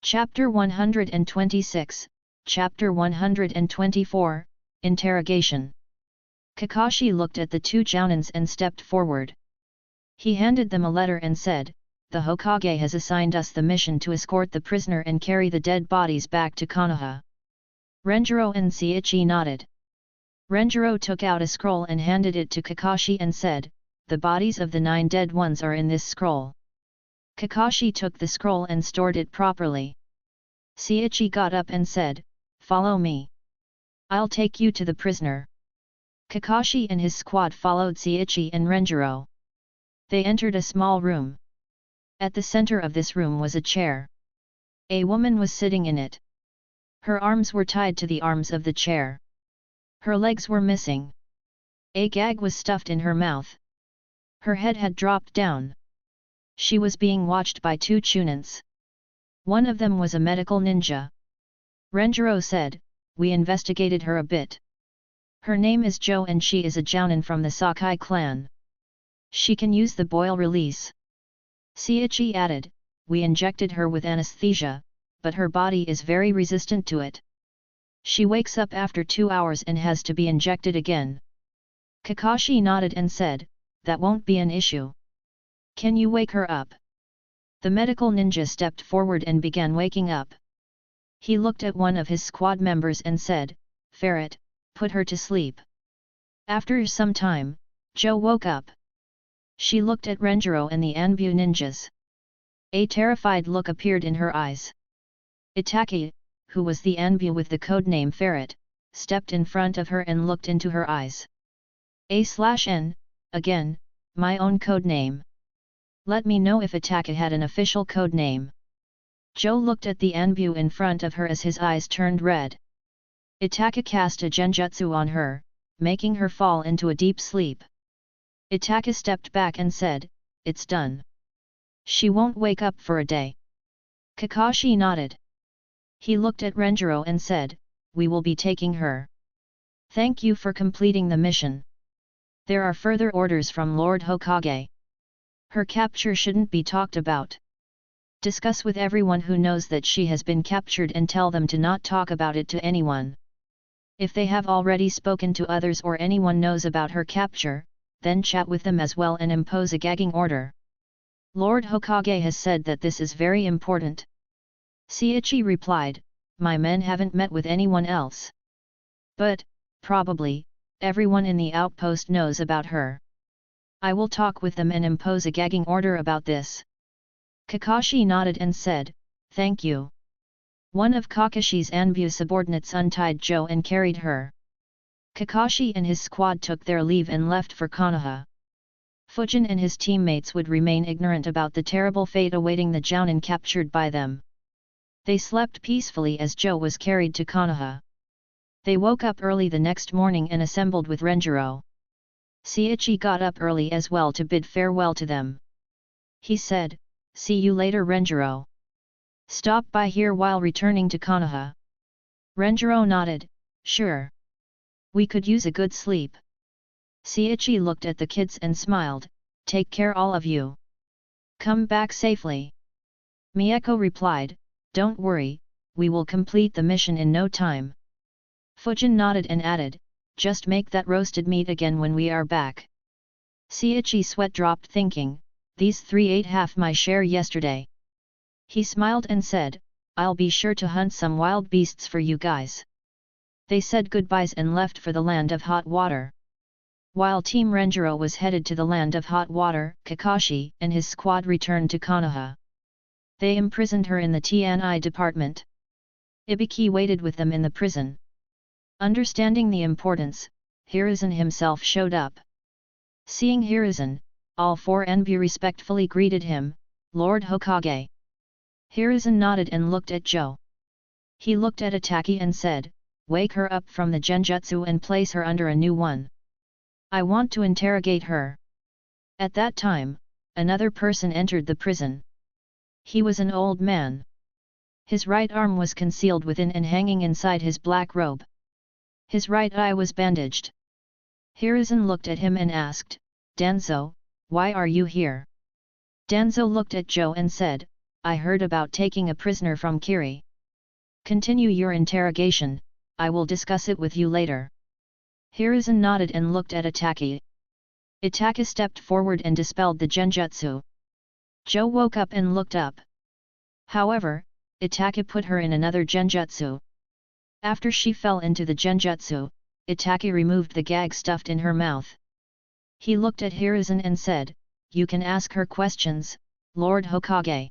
Chapter 126, Chapter 124, Interrogation. Kakashi looked at the two jounins and stepped forward. He handed them a letter and said, "The Hokage has assigned us the mission to escort the prisoner and carry the dead bodies back to Konoha." Renjiro and Seiichi nodded. Renjiro took out a scroll and handed it to Kakashi and said, "The bodies of the 9 dead ones are in this scroll." Kakashi took the scroll and stored it properly. Seiichi got up and said, "Follow me. I'll take you to the prisoner." Kakashi and his squad followed Seiichi and Renjiro. They entered a small room. At the center of this room was a chair. A woman was sitting in it. Her arms were tied to the arms of the chair. Her legs were missing. A gag was stuffed in her mouth. Her head had dropped down. She was being watched by 2 chunins. One of them was a medical ninja. Renjiro said, "We investigated her a bit. Her name is Jo and she is a jounin from the Sakai clan. She can use the boil release." Seiichi added, "We injected her with anesthesia, but her body is very resistant to it. She wakes up after 2 hours and has to be injected again." Kakashi nodded and said, "That won't be an issue. Can you wake her up?" The medical ninja stepped forward and began waking up. He looked at one of his squad members and said, "Ferret, put her to sleep." After some time, Jo woke up. She looked at Renjiro and the Anbu ninjas. A terrified look appeared in her eyes. Itaki, who was the Anbu with the codename Ferret, stepped in front of her and looked into her eyes. "A/N, again, my own codename. Let me know if Itaka had an official codename." Jo looked at the Anbu in front of her as his eyes turned red. Itaka cast a genjutsu on her, making her fall into a deep sleep. Itaka stepped back and said, "It's done. She won't wake up for a day." Kakashi nodded. He looked at Renjiro and said, "We will be taking her. Thank you for completing the mission. There are further orders from Lord Hokage. Her capture shouldn't be talked about. Discuss with everyone who knows that she has been captured and tell them to not talk about it to anyone. If they have already spoken to others or anyone knows about her capture, then chat with them as well and impose a gagging order. Lord Hokage has said that this is very important." Seiichi replied, "My men haven't met with anyone else. But, probably, everyone in the outpost knows about her. I will talk with them and impose a gagging order about this." Kakashi nodded and said, "Thank you." One of Kakashi's Anbu subordinates untied Jo and carried her. Kakashi and his squad took their leave and left for Konoha. Fujin and his teammates would remain ignorant about the terrible fate awaiting the jounin captured by them. They slept peacefully as Jo was carried to Konoha. They woke up early the next morning and assembled with Renjiro. Seiichi got up early as well to bid farewell to them. He said, "See you later, Renjiro. Stop by here while returning to Konoha." Renjiro nodded, "Sure. We could use a good sleep." Seiichi looked at the kids and smiled, "Take care all of you. Come back safely." Mieko replied, "Don't worry, we will complete the mission in no time." Fujin nodded and added, "Just make that roasted meat again when we are back." Seiichi sweat dropped thinking, "These 3 ate half my share yesterday." He smiled and said, "I'll be sure to hunt some wild beasts for you guys." They said goodbyes and left for the land of hot water. While Team Renjiro was headed to the land of hot water, Kakashi and his squad returned to Konoha. They imprisoned her in the TNI department. Ibiki waited with them in the prison. Understanding the importance, Hiruzen himself showed up. Seeing Hiruzen, all 4 Anbu respectfully greeted him, "Lord Hokage." Hiruzen nodded and looked at Jo. He looked at Itaki and said, "Wake her up from the genjutsu and place her under a new one. I want to interrogate her." At that time, another person entered the prison. He was an old man. His right arm was concealed within and hanging inside his black robe. His right eye was bandaged. Hiruzen looked at him and asked, "Danzo, why are you here?" Danzo looked at Jo and said, I heard about taking a prisoner from Kiri. Continue your interrogation, I will discuss it with you later. Hiruzen nodded and looked at Itaki. Itaki stepped forward and dispelled the genjutsu. Joe woke up and looked up. However, Itaki put her in another genjutsu. After she fell into the genjutsu, Itaki removed the gag stuffed in her mouth. He looked at Hiruzen and said, "You can ask her questions, Lord Hokage."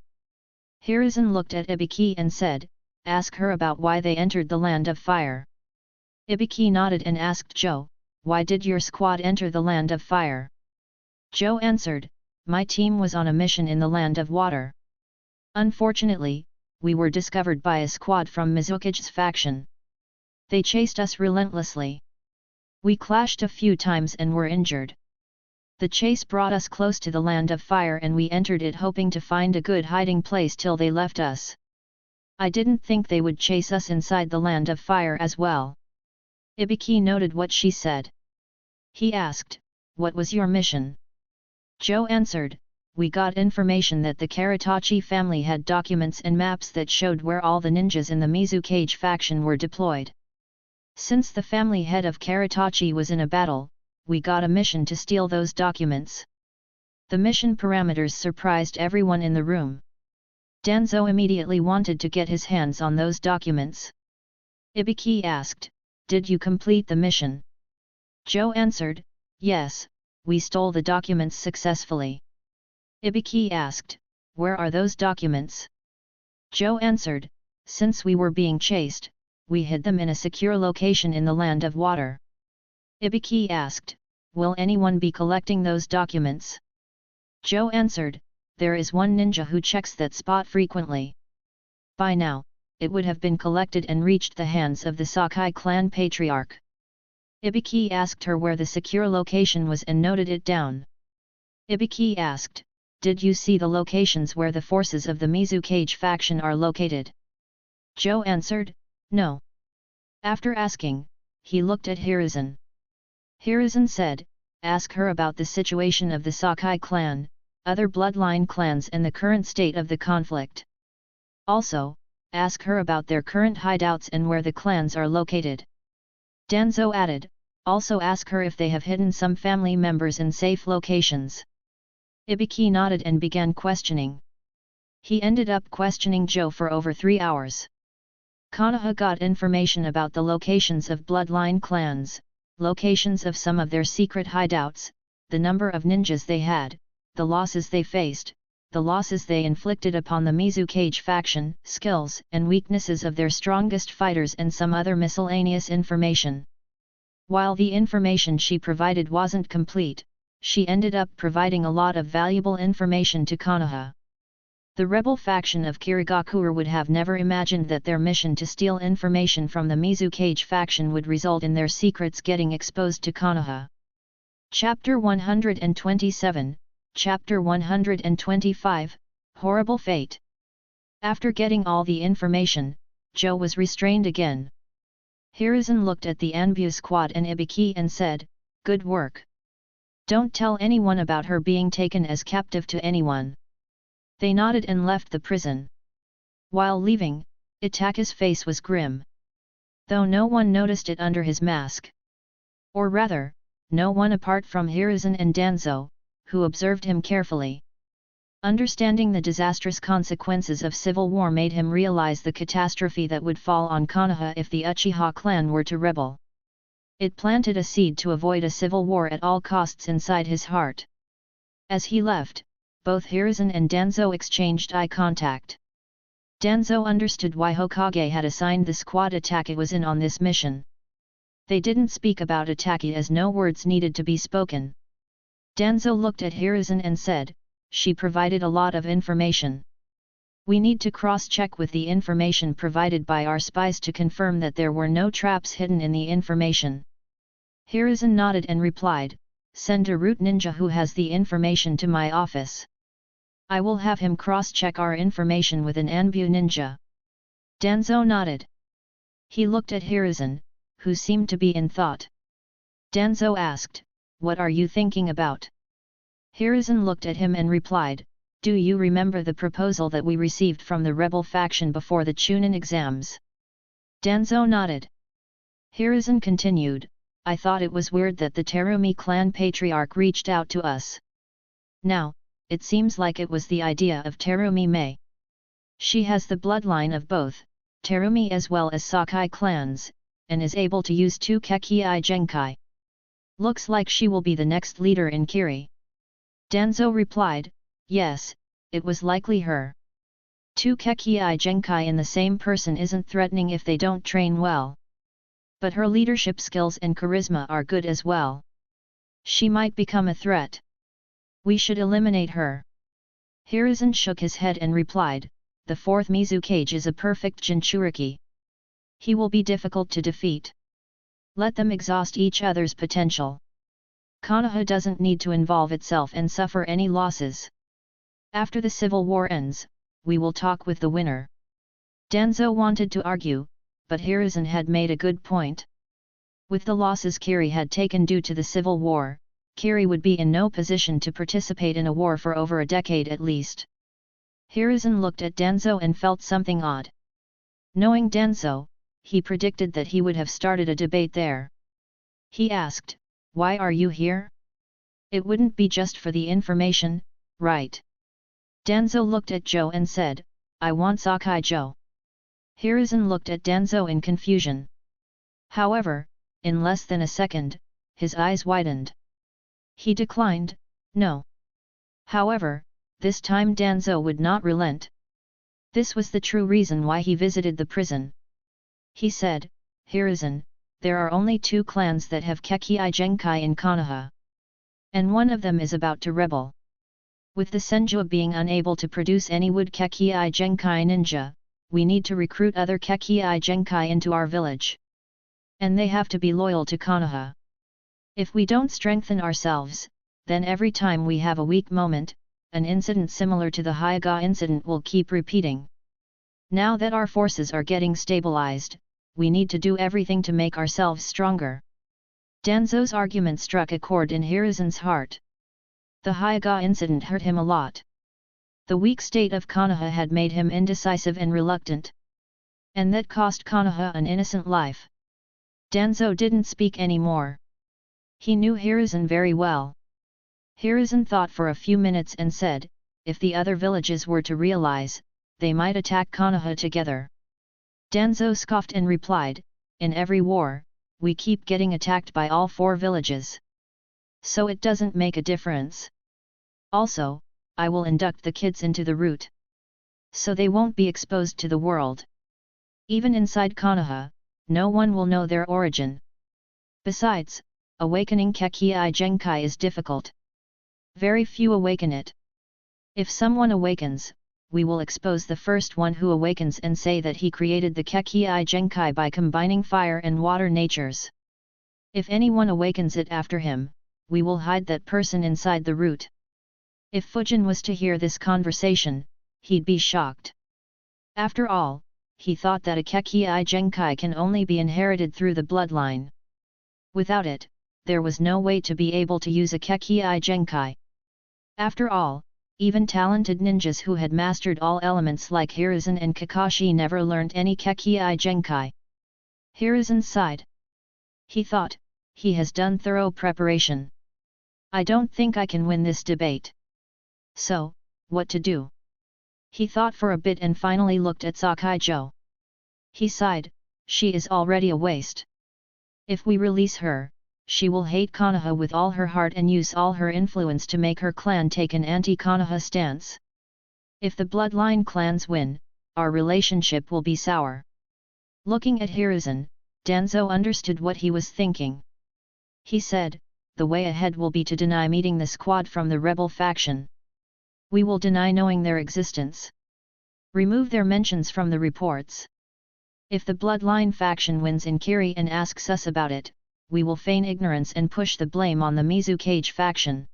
Hiruzen looked at Ibiki and said, "Ask her about why they entered the Land of Fire." Ibiki nodded and asked Joe, "Why did your squad enter the Land of Fire?" Joe answered, "My team was on a mission in the Land of Water. Unfortunately, we were discovered by a squad from Mizuki's faction. They chased us relentlessly. We clashed a few times and were injured. The chase brought us close to the Land of Fire and we entered it hoping to find a good hiding place till they left us. I didn't think they would chase us inside the Land of Fire as well." Ibiki noted what she said. He asked, "What was your mission?" Joe answered, "We got information that the Karatachi family had documents and maps that showed where all the ninjas in the Mizukage faction were deployed. Since the family head of Karatachi was in a battle, we got a mission to steal those documents." The mission parameters surprised everyone in the room. Danzo immediately wanted to get his hands on those documents. Ibiki asked, "Did you complete the mission?" Joe answered, "Yes, we stole the documents successfully." Ibiki asked, "Where are those documents?" Joe answered, "Since we were being chased, we hid them in a secure location in the Land of Water." Ibiki asked, "Will anyone be collecting those documents?" Joe answered, "There is one ninja who checks that spot frequently. By now, it would have been collected and reached the hands of the Sakai clan patriarch." Ibiki asked her where the secure location was and noted it down. Ibiki asked, "Did you see the locations where the forces of the Mizukage faction are located?" Joe answered, "No." After asking, he looked at Hiruzen. Hiruzen said, "Ask her about the situation of the Sakai clan, other bloodline clans and the current state of the conflict. Also, ask her about their current hideouts and where the clans are located." Danzo added, "Also ask her if they have hidden some family members in safe locations." Ibiki nodded and began questioning. He ended up questioning Joe for over 3 hours. Konoha got information about the locations of bloodline clans, locations of some of their secret hideouts, the number of ninjas they had, the losses they faced, the losses they inflicted upon the Mizukage faction, skills and weaknesses of their strongest fighters and some other miscellaneous information. While the information she provided wasn't complete, she ended up providing a lot of valuable information to Konoha. The rebel faction of Kirigakure would have never imagined that their mission to steal information from the Mizukage faction would result in their secrets getting exposed to Konoha. Chapter 127, Chapter 125, Horrible Fate. After getting all the information, Joe was restrained again. Hiruzen looked at the Anbu squad and Ibiki and said, "Good work. Don't tell anyone about her being taken as captive to anyone." They nodded and left the prison. While leaving, Itaki's face was grim. Though no one noticed it under his mask. Or rather, no one apart from Hiruzen and Danzo, who observed him carefully. Understanding the disastrous consequences of civil war made him realize the catastrophe that would fall on Konoha if the Uchiha clan were to rebel. It planted a seed to avoid a civil war at all costs inside his heart. As he left, both Hiruzen and Danzo exchanged eye contact. Danzo understood why Hokage had assigned the squad Itaki was in on this mission. They didn't speak about Itaki as no words needed to be spoken. Danzo looked at Hiruzen and said, "She provided a lot of information. We need to cross-check with the information provided by our spies to confirm that there were no traps hidden in the information." Hiruzen nodded and replied, "Send a root ninja who has the information to my office. I will have him cross-check our information with an Anbu ninja." Danzo nodded. He looked at Hiruzen, who seemed to be in thought. Danzo asked, "What are you thinking about?" Hiruzen looked at him and replied, Do you remember the proposal that we received from the rebel faction before the Chunin exams? Danzo nodded. Hiruzen continued, I thought it was weird that the Terumi clan patriarch reached out to us. Now, it seems like it was the idea of Terumi Mei. She has the bloodline of both, Terumi as well as Sakai clans, and is able to use 2 Kekii Genkai. Looks like she will be the next leader in Kiri. Danzo replied, yes, it was likely her. 2 Kekii Genkai in the same person isn't threatening if they don't train well. But her leadership skills and charisma are good as well. She might become a threat. We should eliminate her. Hiruzen shook his head and replied, the 4th Mizukage is a perfect Jinchuriki. He will be difficult to defeat. Let them exhaust each other's potential. Konoha doesn't need to involve itself and suffer any losses. After the civil war ends, we will talk with the winner. Danzo wanted to argue, but Hiruzen had made a good point. With the losses Kiri had taken due to the civil war, Kiri would be in no position to participate in a war for over a decade at least. Hiruzen looked at Danzo and felt something odd. Knowing Danzo, he predicted that he would have started a debate there. He asked, why are you here? It wouldn't be just for the information, right? Danzo looked at Joe and said, I want Sakai Joe. Hiruzen looked at Danzo in confusion. However, in less than a second, his eyes widened. He declined, no. However, this time Danzo would not relent. This was the true reason why he visited the prison. He said, Hiruzen, there are only 2 clans that have Kekii Genkai in Konoha. And one of them is about to rebel. With the Senjua being unable to produce any wood Kekii Genkai ninja, we need to recruit other Kekii Genkai into our village. And they have to be loyal to Konoha. If we don't strengthen ourselves, then every time we have a weak moment, an incident similar to the Hyuga incident will keep repeating. Now that our forces are getting stabilized, we need to do everything to make ourselves stronger. Danzo's argument struck a chord in Hiruzen's heart. The Hyuga incident hurt him a lot. The weak state of Konoha had made him indecisive and reluctant. And that cost Konoha an innocent life. Danzo didn't speak anymore. He knew Hiruzen very well. Hiruzen thought for a few minutes and said, if the other villages were to realize, they might attack Konoha together. Danzo scoffed and replied, in every war, we keep getting attacked by all 4 villages. So it doesn't make a difference. Also, I will induct the kids into the route. So they won't be exposed to the world. Even inside Konoha, no one will know their origin. Besides, awakening Kekii Genkai is difficult. Very few awaken it. If someone awakens, we will expose the first one who awakens and say that he created the Kekii Genkai by combining fire and water natures. If anyone awakens it after him, we will hide that person inside the root. If Fujin was to hear this conversation, he'd be shocked. After all, he thought that a Kekii Genkai can only be inherited through the bloodline. Without it, there was no way to be able to use a Kekii Genkai. After all, even talented ninjas who had mastered all elements like Hiruzen and Kakashi never learned any Kekii Genkai. Hiruzen sighed. He thought, he has done thorough preparation. I don't think I can win this debate. So, what to do? He thought for a bit and finally looked at Sakai Jo. He sighed, she is already a waste. If we release her, she will hate Konoha with all her heart and use all her influence to make her clan take an anti-Konoha stance. If the bloodline clans win, our relationship will be sour. Looking at Hiruzen, Danzo understood what he was thinking. He said, the way ahead will be to deny meeting the squad from the rebel faction. We will deny knowing their existence. Remove their mentions from the reports. If the bloodline faction wins in Kiri and asks us about it, we will feign ignorance and push the blame on the Mizukage faction.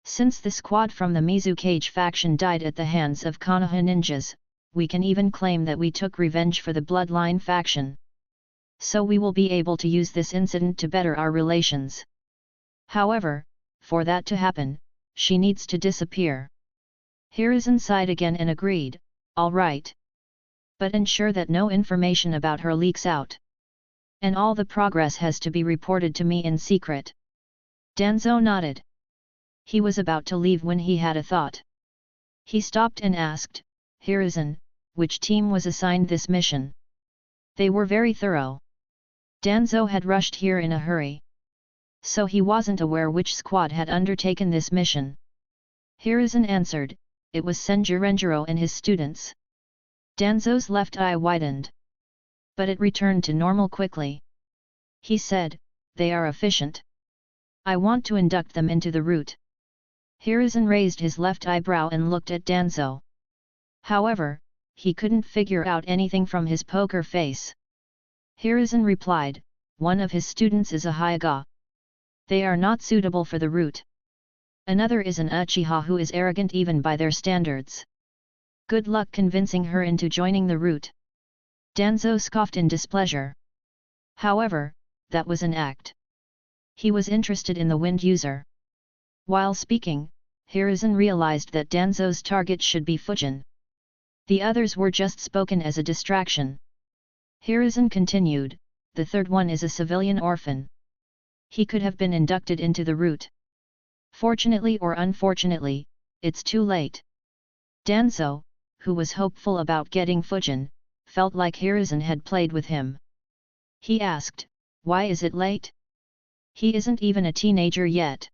Since the squad from the Mizukage faction died at the hands of Konoha ninjas, we can even claim that we took revenge for the bloodline faction. So we will be able to use this incident to better our relations. However, for that to happen, she needs to disappear. Hiruzen sighed again and agreed, all right. But ensure that no information about her leaks out. And all the progress has to be reported to me in secret. Danzo nodded. He was about to leave when he had a thought. He stopped and asked, Hiruzen, which team was assigned this mission? They were very thorough. Danzo had rushed here in a hurry. So he wasn't aware which squad had undertaken this mission. Hiruzen answered, it was Senjurenjiro and his students. Danzo's left eye widened. But it returned to normal quickly. He said, they are efficient. I want to induct them into the route. Hiruzen raised his left eyebrow and looked at Danzo. However, he couldn't figure out anything from his poker face. Hiruzen replied, one of his students is a Hyuga. They are not suitable for the route. Another is an Uchiha who is arrogant even by their standards. Good luck convincing her into joining the route. Danzo scoffed in displeasure. However, that was an act. He was interested in the wind user. While speaking, Hiruzen realized that Danzo's target should be Fujin. The others were just spoken as a distraction. Hiruzen continued, the third one is a civilian orphan. He could have been inducted into the route. Fortunately or unfortunately, it's too late. Danzo, who was hopeful about getting Fujin, felt like Hiruzen had played with him. He asked, why is it late? He isn't even a teenager yet.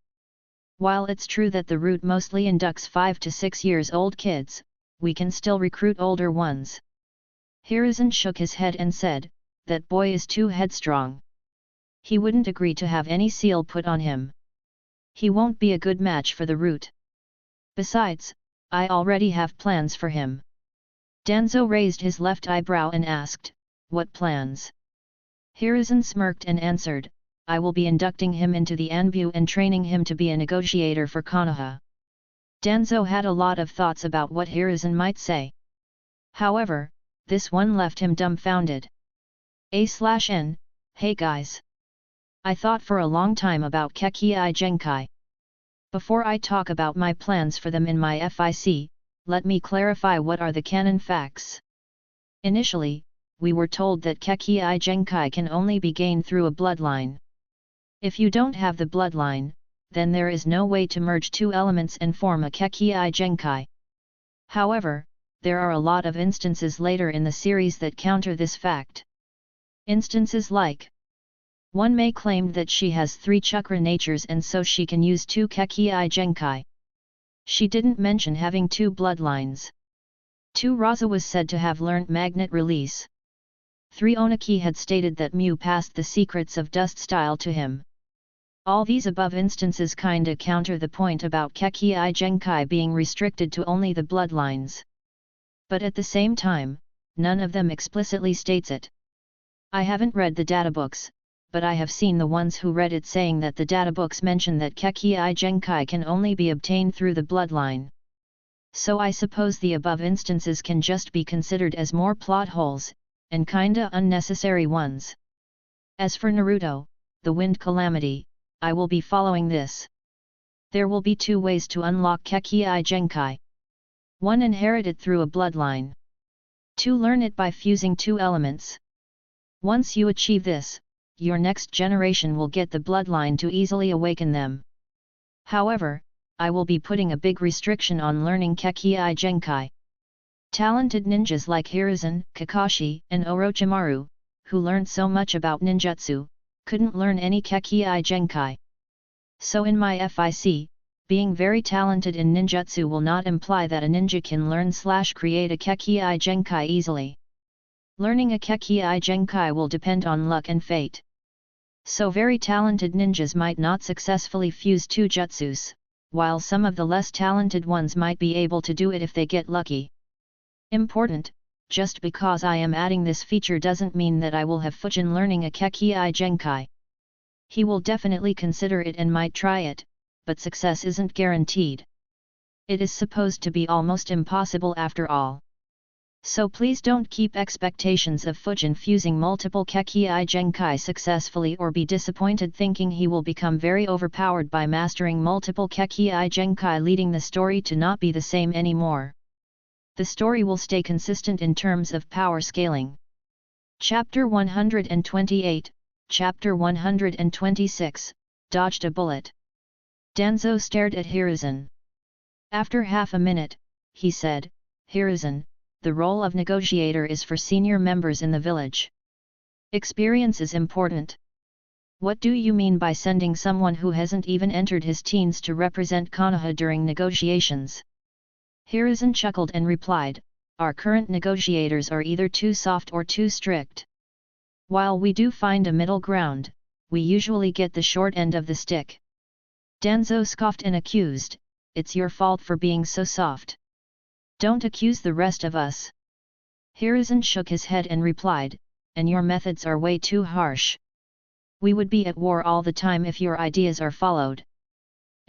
While it's true that the route mostly inducts 5 to 6 years old kids, we can still recruit older ones. Hiruzen shook his head and said, that boy is too headstrong. He wouldn't agree to have any seal put on him. He won't be a good match for the route. Besides, I already have plans for him. Danzo raised his left eyebrow and asked, what plans? Hiruzen smirked and answered, I will be inducting him into the Anbu and training him to be a negotiator for Konoha. Danzo had a lot of thoughts about what Hiruzen might say. However, this one left him dumbfounded. A/N, hey guys. I thought for a long time about Kekii Genkai. Before I talk about my plans for them in my FIC, let me clarify what are the canon facts. Initially, we were told that Kekii Genkai can only be gained through a bloodline. If you don't have the bloodline, then there is no way to merge two elements and form a Kekii Genkai. However, there are a lot of instances later in the series that counter this fact. Instances like: one may claim that she has 3 chakra natures and so she can use 2 Kekii Genkai. She didn't mention having 2 bloodlines. 2 Raza was said to have learnt magnet release. 3 Oniki had stated that Mu passed the secrets of dust style to him. All these above instances kinda counter the point about Kekii Genkai being restricted to only the bloodlines. But at the same time, none of them explicitly states it. I haven't read the databooks, but I have seen the ones who read it saying that the databooks mention that Kekii Genkai can only be obtained through the bloodline. So I suppose the above instances can just be considered as more plot holes, and kinda unnecessary ones. As for Naruto, the Wind Calamity, I will be following this. There will be 2 ways to unlock Kekii Genkai. 1 inherit it through a bloodline. 2 learn it by fusing 2 elements. Once you achieve this, your next generation will get the bloodline to easily awaken them. However, I will be putting a big restriction on learning Kekii Genkai. Talented ninjas like Hiruzen, Kakashi, and Orochimaru, who learned so much about ninjutsu, couldn't learn any Kekii Genkai. So in my FIC, being very talented in ninjutsu will not imply that a ninja can learn/create a Kekii Genkai easily. Learning a Kekii Genkai will depend on luck and fate. So very talented ninjas might not successfully fuse 2 jutsus, while some of the less talented ones might be able to do it if they get lucky. Important, just because I am adding this feature doesn't mean that I will have Fujin learning a Kekii Genkai. He will definitely consider it and might try it, but success isn't guaranteed. It is supposed to be almost impossible after all. So please don't keep expectations of Fujin fusing multiple Kekkei Genkai successfully or be disappointed thinking he will become very overpowered by mastering multiple Kekkei Genkai, leading the story to not be the same anymore. The story will stay consistent in terms of power scaling. Chapter 128, Chapter 126, Dodged a Bullet. Danzo stared at Hiruzen. After half a minute, he said, Hiruzen, the role of negotiator is for senior members in the village. Experience is important. What do you mean by sending someone who hasn't even entered his teens to represent Konoha during negotiations? Hiruzen chuckled and replied, our current negotiators are either too soft or too strict. While we do find a middle ground, we usually get the short end of the stick. Danzo scoffed and accused, it's your fault for being so soft. Don't accuse the rest of us. Hiruzen shook his head and replied, and your methods are way too harsh. We would be at war all the time if your ideas are followed.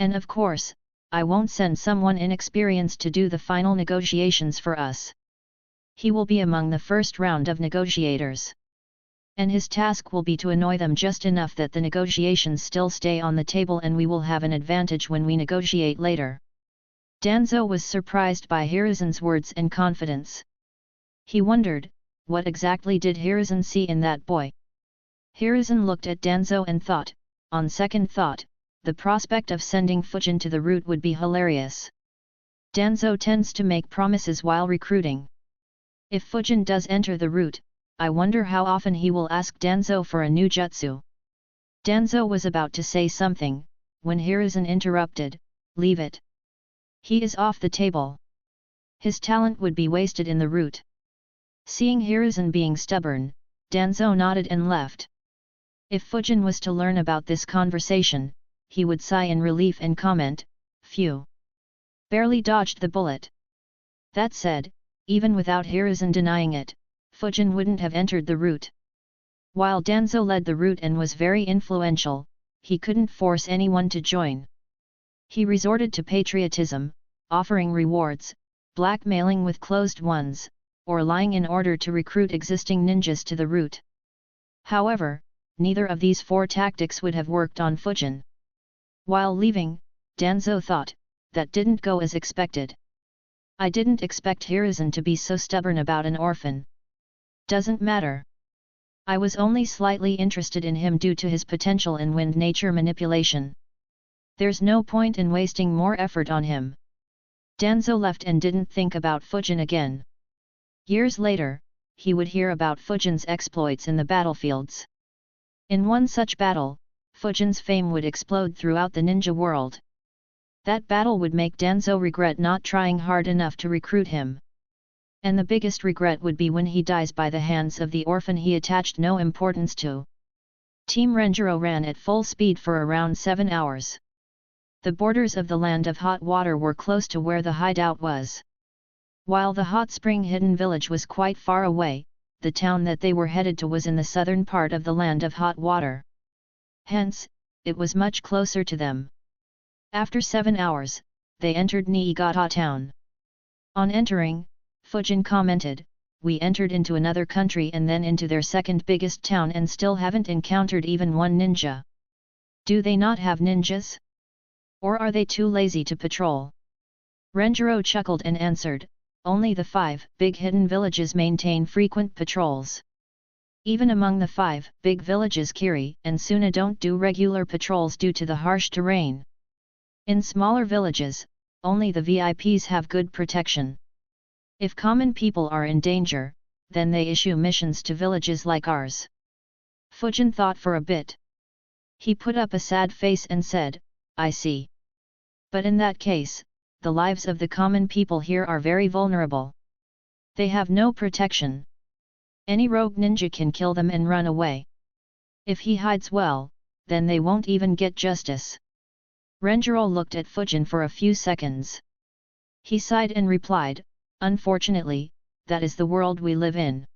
And of course, I won't send someone inexperienced to do the final negotiations for us. He will be among the first round of negotiators. And his task will be to annoy them just enough that the negotiations still stay on the table and we will have an advantage when we negotiate later. Danzo was surprised by Hiruzen's words and confidence. He wondered, what exactly did Hiruzen see in that boy? Hiruzen looked at Danzo and thought, on second thought, the prospect of sending Fujin to the route would be hilarious. Danzo tends to make promises while recruiting. If Fujin does enter the route, I wonder how often he will ask Danzo for a new jutsu. Danzo was about to say something, when Hiruzen interrupted, leave it. He is off the table. His talent would be wasted in the route. Seeing Hiruzen being stubborn, Danzo nodded and left. If Fujin was to learn about this conversation, he would sigh in relief and comment, phew. Barely dodged the bullet. That said, even without Hiruzen denying it, Fujin wouldn't have entered the route. While Danzo led the route and was very influential, he couldn't force anyone to join. He resorted to patriotism, offering rewards, blackmailing with closed ones, or lying in order to recruit existing ninjas to the route. However, neither of these four tactics would have worked on Fujin. While leaving, Danzo thought, that didn't go as expected. I didn't expect Hiruzen to be so stubborn about an orphan. Doesn't matter. I was only slightly interested in him due to his potential in wind nature manipulation. There's no point in wasting more effort on him. Danzo left and didn't think about Fujin again. Years later, he would hear about Fujin's exploits in the battlefields. In one such battle, Fujin's fame would explode throughout the ninja world. That battle would make Danzo regret not trying hard enough to recruit him. And the biggest regret would be when he dies by the hands of the orphan he attached no importance to. Team Renjiro ran at full speed for around 7 hours. The borders of the land of hot water were close to where the hideout was. While the hot spring hidden village was quite far away, the town that they were headed to was in the southern part of the land of hot water. Hence, it was much closer to them. After 7 hours, they entered Niigata town. On entering, Fujin commented, we entered into another country and then into their second biggest town and still haven't encountered even one ninja. Do they not have ninjas? Or are they too lazy to patrol? Renjiro chuckled and answered, only the 5 big hidden villages maintain frequent patrols. Even among the 5 big villages Kiri and Suna don't do regular patrols due to the harsh terrain. In smaller villages, only the VIPs have good protection. If common people are in danger, then they issue missions to villages like ours. Fujin thought for a bit. He put up a sad face and said, I see. But in that case, the lives of the common people here are very vulnerable. They have no protection. Any rogue ninja can kill them and run away. If he hides well, then they won't even get justice. Renjiro looked at Fujin for a few seconds. He sighed and replied, unfortunately, that is the world we live in.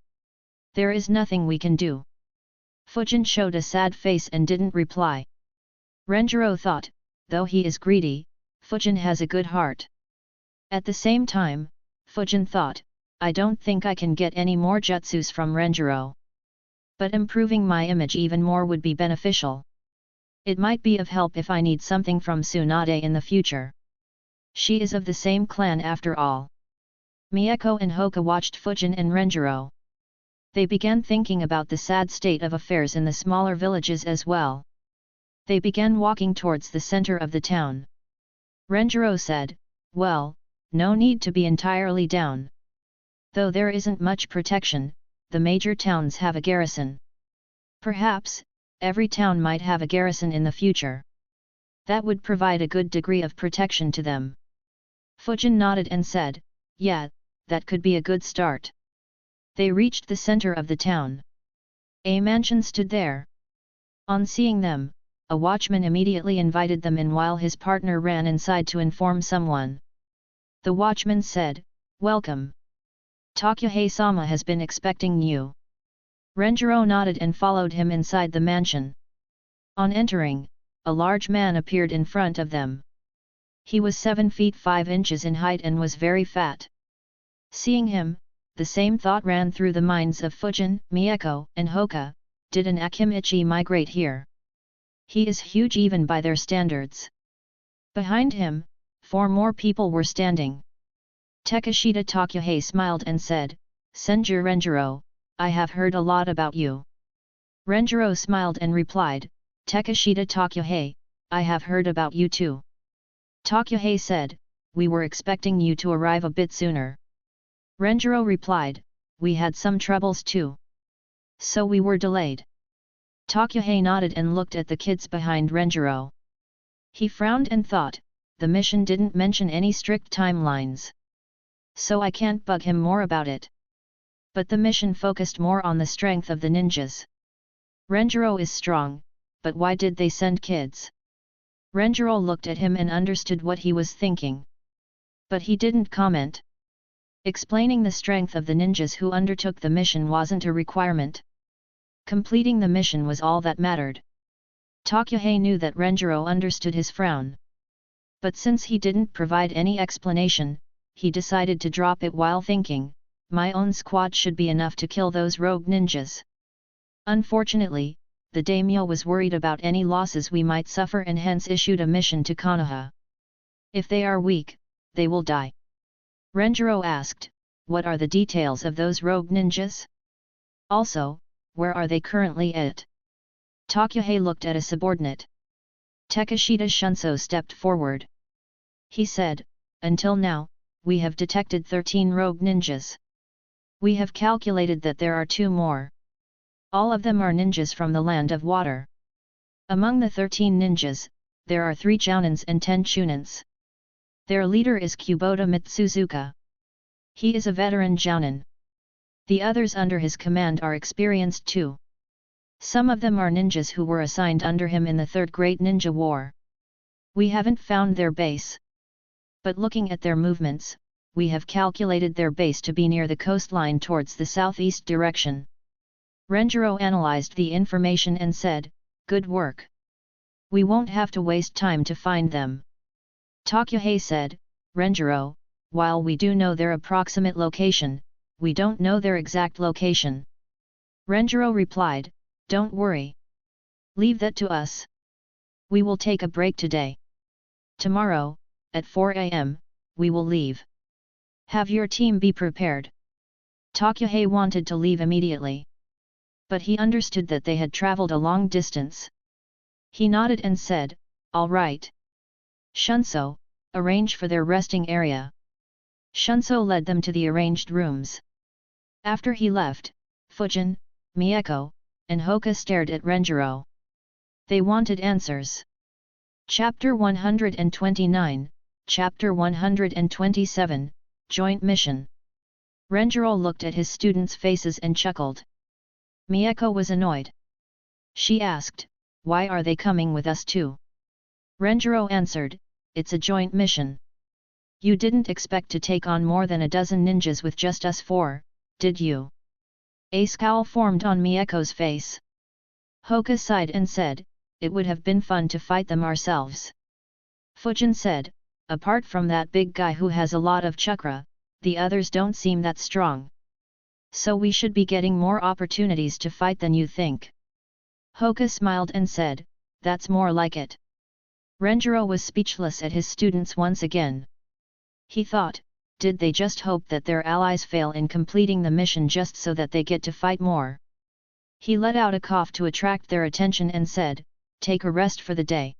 There is nothing we can do. Fujin showed a sad face and didn't reply. Renjiro thought, though he is greedy, Fujin has a good heart. At the same time, Fujin thought, I don't think I can get any more jutsus from Renjiro. But improving my image even more would be beneficial. It might be of help if I need something from Tsunade in the future. She is of the same clan after all. Mieko and Hoka watched Fujin and Renjiro. They began thinking about the sad state of affairs in the smaller villages as well. They began walking towards the center of the town. Renjiro said, "Well, no need to be entirely down. Though there isn't much protection, the major towns have a garrison. Perhaps, every town might have a garrison in the future. That would provide a good degree of protection to them." Fujin nodded and said, "Yeah, that could be a good start." They reached the center of the town. A mansion stood there. On seeing them, a watchman immediately invited them in while his partner ran inside to inform someone. The watchman said, "Welcome. Takuhei-sama has been expecting you." Renjiro nodded and followed him inside the mansion. On entering, a large man appeared in front of them. He was 7 feet 5 inches in height and was very fat. Seeing him, the same thought ran through the minds of Fujin, Mieko, and Hoka: did an Akimichi migrate here? He is huge even by their standards. Behind him, 4 more people were standing. Takeshita Takuhei smiled and said, "Senju Renjiro, I have heard a lot about you." Renjiro smiled and replied, "Takeshita Takuhei, I have heard about you too." Takuhei said, "We were expecting you to arrive a bit sooner." Renjiro replied, "We had some troubles too. So we were delayed." Takuhei nodded and looked at the kids behind Renjiro. He frowned and thought, the mission didn't mention any strict timelines. So I can't bug him more about it. But the mission focused more on the strength of the ninjas. Renjiro is strong, but why did they send kids? Renjiro looked at him and understood what he was thinking. But he didn't comment. Explaining the strength of the ninjas who undertook the mission wasn't a requirement. Completing the mission was all that mattered. Takuhei knew that Renjiro understood his frown. But since he didn't provide any explanation, he decided to drop it while thinking, my own squad should be enough to kill those rogue ninjas. Unfortunately, the daimyo was worried about any losses we might suffer and hence issued a mission to Konoha. If they are weak, they will die. Renjiro asked, "What are the details of those rogue ninjas? Also, where are they currently at?" Takuhei looked at a subordinate. Takeshita Shunso stepped forward. He said, "Until now, we have detected 13 rogue ninjas. We have calculated that there are 2 more. All of them are ninjas from the land of water. Among the 13 ninjas, there are 3 jounins and 10 chunins. Their leader is Kubota Mitsuzuka. He is a veteran jounin. The others under his command are experienced too. Some of them are ninjas who were assigned under him in the Third Great Ninja War. We haven't found their base. But looking at their movements, we have calculated their base to be near the coastline towards the southeast direction." Renjiro analyzed the information and said, "Good work. We won't have to waste time to find them." Takuhei said, "Renjiro, while we do know their approximate location, we don't know their exact location." Renjiro replied, "Don't worry. Leave that to us. We will take a break today. Tomorrow, at 4 AM, we will leave. Have your team be prepared." Takuhei wanted to leave immediately. But he understood that they had traveled a long distance. He nodded and said, "All right. Shunso, arrange for their resting area." Shunso led them to the arranged rooms. After he left, Fujin, Mieko, and Hoka stared at Renjiro. They wanted answers. Chapter 129, Chapter 127, Joint Mission. Renjiro looked at his students' faces and chuckled. Mieko was annoyed. She asked, "Why are they coming with us too?" Renjiro answered, "It's a joint mission. You didn't expect to take on more than a dozen ninjas with just us 4, did you?" A scowl formed on Mieko's face. Hoka sighed and said, "It would have been fun to fight them ourselves." Fujin said, "Apart from that big guy who has a lot of chakra, the others don't seem that strong. So we should be getting more opportunities to fight than you think. Hoka smiled and said, that's more like it. Renjiro was speechless at his students once again. He thought, did they just hope that their allies fail in completing the mission just so that they get to fight more? He let out a cough to attract their attention and said, take a rest for the day.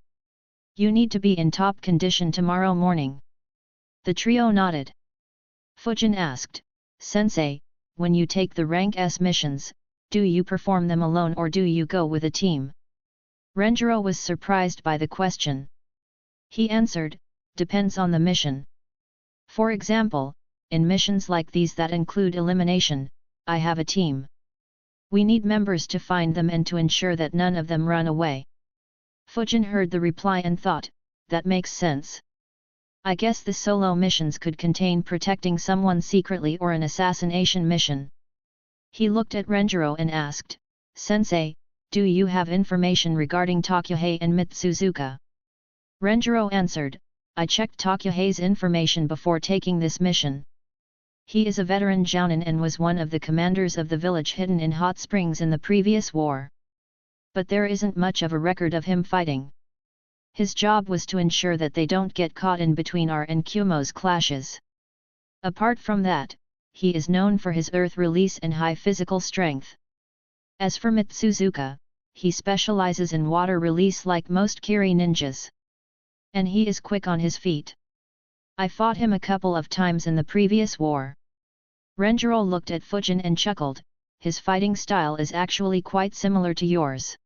You need to be in top condition tomorrow morning. The trio nodded. Fujin asked, Sensei, when you take the rank S missions, do you perform them alone or do you go with a team? Renjiro was surprised by the question. He answered, depends on the mission. For example, in missions like these that include elimination, I have a team. We need members to find them and to ensure that none of them run away. Fujin heard the reply and thought, that makes sense. I guess the solo missions could contain protecting someone secretly or an assassination mission. He looked at Renjiro and asked, Sensei, do you have information regarding Takuhei and Mitsuzuka? Renjiro answered, I checked Takuhei's information before taking this mission. He is a veteran jounin and was one of the commanders of the village hidden in hot springs in the previous war. But there isn't much of a record of him fighting. His job was to ensure that they don't get caught in between R and Kumo's clashes. Apart from that, he is known for his earth release and high physical strength. As for Mitsuzuka, he specializes in water release like most Kiri ninjas. And he is quick on his feet. I fought him a couple of times in the previous war. Renjiro looked at Fujin and chuckled, his fighting style is actually quite similar to yours.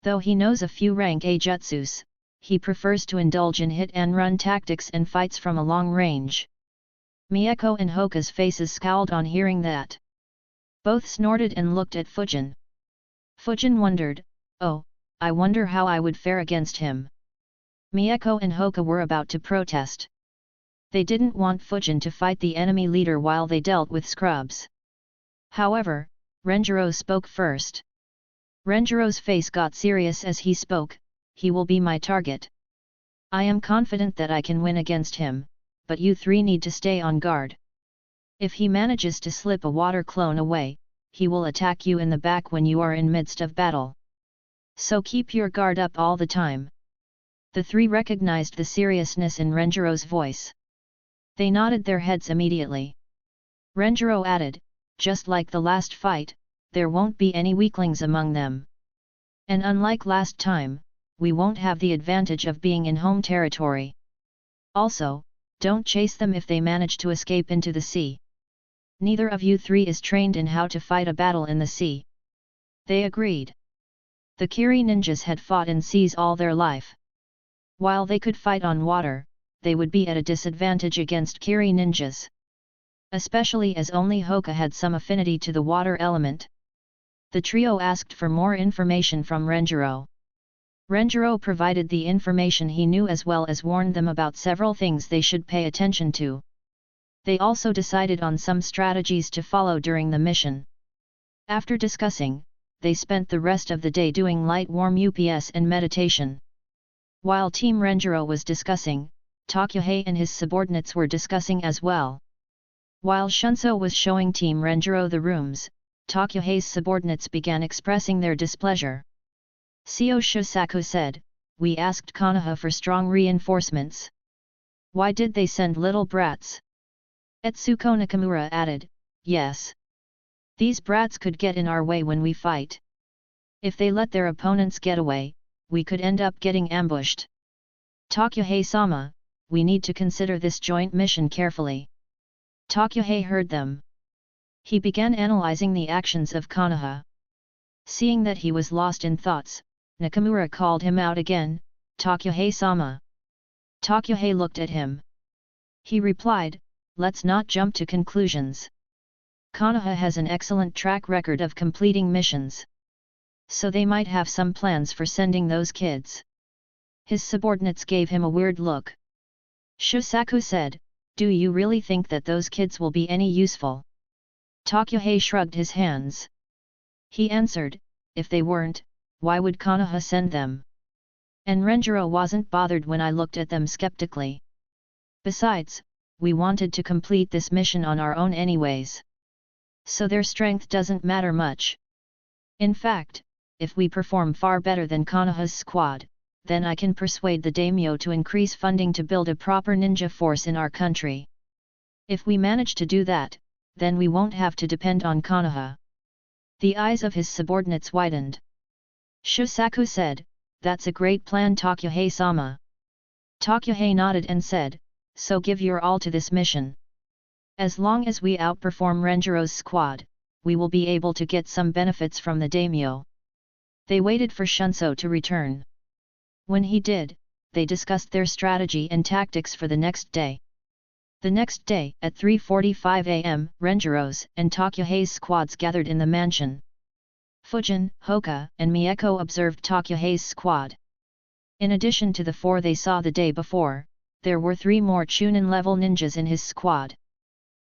Though he knows a few rank A jutsus, he prefers to indulge in hit-and-run tactics and fights from a long range. Mieko and Hoka's faces scowled on hearing that. Both snorted and looked at Fujin. Fujin wondered, oh, I wonder how I would fare against him. Mieko and Hoka were about to protest. They didn't want Fujin to fight the enemy leader while they dealt with scrubs. However, Renjiro spoke first. Renjiro's face got serious as he spoke, he will be my target. I am confident that I can win against him, but you three need to stay on guard. If he manages to slip a water clone away, he will attack you in the back when you are in midst of battle. So keep your guard up all the time. The three recognized the seriousness in Renjiro's voice. They nodded their heads immediately. Renjiro added, just like the last fight, there won't be any weaklings among them. And unlike last time, we won't have the advantage of being in home territory. Also, don't chase them if they manage to escape into the sea. Neither of you three is trained in how to fight a battle in the sea. They agreed. The Kiri ninjas had fought in seas all their life. While they could fight on water, they would be at a disadvantage against Kiri ninjas. Especially as only Hoka had some affinity to the water element. The trio asked for more information from Renjiro. Renjiro provided the information he knew as well as warned them about several things they should pay attention to. They also decided on some strategies to follow during the mission. After discussing, they spent the rest of the day doing light warm UPS and meditation. While Team Renjiro was discussing, Takuhei and his subordinates were discussing as well. While Shunso was showing Team Renjiro the rooms, Takuhei's subordinates began expressing their displeasure. Seo Shisaku said, we asked Konoha for strong reinforcements. Why did they send little brats? Etsuko Nakamura added, yes. These brats could get in our way when we fight. If they let their opponents get away, we could end up getting ambushed. Takuhei-sama, we need to consider this joint mission carefully. Takuhei heard them. He began analyzing the actions of Konoha. Seeing that he was lost in thoughts, Nakamura called him out again, Takuhei-sama. Takuhei looked at him. He replied, let's not jump to conclusions. Konoha has an excellent track record of completing missions. So they might have some plans for sending those kids. His subordinates gave him a weird look. Shisaku said, do you really think that those kids will be any useful? Takuhei shrugged his hands. He answered, if they weren't, why would Konoha send them? And Renjiro wasn't bothered when I looked at them skeptically. Besides, we wanted to complete this mission on our own anyways. So their strength doesn't matter much. In fact, if we perform far better than Konoha's squad, then I can persuade the daimyo to increase funding to build a proper ninja force in our country. If we manage to do that, then we won't have to depend on Konoha. The eyes of his subordinates widened. Shusaku said, "That's a great plan, Tokyohei-sama." Tokyohei nodded and said, "So give your all to this mission. As long as we outperform Renjiro's squad, we will be able to get some benefits from the daimyo." They waited for Shunso to return. When he did, they discussed their strategy and tactics for the next day. The next day, at 3:45 am, Renjiro's and Tokyohei's squads gathered in the mansion. Fujin, Hoka, and Mieko observed Tokyohei's squad. In addition to the 4 they saw the day before, there were 3 more Chunin-level ninjas in his squad.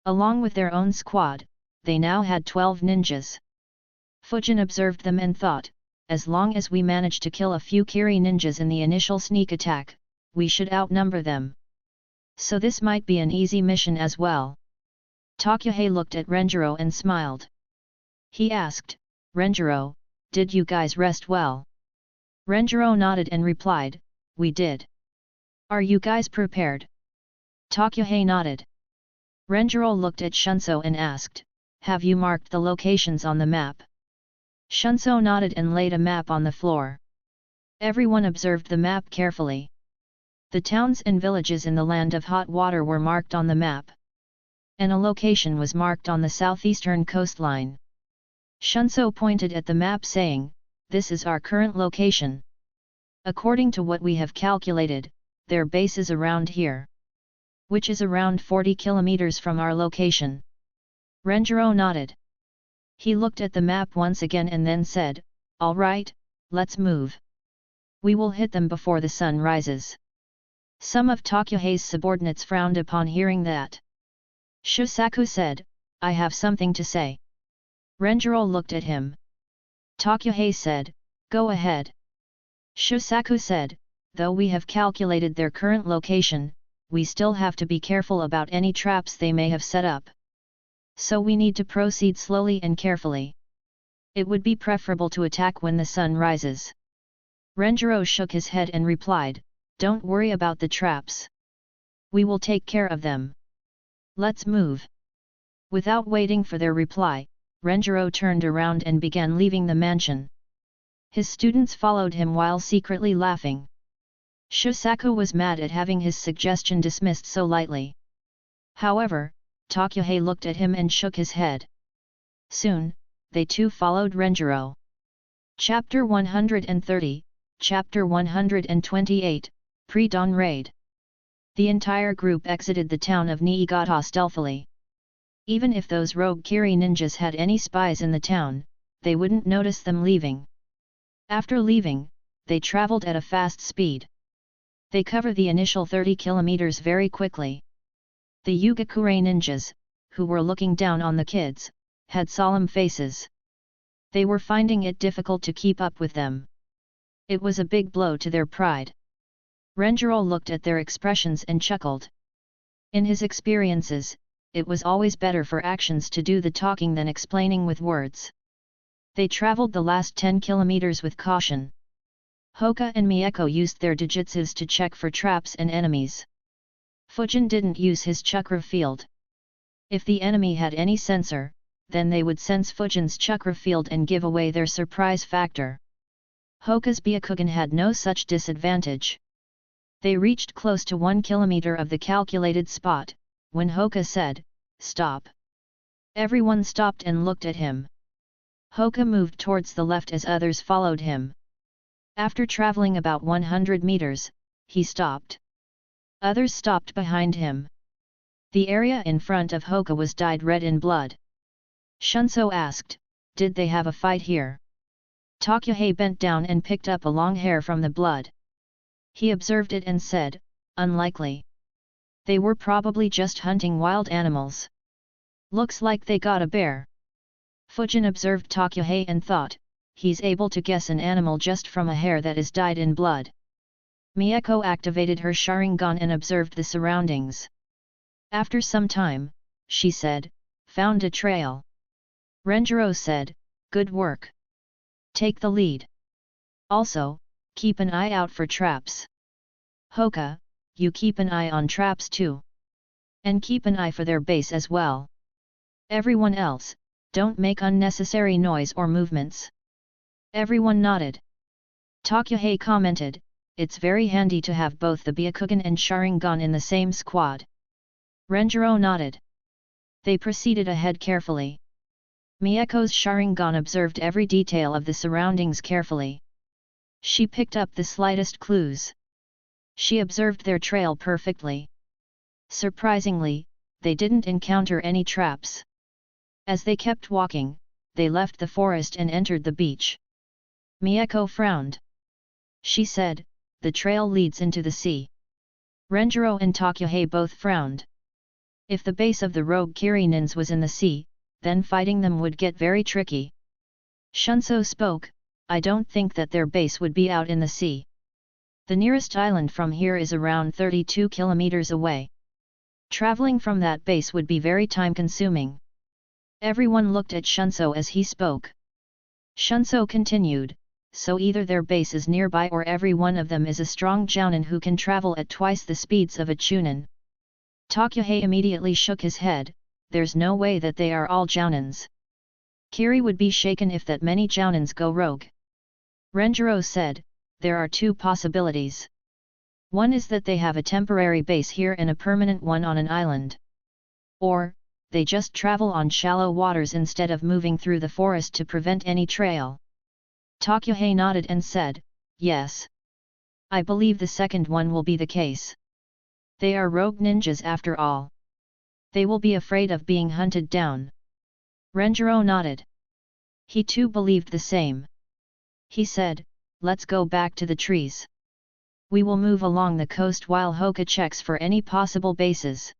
Along with their own squad, they now had 12 ninjas. Fujin observed them and thought, as long as we manage to kill a few Kiri ninjas in the initial sneak attack, we should outnumber them. So this might be an easy mission as well. Tokyohei looked at Renjiro and smiled. He asked, "Renjiro, did you guys rest well?" Renjiro nodded and replied, "We did. Are you guys prepared?" Tokyohei nodded. Renjiro looked at Shunso and asked, "Have you marked the locations on the map?" Shunso nodded and laid a map on the floor. Everyone observed the map carefully. The towns and villages in the land of hot water were marked on the map. And a location was marked on the southeastern coastline. Shunso pointed at the map saying, "This is our current location. According to what we have calculated, their base is around here. Which is around 40 kilometers from our location." Renjiro nodded. He looked at the map once again and then said, "All right, let's move. We will hit them before the sun rises." Some of Tokyohei's subordinates frowned upon hearing that. Shusaku said, "I have something to say." Renjiro looked at him. Tokyohei said, "Go ahead." Shusaku said, "Though we have calculated their current location, we still have to be careful about any traps they may have set up. So we need to proceed slowly and carefully. It would be preferable to attack when the sun rises." Renjiro shook his head and replied, "Don't worry about the traps. We will take care of them. Let's move." Without waiting for their reply, Renjiro turned around and began leaving the mansion. His students followed him while secretly laughing. Shusaku was mad at having his suggestion dismissed so lightly. However, Tokyohei looked at him and shook his head. Soon, they too followed Renjiro. Chapter 130, Chapter 128, Pre-Dawn Raid. The entire group exited the town of Niigata stealthily. Even if those rogue Kiri ninjas had any spies in the town, they wouldn't notice them leaving. After leaving, they traveled at a fast speed. They covered the initial 30 kilometers very quickly. The Yugakure ninjas, who were looking down on the kids, had solemn faces. They were finding it difficult to keep up with them. It was a big blow to their pride. Renjiro looked at their expressions and chuckled. In his experiences, it was always better for actions to do the talking than explaining with words. They traveled the last 10 kilometers with caution. Hoka and Mieko used their digitsus to check for traps and enemies. Fujin didn't use his chakra field. If the enemy had any sensor, then they would sense Fujin's chakra field and give away their surprise factor. Hoka's Byakugan had no such disadvantage. They reached close to 1 kilometer of the calculated spot, when Hoka said, "Stop." Everyone stopped and looked at him. Hoka moved towards the left as others followed him. After traveling about 100 meters, he stopped. Others stopped behind him. The area in front of Hoka was dyed red in blood. Shunso asked, "Did they have a fight here?" Tokyohei bent down and picked up a long hair from the blood. He observed it and said, "Unlikely. They were probably just hunting wild animals. Looks like they got a bear." Fujin observed Tokyohei and thought, he's able to guess an animal just from a hair that is dyed in blood. Mieko activated her Sharingan and observed the surroundings. After some time, she said, found a trail. Renjiro said, good work. Take the lead. Also, keep an eye out for traps. Hoka, you keep an eye on traps too. And keep an eye for their base as well. Everyone else, don't make unnecessary noise or movements. Everyone nodded. Tokyohei commented, it's very handy to have both the Byakugan and Sharingan in the same squad. Renjiro nodded. They proceeded ahead carefully. Miyako's Sharingan observed every detail of the surroundings carefully. She picked up the slightest clues. She observed their trail perfectly. Surprisingly, they didn't encounter any traps. As they kept walking, they left the forest and entered the beach. Miyako frowned. She said, the trail leads into the sea. Renjiro and Tokyohei both frowned. If the base of the rogue Kirinins was in the sea, then fighting them would get very tricky. Shunso spoke, I don't think that their base would be out in the sea. The nearest island from here is around 32 kilometers away. Traveling from that base would be very time-consuming. Everyone looked at Shunso as he spoke. Shunso continued, so either their base is nearby or every one of them is a strong jounin who can travel at twice the speeds of a chunin. Tokyohei immediately shook his head, there's no way that they are all jounins. Kiri would be shaken if that many jounins go rogue. Renjiro said, there are two possibilities. One is that they have a temporary base here and a permanent one on an island. Or, they just travel on shallow waters instead of moving through the forest to prevent any trail. Tokyohei nodded and said, yes. I believe the second one will be the case. They are rogue ninjas after all. They will be afraid of being hunted down. Renjiro nodded. He too believed the same. He said, let's go back to the trees. We will move along the coast while Hoka checks for any possible bases.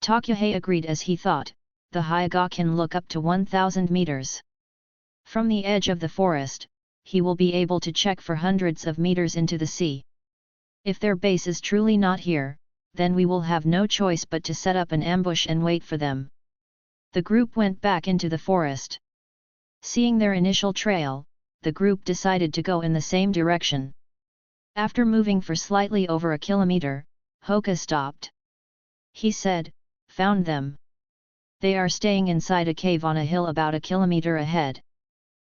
Tokyohei agreed as he thought, the Hyuga can look up to 1,000 meters. From the edge of the forest, he will be able to check for hundreds of meters into the sea. If their base is truly not here, then we will have no choice but to set up an ambush and wait for them. The group went back into the forest. Seeing their initial trail, the group decided to go in the same direction. After moving for slightly over a kilometer, Hoka stopped. He said, found them. They are staying inside a cave on a hill about a kilometer ahead.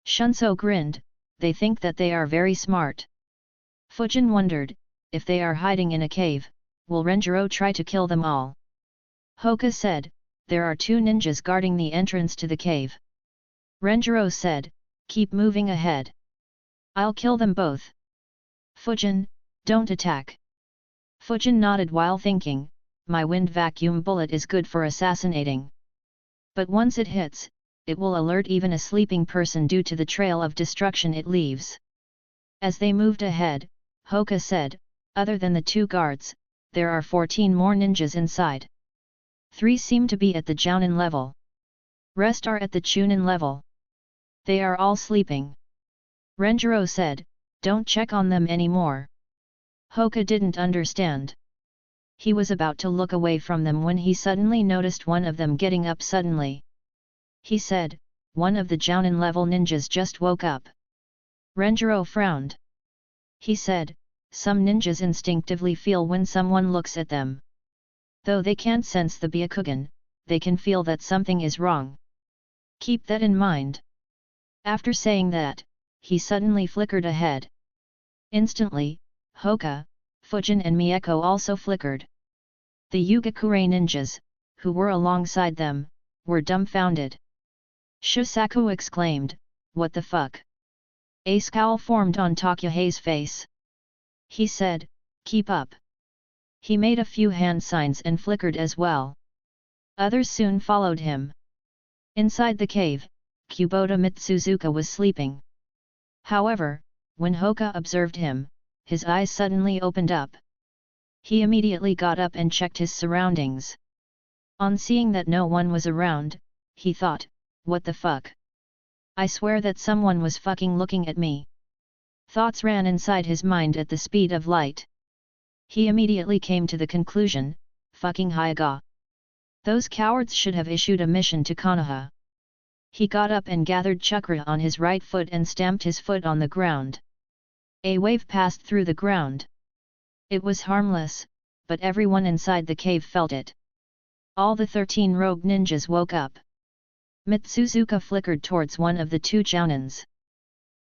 Shunso grinned, they think that they are very smart. Fujin wondered, if they are hiding in a cave, will Renjiro try to kill them all? Hoka said, there are two ninjas guarding the entrance to the cave. Renjiro said, keep moving ahead. I'll kill them both. Fujin, don't attack. Fujin nodded while thinking, my wind vacuum bullet is good for assassinating. But once it hits, it will alert even a sleeping person due to the trail of destruction it leaves. As they moved ahead, Hoka said, other than the two guards, there are 14 more ninjas inside. 3 seem to be at the jounin level. Rest are at the chunin level. They are all sleeping. Renjiro said, don't check on them anymore. Hoka didn't understand. He was about to look away from them when he suddenly noticed one of them getting up suddenly. He said, one of the jounin level ninjas just woke up. Renjiro frowned. He said, some ninjas instinctively feel when someone looks at them. Though they can't sense the Byakugan, they can feel that something is wrong. Keep that in mind. After saying that, he suddenly flickered ahead. Instantly, Hoka, Fujin and Miyako also flickered. The Yugakure ninjas, who were alongside them, were dumbfounded. Shusaku exclaimed, what the fuck? A scowl formed on Tokyohei's face. He said, keep up. He made a few hand signs and flickered as well. Others soon followed him. Inside the cave, Kubota Mitsuzuka was sleeping. However, when Hoka observed him, his eyes suddenly opened up. He immediately got up and checked his surroundings. On seeing that no one was around, he thought, what the fuck? I swear that someone was fucking looking at me. Thoughts ran inside his mind at the speed of light. He immediately came to the conclusion, fucking Hyuga. Those cowards should have issued a mission to Konoha. He got up and gathered chakra on his right foot and stamped his foot on the ground. A wave passed through the ground. It was harmless, but everyone inside the cave felt it. All the 13 rogue ninjas woke up. Mitsuzuka flickered towards one of the two jounins.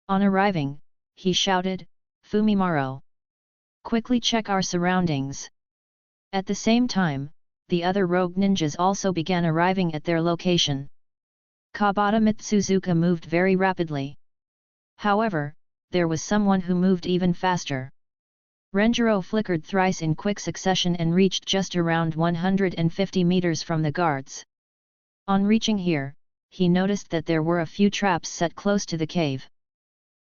On arriving, he shouted, "Fumimaro! Quickly check our surroundings." At the same time, the other rogue ninjas also began arriving at their location. Kabata Mitsuzuka moved very rapidly. However, there was someone who moved even faster. Renjiro flickered thrice in quick succession and reached just around 150 meters from the guards. On reaching here, he noticed that there were a few traps set close to the cave.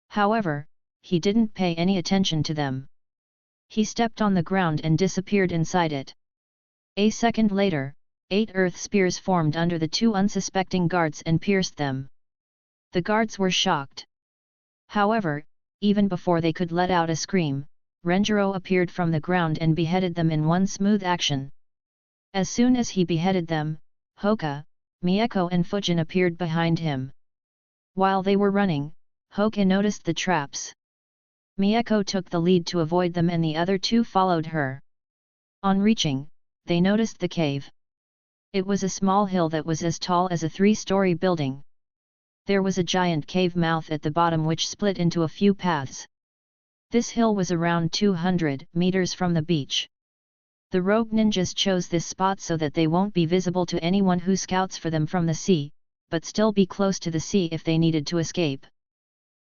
However, he didn't pay any attention to them. He stepped on the ground and disappeared inside it. A second later, 8 earth spears formed under the two unsuspecting guards and pierced them. The guards were shocked. However, even before they could let out a scream, Renjiro appeared from the ground and beheaded them in one smooth action. As soon as he beheaded them, Hoka, Mieko and Fujin appeared behind him. While they were running, Hoka noticed the traps. Mieko took the lead to avoid them and the other two followed her. On reaching, they noticed the cave. It was a small hill that was as tall as a 3-story building. There was a giant cave mouth at the bottom which split into a few paths. This hill was around 200 meters from the beach. The rogue ninjas chose this spot so that they won't be visible to anyone who scouts for them from the sea, but still be close to the sea if they needed to escape.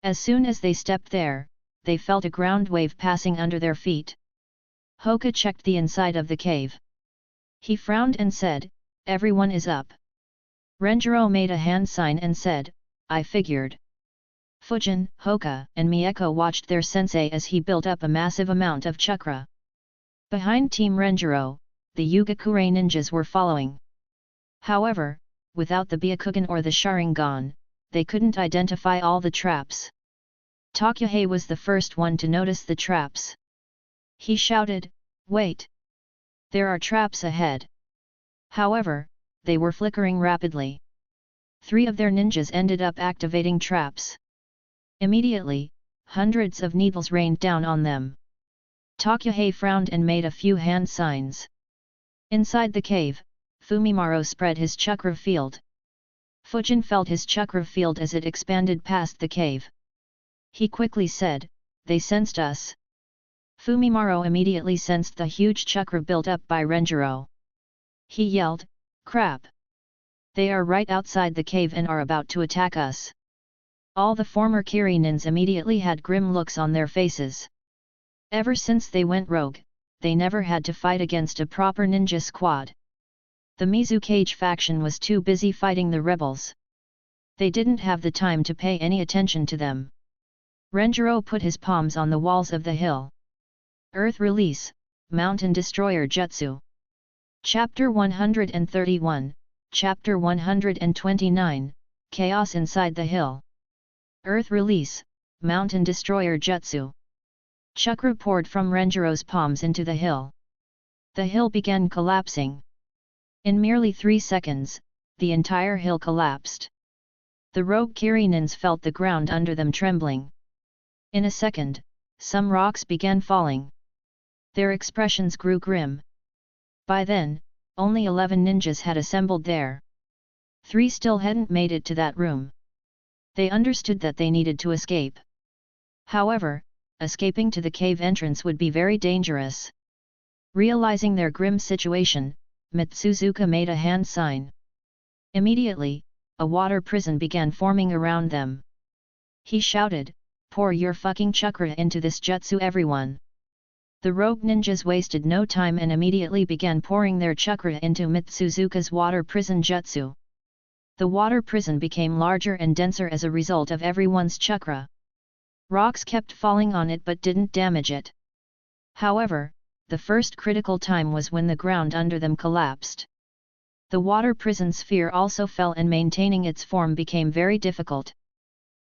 As soon as they stepped there, they felt a ground wave passing under their feet. Hoka checked the inside of the cave. He frowned and said, "Everyone is up." Renjiro made a hand sign and said, "I figured." Fujin, Hoka and Mieko watched their sensei as he built up a massive amount of chakra. Behind Team Renjiro, the Yugakure ninjas were following. However, without the Byakugan or the Sharingan, they couldn't identify all the traps. Takuhei was the first one to notice the traps. He shouted, "Wait! There are traps ahead." However, they were flickering rapidly. 3 of their ninjas ended up activating traps. Immediately, hundreds of needles rained down on them. Takuhei frowned and made a few hand signs. Inside the cave, Fumimaro spread his chakra field. Fujin felt his chakra field as it expanded past the cave. He quickly said, "They sensed us." Fumimaro immediately sensed the huge chakra built up by Renjiro. He yelled, "Crap! They are right outside the cave and are about to attack us." All the former Kirinins immediately had grim looks on their faces. Ever since they went rogue, they never had to fight against a proper ninja squad. The Mizukage faction was too busy fighting the rebels. They didn't have the time to pay any attention to them. Renjiro put his palms on the walls of the hill. Earth Release, Mountain Destroyer Jutsu. Chapter 131, Chapter 129, Chaos Inside the Hill. Earth Release, Mountain Destroyer Jutsu. Chakra poured from Renjiro's palms into the hill. The hill began collapsing. In merely 3 seconds, the entire hill collapsed. The rogue Kirinins felt the ground under them trembling. In a second, some rocks began falling. Their expressions grew grim. By then, only 11 ninjas had assembled there. 3 still hadn't made it to that room. They understood that they needed to escape. However, escaping to the cave entrance would be very dangerous. Realizing their grim situation, Mitsuzuka made a hand sign. Immediately, a water prison began forming around them. He shouted, "Pour your fucking chakra into this jutsu, everyone!" The rogue ninjas wasted no time and immediately began pouring their chakra into Mitsuzuka's water prison jutsu. The water prison became larger and denser as a result of everyone's chakra. Rocks kept falling on it but didn't damage it. However, the first critical time was when the ground under them collapsed. The water prison sphere also fell and maintaining its form became very difficult.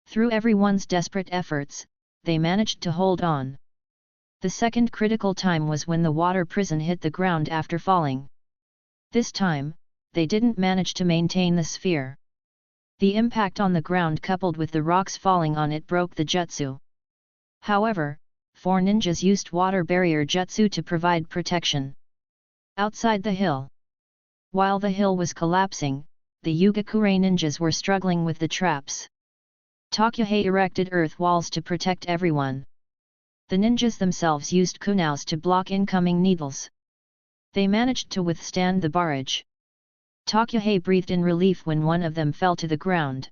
Through everyone's desperate efforts, they managed to hold on. The second critical time was when the water prison hit the ground after falling. This time, they didn't manage to maintain the sphere. The impact on the ground coupled with the rocks falling on it broke the jutsu. However, 4 ninjas used water barrier jutsu to provide protection. Outside the hill. While the hill was collapsing, the Yugakure ninjas were struggling with the traps. Takuhei erected earth walls to protect everyone. The ninjas themselves used kunaus to block incoming needles. They managed to withstand the barrage. Takuhei breathed in relief when one of them fell to the ground.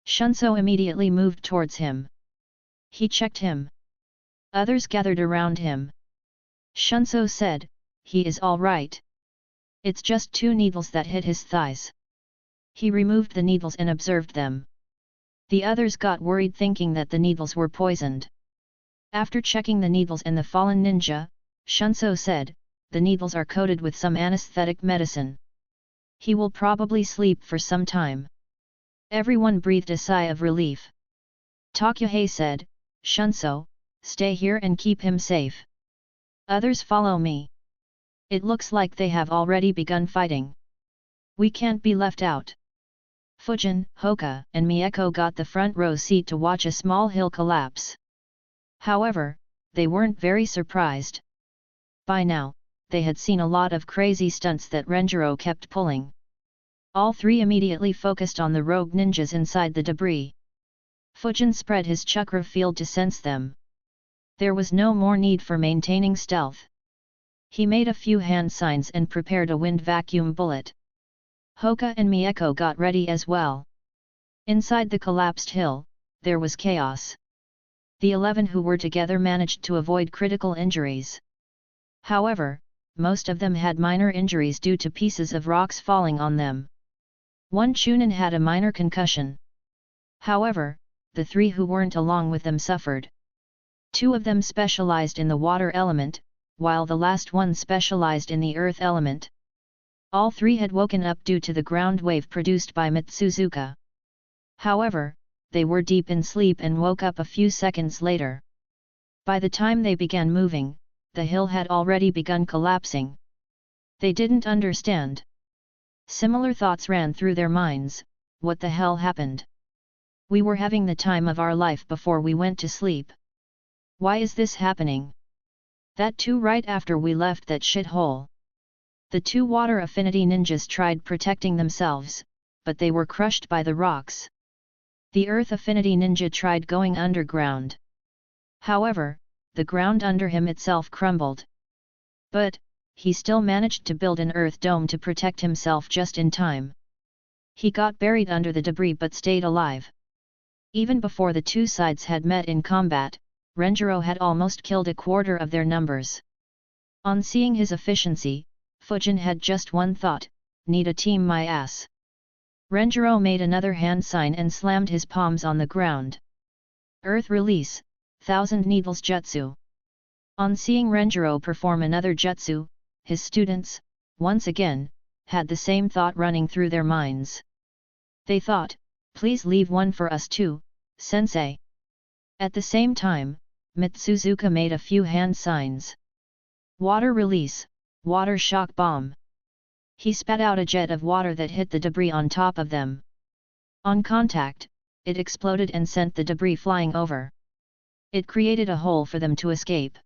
Shunso immediately moved towards him. He checked him. Others gathered around him. Shunso said, "He is all right. It's just 2 needles that hit his thighs." He removed the needles and observed them. The others got worried thinking that the needles were poisoned. After checking the needles and the fallen ninja, Shunso said, "The needles are coated with some anesthetic medicine. He will probably sleep for some time." Everyone breathed a sigh of relief. Takuhei said, "Shunso, stay here and keep him safe. Others follow me. It looks like they have already begun fighting. We can't be left out." Fujin, Hoka, and Mieko got the front row seat to watch a small hill collapse. However, they weren't very surprised. By now, they had seen a lot of crazy stunts that Renjiro kept pulling. All 3 immediately focused on the rogue ninjas inside the debris. Fujin spread his chakra field to sense them. There was no more need for maintaining stealth. He made a few hand signs and prepared a wind vacuum bullet. Hoka and Mieko got ready as well. Inside the collapsed hill, there was chaos. The 11 who were together managed to avoid critical injuries. However, most of them had minor injuries due to pieces of rocks falling on them. One Chunin had a minor concussion. However, the 3 who weren't along with them suffered. 2 of them specialized in the water element, while the last one specialized in the earth element. All 3 had woken up due to the ground wave produced by Mitsuzuka. However, they were deep in sleep and woke up a few seconds later. By the time they began moving, the hill had already begun collapsing. They didn't understand. Similar thoughts ran through their minds. What the hell happened? We were having the time of our life before we went to sleep. Why is this happening? That too right after we left that shithole. The 2 water affinity ninjas tried protecting themselves, but they were crushed by the rocks. The earth affinity ninja tried going underground. However, the ground under him itself crumbled. But, he still managed to build an earth dome to protect himself just in time. He got buried under the debris but stayed alive. Even before the 2 sides had met in combat, Renjiro had almost killed a quarter of their numbers. On seeing his efficiency, Fujin had just one thought, need a team my ass. Renjiro made another hand sign and slammed his palms on the ground. Earth release, 1000 needles jutsu. On seeing Renjiro perform another jutsu, his students, once again, had the same thought running through their minds. They thought, please leave one for us too, sensei. At the same time, Mitsuzuka made a few hand signs. Water release, water shock bomb. He spat out a jet of water that hit the debris on top of them. On contact, it exploded and sent the debris flying over. It created a hole for them to escape.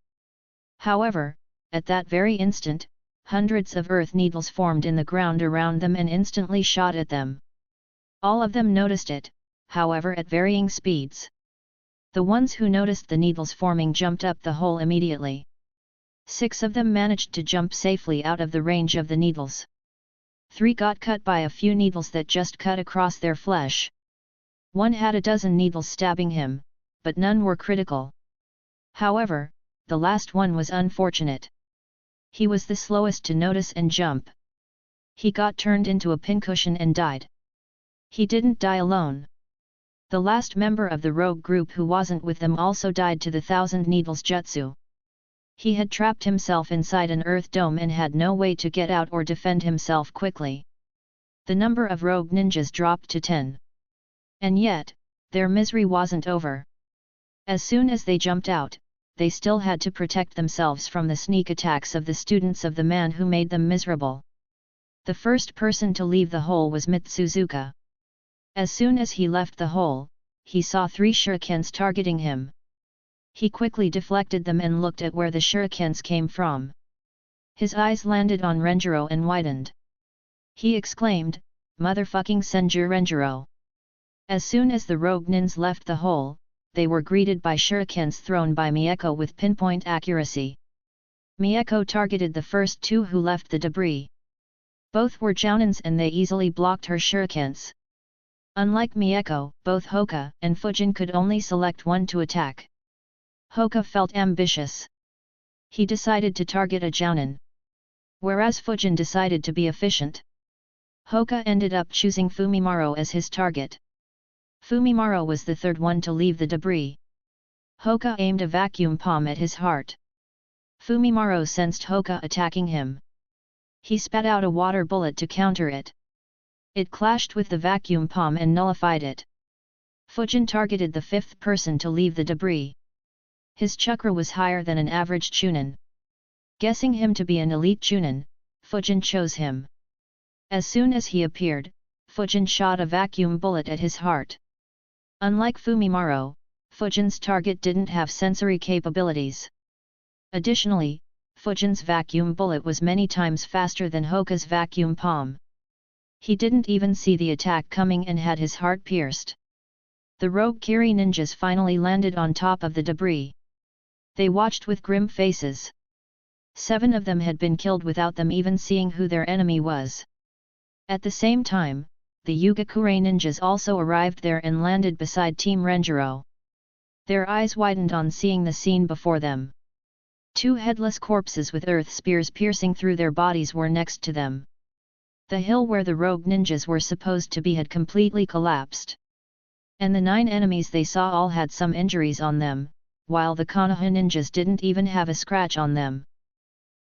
However, at that very instant, hundreds of earth needles formed in the ground around them and instantly shot at them. All of them noticed it, however at varying speeds. The ones who noticed the needles forming jumped up the hole immediately. 6 of them managed to jump safely out of the range of the needles. 3 got cut by a few needles that just cut across their flesh. 1 had a dozen needles stabbing him, but none were critical. However, the last one was unfortunate. He was the slowest to notice and jump. He got turned into a pincushion and died. He didn't die alone. The last member of the rogue group who wasn't with them also died to the 1000 needles jutsu. He had trapped himself inside an earth dome and had no way to get out or defend himself quickly. The number of rogue ninjas dropped to 10. And yet, their misery wasn't over. As soon as they jumped out, they still had to protect themselves from the sneak attacks of the students of the man who made them miserable. The first person to leave the hole was Mitsuzuka. As soon as he left the hole, he saw 3 shurikens targeting him. He quickly deflected them and looked at where the shurikens came from. His eyes landed on Renjiro and widened. He exclaimed, "Motherfucking Senju Renjiro!" As soon as the rogue nins left the hole, they were greeted by shurikens thrown by Mieko with pinpoint accuracy. Mieko targeted the first 2 who left the debris. Both were jounins and they easily blocked her shurikens. Unlike Mieko, both Hoka and Fujin could only select one to attack. Hoka felt ambitious. He decided to target a jounin, whereas Fujin decided to be efficient. Hoka ended up choosing Fumimaro as his target. Fumimaro was the third one to leave the debris. Hoka aimed a vacuum palm at his heart. Fumimaro sensed Hoka attacking him. He spat out a water bullet to counter it. It clashed with the vacuum palm and nullified it. Fujin targeted the 5th person to leave the debris. His chakra was higher than an average chunin. Guessing him to be an elite chunin, Fujin chose him. As soon as he appeared, Fujin shot a vacuum bullet at his heart. Unlike Fumimaro, Fujin's target didn't have sensory capabilities. Additionally, Fujin's vacuum bullet was many times faster than Hoka's vacuum palm. He didn't even see the attack coming and had his heart pierced. The rogue Kiri ninjas finally landed on top of the debris. They watched with grim faces. 7 of them had been killed without them even seeing who their enemy was. At the same time, the Yugakure ninjas also arrived there and landed beside Team Renjiro. Their eyes widened on seeing the scene before them. 2 headless corpses with earth spears piercing through their bodies were next to them. The hill where the rogue ninjas were supposed to be had completely collapsed. And the 9 enemies they saw all had some injuries on them, while the Konoha ninjas didn't even have a scratch on them.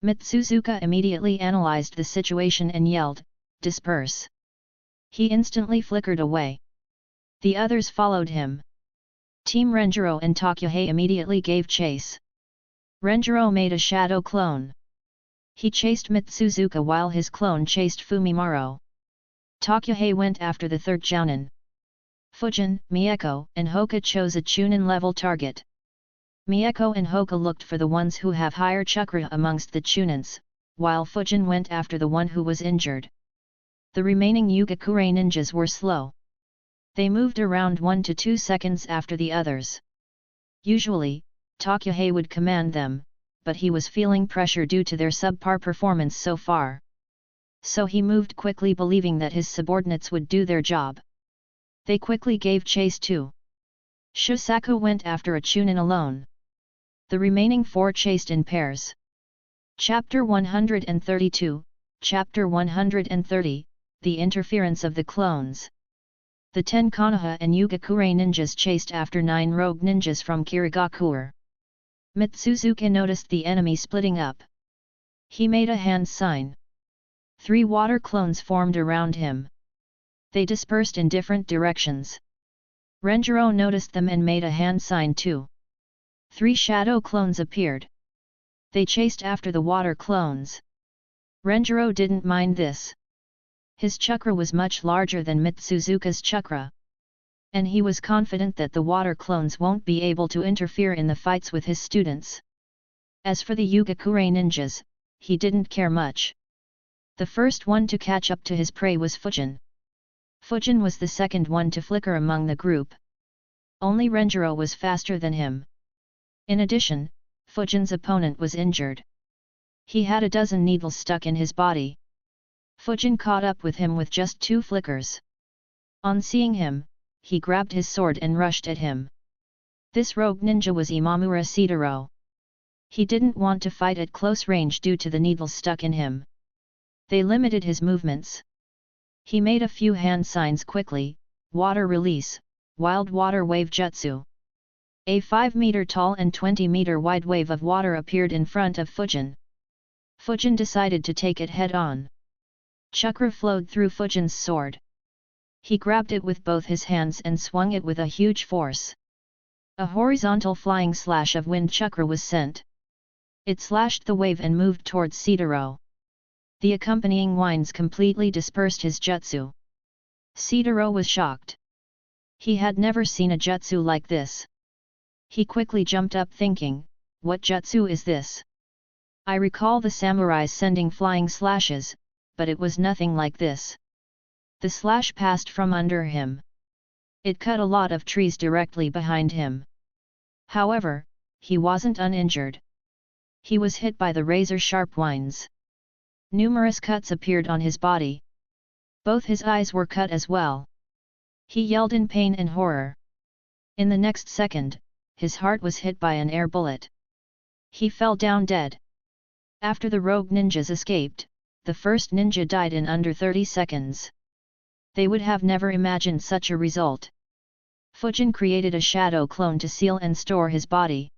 Mitsuzuka immediately analyzed the situation and yelled, "Disperse!" He instantly flickered away. The others followed him. Team Renjiro and Takuhei immediately gave chase. Renjiro made a shadow clone. He chased Mitsuzuka while his clone chased Fumimaro. Takuhei went after the 3rd jounin. Fujin, Mieko, and Hoka chose a chunin-level target. Mieko and Hoka looked for the ones who have higher chakra amongst the chunins, while Fujin went after the one who was injured. The remaining Yugakure ninjas were slow. They moved around 1 to 2 seconds after the others. Usually, Takuhei would command them, but he was feeling pressure due to their subpar performance so far. So he moved quickly believing that his subordinates would do their job. They quickly gave chase too. Shusaku went after a chunin alone. The remaining 4 chased in pairs. Chapter 132, Chapter 130, The Interference of the Clones. The 10 Konoha and Yugakure ninjas chased after 9 rogue ninjas from Kirigakure. Mitsuzuka noticed the enemy splitting up. He made a hand sign. 3 water clones formed around him. They dispersed in different directions. Renjiro noticed them and made a hand sign too. 3 shadow clones appeared. They chased after the water clones. Renjiro didn't mind this. His chakra was much larger than Mitsuzuka's chakra. And he was confident that the water clones won't be able to interfere in the fights with his students. As for the Yugakure ninjas, he didn't care much. The first one to catch up to his prey was Fujin. Fujin was the second one to flicker among the group. Only Renjiro was faster than him. In addition, Fujin's opponent was injured. He had a dozen needles stuck in his body. Fujin caught up with him with just 2 flickers. On seeing him, he grabbed his sword and rushed at him. This rogue ninja was Imamura Sidoro. He didn't want to fight at close range due to the needles stuck in him. They limited his movements. He made a few hand signs quickly, water release, wild water wave jutsu. A 5-meter tall and 20-meter wide wave of water appeared in front of Fujin. Fujin decided to take it head-on. Chakra flowed through Fujin's sword. He grabbed it with both his hands and swung it with a huge force. A horizontal flying slash of wind chakra was sent. It slashed the wave and moved towards Sidoro. The accompanying whines completely dispersed his jutsu. Shitaro was shocked. He had never seen a jutsu like this. He quickly jumped up thinking, what jutsu is this? I recall the samurais sending flying slashes, but it was nothing like this. The slash passed from under him. It cut a lot of trees directly behind him. However, he wasn't uninjured. He was hit by the razor-sharp whines. Numerous cuts appeared on his body. Both his eyes were cut as well. He yelled in pain and horror. In the next second, his heart was hit by an air bullet. He fell down dead. After the rogue ninjas escaped, the first ninja died in under 30 seconds. They would have never imagined such a result. Fujin created a shadow clone to seal and store his body.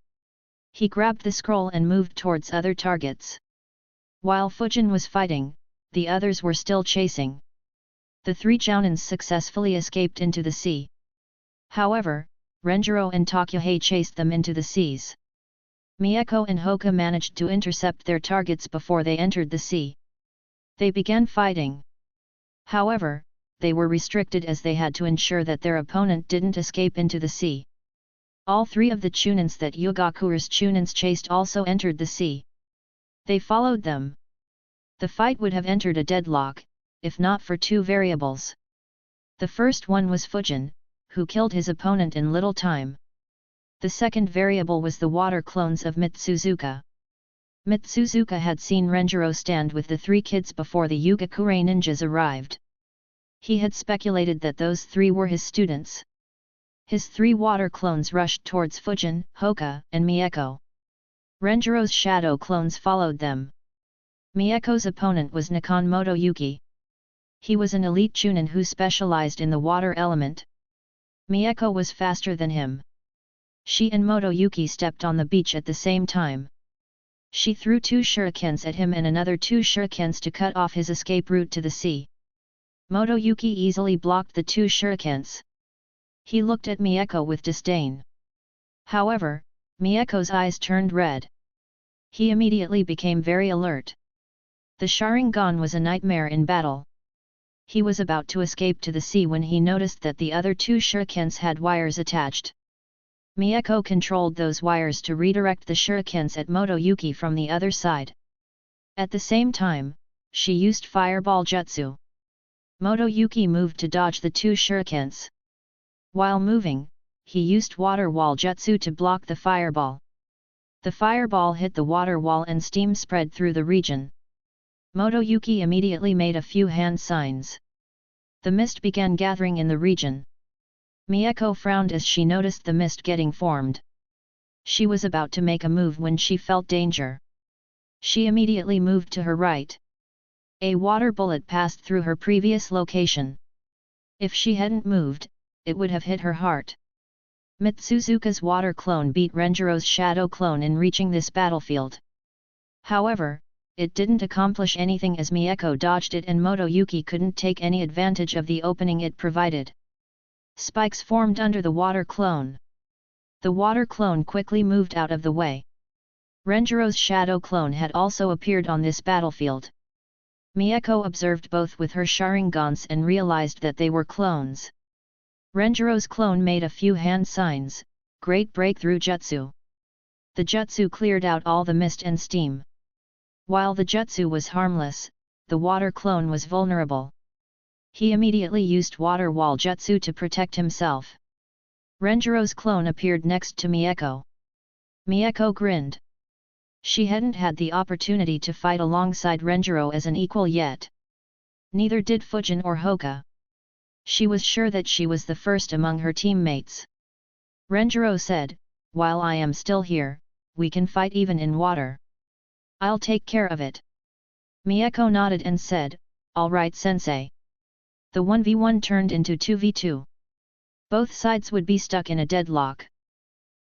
He grabbed the scroll and moved towards other targets. While Fujin was fighting, the others were still chasing. The three Jounins successfully escaped into the sea. However, Renjiro and Takuhei chased them into the seas. Mieko and Hoka managed to intercept their targets before they entered the sea. They began fighting. However, they were restricted as they had to ensure that their opponent didn't escape into the sea. All three of the Chunins that Yugakura's Chunins chased also entered the sea. They followed them. The fight would have entered a deadlock, if not for two variables. The first one was Fujin, who killed his opponent in little time. The second variable was the water clones of Mitsuzuka. Mitsuzuka had seen Renjiro stand with the three kids before the Yugakure ninjas arrived. He had speculated that those three were his students. His three water clones rushed towards Fujin, Hoka, and Mieko. Renjiro's shadow clones followed them. Mieko's opponent was Nikon Motoyuki. He was an elite Chunin who specialized in the water element. Mieko was faster than him. She and Motoyuki stepped on the beach at the same time. She threw 2 shurikens at him and another 2 shurikens to cut off his escape route to the sea. Motoyuki easily blocked the 2 shurikens. He looked at Mieko with disdain. However, Mieko's eyes turned red. He immediately became very alert. The Sharingan was a nightmare in battle. He was about to escape to the sea when he noticed that the other 2 shurikens had wires attached. Mieko controlled those wires to redirect the shurikens at Motoyuki from the other side. At the same time, she used fireball jutsu. Motoyuki moved to dodge the 2 shurikens. While moving, he used water wall jutsu to block the fireball. The fireball hit the water wall and steam spread through the region. Motoyuki immediately made a few hand signs. The mist began gathering in the region. Mieko frowned as she noticed the mist getting formed. She was about to make a move when she felt danger. She immediately moved to her right. A water bullet passed through her previous location. If she hadn't moved, it would have hit her heart. Mitsuzuka's water clone beat Renjiro's shadow clone in reaching this battlefield. However, it didn't accomplish anything as Mieko dodged it and Motoyuki couldn't take any advantage of the opening it provided. Spikes formed under the water clone. The water clone quickly moved out of the way. Renjiro's shadow clone had also appeared on this battlefield. Mieko observed both with her Sharingans and realized that they were clones. Renjiro's clone made a few hand signs, great breakthrough jutsu. The jutsu cleared out all the mist and steam. While the jutsu was harmless, the water clone was vulnerable. He immediately used water wall jutsu to protect himself. Renjiro's clone appeared next to Mieko. Mieko grinned. She hadn't had the opportunity to fight alongside Renjiro as an equal yet. Neither did Fujin or Hoka. She was sure that she was the first among her teammates. Renjiro said, "While I am still here, we can fight even in water. I'll take care of it." Mieko nodded and said, "All right, sensei." The 1v1 turned into 2v2. Both sides would be stuck in a deadlock.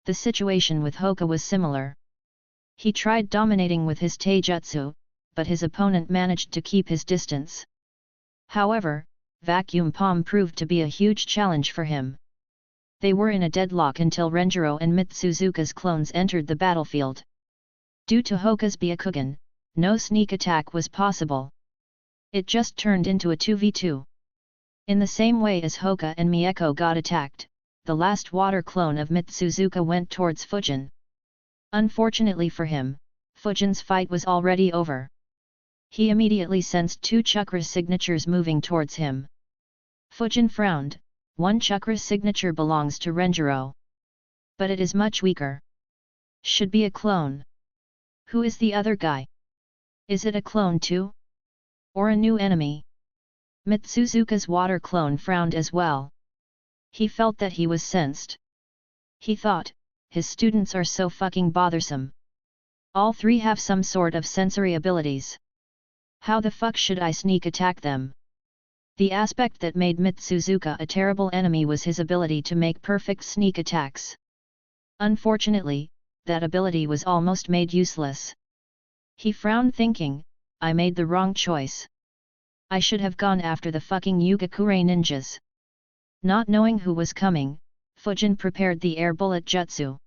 The situation with Hoka was similar. He tried dominating with his taijutsu, but his opponent managed to keep his distance. However, Vacuum Palm proved to be a huge challenge for him. They were in a deadlock until Renjiro and Mitsuzuka's clones entered the battlefield. Due to Hoka's Byakugan, no sneak attack was possible. It just turned into a 2v2. In the same way as Hoka and Mieko got attacked, the last water clone of Mitsuzuka went towards Fujin. Unfortunately for him, Fujin's fight was already over. He immediately sensed two chakra signatures moving towards him. Fujin frowned. One chakra signature belongs to Renjiro. But it is much weaker. Should be a clone. Who is the other guy? Is it a clone too? Or a new enemy? Mitsuzuka's water clone frowned as well. He felt that he was sensed. He thought, his students are so fucking bothersome. All three have some sort of sensory abilities. How the fuck should I sneak attack them? The aspect that made Mitsuzuka a terrible enemy was his ability to make perfect sneak attacks. Unfortunately, that ability was almost made useless. He frowned thinking, I made the wrong choice. I should have gone after the fucking Yugakure ninjas. Not knowing who was coming, Fujin prepared the air bullet jutsu.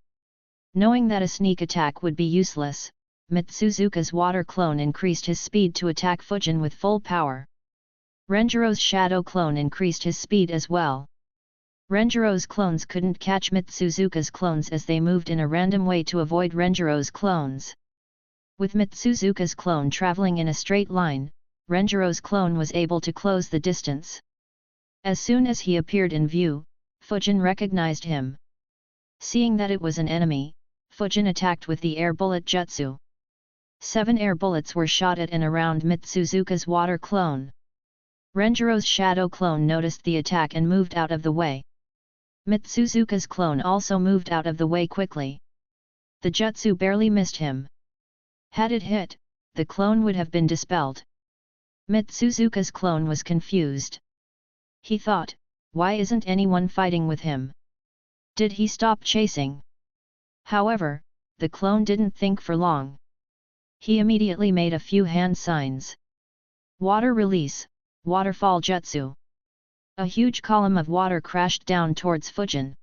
Knowing that a sneak attack would be useless, Mitsuzuka's water clone increased his speed to attack Fujin with full power. Renjiro's shadow clone increased his speed as well. Renjiro's clones couldn't catch Mitsuzuka's clones as they moved in a random way to avoid Renjiro's clones. With Mitsuzuka's clone traveling in a straight line, Renjiro's clone was able to close the distance. As soon as he appeared in view, Fujin recognized him. Seeing that it was an enemy, Fujin attacked with the air bullet jutsu. 7 air bullets were shot at and around Mitsuzuka's water clone. Renjiro's shadow clone noticed the attack and moved out of the way. Mitsuzuka's clone also moved out of the way quickly. The jutsu barely missed him. Had it hit, the clone would have been dispelled. Mitsuzuka's clone was confused. He thought, why isn't anyone fighting with him? Did he stop chasing? However, the clone didn't think for long. He immediately made a few hand signs. Water release, waterfall jutsu. A huge column of water crashed down towards Fujin.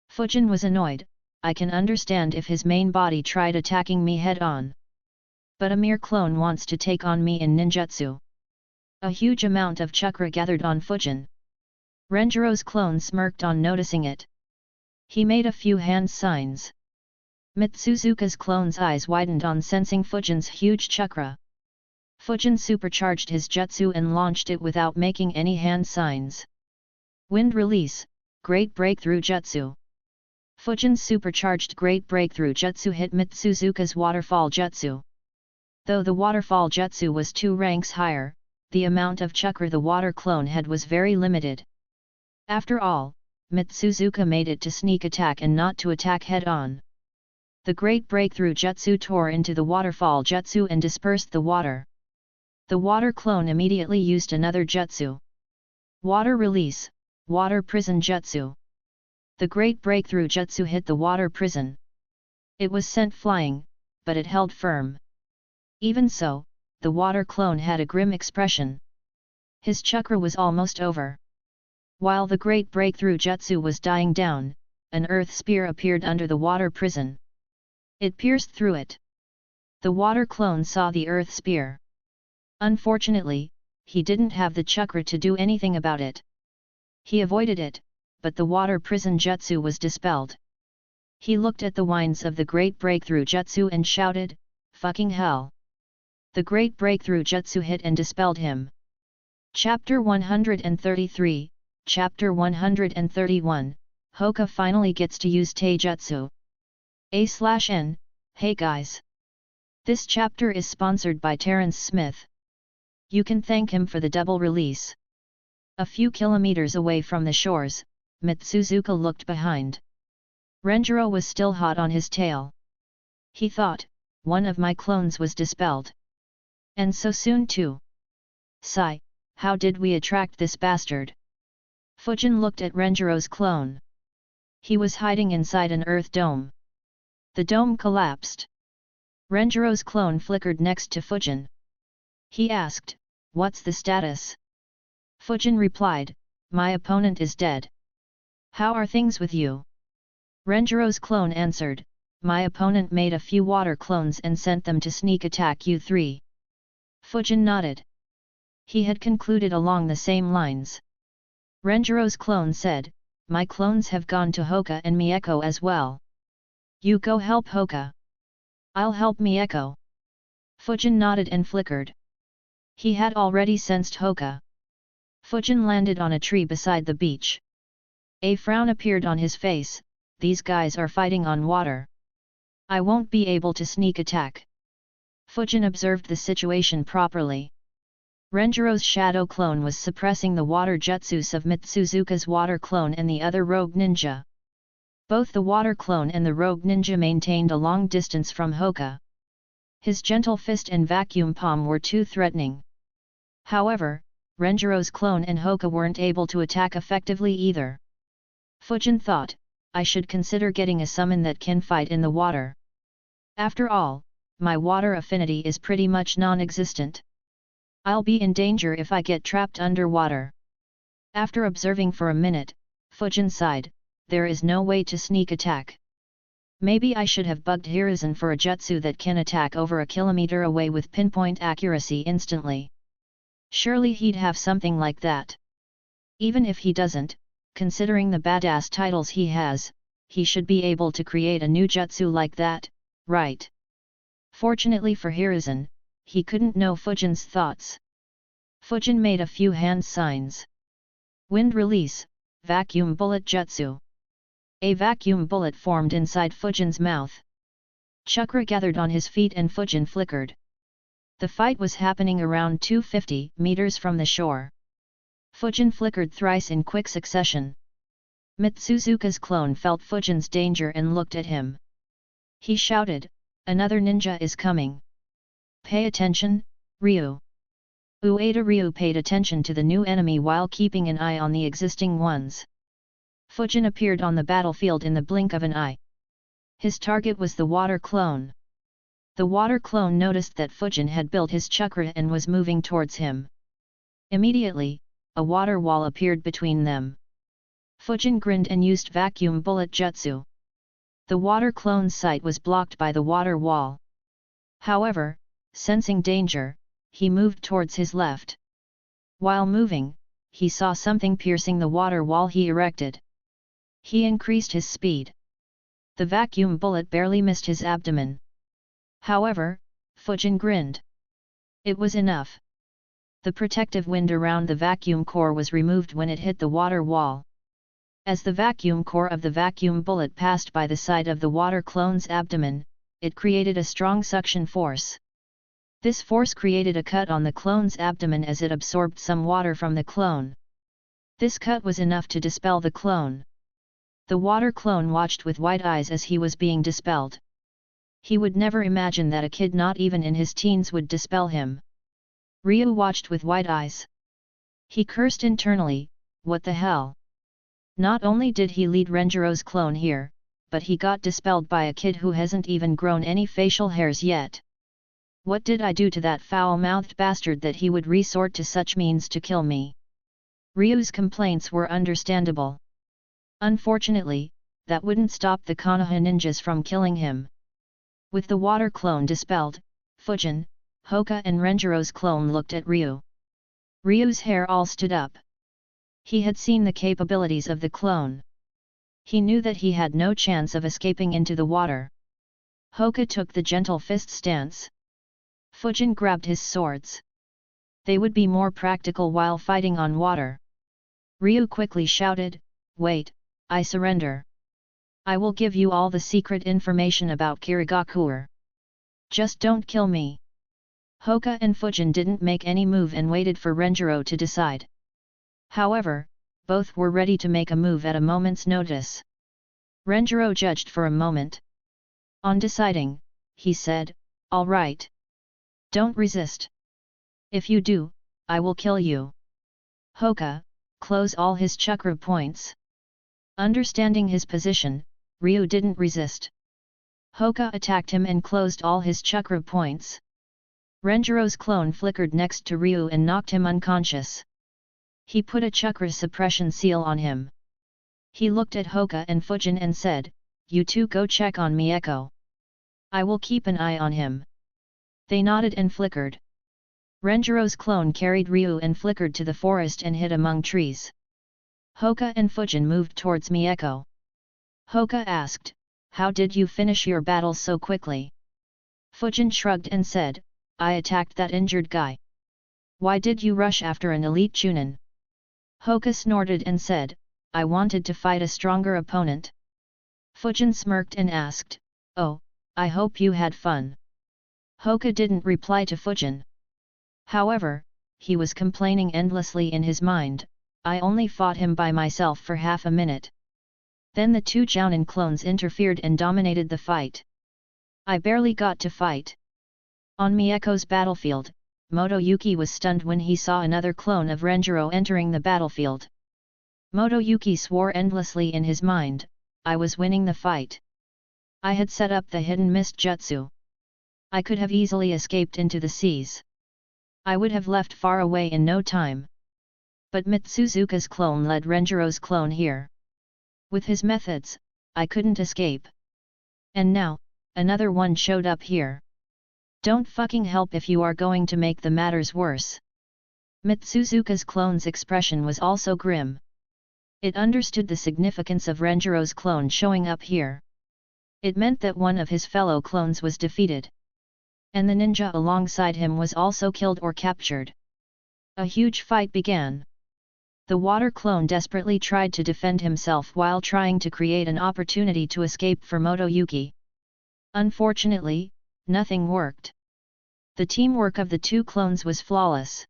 Fujin was annoyed. I can understand if his main body tried attacking me head-on. But a mere clone wants to take on me in ninjutsu. A huge amount of chakra gathered on Fujin. Renjiro's clone smirked on noticing it. He made a few hand signs. Mitsuzuka's clone's eyes widened on sensing Fujin's huge chakra. Fujin supercharged his jutsu and launched it without making any hand signs. Wind release, great breakthrough jutsu. Fujin's supercharged great breakthrough jutsu hit Mitsuzuka's waterfall jutsu. Though the waterfall jutsu was 2 ranks higher, the amount of chakra the water clone had was very limited. After all, Mitsuzuka made it to sneak attack and not to attack head-on. The great breakthrough jutsu tore into the waterfall jutsu and dispersed the water. The water clone immediately used another jutsu. Water release, water prison jutsu. The great breakthrough jutsu hit the water prison. It was sent flying, but it held firm. Even so, the water clone had a grim expression. His chakra was almost over. While the great breakthrough jutsu was dying down, an earth spear appeared under the water prison. It pierced through it. The water clone saw the earth spear. Unfortunately, he didn't have the chakra to do anything about it. He avoided it, but the water prison jutsu was dispelled. He looked at the winds of the great breakthrough jutsu and shouted, "Fucking hell!" The great breakthrough jutsu hit and dispelled him. Chapter 133, Chapter 131, Hoka finally gets to use Taijutsu. A/N, hey guys! This chapter is sponsored by Terrence Smith. You can thank him for the double release. A few kilometers away from the shores, Mitsuzuka looked behind. Renjiro was still hot on his tail. He thought, one of my clones was dispelled. And so soon too. Sigh, how did we attract this bastard? Fujin looked at Renjiro's clone. He was hiding inside an earth dome. The dome collapsed. Renjiro's clone flickered next to Fujin. He asked, "What's the status?" Fujin replied, "My opponent is dead. How are things with you?" Renjiro's clone answered, "My opponent made a few water clones and sent them to sneak attack you 3. Fujin nodded. He had concluded along the same lines. Renjiro's clone said, "My clones have gone to Hoka and Mieko as well. You go help Hoka. I'll help Mieko." Fujin nodded and flickered. He had already sensed Hoka. Fujin landed on a tree beside the beach. A frown appeared on his face. These guys are fighting on water. I won't be able to sneak attack. Fujin observed the situation properly. Renjiro's shadow clone was suppressing the water jutsus of Mitsuzuka's water clone and the other rogue ninja. Both the water clone and the rogue ninja maintained a long distance from Hoka. His gentle fist and vacuum palm were too threatening. However, Renjiro's clone and Hoka weren't able to attack effectively either. Fujin thought, I should consider getting a summon that can fight in the water. After all, my water affinity is pretty much non-existent. I'll be in danger if I get trapped underwater. After observing for a minute, Fujin sighed, there is no way to sneak attack. Maybe I should have bugged Hiruzen for a jutsu that can attack over a kilometer away with pinpoint accuracy instantly. Surely he'd have something like that. Even if he doesn't, considering the badass titles he has, he should be able to create a new jutsu like that, right? Fortunately for Hiruzen, he couldn't know Fujin's thoughts. Fujin made a few hand signs. Wind release, vacuum bullet jutsu. A vacuum bullet formed inside Fujin's mouth. Chakra gathered on his feet and Fujin flickered. The fight was happening around 250 meters from the shore. Fujin flickered thrice in quick succession. Mitsuzuka's clone felt Fujin's danger and looked at him. He shouted, "Another ninja is coming. Pay attention, Ryu." Ueda Ryu paid attention to the new enemy while keeping an eye on the existing ones. Fujin appeared on the battlefield in the blink of an eye. His target was the water clone. The water clone noticed that Fujin had built his chakra and was moving towards him. Immediately, a water wall appeared between them. Fujin grinned and used vacuum bullet jutsu. The water clone's sight was blocked by the water wall. However, sensing danger, he moved towards his left. While moving, he saw something piercing the water wall he erected. He increased his speed. The vacuum bullet barely missed his abdomen. However, Fujin grinned. It was enough. The protective wind around the vacuum core was removed when it hit the water wall. As the vacuum core of the vacuum bullet passed by the side of the water clone's abdomen, it created a strong suction force. This force created a cut on the clone's abdomen as it absorbed some water from the clone. This cut was enough to dispel the clone. The water clone watched with wide eyes as he was being dispelled. He would never imagine that a kid not even in his teens would dispel him. Ryu watched with wide eyes. He cursed internally, what the hell? Not only did he lead Renjiro's clone here, but he got dispelled by a kid who hasn't even grown any facial hairs yet. What did I do to that foul-mouthed bastard that he would resort to such means to kill me? Ryu's complaints were understandable. Unfortunately, that wouldn't stop the Konoha ninjas from killing him. With the water clone dispelled, Fujin, Hoka and Renjiro's clone looked at Ryu. Ryu's hair all stood up. He had seen the capabilities of the clone. He knew that he had no chance of escaping into the water. Hoka took the gentle fist stance. Fujin grabbed his swords. They would be more practical while fighting on water. Ryu quickly shouted, "Wait, I surrender. I will give you all the secret information about Kirigakure. Just don't kill me." Hoka and Fujin didn't make any move and waited for Renjiro to decide. However, both were ready to make a move at a moment's notice. Renjiro judged for a moment. On deciding, he said, "All right. Don't resist. If you do, I will kill you." Hoka, close all his chakra points. Understanding his position, Ryu didn't resist. Hoka attacked him and closed all his chakra points. Renjiro's clone flickered next to Ryu and knocked him unconscious. He put a chakra suppression seal on him. He looked at Hoka and Fujin and said, "You two go check on Mieko. I will keep an eye on him." They nodded and flickered. Renjiro's clone carried Ryu and flickered to the forest and hid among trees. Hoka and Fujin moved towards Mieko. Hoka asked, "How did you finish your battle so quickly?" Fujin shrugged and said, "I attacked that injured guy." "Why did you rush after an elite Chunin?" Hoka snorted and said, "I wanted to fight a stronger opponent." Fujin smirked and asked, "Oh, I hope you had fun." Hoka didn't reply to Fujin. However, he was complaining endlessly in his mind, "I only fought him by myself for half a minute." Then the two Jounin clones interfered and dominated the fight. "I barely got to fight." On Mieko's battlefield, Motoyuki was stunned when he saw another clone of Renjiro entering the battlefield. Motoyuki swore endlessly in his mind, "I was winning the fight. I had set up the hidden mist jutsu. I could have easily escaped into the seas. I would have left far away in no time. But Mitsuzuka's clone led Renjiro's clone here. With his methods, I couldn't escape. And now, another one showed up here. Don't fucking help if you are going to make the matters worse." Mitsuzuka's clone's expression was also grim. It understood the significance of Renjiro's clone showing up here. It meant that one of his fellow clones was defeated. And the ninja alongside him was also killed or captured. A huge fight began. The water clone desperately tried to defend himself while trying to create an opportunity to escape for Motoyuki. Unfortunately, nothing worked. The teamwork of the two clones was flawless.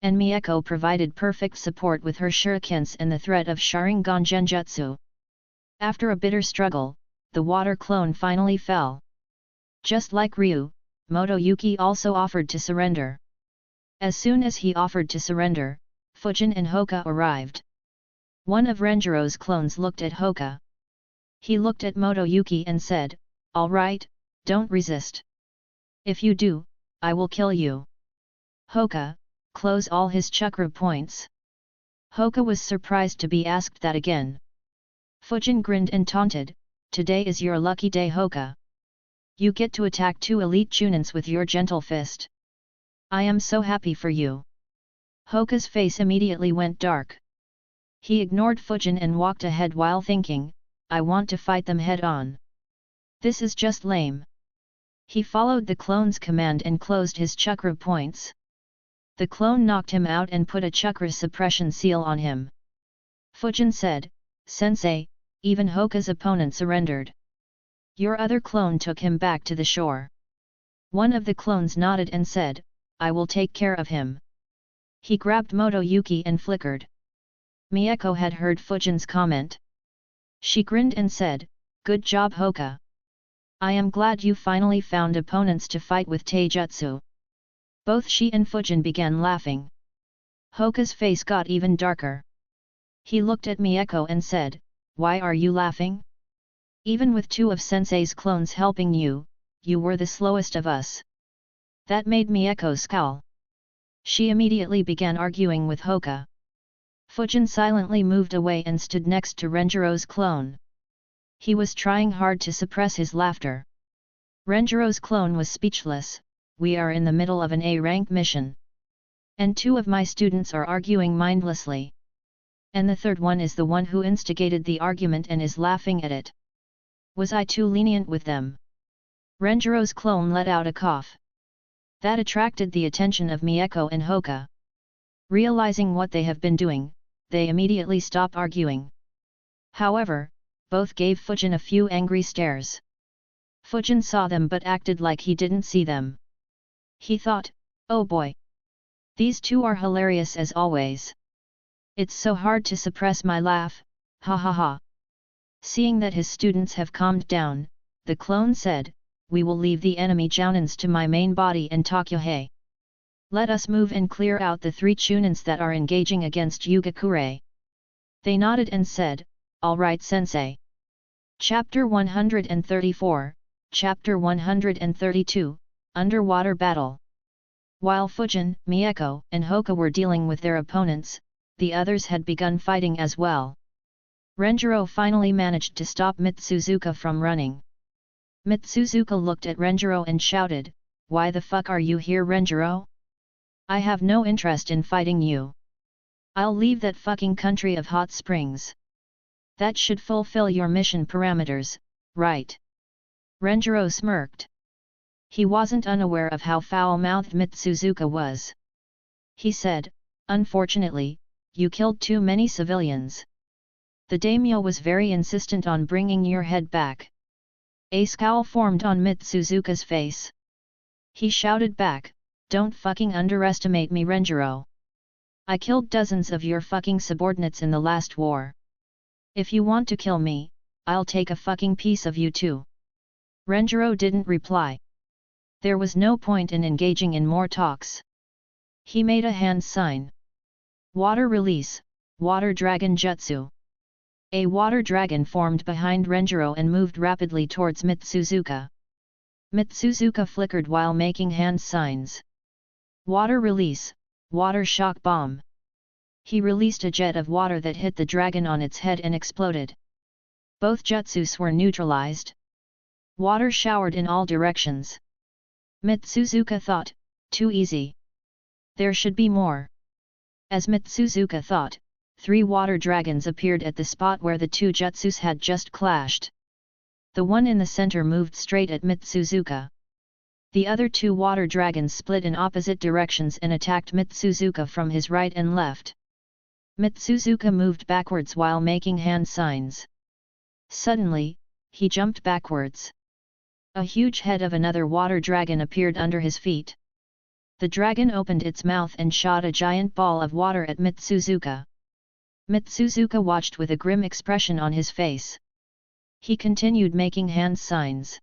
And Mieko provided perfect support with her shurikens and the threat of Sharingan Genjutsu. After a bitter struggle, the water clone finally fell. Just like Ryu, Motoyuki also offered to surrender. As soon as he offered to surrender, Fujin and Hoka arrived. One of Renjiro's clones looked at Hoka. He looked at Motoyuki and said, "All right, don't resist. If you do, I will kill you." Hoka, close all his chakra points. Hoka was surprised to be asked that again. Fujin grinned and taunted, "Today is your lucky day, Hoka. You get to attack two elite Chunins with your gentle fist. I am so happy for you." Hoka's face immediately went dark. He ignored Fujin and walked ahead while thinking, "I want to fight them head-on. This is just lame." He followed the clone's command and closed his chakra points. The clone knocked him out and put a chakra suppression seal on him. Fujin said, "Sensei, even Hoka's opponent surrendered. Your other clone took him back to the shore." One of the clones nodded and said, "I will take care of him." He grabbed Motoyuki and flickered. Mieko had heard Fujin's comment. She grinned and said, "Good job, Hoka. I am glad you finally found opponents to fight with Taijutsu." Both she and Fujin began laughing. Hoka's face got even darker. He looked at Mieko and said, "Why are you laughing? Even with two of Sensei's clones helping you, you were the slowest of us." That made Mieko scowl. She immediately began arguing with Hoka. Fujin silently moved away and stood next to Renjiro's clone. He was trying hard to suppress his laughter. Renjiro's clone was speechless. "We are in the middle of an A-rank mission. And two of my students are arguing mindlessly. And the third one is the one who instigated the argument and is laughing at it. Was I too lenient with them?" Renjiro's clone let out a cough. That attracted the attention of Mieko and Hoka. Realizing what they have been doing, they immediately stopped arguing. However, both gave Fujin a few angry stares. Fujin saw them but acted like he didn't see them. He thought, "Oh boy! These two are hilarious as always. It's so hard to suppress my laugh, ha ha ha." Seeing that his students have calmed down, the clone said, "We will leave the enemy Jounins to my main body and Takuhei. Let us move and clear out the three Chunins that are engaging against Yugakure." They nodded and said, "All right, Sensei." Chapter 134, Chapter 132, Underwater Battle. While Fujin, Mieko, and Hoka were dealing with their opponents, the others had begun fighting as well. Renjiro finally managed to stop Mitsuzuka from running. Mitsuzuka looked at Renjiro and shouted, "Why the fuck are you here, Renjiro? I have no interest in fighting you. I'll leave that fucking country of hot springs. That should fulfill your mission parameters, right? Renjiro smirked. He wasn't unaware of how foul-mouthed Mitsuzuka was. He said, unfortunately, you killed too many civilians. The daimyo was very insistent on bringing your head back. A scowl formed on Mitsuzuka's face. He shouted back, don't fucking underestimate me, Renjiro. I killed dozens of your fucking subordinates in the last war. If you want to kill me, I'll take a fucking piece of you too. Renjiro didn't reply. There was no point in engaging in more talks. He made a hand sign. Water release, water dragon jutsu. A water dragon formed behind Renjiro and moved rapidly towards Mitsuzuka. Mitsuzuka flickered while making hand signs. Water release, water shock bomb. He released a jet of water that hit the dragon on its head and exploded. Both jutsus were neutralized. Water showered in all directions. Mitsuzuka thought, too easy. There should be more. As Mitsuzuka thought, 3 water dragons appeared at the spot where the 2 jutsus had just clashed. The one in the center moved straight at Mitsuzuka. The other 2 water dragons split in opposite directions and attacked Mitsuzuka from his right and left. Mitsuzuka moved backwards while making hand signs. Suddenly, he jumped backwards. A huge head of another water dragon appeared under his feet. The dragon opened its mouth and shot a giant ball of water at Mitsuzuka. Mitsuzuka watched with a grim expression on his face. He continued making hand signs.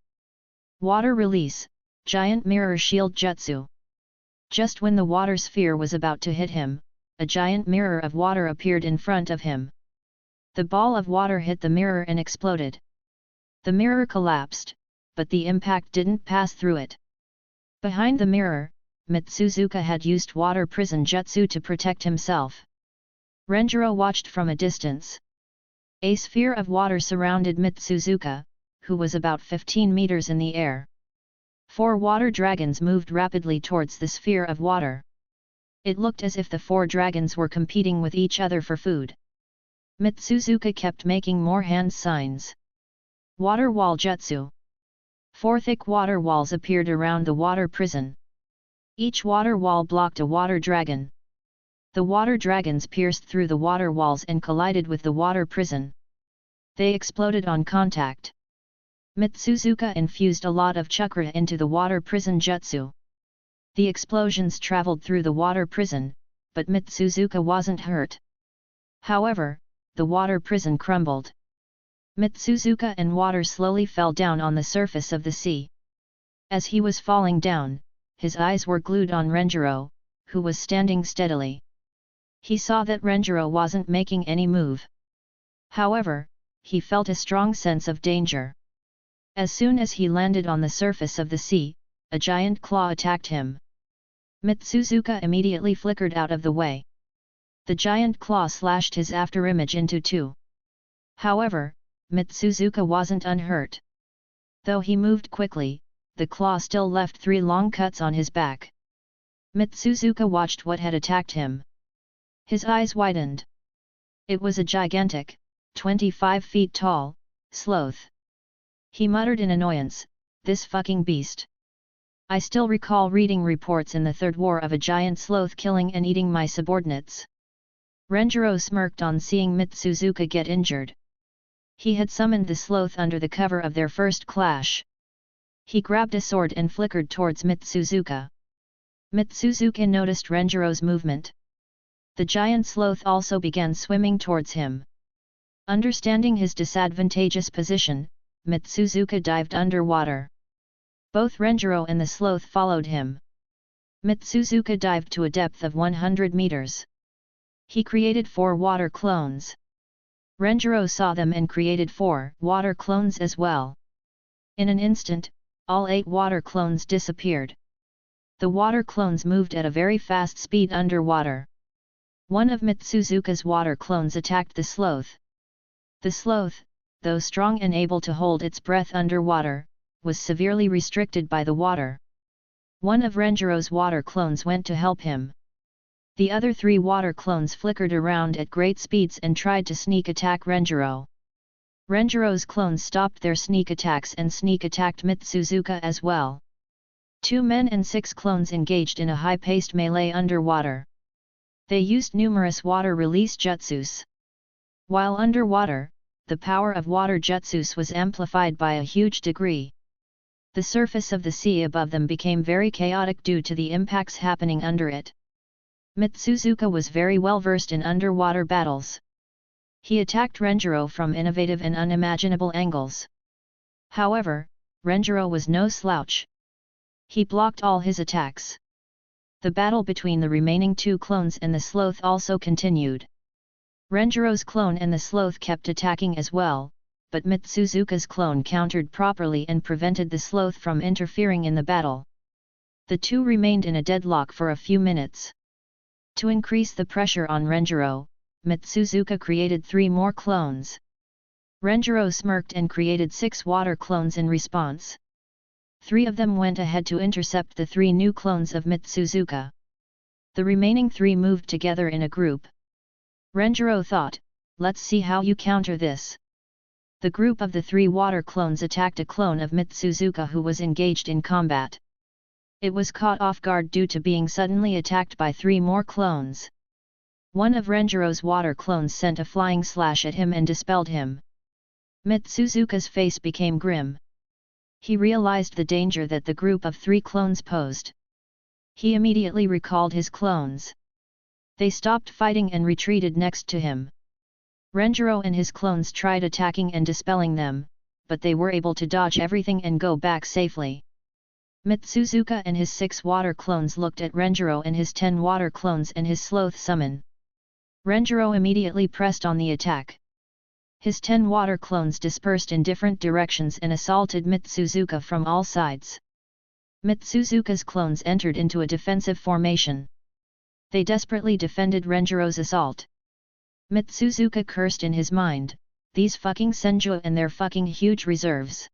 Water release, giant mirror shield jutsu. Just when the water sphere was about to hit him, a giant mirror of water appeared in front of him. The ball of water hit the mirror and exploded. The mirror collapsed, but the impact didn't pass through it. Behind the mirror, Mitsuzuka had used water prison jutsu to protect himself. Renjiro watched from a distance. A sphere of water surrounded Mitsuzuka, who was about 15 meters in the air. 4 water dragons moved rapidly towards the sphere of water. It looked as if the 4 dragons were competing with each other for food. Mitsuzuka kept making more hand signs. Water wall jutsu. 4 thick water walls appeared around the water prison. Each water wall blocked a water dragon. The water dragons pierced through the water walls and collided with the water prison. They exploded on contact. Mitsuzuka infused a lot of chakra into the water prison jutsu. The explosions traveled through the water prison, but Mitsuzuka wasn't hurt. However, the water prison crumbled. Mitsuzuka and water slowly fell down on the surface of the sea. As he was falling down, his eyes were glued on Renjiro, who was standing steadily. He saw that Renjiro wasn't making any move. However, he felt a strong sense of danger. As soon as he landed on the surface of the sea, a giant claw attacked him. Mitsuzuka immediately flickered out of the way. The giant claw slashed his afterimage into 2. However, Mitsuzuka wasn't unhurt. Though he moved quickly, the claw still left 3 long cuts on his back. Mitsuzuka watched what had attacked him. His eyes widened. It was a gigantic, 25 feet tall, sloth. He muttered in annoyance, this fucking beast. I still recall reading reports in the Third War of a giant sloth killing and eating my subordinates. Renjiro smirked on seeing Mitsuzuka get injured. He had summoned the sloth under the cover of their first clash. He grabbed a sword and flickered towards Mitsuzuka. Mitsuzuka noticed Renjiro's movement. The giant sloth also began swimming towards him. Understanding his disadvantageous position, Mitsuzuka dived underwater. Both Renjiro and the sloth followed him. Mitsuzuka dived to a depth of 100 meters. He created 4 water clones. Renjiro saw them and created 4 water clones as well. In an instant, all 8 water clones disappeared. The water clones moved at a very fast speed underwater. One of Mitsuzuka's water clones attacked the sloth. The sloth, though strong and able to hold its breath underwater, was severely restricted by the water. One of Renjiro's water clones went to help him. The other 3 water clones flickered around at great speeds and tried to sneak attack Renjiro. Renjiro's clones stopped their sneak attacks and sneak attacked Mitsuzuka as well. 2 men and 6 clones engaged in a high-paced melee underwater. They used numerous water release jutsus. While underwater, the power of water jutsus was amplified by a huge degree. The surface of the sea above them became very chaotic due to the impacts happening under it. Mitsuzuka was very well versed in underwater battles. He attacked Renjiro from innovative and unimaginable angles. However, Renjiro was no slouch. He blocked all his attacks. The battle between the remaining 2 clones and the sloth also continued. Renjiro's clone and the sloth kept attacking as well, but Mitsuzuka's clone countered properly and prevented the sloth from interfering in the battle. The 2 remained in a deadlock for a few minutes. To increase the pressure on Renjiro, Mitsuzuka created 3 more clones. Renjiro smirked and created 6 water clones in response. 3 of them went ahead to intercept the 3 new clones of Mitsuzuka. The remaining 3 moved together in a group. Renjiro thought, let's see how you counter this. The group of the 3 water clones attacked a clone of Mitsuzuka who was engaged in combat. It was caught off guard due to being suddenly attacked by 3 more clones. One of Renjiro's water clones sent a flying slash at him and dispelled him. Mitsuzuka's face became grim. He realized the danger that the group of 3 clones posed. He immediately recalled his clones. They stopped fighting and retreated next to him. Renjiro and his clones tried attacking and dispelling them, but they were able to dodge everything and go back safely. Mitsuzuka and his 6 water clones looked at Renjiro and his 10 water clones and his sloth summon. Renjiro immediately pressed on the attack. His 10 water clones dispersed in different directions and assaulted Mitsuzuka from all sides. Mitsuzuka's clones entered into a defensive formation. They desperately defended Renjiro's assault. Mitsuzuka cursed in his mind, these fucking senju and their fucking huge reserves.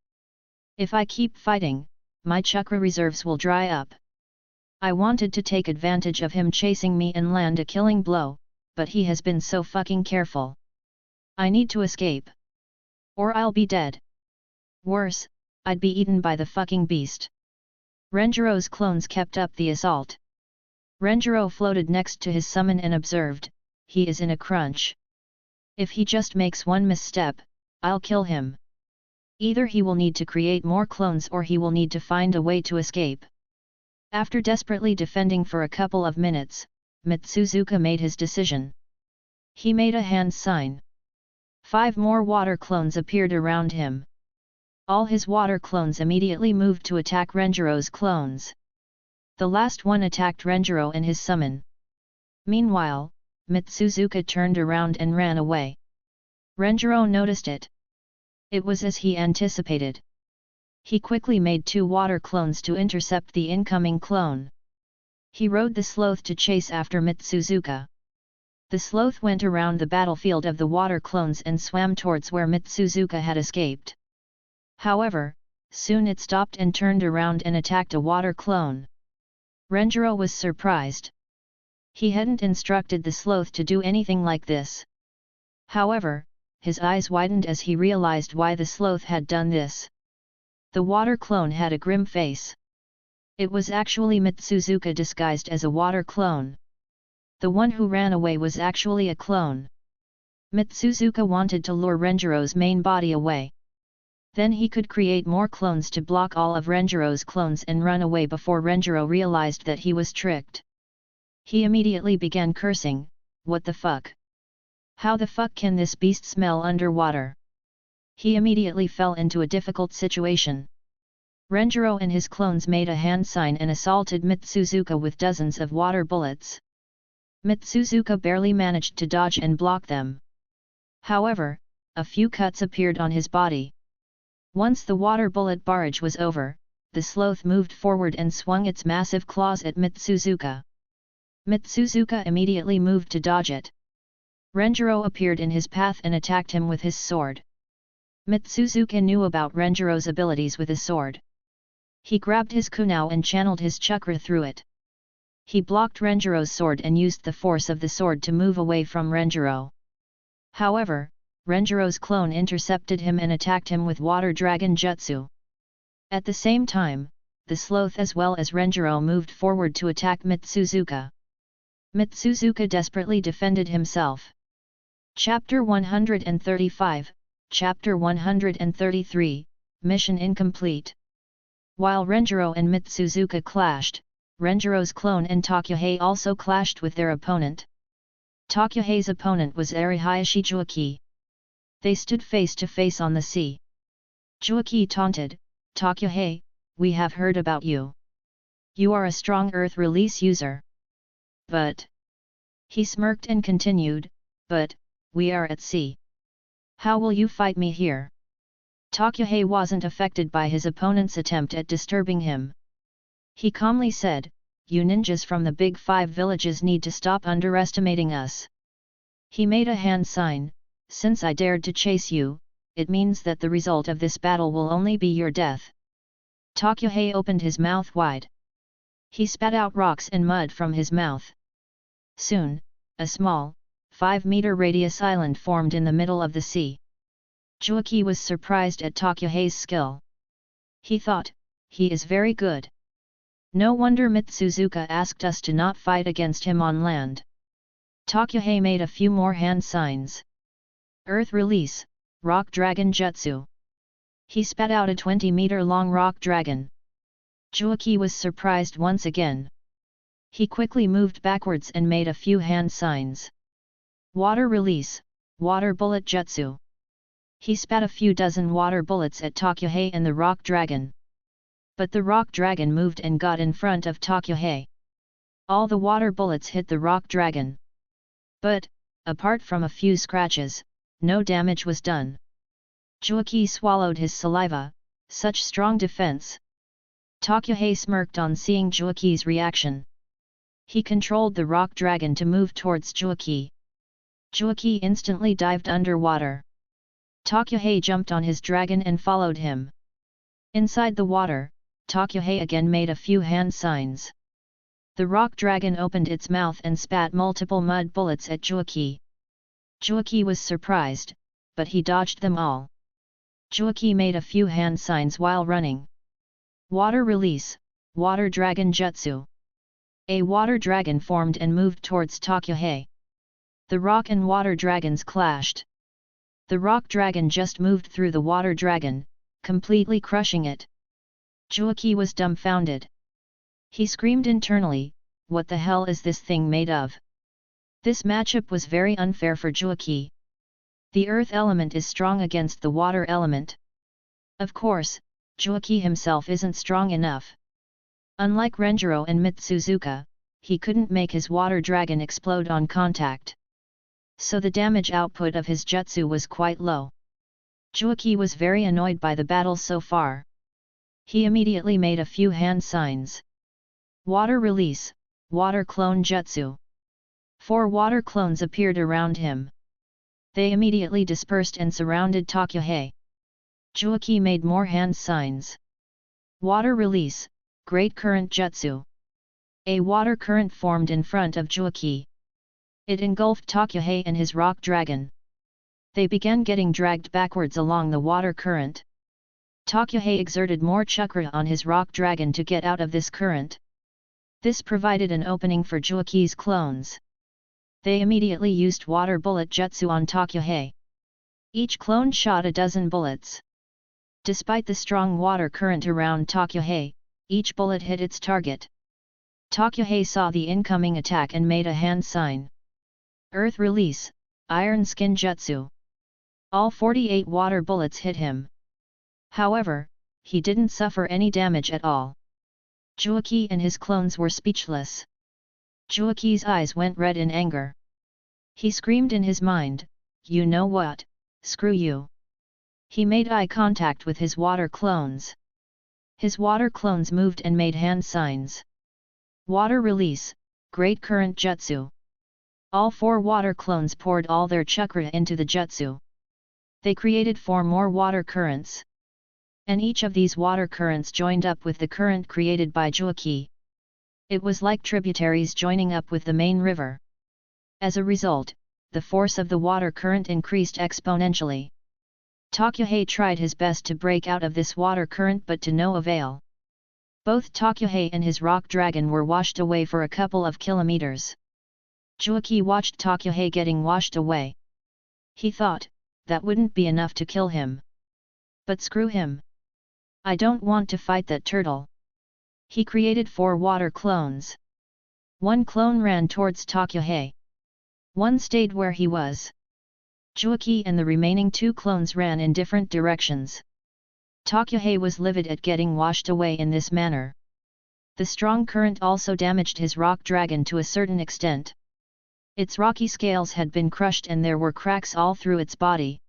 If I keep fighting, my chakra reserves will dry up. I wanted to take advantage of him chasing me and land a killing blow, but he has been so fucking careful. I need to escape. Or I'll be dead. Worse, I'd be eaten by the fucking beast. Renjiro's clones kept up the assault. Renjiro floated next to his summon and observed, he is in a crunch. If he just makes one misstep, I'll kill him. Either he will need to create more clones or he will need to find a way to escape. After desperately defending for a couple of minutes, Mitsuzuka made his decision. He made a hand sign. 5 more water clones appeared around him. All his water clones immediately moved to attack Renjiro's clones. The last one attacked Renjiro and his summon. Meanwhile, Mitsuzuka turned around and ran away. Renjiro noticed it. It was as he anticipated. He quickly made 2 water clones to intercept the incoming clone. He rode the sloth to chase after Mitsuzuka. The sloth went around the battlefield of the water clones and swam towards where Mitsuzuka had escaped. However, soon it stopped and turned around and attacked a water clone. Renjiro was surprised. He hadn't instructed the sloth to do anything like this. However, his eyes widened as he realized why the sloth had done this. The water clone had a grim face. It was actually Mitsuzuka disguised as a water clone. The one who ran away was actually a clone. Mitsuzuka wanted to lure Renjiro's main body away. Then he could create more clones to block all of Renjiro's clones and run away before Renjiro realized that he was tricked. He immediately began cursing, what the fuck? How the fuck can this beast smell underwater? He immediately fell into a difficult situation. Renjiro and his clones made a hand sign and assaulted Mitsuzuka with dozens of water bullets. Mitsuzuka barely managed to dodge and block them. However, a few cuts appeared on his body. Once the water bullet barrage was over, the sloth moved forward and swung its massive claws at Mitsuzuka. Mitsuzuka immediately moved to dodge it. Renjiro appeared in his path and attacked him with his sword. Mitsuzuka knew about Renjiro's abilities with his sword. He grabbed his kunao and channeled his chakra through it. He blocked Renjiro's sword and used the force of the sword to move away from Renjiro. However, Renjiro's clone intercepted him and attacked him with Water Dragon Jutsu. At the same time, the sloth as well as Renjiro moved forward to attack Mitsuzuka. Mitsuzuka desperately defended himself. Chapter 135, Chapter 133, Mission Incomplete. While Renjiro and Mitsuzuka clashed, Renjiro's clone and Takuhei also clashed with their opponent. Takuhei's opponent was Arihayashi Juaki. They stood face to face on the sea. Juaki taunted, "Takuhei, we have heard about you. You are a strong earth release user. But..." He smirked and continued, "But, we are at sea. How will you fight me here?" Takuhei wasn't affected by his opponent's attempt at disturbing him. He calmly said, "You ninjas from the big 5 villages need to stop underestimating us." He made a hand sign, "Since I dared to chase you, it means that the result of this battle will only be your death." Takuhei opened his mouth wide. He spat out rocks and mud from his mouth. Soon, a small, 5-meter radius island formed in the middle of the sea. Juaki was surprised at Takuhei's skill. He thought, "He is very good. No wonder Mitsuzuka asked us to not fight against him on land." Takuhei made a few more hand signs. Earth Release, Rock Dragon Jutsu. He spat out a 20-meter-long rock dragon. Juaki was surprised once again. He quickly moved backwards and made a few hand signs. Water Release, Water Bullet Jutsu. He spat a few dozen water bullets at Takuhei and the rock dragon. But the rock dragon moved and got in front of Takuhei. All the water bullets hit the rock dragon. But, apart from a few scratches, no damage was done. Juaki swallowed his saliva, such strong defense. Takuhei smirked on seeing Juaki's reaction. He controlled the rock dragon to move towards Juaki. Juaki instantly dived underwater. Takuhei jumped on his dragon and followed him. Inside the water, Takuhei again made a few hand signs. The rock dragon opened its mouth and spat multiple mud bullets at Juaki. Juaki was surprised, but he dodged them all. Juaki made a few hand signs while running. Water Release, Water Dragon Jutsu. A water dragon formed and moved towards Takuhei. The rock and water dragons clashed. The rock dragon just moved through the water dragon, completely crushing it. Juaki was dumbfounded. He screamed internally, "What the hell is this thing made of?" This matchup was very unfair for Juaki. The earth element is strong against the water element. Of course, Juaki himself isn't strong enough. Unlike Renjiro and Mitsuzuka, he couldn't make his water dragon explode on contact. So the damage output of his jutsu was quite low. Juaki was very annoyed by the battle so far. He immediately made a few hand signs. Water Release, Water Clone Jutsu. 4 water clones appeared around him. They immediately dispersed and surrounded Takuhei. Juaki made more hand signs. Water Release, Great Current Jutsu. A water current formed in front of Juaki. It engulfed Takuhei and his rock dragon. They began getting dragged backwards along the water current. Takuhei exerted more chakra on his rock dragon to get out of this current. This provided an opening for Juaki's clones. They immediately used water bullet jutsu on Takuhei. Each clone shot a dozen bullets. Despite the strong water current around Takuhei, each bullet hit its target. Takuhei saw the incoming attack and made a hand sign. Earth Release, Iron Skin Jutsu. All 48 water bullets hit him. However, he didn't suffer any damage at all. Juaki and his clones were speechless. Juaki's eyes went red in anger. He screamed in his mind, "You know what, screw you." He made eye contact with his water clones. His water clones moved and made hand signs. Water Release, Great Current Jutsu. All 4 water clones poured all their chakra into the jutsu. They created 4 more water currents. and each of these water currents joined up with the current created by Juaki. It was like tributaries joining up with the main river. As a result, the force of the water current increased exponentially. Tokyohei tried his best to break out of this water current but to no avail. Both Tokyohei and his rock dragon were washed away for a couple of kilometers. Juaki watched Tokyohei getting washed away. He thought, that wouldn't be enough to kill him. But screw him. I don't want to fight that turtle. He created 4 water clones. One clone ran towards Tokyohei. One stayed where he was. Juaki and the remaining 2 clones ran in different directions. Tokyohei was livid at getting washed away in this manner. The strong current also damaged his rock dragon to a certain extent. Its rocky scales had been crushed and there were cracks all through its body.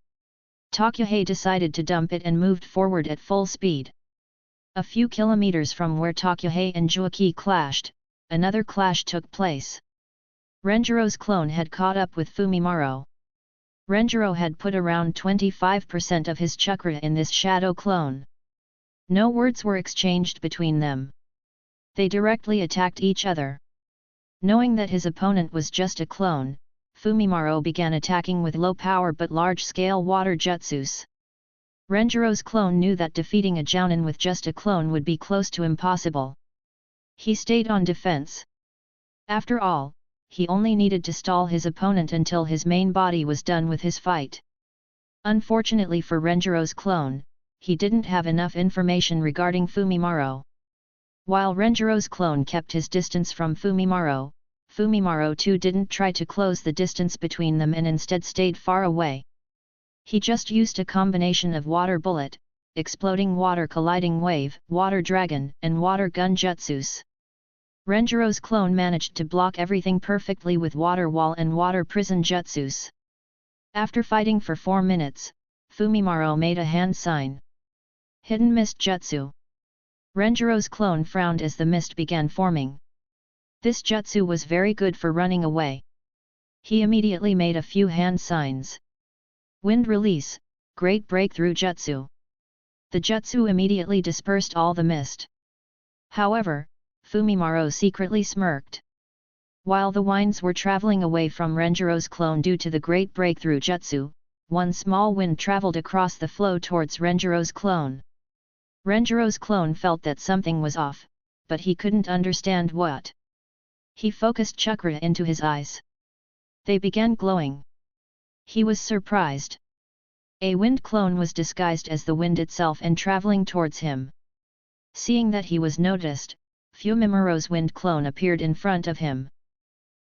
Tokyohei decided to dump it and moved forward at full speed. A few kilometers from where Tokyohei and Juaki clashed, another clash took place. Renjiro's clone had caught up with Fumimaro. Renjiro had put around 25% of his chakra in this shadow clone. No words were exchanged between them. They directly attacked each other. Knowing that his opponent was just a clone, Fumimaro began attacking with low power but large-scale water jutsus. Renjiro's clone knew that defeating a jounin with just a clone would be close to impossible. He stayed on defense. After all, he only needed to stall his opponent until his main body was done with his fight. Unfortunately for Renjiro's clone, he didn't have enough information regarding Fumimaro. While Renjiro's clone kept his distance from Fumimaro, Fumimaro too didn't try to close the distance between them and instead stayed far away. He just used a combination of water bullet, exploding water colliding wave, water dragon, and water gun jutsus. Renjiro's clone managed to block everything perfectly with water wall and water prison jutsus. After fighting for 4 minutes, Fumimaro made a hand sign. Hidden mist jutsu. Renjiro's clone frowned as the mist began forming. This jutsu was very good for running away. He immediately made a few hand signs. Wind release, great breakthrough jutsu. The jutsu immediately dispersed all the mist. However, Fumimaro secretly smirked. While the winds were traveling away from Renjiro's clone due to the great breakthrough jutsu, one small wind traveled across the flow towards Renjiro's clone. Renjiro's clone felt that something was off, but he couldn't understand what. He focused chakra into his eyes. They began glowing. He was surprised. A wind clone was disguised as the wind itself and traveling towards him. Seeing that he was noticed, Fumimaro's wind clone appeared in front of him.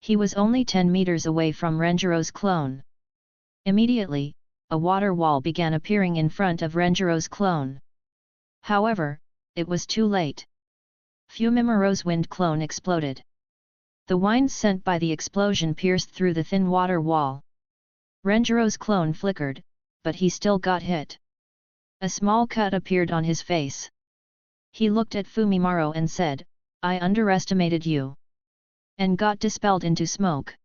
He was only 10 meters away from Renjiro's clone. Immediately, a water wall began appearing in front of Renjiro's clone. However, it was too late. Fumimaro's wind clone exploded. The winds sent by the explosion pierced through the thin water wall. Renjiro's clone flickered, but he still got hit. A small cut appeared on his face. He looked at Fumimaro and said, "I underestimated you." And got dispelled into smoke.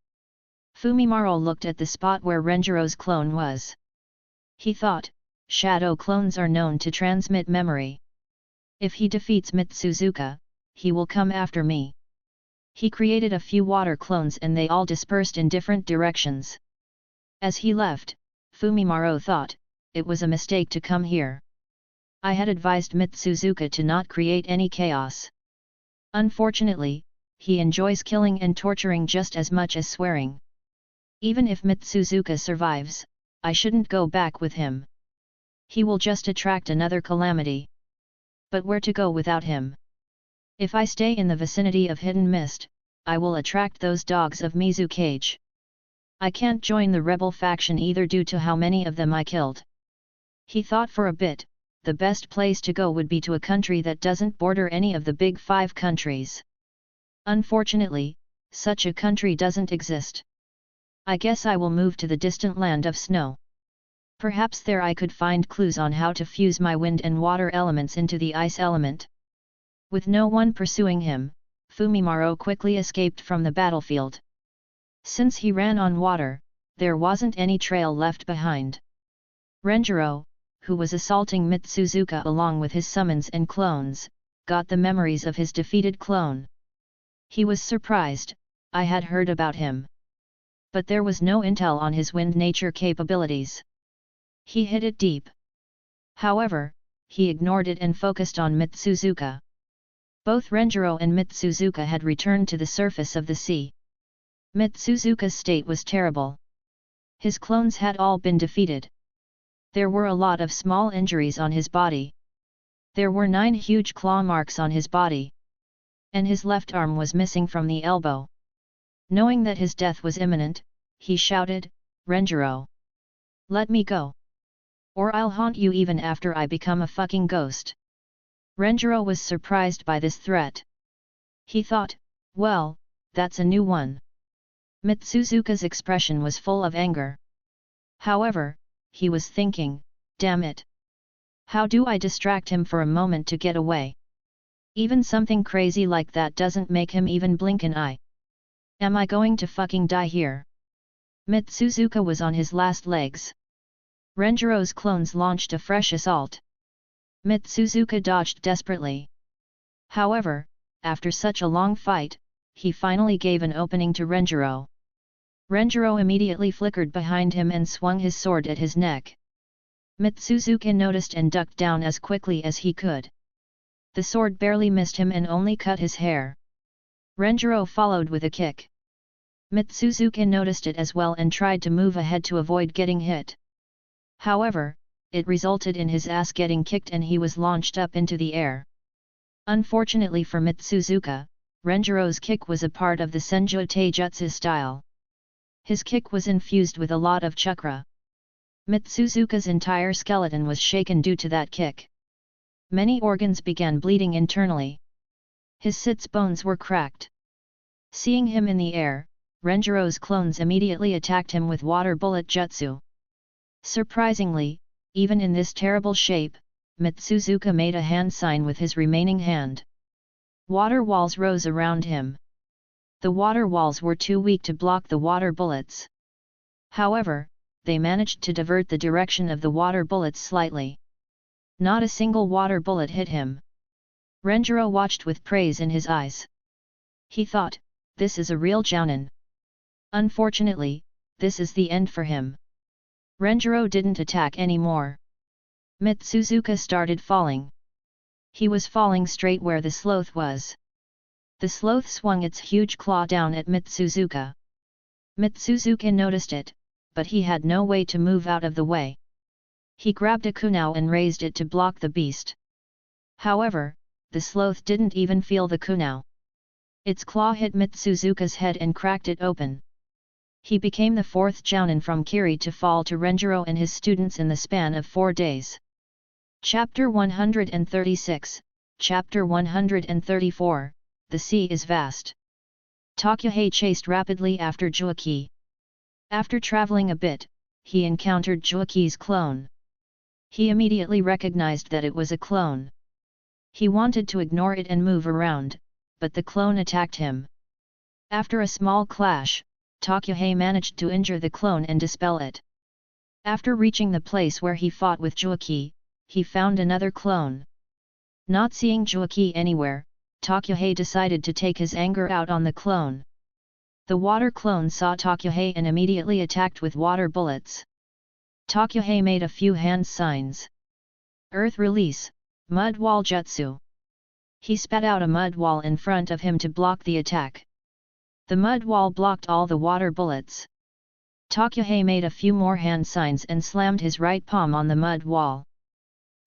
Fumimaro looked at the spot where Renjiro's clone was. He thought, shadow clones are known to transmit memory. If he defeats Mitsuzuka, he will come after me. He created a few water clones and they all dispersed in different directions. As he left, Fumimaro thought, it was a mistake to come here. I had advised Mitsuzuka to not create any chaos. Unfortunately, he enjoys killing and torturing just as much as swearing. Even if Mitsuzuka survives, I shouldn't go back with him. He will just attract another calamity. But where to go without him? If I stay in the vicinity of Hidden Mist, I will attract those dogs of Mizukage. I can't join the rebel faction either due to how many of them I killed. He thought for a bit, the best place to go would be to a country that doesn't border any of the big 5 countries. Unfortunately, such a country doesn't exist. I guess I will move to the distant land of snow. Perhaps there I could find clues on how to fuse my wind and water elements into the ice element. With no one pursuing him, Fumimaro quickly escaped from the battlefield. Since he ran on water, there wasn't any trail left behind. Renjiro, who was assaulting Mitsuzuka along with his summons and clones, got the memories of his defeated clone. He was surprised. I had heard about him, but there was no intel on his wind nature capabilities. He hid it deep. However, he ignored it and focused on Mitsuzuka. Both Renjiro and Mitsuzuka had returned to the surface of the sea. Mitsuzuka's state was terrible. His clones had all been defeated. There were a lot of small injuries on his body. There were 9 huge claw marks on his body. And his left arm was missing from the elbow. Knowing that his death was imminent, he shouted, "Renjiro! Let me go! Or I'll haunt you even after I become a fucking ghost." Renjiro was surprised by this threat. He thought, well, that's a new one. Mitsuzuka's expression was full of anger. However, he was thinking, damn it! How do I distract him for a moment to get away? Even something crazy like that doesn't make him even blink an eye. Am I going to fucking die here? Mitsuzuka was on his last legs. Renjiro's clones launched a fresh assault. Mitsuzuka dodged desperately. However, after such a long fight, he finally gave an opening to Renjiro. Renjiro immediately flickered behind him and swung his sword at his neck. Mitsuzuka noticed and ducked down as quickly as he could. The sword barely missed him and only cut his hair. Renjiro followed with a kick. Mitsuzuka noticed it as well and tried to move ahead to avoid getting hit. However, it resulted in his ass getting kicked and he was launched up into the air. Unfortunately for Mitsuzuka, Renjiro's kick was a part of the Senju Taijutsu style. His kick was infused with a lot of chakra. Mitsuzuka's entire skeleton was shaken due to that kick. Many organs began bleeding internally. His sits bones were cracked. Seeing him in the air, Renjiro's clones immediately attacked him with water bullet jutsu. Surprisingly, even in this terrible shape, Mitsuzuka made a hand sign with his remaining hand. Water walls rose around him. The water walls were too weak to block the water bullets. However, they managed to divert the direction of the water bullets slightly. Not a single water bullet hit him. Renjiro watched with praise in his eyes. He thought, this is a real jounin. Unfortunately, this is the end for him. Renjiro didn't attack anymore. Mitsuzuka started falling. He was falling straight where the sloth was. The sloth swung its huge claw down at Mitsuzuka. Mitsuzuka noticed it, but he had no way to move out of the way. He grabbed a kunai and raised it to block the beast. However, the sloth didn't even feel the kunai. Its claw hit Mitsuzuka's head and cracked it open. He became the 4th jounin from Kiri to fall to Renjiro and his students in the span of 4 days. Chapter 136, Chapter 134, The Sea is Vast. Takuhei chased rapidly after Juaki. After traveling a bit, he encountered Juaki's clone. He immediately recognized that it was a clone. He wanted to ignore it and move around, but the clone attacked him. After a small clash, Takuhei managed to injure the clone and dispel it. After reaching the place where he fought with Juaki, he found another clone. Not seeing Juaki anywhere, Takuhei decided to take his anger out on the clone. The water clone saw Takuhei and immediately attacked with water bullets. Takuhei made a few hand signs. Earth release, mud wall jutsu. He spat out a mud wall in front of him to block the attack. The mud wall blocked all the water bullets. Takuhei made a few more hand signs and slammed his right palm on the mud wall.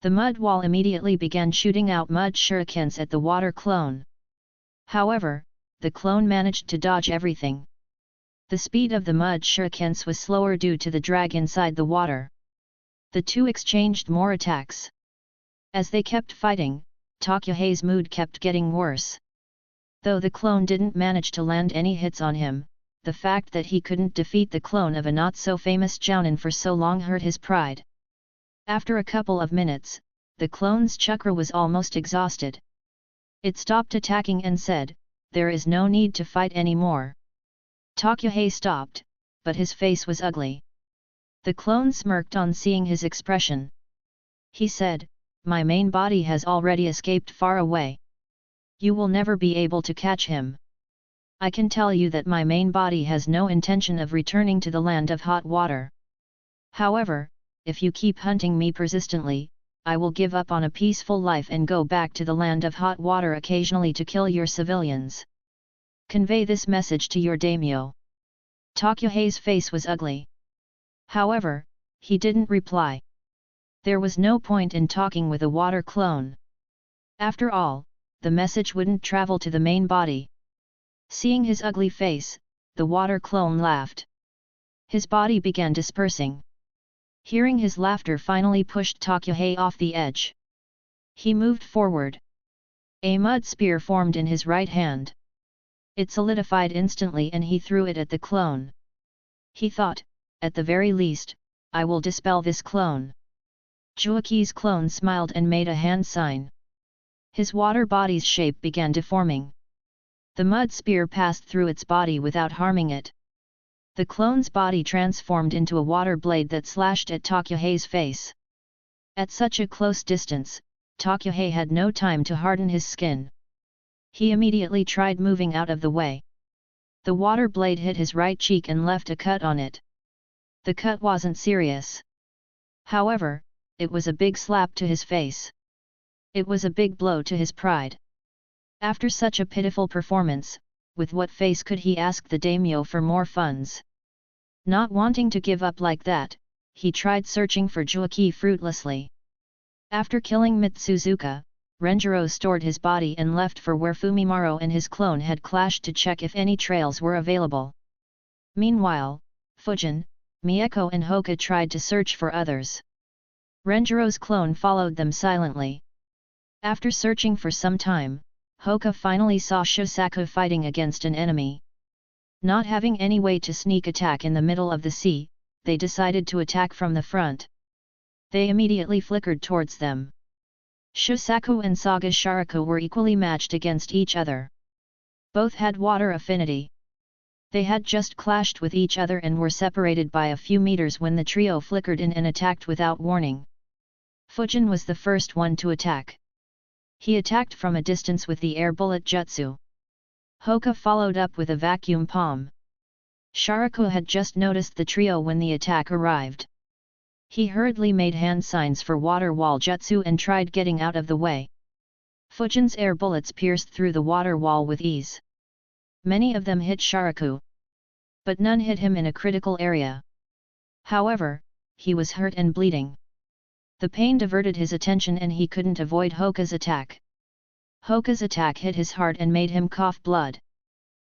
The mud wall immediately began shooting out mud shurikens at the water clone. However, the clone managed to dodge everything. The speed of the mud shurikens was slower due to the drag inside the water. The two exchanged more attacks. As they kept fighting, Takuhei's mood kept getting worse. Though the clone didn't manage to land any hits on him, the fact that he couldn't defeat the clone of a not-so-famous jounin for so long hurt his pride. After a couple of minutes, the clone's chakra was almost exhausted. It stopped attacking and said, "There is no need to fight anymore." Takuhei stopped, but his face was ugly. The clone smirked on seeing his expression. He said, "My main body has already escaped far away. You will never be able to catch him. I can tell you that my main body has no intention of returning to the land of hot water. However, if you keep hunting me persistently, I will give up on a peaceful life and go back to the land of hot water occasionally to kill your civilians. Convey this message to your daimyo." Tokyohei's face was ugly. However, he didn't reply. There was no point in talking with a water clone. After all, the message wouldn't travel to the main body. Seeing his ugly face, the water clone laughed. His body began dispersing. Hearing his laughter finally pushed Tokyohei off the edge. He moved forward. A mud spear formed in his right hand. It solidified instantly and he threw it at the clone. He thought, at the very least, I will dispel this clone. Juaki's clone smiled and made a hand sign. His water body's shape began deforming. The mud spear passed through its body without harming it. The clone's body transformed into a water blade that slashed at Tokyohei's face. At such a close distance, Tokyohei had no time to harden his skin. He immediately tried moving out of the way. The water blade hit his right cheek and left a cut on it. The cut wasn't serious. However, it was a big slap to his face. It was a big blow to his pride. After such a pitiful performance, with what face could he ask the daimyo for more funds? Not wanting to give up like that, he tried searching for Juaki fruitlessly. After killing Mitsuzuka, Renjiro stored his body and left for where Fumimaro and his clone had clashed to check if any trails were available. Meanwhile, Fujin, Mieko and Hoka tried to search for others. Renjiro's clone followed them silently. After searching for some time, Hoka finally saw Shusaku fighting against an enemy. Not having any way to sneak attack in the middle of the sea, they decided to attack from the front. They immediately flickered towards them. Shusaku and Saga Shariku were equally matched against each other. Both had water affinity. They had just clashed with each other and were separated by a few meters when the trio flickered in and attacked without warning. Fujin was the first one to attack. He attacked from a distance with the air bullet jutsu. Hoka followed up with a vacuum palm. Shariku had just noticed the trio when the attack arrived. He hurriedly made hand signs for water wall jutsu and tried getting out of the way. Fujin's air bullets pierced through the water wall with ease. Many of them hit Shariku. But none hit him in a critical area. However, he was hurt and bleeding. The pain diverted his attention and he couldn't avoid Hoka's attack. Hoka's attack hit his heart and made him cough blood.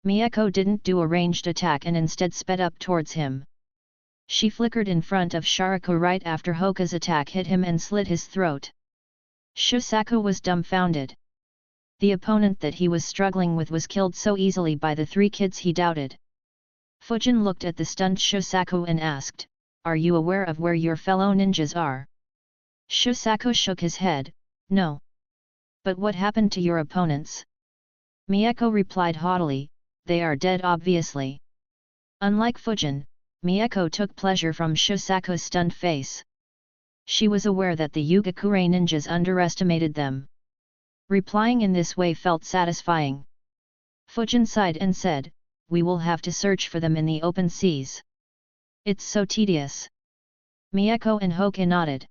Mieko didn't do a ranged attack and instead sped up towards him. She flickered in front of Shariku right after Hoka's attack hit him and slit his throat. Shusaku was dumbfounded. The opponent that he was struggling with was killed so easily by the three kids he doubted. Fujin looked at the stunned Shusaku and asked, "Are you aware of where your fellow ninjas are?" Shusaku shook his head, "No." "But what happened to your opponents?" Mieko replied haughtily, "They are dead obviously." Unlike Fujin, Mieko took pleasure from Shusaku's stunned face. She was aware that the Yugakure ninjas underestimated them. Replying in this way felt satisfying. Fujin sighed and said, "We will have to search for them in the open seas. It's so tedious." Mieko and Hoka nodded.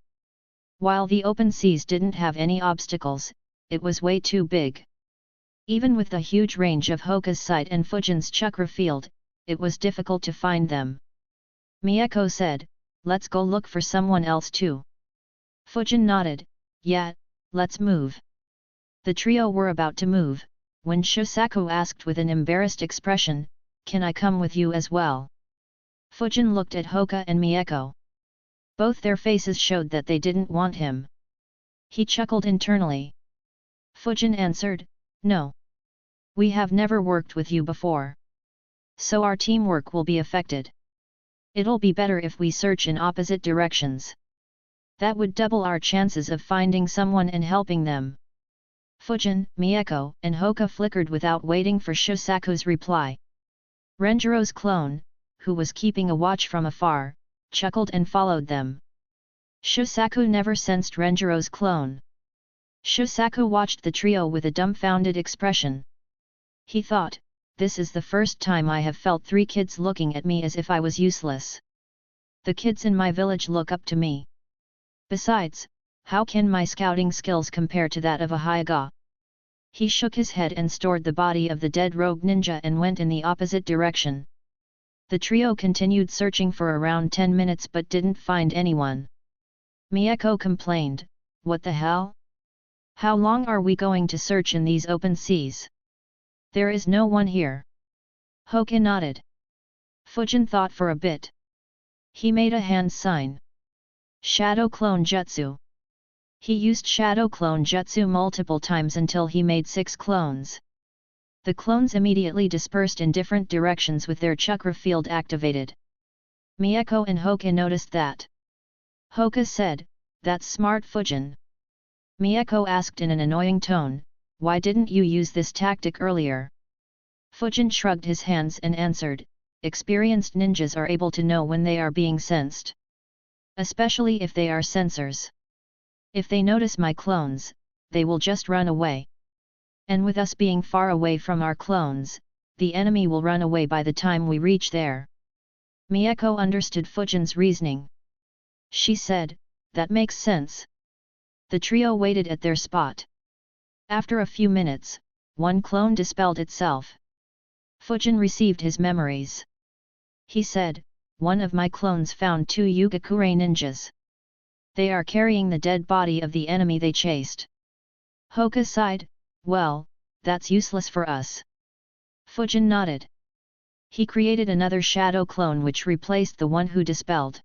While the open seas didn't have any obstacles, it was way too big. Even with the huge range of Hoka's sight and Fujin's chakra field, it was difficult to find them. Mieko said, "Let's go look for someone else too." Fujin nodded, "Yeah, let's move." The trio were about to move, when Shusaku asked with an embarrassed expression, "Can I come with you as well?" Fujin looked at Hoka and Mieko. Both their faces showed that they didn't want him. He chuckled internally. Fujin answered, "No. We have never worked with you before. So our teamwork will be affected. It'll be better if we search in opposite directions. That would double our chances of finding someone and helping them." Fujin, Mieko, and Hoka flickered without waiting for Shusaku's reply. Renjiro's clone, who was keeping a watch from afar, chuckled and followed them. Shusaku never sensed Renjiro's clone. Shusaku watched the trio with a dumbfounded expression. He thought, this is the first time I have felt 3 kids looking at me as if I was useless. The kids in my village look up to me. Besides, how can my scouting skills compare to that of a Hyuga? He shook his head and stored the body of the dead rogue ninja and went in the opposite direction. The trio continued searching for around 10 minutes but didn't find anyone. Mieko complained, "What the hell? How long are we going to search in these open seas? There is no one here." Hoke nodded. Fujin thought for a bit. He made a hand sign. Shadow Clone Jutsu. He used Shadow Clone Jutsu multiple times until he made 6 clones. The clones immediately dispersed in different directions with their chakra field activated. Mieko and Hoke noticed that. Hoka said, "That's smart, Fujin." Mieko asked in an annoying tone, "Why didn't you use this tactic earlier?" Fujin shrugged his hands and answered, "Experienced ninjas are able to know when they are being sensed. Especially if they are sensors. If they notice my clones, they will just run away. And with us being far away from our clones, the enemy will run away by the time we reach there." Mieko understood Fujin's reasoning. She said, "That makes sense." The trio waited at their spot. After a few minutes, one clone dispelled itself. Fujin received his memories. He said, "One of my clones found 2 Yugakure ninjas. They are carrying the dead body of the enemy they chased." Hoka sighed, "Well, that's useless for us." Fujin nodded. He created another shadow clone which replaced the one who dispelled.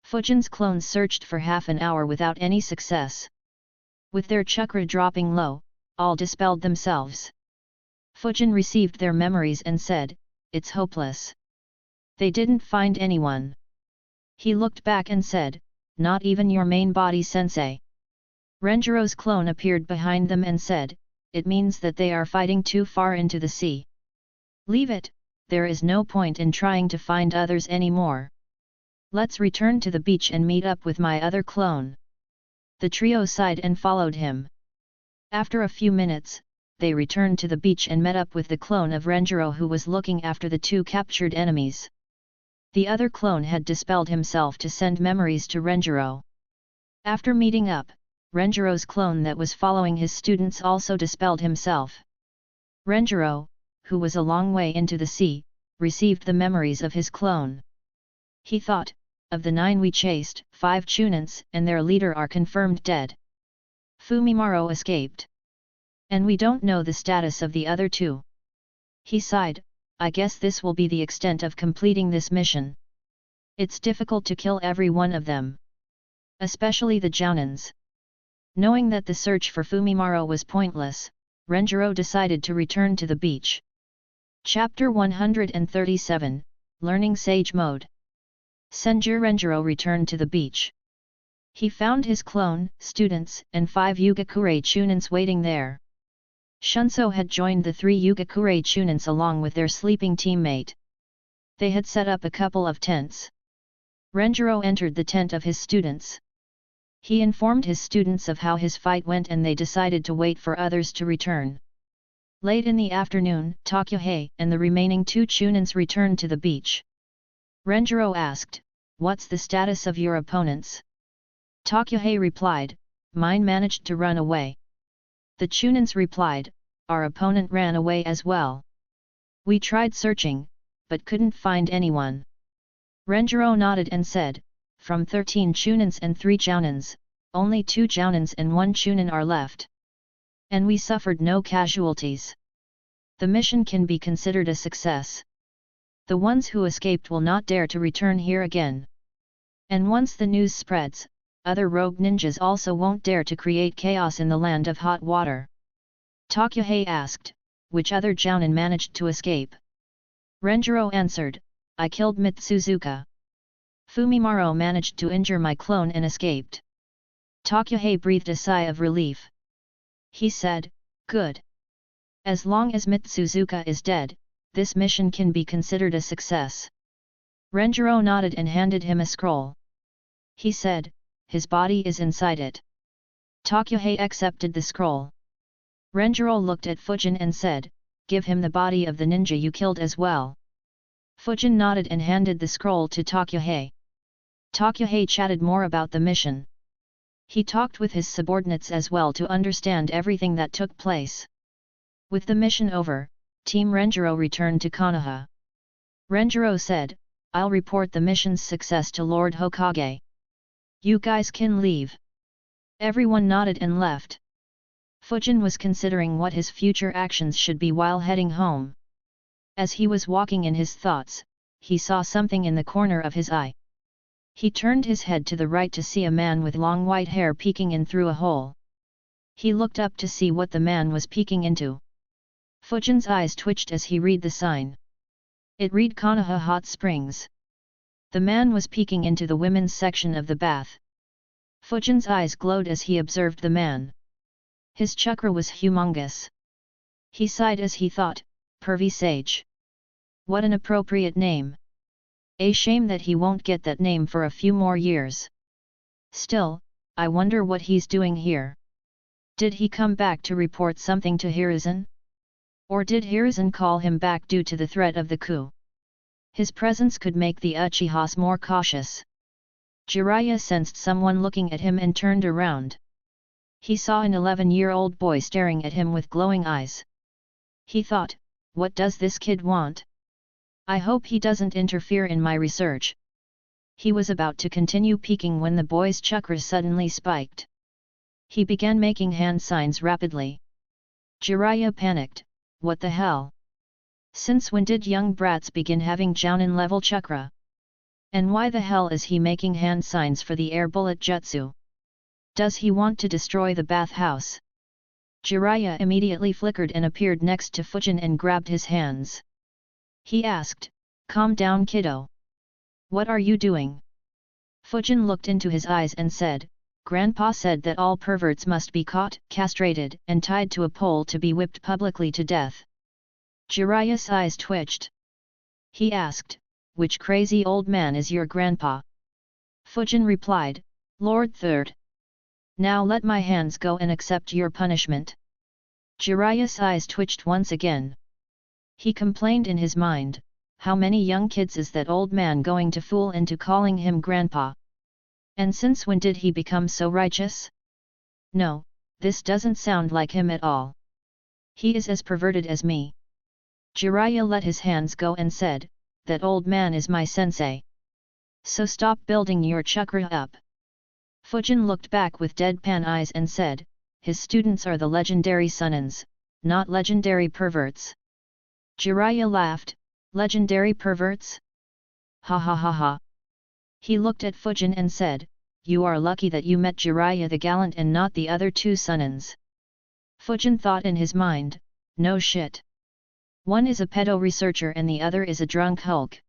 Fujin's clones searched for half an hour without any success. With their chakra dropping low, all dispelled themselves. Fujin received their memories and said, "It's hopeless. They didn't find anyone." He looked back and said, "Not even your main body sensei." Renjiro's clone appeared behind them and said, "It means that they are fighting too far into the sea. Leave it, there is no point in trying to find others anymore. Let's return to the beach and meet up with my other clone." The trio sighed and followed him. After a few minutes, they returned to the beach and met up with the clone of Renjiro who was looking after the 2 captured enemies. The other clone had dispelled himself to send memories to Renjiro. After meeting up, Renjiro's clone that was following his students also dispelled himself. Renjiro, who was a long way into the sea, received the memories of his clone. He thought, "Of the 9 we chased, 5 Chunins and their leader are confirmed dead. Fumimaro escaped. And we don't know the status of the other 2. He sighed, "I guess this will be the extent of completing this mission. It's difficult to kill every one of them. Especially the Jounins." Knowing that the search for Fumimaro was pointless, Renjiro decided to return to the beach. Chapter 137, Learning Sage Mode. Senju Renjiro returned to the beach. He found his clone, students, and 5 Yugakure Chunins waiting there. Shunso had joined the 3 Yugakure Chunins along with their sleeping teammate. They had set up a couple of tents. Renjiro entered the tent of his students. He informed his students of how his fight went and they decided to wait for others to return. Late in the afternoon, Takuhei and the remaining 2 Chunins returned to the beach. Renjiro asked, "What's the status of your opponents?" Takuhei replied, "Mine managed to run away." The Chunins replied, "Our opponent ran away as well. We tried searching, but couldn't find anyone." Renjiro nodded and said, "From 13 Chunins and 3 Jounins, only 2 Jounins and 1 Chunin are left. And we suffered no casualties. The mission can be considered a success. The ones who escaped will not dare to return here again. And once the news spreads, other rogue ninjas also won't dare to create chaos in the land of hot water." Takuhei asked, "Which other Jounin managed to escape?" Renjiro answered, "I killed Mitsuzuka. Fumimaro managed to injure my clone and escaped." Takuhei breathed a sigh of relief. He said, "Good. As long as Mitsuzuka is dead, this mission can be considered a success." Renjiro nodded and handed him a scroll. He said, his body is inside it. Tokyohei accepted the scroll. Renjiro looked at Fujin and said, give him the body of the ninja you killed as well. Fujin nodded and handed the scroll to Tokyohei. Tokyohei chatted more about the mission. He talked with his subordinates as well to understand everything that took place. With the mission over, Team Renjiro returned to Konoha. Renjiro said, I'll report the mission's success to Lord Hokage. You guys can leave. Everyone nodded and left. Fujin was considering what his future actions should be while heading home. As he was walking in his thoughts, he saw something in the corner of his eye. He turned his head to the right to see a man with long white hair peeking in through a hole. He looked up to see what the man was peeking into. Fujin's eyes twitched as he read the sign. It read Konoha Hot Springs. The man was peeking into the women's section of the bath. Fujin's eyes glowed as he observed the man. His chakra was humongous. He sighed as he thought, pervy sage. What an appropriate name. A shame that he won't get that name for a few more years. Still, I wonder what he's doing here. Did he come back to report something to Hiruzen? Or did Hiruzen call him back due to the threat of the coup? His presence could make the Uchihas more cautious. Jiraiya sensed someone looking at him and turned around. He saw an 11-year-old boy staring at him with glowing eyes. He thought, what does this kid want? I hope he doesn't interfere in my research. He was about to continue peeking when the boy's chakra suddenly spiked. He began making hand signs rapidly. Jiraiya panicked, what the hell? Since when did young brats begin having Jounin level chakra? And why the hell is he making hand signs for the air bullet jutsu? Does he want to destroy the bathhouse? Jiraiya immediately flickered and appeared next to Fujin and grabbed his hands. He asked, calm down kiddo. What are you doing? Fujin looked into his eyes and said, Grandpa said that all perverts must be caught, castrated, and tied to a pole to be whipped publicly to death. Jiraiya's eyes twitched. He asked, which crazy old man is your grandpa? Fujin replied, Lord Third. Now let my hands go and accept your punishment. Jiraiya's eyes twitched once again. He complained in his mind, how many young kids is that old man going to fool into calling him grandpa? And since when did he become so righteous? No, this doesn't sound like him at all. He is as perverted as me. Jiraiya let his hands go and said, that old man is my sensei. So stop building your chakra up. Fujin looked back with deadpan eyes and said, his students are the legendary Sunnins, not legendary perverts. Jiraiya laughed, legendary perverts? Ha ha ha ha. He looked at Fujin and said, you are lucky that you met Jiraiya the gallant and not the other two Sunnins. Fujin thought in his mind, no shit. One is a pedo researcher and the other is a drunk Hulk.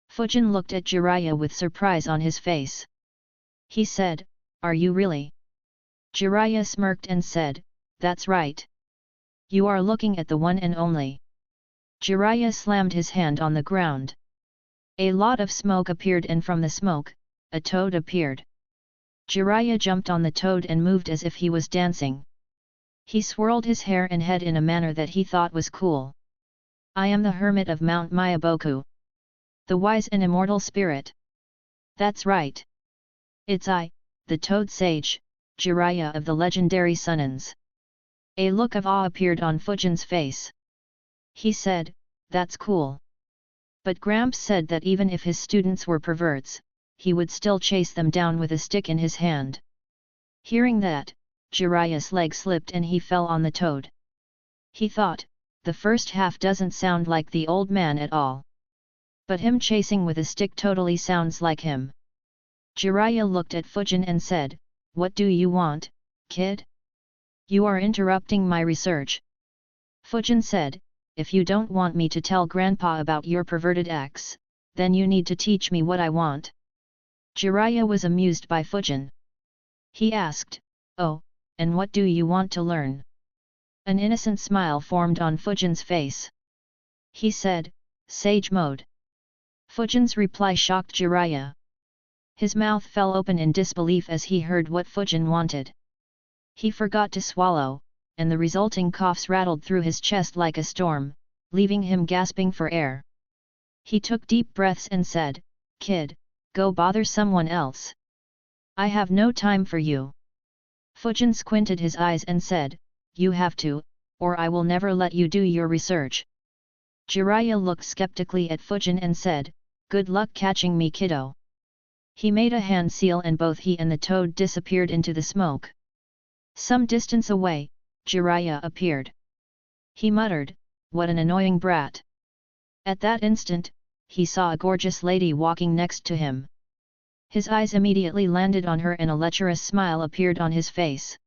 Fujin looked at Jiraiya with surprise on his face. He said, are you really? Jiraiya smirked and said, that's right. You are looking at the one and only. Jiraiya slammed his hand on the ground. A lot of smoke appeared and from the smoke, a toad appeared. Jiraiya jumped on the toad and moved as if he was dancing. He swirled his hair and head in a manner that he thought was cool. I am the hermit of Mount Myaboku. The wise and immortal spirit. That's right. It's I, the toad sage, Jiraiya of the legendary Sunnins. A look of awe appeared on Fujin's face. He said, that's cool. But Gramps said that even if his students were perverts, he would still chase them down with a stick in his hand. Hearing that, Jiraiya's leg slipped and he fell on the toad. He thought, the first half doesn't sound like the old man at all. But him chasing with a stick totally sounds like him. Jiraiya looked at Fujin and said, what do you want, kid? You are interrupting my research. Fujin said, if you don't want me to tell Grandpa about your perverted acts, then you need to teach me what I want. Jiraiya was amused by Fujin. He asked, oh, and what do you want to learn? An innocent smile formed on Fujin's face. He said, Sage mode. Fujin's reply shocked Jiraiya. His mouth fell open in disbelief as he heard what Fujin wanted. He forgot to swallow, and the resulting coughs rattled through his chest like a storm, leaving him gasping for air. He took deep breaths and said, "Kid, go bother someone else. I have no time for you." Fujin squinted his eyes and said, "You have to, or I will never let you do your research." Jiraiya looked skeptically at Fujin and said, "Good luck catching me, kiddo." He made a hand seal and both he and the toad disappeared into the smoke. Some distance away, Jiraiya appeared. He muttered, "What an annoying brat." At that instant, he saw a gorgeous lady walking next to him. His eyes immediately landed on her and a lecherous smile appeared on his face.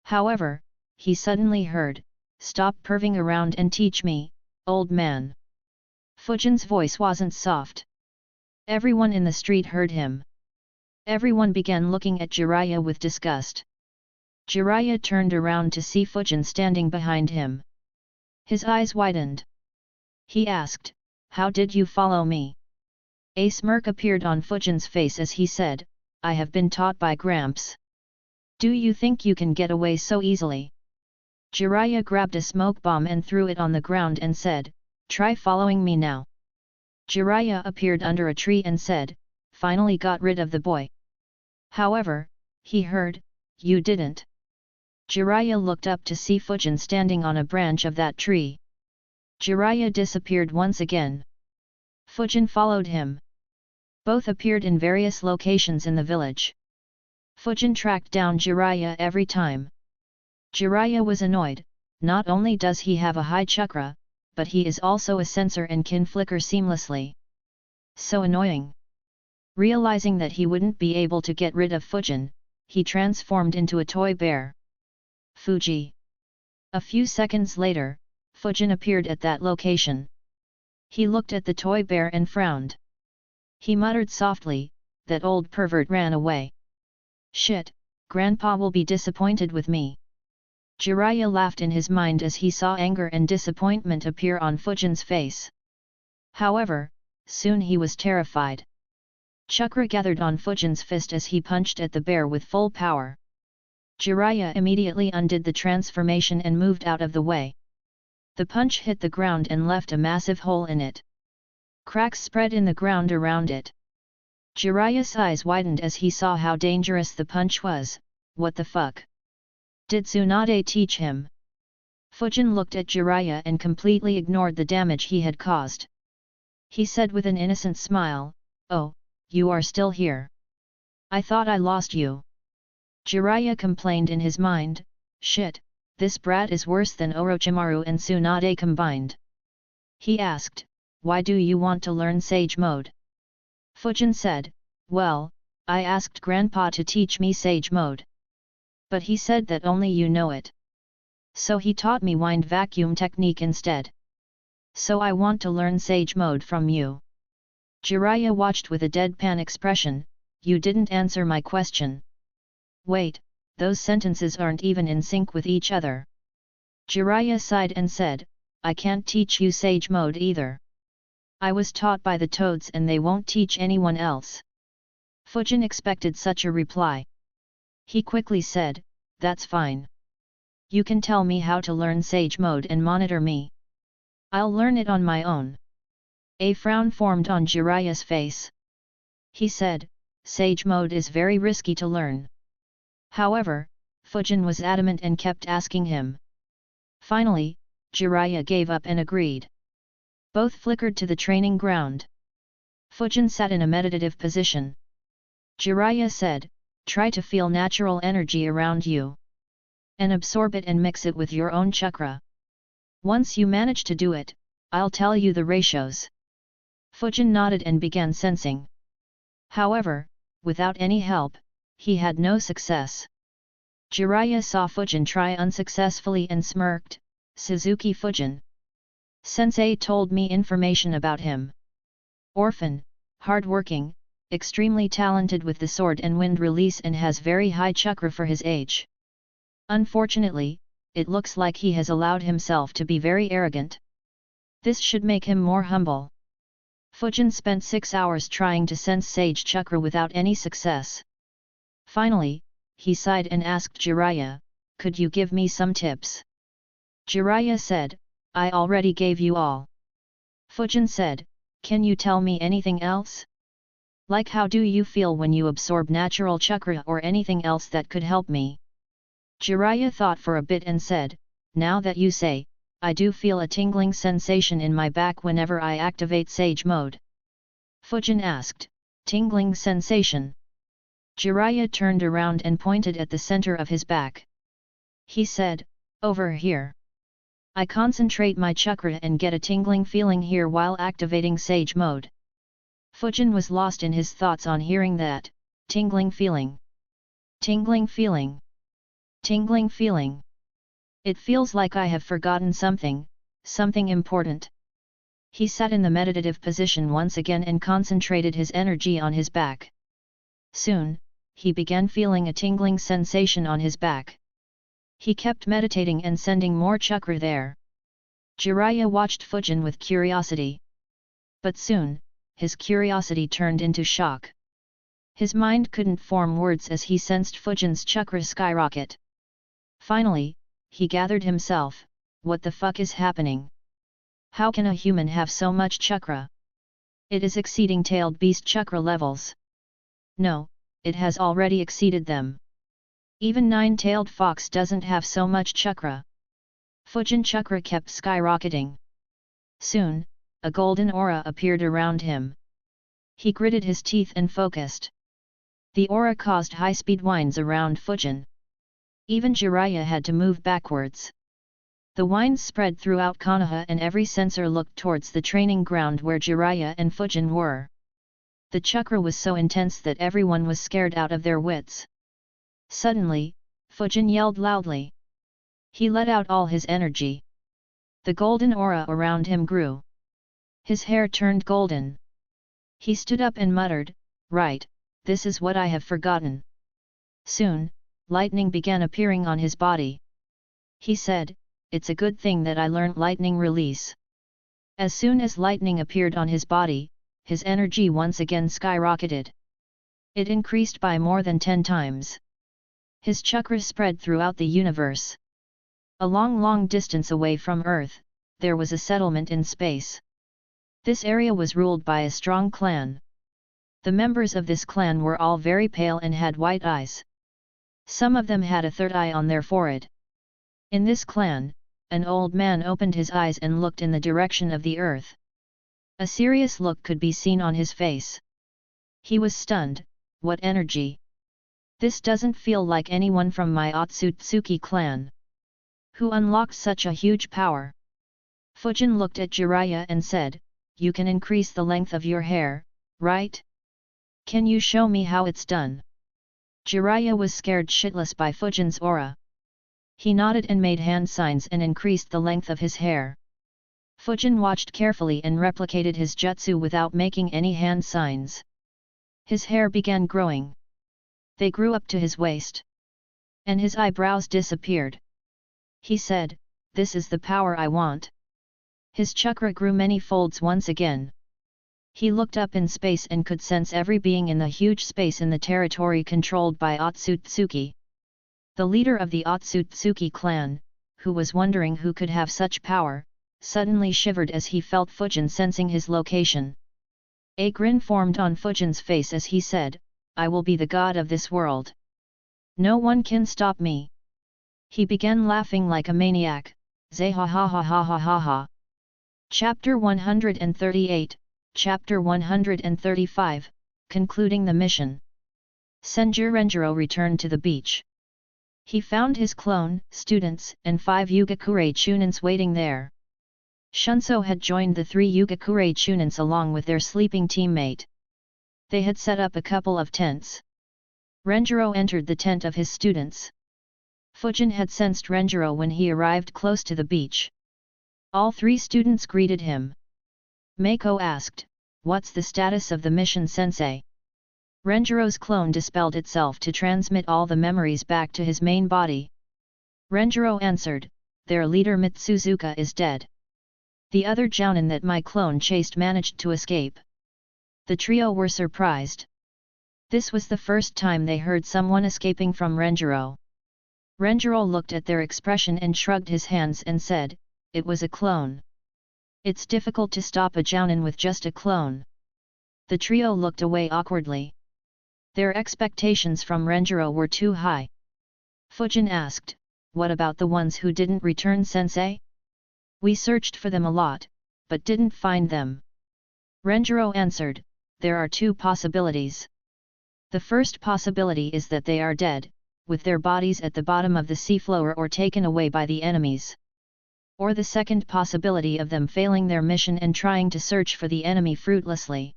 However, he suddenly heard, "Stop perving around and teach me, old man." Fujin's voice wasn't soft. Everyone in the street heard him. Everyone began looking at Jiraiya with disgust. Jiraiya turned around to see Fujin standing behind him. His eyes widened. He asked, "How did you follow me?" A smirk appeared on Fujin's face as he said, "I have been taught by Gramps. Do you think you can get away so easily?" Jiraiya grabbed a smoke bomb and threw it on the ground and said, "Try following me now." Jiraiya appeared under a tree and said, "Finally got rid of the boy." However, he heard, "You didn't." Jiraiya looked up to see Fujin standing on a branch of that tree. Jiraiya disappeared once again. Fujin followed him. Both appeared in various locations in the village. Fujin tracked down Jiraiya every time. Jiraiya was annoyed, not only does he have a high chakra, but he is also a sensor and can flicker seamlessly. So annoying. Realizing that he wouldn't be able to get rid of Fujin, he transformed into a toy bear. Fuji. A few seconds later, Fujin appeared at that location. He looked at the toy bear and frowned. He muttered softly, "That old pervert ran away. Shit, Grandpa will be disappointed with me." Jiraiya laughed in his mind as he saw anger and disappointment appear on Fujin's face. However, soon he was terrified. Chakra gathered on Fujin's fist as he punched at the bear with full power. Jiraiya immediately undid the transformation and moved out of the way. The punch hit the ground and left a massive hole in it. Cracks spread in the ground around it. Jiraiya's eyes widened as he saw how dangerous the punch was. What the fuck? Did Tsunade teach him? Fujin looked at Jiraiya and completely ignored the damage he had caused. He said with an innocent smile, "Oh, you are still here. I thought I lost you." Jiraiya complained in his mind, "Shit, this brat is worse than Orochimaru and Tsunade combined." He asked, "Why do you want to learn Sage Mode?" Fujin said, "Well, I asked Grandpa to teach me Sage Mode. But he said that only you know it. So he taught me wind vacuum technique instead. So I want to learn Sage Mode from you." Jiraiya watched with a deadpan expression, "You didn't answer my question." "Wait, those sentences aren't even in sync with each other." Jiraiya sighed and said, "I can't teach you Sage Mode either. I was taught by the toads and they won't teach anyone else." Fujin expected such a reply. He quickly said, "That's fine. You can tell me how to learn Sage Mode and monitor me. I'll learn it on my own." A frown formed on Jiraiya's face. He said, "Sage Mode is very risky to learn." However, Fujin was adamant and kept asking him. Finally, Jiraiya gave up and agreed. Both flickered to the training ground. Fujin sat in a meditative position. Jiraiya said, "Try to feel natural energy around you. And absorb it and mix it with your own chakra. Once you manage to do it, I'll tell you the ratios." Fujin nodded and began sensing. However, without any help, he had no success. Jiraiya saw Fujin try unsuccessfully and smirked, "Suzuki Fujin. Sensei told me information about him. Orphan, hard-working, extremely talented with the sword and wind release and has very high chakra for his age. Unfortunately, it looks like he has allowed himself to be very arrogant. This should make him more humble." Fujin spent 6 hours trying to sense Sage Chakra without any success. Finally, he sighed and asked Jiraiya, "Could you give me some tips?" Jiraiya said, "I already gave you all." Fujin said, "Can you tell me anything else? Like how do you feel when you absorb natural chakra or anything else that could help me?" Jiraiya thought for a bit and said, "Now that you say, I do feel a tingling sensation in my back whenever I activate Sage mode." Fujin asked, "Tingling sensation?" Jiraiya turned around and pointed at the center of his back. He said, "Over here. I concentrate my chakra and get a tingling feeling here while activating Sage mode." Fujin was lost in his thoughts on hearing that, tingling feeling. Tingling feeling. Tingling feeling. It feels like I have forgotten something, something important. He sat in the meditative position once again and concentrated his energy on his back. Soon, he began feeling a tingling sensation on his back. He kept meditating and sending more chakra there. Jiraiya watched Fujin with curiosity. But soon, his curiosity turned into shock. His mind couldn't form words as he sensed Fujin's chakra skyrocket. Finally, he gathered himself, "What the fuck is happening? How can a human have so much chakra? It is exceeding tailed beast chakra levels. No, it has already exceeded them. Even nine-tailed fox doesn't have so much chakra." Fujin chakra kept skyrocketing. Soon, a golden aura appeared around him. He gritted his teeth and focused. The aura caused high-speed winds around Fujin. Even Jiraiya had to move backwards. The winds spread throughout Konoha and every sensor looked towards the training ground where Jiraiya and Fujin were. The chakra was so intense that everyone was scared out of their wits. Suddenly, Fujin yelled loudly. He let out all his energy. The golden aura around him grew. His hair turned golden. He stood up and muttered, "Right, this is what I have forgotten." Soon, lightning began appearing on his body. He said, "It's a good thing that I learned lightning release." As soon as lightning appeared on his body, his energy once again skyrocketed. It increased by more than 10 times. His chakra spread throughout the universe. A long distance away from Earth, there was a settlement in space. This area was ruled by a strong clan. The members of this clan were all very pale and had white eyes. Some of them had a third eye on their forehead. In this clan, an old man opened his eyes and looked in the direction of the earth. A serious look could be seen on his face. He was stunned. What energy! This doesn't feel like anyone from my Otsutsuki clan. Who unlocked such a huge power? Fujin looked at Jiraiya and said, "You can increase the length of your hair, right? Can you show me how it's done?" Jiraiya was scared shitless by Fujin's aura. He nodded and made hand signs and increased the length of his hair. Fujin watched carefully and replicated his jutsu without making any hand signs. His hair began growing. They grew up to his waist. And his eyebrows disappeared. He said, "This is the power I want." His chakra grew many folds once again. He looked up in space and could sense every being in the huge space in the territory controlled by Otsutsuki. The leader of the Otsutsuki clan, who was wondering who could have such power, suddenly shivered as he felt Fujin sensing his location. A grin formed on Fujin's face as he said, "I will be the god of this world. No one can stop me." He began laughing like a maniac, "Zay ha ha ha ha ha ha ha." Chapter 138, Chapter 135, Concluding the Mission. Senju Renjiro returned to the beach. He found his clone, students, and 5 Yugakure Chunins waiting there. Shunso had joined the 3 Yugakure Chunins along with their sleeping teammate. They had set up a couple of tents. Renjiro entered the tent of his students. Fujin had sensed Renjiro when he arrived close to the beach. All 3 students greeted him. Mako asked, "What's the status of the mission, sensei?" Renjiro's clone dispelled itself to transmit all the memories back to his main body. Renjiro answered, "Their leader Mitsuzuka is dead." The other jounin that my clone chased managed to escape. The trio were surprised. This was the first time they heard someone escaping from Renjiro. Renjiro looked at their expression and shrugged his hands and said, "It was a clone. It's difficult to stop a jounin with just a clone." The trio looked away awkwardly. Their expectations from Renjiro were too high. Fujin asked, "What about the ones who didn't return, sensei?" "We searched for them a lot, but didn't find them." Renjiro answered, "There are two possibilities. The first possibility is that they are dead, with their bodies at the bottom of the seafloor or taken away by the enemies. Or the second possibility of them failing their mission and trying to search for the enemy fruitlessly."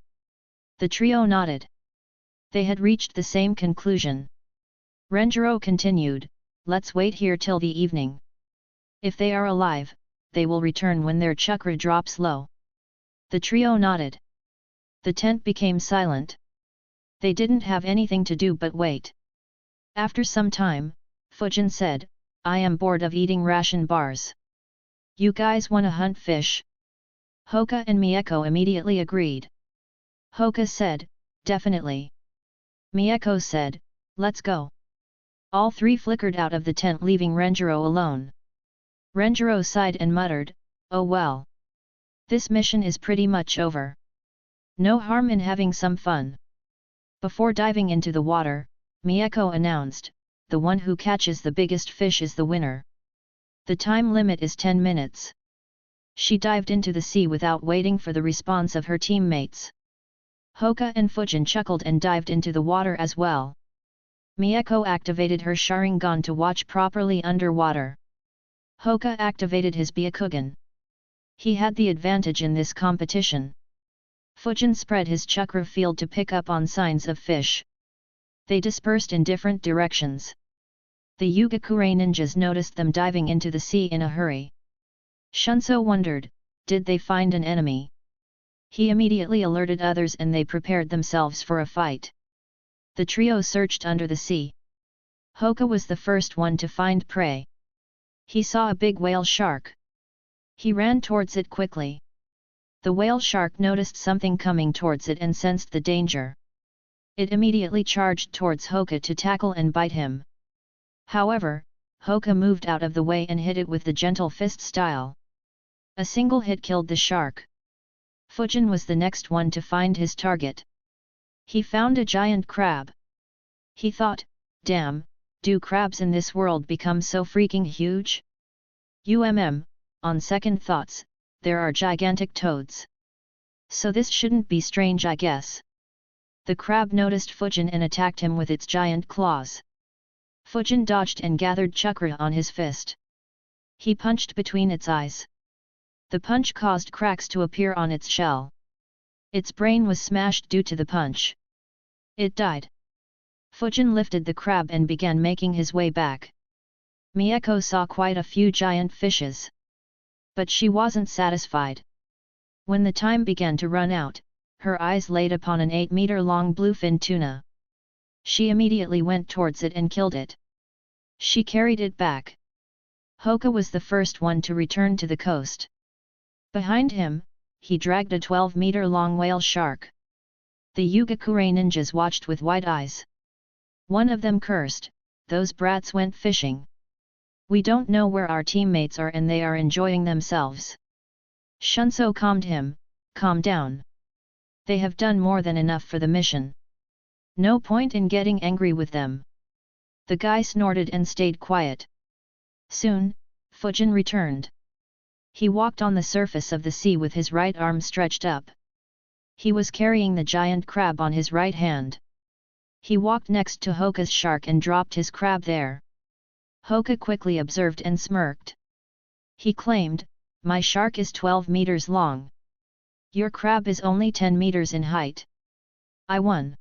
The trio nodded. They had reached the same conclusion. Renjiro continued, "Let's wait here till the evening. If they are alive, they will return when their chakra drops low." The trio nodded. The tent became silent. They didn't have anything to do but wait. After some time, Fujin said, "I am bored of eating ration bars. You guys wanna hunt fish?" Hoka and Mieko immediately agreed. Hoka said, "Definitely." Mieko said, "Let's go." All three flickered out of the tent, leaving Renjiro alone. Renjiro sighed and muttered, "Oh well. This mission is pretty much over. No harm in having some fun." Before diving into the water, Mieko announced, "The one who catches the biggest fish is the winner. The time limit is 10 minutes. She dived into the sea without waiting for the response of her teammates. Hoka and Fujin chuckled and dived into the water as well. Mieko activated her Sharingan to watch properly underwater. Hoka activated his Byakugan. He had the advantage in this competition. Fujin spread his chakra field to pick up on signs of fish. They dispersed in different directions. The Yugakure ninjas noticed them diving into the sea in a hurry. Shunso wondered, did they find an enemy? He immediately alerted others and they prepared themselves for a fight. The trio searched under the sea. Hoka was the first one to find prey. He saw a big whale shark. He ran towards it quickly. The whale shark noticed something coming towards it and sensed the danger. It immediately charged towards Hoka to tackle and bite him. However, Hoka moved out of the way and hit it with the gentle fist style. A single hit killed the shark. Fujin was the next one to find his target. He found a giant crab. He thought, damn, do crabs in this world become so freaking huge? On second thoughts, there are gigantic toads. So this shouldn't be strange, I guess. The crab noticed Fujin and attacked him with its giant claws. Fujin dodged and gathered chakra on his fist. He punched between its eyes. The punch caused cracks to appear on its shell. Its brain was smashed due to the punch. It died. Fujin lifted the crab and began making his way back. Mieko saw quite a few giant fishes. But she wasn't satisfied. When the time began to run out, her eyes laid upon an 8-meter-long bluefin tuna. She immediately went towards it and killed it. She carried it back. Hoka was the first one to return to the coast. Behind him, he dragged a 12-meter-long whale shark. The Yugakure ninjas watched with wide eyes. One of them cursed, "Those brats went fishing. We don't know where our teammates are and they are enjoying themselves." Shunso calmed him, "Calm down. They have done more than enough for the mission. No point in getting angry with them." The guy snorted and stayed quiet. Soon, Fujin returned. He walked on the surface of the sea with his right arm stretched up. He was carrying the giant crab on his right hand. He walked next to Hoka's shark and dropped his crab there. Hoka quickly observed and smirked. He claimed, "My shark is 12 meters long. Your crab is only 10 meters in height. I won."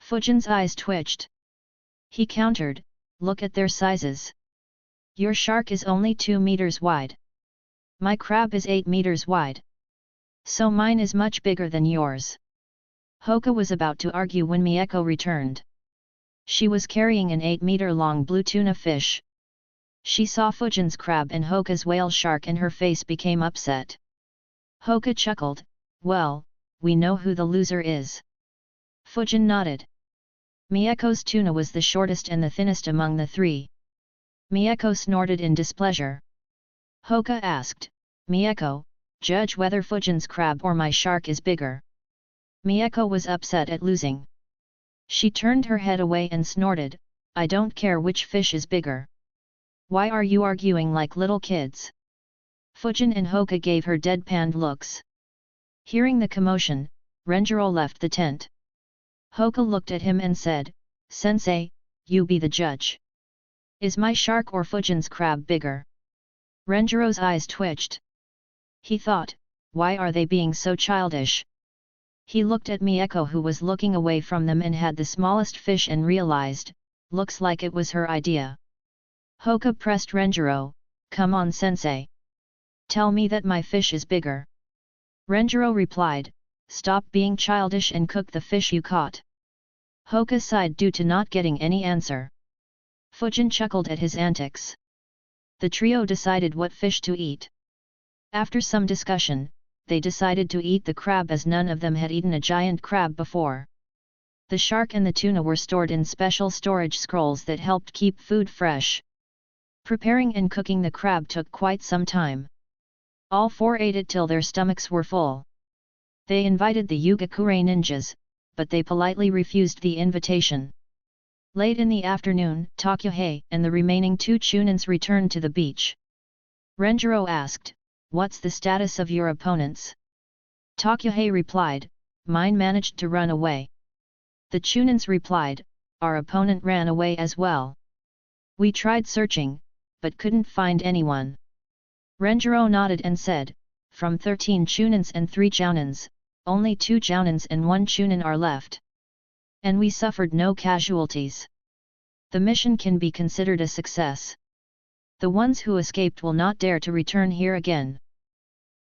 Fujin's eyes twitched. He countered, "Look at their sizes. Your shark is only 2 meters wide. My crab is 8 meters wide. So mine is much bigger than yours." Hoka was about to argue when Mieko returned. She was carrying an 8-meter-long blue tuna fish. She saw Fujin's crab and Hoka's whale shark and her face became upset. Hoka chuckled, well, we know who the loser is. Fujin nodded. Mieko's tuna was the shortest and the thinnest among the three. Mieko snorted in displeasure. Hoka asked, Mieko, judge whether Fujin's crab or my shark is bigger. Mieko was upset at losing. She turned her head away and snorted, I don't care which fish is bigger. Why are you arguing like little kids? Fujin and Hoka gave her deadpanned looks. Hearing the commotion, Renjiro left the tent. Hoka looked at him and said, Sensei, you be the judge. Is my shark or Fujin's crab bigger? Renjiro's eyes twitched. He thought, why are they being so childish? He looked at Mieko who was looking away from them and had the smallest fish and realized, looks like it was her idea. Hoka pressed Renjiro, come on sensei. Tell me that my fish is bigger. Renjiro replied, stop being childish and cook the fish you caught. Hoka sighed due to not getting any answer. Fujin chuckled at his antics. The trio decided what fish to eat. After some discussion, they decided to eat the crab as none of them had eaten a giant crab before. The shark and the tuna were stored in special storage scrolls that helped keep food fresh. Preparing and cooking the crab took quite some time. All four ate it till their stomachs were full. They invited the Yugakure ninjas, but they politely refused the invitation. Late in the afternoon, Takuhei and the remaining two chunins returned to the beach. Renjiro asked, what's the status of your opponents? Takuhei replied, mine managed to run away. The chunins replied, our opponent ran away as well. We tried searching, but couldn't find anyone. Renjiro nodded and said, from 13 chunins and 3 jounins, only 2 jounins and 1 chunin are left. And we suffered no casualties. The mission can be considered a success. The ones who escaped will not dare to return here again.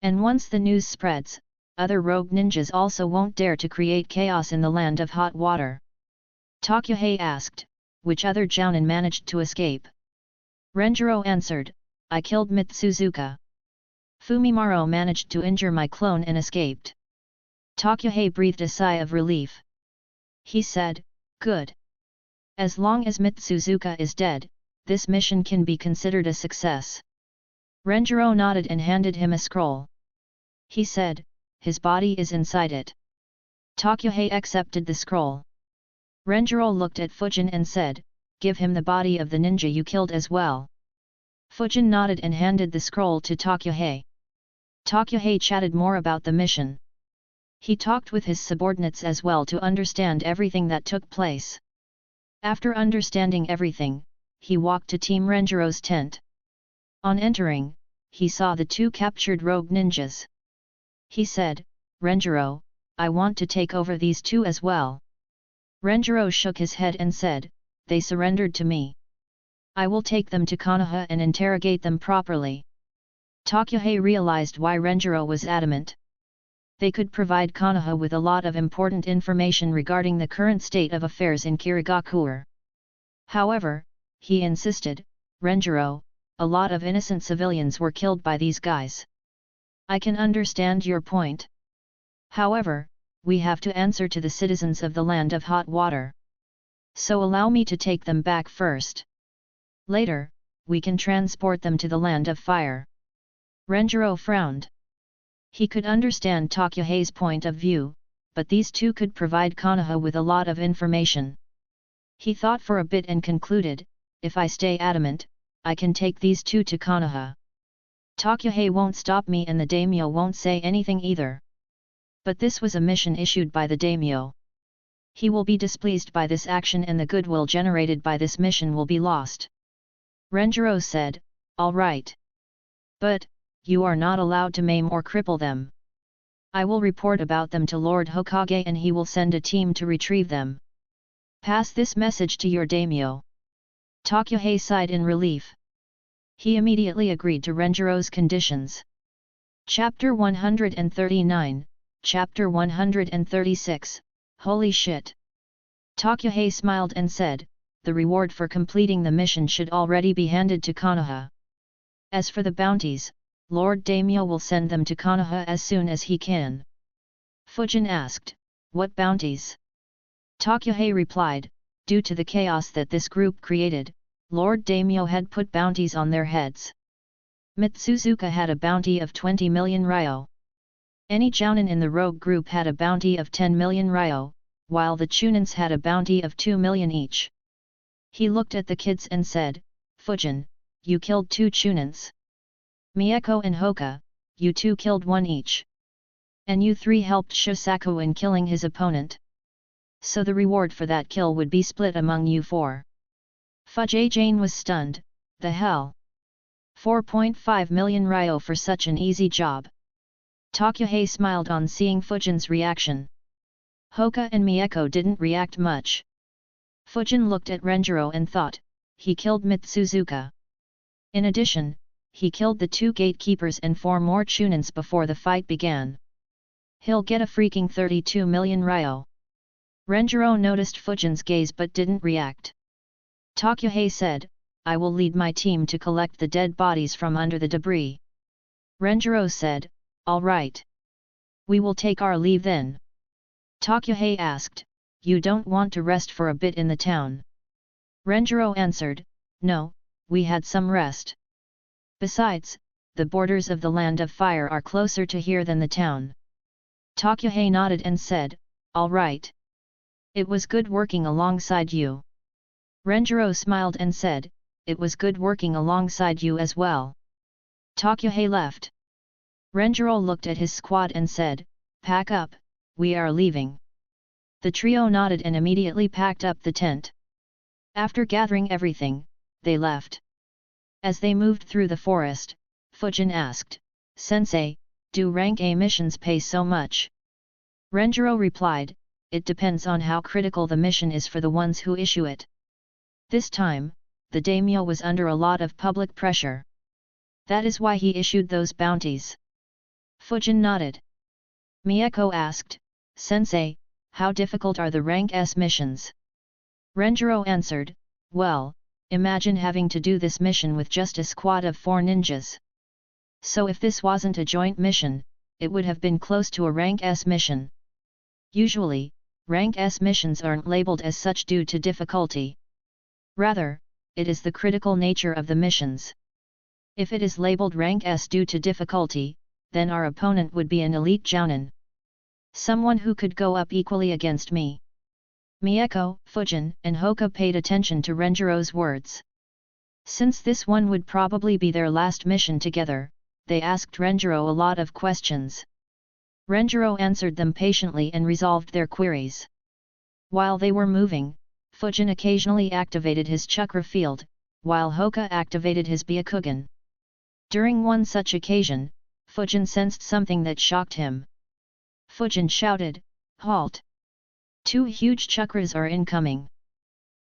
And once the news spreads, other rogue ninjas also won't dare to create chaos in the land of hot water. Takuhei asked, which other jounin managed to escape? Renjiro answered, I killed Mitsuzuka. Fumimaro managed to injure my clone and escaped. Takuhei breathed a sigh of relief. He said, good. As long as Mitsuzuka is dead, this mission can be considered a success. Renjiro nodded and handed him a scroll. He said, his body is inside it. Takuhei accepted the scroll. Renjiro looked at Fujin and said, give him the body of the ninja you killed as well. Fujin nodded and handed the scroll to Takuhei. Takuhei chatted more about the mission. He talked with his subordinates as well to understand everything that took place. After understanding everything, he walked to Team Renjiro's tent. On entering, he saw the 2 captured rogue ninjas. He said, Renjiro, I want to take over these 2 as well. Renjiro shook his head and said, they surrendered to me. I will take them to Konoha and interrogate them properly. Takuhei realized why Renjiro was adamant. They could provide Konoha with a lot of important information regarding the current state of affairs in Kirigakure. However, he insisted, Renjiro, a lot of innocent civilians were killed by these guys. I can understand your point. However, we have to answer to the citizens of the land of hot water. So allow me to take them back first. Later, we can transport them to the land of fire. Renjiro frowned. He could understand Takuhei's point of view, but these 2 could provide Konoha with a lot of information. He thought for a bit and concluded, if I stay adamant, I can take these 2 to Konoha. Takuhei won't stop me and the daimyo won't say anything either. But this was a mission issued by the daimyo. He will be displeased by this action and the goodwill generated by this mission will be lost. Renjiro said, all right. But, you are not allowed to maim or cripple them. I will report about them to Lord Hokage and he will send a team to retrieve them. Pass this message to your daimyo. Takuhei sighed in relief. He immediately agreed to Renjiro's conditions. Chapter 139, Chapter 136, Holy shit! Takuhei smiled and said, the reward for completing the mission should already be handed to Konoha. As for the bounties, Lord Daimyo will send them to Konoha as soon as he can. Fujin asked, what bounties? Tokyohei replied, due to the chaos that this group created, Lord Daimyo had put bounties on their heads. Mitsuzuka had a bounty of 20 million ryo. Any jounin in the rogue group had a bounty of 10 million ryo, while the chunins had a bounty of 2 million each. He looked at the kids and said, Fujin, you killed 2 chunins. Mieko and Hoka, you 2 killed 1 each. And you 3 helped Shisaku in killing his opponent. So the reward for that kill would be split among you 4. Fujin was stunned, the hell? 4.5 million ryo for such an easy job. Tokyohei smiled on seeing Fujin's reaction. Hoka and Mieko didn't react much. Fujin looked at Renjiro and thought, he killed Mitsuzuka. In addition, he killed the 2 gatekeepers and 4 more chunins before the fight began. He'll get a freaking 32 million ryo. Renjiro noticed Fujin's gaze but didn't react. Tokyohei said, I will lead my team to collect the dead bodies from under the debris. Renjiro said, all right. We will take our leave then. Tokyohei asked, you don't want to rest for a bit in the town? Renjiro answered, no, we had some rest. Besides, the borders of the Land of Fire are closer to here than the town. Tokyohei nodded and said, all right. It was good working alongside you. Renjiro smiled and said, it was good working alongside you as well. Tokyohei left. Renjiro looked at his squad and said, pack up, we are leaving. The trio nodded and immediately packed up the tent. After gathering everything, they left. As they moved through the forest, Fujin asked, Sensei, do rank A missions pay so much? Renjiro replied, it depends on how critical the mission is for the ones who issue it. This time, the daimyo was under a lot of public pressure. That is why he issued those bounties. Fujin nodded. Mieko asked, Sensei, how difficult are the rank S missions? Renjiro answered, well, imagine having to do this mission with just a squad of 4 ninjas. So if this wasn't a joint mission, it would have been close to a rank S mission. Usually, rank S missions aren't labeled as such due to difficulty. Rather, it is the critical nature of the missions. If it is labeled rank S due to difficulty, then our opponent would be an elite jounin. Someone who could go up equally against me. Mieko, Fujin, and Hoka paid attention to Renjiro's words. Since this one would probably be their last mission together, they asked Renjiro a lot of questions. Renjiro answered them patiently and resolved their queries. While they were moving, Fujin occasionally activated his chakra field, while Hoka activated his Byakugan. During one such occasion, Fujin sensed something that shocked him. Fujin shouted, halt! 2 huge chakras are incoming.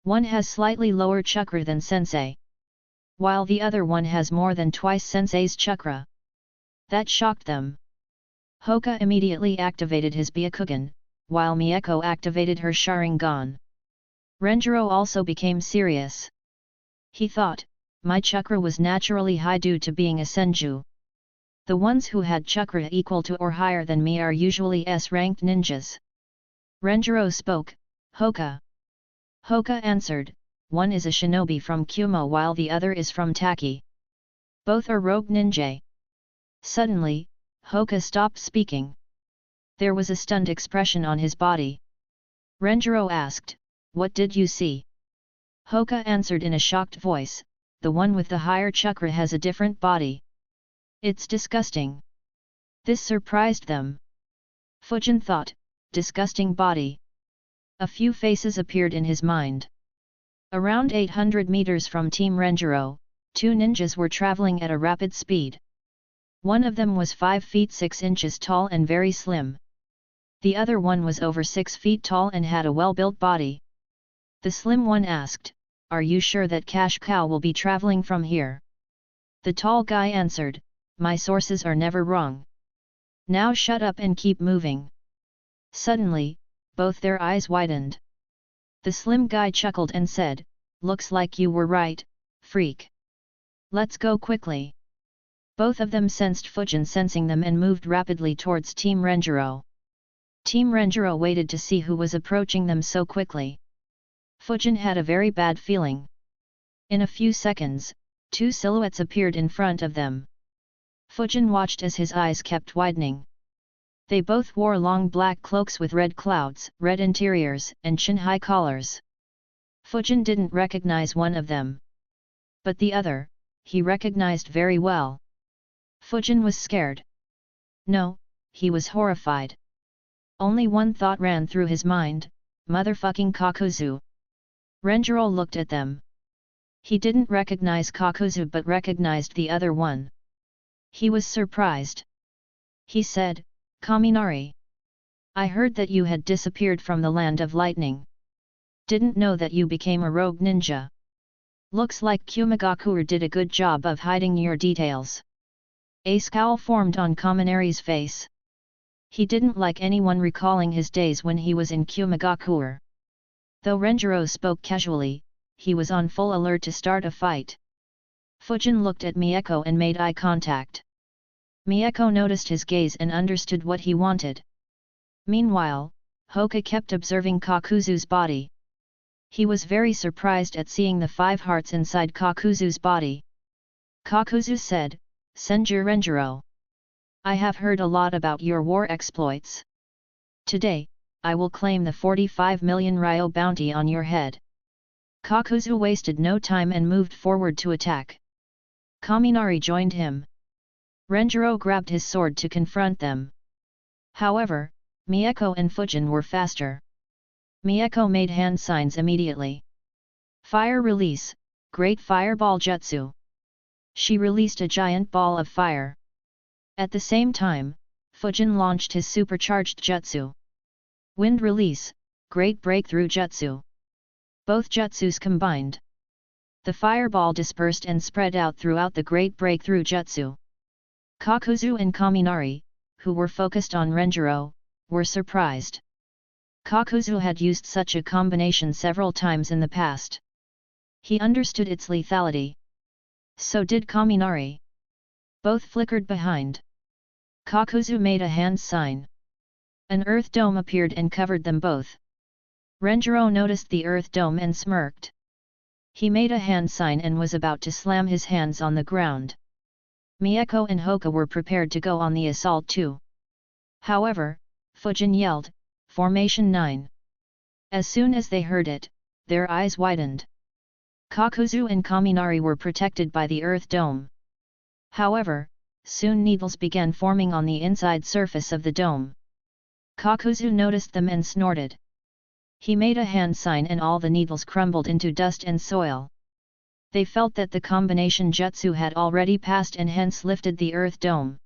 One has slightly lower chakra than Sensei, while the other one has more than twice Sensei's chakra. That shocked them. Hoka immediately activated his Byakugan, while Mieko activated her Sharingan. Renjiro also became serious. He thought, my chakra was naturally high due to being a senju. The ones who had chakra equal to or higher than me are usually S-ranked ninjas. Renjiro spoke, Hoka. Hoka answered, one is a shinobi from Kumo while the other is from Taki. Both are rogue ninja. Suddenly, Hoka stopped speaking. There was a stunned expression on his body. Renjiro asked, what did you see? Hoka answered in a shocked voice, the one with the higher chakra has a different body. It's disgusting. This surprised them. Fujin thought, disgusting body. A few faces appeared in his mind. Around 800 meters from Team Renjiro, 2 ninjas were traveling at a rapid speed. One of them was 5 feet 6 inches tall and very slim. The other one was over 6 feet tall and had a well-built body. The slim one asked, are you sure that Cash Cow will be traveling from here? The tall guy answered, my sources are never wrong. Now shut up and keep moving. Suddenly, both their eyes widened. The slim guy chuckled and said, looks like you were right, freak. Let's go quickly. Both of them sensed Fujin sensing them and moved rapidly towards Team Renjiro. Team Renjiro waited to see who was approaching them so quickly. Fujin had a very bad feeling. In a few seconds, two silhouettes appeared in front of them. Fujin watched as his eyes kept widening. They both wore long black cloaks with red clouds, red interiors, and chin-high collars. Fujin didn't recognize one of them. But the other, he recognized very well. Fujin was scared. No, he was horrified. Only one thought ran through his mind, motherfucking Kakuzu. Renjiro looked at them. He didn't recognize Kakuzu but recognized the other one. He was surprised. He said, Kaminari. I heard that you had disappeared from the land of lightning. Didn't know that you became a rogue ninja. Looks like Kumigakure did a good job of hiding your details. A scowl formed on Kaminari's face. He didn't like anyone recalling his days when he was in Kumigakure. Though Renjiro spoke casually, he was on full alert to start a fight. Fujin looked at Mieko and made eye contact. Mieko noticed his gaze and understood what he wanted. Meanwhile, Hoka kept observing Kakuzu's body. He was very surprised at seeing the 5 hearts inside Kakuzu's body. Kakuzu said, Senju Renjiro. I have heard a lot about your war exploits. Today, I will claim the 45 million Ryo bounty on your head. Kakuzu wasted no time and moved forward to attack. Kaminari joined him. Renjiro grabbed his sword to confront them. However, Mieko and Fujin were faster. Mieko made hand signs immediately. Fire release, Great Fireball Jutsu. She released a giant ball of fire. At the same time, Fujin launched his supercharged jutsu. Wind release, Great Breakthrough Jutsu. Both jutsus combined. The fireball dispersed and spread out throughout the Great Breakthrough Jutsu. Kakuzu and Kaminari, who were focused on Renjiro, were surprised. Kakuzu had used such a combination several times in the past. He understood its lethality. So did Kaminari. Both flickered behind. Kakuzu made a hand sign. An earth dome appeared and covered them both. Renjiro noticed the earth dome and smirked. He made a hand sign and was about to slam his hands on the ground. Mieko and Hoka were prepared to go on the assault too. However, Fujin yelled, Formation 9. As soon as they heard it, their eyes widened. Kakuzu and Kaminari were protected by the earth dome. However, soon needles began forming on the inside surface of the dome. Kakuzu noticed them and snorted. He made a hand sign and all the needles crumbled into dust and soil. They felt that the combination jutsu had already passed and hence lifted the earth dome.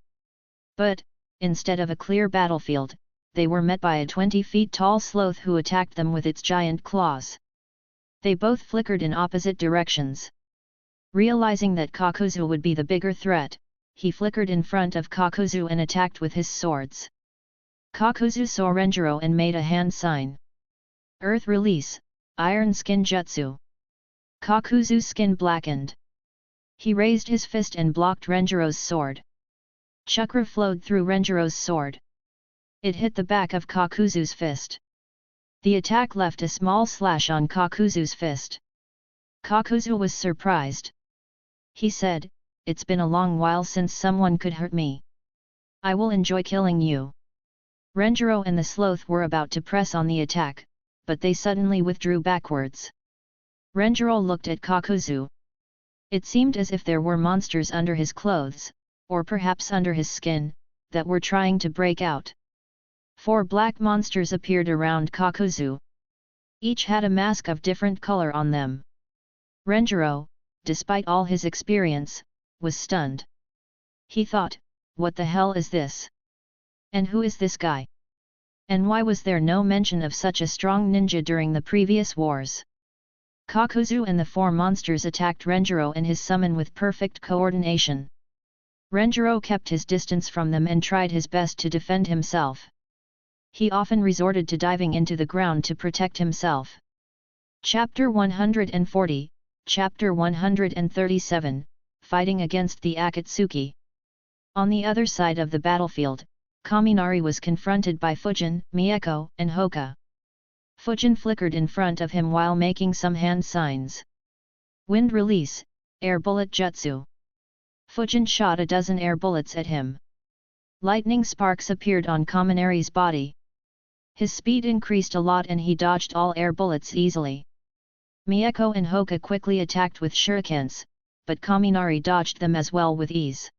But, instead of a clear battlefield, they were met by a 20 feet tall sloth who attacked them with its giant claws. They both flickered in opposite directions. Realizing that Kakuzu would be the bigger threat, he flickered in front of Kakuzu and attacked with his swords. Kakuzu saw Renjiro and made a hand sign. Earth release, Iron Skin Jutsu. Kakuzu's skin blackened. He raised his fist and blocked Renjiro's sword. Chakra flowed through Renjiro's sword. It hit the back of Kakuzu's fist. The attack left a small slash on Kakuzu's fist. Kakuzu was surprised. He said, It's been a long while since someone could hurt me. I will enjoy killing you. Renjiro and the sloth were about to press on the attack, but they suddenly withdrew backwards. Renjiro looked at Kakuzu. It seemed as if there were monsters under his clothes, or perhaps under his skin, that were trying to break out. 4 black monsters appeared around Kakuzu. Each had a mask of different color on them. Renjiro, despite all his experience, was stunned. He thought, what the hell is this? And who is this guy? And why was there no mention of such a strong ninja during the previous wars? Kakuzu and the 4 monsters attacked Renjiro and his summon with perfect coordination. Renjiro kept his distance from them and tried his best to defend himself. He often resorted to diving into the ground to protect himself. Chapter 140, Chapter 137, Fighting against the Akatsuki. On the other side of the battlefield, Kaminari was confronted by Fujin, Mieko, and Hoka. Fujin flickered in front of him while making some hand signs. Wind release, air bullet jutsu. Fujin shot a dozen air bullets at him. Lightning sparks appeared on Kaminari's body. His speed increased a lot and he dodged all air bullets easily. Mieko and Hoka quickly attacked with shurikens, but Kaminari dodged them as well with ease.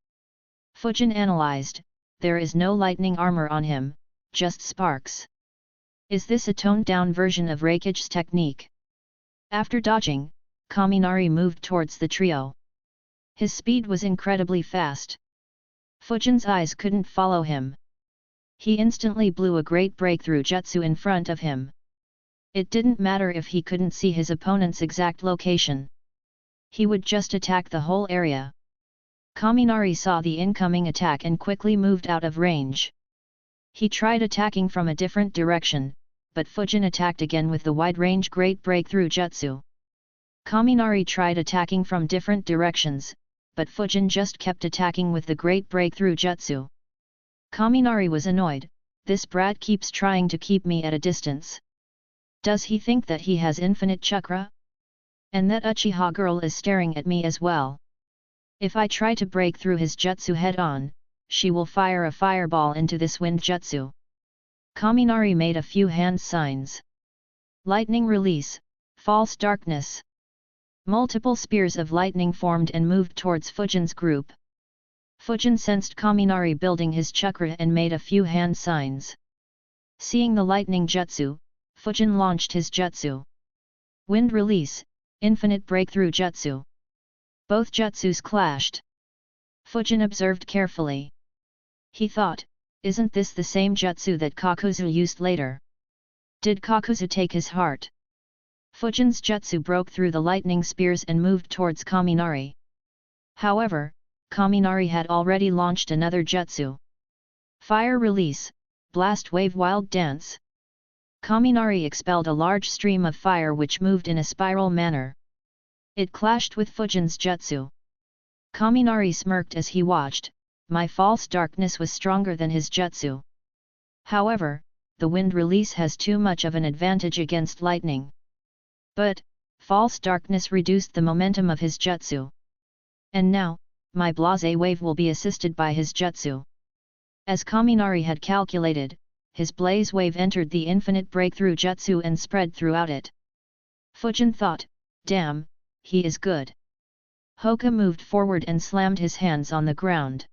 Fujin analyzed, there is no lightning armor on him, just sparks. Is this a toned-down version of Raikage's technique? After dodging, Kaminari moved towards the trio. His speed was incredibly fast. Fujin's eyes couldn't follow him. He instantly blew a great breakthrough jutsu in front of him. It didn't matter if he couldn't see his opponent's exact location. He would just attack the whole area. Kaminari saw the incoming attack and quickly moved out of range. He tried attacking from a different direction, but Fujin attacked again with the wide-range Great Breakthrough Jutsu. Kaminari tried attacking from different directions, but Fujin just kept attacking with the Great Breakthrough Jutsu. Kaminari was annoyed, this brat keeps trying to keep me at a distance. Does he think that he has infinite chakra? And that Uchiha girl is staring at me as well. If I try to break through his jutsu head-on, she will fire a fireball into this wind jutsu. Kaminari made a few hand signs. Lightning release, false darkness. Multiple spears of lightning formed and moved towards Fujin's group. Fujin sensed Kaminari building his chakra and made a few hand signs. Seeing the lightning jutsu, Fujin launched his jutsu. Wind release, infinite breakthrough jutsu. Both jutsus clashed. Fujin observed carefully. He thought, isn't this the same jutsu that Kakuzu used later? Did Kakuzu take his heart? Fujin's jutsu broke through the lightning spears and moved towards Kaminari. However, Kaminari had already launched another jutsu. Fire release, blast wave wild dance. Kaminari expelled a large stream of fire which moved in a spiral manner. It clashed with Fujin's jutsu. Kaminari smirked as he watched, my false darkness was stronger than his jutsu. However, the wind release has too much of an advantage against lightning. But, false darkness reduced the momentum of his jutsu. And now, my blase wave will be assisted by his jutsu. As Kaminari had calculated, his blaze wave entered the infinite breakthrough jutsu and spread throughout it. Fujin thought, damn, he is good. Hoka moved forward and slammed his hands on the ground.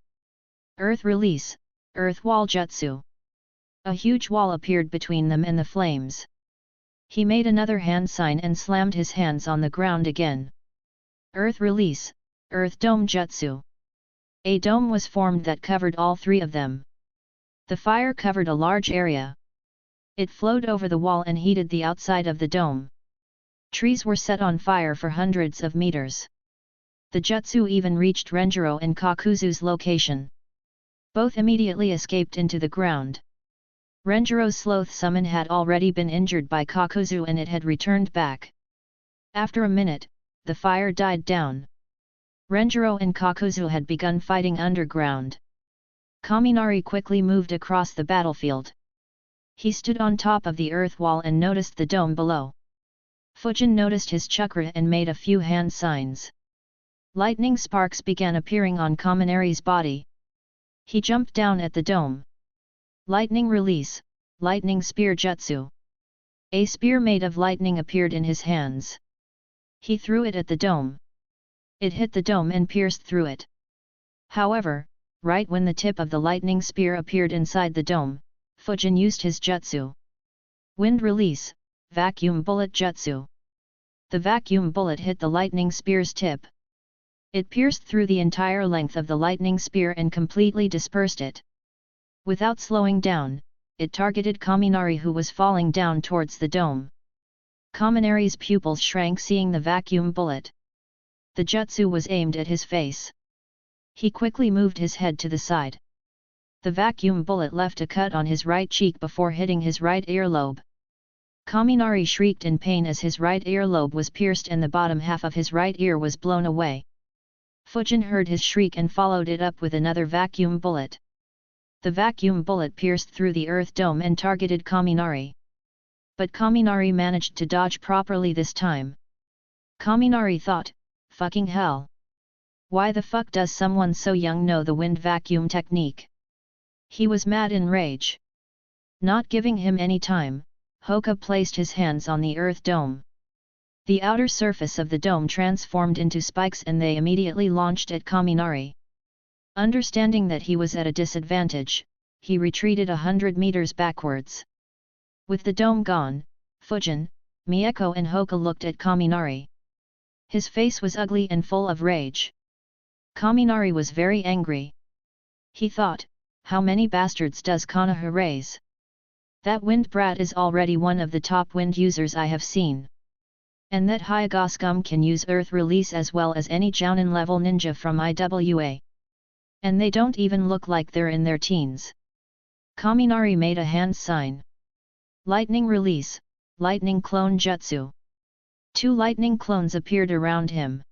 Earth release, earth wall jutsu. A huge wall appeared between them and the flames. He made another hand sign and slammed his hands on the ground again. Earth release, earth dome jutsu. A dome was formed that covered all three of them. The fire covered a large area. It flowed over the wall and heated the outside of the dome. Trees were set on fire for hundreds of meters. The jutsu even reached Renjiro and Kakuzu's location. Both immediately escaped into the ground. Renjiro's sloth summon had already been injured by Kakuzu and it had returned back. After a minute, the fire died down. Renjiro and Kakuzu had begun fighting underground. Kaminari quickly moved across the battlefield. He stood on top of the earth wall and noticed the dome below. Fujin noticed his chakra and made a few hand signs. Lightning sparks began appearing on Kaminari's body. He jumped down at the dome. Lightning release, lightning spear jutsu. A spear made of lightning appeared in his hands. He threw it at the dome. It hit the dome and pierced through it. However, right when the tip of the lightning spear appeared inside the dome, Fujin used his jutsu. Wind release, vacuum bullet jutsu. The vacuum bullet hit the lightning spear's tip. It pierced through the entire length of the lightning spear and completely dispersed it. Without slowing down, it targeted Kaminari who was falling down towards the dome. Kaminari's pupils shrank seeing the vacuum bullet. The jutsu was aimed at his face. He quickly moved his head to the side. The vacuum bullet left a cut on his right cheek before hitting his right earlobe. Kaminari shrieked in pain as his right earlobe was pierced and the bottom half of his right ear was blown away. Fujin heard his shriek and followed it up with another vacuum bullet. The vacuum bullet pierced through the earth dome and targeted Kaminari. But Kaminari managed to dodge properly this time. Kaminari thought, fucking hell. Why the fuck does someone so young know the wind vacuum technique? He was mad in rage. Not giving him any time, Hoka placed his hands on the earth dome. The outer surface of the dome transformed into spikes and they immediately launched at Kaminari. Understanding that he was at a disadvantage, he retreated 100 meters backwards. With the dome gone, Fujin, Mieko and Hoka looked at Kaminari. His face was ugly and full of rage. Kaminari was very angry. He thought, how many bastards does Konoha raise? That wind brat is already one of the top wind users I have seen. And that Hyuga can use earth release as well as any Jounin level ninja from IWA. And they don't even look like they're in their teens. Kaminari made a hand sign. Lightning release, lightning clone jutsu. 2 lightning clones appeared around him.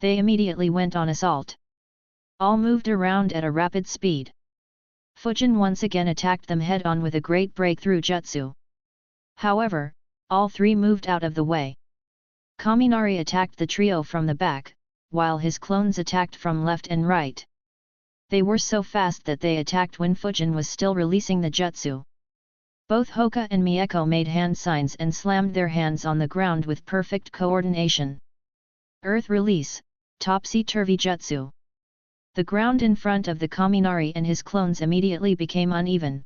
They immediately went on assault. All moved around at a rapid speed. Fujin once again attacked them head-on with a great breakthrough jutsu. However, all 3 moved out of the way. Kaminari attacked the trio from the back, while his clones attacked from left and right. They were so fast that they attacked when Fujin was still releasing the jutsu. Both Hoka and Mieko made hand signs and slammed their hands on the ground with perfect coordination. Earth release, topsy-turvy jutsu. The ground in front of the Kaminari and his clones immediately became uneven.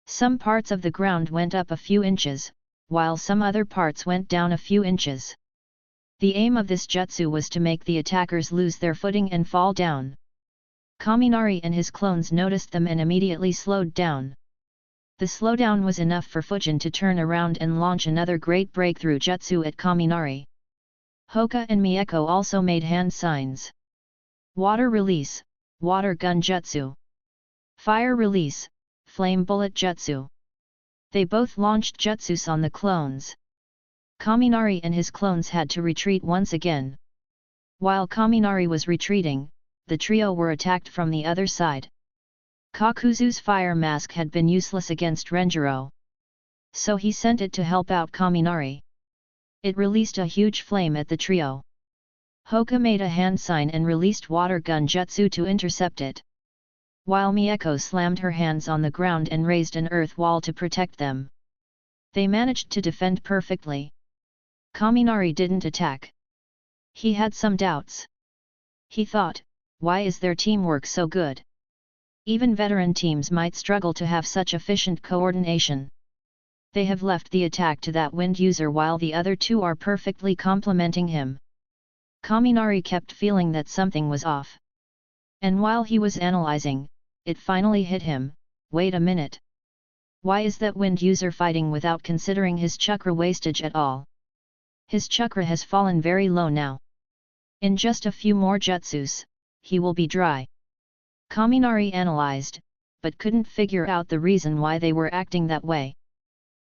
Some parts of the ground went up a few inches, while some other parts went down a few inches. The aim of this jutsu was to make the attackers lose their footing and fall down. Kaminari and his clones noticed them and immediately slowed down. The slowdown was enough for Fujin to turn around and launch another great breakthrough jutsu at Kaminari. Hoka and Mieko also made hand signs. Water release, water gun jutsu. Fire release, flame bullet jutsu. They both launched jutsus on the clones. Kaminari and his clones had to retreat once again. While Kaminari was retreating, the trio were attacked from the other side. Kakuzu's fire mask had been useless against Renjiro. So he sent it to help out Kaminari. It released a huge flame at the trio. Hoka made a hand sign and released water gun jutsu to intercept it. While Mieko slammed her hands on the ground and raised an earth wall to protect them. They managed to defend perfectly. Kaminari didn't attack. He had some doubts. He thought, why is their teamwork so good? Even veteran teams might struggle to have such efficient coordination. They have left the attack to that wind user while the other 2 are perfectly complementing him. Kaminari kept feeling that something was off. And while he was analyzing, it finally hit him, wait a minute. Why is that wind user fighting without considering his chakra wastage at all? His chakra has fallen very low now. In just a few more jutsus, he will be dry. Kaminari analyzed, but couldn't figure out the reason why they were acting that way.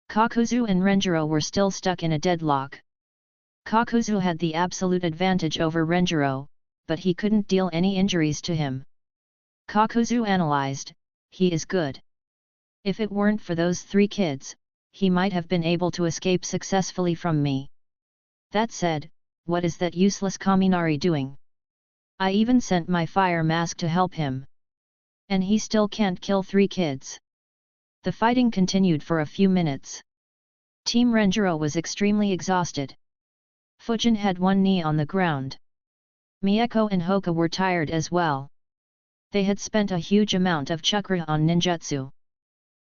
Kakuzu and Renjiro were still stuck in a deadlock. Kakuzu had the absolute advantage over Renjiro, but he couldn't deal any injuries to him. Kakuzu analyzed, he is good. If it weren't for those 3 kids, he might have been able to escape successfully from me. That said, what is that useless Kaminari doing? I even sent my fire mask to help him. And he still can't kill 3 kids. The fighting continued for a few minutes. Team Renjiro was extremely exhausted. Fujin had one knee on the ground. Mieko and Hoka were tired as well. They had spent a huge amount of chakra on ninjutsu.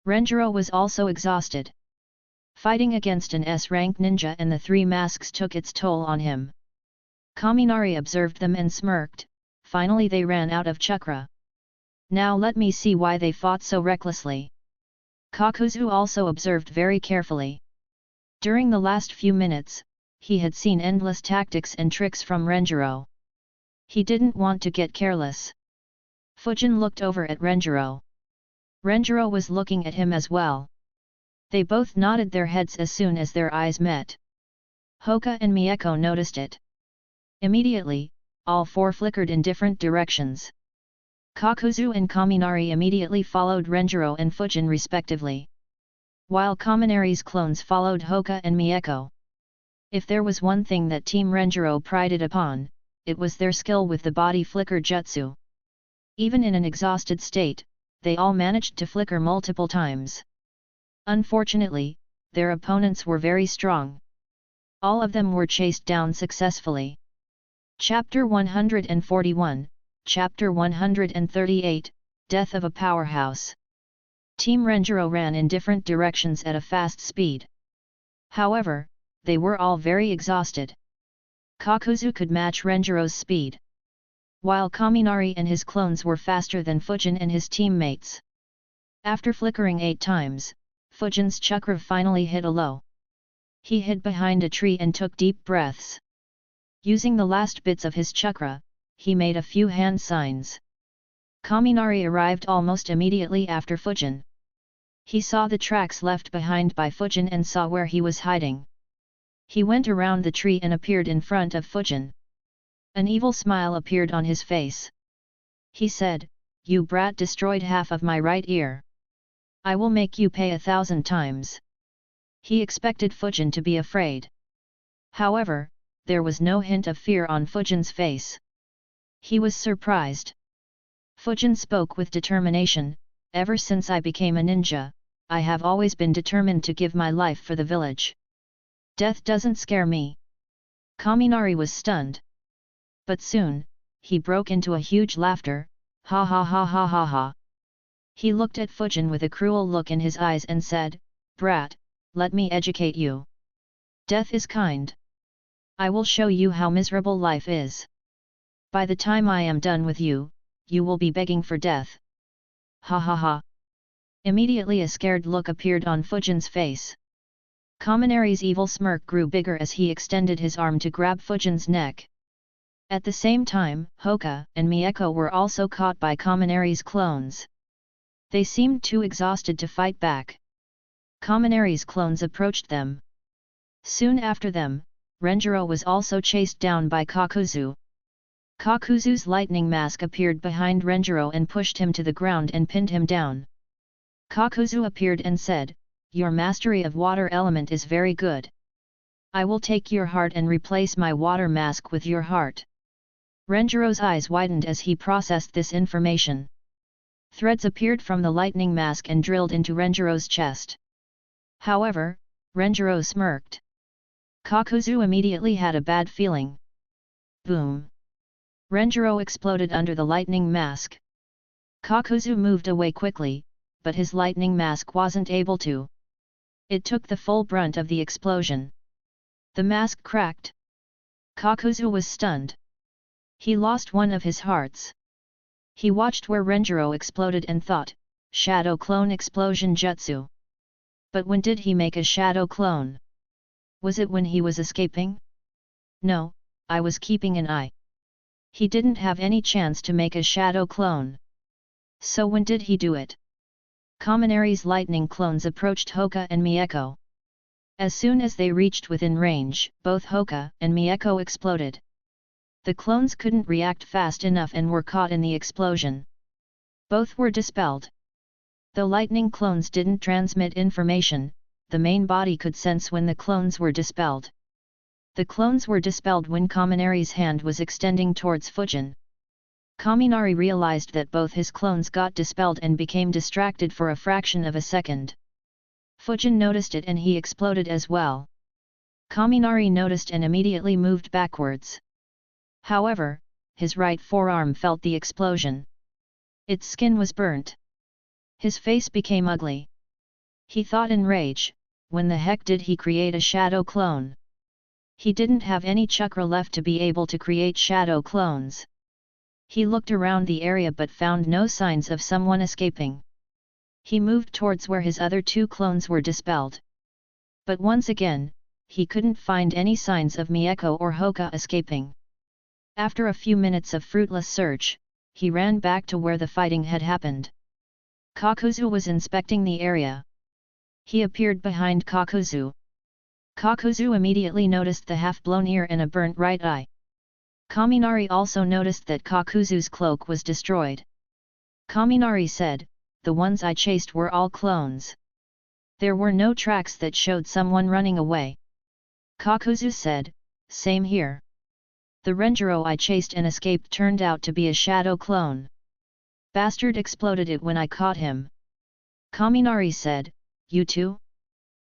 Renjiro was also exhausted. Fighting against an S-rank ninja and the 3 masks took its toll on him. Kaminari observed them and smirked, finally they ran out of chakra. Now let me see why they fought so recklessly. Kakuzu also observed very carefully. During the last few minutes, he had seen endless tactics and tricks from Renjiro. He didn't want to get careless. Fujin looked over at Renjiro. Renjiro was looking at him as well. They both nodded their heads as soon as their eyes met. Hoka and Mieko noticed it. Immediately, all four flickered in different directions. Kakuzu and Kaminari immediately followed Renjiro and Fujin respectively, while Kaminari's clones followed Hoka and Mieko. If there was one thing that Team Renjiro prided upon, it was their skill with the body flicker jutsu. Even in an exhausted state, they all managed to flicker multiple times. Unfortunately, their opponents were very strong. All of them were chased down successfully. Chapter 141, Chapter 138, Death of a Powerhouse. Team Renjiro ran in different directions at a fast speed. However, they were all very exhausted. Kakuzu could match Renjiro's speed, while Kaminari and his clones were faster than Fujin and his teammates. After flickering 8 times, Fujin's chakra finally hit a low. He hid behind a tree and took deep breaths. Using the last bits of his chakra, he made a few hand signs. Kaminari arrived almost immediately after Fujin. He saw the tracks left behind by Fujin and saw where he was hiding. He went around the tree and appeared in front of Fujin. An evil smile appeared on his face. He said, "You brat destroyed half of my right ear. I will make you pay 1,000 times." He expected Fujin to be afraid. However, there was no hint of fear on Fujin's face. He was surprised. Fujin spoke with determination, "Ever since I became a ninja, I have always been determined to give my life for the village. Death doesn't scare me." Kaminari was stunned. But soon, he broke into a huge laughter, "Ha ha ha ha ha ha." He looked at Fujin with a cruel look in his eyes and said, "Brat, let me educate you. Death is kind. I will show you how miserable life is. By the time I am done with you, you will be begging for death." Ha ha ha. Immediately a scared look appeared on Fujin's face. Kaminari's evil smirk grew bigger as he extended his arm to grab Fujin's neck. At the same time, Hoka and Mieko were also caught by Kaminari's clones. They seemed too exhausted to fight back. Kaminari's clones approached them. Soon after them, Renjiro was also chased down by Kakuzu. Kakuzu's lightning mask appeared behind Renjiro and pushed him to the ground and pinned him down. Kakuzu appeared and said, "Your mastery of water element is very good. I will take your heart and replace my water mask with your heart." Renjiro's eyes widened as he processed this information. Threads appeared from the lightning mask and drilled into Renjiro's chest. However, Renjiro smirked. Kakuzu immediately had a bad feeling. Boom! Renjiro exploded under the lightning mask. Kakuzu moved away quickly, but his lightning mask wasn't able to. It took the full brunt of the explosion. The mask cracked. Kakuzu was stunned. He lost one of his hearts. He watched where Renjiro exploded and thought, "Shadow clone explosion jutsu." But when did he make a shadow clone? Was it when he was escaping? No, I was keeping an eye. He didn't have any chance to make a shadow clone. So when did he do it? Kaminari's lightning clones approached Hoka and Mieko. As soon as they reached within range, both Hoka and Mieko exploded. The clones couldn't react fast enough and were caught in the explosion. Both were dispelled. Though lightning clones didn't transmit information, the main body could sense when the clones were dispelled. The clones were dispelled when Kaminari's hand was extending towards Fujin. Kaminari realized that both his clones got dispelled and became distracted for a fraction of a second. Fujin noticed it and he exploded as well. Kaminari noticed and immediately moved backwards. However, his right forearm felt the explosion. Its skin was burnt. His face became ugly. He thought in rage, when the heck did he create a shadow clone? He didn't have any chakra left to be able to create shadow clones. He looked around the area but found no signs of someone escaping. He moved towards where his other 2 clones were dispelled. But once again, he couldn't find any signs of Mieko or Hoka escaping. After a few minutes of fruitless search, he ran back to where the fighting had happened. Kakuzu was inspecting the area. He appeared behind Kakuzu. Kakuzu immediately noticed the half-blown ear and a burnt right eye. Kaminari also noticed that Kakuzu's cloak was destroyed. Kaminari said, "The ones I chased were all clones. There were no tracks that showed someone running away." Kakuzu said, "Same here. The Renjiro I chased and escaped turned out to be a shadow clone. Bastard exploded it when I caught him." Kaminari said, "You too?"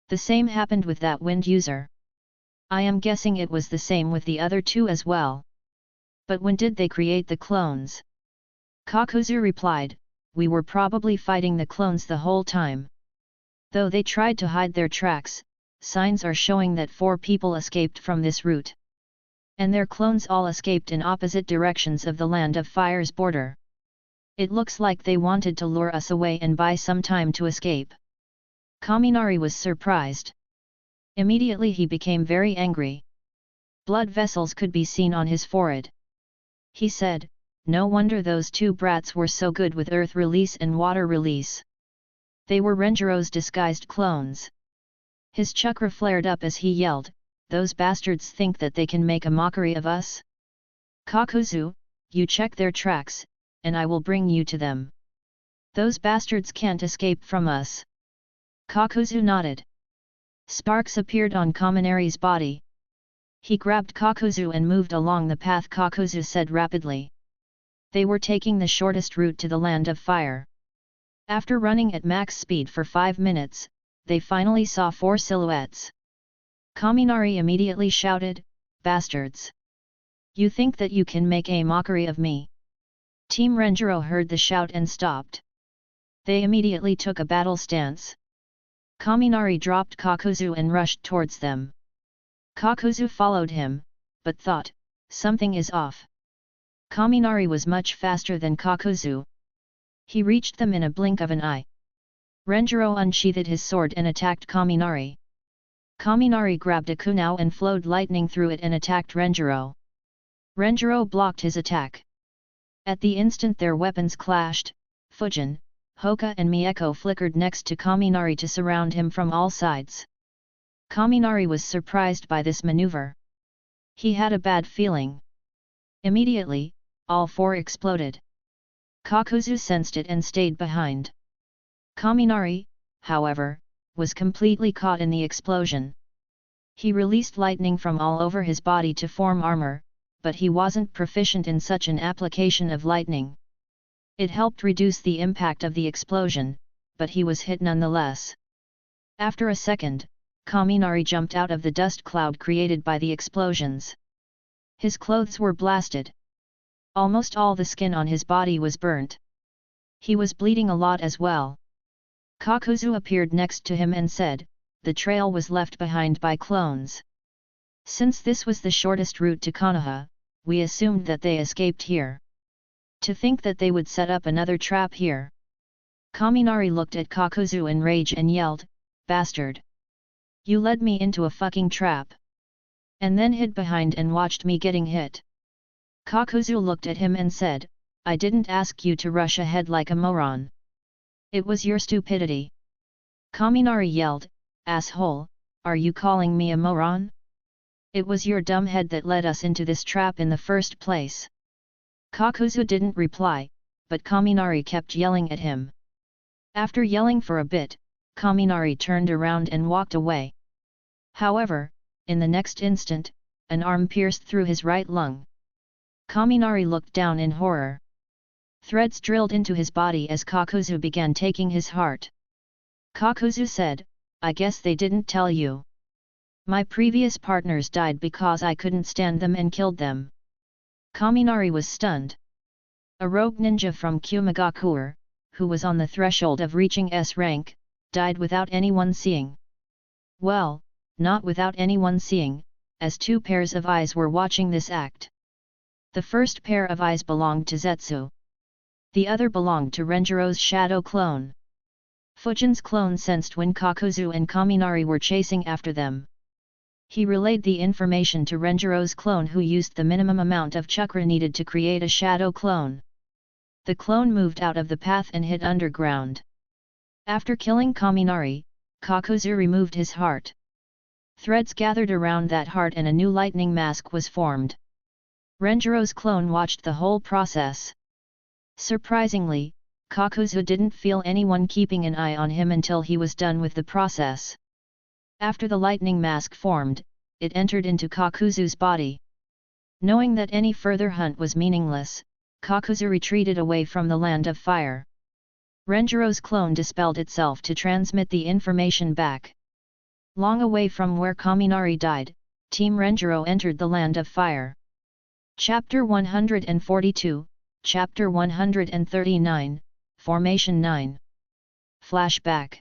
"The same happened with that wind user. I am guessing it was the same with the other two as well. But when did they create the clones?" Kakuzu replied, "We were probably fighting the clones the whole time. Though they tried to hide their tracks, signs are showing that 4 people escaped from this route. And their clones all escaped in opposite directions of the Land of Fire's border. It looks like they wanted to lure us away and buy some time to escape." Kaminari was surprised. Immediately he became very angry. Blood vessels could be seen on his forehead. He said, "No wonder those 2 brats were so good with earth release and water release. They were Renjiro's disguised clones." His chakra flared up as he yelled, "Those bastards think that they can make a mockery of us? Kakuzu, you check their tracks, and I will bring you to them. Those bastards can't escape from us." Kakuzu nodded. Sparks appeared on Kaminari's body. He grabbed Kakuzu and moved along the path Kakuzu said rapidly. They were taking the shortest route to the Land of Fire. After running at max speed for 5 minutes, they finally saw 4 silhouettes. Kaminari immediately shouted, "Bastards! You think that you can make a mockery of me?" Team Renjiro heard the shout and stopped. They immediately took a battle stance. Kaminari dropped Kakuzu and rushed towards them. Kakuzu followed him, but thought, something is off. Kaminari was much faster than Kakuzu. He reached them in a blink of an eye. Renjiro unsheathed his sword and attacked Kaminari. Kaminari grabbed a kunao and flowed lightning through it and attacked Renjiro. Renjiro blocked his attack. At the instant their weapons clashed, Fujin, Hoka and Mieko flickered next to Kaminari to surround him from all sides. Kaminari was surprised by this maneuver. He had a bad feeling. Immediately, all 4 exploded. Kakuzu sensed it and stayed behind. Kaminari, however, was completely caught in the explosion. He released lightning from all over his body to form armor, but he wasn't proficient in such an application of lightning. It helped reduce the impact of the explosion, but he was hit nonetheless. After a second, Kaminari jumped out of the dust cloud created by the explosions. His clothes were blasted. Almost all the skin on his body was burnt. He was bleeding a lot as well. Kakuzu appeared next to him and said, "The trail was left behind by clones. Since this was the shortest route to Konoha, we assumed that they escaped here. To think that they would set up another trap here." Kaminari looked at Kakuzu in rage and yelled, "Bastard! You led me into a fucking trap. And then hid behind and watched me getting hit." Kakuzu looked at him and said, "I didn't ask you to rush ahead like a moron. It was your stupidity." Kaminari yelled, "Asshole, are you calling me a moron? It was your dumb head that led us into this trap in the first place." Kakuzu didn't reply, but Kaminari kept yelling at him. After yelling for a bit, Kaminari turned around and walked away. However, in the next instant, an arm pierced through his right lung. Kaminari looked down in horror. Threads drilled into his body as Kakuzu began taking his heart. Kakuzu said, "I guess they didn't tell you. My previous partners died because I couldn't stand them and killed them." Kaminari was stunned. A rogue ninja from Kumagakure, who was on the threshold of reaching S rank, died without anyone seeing. Well, not without anyone seeing, as 2 pairs of eyes were watching this act. The first pair of eyes belonged to Zetsu. The other belonged to Renjiro's shadow clone. Fujin's clone sensed when Kakuzu and Kaminari were chasing after them. He relayed the information to Renjiro's clone, who used the minimum amount of chakra needed to create a shadow clone. The clone moved out of the path and hid underground. After killing Kaminari, Kakuzu removed his heart. Threads gathered around that heart and a new lightning mask was formed. Renjiro's clone watched the whole process. Surprisingly, Kakuzu didn't feel anyone keeping an eye on him until he was done with the process. After the lightning mask formed, it entered into Kakuzu's body. Knowing that any further hunt was meaningless, Kakuzu retreated away from the land of fire. Renjiro's clone dispelled itself to transmit the information back. Long away from where Kaminari died, Team Renjiro entered the land of fire. Chapter 142, Chapter 139, Formation 9. Flashback.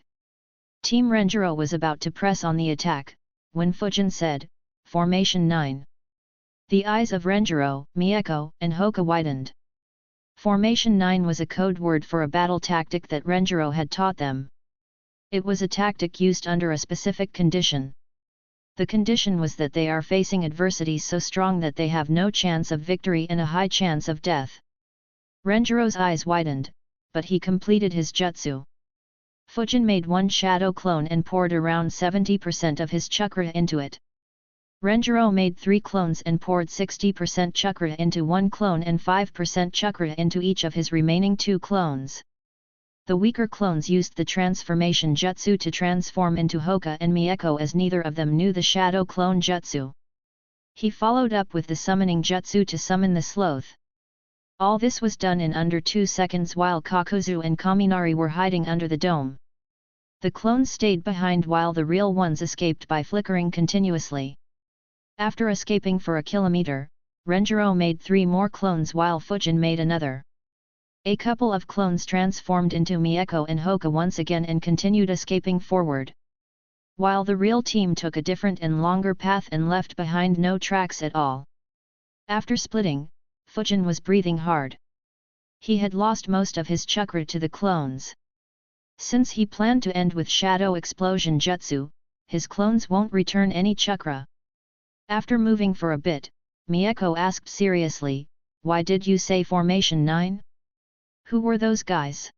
Team Renjiro was about to press on the attack, when Fujin said, Formation 9. The eyes of Renjiro, Mieko, and Hoka widened. Formation 9 was a code word for a battle tactic that Renjiro had taught them. It was a tactic used under a specific condition. The condition was that they are facing adversities so strong that they have no chance of victory and a high chance of death. Renjiro's eyes widened, but he completed his jutsu. Fujin made one shadow clone and poured around 70% of his chakra into it. Renjiro made 3 clones and poured 60% chakra into one clone and 5% chakra into each of his remaining 2 clones. The weaker clones used the transformation jutsu to transform into Hoka and Mieko, as neither of them knew the shadow clone jutsu. He followed up with the summoning jutsu to summon the sloth. All this was done in under 2 seconds while Kakuzu and Kaminari were hiding under the dome. The clones stayed behind while the real ones escaped by flickering continuously. After escaping for a kilometer, Renjiro made 3 more clones while Fujin made another. A couple of clones transformed into Mieko and Hoka once again and continued escaping forward. While the real team took a different and longer path and left behind no tracks at all. After splitting, Fujin was breathing hard. He had lost most of his chakra to the clones. Since he planned to end with Shadow Explosion Jutsu, his clones won't return any chakra. After moving for a bit, Mieko asked seriously, "Why did you say Formation 9? Who were those guys?"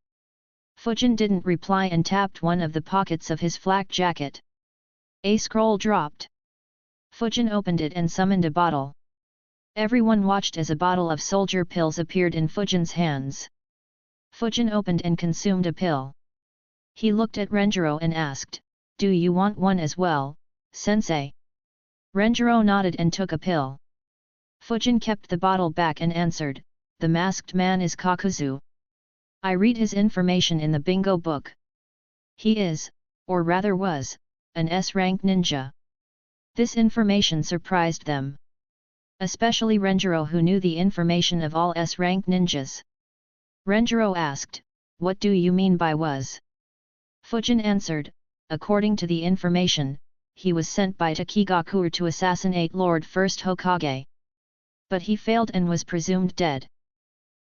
Fujin didn't reply and tapped one of the pockets of his flak jacket. A scroll dropped. Fujin opened it and summoned a bottle. Everyone watched as a bottle of soldier pills appeared in Fujin's hands. Fujin opened and consumed a pill. He looked at Renjiro and asked, "Do you want one as well, sensei?" Renjiro nodded and took a pill. Fujin kept the bottle back and answered, "The masked man is Kakuzu. I read his information in the bingo book. He is, or rather was, an S-rank ninja." This information surprised them. Especially Renjiro, who knew the information of all S-rank ninjas. Renjiro asked, "What do you mean by was?" Fujin answered, "According to the information, he was sent by Takigaku to assassinate Lord First Hokage. But he failed and was presumed dead.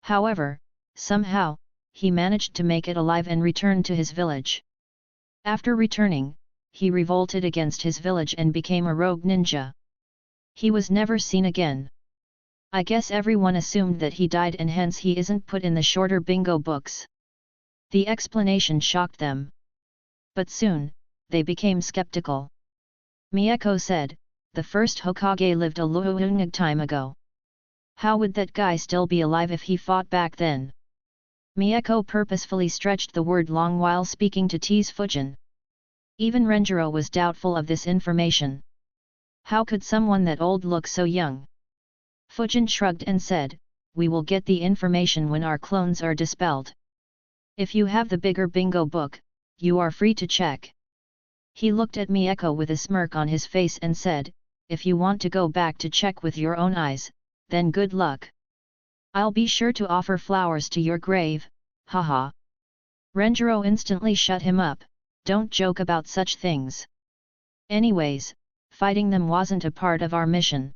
However, somehow, he managed to make it alive and return to his village. After returning, he revolted against his village and became a rogue ninja. He was never seen again. I guess everyone assumed that he died and hence he isn't put in the shorter bingo books." The explanation shocked them. But soon, they became skeptical. Mieko said, "The first Hokage lived a long time ago. How would that guy still be alive if he fought back then?" Mieko purposefully stretched the word long while speaking to tease Fujin. Even Renjiro was doubtful of this information. How could someone that old look so young? Fujin shrugged and said, "We will get the information when our clones are dispelled. If you have the bigger bingo book, you are free to check." He looked at Mieko with a smirk on his face and said, "If you want to go back to check with your own eyes, then good luck. I'll be sure to offer flowers to your grave, haha." Renjiro instantly shut him up, "Don't joke about such things. Anyways, fighting them wasn't a part of our mission.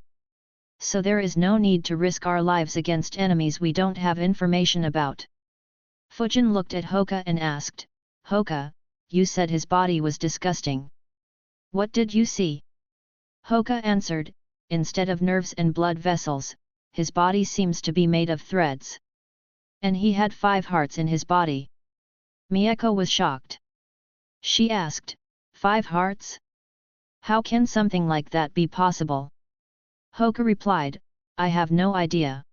So there is no need to risk our lives against enemies we don't have information about." Fujin looked at Hoka and asked, "Hoka, you said his body was disgusting. What did you see?" Hoka answered, "Instead of nerves and blood vessels, his body seems to be made of threads. And he had 5 hearts in his body." Mieko was shocked. She asked, 5 hearts? How can something like that be possible?" Hoka replied, I have no idea.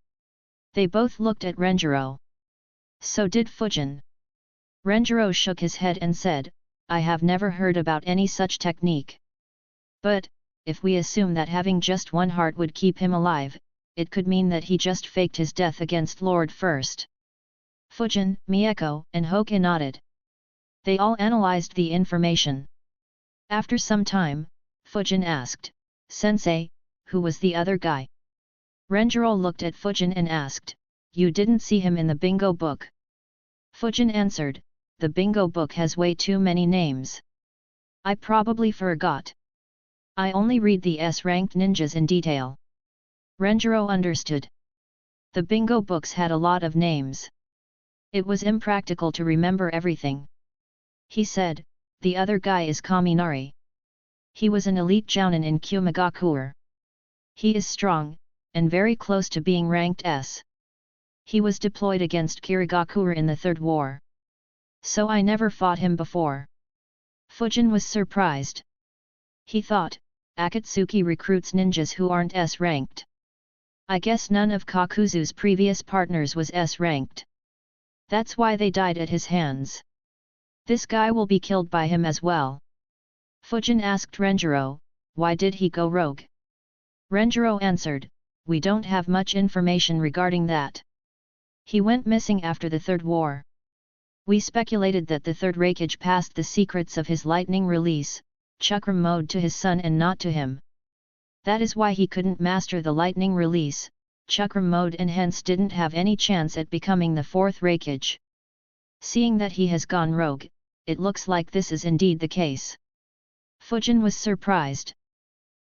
They both looked at Renjiro. So did Fujin. Renjiro shook his head and said, I have never heard about any such technique. But, if we assume that having just one heart would keep him alive, it could mean that he just faked his death against Lord first. Fujin, Mieko, and Hoka nodded. They all analyzed the information. After some time, Fujin asked, Sensei, who was the other guy? Renjiro looked at Fujin and asked, You didn't see him in the bingo book? Fujin answered, The bingo book has way too many names. I probably forgot. I only read the S-ranked ninjas in detail. Renjiro understood. The bingo books had a lot of names. It was impractical to remember everything. He said, The other guy is Kaminari. He was an elite jounin in Kumagakure. He is strong, and very close to being ranked S. He was deployed against Kirigakure in the Third War. So I never fought him before. Fujin was surprised. He thought, Akatsuki recruits ninjas who aren't S-ranked. I guess none of Kakuzu's previous partners was S-ranked. That's why they died at his hands. This guy will be killed by him as well. Fujin asked Renjiro, why did he go rogue? Renjiro answered, we don't have much information regarding that. He went missing after the Third War. We speculated that the Third Raikage passed the secrets of his lightning release, chakra mode to his son and not to him. That is why he couldn't master the lightning release, chakra mode, and hence didn't have any chance at becoming the Fourth Raikage. Seeing that he has gone rogue, it looks like this is indeed the case. Fujin was surprised.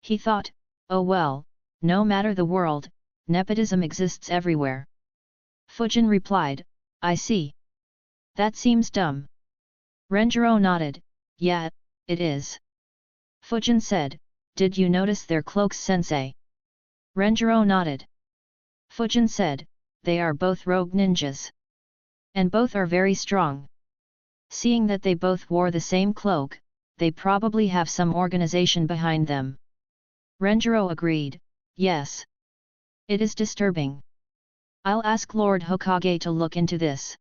He thought, oh well, no matter the world, nepotism exists everywhere. Fujin replied, I see. That seems dumb. Renjiro nodded, yeah, it is. Fujin said, did you notice their cloaks, sensei? Renjiro nodded. Fujin said, they are both rogue ninjas. And both are very strong. Seeing that they both wore the same cloak, they probably have some organization behind them. Renjiro agreed, yes. It is disturbing. I'll ask Lord Hokage to look into this.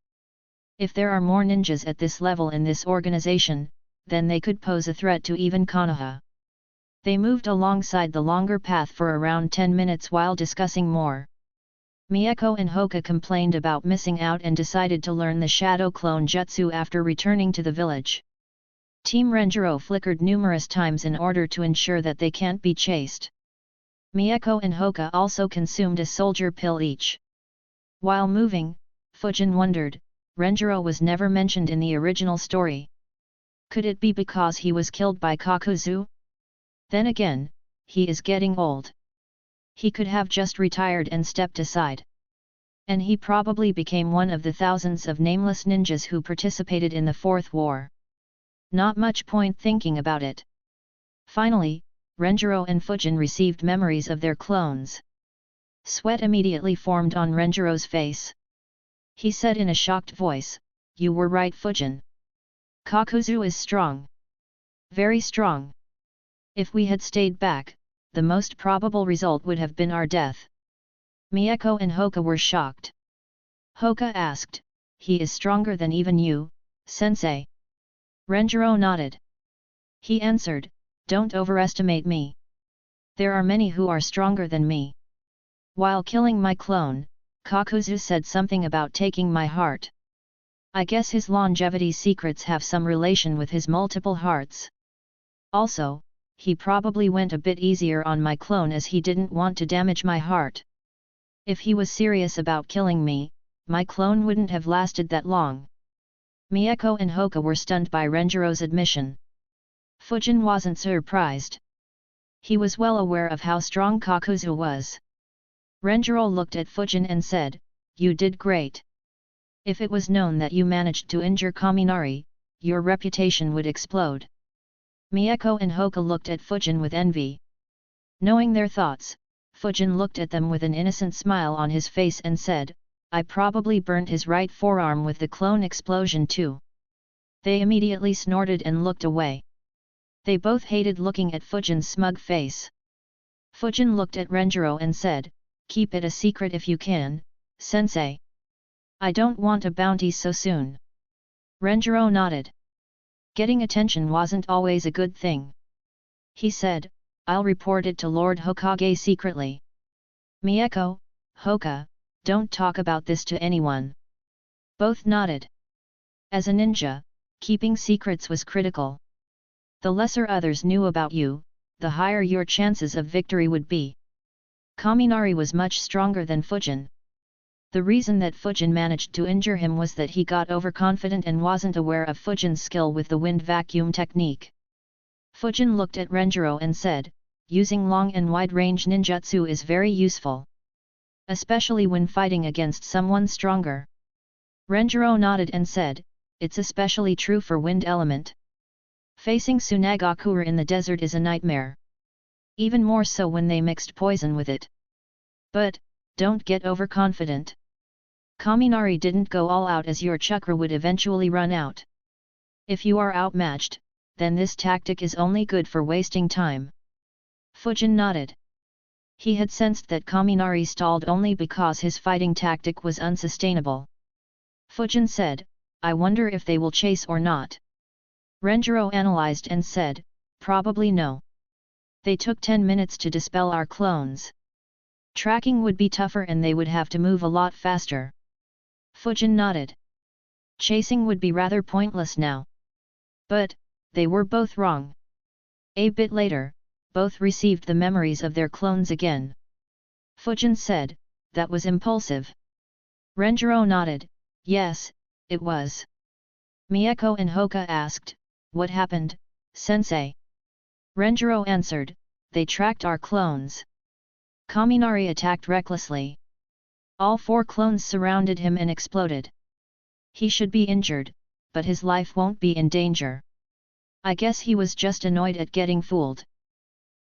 If there are more ninjas at this level in this organization, then they could pose a threat to even Konoha. They moved alongside the longer path for around 10 minutes while discussing more. Mieko and Hoka complained about missing out and decided to learn the Shadow Clone Jutsu after returning to the village. Team Renjiro flickered numerous times in order to ensure that they can't be chased. Mieko and Hoka also consumed a soldier pill each. While moving, Fujin wondered, Renjiro was never mentioned in the original story. Could it be because he was killed by Kakuzu? Then again, he is getting old. He could have just retired and stepped aside. And he probably became one of the thousands of nameless ninjas who participated in the Fourth War. Not much point thinking about it. Finally, Renjiro and Fujin received memories of their clones. Sweat immediately formed on Renjiro's face. He said in a shocked voice, you were right, Fujin. Kakuzu is strong. Very strong. If we had stayed back, the most probable result would have been our death. Mieko and Hoka were shocked. Hoka asked, he is stronger than even you, sensei. Renjiro nodded. He answered, don't overestimate me. There are many who are stronger than me. While killing my clone, Kakuzu said something about taking my heart. I guess his longevity secrets have some relation with his multiple hearts. Also, he probably went a bit easier on my clone as he didn't want to damage my heart. If he was serious about killing me, my clone wouldn't have lasted that long. Mieko and Hoka were stunned by Renjiro's admission. Fujin wasn't surprised. He was well aware of how strong Kakuzu was. Renjiro looked at Fujin and said, you did great. If it was known that you managed to injure Kaminari, your reputation would explode. Mieko and Hoka looked at Fujin with envy. Knowing their thoughts, Fujin looked at them with an innocent smile on his face and said, I probably burnt his right forearm with the clone explosion too. They immediately snorted and looked away. They both hated looking at Fujin's smug face. Fujin looked at Renjiro and said, keep it a secret if you can, sensei. I don't want a bounty so soon. Renjiro nodded. Getting attention wasn't always a good thing. He said, I'll report it to Lord Hokage secretly. Mieko, Hoka, don't talk about this to anyone. Both nodded. As a ninja, keeping secrets was critical. The lesser others knew about you, the higher your chances of victory would be. Kaminari was much stronger than Fujin. The reason that Fujin managed to injure him was that he got overconfident and wasn't aware of Fujin's skill with the wind vacuum technique. Fujin looked at Renjiro and said, using long and wide-range ninjutsu is very useful. Especially when fighting against someone stronger. Renjiro nodded and said, it's especially true for wind element. Facing Tsunagakura in the desert is a nightmare. Even more so when they mixed poison with it. But, don't get overconfident. Kaminari didn't go all out as your chakra would eventually run out. If you are outmatched, then this tactic is only good for wasting time. Fujin nodded. He had sensed that Kaminari stalled only because his fighting tactic was unsustainable. Fujin said, I wonder if they will chase or not. Renjiro analyzed and said, probably no. They took 10 minutes to dispel our clones. Tracking would be tougher and they would have to move a lot faster. Fujin nodded. Chasing would be rather pointless now. But, they were both wrong. A bit later, both received the memories of their clones again. Fujin said, that was impulsive. Renjiro nodded, yes, it was. Mieko and Hoka asked, what happened, sensei? Renjiro answered, they tracked our clones. Kaminari attacked recklessly. All 4 clones surrounded him and exploded. He should be injured, but his life won't be in danger. I guess he was just annoyed at getting fooled.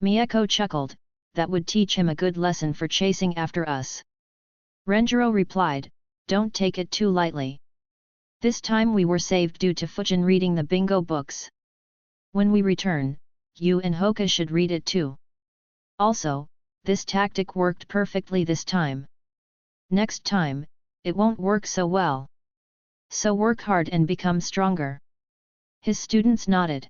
Mieko chuckled, that would teach him a good lesson for chasing after us. Renjiro replied, don't take it too lightly. This time we were saved due to Fujin reading the bingo books. When we return, you and Hoka should read it too. Also, this tactic worked perfectly this time. Next time, it won't work so well. So work hard and become stronger. His students nodded.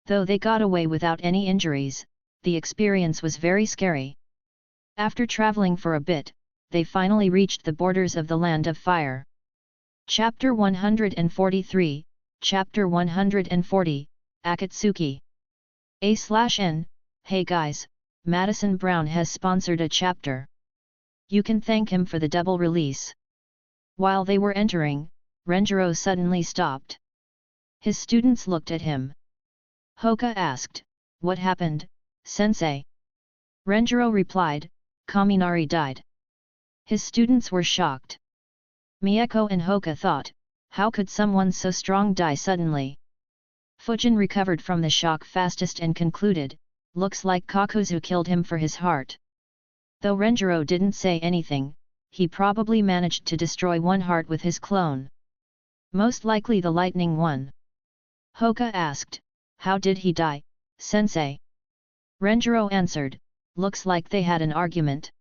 Though they got away without any injuries, the experience was very scary. After traveling for a bit, they finally reached the borders of the Land of Fire. Chapter 143, Chapter 140, Akatsuki. A/N, hey guys, Madison Brown has sponsored a chapter. You can thank him for the double release. While they were entering, Renjiro suddenly stopped. His students looked at him. Hoka asked, what happened, sensei? Renjiro replied, Kaminari died. His students were shocked. Mieko and Hoka thought, how could someone so strong die suddenly? Fujin recovered from the shock fastest and concluded, looks like Kakuzu killed him for his heart. Though Renjiro didn't say anything, he probably managed to destroy one heart with his clone. Most likely the lightning one. Hoka asked, how did he die, sensei? Renjiro answered, looks like they had an argument.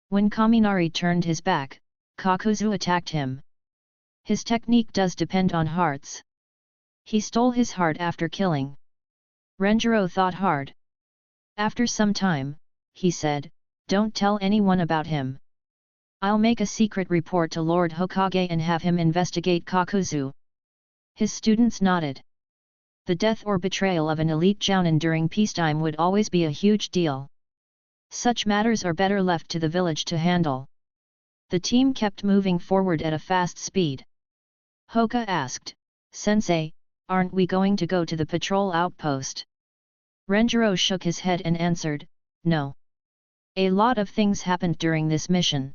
When Kaminari turned his back, Kakuzu attacked him. His technique does depend on hearts. He stole his heart after killing. Renjiro thought hard. After some time, he said, don't tell anyone about him. I'll make a secret report to Lord Hokage and have him investigate Kakuzu. His students nodded. The death or betrayal of an elite jounin during peacetime would always be a huge deal. Such matters are better left to the village to handle. The team kept moving forward at a fast speed. Hoka asked, Sensei, aren't we going to go to the patrol outpost? Renjiro shook his head and answered, no. A lot of things happened during this mission.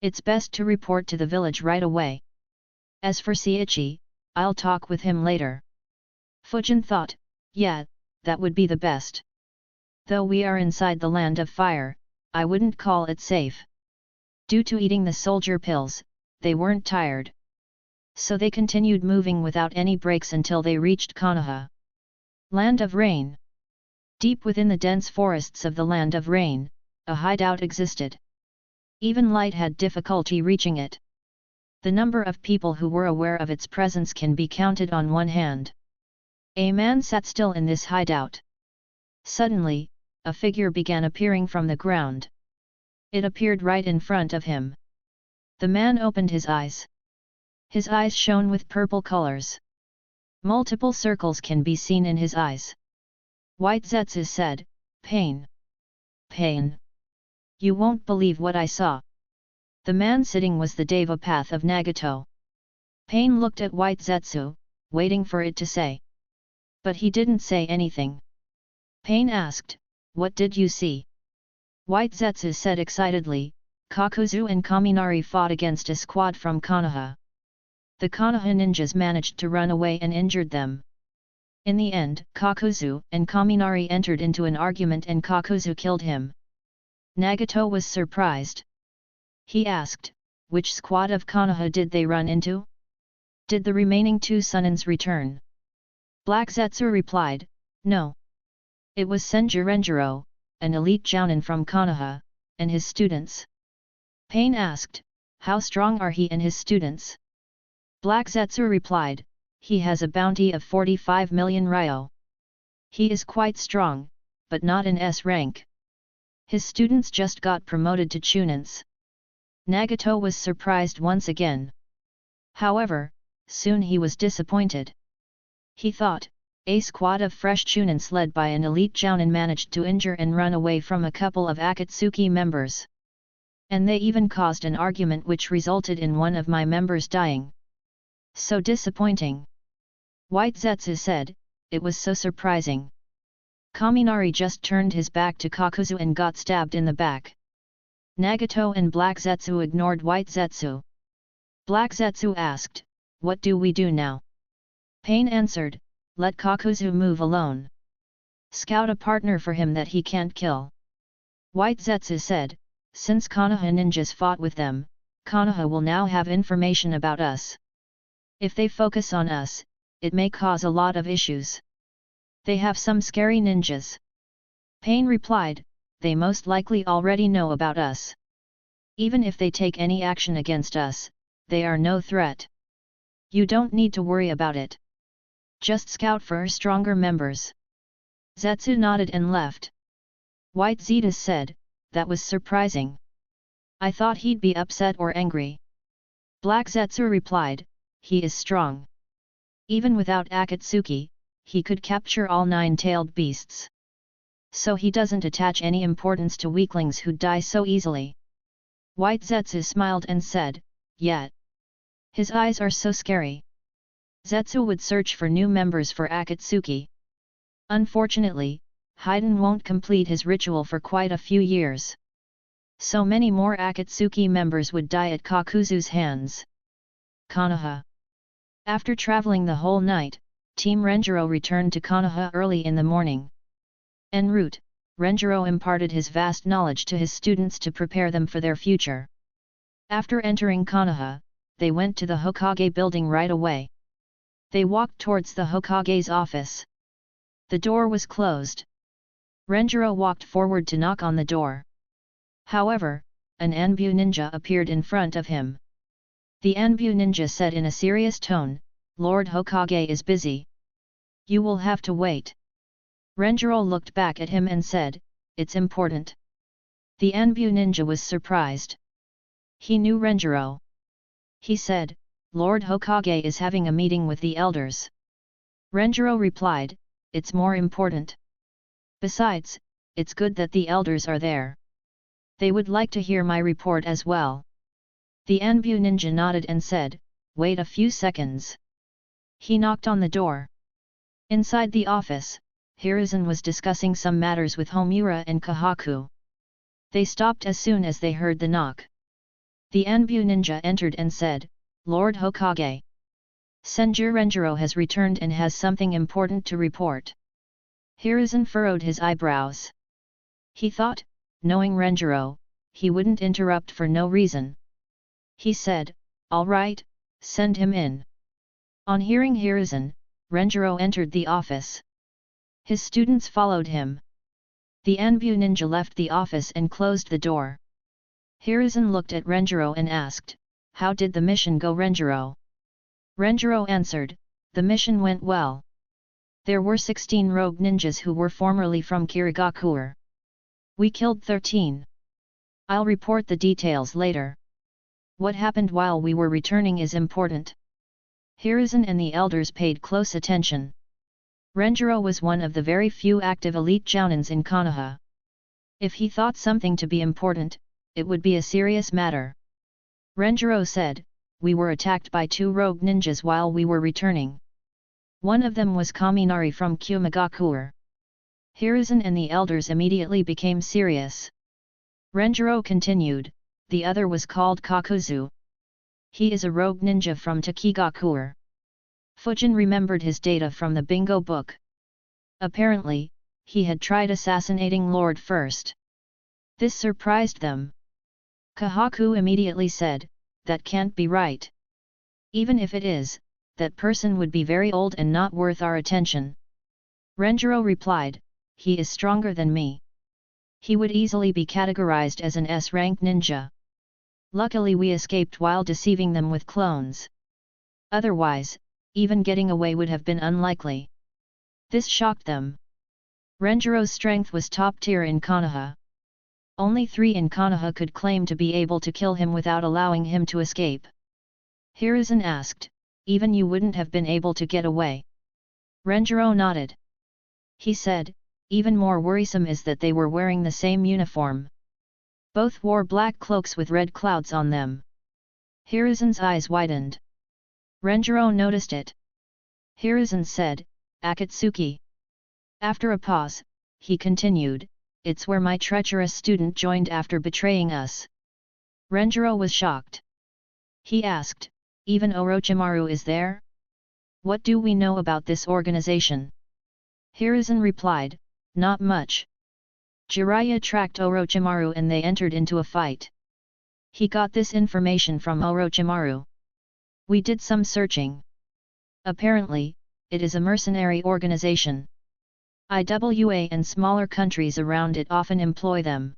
It's best to report to the village right away. As for Seiichi, I'll talk with him later. Fujin thought, yeah, that would be the best. Though we are inside the Land of Fire, I wouldn't call it safe. Due to eating the soldier pills, they weren't tired. So they continued moving without any breaks until they reached Konoha. Land of Rain. Deep within the dense forests of the Land of Rain, a hideout existed. Even light had difficulty reaching it. The number of people who were aware of its presence can be counted on one hand. A man sat still in this hideout. Suddenly, a figure began appearing from the ground. It appeared right in front of him. The man opened his eyes. His eyes shone with purple colors. Multiple circles can be seen in his eyes. White Zetsu said, "Pain. Pain. You won't believe what I saw." The man sitting was the Devapath of Nagato. Pain looked at White Zetsu, waiting for it to say. But he didn't say anything. Pain asked, "What did you see?" White Zetsu said excitedly, "Kakuzu and Kaminari fought against a squad from Konoha. The Konoha ninjas managed to run away and injured them. In the end, Kakuzu and Kaminari entered into an argument and Kakuzu killed him." Nagato was surprised. He asked, "Which squad of Konoha did they run into? Did the remaining two Sunnins return?" Black Zetsu replied, "No. It was Senju Renjiro, an elite jounin from Konoha, and his students." Pain asked, "How strong are he and his students?" Black Zetsu replied, "He has a bounty of 45 million ryo. He is quite strong, but not in S rank. His students just got promoted to Chunins." Nagato was surprised once again. However, soon he was disappointed. He thought, a squad of fresh Chunins led by an elite jounin managed to injure and run away from a couple of Akatsuki members. And they even caused an argument which resulted in one of my members dying. So disappointing. White Zetsu said, "It was so surprising. Kaminari just turned his back to Kakuzu and got stabbed in the back." Nagato and Black Zetsu ignored White Zetsu. Black Zetsu asked, "What do we do now?" Pain answered, "Let Kakuzu move alone. Scout a partner for him that he can't kill." White Zetsu said, "Since Konoha ninjas fought with them, Konoha will now have information about us. If they focus on us, it may cause a lot of issues. They have some scary ninjas." Pain replied, "They most likely already know about us. Even if they take any action against us, they are no threat. You don't need to worry about it. Just scout for stronger members." Zetsu nodded and left. White Zeta said, "That was surprising. I thought he'd be upset or angry." Black Zetsu replied, "He is strong. Even without Akatsuki, he could capture all 9-tailed beasts. So he doesn't attach any importance to weaklings who die so easily." White Zetsu smiled and said, "Yet. His eyes are so scary." Zetsu would search for new members for Akatsuki. Unfortunately, Haiden won't complete his ritual for quite a few years. So many more Akatsuki members would die at Kakuzu's hands. Konoha. After traveling the whole night, Team Renjiro returned to Konoha early in the morning. En route, Renjiro imparted his vast knowledge to his students to prepare them for their future. After entering Konoha, they went to the Hokage building right away. They walked towards the Hokage's office. The door was closed. Renjiro walked forward to knock on the door. However, an Anbu ninja appeared in front of him. The Anbu ninja said in a serious tone, "Lord Hokage is busy. You will have to wait." Renjiro looked back at him and said, "It's important." The Anbu ninja was surprised. He knew Renjiro. He said, "Lord Hokage is having a meeting with the elders." Renjiro replied, "It's more important. Besides, it's good that the elders are there. They would like to hear my report as well." The Anbu ninja nodded and said, "Wait a few seconds." He knocked on the door. Inside the office, Hiruzen was discussing some matters with Homura and Kahaku. They stopped as soon as they heard the knock. The Anbu ninja entered and said, "Lord Hokage. Senju Renjiro has returned and has something important to report." Hiruzen furrowed his eyebrows. He thought, knowing Renjiro, he wouldn't interrupt for no reason. He said, "All right, send him in." On hearing Hiruzen, Renjiro entered the office. His students followed him. The Anbu ninja left the office and closed the door. Hiruzen looked at Renjiro and asked, "How did the mission go, Renjiro?" Renjiro answered, "The mission went well. There were 16 rogue ninjas who were formerly from Kirigakure. We killed 13. I'll report the details later. What happened while we were returning is important." Hiruzen and the elders paid close attention. Renjiro was one of the very few active elite jounins in Konoha. If he thought something to be important, it would be a serious matter. Renjiro said, "We were attacked by 2 rogue ninjas while we were returning. One of them was Kaminari from Kumagakure." Hiruzen and the elders immediately became serious. Renjiro continued, "The other was called Kakuzu. He is a rogue ninja from Takigakure." Fujin remembered his data from the bingo book. Apparently, he had tried assassinating Lord first. This surprised them. Kahaku immediately said, "That can't be right. Even if it is, that person would be very old and not worth our attention." Renjiro replied, "He is stronger than me. He would easily be categorized as an S-rank ninja. Luckily we escaped while deceiving them with clones. Otherwise, even getting away would have been unlikely." This shocked them. Renjiro's strength was top tier in Konoha. Only 3 in Konoha could claim to be able to kill him without allowing him to escape. Hiruzen asked, "Even you wouldn't have been able to get away?" Renjiro nodded. He said, "Even more worrisome is that they were wearing the same uniform. Both wore black cloaks with red clouds on them." Hiruzen's eyes widened. Renjiro noticed it. Hiruzen said, "Akatsuki." After a pause, he continued, "It's where my treacherous student joined after betraying us." Renjiro was shocked. He asked, "Even Orochimaru is there? What do we know about this organization?" Hiruzen replied, "Not much. Jiraiya tracked Orochimaru and they entered into a fight. He got this information from Orochimaru. We did some searching. Apparently, it is a mercenary organization. IWA and smaller countries around it often employ them.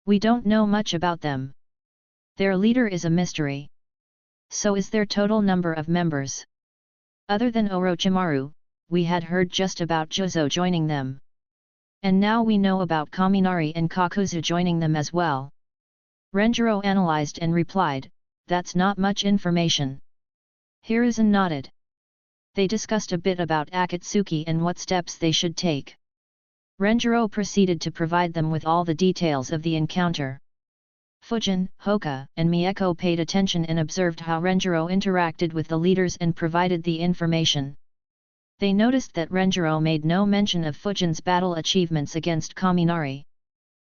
We don't know much about them. Their leader is a mystery. So is their total number of members. Other than Orochimaru, we had heard just about Jozo joining them. And now we know about Kaminari and Kakuzu joining them as well." Renjiro analyzed and replied, "That's not much information." Hiruzen nodded. They discussed a bit about Akatsuki and what steps they should take. Renjiro proceeded to provide them with all the details of the encounter. Fujin, Hoka, and Mieko paid attention and observed how Renjiro interacted with the leaders and provided the information. They noticed that Renjiro made no mention of Fujin's battle achievements against Kaminari.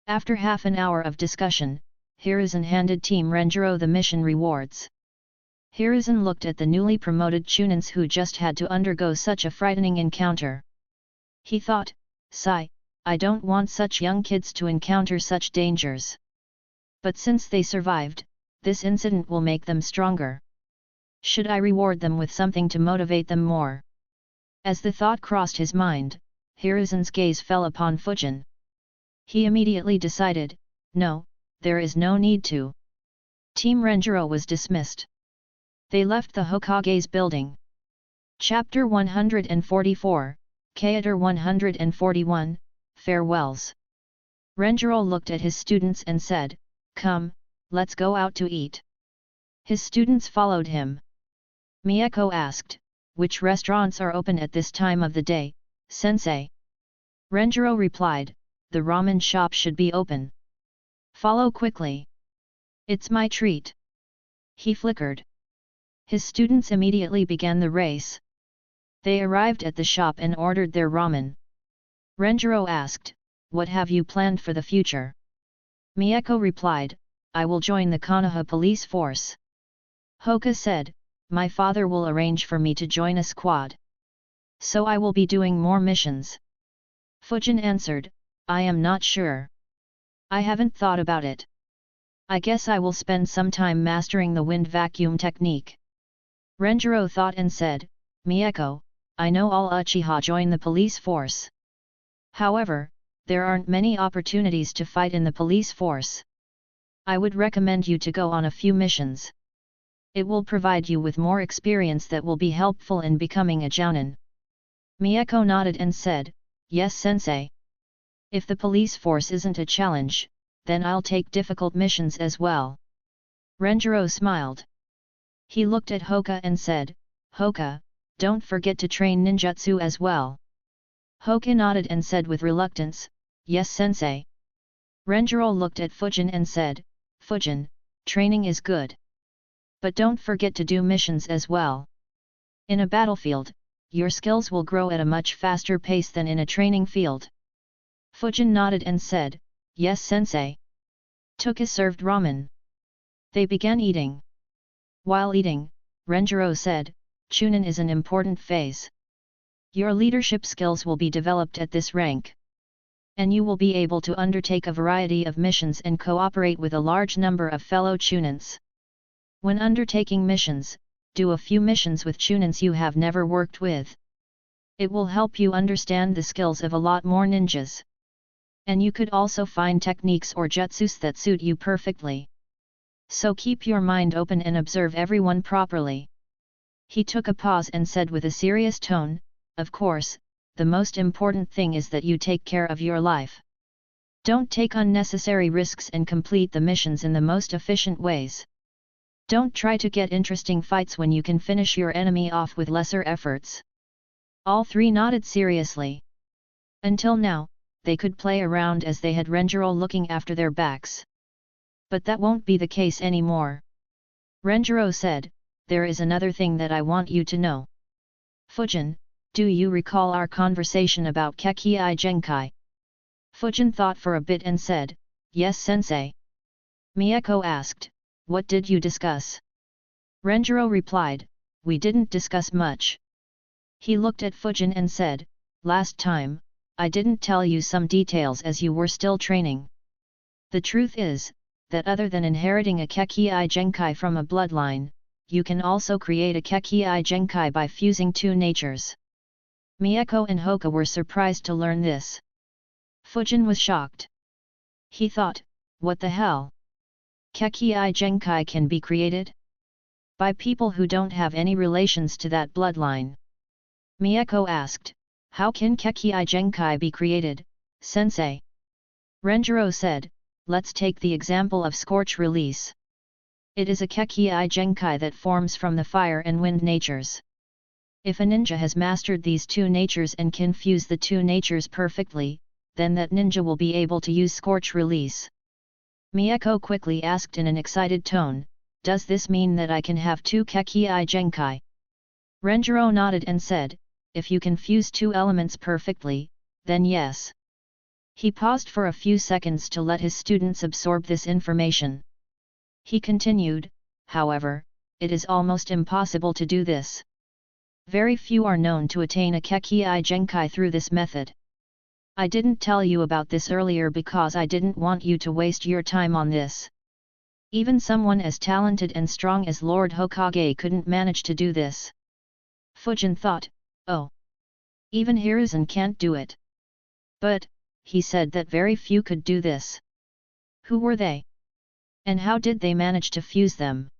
After half an hour of discussion, Hiruzen handed Team Renjiro the mission rewards. Hiruzen looked at the newly promoted Chunins who just had to undergo such a frightening encounter. He thought, "Sigh, I don't want such young kids to encounter such dangers. But since they survived, this incident will make them stronger. Should I reward them with something to motivate them more?" As the thought crossed his mind, Hiruzen's gaze fell upon Fujin. He immediately decided, "No, there is no need to." Team Renjiro was dismissed. They left the Hokage's building. Chapter 144, Kaitor 141, Farewells. Renjiro looked at his students and said, "Come, let's go out to eat." His students followed him. Mieko asked, "Which restaurants are open at this time of the day, sensei?" Renjiro replied, "The ramen shop should be open. Follow quickly. It's my treat." He flickered. His students immediately began the race. They arrived at the shop and ordered their ramen. Renjiro asked, "What have you planned for the future?" Mieko replied, "I will join the Konoha police force." Hoka said, "My father will arrange for me to join a squad. So I will be doing more missions." Fujin answered, "I am not sure. I haven't thought about it. I guess I will spend some time mastering the wind vacuum technique." Renjiro thought and said, "Mieko, I know all Uchiha join the police force. However, there aren't many opportunities to fight in the police force. I would recommend you to go on a few missions. It will provide you with more experience that will be helpful in becoming a jounin. Mieko nodded and said, yes sensei. If the police force isn't a challenge, then I'll take difficult missions as well. Renjiro smiled. He looked at Hoka and said, Hoka, don't forget to train ninjutsu as well. Hoka nodded and said with reluctance, yes sensei. Renjiro looked at Fujin and said, Fujin, training is good. But don't forget to do missions as well. In a battlefield, your skills will grow at a much faster pace than in a training field. Fujin nodded and said, yes sensei. Tuka served ramen. They began eating. While eating, Renjiro said, Chunin is an important phase. Your leadership skills will be developed at this rank. And you will be able to undertake a variety of missions and cooperate with a large number of fellow Chunins. When undertaking missions, do a few missions with Chunins you have never worked with. It will help you understand the skills of a lot more ninjas. And you could also find techniques or jutsus that suit you perfectly. So keep your mind open and observe everyone properly. He took a pause and said with a serious tone, of course, the most important thing is that you take care of your life. Don't take unnecessary risks and complete the missions in the most efficient ways. Don't try to get interesting fights when you can finish your enemy off with lesser efforts. All three nodded seriously. Until now, they could play around as they had Renjiro looking after their backs. But that won't be the case anymore. Renjiro said, there is another thing that I want you to know. Fujin, do you recall our conversation about Kekkei Genkai? Fujin thought for a bit and said, yes sensei. Mieko asked, what did you discuss? Renjiro replied, we didn't discuss much. He looked at Fujin and said, last time, I didn't tell you some details as you were still training. The truth is, that other than inheriting a Kekkei Genkai from a bloodline, you can also create a Kekkei Genkai by fusing two natures. Mieko and Hoka were surprised to learn this. Fujin was shocked. He thought, what the hell? Kekkei Genkai can be created? By people who don't have any relations to that bloodline. Mieko asked, how can Kekkei Genkai be created, sensei? Renjiro said, let's take the example of Scorch Release. It is a Kekkei Genkai that forms from the fire and wind natures. If a ninja has mastered these two natures and can fuse the two natures perfectly, then that ninja will be able to use Scorch Release. Mieko quickly asked in an excited tone, does this mean that I can have two Kekkei Genkai? Renjiro nodded and said, if you can fuse two elements perfectly, then yes. He paused for a few seconds to let his students absorb this information. He continued, however, it is almost impossible to do this. Very few are known to attain a Kekkei Genkai through this method. I didn't tell you about this earlier because I didn't want you to waste your time on this. Even someone as talented and strong as Lord Hokage couldn't manage to do this. Fujin thought, oh. Even Hiruzen can't do it. But, he said that very few could do this. Who were they? And how did they manage to fuse them?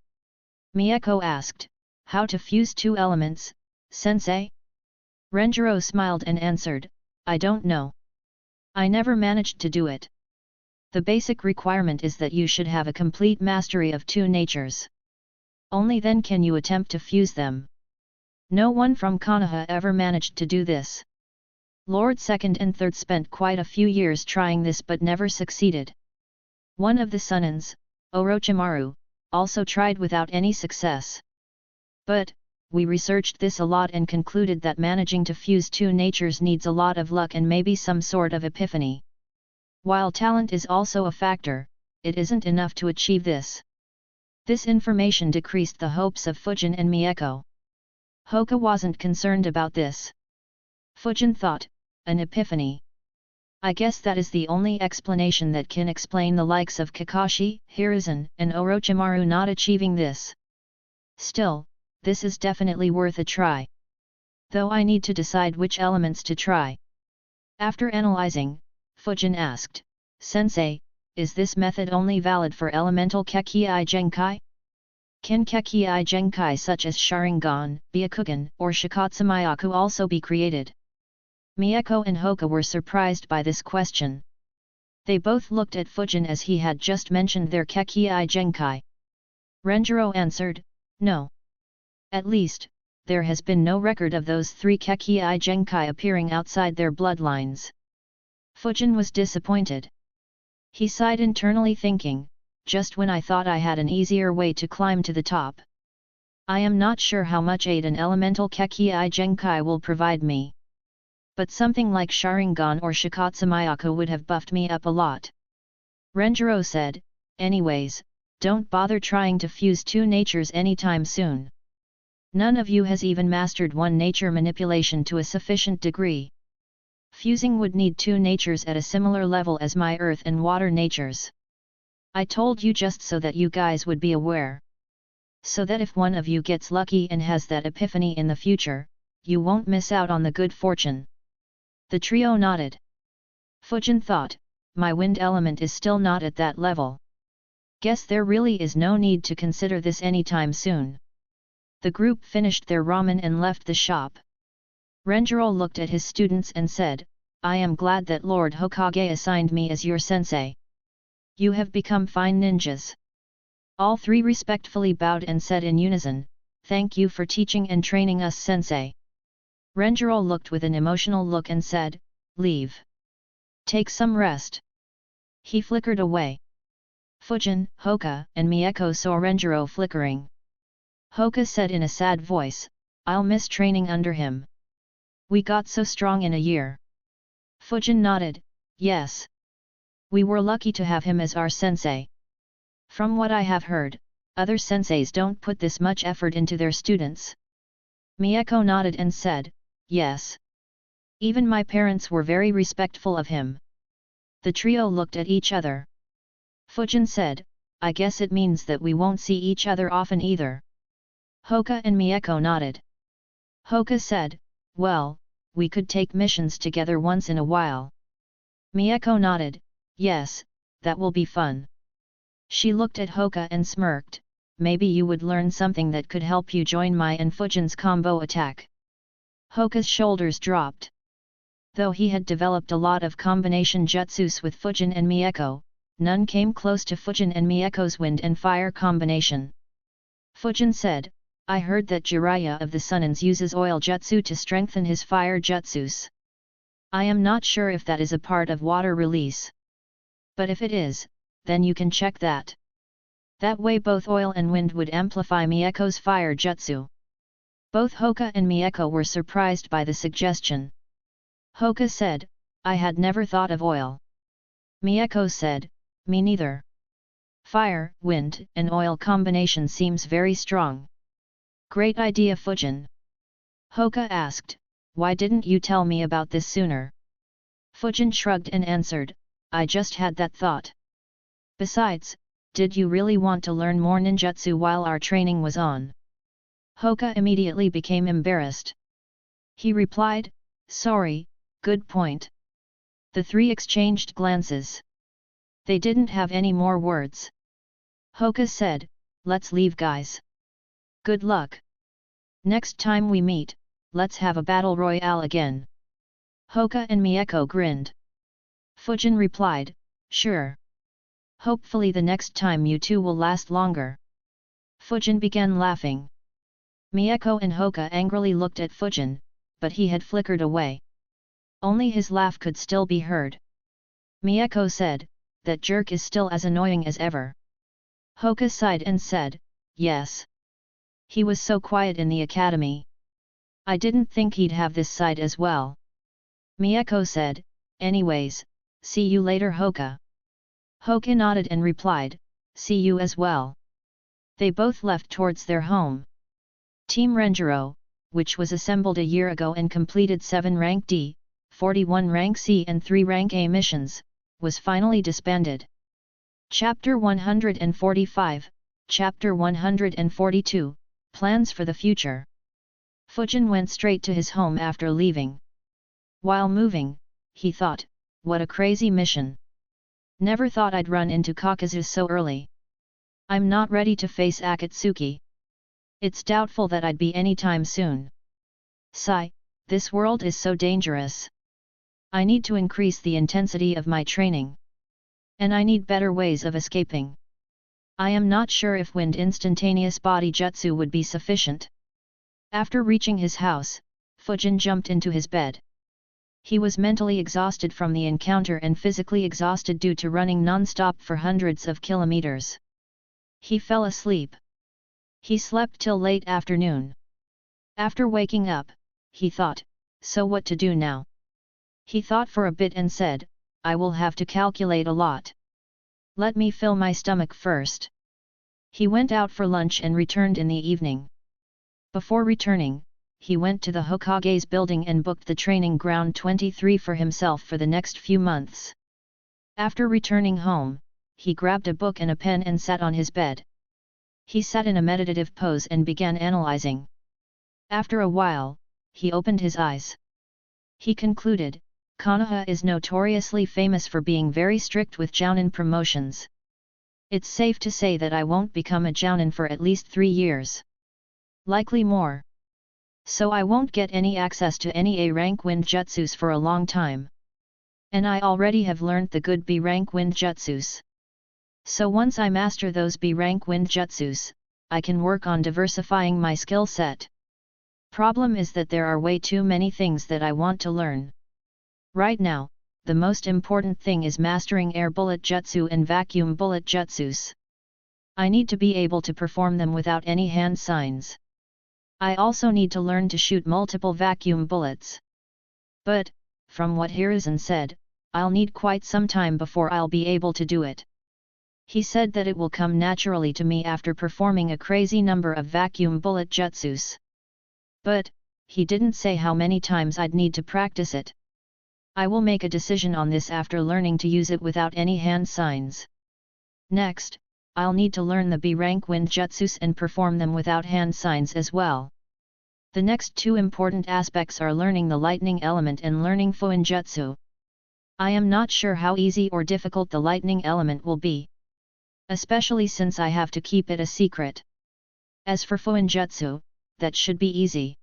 Mieko asked, how to fuse two elements, sensei? Renjiro smiled and answered, I don't know. I never managed to do it. The basic requirement is that you should have a complete mastery of two natures. Only then can you attempt to fuse them. No one from Konoha ever managed to do this. Lord 2nd and 3rd spent quite a few years trying this but never succeeded. One of the Sunnins, Orochimaru, also tried without any success. But, we researched this a lot and concluded that managing to fuse two natures needs a lot of luck and maybe some sort of epiphany. While talent is also a factor, it isn't enough to achieve this. This information decreased the hopes of Fujin and Mieko. Hoka wasn't concerned about this. Fujin thought, an epiphany. I guess that is the only explanation that can explain the likes of Kakashi, Hiruzen, and Orochimaru not achieving this. Still, this is definitely worth a try. Though I need to decide which elements to try. After analyzing, Fujin asked, Sensei, is this method only valid for elemental Kekkei Genkai? Can Kekkei Genkai such as Sharingan, Byakugan, or Shikatsumayaku also be created? Miyako and Hoka were surprised by this question. They both looked at Fujin as he had just mentioned their Kekkei Genkai. Renjiro answered, no. At least, there has been no record of those three Kekkei Genkai appearing outside their bloodlines. Fujin was disappointed. He sighed internally thinking, just when I thought I had an easier way to climb to the top. I am not sure how much aid an elemental Kekkei Genkai will provide me. But something like Sharingan or Shikatsumayaku would have buffed me up a lot. Renjiro said, anyways, don't bother trying to fuse two natures anytime soon. None of you has even mastered one nature manipulation to a sufficient degree. Fusing would need two natures at a similar level as my earth and water natures. I told you just so that you guys would be aware. So that if one of you gets lucky and has that epiphany in the future, you won't miss out on the good fortune. The trio nodded. Fujin thought, my wind element is still not at that level. Guess there really is no need to consider this anytime soon. The group finished their ramen and left the shop. Renjiro looked at his students and said, I am glad that Lord Hokage assigned me as your sensei. You have become fine ninjas. All three respectfully bowed and said in unison, thank you for teaching and training us, sensei. Renjiro looked with an emotional look and said, leave. Take some rest. He flickered away. Fujin, Hoka, and Miyako saw Renjiro flickering. Hoka said in a sad voice, I'll miss training under him. We got so strong in a year. Fujin nodded, yes. We were lucky to have him as our sensei. From what I have heard, other senseis don't put this much effort into their students. Miyako nodded and said, yes. Even my parents were very respectful of him. The trio looked at each other. Fujin said, I guess it means that we won't see each other often either. Hoka and Miyako nodded. Hoka said, well, we could take missions together once in a while. Miyako nodded, yes, that will be fun. She looked at Hoka and smirked, maybe you would learn something that could help you join my and Fujin's combo attack. Hoka's shoulders dropped. Though he had developed a lot of combination jutsus with Fujin and Miyako, none came close to Fujin and Miyako's wind and fire combination. Fujin said, I heard that Jiraiya of the Sunnins uses oil jutsu to strengthen his fire jutsus. I am not sure if that is a part of water release. But if it is, then you can check that. That way both oil and wind would amplify Miyako's fire jutsu. Both Hoka and Miyako were surprised by the suggestion. Hoka said, I had never thought of oil. Miyako said, me neither. Fire, wind, and oil combination seems very strong. Great idea, Fujin. Hoka asked, why didn't you tell me about this sooner? Fujin shrugged and answered, I just had that thought. Besides, did you really want to learn more ninjutsu while our training was on? Hoka immediately became embarrassed. He replied, sorry, good point. The three exchanged glances. They didn't have any more words. Hoka said, let's leave, guys. Good luck. Next time we meet, let's have a battle royale again. Hoka and Miyako grinned. Fujin replied, sure. Hopefully the next time you two will last longer. Fujin began laughing. Miyako and Hoka angrily looked at Fujin, but he had flickered away. Only his laugh could still be heard. Miyako said, that jerk is still as annoying as ever. Hoka sighed and said, yes. He was so quiet in the academy. I didn't think he'd have this side as well. Miyako said, anyways, see you later, Hoka. Hoka nodded and replied, see you as well. They both left towards their home. Team Renjiro, which was assembled a year ago and completed 7 rank D, 41 rank C and 3 rank A missions, was finally disbanded. Chapter 145, Chapter 142, Plans for the Future. Fujin went straight to his home after leaving. While moving, he thought, what a crazy mission. Never thought I'd run into Kakazu so early. I'm not ready to face Akatsuki. It's doubtful that I'd be anytime soon. Sigh, this world is so dangerous. I need to increase the intensity of my training. And I need better ways of escaping. I am not sure if wind instantaneous body jutsu would be sufficient. After reaching his house, Fujin jumped into his bed. He was mentally exhausted from the encounter and physically exhausted due to running non-stop for hundreds of kilometers. He fell asleep. He slept till late afternoon. After waking up, he thought, so what to do now? He thought for a bit and said, I will have to calculate a lot. Let me fill my stomach first. He went out for lunch and returned in the evening. Before returning, he went to the Hokage's building and booked the training ground 23 for himself for the next few months. After returning home, he grabbed a book and a pen and sat on his bed. He sat in a meditative pose and began analyzing. After a while, he opened his eyes. He concluded, Konoha is notoriously famous for being very strict with jounin promotions. It's safe to say that I won't become a jounin for at least 3 years. Likely more. So I won't get any access to any A rank wind jutsus for a long time. And I already have learned the good B rank wind jutsus. So once I master those B rank wind jutsus, I can work on diversifying my skill set. Problem is that there are way too many things that I want to learn. Right now, the most important thing is mastering air bullet jutsu and vacuum bullet jutsus. I need to be able to perform them without any hand signs. I also need to learn to shoot multiple vacuum bullets. But, from what Hiruzen said, I'll need quite some time before I'll be able to do it. He said that it will come naturally to me after performing a crazy number of vacuum bullet jutsus. But, he didn't say how many times I'd need to practice it. I will make a decision on this after learning to use it without any hand signs. Next, I'll need to learn the B rank wind jutsus and perform them without hand signs as well. The next two important aspects are learning the lightning element and learning Fuin jutsu. I am not sure how easy or difficult the lightning element will be. Especially since I have to keep it a secret. As for Fuin jutsu, that should be easy.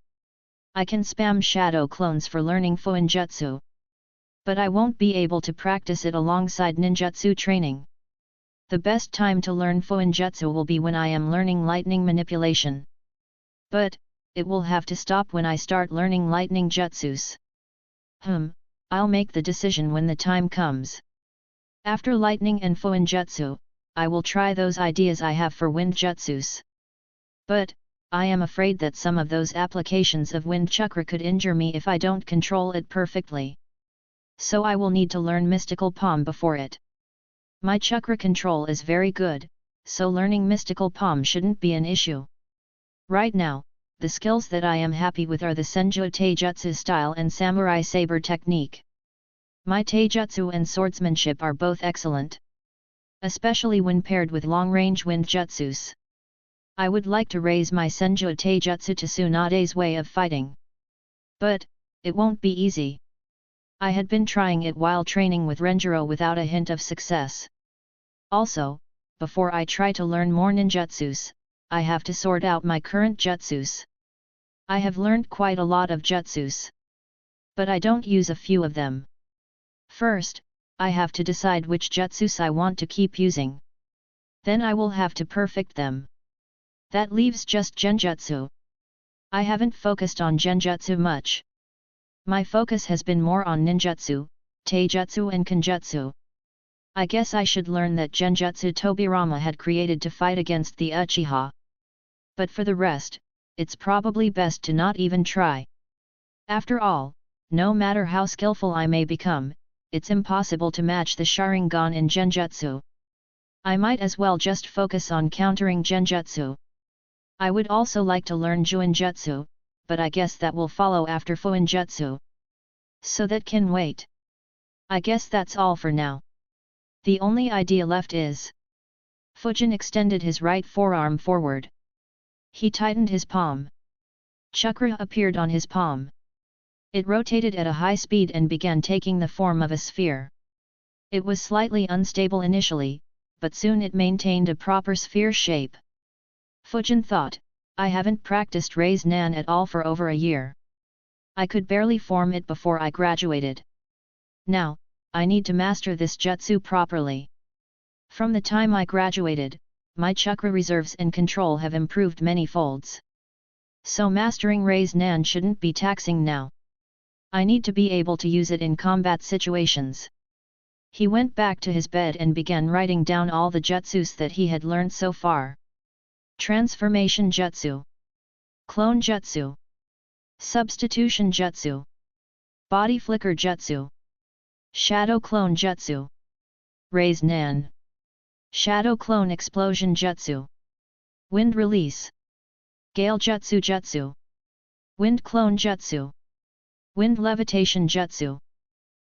I can spam shadow clones for learning Fuin jutsu. But I won't be able to practice it alongside ninjutsu training. The best time to learn Fuin jutsu will be when I am learning lightning manipulation. But, it will have to stop when I start learning lightning jutsus. I'll make the decision when the time comes. After lightning and Fuin jutsu, I will try those ideas I have for wind jutsus. But, I am afraid that some of those applications of wind chakra could injure me if I don't control it perfectly. So I will need to learn mystical palm before it. My chakra control is very good, so learning mystical palm shouldn't be an issue. Right now, the skills that I am happy with are the Senju Taijutsu style and Samurai Saber technique. My Taijutsu and swordsmanship are both excellent. Especially when paired with long-range wind jutsus. I would like to raise my Senju Taijutsu to Tsunade's way of fighting. But, it won't be easy. I had been trying it while training with Renjiro without a hint of success. Also, before I try to learn more ninjutsus, I have to sort out my current jutsus. I have learned quite a lot of jutsus. But I don't use a few of them. First, I have to decide which jutsus I want to keep using. Then I will have to perfect them. That leaves just genjutsu. I haven't focused on genjutsu much. My focus has been more on ninjutsu, taijutsu and kenjutsu. I guess I should learn that genjutsu Tobirama had created to fight against the Uchiha. But for the rest, it's probably best to not even try. After all, no matter how skillful I may become, it's impossible to match the Sharingan in genjutsu. I might as well just focus on countering genjutsu. I would also like to learn Juinjutsu, but I guess that will follow after Fuinjutsu. So that can wait. I guess that's all for now. The only idea left is... Fujin extended his right forearm forward. He tightened his palm. Chakra appeared on his palm. It rotated at a high speed and began taking the form of a sphere. It was slightly unstable initially, but soon it maintained a proper sphere shape. Fujin thought, I haven't practiced Raise Nan at all for over a year. I could barely form it before I graduated. Now, I need to master this jutsu properly. From the time I graduated, my chakra reserves and control have improved many folds. So mastering Raise Nan shouldn't be taxing now. I need to be able to use it in combat situations. He went back to his bed and began writing down all the jutsus that he had learned so far. Transformation Jutsu, Clone Jutsu, Substitution Jutsu, Body Flicker Jutsu, Shadow Clone Jutsu, Raise Nan, Shadow Clone Explosion Jutsu, Wind Release, Gale Jutsu Jutsu, Wind Clone Jutsu, Wind Levitation Jutsu,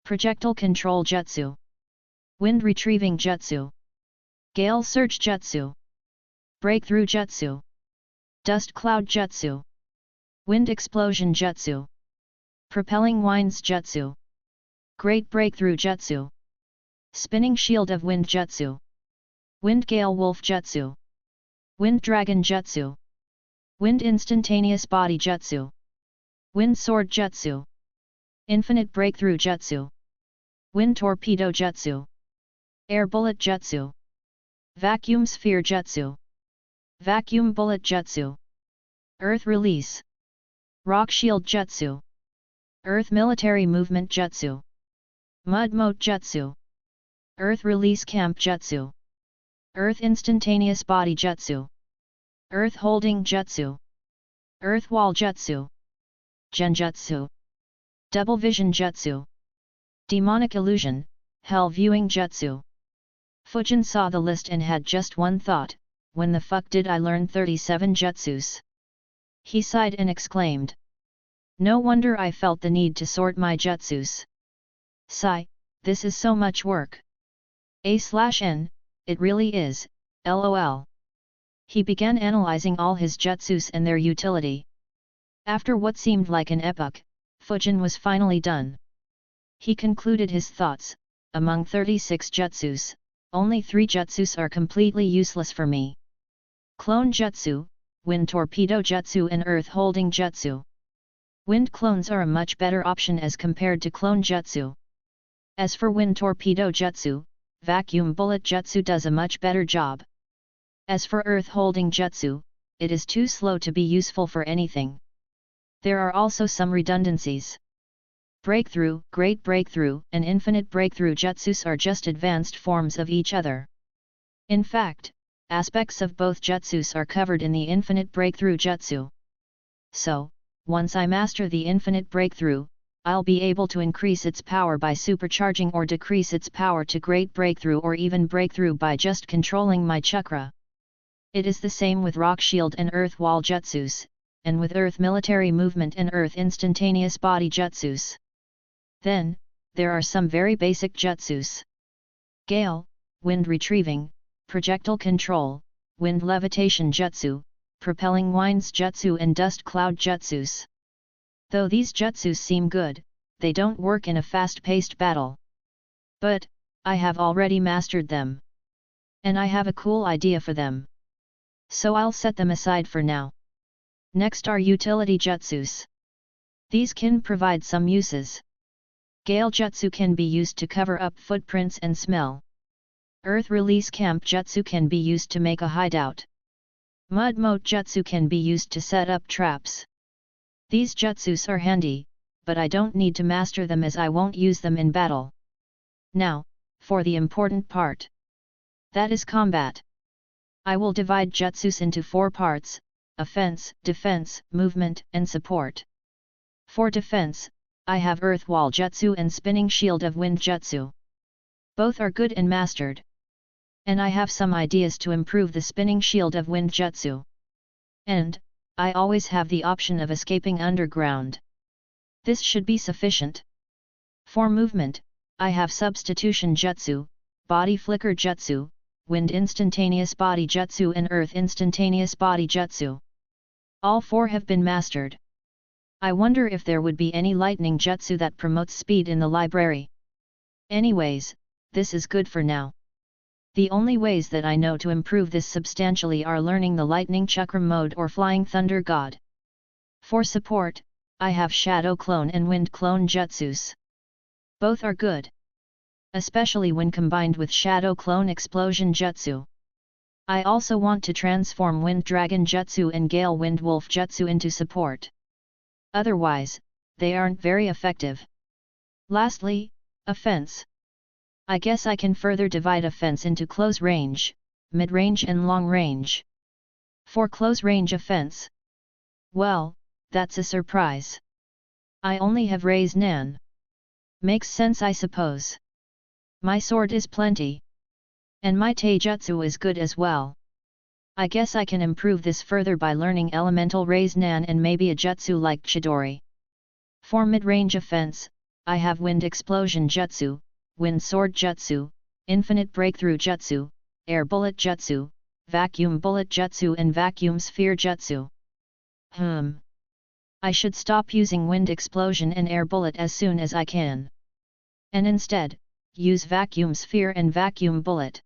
Projectile Control Jutsu, Wind Retrieving Jutsu, Gale Surge Jutsu, Breakthrough Jutsu, Dust Cloud Jutsu, Wind Explosion Jutsu, Propelling Winds Jutsu, Great Breakthrough Jutsu, Spinning Shield of Wind Jutsu, Wind Gale Wolf Jutsu, Wind Dragon Jutsu, Wind Instantaneous Body Jutsu, Wind Sword Jutsu, Infinite Breakthrough Jutsu, Wind Torpedo Jutsu, Air Bullet Jutsu, Vacuum Sphere Jutsu, Vacuum Bullet Jutsu, Earth Release, Rock Shield Jutsu, Earth Military Movement Jutsu, Mud Moat Jutsu, Earth Release Camp Jutsu, Earth Instantaneous Body Jutsu, Earth Holding Jutsu, Earth Wall Jutsu, Genjutsu, Double Vision Jutsu, Demonic Illusion, Hell Viewing Jutsu. Fujin saw the list and had just one thought, when the fuck did I learn 37 jutsus? He sighed and exclaimed. No wonder I felt the need to sort my jutsus. Sigh, this is so much work. A/N, it really is, lol. He began analyzing all his jutsus and their utility. After what seemed like an epoch, Fujin was finally done. He concluded his thoughts, among 36 jutsus, only 3 jutsus are completely useless for me. Clone Jutsu, Wind Torpedo Jutsu and Earth Holding Jutsu. Wind clones are a much better option as compared to Clone Jutsu. As for Wind Torpedo Jutsu, Vacuum Bullet Jutsu does a much better job. As for Earth Holding Jutsu, it is too slow to be useful for anything. There are also some redundancies. Breakthrough, Great Breakthrough and Infinite Breakthrough Jutsus are just advanced forms of each other. In fact, aspects of both jutsus are covered in the Infinite Breakthrough Jutsu. So, once I master the Infinite Breakthrough, I'll be able to increase its power by supercharging or decrease its power to Great Breakthrough or even Breakthrough by just controlling my chakra. It is the same with Rock Shield and Earth Wall Jutsus, and with Earth Military Movement and Earth Instantaneous Body Jutsus. Then, there are some very basic jutsus. Gale, Wind Retrieving, Projectile Control, Wind Levitation Jutsu, Propelling Winds Jutsu and Dust Cloud Jutsus. Though these jutsus seem good, they don't work in a fast-paced battle. But, I have already mastered them. And I have a cool idea for them. So I'll set them aside for now. Next are utility jutsus. These can provide some uses. Gale Jutsu can be used to cover up footprints and smell. Earth Release Camp Jutsu can be used to make a hideout. Mud Moat Jutsu can be used to set up traps. These jutsus are handy, but I don't need to master them as I won't use them in battle. Now, for the important part. That is combat. I will divide jutsus into 4 parts: offense, defense, movement, and support. For defense, I have Earth Wall Jutsu and Spinning Shield of Wind Jutsu. Both are good and mastered. And I have some ideas to improve the Spinning Shield of Wind Jutsu. And, I always have the option of escaping underground. This should be sufficient. For movement, I have Substitution Jutsu, Body Flicker Jutsu, Wind Instantaneous Body Jutsu and Earth Instantaneous Body Jutsu. All 4 have been mastered. I wonder if there would be any lightning jutsu that promotes speed in the library. Anyways, this is good for now. The only ways that I know to improve this substantially are learning the lightning chakra mode or flying thunder god. For support, I have shadow clone and wind clone jutsus. Both are good, especially when combined with shadow clone explosion jutsu. I also want to transform wind dragon jutsu and gale wind wolf jutsu into support. Otherwise, they aren't very effective. Lastly, offense. I guess I can further divide offense into close range, mid-range and long range. For close range offense, well, that's a surprise. I only have Rei's Nan. Makes sense, I suppose. My sword is plenty. And my taijutsu is good as well. I guess I can improve this further by learning elemental Rei's Nan and maybe a jutsu like Chidori. For mid-range offense, I have wind explosion jutsu, wind sword jutsu, infinite breakthrough jutsu, air bullet jutsu, vacuum bullet jutsu and vacuum sphere jutsu. I should stop using wind explosion and air bullet as soon as I can. And instead, use vacuum sphere and vacuum bullet.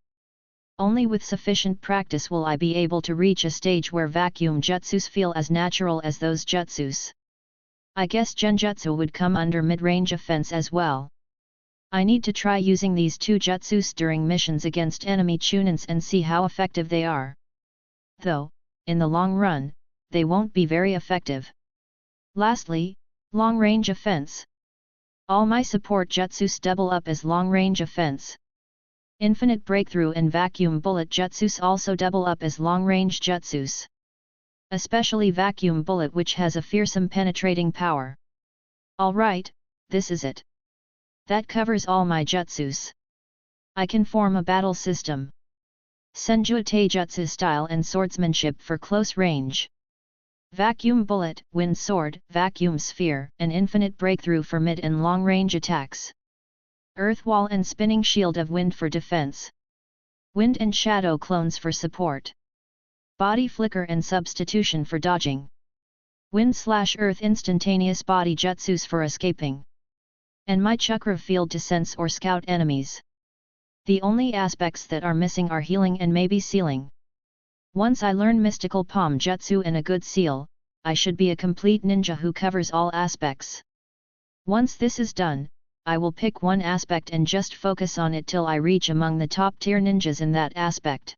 Only with sufficient practice will I be able to reach a stage where vacuum jutsus feel as natural as those jutsus. I guess genjutsu would come under mid-range offense as well. I need to try using these two jutsus during missions against enemy chunins and see how effective they are. Though, in the long run, they won't be very effective. Lastly, long-range offense. All my support jutsus double up as long-range offense. Infinite breakthrough and vacuum bullet jutsus also double up as long-range jutsus. Especially vacuum bullet, which has a fearsome penetrating power. Alright, this is it. That covers all my jutsus. I can form a battle system. Senju Taijutsu style and swordsmanship for close range. Vacuum bullet, wind sword, vacuum sphere, and infinite breakthrough for mid and long range attacks. Earth wall and spinning shield of wind for defense. Wind and shadow clones for support. Body flicker and substitution for dodging. Wind/earth instantaneous body jutsus for escaping. And my chakra field to sense or scout enemies. The only aspects that are missing are healing and maybe sealing. Once I learn mystical palm jutsu and a good seal, I should be a complete ninja who covers all aspects. Once this is done, I will pick one aspect and just focus on it till I reach among the top tier ninjas in that aspect.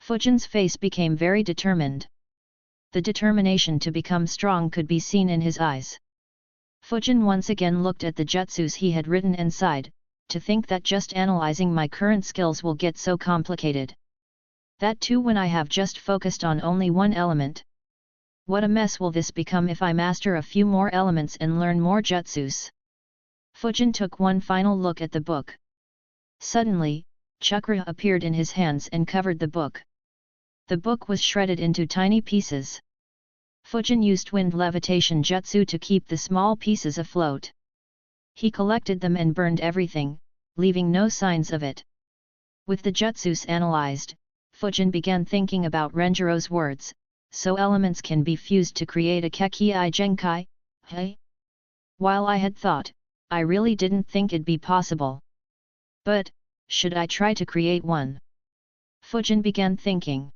Fujin's face became very determined. The determination to become strong could be seen in his eyes. Fujin once again looked at the jutsus he had written and sighed, to think that just analyzing my current skills will get so complicated. That too when I have just focused on only one element. What a mess will this become if I master a few more elements and learn more jutsus. Fujin took one final look at the book. Suddenly, chakra appeared in his hands and covered the book. The book was shredded into tiny pieces. Fujin used wind levitation jutsu to keep the small pieces afloat. He collected them and burned everything, leaving no signs of it. With the jutsus analyzed, Fujin began thinking about Renjiro's words, so elements can be fused to create a Kekii Genkai, hey? While I had thought, I really didn't think it'd be possible. But, should I try to create one? Fujin began thinking.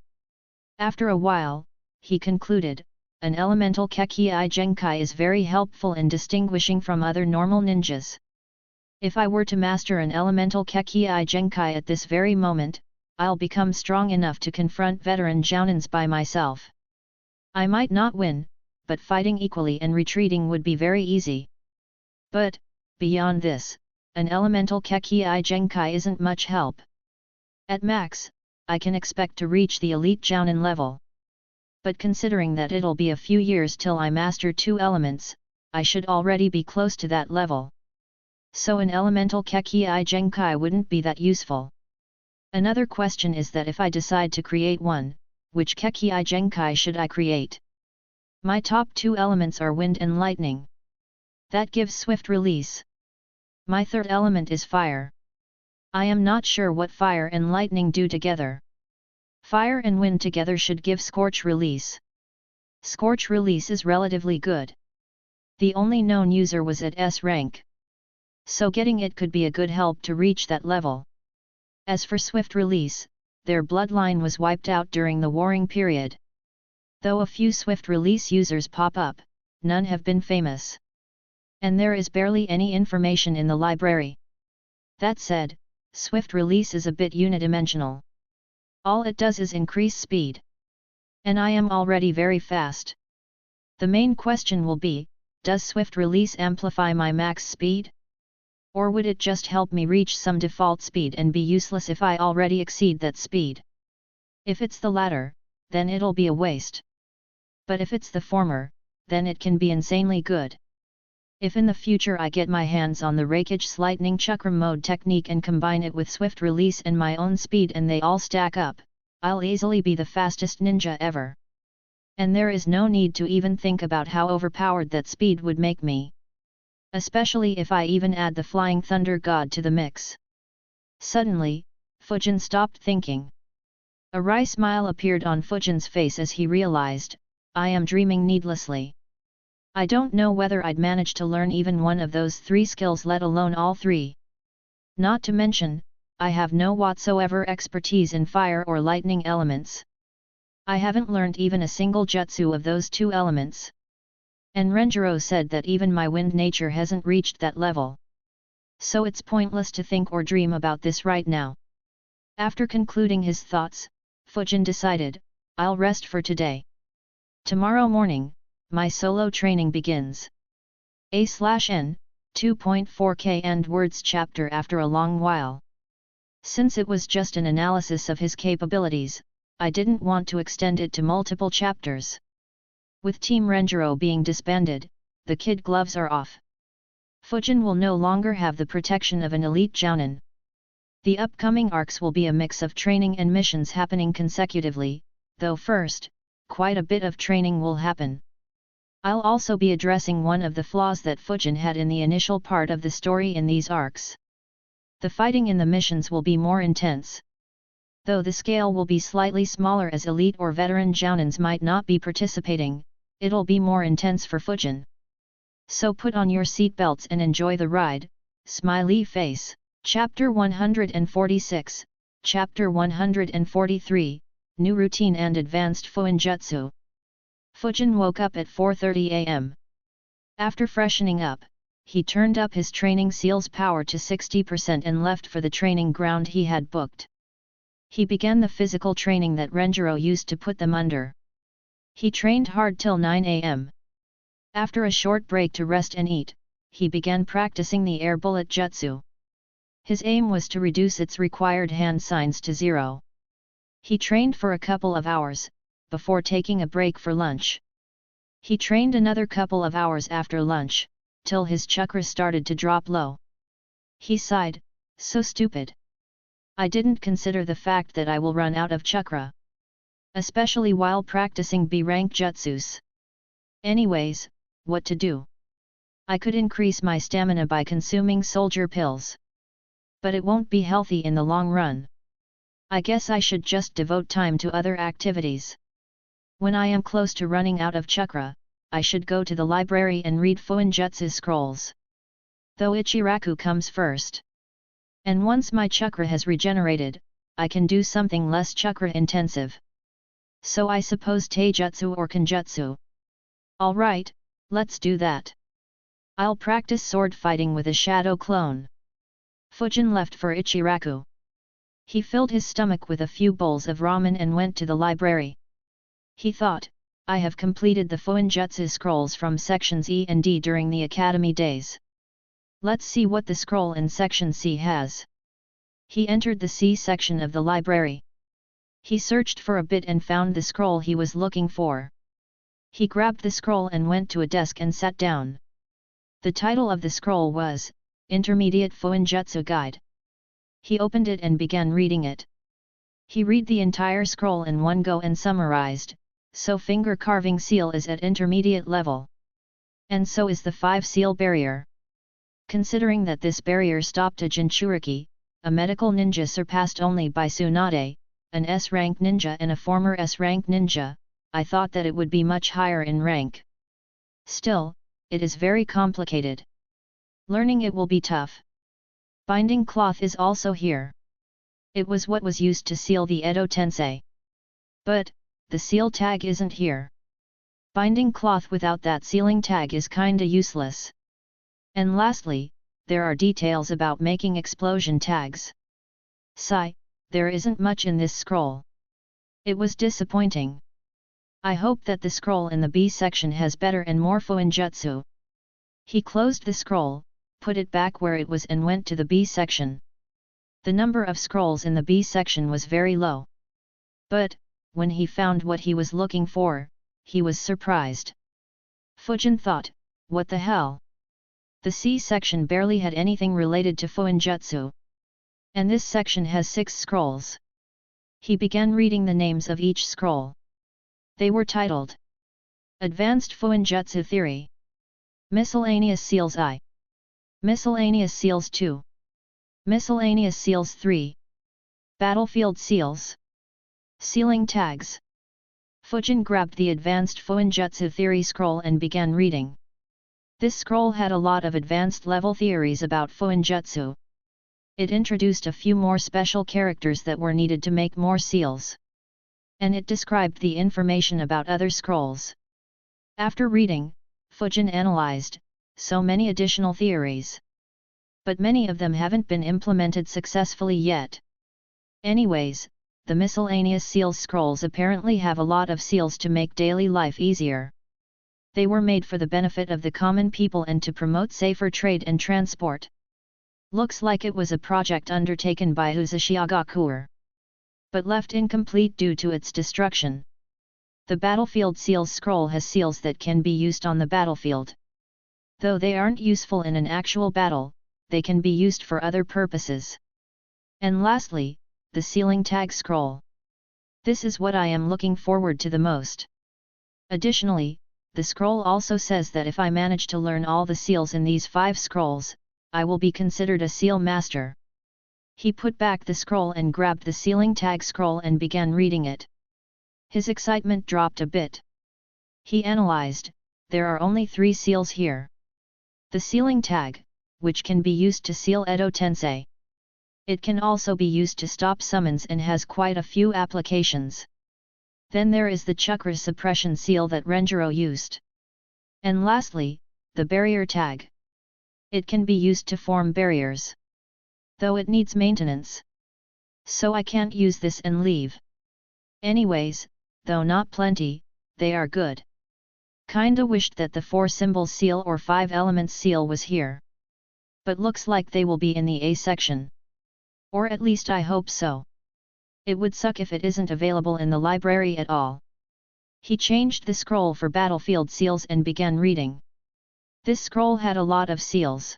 After a while, he concluded, an elemental Kekii Genkai is very helpful in distinguishing from other normal ninjas. If I were to master an elemental Kekii Genkai at this very moment, I'll become strong enough to confront veteran jounins by myself. I might not win, but fighting equally and retreating would be very easy. But, beyond this, an elemental Kekii Genkai isn't much help. At max, I can expect to reach the elite jounin level. But considering that it'll be a few years till I master 2 elements, I should already be close to that level. So an elemental Kekii Genkai wouldn't be that useful. Another question is that if I decide to create one, which Kekii Genkai should I create? My top 2 elements are wind and lightning. That gives swift release. My third element is fire. I am not sure what fire and lightning do together. Fire and wind together should give scorch release. Scorch release is relatively good. The only known user was at S rank. so getting it could be a good help to reach that level. As for swift release, their bloodline was wiped out during the warring period. Though a few swift release users pop up, none have been famous. And there is barely any information in the library. That said, swift release is a bit unidimensional. All it does is increase speed. And I am already very fast. The main question will be, does swift release amplify my max speed? Or would it just help me reach some default speed and be useless if I already exceed that speed? If it's the latter, then it'll be a waste. But if it's the former, then it can be insanely good. If in the future I get my hands on the Raikage lightning chakra mode technique and combine it with swift release and my own speed and they all stack up, I'll easily be the fastest ninja ever. And there is no need to even think about how overpowered that speed would make me. Especially if I even add the flying thunder god to the mix. Suddenly, Fujin stopped thinking. A wry smile appeared on Fujin's face as he realized, I am dreaming needlessly. I don't know whether I'd manage to learn even one of those 3 skills, let alone all 3. Not to mention, I have no whatsoever expertise in fire or lightning elements. I haven't learned even a single jutsu of those 2 elements. And Renjiro said that even my wind nature hasn't reached that level. So it's pointless to think or dream about this right now. After concluding his thoughts, Fujin decided, I'll rest for today. Tomorrow morning, my solo training begins. A/N, 2.4K end words chapter. After a long while. Since it was just an analysis of his capabilities, I didn't want to extend it to multiple chapters. With Team Renjiro being disbanded, the kid gloves are off. Fujin will no longer have the protection of an elite jounin. The upcoming arcs will be a mix of training and missions happening consecutively, though first, quite a bit of training will happen. I'll also be addressing one of the flaws that Fujin had in the initial part of the story in these arcs. The fighting in the missions will be more intense. Though the scale will be slightly smaller as elite or veteran jounins might not be participating, it'll be more intense for Fujin. So put on your seatbelts and enjoy the ride, smiley face. Chapter 146, Chapter 143, New Routine and Advanced Fuinjutsu. Fujin woke up at 4:30 am. After freshening up, he turned up his training seal's power to 60% and left for the training ground he had booked. He began the physical training that Renjiro used to put them under. He trained hard till 9 am. After a short break to rest and eat, he began practicing the air bullet jutsu. His aim was to reduce its required hand signs to 0. He trained for a couple of hours, before taking a break for lunch. He trained another couple of hours after lunch, till his chakra started to drop low. He sighed, so stupid. I didn't consider the fact that I will run out of chakra. Especially while practicing B-rank jutsus. Anyways, what to do? I could increase my stamina by consuming soldier pills. But it won't be healthy in the long run. I guess I should just devote time to other activities. When I am close to running out of chakra, I should go to the library and read Fuinjutsu scrolls. Though Ichiraku comes first. And once my chakra has regenerated, I can do something less chakra intensive. So I suppose Taijutsu or Kenjutsu. Alright, let's do that. I'll practice sword fighting with a shadow clone. Fujin left for Ichiraku. He filled his stomach with a few bowls of ramen and went to the library. He thought, I have completed the Fuinjutsu scrolls from sections E and D during the academy days. Let's see what the scroll in section C has. He entered the C section of the library. He searched for a bit and found the scroll he was looking for. He grabbed the scroll and went to a desk and sat down. The title of the scroll was, Intermediate Fuinjutsu Guide. He opened it and began reading it. He read the entire scroll in one go and summarized, so finger carving seal is at intermediate level. And so is the 5 seal barrier. Considering that this barrier stopped a Jinchuriki, a medical ninja surpassed only by Tsunade, an S-rank ninja and a former S-rank ninja, I thought that it would be much higher in rank. Still, it is very complicated. Learning it will be tough. Binding cloth is also here. It was what was used to seal the Edo Tensei. But, the seal tag isn't here. Binding cloth without that sealing tag is kinda useless. And lastly, there are details about making explosion tags. Sigh, there isn't much in this scroll. It was disappointing. I hope that the scroll in the B section has better and more fuinjutsu. He closed the scroll, put it back where it was and went to the B section. The number of scrolls in the B section was very low. But, when he found what he was looking for, he was surprised. Fujin thought, what the hell? The C section barely had anything related to fuinjutsu. And this section has 6 scrolls. He began reading the names of each scroll. They were titled Advanced Fuinjutsu Theory, Miscellaneous Seals I, Miscellaneous Seals II, Miscellaneous Seals 3, Battlefield Seals, Sealing Tags. Fujin grabbed the Advanced Fuinjutsu Theory scroll and began reading. This scroll had a lot of advanced level theories about fuinjutsu. It introduced a few more special characters that were needed to make more seals. And it described the information about other scrolls. After reading, Fujin analyzed, so many additional theories. But many of them haven't been implemented successfully yet. Anyways, the miscellaneous seals scrolls apparently have a lot of seals to make daily life easier. They were made for the benefit of the common people and to promote safer trade and transport. Looks like it was a project undertaken by Uzashiagakuer, but left incomplete due to its destruction. The Battlefield Seals scroll has seals that can be used on the battlefield. Though they aren't useful in an actual battle, they can be used for other purposes. And lastly, the sealing tag scroll. This is what I am looking forward to the most. Additionally, the scroll also says that if I manage to learn all the seals in these 5 scrolls, I will be considered a seal master. He put back the scroll and grabbed the sealing tag scroll and began reading it. His excitement dropped a bit. He analyzed, there are only 3 seals here. The sealing tag, which can be used to seal Edo Tensei. It can also be used to stop summons and has quite a few applications. Then there is the chakra suppression seal that Renjiro used. And lastly, the barrier tag. It can be used to form barriers. Though it needs maintenance. So I can't use this and leave. Anyways, though not plenty, they are good. Kinda wished that the 4-symbol seal or 5-element seal was here. But looks like they will be in the A section. Or at least I hope so. It would suck if it isn't available in the library at all. He changed the scroll for battlefield seals and began reading. This scroll had a lot of seals.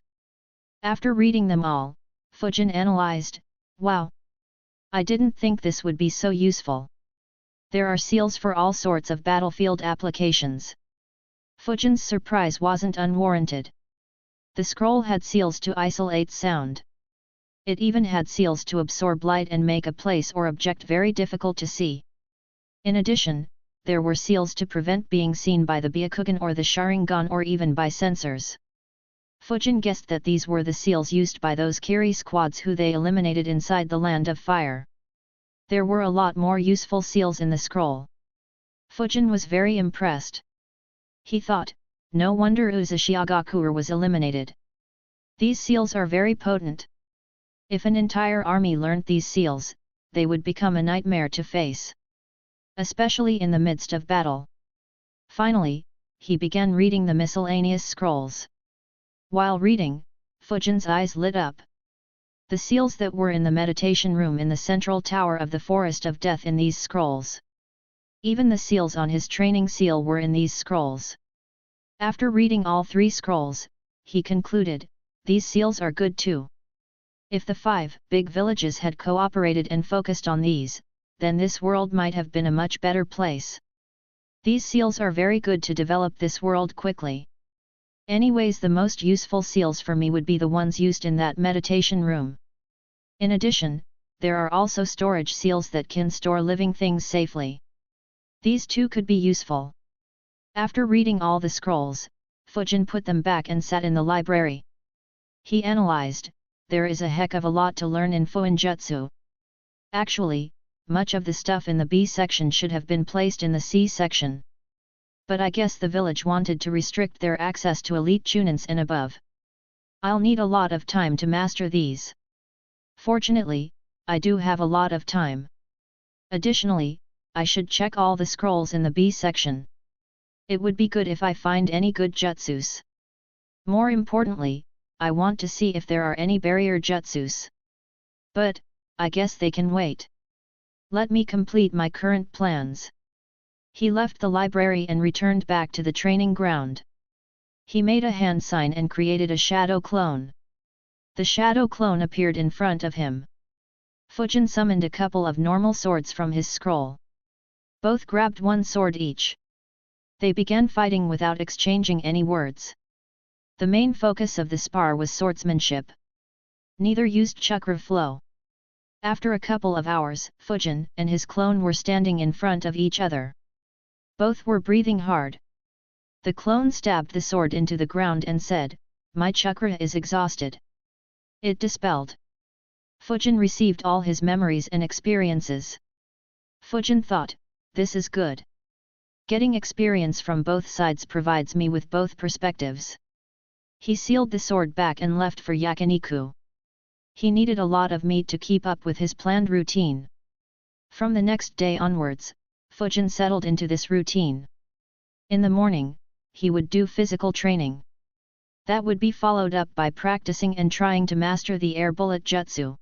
After reading them all, Fujin analyzed, wow! I didn't think this would be so useful. There are seals for all sorts of battlefield applications. Fujin's surprise wasn't unwarranted. The scroll had seals to isolate sound. It even had seals to absorb light and make a place or object very difficult to see. In addition, there were seals to prevent being seen by the Byakugan or the Sharingan or even by sensors. Fujin guessed that these were the seals used by those Kiri squads who they eliminated inside the Land of Fire. There were a lot more useful seals in the scroll. Fujin was very impressed. He thought, no wonder Uzashiagakuer was eliminated. These seals are very potent. If an entire army learnt these seals, they would become a nightmare to face. Especially in the midst of battle. Finally, he began reading the miscellaneous scrolls. While reading, Fujin's eyes lit up. The seals that were in the meditation room in the central tower of the Forest of Death in these scrolls. Even the seals on his training seal were in these scrolls. After reading all 3 scrolls, he concluded, these seals are good too. If the 5 big villages had cooperated and focused on these, then this world might have been a much better place. These seals are very good to develop this world quickly. Anyways, the most useful seals for me would be the ones used in that meditation room. In addition, there are also storage seals that can store living things safely. These too could be useful. After reading all the scrolls, Fujin put them back and sat in the library. He analyzed, there is a heck of a lot to learn in Fuinjutsu. Actually, much of the stuff in the B section should have been placed in the C section. But I guess the village wanted to restrict their access to elite chunins and above. I'll need a lot of time to master these. Fortunately, I do have a lot of time. Additionally, I should check all the scrolls in the B section. It would be good if I find any good jutsus. More importantly, I want to see if there are any barrier jutsus. But, I guess they can wait. Let me complete my current plans. He left the library and returned back to the training ground. He made a hand sign and created a shadow clone. The shadow clone appeared in front of him. Fujin summoned a couple of normal swords from his scroll. Both grabbed one sword each. They began fighting without exchanging any words. The main focus of the spar was swordsmanship. Neither used chakra flow. After a couple of hours, Fujin and his clone were standing in front of each other. Both were breathing hard. The clone stabbed the sword into the ground and said, "My chakra is exhausted." It dispelled. Fujin received all his memories and experiences. Fujin thought, this is good. Getting experience from both sides provides me with both perspectives. He sealed the sword back and left for yakiniku. He needed a lot of meat to keep up with his planned routine. From the next day onwards, Fujin settled into this routine. In the morning, he would do physical training. That would be followed up by practicing and trying to master the air bullet jutsu.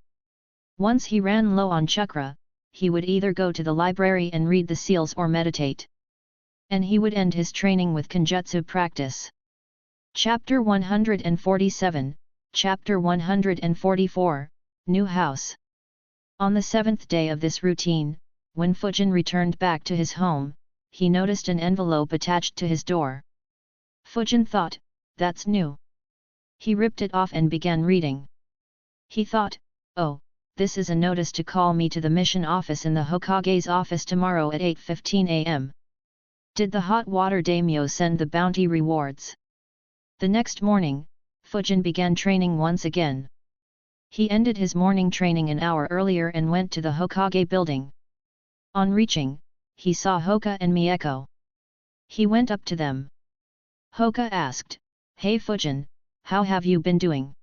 Once he ran low on chakra, he would either go to the library and read the seals or meditate. And he would end his training with Kenjutsu practice. Chapter 147, Chapter 144, New House. On the 7th day of this routine, when Fujin returned back to his home, he noticed an envelope attached to his door. Fujin thought, that's new. He ripped it off and began reading. He thought, oh, this is a notice to call me to the mission office in the Hokage's office tomorrow at 8:15 am. Did the hot water daimyo send the bounty rewards? The next morning, Fujin began training once again. He ended his morning training an hour earlier and went to the Hokage building. On reaching, he saw Hoka and Mieko. He went up to them. Hoka asked, "Hey Fujin, how have you been doing?"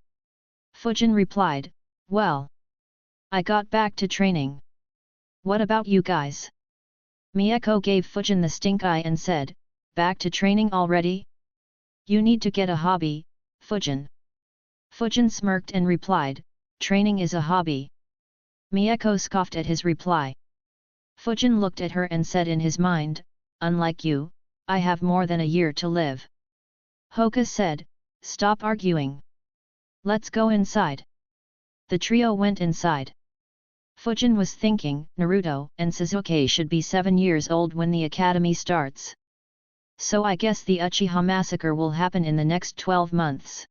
Fujin replied, "Well. I got back to training. What about you guys?" Mieko gave Fujin the stink eye and said, "Back to training already? You need to get a hobby, Fujin." Fujin smirked and replied, "Training is a hobby." Mieko scoffed at his reply. Fujin looked at her and said in his mind, "Unlike you, I have more than a year to live." Hoka said, "Stop arguing. Let's go inside." The trio went inside. Fujin was thinking, Naruto and Sasuke should be 7 years old when the academy starts. So I guess the Uchiha massacre will happen in the next 12 months.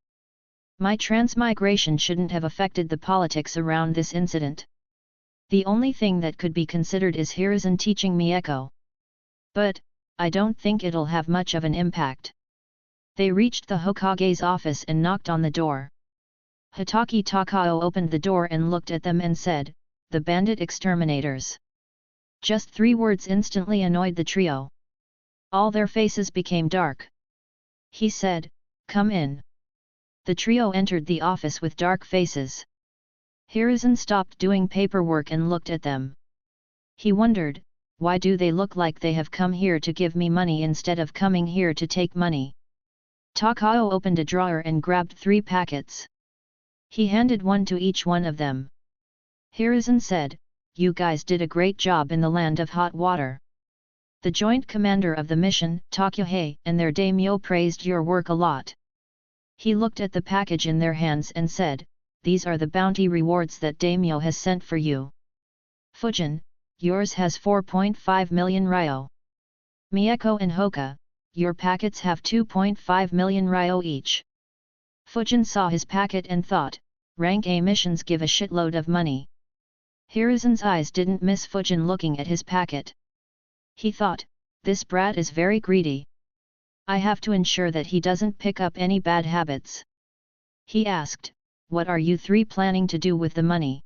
My transmigration shouldn't have affected the politics around this incident. The only thing that could be considered is Hiruzen teaching Mieko. But, I don't think it'll have much of an impact. They reached the Hokage's office and knocked on the door. Hitaki Takao opened the door and looked at them and said, "The bandit exterminators." Just 3 words instantly annoyed the trio. All their faces became dark. He said, "Come in." The trio entered the office with dark faces. Hiruzen stopped doing paperwork and looked at them. He wondered, why do they look like they have come here to give me money instead of coming here to take money? Takao opened a drawer and grabbed 3 packets. He handed one to each one of them. Hiruzen said, "You guys did a great job in the land of hot water." The joint commander of the mission, Takuhei, and their daimyo praised your work a lot. He looked at the package in their hands and said, "These are the bounty rewards that daimyo has sent for you. Fujin, yours has 4.5 million ryo. Mieko and Hoka, your packets have 2.5 million ryo each." Fujin saw his packet and thought, rank A missions give a shitload of money. Hiruzen's eyes didn't miss Fujin looking at his packet. He thought, this brat is very greedy. I have to ensure that he doesn't pick up any bad habits. He asked, what are you three planning to do with the money?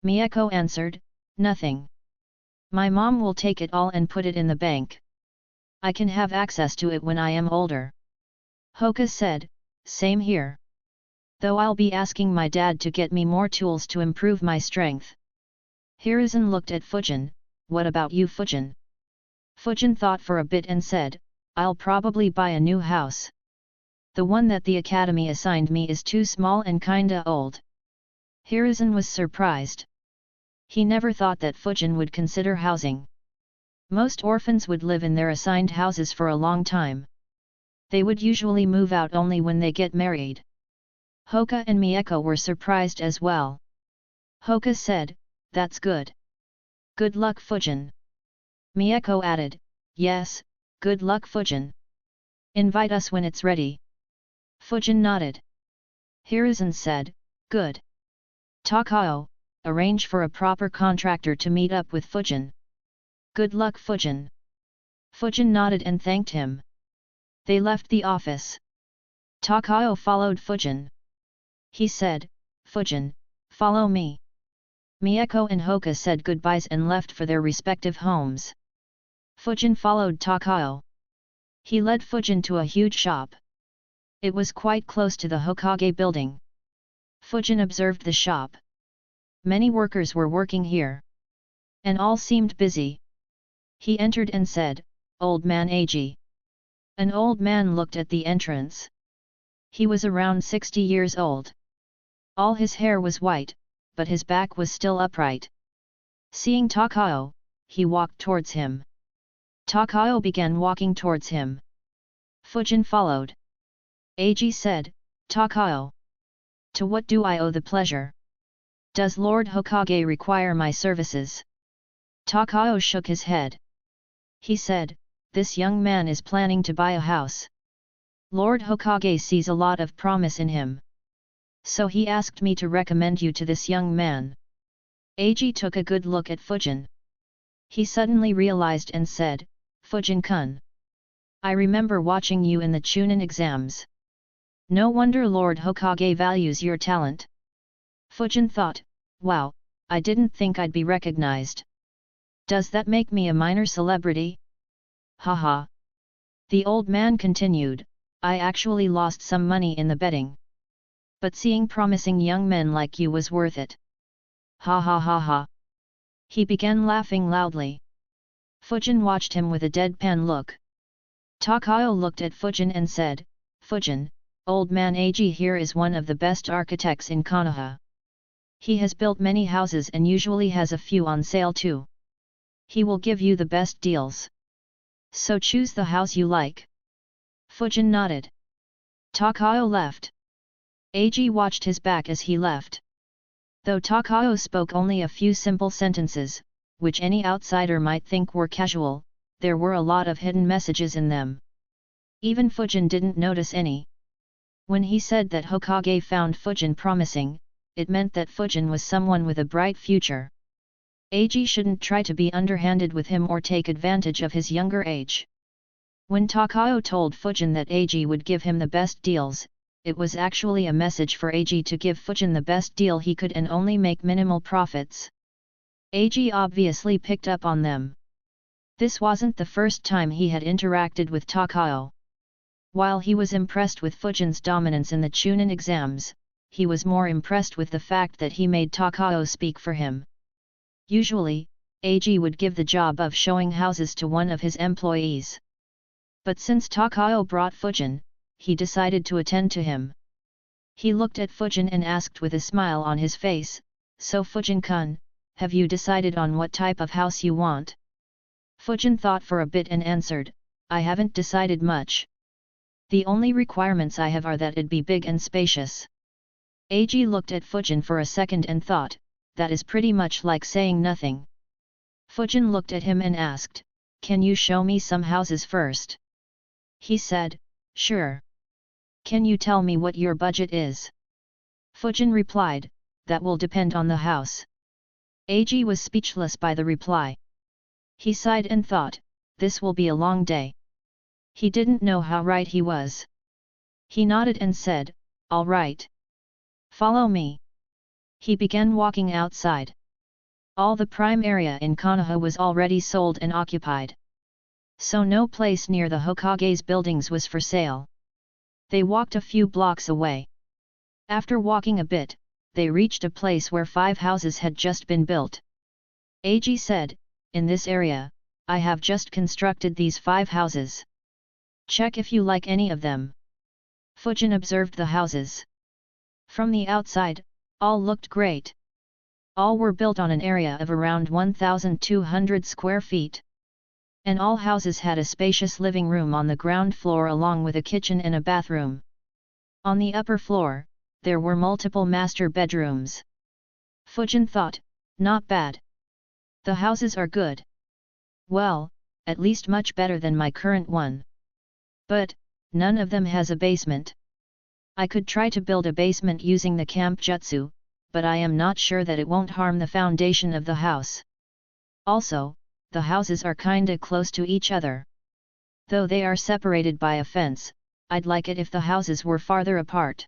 Mieko answered, nothing. My mom will take it all and put it in the bank. I can have access to it when I am older. Hoka said, same here. Though I'll be asking my dad to get me more tools to improve my strength. Hiruzen looked at Fujin, what about you Fujin? Fujin thought for a bit and said, I'll probably buy a new house. The one that the academy assigned me is too small and kinda old. Hiruzen was surprised. He never thought that Fujin would consider housing. Most orphans would live in their assigned houses for a long time. They would usually move out only when they get married. Hoka and Mieko were surprised as well. Hoka said, that's good. Good luck Fujin. Mieko added, yes, good luck Fujin. Invite us when it's ready. Fujin nodded. Hiruzen said, good. Takao, arrange for a proper contractor to meet up with Fujin. Good luck Fujin. Fujin nodded and thanked him. They left the office. Takao followed Fujin. He said, Fujin, follow me. Mieko and Hoka said goodbyes and left for their respective homes. Fujin followed Takao. He led Fujin to a huge shop. It was quite close to the Hokage building. Fujin observed the shop. Many workers were working here. And all seemed busy. He entered and said, Old man Ag. An old man looked at the entrance. He was around 60 years old. All his hair was white, but his back was still upright. Seeing Takao, he walked towards him. Takao began walking towards him. Fujin followed. Ag said, Takao. To what do I owe the pleasure? Does Lord Hokage require my services? Takao shook his head. He said, this young man is planning to buy a house. Lord Hokage sees a lot of promise in him. So he asked me to recommend you to this young man. Ag took a good look at Fujin. He suddenly realized and said, Fujin-kun. I remember watching you in the Chunin exams. No wonder Lord Hokage values your talent. Fujin thought, wow, I didn't think I'd be recognized. Does that make me a minor celebrity? Haha. The old man continued, I actually lost some money in the betting. But seeing promising young men like you was worth it. Ha ha ha ha. He began laughing loudly. Fujin watched him with a deadpan look. Takao looked at Fujin and said, Fujin, old man Ag here is one of the best architects in Konoha. He has built many houses and usually has a few on sale too. He will give you the best deals. So choose the house you like. Fujin nodded. Takao left. Ag watched his back as he left. Though Takao spoke only a few simple sentences, which any outsider might think were casual, there were a lot of hidden messages in them. Even Fujin didn't notice any. When he said that Hokage found Fujin promising, it meant that Fujin was someone with a bright future. Ag shouldn't try to be underhanded with him or take advantage of his younger age. When Takao told Fujin that Ag would give him the best deals, it was actually a message for Ag to give Fujin the best deal he could and only make minimal profits. Ag obviously picked up on them. This wasn't the first time he had interacted with Takao. While he was impressed with Fujin's dominance in the Chunin exams, he was more impressed with the fact that he made Takao speak for him. Usually, Ag would give the job of showing houses to one of his employees. But since Takao brought Fujin, he decided to attend to him. He looked at Fujin and asked with a smile on his face, So Fujin-kun, have you decided on what type of house you want? Fujin thought for a bit and answered, I haven't decided much. The only requirements I have are that it be big and spacious. Ag looked at Fujin for a second and thought, that is pretty much like saying nothing. Fujin looked at him and asked, Can you show me some houses first? He said, Sure. Can you tell me what your budget is? Fujin replied, That will depend on the house. Ag was speechless by the reply. He sighed and thought, this will be a long day. He didn't know how right he was. He nodded and said, all right. Follow me. He began walking outside. All the prime area in Konoha was already sold and occupied. So no place near the Hokage's buildings was for sale. They walked a few blocks away. After walking a bit, they reached a place where 5 houses had just been built. Eiji said, "In this area, I have just constructed these 5 houses. Check if you like any of them." Fujin observed the houses. From the outside, all looked great. All were built on an area of around 1,200 square feet. And all houses had a spacious living room on the ground floor along with a kitchen and a bathroom. On the upper floor, there were multiple master bedrooms. Fujin thought, not bad. The houses are good. Well, at least much better than my current one. But, none of them has a basement. I could try to build a basement using the camp jutsu, but I am not sure that it won't harm the foundation of the house. Also, the houses are kinda close to each other. Though they are separated by a fence, I'd like it if the houses were farther apart.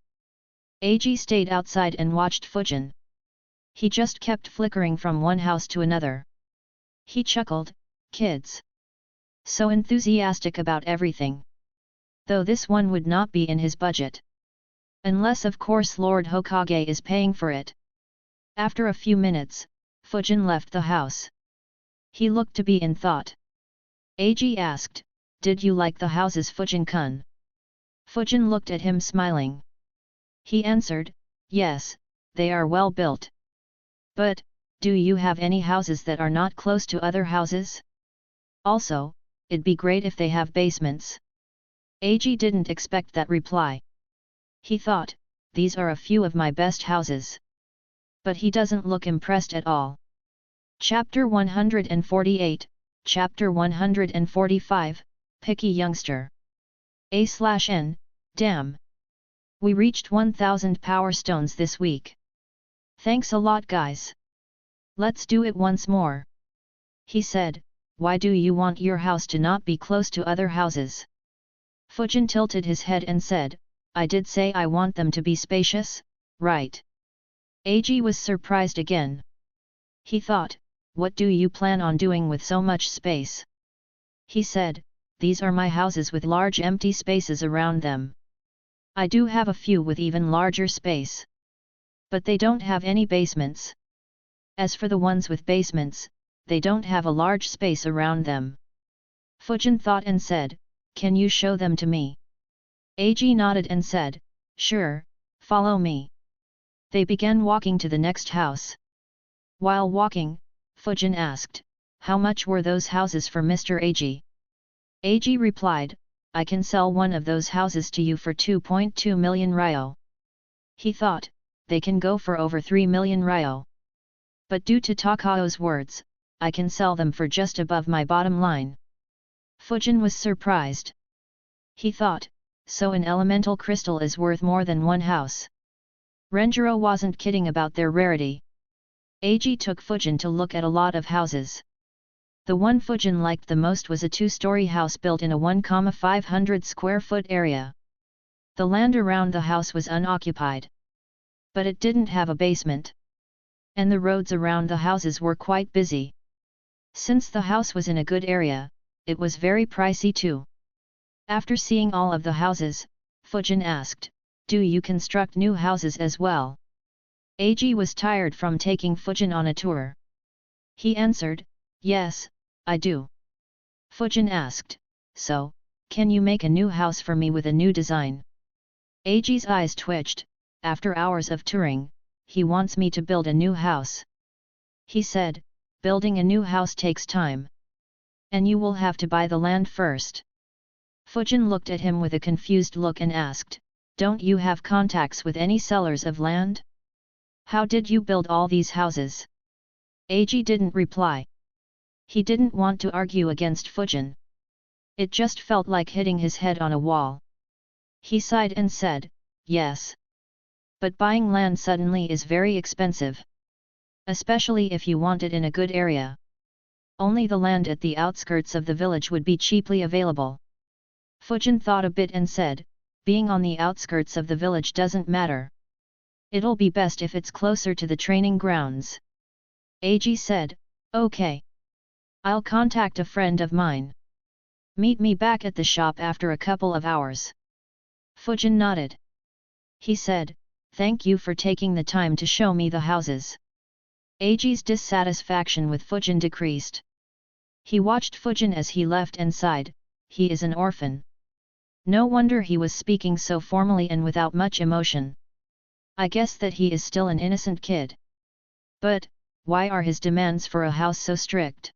Eiji stayed outside and watched Fujin. He just kept flickering from one house to another. He chuckled, kids. So enthusiastic about everything. Though this one would not be in his budget. Unless of course Lord Hokage is paying for it. After a few minutes, Fujin left the house. He looked to be in thought. Eiji asked, "Did you like the houses, Fujin-kun?" Fujin looked at him smiling. He answered, "Yes, they are well built. But, do you have any houses that are not close to other houses? Also, it'd be great if they have basements." Eiji didn't expect that reply. He thought, these are a few of my best houses. But he doesn't look impressed at all. Chapter 148, Chapter 145, Picky Youngster. A/N, damn. We reached 1000 power stones this week. Thanks a lot guys. Let's do it once more. He said, "Why do you want your house to not be close to other houses?" Fujin tilted his head and said, "I did say I want them to be spacious, right?" Eiji was surprised again. He thought, "What do you plan on doing with so much space?" He said, "These are my houses with large empty spaces around them. I do have a few with even larger space. But they don't have any basements. As for the ones with basements, they don't have a large space around them." Fujin thought and said, "Can you show them to me?" Eiji nodded and said, "Sure, follow me." They began walking to the next house. While walking, Fujin asked, "How much were those houses for Mr. Eiji?" Eiji replied, "I can sell one of those houses to you for 2.2 million ryo." He thought, they can go for over 3 million ryo. But due to Takao's words, I can sell them for just above my bottom line. Fujin was surprised. He thought, so an elemental crystal is worth more than one house. Renjiro wasn't kidding about their rarity. Eiji took Fujin to look at a lot of houses. The one Fujin liked the most was a 2-story house built in a 1,500 square foot area. The land around the house was unoccupied. But it didn't have a basement. And the roads around the houses were quite busy. Since the house was in a good area, it was very pricey too. After seeing all of the houses, Fujin asked, "Do you construct new houses as well?" Eiji was tired from taking Fujin on a tour. He answered, "Yes, I do." Fujin asked, "So, can you make a new house for me with a new design?" Eiji's eyes twitched. After hours of touring, he wants me to build a new house. He said, "Building a new house takes time. And you will have to buy the land first." Fujin looked at him with a confused look and asked, "Don't you have contacts with any sellers of land? How did you build all these houses?" Eiji didn't reply. He didn't want to argue against Fujin. It just felt like hitting his head on a wall. He sighed and said, "Yes. But buying land suddenly is very expensive. Especially if you want it in a good area. Only the land at the outskirts of the village would be cheaply available." Fujin thought a bit and said, "Being on the outskirts of the village doesn't matter. It'll be best if it's closer to the training grounds. Eiji said, okay. I'll contact a friend of mine. Meet me back at the shop after a couple of hours. Fujin nodded. He said, thank you for taking the time to show me the houses. Eiji's dissatisfaction with Fujin decreased. He watched Fujin as he left and sighed, he is an orphan. No wonder he was speaking so formally and without much emotion. I guess that he is still an innocent kid. But, why are his demands for a house so strict?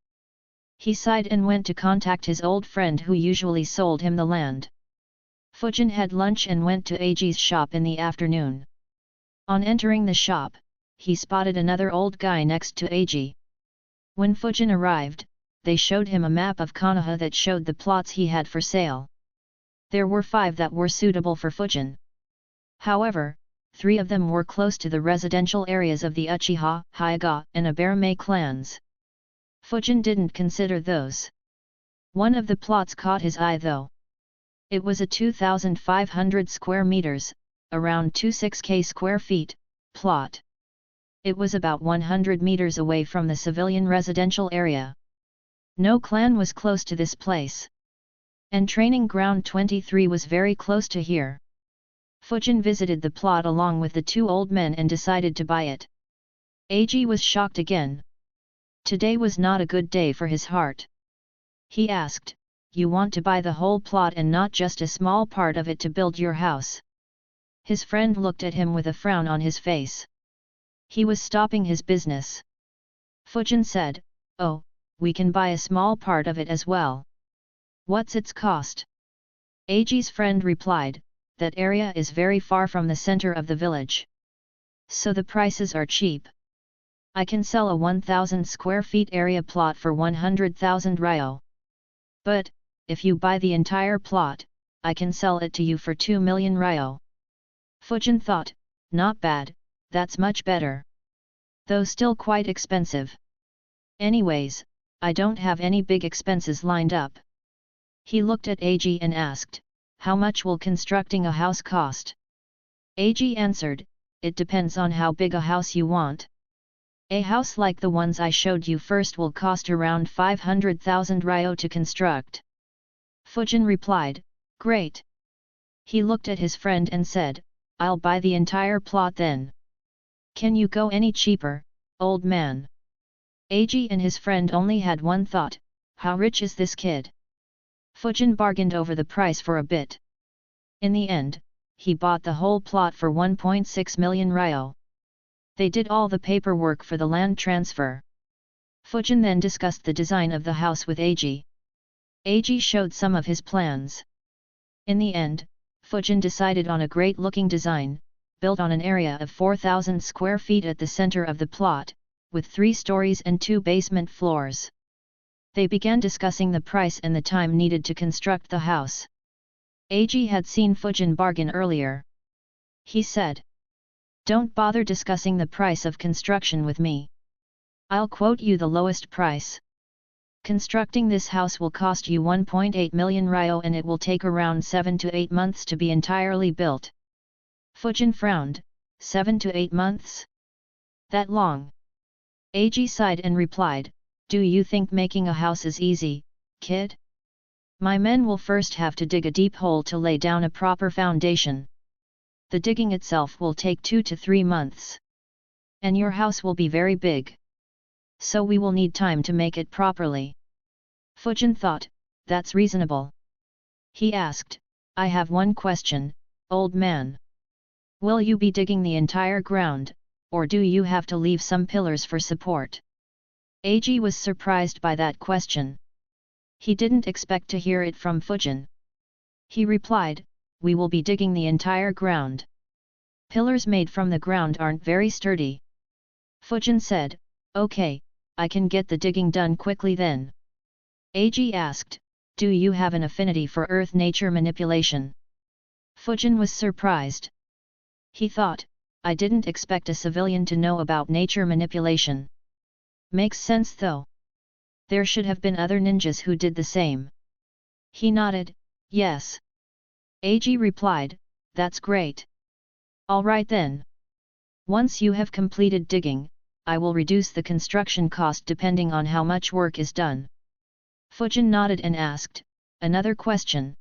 He sighed and went to contact his old friend who usually sold him the land. Fujin had lunch and went to Eiji's shop in the afternoon. On entering the shop, he spotted another old guy next to Eiji. When Fujin arrived, they showed him a map of Konoha that showed the plots he had for sale. There were 5 that were suitable for Fujin. However, 3 of them were close to the residential areas of the Uchiha, Hyuga, and Abarame clans. Fujin didn't consider those. One of the plots caught his eye though. It was a 2,500 square meters, around 26k square feet, plot. It was about 100 meters away from the civilian residential area. No clan was close to this place. And training ground 23 was very close to here. Fujin visited the plot along with the 2 old men and decided to buy it. Eiji was shocked again. Today was not a good day for his heart. He asked, you want to buy the whole plot and not just a small part of it to build your house? His friend looked at him with a frown on his face. He was stopping his business. Fujin said, oh, we can buy a small part of it as well. What's its cost? Eiji's friend replied, that area is very far from the center of the village. So the prices are cheap. I can sell a 1,000 square feet area plot for 100,000 ryo. But, if you buy the entire plot, I can sell it to you for 2 million ryo. Fujin thought, not bad, that's much better. Though still quite expensive. Anyways, I don't have any big expenses lined up. He looked at Eiji and asked, how much will constructing a house cost? Eiji answered, it depends on how big a house you want. A house like the ones I showed you first will cost around 500,000 ryo to construct. Fujin replied, great. He looked at his friend and said, I'll buy the entire plot then. Can you go any cheaper, old man? Eiji and his friend only had one thought, how rich is this kid? Fujin bargained over the price for a bit. In the end, he bought the whole plot for 1.6 million ryo. They did all the paperwork for the land transfer. Fujin then discussed the design of the house with Eiji. Eiji showed some of his plans. In the end, Fujin decided on a great-looking design, built on an area of 4,000 square feet at the center of the plot, with 3 stories and 2 basement floors. They began discussing the price and the time needed to construct the house. Eiji had seen Fujin bargain earlier. He said, don't bother discussing the price of construction with me. I'll quote you the lowest price. Constructing this house will cost you 1.8 million ryo and it will take around 7 to 8 months to be entirely built. Fujin frowned, 7 to 8 months? That long? Eiji sighed and replied, do you think making a house is easy, kid? My men will first have to dig a deep hole to lay down a proper foundation. The digging itself will take 2 to 3 months. And your house will be very big. So we will need time to make it properly. Fujin thought, that's reasonable. He asked, I have one question, old man. Will you be digging the entire ground, or do you have to leave some pillars for support? Eiji was surprised by that question. He didn't expect to hear it from Fujin. He replied, we will be digging the entire ground. Pillars made from the ground aren't very sturdy. Fujin said, okay, I can get the digging done quickly then. Eiji asked, do you have an affinity for earth nature manipulation? Fujin was surprised. He thought, I didn't expect a civilian to know about nature manipulation. Makes sense though. There should have been other ninjas who did the same. He nodded, yes. Eiji replied, that's great. Alright then. Once you have completed digging, I will reduce the construction cost depending on how much work is done. Fujin nodded and asked, another question.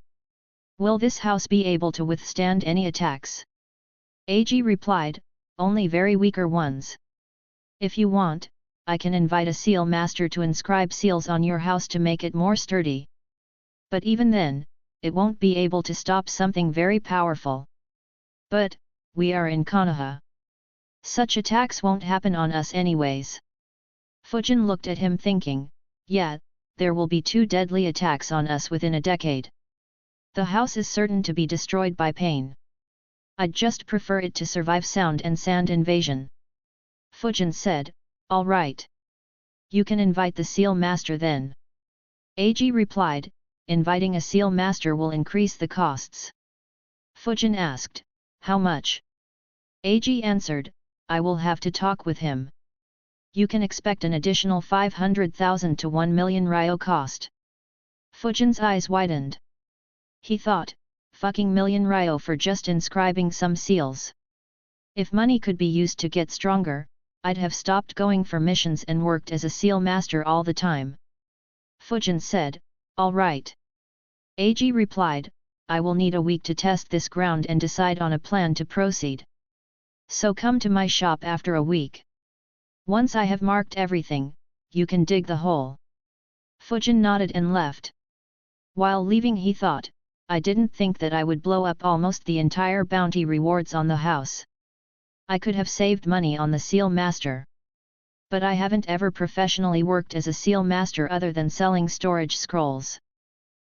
Will this house be able to withstand any attacks? Ag replied, only very weaker ones. If you want, I can invite a seal master to inscribe seals on your house to make it more sturdy. But even then, it won't be able to stop something very powerful. But, we are in Konoha. Such attacks won't happen on us anyways. Fujin looked at him thinking, yeah, there will be 2 deadly attacks on us within a decade. The house is certain to be destroyed by pain. I'd just prefer it to survive sound and sand invasion. Fujin said, all right. You can invite the seal master then. Ag replied, inviting a seal master will increase the costs. Fujin asked, how much? Ag answered, I will have to talk with him. You can expect an additional 500,000 to 1 million ryo cost. Fujin's eyes widened. He thought, fucking million ryo for just inscribing some seals. If money could be used to get stronger, I'd have stopped going for missions and worked as a seal master all the time. Fujin said, all right. Ag replied, I will need a week to test this ground and decide on a plan to proceed. So come to my shop after a week. Once I have marked everything, you can dig the hole. Fujin nodded and left. While leaving he thought, I didn't think that I would blow up almost the entire bounty rewards on the house. I could have saved money on the seal master. But I haven't ever professionally worked as a seal master other than selling storage scrolls.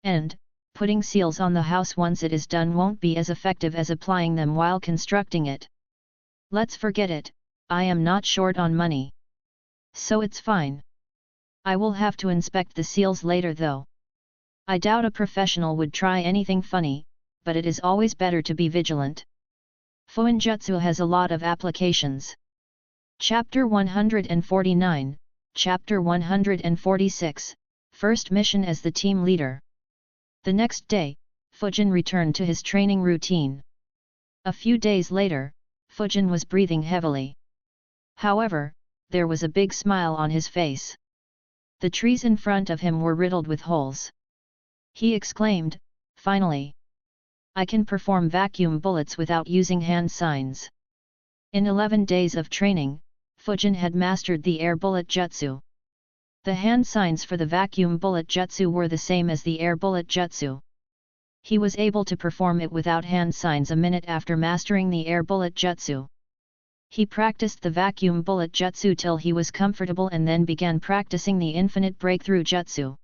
And, putting seals on the house once it is done won't be as effective as applying them while constructing it. Let's forget it, I am not short on money. So it's fine. I will have to inspect the seals later though. I doubt a professional would try anything funny, but it is always better to be vigilant. Fuinjutsu has a lot of applications. Chapter 149, Chapter 146, First Mission as the Team Leader. The next day, Fujin returned to his training routine. A few days later, Fujin was breathing heavily. However, there was a big smile on his face. The trees in front of him were riddled with holes. He exclaimed, finally! I can perform vacuum bullets without using hand signs. In 11 days of training, Fujin had mastered the air bullet jutsu. The hand signs for the vacuum bullet jutsu were the same as the air bullet jutsu. He was able to perform it without hand signs a minute after mastering the air bullet jutsu. He practiced the vacuum bullet jutsu till he was comfortable and then began practicing the infinite breakthrough jutsu.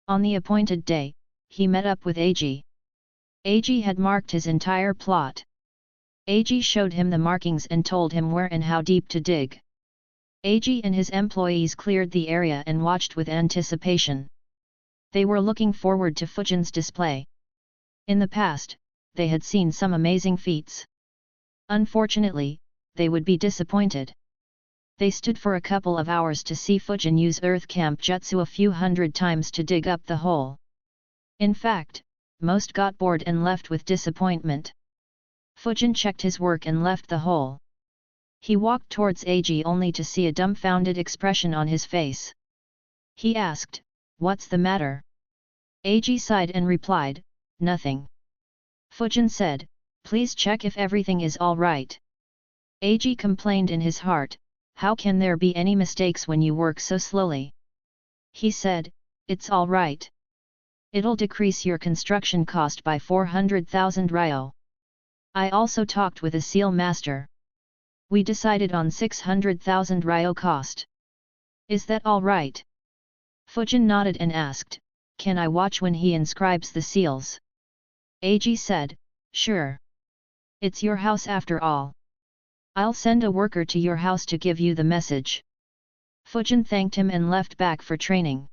On the appointed day, he met up with Ag. Ag had marked his entire plot. Ag showed him the markings and told him where and how deep to dig. Ag and his employees cleared the area and watched with anticipation. They were looking forward to Fujin's display. In the past, they had seen some amazing feats. Unfortunately, they would be disappointed. They stood for a couple of hours to see Fujin use Earth Camp Jutsu a few hundred times to dig up the hole. In fact, most got bored and left with disappointment. Fujin checked his work and left the hole. He walked towards Ag only to see a dumbfounded expression on his face. He asked, "What's the matter?" Ag sighed and replied, "Nothing." Fujin said, "Please check if everything is all right." Ag complained in his heart, "How can there be any mistakes when you work so slowly?" He said, "It's all right. It'll decrease your construction cost by 400,000 ryo. I also talked with a seal master. We decided on 600,000 ryo cost. Is that all right?" Fujin nodded and asked, "Can I watch when he inscribes the seals?" Ag said, "Sure. It's your house after all. I'll send a worker to your house to give you the message." Fujin thanked him and left back for training.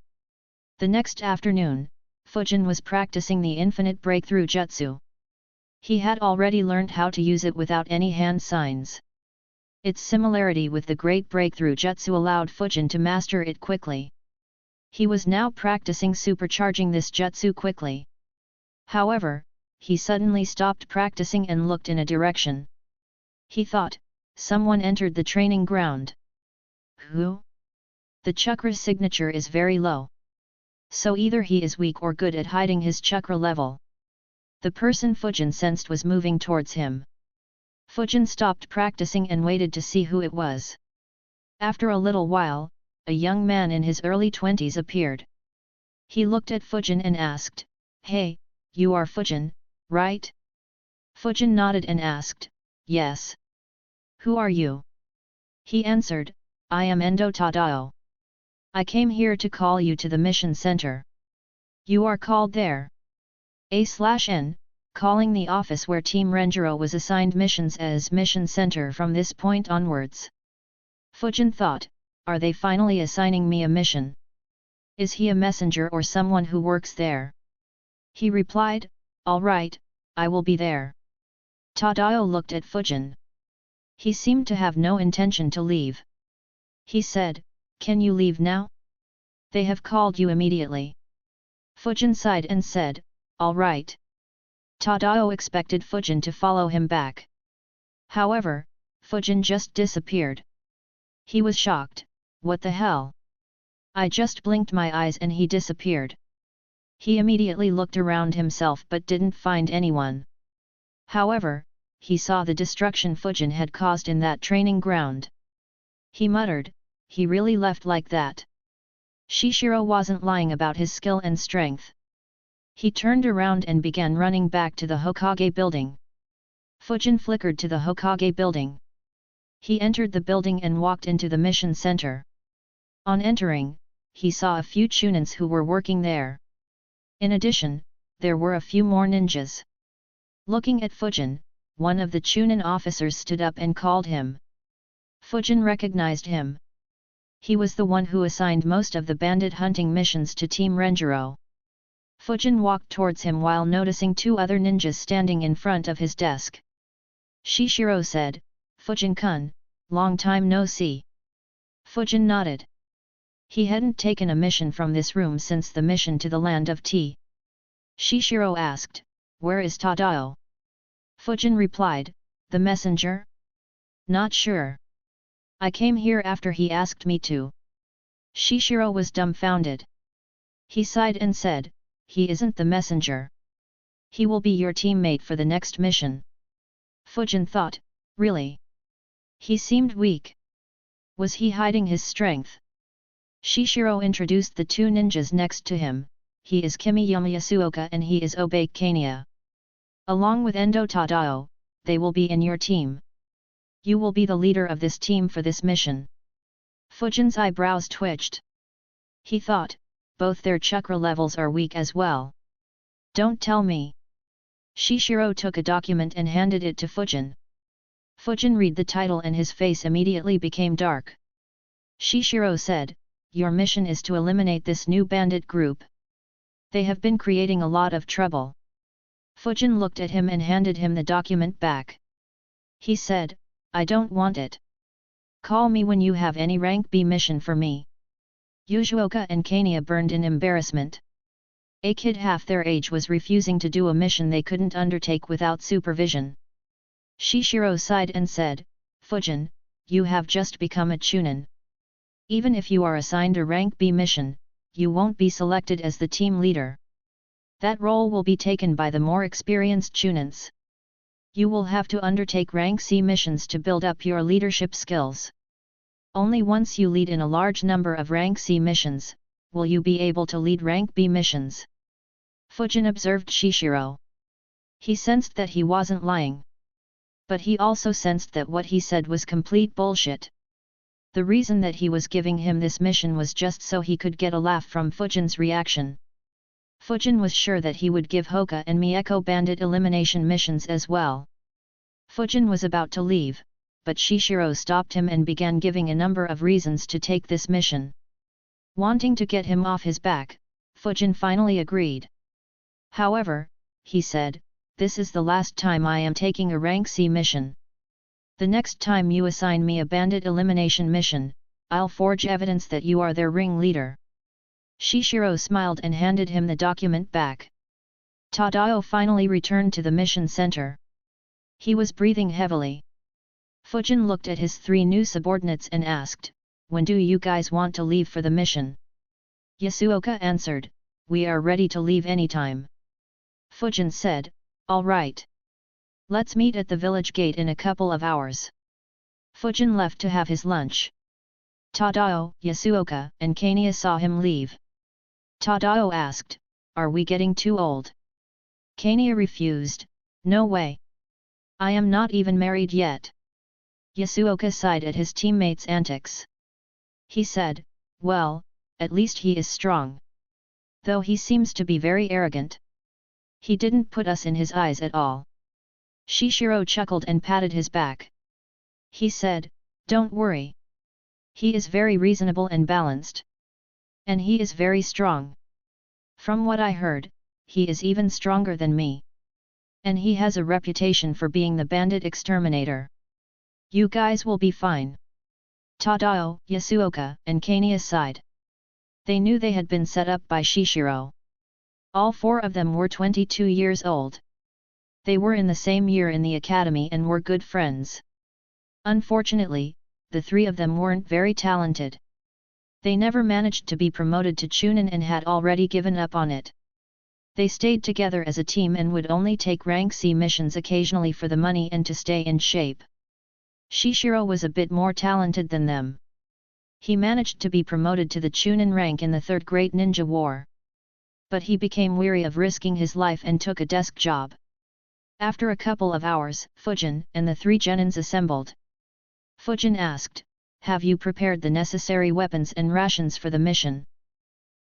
The next afternoon, Fujin was practicing the infinite breakthrough jutsu. He had already learned how to use it without any hand signs. Its similarity with the Great Breakthrough Jutsu allowed Fujin to master it quickly. He was now practicing supercharging this jutsu quickly. However, he suddenly stopped practicing and looked in a direction. He thought, someone entered the training ground. Who? The chakra's signature is very low. So either he is weak or good at hiding his chakra level. The person Fujin sensed was moving towards him. Fujin stopped practicing and waited to see who it was. After a little while, a young man in his early 20s appeared. He looked at Fujin and asked, "Hey, you are Fujin, right?" Fujin nodded and asked, "Yes." "Who are you?" He answered, "I am Endo Tadao. I came here to call you to the mission center." "You are called there?" A/N, calling the office where Team Renjiro was assigned missions as mission center from this point onwards. Fujin thought, are they finally assigning me a mission? Is he a messenger or someone who works there? He replied, "All right, I will be there." Tadao looked at Fujin. He seemed to have no intention to leave. He said, "Can you leave now? They have called you immediately." Fujin sighed and said, "All right." Tadao expected Fujin to follow him back. However, Fujin just disappeared. He was shocked. What the hell? I just blinked my eyes and he disappeared. He immediately looked around himself but didn't find anyone. However, he saw the destruction Fujin had caused in that training ground. He muttered, he really left like that. Shishiro wasn't lying about his skill and strength. He turned around and began running back to the Hokage building. Fujin flickered to the Hokage building. He entered the building and walked into the mission center. On entering, he saw a few chunins who were working there. In addition, there were a few more ninjas. Looking at Fujin, one of the chunin officers stood up and called him. Fujin recognized him. He was the one who assigned most of the bandit hunting missions to Team Renjiro. Fujin walked towards him while noticing two other ninjas standing in front of his desk. Shishiro said, "Fujin-kun, long time no see." Fujin nodded. He hadn't taken a mission from this room since the mission to the land of tea. Shishiro asked, "Where is Tadao?" Fujin replied, "The messenger? Not sure. I came here after he asked me to." Shishiro was dumbfounded. He sighed and said, "He isn't the messenger. He will be your teammate for the next mission." Fujin thought, really? He seemed weak. Was he hiding his strength? Shishiro introduced the two ninjas next to him. He is Kimiyama Yasuoka and he is Obake Kania. Along with Endo Tadao, they will be in your team. You will be the leader of this team for this mission. Fujin's eyebrows twitched. He thought, both their chakra levels are weak as well. Don't tell me. Shishiro took a document and handed it to Fujin. Fujin read the title and his face immediately became dark. Shishiro said, "Your mission is to eliminate this new bandit group. They have been creating a lot of trouble." Fujin looked at him and handed him the document back. He said, "I don't want it. Call me when you have any rank B mission for me." Yasuoka and Kania burned in embarrassment. A kid half their age was refusing to do a mission they couldn't undertake without supervision. Shishiro sighed and said, "Fujin, you have just become a chunin. Even if you are assigned a rank B mission, you won't be selected as the team leader. That role will be taken by the more experienced chunins. You will have to undertake rank C missions to build up your leadership skills. Only once you lead in a large number of rank C missions, will you be able to lead rank B missions." Fujin observed Shishiro. He sensed that he wasn't lying. But he also sensed that what he said was complete bullshit. The reason that he was giving him this mission was just so he could get a laugh from Fujin's reaction. Fujin was sure that he would give Hoka and Mieko bandit elimination missions as well. Fujin was about to leave, but Shishiro stopped him and began giving a number of reasons to take this mission. Wanting to get him off his back, Fujin finally agreed. However, he said, "This is the last time I am taking a rank C mission. The next time you assign me a bandit elimination mission, I'll forge evidence that you are their ringleader." Shishiro smiled and handed him the document back. Tadao finally returned to the mission center. He was breathing heavily. Fujin looked at his 3 new subordinates and asked, "When do you guys want to leave for the mission?" Yasuoka answered, "We are ready to leave anytime." Fujin said, "All right. Let's meet at the village gate in a couple of hours." Fujin left to have his lunch. Tadao, Yasuoka, and Kania saw him leave. Tadao asked, "Are we getting too old?" Kania refused, "No way. I am not even married yet." Yasuoka sighed at his teammates' antics. He said, "Well, at least he is strong. Though he seems to be very arrogant. He didn't put us in his eyes at all." Shishiro chuckled and patted his back. He said, "Don't worry. He is very reasonable and balanced. And he is very strong. From what I heard, he is even stronger than me. And he has a reputation for being the bandit exterminator. You guys will be fine." Tadao, Yasuoka, and Kania sighed. They knew they had been set up by Shishiro. All 4 of them were 22 years old. They were in the same year in the academy and were good friends. Unfortunately, the 3 of them weren't very talented. They never managed to be promoted to Chunin and had already given up on it. They stayed together as a team and would only take rank C missions occasionally for the money and to stay in shape. Shishiro was a bit more talented than them. He managed to be promoted to the Chunin rank in the 3rd Great Ninja War. But he became weary of risking his life and took a desk job. After a couple of hours, Fujin and the 3 genins assembled. Fujin asked, "Have you prepared the necessary weapons and rations for the mission?"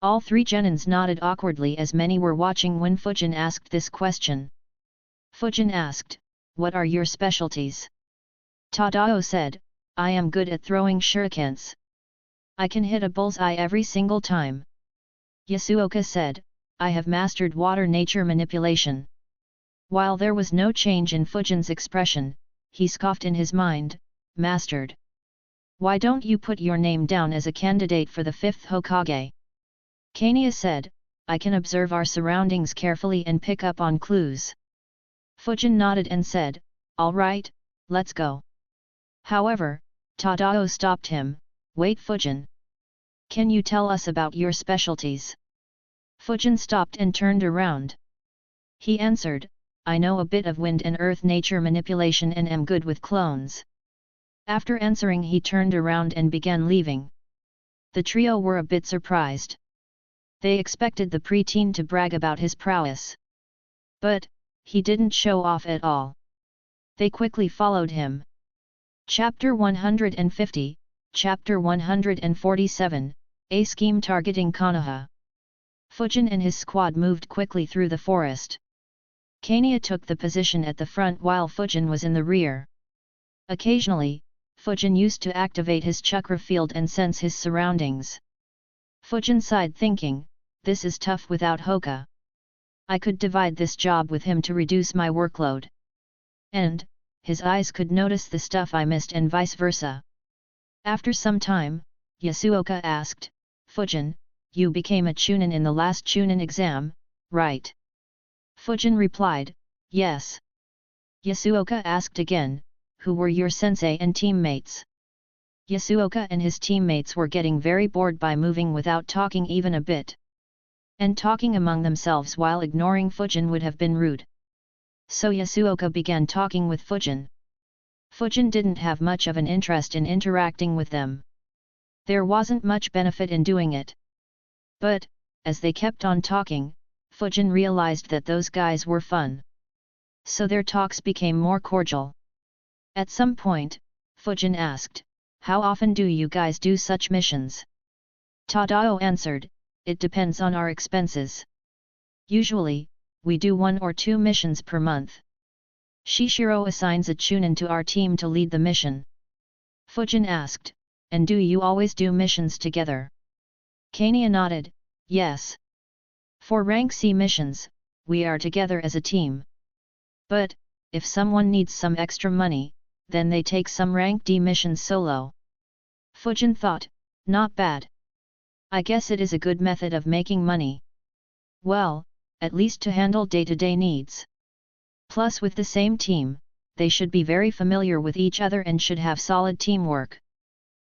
All 3 genins nodded awkwardly as many were watching when Fujin asked this question. Fujin asked, "What are your specialties?" Tadao said, "I am good at throwing shurikens. I can hit a bullseye every single time." Yasuoka said, "I have mastered water nature manipulation." While there was no change in Fujin's expression, he scoffed in his mind, "Mastered? Why don't you put your name down as a candidate for the 5th Hokage?" Kania said, "I can observe our surroundings carefully and pick up on clues." Fujin nodded and said, "All right, let's go." However, Tadao stopped him, "Wait Fujin. Can you tell us about your specialties?" Fujin stopped and turned around. He answered, "I know a bit of wind and earth nature manipulation and am good with clones." After answering he turned around and began leaving. The trio were a bit surprised. They expected the preteen to brag about his prowess. But, he didn't show off at all. They quickly followed him. Chapter 150, Chapter 147, A Scheme Targeting Konoha. Fujin and his squad moved quickly through the forest. Kania took the position at the front while Fujin was in the rear. Occasionally, Fujin used to activate his chakra field and sense his surroundings. Fujin sighed thinking, "This is tough without Hoka. I could divide this job with him to reduce my workload." And, his eyes could notice the stuff I missed and vice versa. After some time, Yasuoka asked, "Fujin, you became a Chunin in the last Chunin exam, right?" Fujin replied, "Yes." Yasuoka asked again, "Who were your sensei and teammates?" Yasuoka and his teammates were getting very bored by moving without talking even a bit. And talking among themselves while ignoring Fujin would have been rude. So Yasuoka began talking with Fujin. Fujin didn't have much of an interest in interacting with them. There wasn't much benefit in doing it. But, as they kept on talking, Fujin realized that those guys were fun. So their talks became more cordial. At some point, Fujin asked, "How often do you guys do such missions?" Tadao answered, "It depends on our expenses. Usually, we do 1 or 2 missions per month. Shishiro assigns a Chunin to our team to lead the mission." Fujin asked, "And do you always do missions together?" Kania nodded, "Yes. For rank C missions, we are together as a team. But, if someone needs some extra money, then they take some rank D missions solo." Fujin thought, "Not bad. I guess it is a good method of making money. Well, at least to handle day-to-day needs. Plus with the same team, they should be very familiar with each other and should have solid teamwork.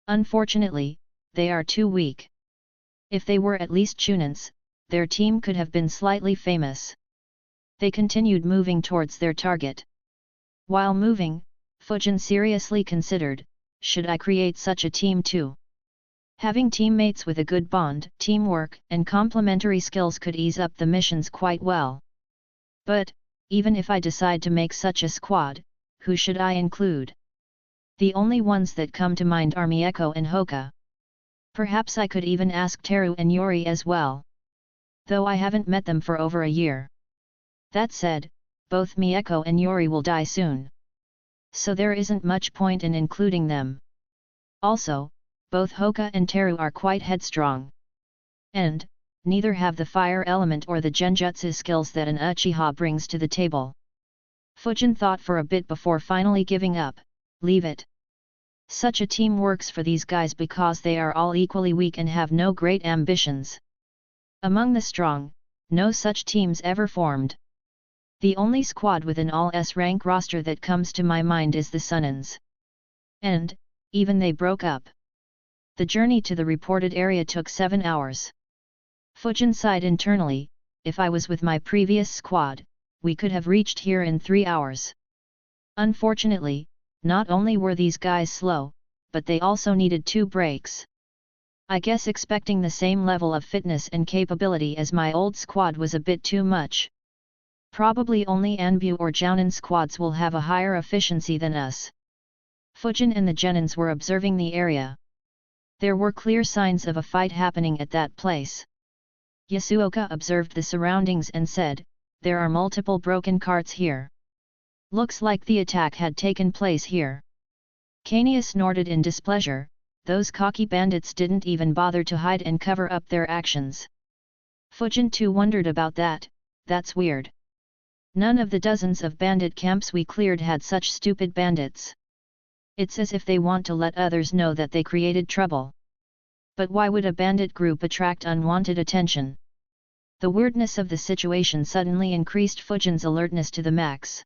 Unfortunately, they are too weak. If they were at least Chunins, their team could have been slightly famous. They continued moving towards their target. While moving, Fujin seriously considered, should I create such a team too? Having teammates with a good bond, teamwork, and complementary skills could ease up the missions quite well. But, even if I decide to make such a squad, who should I include? The only ones that come to mind are Mieko and Hoka. Perhaps I could even ask Teru and Yori as well. Though I haven't met them for over a year. That said, both Mieko and Yori will die soon. So there isn't much point in including them. Also, both Hoka and Teru are quite headstrong. And, neither have the fire element or the genjutsu skills that an Uchiha brings to the table. Fujin thought for a bit before finally giving up, leave it. Such a team works for these guys because they are all equally weak and have no great ambitions. Among the strong, no such teams ever formed. The only squad with an all-S rank roster that comes to my mind is the Sunnins. And, even they broke up. The journey to the reported area took 7 hours. Fujin sighed internally, if I was with my previous squad, we could have reached here in 3 hours. Unfortunately, not only were these guys slow, but they also needed 2 breaks. I guess expecting the same level of fitness and capability as my old squad was a bit too much. Probably only Anbu or Jounin squads will have a higher efficiency than us. Fujin and the Genins were observing the area. There were clear signs of a fight happening at that place. Yasuoka observed the surroundings and said, there are multiple broken carts here. Looks like the attack had taken place here. Kania snorted in displeasure, those cocky bandits didn't even bother to hide and cover up their actions. Fujin too wondered about that, that's weird. None of the dozens of bandit camps we cleared had such stupid bandits. It's as if they want to let others know that they created trouble. But why would a bandit group attract unwanted attention? The weirdness of the situation suddenly increased Fujin's alertness to the max.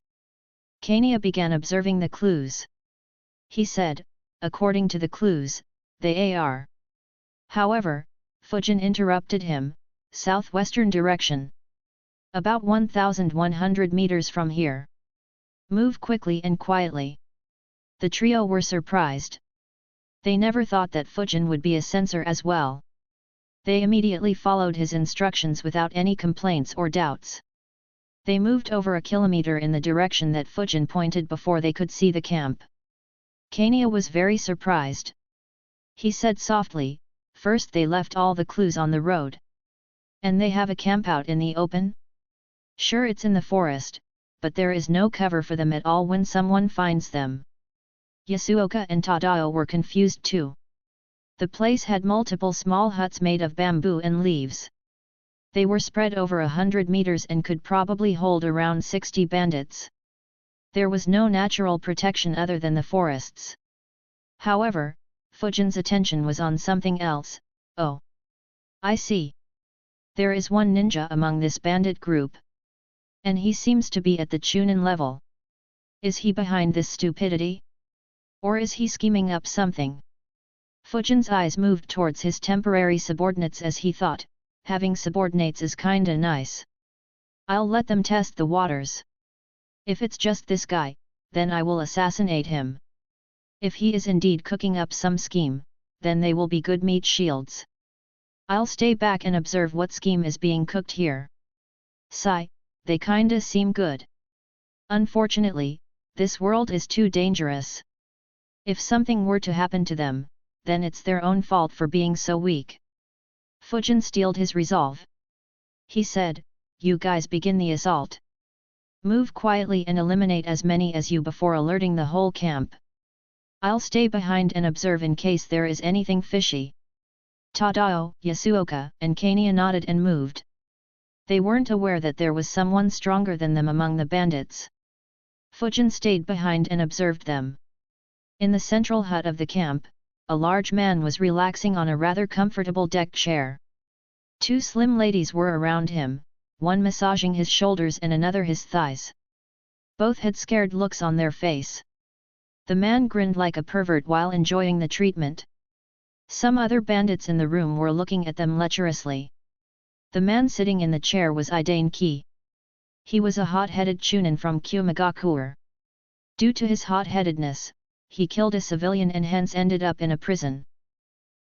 Kania began observing the clues. He said, according to the clues, they are. However, Fujin interrupted him, southwestern direction. About 1,100 meters from here. Move quickly and quietly. The trio were surprised. They never thought that Fujin would be a censor as well. They immediately followed his instructions without any complaints or doubts. They moved over a kilometer in the direction that Fujin pointed before they could see the camp. Kania was very surprised. He said softly, first they left all the clues on the road. And they have a camp out in the open? Sure, it's in the forest, but there is no cover for them at all when someone finds them. Yasuoka and Tadao were confused too. The place had multiple small huts made of bamboo and leaves. They were spread over 100 meters and could probably hold around 60 bandits. There was no natural protection other than the forests. However, Fujin's attention was on something else. Oh! I see. There is one ninja among this bandit group. And he seems to be at the Chunin level. Is he behind this stupidity? Or is he scheming up something? Fujin's eyes moved towards his temporary subordinates as he thought, having subordinates is kinda nice. I'll let them test the waters. If it's just this guy, then I will assassinate him. If he is indeed cooking up some scheme, then they will be good meat shields. I'll stay back and observe what scheme is being cooked here. Sigh, they kinda seem good. Unfortunately, this world is too dangerous. If something were to happen to them, then it's their own fault for being so weak. Fujin steeled his resolve. He said, you guys begin the assault. Move quietly and eliminate as many as you before alerting the whole camp. I'll stay behind and observe in case there is anything fishy. Tadao, Yasuoka, and Kania nodded and moved. They weren't aware that there was someone stronger than them among the bandits. Fujin stayed behind and observed them. In the central hut of the camp, a large man was relaxing on a rather comfortable deck chair. 2 slim ladies were around him, one massaging his shoulders and another his thighs. Both had scared looks on their face. The man grinned like a pervert while enjoying the treatment. Some other bandits in the room were looking at them lecherously. The man sitting in the chair was Idane Ki. He was a hot-headed chunin from Kumagakure. Due to his hot-headedness, he killed a civilian and hence ended up in a prison.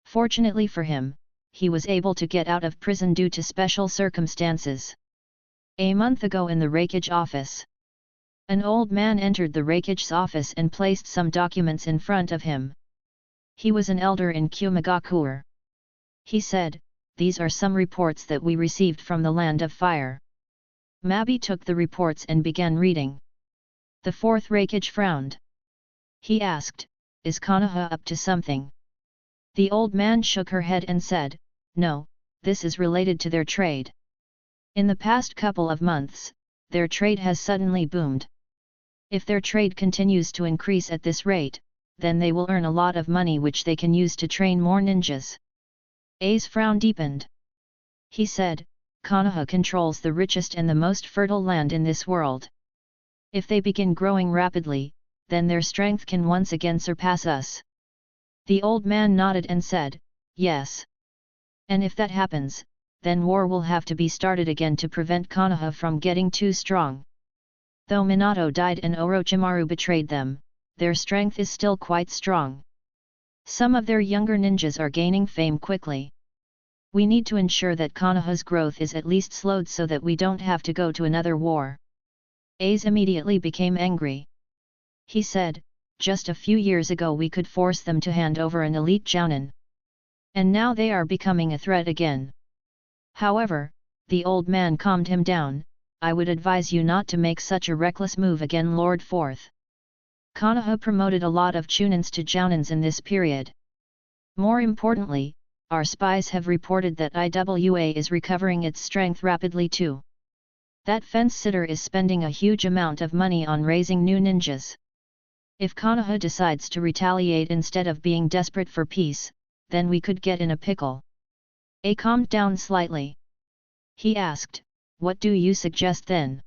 Fortunately for him, he was able to get out of prison due to special circumstances. A month ago in the Raikage office, an old man entered the Raikage's office and placed some documents in front of him. He was an elder in Kumagakure. He said, "These are some reports that we received from the Land of Fire." Mabi took the reports and began reading. The fourth Raikage frowned. He asked, "Is Konoha up to something?" The old man shook her head and said, "No, this is related to their trade. In the past couple of months, their trade has suddenly boomed. If their trade continues to increase at this rate, then they will earn a lot of money which they can use to train more ninjas." A's frown deepened. He said, "Konoha controls the richest and the most fertile land in this world. If they begin growing rapidly, then their strength can once again surpass us." The old man nodded and said, "Yes. And if that happens, then war will have to be started again to prevent Konoha from getting too strong. Though Minato died and Orochimaru betrayed them, their strength is still quite strong. Some of their younger ninjas are gaining fame quickly. We need to ensure that Konoha's growth is at least slowed so that we don't have to go to another war." Ace immediately became angry. He said, "Just a few years ago we could force them to hand over an elite jounin. And now they are becoming a threat again." However, the old man calmed him down. "I would advise you not to make such a reckless move again, Lord Fourth. Konoha promoted a lot of chunins to jounins in this period. More importantly, our spies have reported that IWA is recovering its strength rapidly too. That fence sitter is spending a huge amount of money on raising new ninjas. If Konoha decides to retaliate instead of being desperate for peace, then we could get in a pickle." A calmed down slightly. He asked, "What do you suggest then?"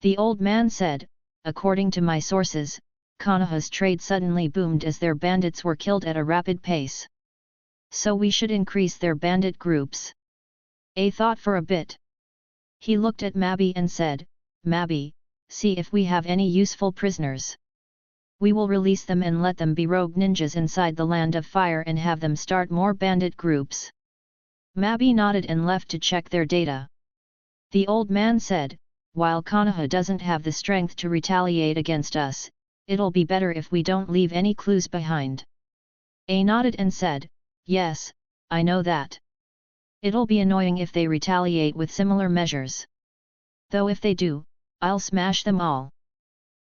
The old man said, "According to my sources, Konoha's trade suddenly boomed as their bandits were killed at a rapid pace. So we should increase their bandit groups." A thought for a bit. He looked at Mabi and said, "Mabi, see if we have any useful prisoners. We will release them and let them be rogue ninjas inside the Land of Fire and have them start more bandit groups." Mabi nodded and left to check their data. The old man said, "While Konoha doesn't have the strength to retaliate against us, it'll be better if we don't leave any clues behind." A nodded and said, "Yes, I know that. It'll be annoying if they retaliate with similar measures. Though if they do, I'll smash them all."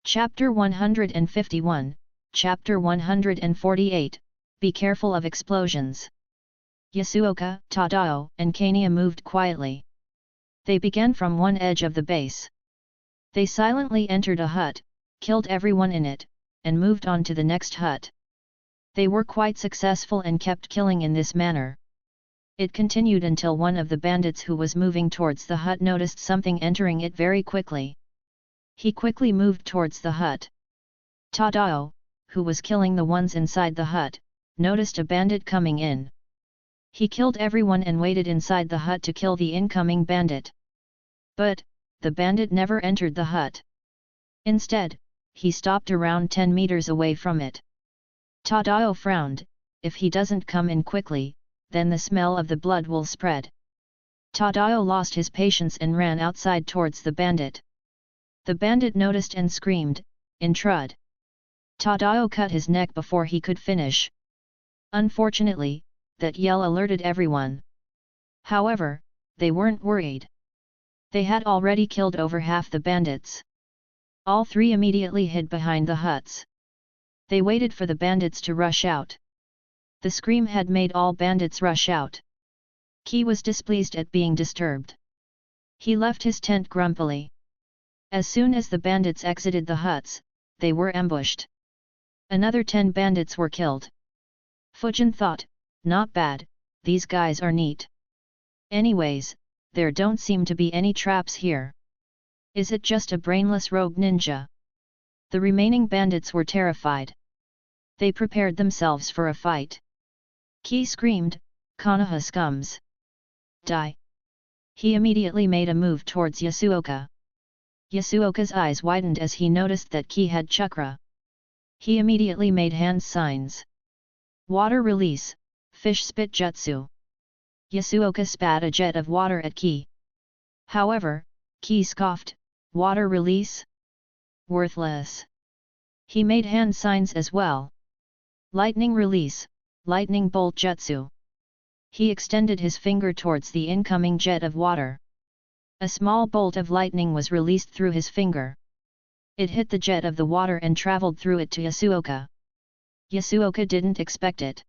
Chapter 151, Chapter 148, Be careful of explosions. Yasuoka, Tadao, and Kania moved quietly. They began from one edge of the base. They silently entered a hut, killed everyone in it, and moved on to the next hut. They were quite successful and kept killing in this manner. It continued until one of the bandits who was moving towards the hut noticed something entering it very quickly. He quickly moved towards the hut. Tadao, who was killing the ones inside the hut, noticed a bandit coming in. He killed everyone and waited inside the hut to kill the incoming bandit. But, the bandit never entered the hut. Instead, he stopped around 10 meters away from it. Tadao frowned. If he doesn't come in quickly, then the smell of the blood will spread. Tadao lost his patience and ran outside towards the bandit. The bandit noticed and screamed, "Intrud!" Tadao cut his neck before he could finish. Unfortunately, that yell alerted everyone. However, they weren't worried. They had already killed over half the bandits. All three immediately hid behind the huts. They waited for the bandits to rush out. The scream had made all bandits rush out. Ki was displeased at being disturbed. He left his tent grumpily. As soon as the bandits exited the huts, they were ambushed. Another 10 bandits were killed. Fujin thought, "Not bad, these guys are neat. Anyways, there don't seem to be any traps here. Is it just a brainless rogue ninja?" The remaining bandits were terrified. They prepared themselves for a fight. Ki screamed, "Konoha scums! Die!" He immediately made a move towards Yasuoka. Yasuoka's eyes widened as he noticed that Ki had chakra. He immediately made hand signs. Water release, fish spit jutsu. Yasuoka spat a jet of water at Ki. However, Ki scoffed, "Water release? Worthless." He made hand signs as well. Lightning release, lightning bolt jutsu. He extended his finger towards the incoming jet of water. A small bolt of lightning was released through his finger. It hit the jet of the water and traveled through it to Yasuoka. Yasuoka didn't expect it.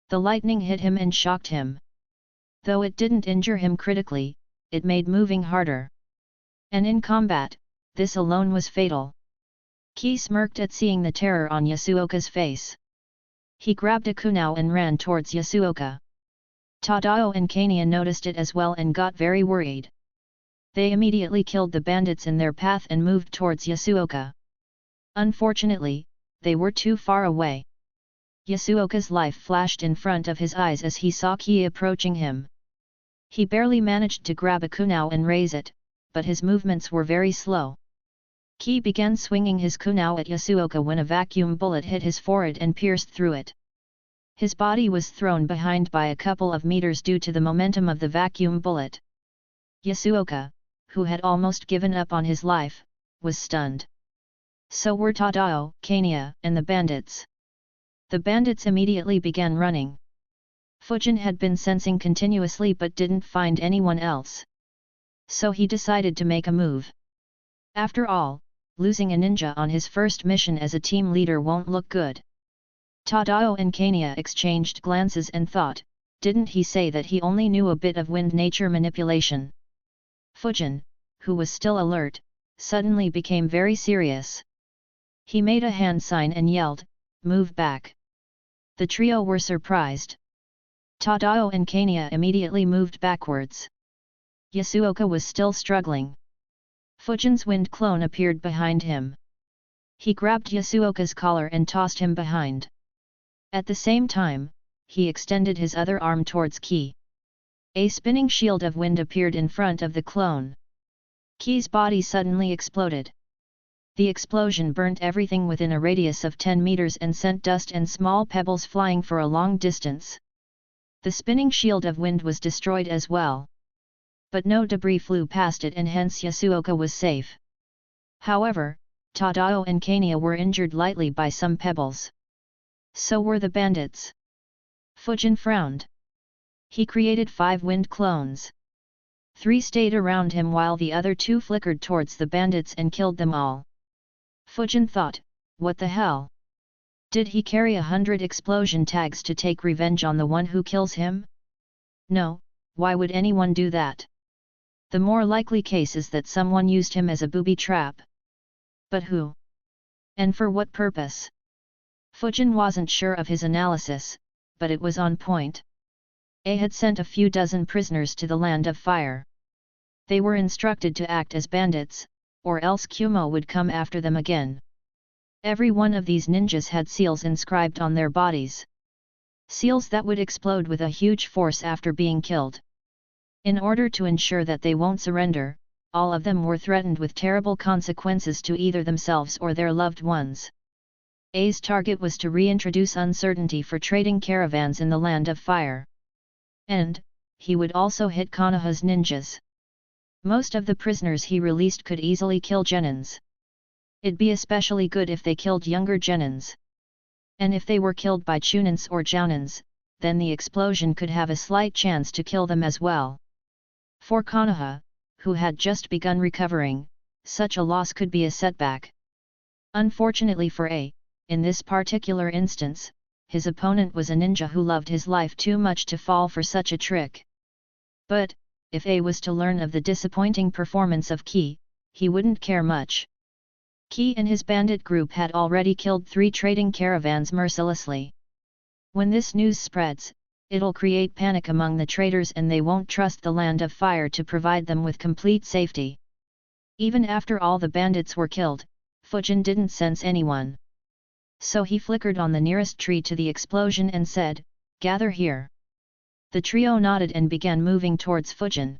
The lightning hit him and shocked him. Though it didn't injure him critically, it made moving harder. And in combat, this alone was fatal. Ki smirked at seeing the terror on Yasuoka's face. He grabbed a kunao and ran towards Yasuoka. Tadao and Kania noticed it as well and got very worried. They immediately killed the bandits in their path and moved towards Yasuoka. Unfortunately, they were too far away. Yasuoka's life flashed in front of his eyes as he saw Ki approaching him. He barely managed to grab a kunao and raise it, but his movements were very slow. Ki began swinging his kunao at Yasuoka when a vacuum bullet hit his forehead and pierced through it. His body was thrown behind by a couple of meters due to the momentum of the vacuum bullet. Yasuoka, who had almost given up on his life, was stunned. So were Tadao, Kania, and the bandits. The bandits immediately began running. Fujin had been sensing continuously but didn't find anyone else. So he decided to make a move. After all, losing a ninja on his first mission as a team leader won't look good. Tadao and Kania exchanged glances and thought, didn't he say that he only knew a bit of wind nature manipulation? Fujin, who was still alert, suddenly became very serious. He made a hand sign and yelled, "Move back!" The trio were surprised. Tadao and Kania immediately moved backwards. Yasuoka was still struggling. Fujin's wind clone appeared behind him. He grabbed Yasuoka's collar and tossed him behind. At the same time, he extended his other arm towards Ki. A spinning shield of wind appeared in front of the clone. Ki's body suddenly exploded. The explosion burnt everything within a radius of 10 meters and sent dust and small pebbles flying for a long distance. The spinning shield of wind was destroyed as well. But no debris flew past it and hence Yasuoka was safe. However, Tadao and Kania were injured lightly by some pebbles. So were the bandits. Fujin frowned. He created 5 wind clones. 3 stayed around him while the other 2 flickered towards the bandits and killed them all. Fujin thought, what the hell? Did he carry 100 explosion tags to take revenge on the one who kills him? No, why would anyone do that? The more likely case is that someone used him as a booby trap. But who? And for what purpose? Fujin wasn't sure of his analysis, but it was on point. A had sent a few dozen prisoners to the Land of Fire. They were instructed to act as bandits, or else Kumo would come after them again. Every one of these ninjas had seals inscribed on their bodies. Seals that would explode with a huge force after being killed. In order to ensure that they won't surrender, all of them were threatened with terrible consequences to either themselves or their loved ones. A's target was to reintroduce uncertainty for trading caravans in the Land of Fire. And, he would also hit Konoha's ninjas. Most of the prisoners he released could easily kill genins. It'd be especially good if they killed younger genins. And if they were killed by chunins or jounins, then the explosion could have a slight chance to kill them as well. For Konoha, who had just begun recovering, such a loss could be a setback. Unfortunately for A, in this particular instance, his opponent was a ninja who loved his life too much to fall for such a trick. But, if A was to learn of the disappointing performance of Ki, he wouldn't care much. Ki and his bandit group had already killed 3 trading caravans mercilessly. When this news spreads, it'll create panic among the traders and they won't trust the Land of Fire to provide them with complete safety. Even after all the bandits were killed, Fujin didn't sense anyone. So he flickered on the nearest tree to the explosion and said, "Gather here." The trio nodded and began moving towards Fujin.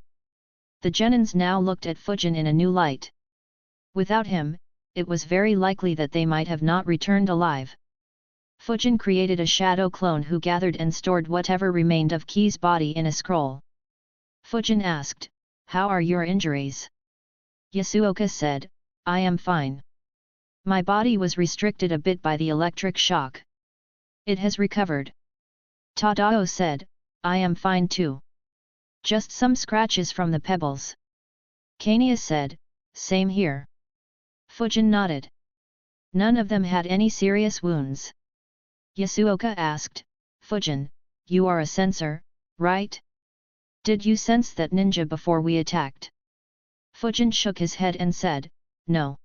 The genins now looked at Fujin in a new light. Without him, it was very likely that they might have not returned alive. Fujin created a shadow clone who gathered and stored whatever remained of Ki's body in a scroll. Fujin asked, "How are your injuries?" Yasuoka said, "I am fine. My body was restricted a bit by the electric shock. It has recovered." Tadao said, "I am fine too. Just some scratches from the pebbles." Kania said, "Same here." Fujin nodded. None of them had any serious wounds. Yasuoka asked, "Fujin, you are a sensor, right? Did you sense that ninja before we attacked?" Fujin shook his head and said, "No.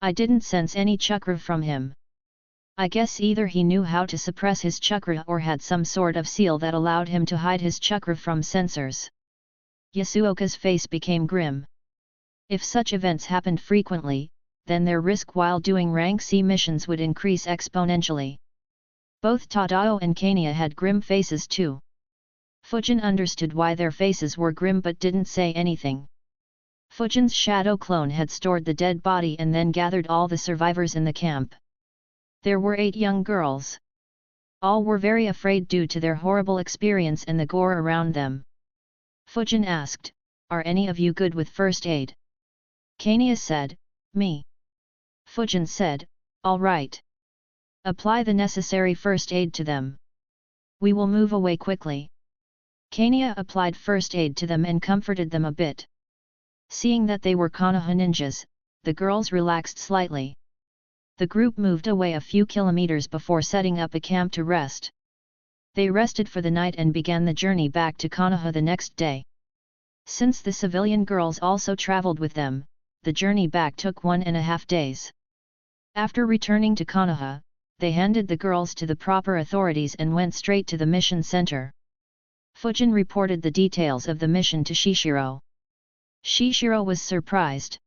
I didn't sense any chakra from him. I guess either he knew how to suppress his chakra or had some sort of seal that allowed him to hide his chakra from sensors." Yasuoka's face became grim. If such events happened frequently, then their risk while doing rank C missions would increase exponentially. Both Tadao and Kania had grim faces too. Fujin understood why their faces were grim but didn't say anything. Fujin's shadow clone had stored the dead body and then gathered all the survivors in the camp. There were 8 young girls. All were very afraid due to their horrible experience and the gore around them. Fujin asked, "Are any of you good with first aid?" Kania said, "Me." Fujin said, "All right. Apply the necessary first aid to them. We will move away quickly." Kania applied first aid to them and comforted them a bit. Seeing that they were Konoha ninjas, the girls relaxed slightly. The group moved away a few kilometers before setting up a camp to rest. They rested for the night and began the journey back to Konoha the next day. Since the civilian girls also traveled with them, the journey back took 1.5 days. After returning to Konoha, they handed the girls to the proper authorities and went straight to the mission center. Fujin reported the details of the mission to Shishiro. Shishiro was surprised.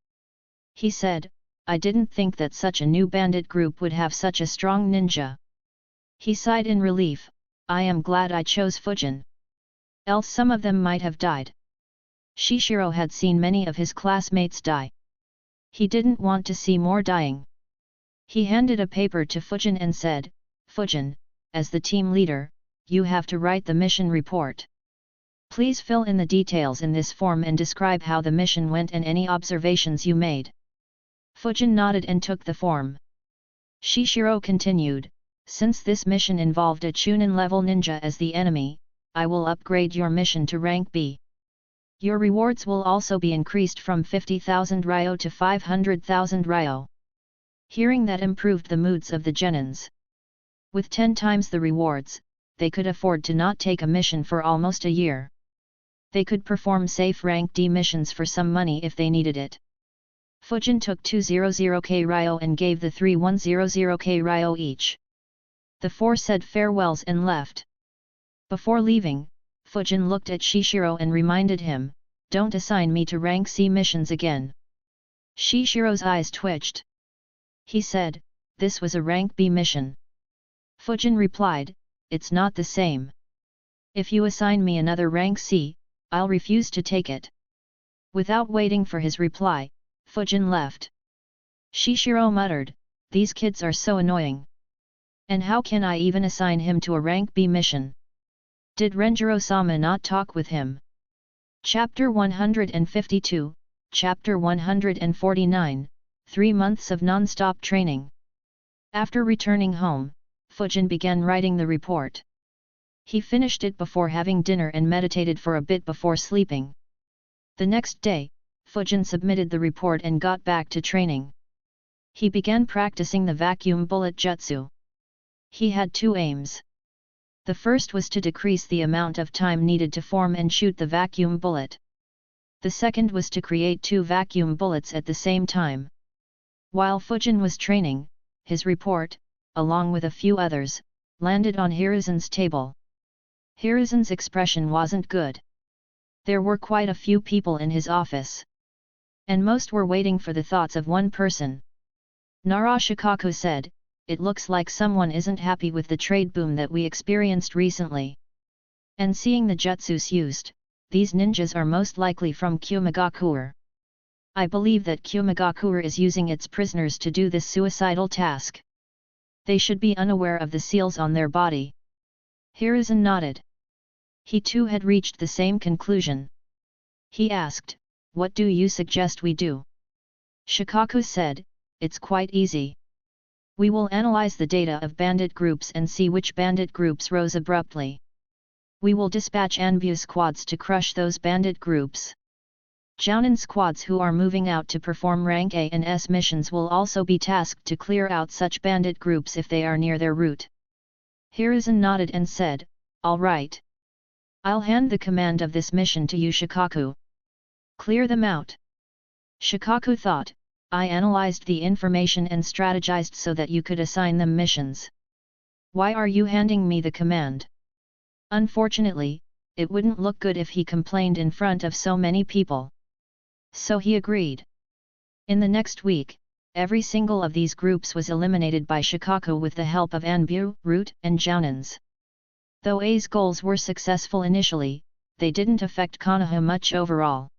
He said, "I didn't think that such a new bandit group would have such a strong ninja." He sighed in relief, "I am glad I chose Fujin. Else some of them might have died." Shishiro had seen many of his classmates die. He didn't want to see more dying. He handed a paper to Fujin and said, "Fujin, as the team leader, you have to write the mission report. Please fill in the details in this form and describe how the mission went and any observations you made." Fujin nodded and took the form. Shishiro continued, "Since this mission involved a Chunin-level ninja as the enemy, I will upgrade your mission to rank B. Your rewards will also be increased from 50,000 ryo to 500,000 ryo." Hearing that improved the moods of the genins. With 10 times the rewards, they could afford to not take a mission for almost a year. They could perform safe rank D missions for some money if they needed it. Fujin took 200k ryo and gave the 3 100k ryo each. The 4 said farewells and left. Before leaving, Fujin looked at Shishiro and reminded him, "Don't assign me to rank C missions again." Shishiro's eyes twitched. He said, "This was a rank B mission." Fujin replied, "It's not the same. If you assign me another rank C, I'll refuse to take it." Without waiting for his reply, Fujin left. Shishiro muttered, "These kids are so annoying. And how can I even assign him to a rank B mission? Did Renjiro-sama not talk with him?" Chapter 152, Chapter 149, 3 months of non-stop training. After returning home, Fujin began writing the report. He finished it before having dinner and meditated for a bit before sleeping. The next day, Fujin submitted the report and got back to training. He began practicing the vacuum bullet jutsu. He had 2 aims. The first was to decrease the amount of time needed to form and shoot the vacuum bullet. The second was to create 2 vacuum bullets at the same time. While Fujin was training, his report, along with a few others, landed on Hiruzen's table. Hiruzen's expression wasn't good. There were quite a few people in his office. And most were waiting for the thoughts of one person. Shikaku said, "It looks like someone isn't happy with the trade boom that we experienced recently. And seeing the jutsus used, these ninjas are most likely from Kyumigakuer. I believe that Kyumigakuer is using its prisoners to do this suicidal task. They should be unaware of the seals on their body." Hiruzen nodded. He too had reached the same conclusion. He asked, "What do you suggest we do?" Shikaku said, "It's quite easy. We will analyze the data of bandit groups and see which bandit groups rose abruptly. We will dispatch Anbu squads to crush those bandit groups. Jounin squads who are moving out to perform rank A and S missions will also be tasked to clear out such bandit groups if they are near their route." Hiruzen nodded and said, "All right. I'll hand the command of this mission to you, Shikaku. Clear them out." Shikaku thought, "I analyzed the information and strategized so that you could assign them missions. Why are you handing me the command?" Unfortunately, it wouldn't look good if he complained in front of so many people. So he agreed. In the next week, every single of these groups was eliminated by Shikaku with the help of Anbu, Root, and Jounins. Though A's goals were successful initially, they didn't affect Konoha much overall.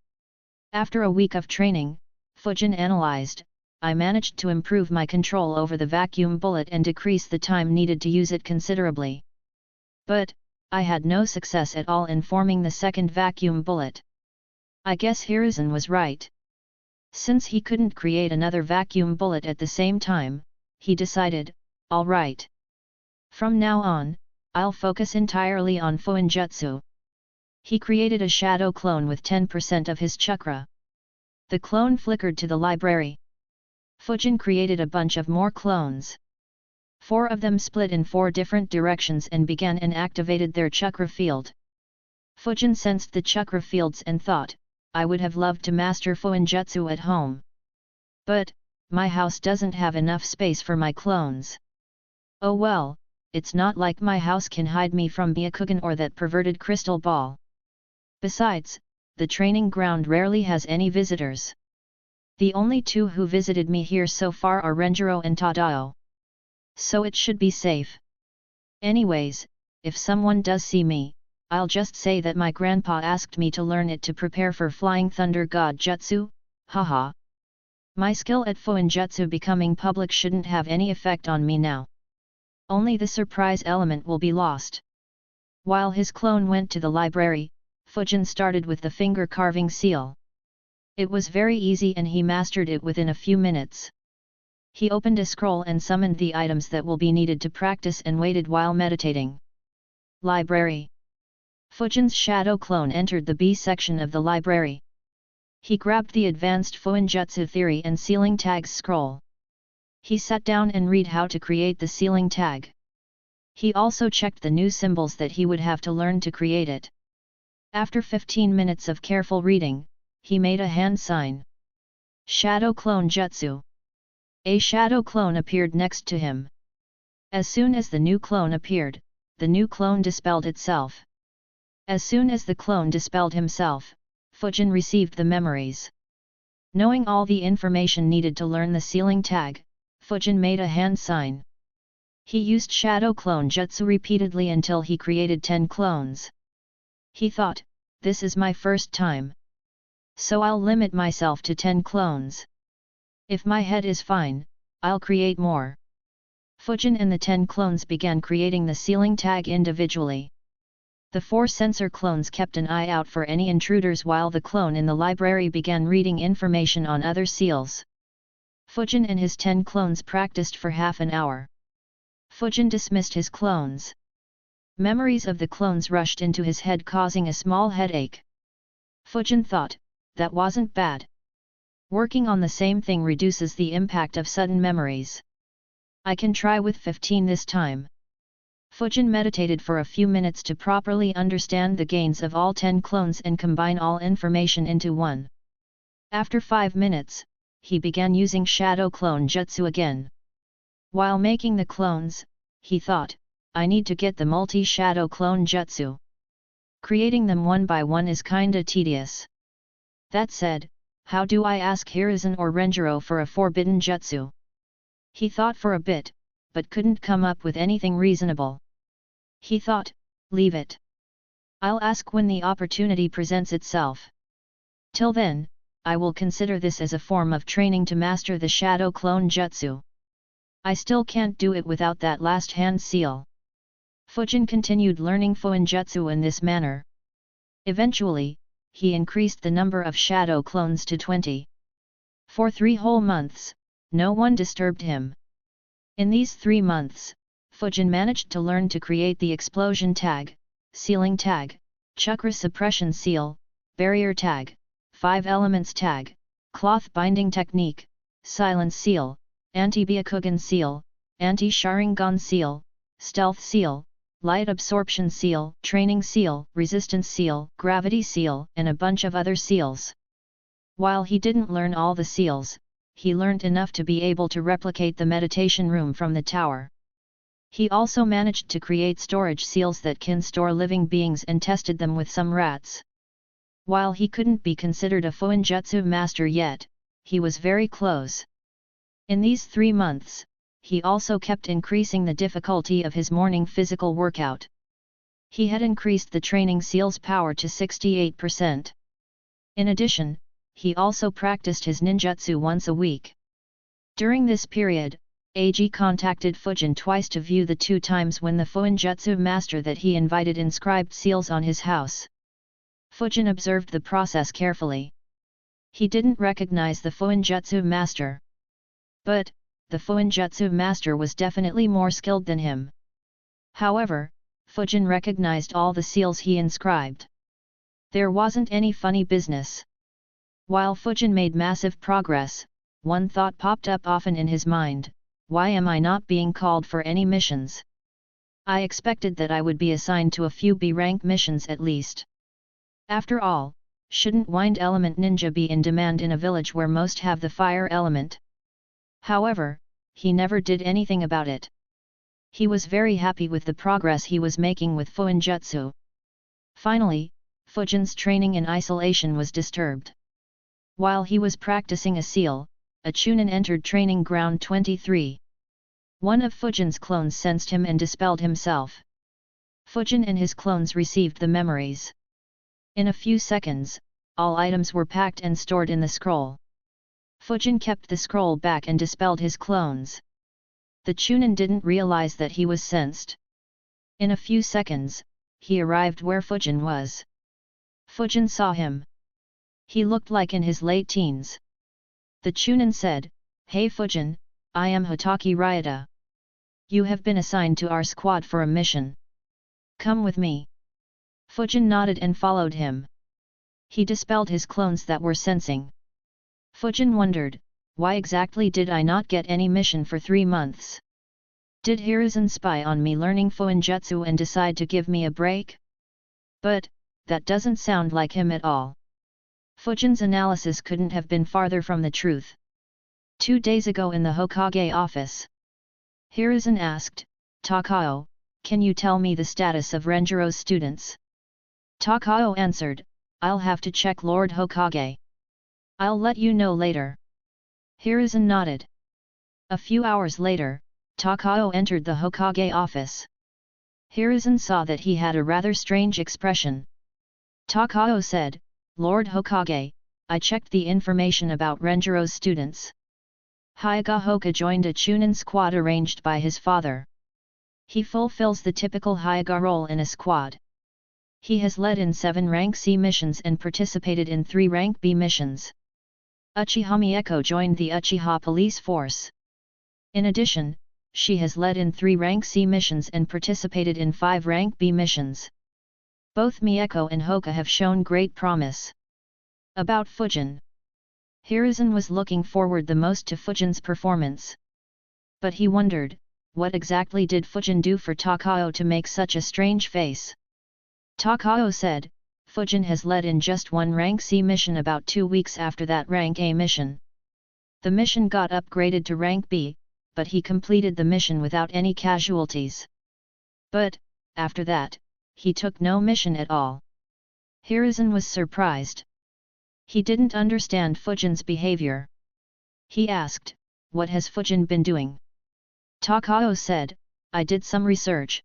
After a week of training, Fujin analyzed, "I managed to improve my control over the vacuum bullet and decrease the time needed to use it considerably. But, I had no success at all in forming the second vacuum bullet. I guess Hiruzen was right." Since he couldn't create another vacuum bullet at the same time, he decided, "All right. From now on, I'll focus entirely on Fuinjutsu." He created a shadow clone with 10% of his chakra. The clone flickered to the library. Fujin created a bunch of more clones. 4 of them split in 4 different directions and began and activated their chakra field. Fujin sensed the chakra fields and thought, "I would have loved to master Fuinjutsu at home. But, my house doesn't have enough space for my clones. Oh well, it's not like my house can hide me from Byakugan or that perverted crystal ball. Besides, the training ground rarely has any visitors. The only 2 who visited me here so far are Renjiro and Tadao. So it should be safe. Anyways, if someone does see me, I'll just say that my grandpa asked me to learn it to prepare for Flying Thunder God Jutsu, haha. My skill at Fuinjutsu becoming public shouldn't have any effect on me now. Only the surprise element will be lost." While his clone went to the library, Fujin started with the finger carving seal. It was very easy and he mastered it within a few minutes. He opened a scroll and summoned the items that will be needed to practice and waited while meditating. Library. Fujin's shadow clone entered the B section of the library. He grabbed the Advanced Fuinjutsu Theory and Sealing Tags scroll. He sat down and read how to create the sealing tag. He also checked the new symbols that he would have to learn to create it. After 15 minutes of careful reading, he made a hand sign. Shadow Clone Jutsu. A shadow clone appeared next to him. As soon as the new clone appeared, the new clone dispelled itself. As soon as the clone dispelled himself, Fujin received the memories. Knowing all the information needed to learn the sealing tag, Fujin made a hand sign. He used Shadow Clone Jutsu repeatedly until he created 10 clones. He thought, "This is my first time. So I'll limit myself to 10 clones. If my head is fine, I'll create more." Fujin and the 10 clones began creating the sealing tag individually. The 4 sensor clones kept an eye out for any intruders while the clone in the library began reading information on other seals. Fujin and his 10 clones practiced for half an hour. Fujin dismissed his clones. Memories of the clones rushed into his head causing a small headache. Fujin thought, that wasn't bad. Working on the same thing reduces the impact of sudden memories. I can try with 15 this time. Fujin meditated for a few minutes to properly understand the gains of all 10 clones and combine all information into one. After 5 minutes, he began using Shadow Clone Jutsu again. While making the clones, he thought, I need to get the multi-Shadow Clone Jutsu. Creating them one by one is kinda tedious. That said, how do I ask Hiruzen or Renjiro for a forbidden jutsu? He thought for a bit, but couldn't come up with anything reasonable. He thought, leave it. I'll ask when the opportunity presents itself. Till then, I will consider this as a form of training to master the shadow clone jutsu. I still can't do it without that last hand seal. Fujin continued learning Fuinjutsu in this manner. Eventually, he increased the number of shadow clones to 20. For 3 whole months, no one disturbed him. In these 3 months, Fujin managed to learn to create the explosion tag, sealing tag, chakra suppression seal, barrier tag, 5 elements tag, cloth binding technique, silence seal, anti-Byakugan seal, anti-Sharingan seal, stealth seal, light absorption seal, training seal, resistance seal, gravity seal, and a bunch of other seals. While he didn't learn all the seals, he learned enough to be able to replicate the meditation room from the tower. He also managed to create storage seals that can store living beings and tested them with some rats. While he couldn't be considered a Fuinjutsu master yet, he was very close. In these 3 months, he also kept increasing the difficulty of his morning physical workout. He had increased the training seal's power to 68%. In addition, he also practiced his ninjutsu once a week. During this period, AG contacted Fujin twice to view the 2 times when the Fuinjutsu master that he invited inscribed seals on his house. Fujin observed the process carefully. He didn't recognize the Fuinjutsu master. But, the Fuinjutsu master was definitely more skilled than him. However, Fujin recognized all the seals he inscribed. There wasn't any funny business. While Fujin made massive progress, one thought popped up often in his mind: why am I not being called for any missions? I expected that I would be assigned to a few B-rank missions at least. After all, shouldn't Wind Element Ninja be in demand in a village where most have the fire element? However, he never did anything about it. He was very happy with the progress he was making with Fuinjutsu. Finally, Fujin's training in isolation was disturbed. While he was practicing a seal, a Chunin entered training ground 23. One of Fujin's clones sensed him and dispelled himself. Fujin and his clones received the memories. In a few seconds, all items were packed and stored in the scroll. Fujin kept the scroll back and dispelled his clones. The Chunin didn't realize that he was sensed. In a few seconds, he arrived where Fujin was. Fujin saw him. He looked like in his late teens. The Chunin said, "Hey Fujin, I am Hotaki Ryota. You have been assigned to our squad for a mission. Come with me." Fujin nodded and followed him. He dispelled his clones that were sensing. Fujin wondered, why exactly did I not get any mission for 3 months? Did Hiruzen spy on me learning Fuinjutsu and decide to give me a break? But, that doesn't sound like him at all. Fujin's analysis couldn't have been farther from the truth. 2 days ago in the Hokage office, Hiruzen asked, "Takao, can you tell me the status of Renjiro's students?" Takao answered, "I'll have to check Lord Hokage. I'll let you know later." Hiruzen nodded. A few hours later, Takao entered the Hokage office. Hiruzen saw that he had a rather strange expression. Takao said, "Lord Hokage, I checked the information about Renjiro's students. Hyuga Hoka joined a Chunin squad arranged by his father. He fulfills the typical Hyuga role in a squad. He has led in 7 rank C missions and participated in 3 rank B missions. Uchiha Mieko joined the Uchiha police force. In addition, she has led in 3 rank C missions and participated in 5 rank B missions. Both Mieko and Hoka have shown great promise." About Fujin. Hiruzen was looking forward the most to Fujin's performance. But he wondered, what exactly did Fujin do for Takao to make such a strange face? Takao said, "Fujin has led in just 1 rank C mission about 2 weeks after that rank A mission. The mission got upgraded to rank B, but he completed the mission without any casualties. But, after that, he took no mission at all." Hiruzen was surprised. He didn't understand Fujin's behavior. He asked, "What has Fujin been doing?" Takao said, I did some research.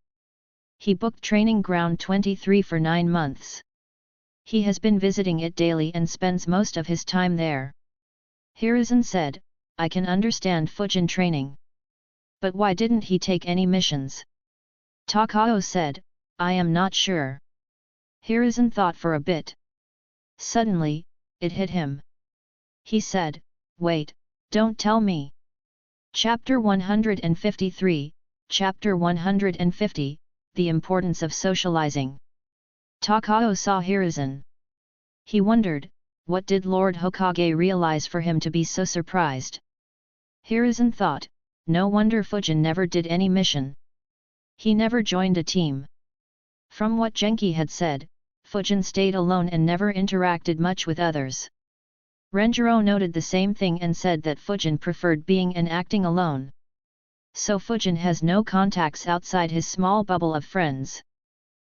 He booked Training Ground 23 for 9 months. He has been visiting it daily and spends most of his time there. Hiruzen said, I can understand Fujin training. But why didn't he take any missions? Takao said, I am not sure. Hiruzen thought for a bit. Suddenly, it hit him. He said, wait, don't tell me. Chapter 153, Chapter 150, The Importance of Socializing. Takao saw Hiruzen. He wondered, what did Lord Hokage realize for him to be so surprised? Hiruzen thought, no wonder Fujin never did any mission. He never joined a team. From what Genki had said, Fujin stayed alone and never interacted much with others. Renjiro noted the same thing and said that Fujin preferred being and acting alone. So Fujin has no contacts outside his small bubble of friends.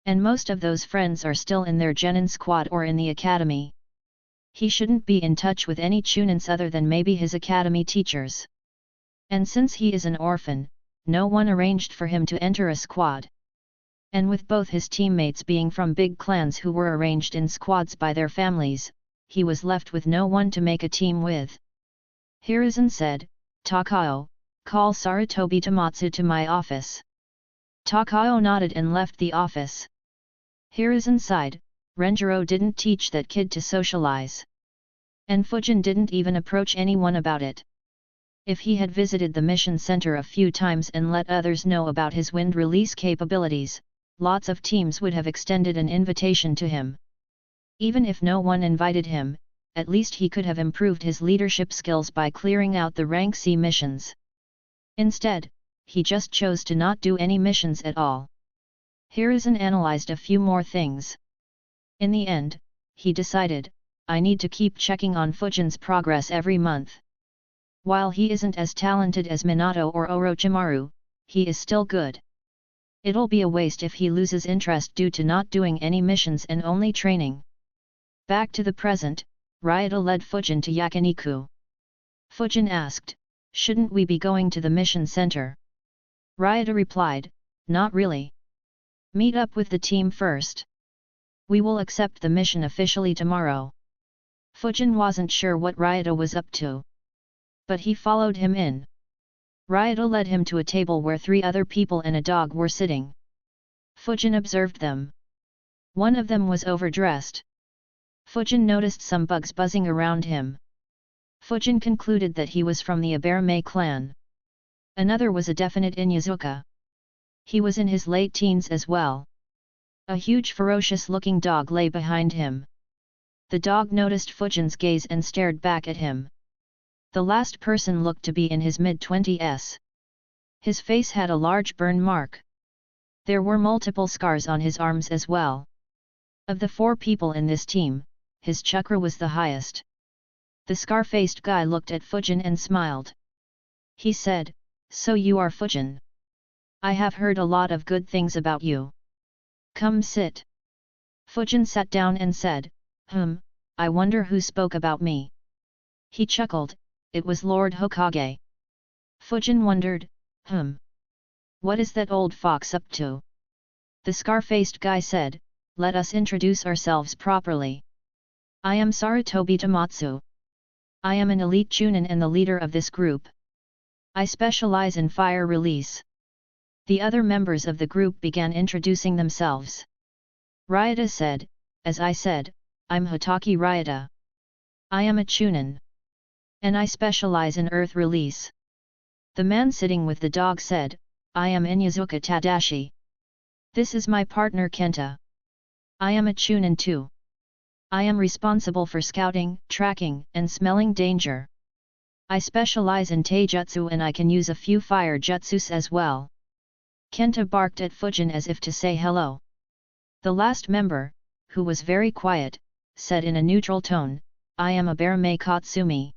And most of those friends are still in their genin squad or in the academy. He shouldn't be in touch with any chunins other than maybe his academy teachers. And since he is an orphan, no one arranged for him to enter a squad. And with both his teammates being from big clans who were arranged in squads by their families, he was left with no one to make a team with. Hiruzen said, Takao, call Sarutobi Tomatsu to my office. Takao nodded and left the office. Hiruzen sighed, Renjiro didn't teach that kid to socialize. And Fujin didn't even approach anyone about it. If he had visited the mission center a few times and let others know about his wind release capabilities, lots of teams would have extended an invitation to him. Even if no one invited him, at least he could have improved his leadership skills by clearing out the rank C missions. Instead, he just chose to not do any missions at all. Hiruzen analyzed a few more things. In the end, he decided, I need to keep checking on Fujin's progress every month. While he isn't as talented as Minato or Orochimaru, he is still good. It'll be a waste if he loses interest due to not doing any missions and only training. Back to the present, Ryota led Fujin to Yakiniku. Fujin asked, shouldn't we be going to the mission center? Ryota replied, not really. Meet up with the team first. We will accept the mission officially tomorrow. Fujin wasn't sure what Ryota was up to. But he followed him in. Ryota led him to a table where 3 other people and a dog were sitting. Fujin observed them. One of them was overdressed. Fujin noticed some bugs buzzing around him. Fujin concluded that he was from the Aberame clan. Another was a definite Inyazuka. He was in his late teens as well. A huge ferocious-looking dog lay behind him. The dog noticed Fujin's gaze and stared back at him. The last person looked to be in his mid-20s. His face had a large burn mark. There were multiple scars on his arms as well. Of the 4 people in this team, his chakra was the highest. The scar-faced guy looked at Fujin and smiled. He said, so you are Fujin. I have heard a lot of good things about you. Come sit. Fujin sat down and said, I wonder who spoke about me. He chuckled, it was Lord Hokage. Fujin wondered, what is that old fox up to? The scar-faced guy said, let us introduce ourselves properly. I am Sarutobi Tomatsu. I am an elite chunin and the leader of this group. I specialize in fire release. The other members of the group began introducing themselves. Ryota said, as I said, I'm Hotaki Ryota. I am a chunin. And I specialize in earth release. The man sitting with the dog said, I am Inyazuka Tadashi. This is my partner Kenta. I am a chunin too. I am responsible for scouting, tracking, and smelling danger. I specialize in taijutsu and I can use a few fire jutsus as well. Kenta barked at Fujin as if to say hello. The last member, who was very quiet, said in a neutral tone, I am Aberame Katsumi.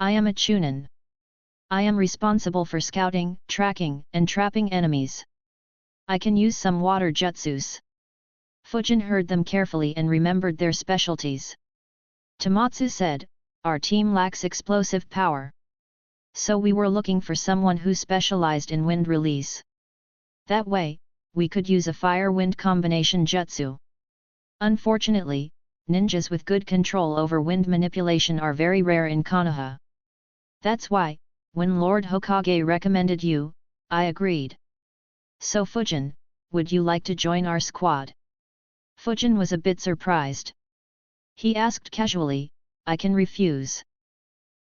I am a chunin. I am responsible for scouting, tracking, and trapping enemies. I can use some water jutsus. Fujin heard them carefully and remembered their specialties. Tomatsu said, our team lacks explosive power. So we were looking for someone who specialized in wind release. That way, we could use a fire-wind combination jutsu. Unfortunately, ninjas with good control over wind manipulation are very rare in Konoha. That's why, when Lord Hokage recommended you, I agreed. So Fujin, would you like to join our squad? Fujin was a bit surprised. He asked casually, I can refuse.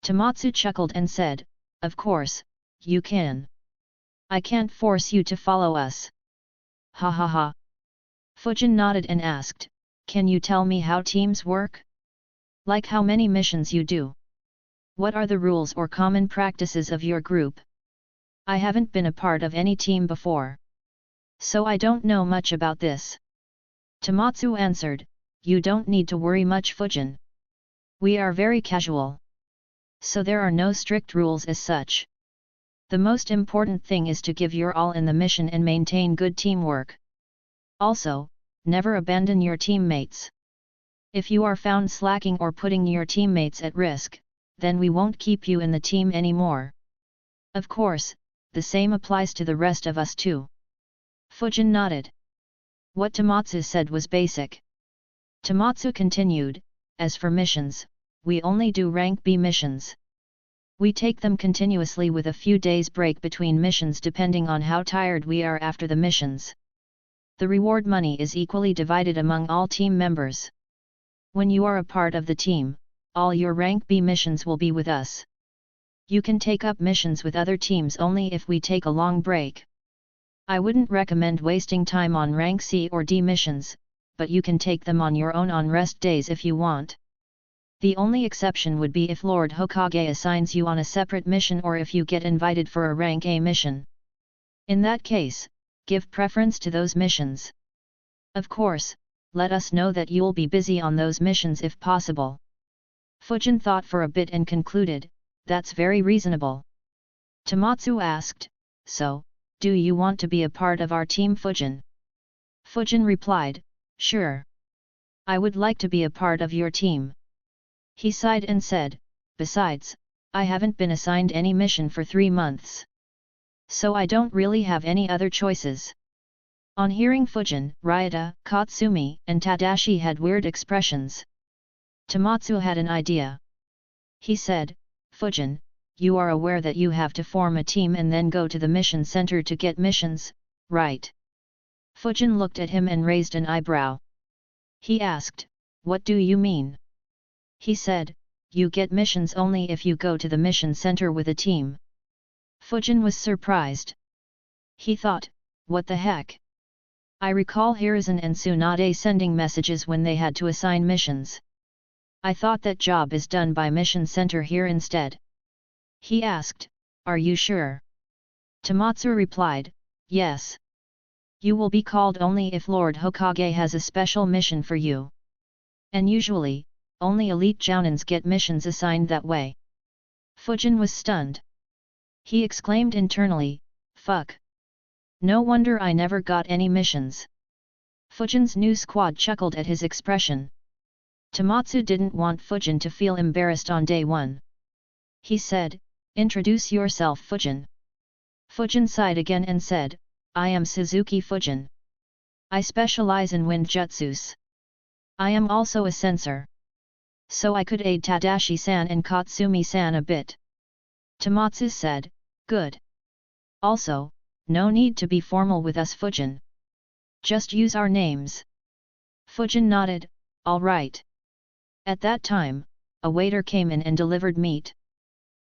Tomatsu chuckled and said, of course, you can. I can't force you to follow us. Ha ha ha. Fujin nodded and asked, can you tell me how teams work? Like how many missions you do? What are the rules or common practices of your group? I haven't been a part of any team before, so I don't know much about this. Tomatsu answered, you don't need to worry much, Fujin. We are very casual. So there are no strict rules as such. The most important thing is to give your all in the mission and maintain good teamwork. Also, never abandon your teammates. If you are found slacking or putting your teammates at risk, then we won't keep you in the team anymore. Of course, the same applies to the rest of us too. Fujin nodded. What Tomatsu said was basic. Tomatsu continued, as for missions, we only do rank B missions. We take them continuously with a few days break between missions depending on how tired we are after the missions. The reward money is equally divided among all team members. When you are a part of the team, all your rank B missions will be with us. You can take up missions with other teams only if we take a long break. I wouldn't recommend wasting time on rank C or D missions, but you can take them on your own on rest days if you want. The only exception would be if Lord Hokage assigns you on a separate mission or if you get invited for a rank A mission. In that case, give preference to those missions. Of course, let us know that you'll be busy on those missions if possible. Fujin thought for a bit and concluded, that's very reasonable. Tomatsu asked, so, do you want to be a part of our team, Fujin? Fujin replied, sure. I would like to be a part of your team. He sighed and said, besides, I haven't been assigned any mission for 3 months. So I don't really have any other choices. On hearing Fujin, Ryota, Katsumi, and Tadashi had weird expressions. Tomatsu had an idea. He said, Fujin, you are aware that you have to form a team and then go to the mission center to get missions, right? Fujin looked at him and raised an eyebrow. He asked, what do you mean? He said, you get missions only if you go to the mission center with a team. Fujin was surprised. He thought, what the heck? I recall Hiruzen and Tsunade sending messages when they had to assign missions. I thought that job is done by mission center here instead. He asked, are you sure? Tomatsu replied, yes. You will be called only if Lord Hokage has a special mission for you. And usually, only elite jounins get missions assigned that way. Fujin was stunned. He exclaimed internally, fuck. No wonder I never got any missions. Fujin's new squad chuckled at his expression. Tomatsu didn't want Fujin to feel embarrassed on day one. He said, introduce yourself, Fujin. Fujin sighed again and said, I am Suzuki Fujin. I specialize in wind jutsus. I am also a censor. So I could aid Tadashi-san and Katsumi-san a bit. Tomatsu said, good. Also, no need to be formal with us, Fujin. Just use our names. Fujin nodded, all right. At that time, a waiter came in and delivered meat.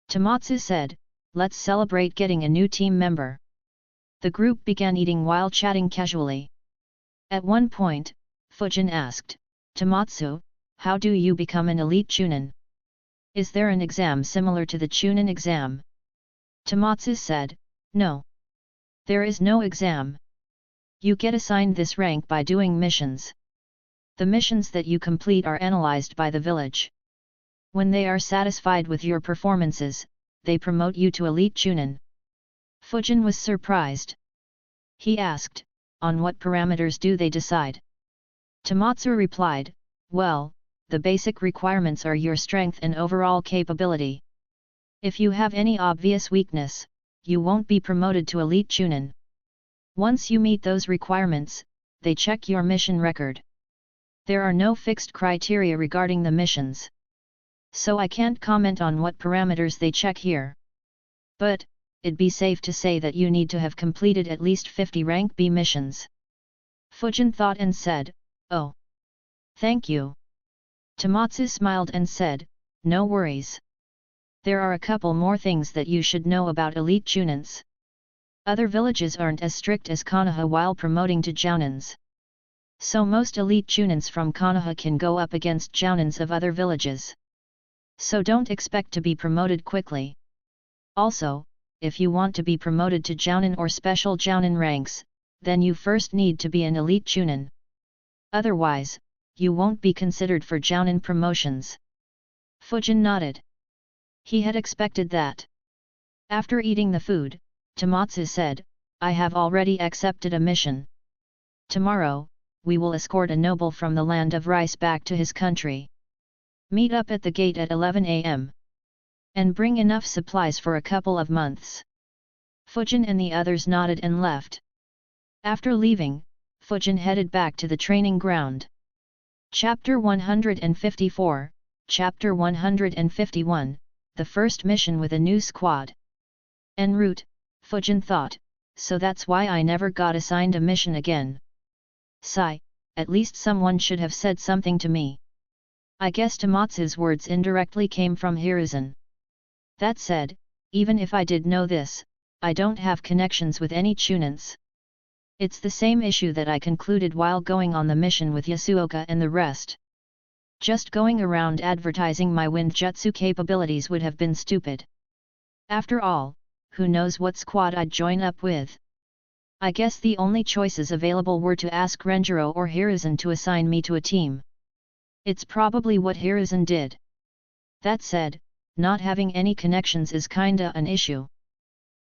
Tomatsu said, let's celebrate getting a new team member. The group began eating while chatting casually. At one point, Fujin asked, Tomatsu, how do you become an elite chunin? Is there an exam similar to the chunin exam? Tomatsu said, no. There is no exam. You get assigned this rank by doing missions. The missions that you complete are analyzed by the village. When they are satisfied with your performances, they promote you to elite chunin. Fujin was surprised. He asked, on what parameters do they decide? Tomatsu replied, well, the basic requirements are your strength and overall capability. If you have any obvious weakness, you won't be promoted to elite chunin. Once you meet those requirements, they check your mission record. There are no fixed criteria regarding the missions, so I can't comment on what parameters they check here. But, it'd be safe to say that you need to have completed at least 50 rank B missions. Fujin thought and said, "Oh. Thank you." Tomatsu smiled and said, "No worries. There are a couple more things that you should know about elite chunins. Other villages aren't as strict as Konoha while promoting to jounins. So most elite chunins from Konoha can go up against jounins of other villages. So don't expect to be promoted quickly. Also, if you want to be promoted to jounin or special jounin ranks, then you first need to be an elite chunin. Otherwise, you won't be considered for jounin promotions." Fujin nodded. He had expected that. After eating the food, Tomatsu said, "I have already accepted a mission. Tomorrow, we will escort a noble from the land of rice back to his country. Meet up at the gate at 11 a.m. and bring enough supplies for a couple of months." Fujin and the others nodded and left. After leaving, Fujin headed back to the training ground. Chapter 154, Chapter 151, The First Mission with a New Squad. En route, Fujin thought, so that's why I never got assigned a mission again. Sigh, at least someone should have said something to me. I guess Tomatsu's words indirectly came from Hiruzen. That said, even if I did know this, I don't have connections with any chunins. It's the same issue that I concluded while going on the mission with Yasuoka and the rest. Just going around advertising my wind jutsu capabilities would have been stupid. After all, who knows what squad I'd join up with? I guess the only choices available were to ask Renjiro or Hiruzen to assign me to a team. It's probably what Hiruzen did. That said, not having any connections is kinda an issue.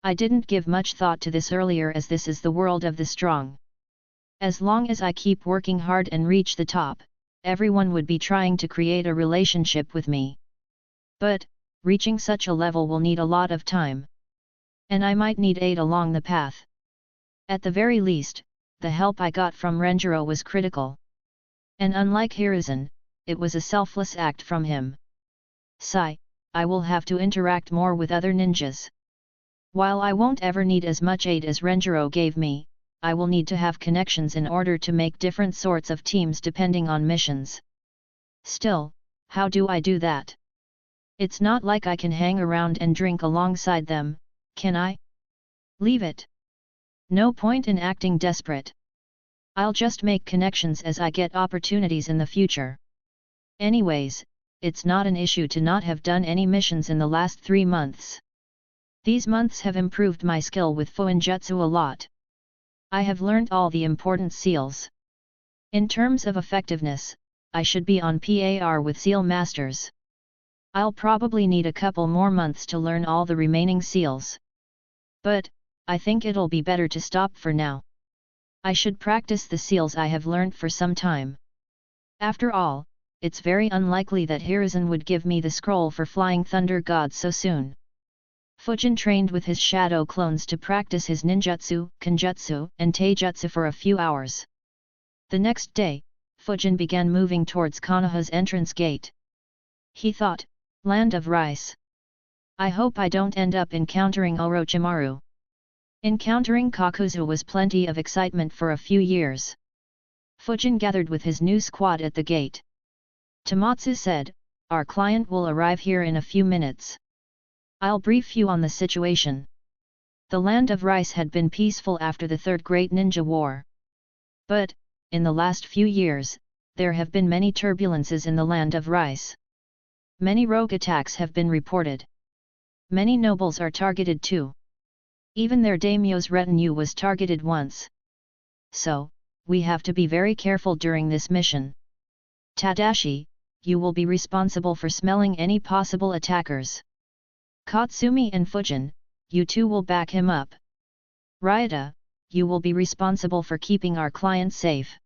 I didn't give much thought to this earlier as this is the world of the strong. As long as I keep working hard and reach the top, everyone would be trying to create a relationship with me. But, reaching such a level will need a lot of time. And I might need aid along the path. At the very least, the help I got from Renjiro was critical. And unlike Hiruzen, it was a selfless act from him. Sigh, I will have to interact more with other ninjas. While I won't ever need as much aid as Renjiro gave me, I will need to have connections in order to make different sorts of teams depending on missions. Still, how do I do that? It's not like I can hang around and drink alongside them, can I? Leave it. No point in acting desperate. I'll just make connections as I get opportunities in the future. Anyways, it's not an issue to not have done any missions in the last 3 months. These months have improved my skill with Fuinjutsu a lot. I have learned all the important seals. In terms of effectiveness, I should be on par with seal masters. I'll probably need a couple more months to learn all the remaining seals. But, I think it'll be better to stop for now. I should practice the seals I have learned for some time. After all, it's very unlikely that Hiruzen would give me the scroll for Flying Thunder God so soon. Fujin trained with his shadow clones to practice his ninjutsu, kenjutsu, and taijutsu for a few hours. The next day, Fujin began moving towards Konoha's entrance gate. He thought, Land of Rice. I hope I don't end up encountering Orochimaru. Encountering Kakuzu was plenty of excitement for a few years. Fujin gathered with his new squad at the gate. Tomatsu said, "Our client will arrive here in a few minutes. I'll brief you on the situation." The Land of Rice had been peaceful after the Third Great Ninja War. But, in the last few years, there have been many turbulences in the Land of Rice. Many rogue attacks have been reported. Many nobles are targeted too. Even their daimyo's retinue was targeted once. So, we have to be very careful during this mission. Tadashi, you will be responsible for smelling any possible attackers. Katsumi and Fujin, you two will back him up. Ryota, you will be responsible for keeping our client safe.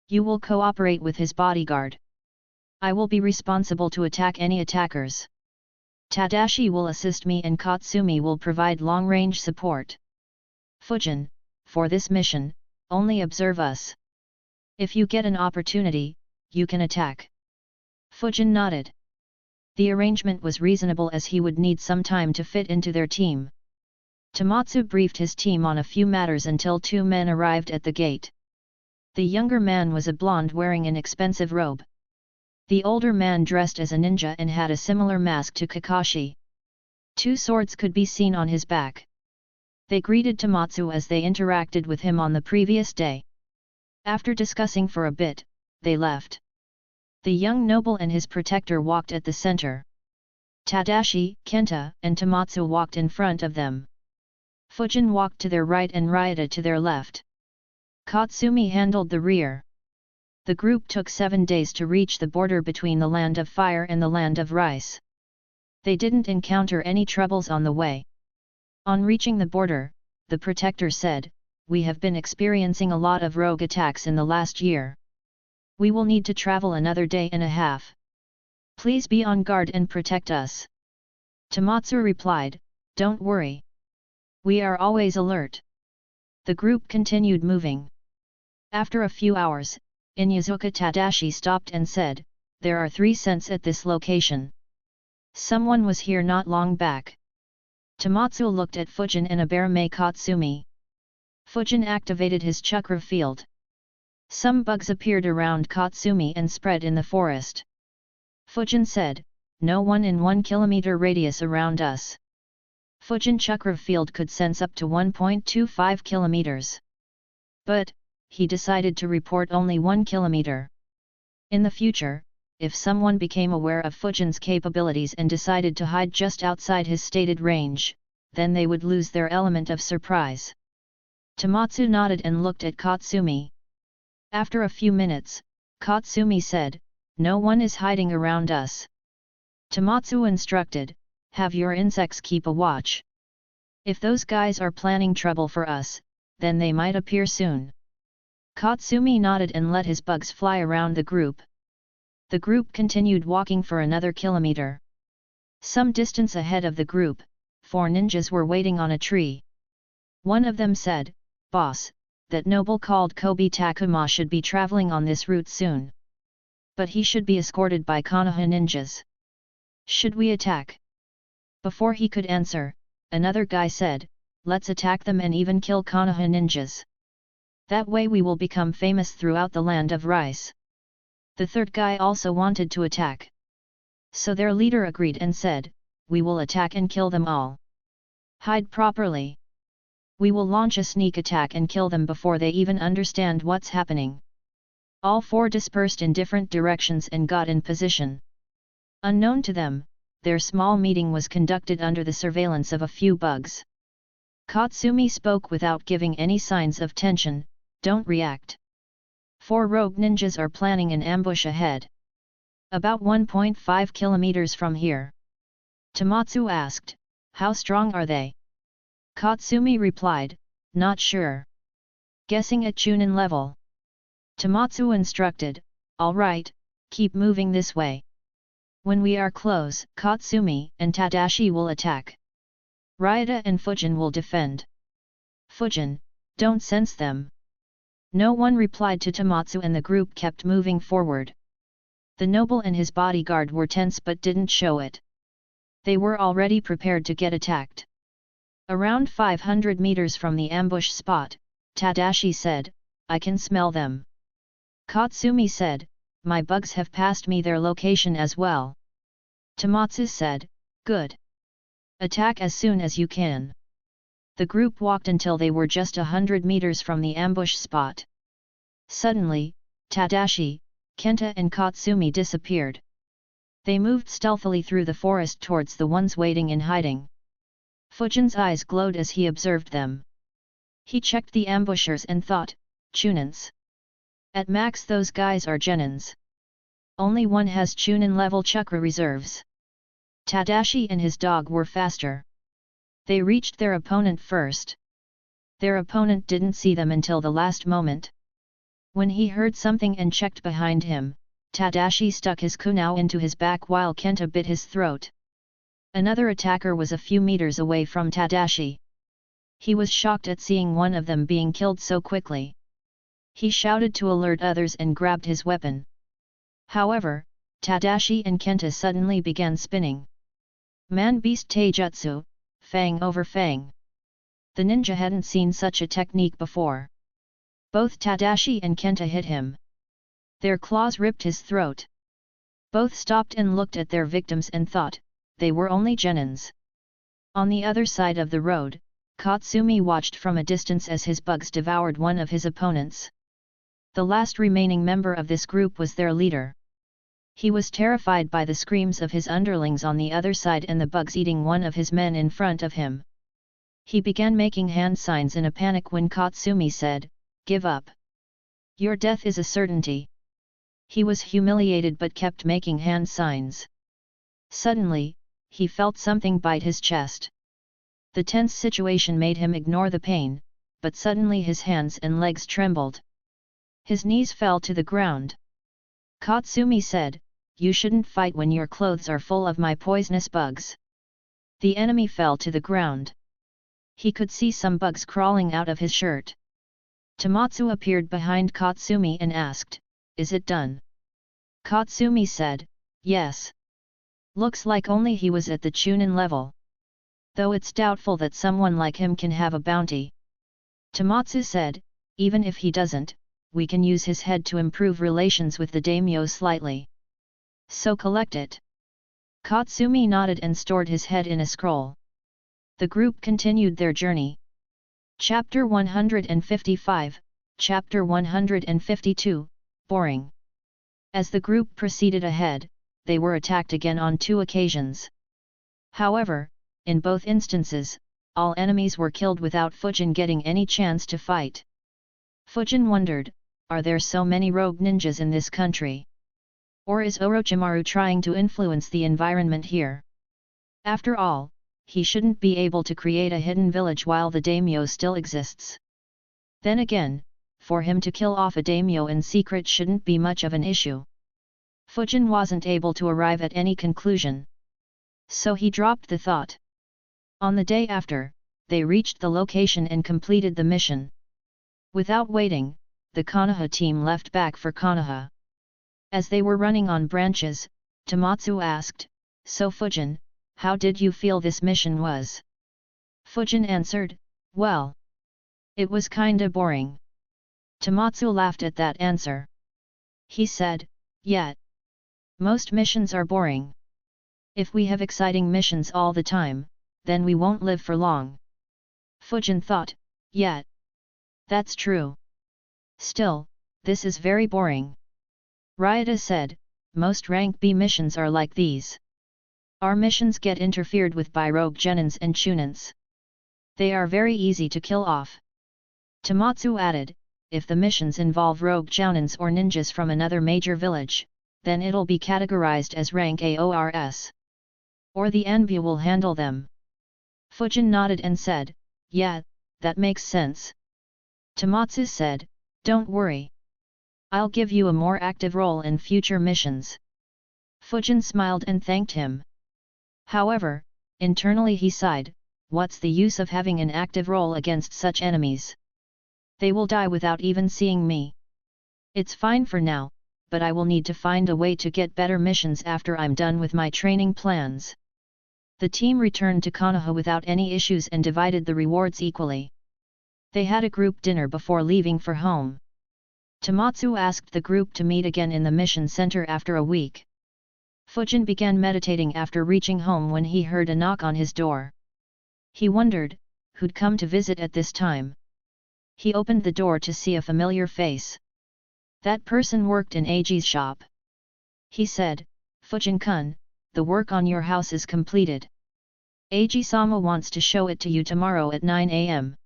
You will cooperate with his bodyguard. I will be responsible to attack any attackers. Tadashi will assist me and Katsumi will provide long-range support. Fujin, for this mission, only observe us. If you get an opportunity, you can attack. Fujin nodded. The arrangement was reasonable as he would need some time to fit into their team. Tomatsu briefed his team on a few matters until two men arrived at the gate. The younger man was a blonde wearing an expensive robe. The older man dressed as a ninja and had a similar mask to Kakashi. Two swords could be seen on his back. They greeted Tomatsu as they interacted with him on the previous day. After discussing for a bit, they left. The young noble and his protector walked at the center. Tadashi, Kenta, and Tomatsu walked in front of them. Fujin walked to their right and Ryota to their left. Katsumi handled the rear. The group took 7 days to reach the border between the Land of Fire and the Land of Rice. They didn't encounter any troubles on the way. On reaching the border, the protector said, "We have been experiencing a lot of rogue attacks in the last year. We will need to travel another day and a half. Please be on guard and protect us." Tomatsu replied, "Don't worry. We are always alert." The group continued moving. After a few hours, Inyazuka Tadashi stopped and said, "There are 3 scents at this location. Someone was here not long back." Tomatsu looked at Fujin and Abarame Katsumi. Fujin activated his chakra field. Some bugs appeared around Katsumi and spread in the forest. Fujin said, "No one in 1 kilometer radius around us." Fujin chakra field could sense up to 1.25 kilometers. But, he decided to report only 1 kilometer. In the future, if someone became aware of Fujin's capabilities and decided to hide just outside his stated range, then they would lose their element of surprise. Tomatsu nodded and looked at Katsumi. After a few minutes, Katsumi said, "No one is hiding around us." Tomatsu instructed, "Have your insects keep a watch. If those guys are planning trouble for us, then they might appear soon." Katsumi nodded and let his bugs fly around the group. The group continued walking for another kilometer. Some distance ahead of the group, 4 ninjas were waiting on a tree. One of them said, "Boss, that noble called Kobe Takuma should be traveling on this route soon. But he should be escorted by Konoha ninjas. Should we attack?" Before he could answer, another guy said, "Let's attack them and even kill Konoha ninjas. That way we will become famous throughout the Land of Rice." The third guy also wanted to attack. So their leader agreed and said, "We will attack and kill them all. Hide properly. We will launch a sneak attack and kill them before they even understand what's happening." All 4 dispersed in different directions and got in position. Unknown to them, their small meeting was conducted under the surveillance of a few bugs. Katsumi spoke without giving any signs of tension, "Don't react. 4 rogue ninjas are planning an ambush ahead. About 1.5 kilometers from here." Tomatsu asked, "How strong are they?" Katsumi replied, "Not sure. Guessing at Chunin level." Tomatsu instructed, "All right, keep moving this way. When we are close, Katsumi and Tadashi will attack. Ryota and Fujin will defend." "Fujin, don't sense them." No one replied to Tomatsu and the group kept moving forward. The noble and his bodyguard were tense but didn't show it. They were already prepared to get attacked. Around 500 meters from the ambush spot, Tadashi said, "I can smell them." Katsumi said, "My bugs have passed me their location as well." Tomatsu said, "Good. Attack as soon as you can." The group walked until they were just 100 meters from the ambush spot. Suddenly, Tadashi, Kenta and Katsumi disappeared. They moved stealthily through the forest towards the ones waiting in hiding. Fujin's eyes glowed as he observed them. He checked the ambushers and thought, "Chunins. At max those guys are genins. Only one has Chunin level chakra reserves." Tadashi and his dog were faster. They reached their opponent first. Their opponent didn't see them until the last moment. When he heard something and checked behind him, Tadashi stuck his kunao into his back while Kenta bit his throat. Another attacker was a few meters away from Tadashi. He was shocked at seeing one of them being killed so quickly. He shouted to alert others and grabbed his weapon. However, Tadashi and Kenta suddenly began spinning. Man-beast taijutsu, fang over fang. The ninja hadn't seen such a technique before. Both Tadashi and Kenta hit him. Their claws ripped his throat. Both stopped and looked at their victims and thought, they were only genins. On the other side of the road, Katsumi watched from a distance as his bugs devoured one of his opponents. The last remaining member of this group was their leader. He was terrified by the screams of his underlings on the other side and the bugs eating one of his men in front of him. He began making hand signs in a panic when Katsumi said, "Give up. Your death is a certainty." He was humiliated but kept making hand signs. Suddenly, he felt something bite his chest. The tense situation made him ignore the pain, but suddenly his hands and legs trembled. His knees fell to the ground. Katsumi said, "You shouldn't fight when your clothes are full of my poisonous bugs." The enemy fell to the ground. He could see some bugs crawling out of his shirt. Tomatsu appeared behind Katsumi and asked, "Is it done?" Katsumi said, "Yes. Looks like only he was at the Chunin level. Though it's doubtful that someone like him can have a bounty." Tomatsu said, "Even if he doesn't, we can use his head to improve relations with the daimyo slightly. So collect it." Katsumi nodded and stored his head in a scroll. The group continued their journey. Chapter 155, Chapter 152, Boring. As the group proceeded ahead, they were attacked again on 2 occasions. However, in both instances, all enemies were killed without Fujin getting any chance to fight. Fujin wondered, are there so many rogue ninjas in this country? Or is Orochimaru trying to influence the environment here? After all, he shouldn't be able to create a hidden village while the daimyo still exists. Then again, for him to kill off a daimyo in secret shouldn't be much of an issue. Fujin wasn't able to arrive at any conclusion. So he dropped the thought. On the day after, they reached the location and completed the mission. Without waiting, the Konoha team left back for Konoha. As they were running on branches, Tomatsu asked, "So Fujin, how did you feel this mission was?" Fujin answered, "Well, it was kinda boring." Tomatsu laughed at that answer. He said, "Yeah. Most missions are boring. If we have exciting missions all the time, then we won't live for long." Fujin thought, "Yeah. That's true. Still, this is very boring." Ryota said, "Most rank B missions are like these. Our missions get interfered with by rogue genins and chunins. They are very easy to kill off." Tomatsu added, "If the missions involve rogue jounins or ninjas from another major village, then it'll be categorized as rank AORS. Or the Anbu will handle them." Fujin nodded and said, "Yeah, that makes sense." Tomatsu said, "Don't worry. I'll give you a more active role in future missions." Fujin smiled and thanked him. However, internally he sighed, "What's the use of having an active role against such enemies? They will die without even seeing me. It's fine for now, but I will need to find a way to get better missions after I'm done with my training plans." The team returned to Konoha without any issues and divided the rewards equally. They had a group dinner before leaving for home. Tomatsu asked the group to meet again in the mission center after a week. Fujin began meditating after reaching home when he heard a knock on his door. He wondered, who'd come to visit at this time. He opened the door to see a familiar face. That person worked in Eiji's shop. He said, "Fujin-kun, the work on your house is completed. Eiji-sama wants to show it to you tomorrow at 9 a.m.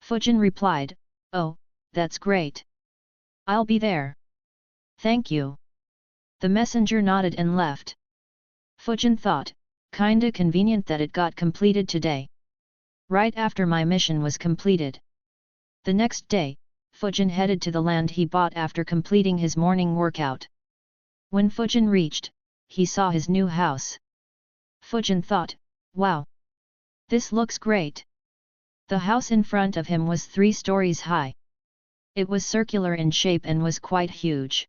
Fujin replied, "Oh, that's great. I'll be there. Thank you." The messenger nodded and left. Fujin thought, kinda convenient that it got completed today. Right after my mission was completed. The next day, Fujin headed to the land he bought after completing his morning workout. When Fujin reached, he saw his new house. Fujin thought, wow! This looks great. The house in front of him was 3 stories high. It was circular in shape and was quite huge.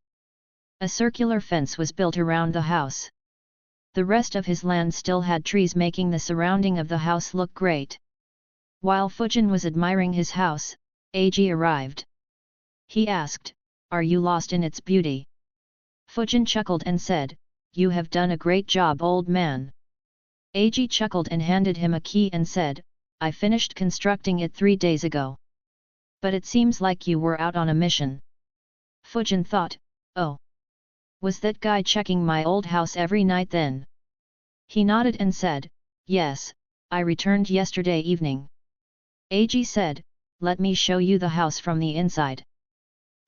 A circular fence was built around the house. The rest of his land still had trees making the surrounding of the house look great. While Fujin was admiring his house, Ag arrived. He asked, "Are you lost in its beauty?" Fujin chuckled and said, "You have done a great job, old man." Ag chuckled and handed him a key and said, "I finished constructing it 3 days ago. But it seems like you were out on a mission." Fujin thought, "Oh. Was that guy checking my old house every night then?" He nodded and said, "Yes, I returned yesterday evening." Ag said, "Let me show you the house from the inside."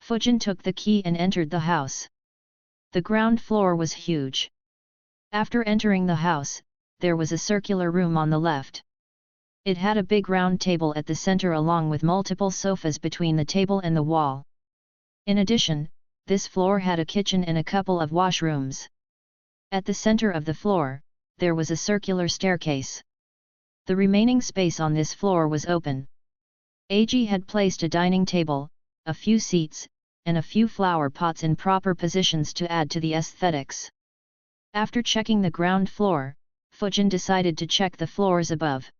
Fujin took the key and entered the house. The ground floor was huge. After entering the house, there was a circular room on the left. It had a big round table at the center along with multiple sofas between the table and the wall. In addition, this floor had a kitchen and a couple of washrooms. At the center of the floor, there was a circular staircase. The remaining space on this floor was open. Ag had placed a dining table, a few seats, and a few flower pots in proper positions to add to the aesthetics. After checking the ground floor, Fujin decided to check the floors above.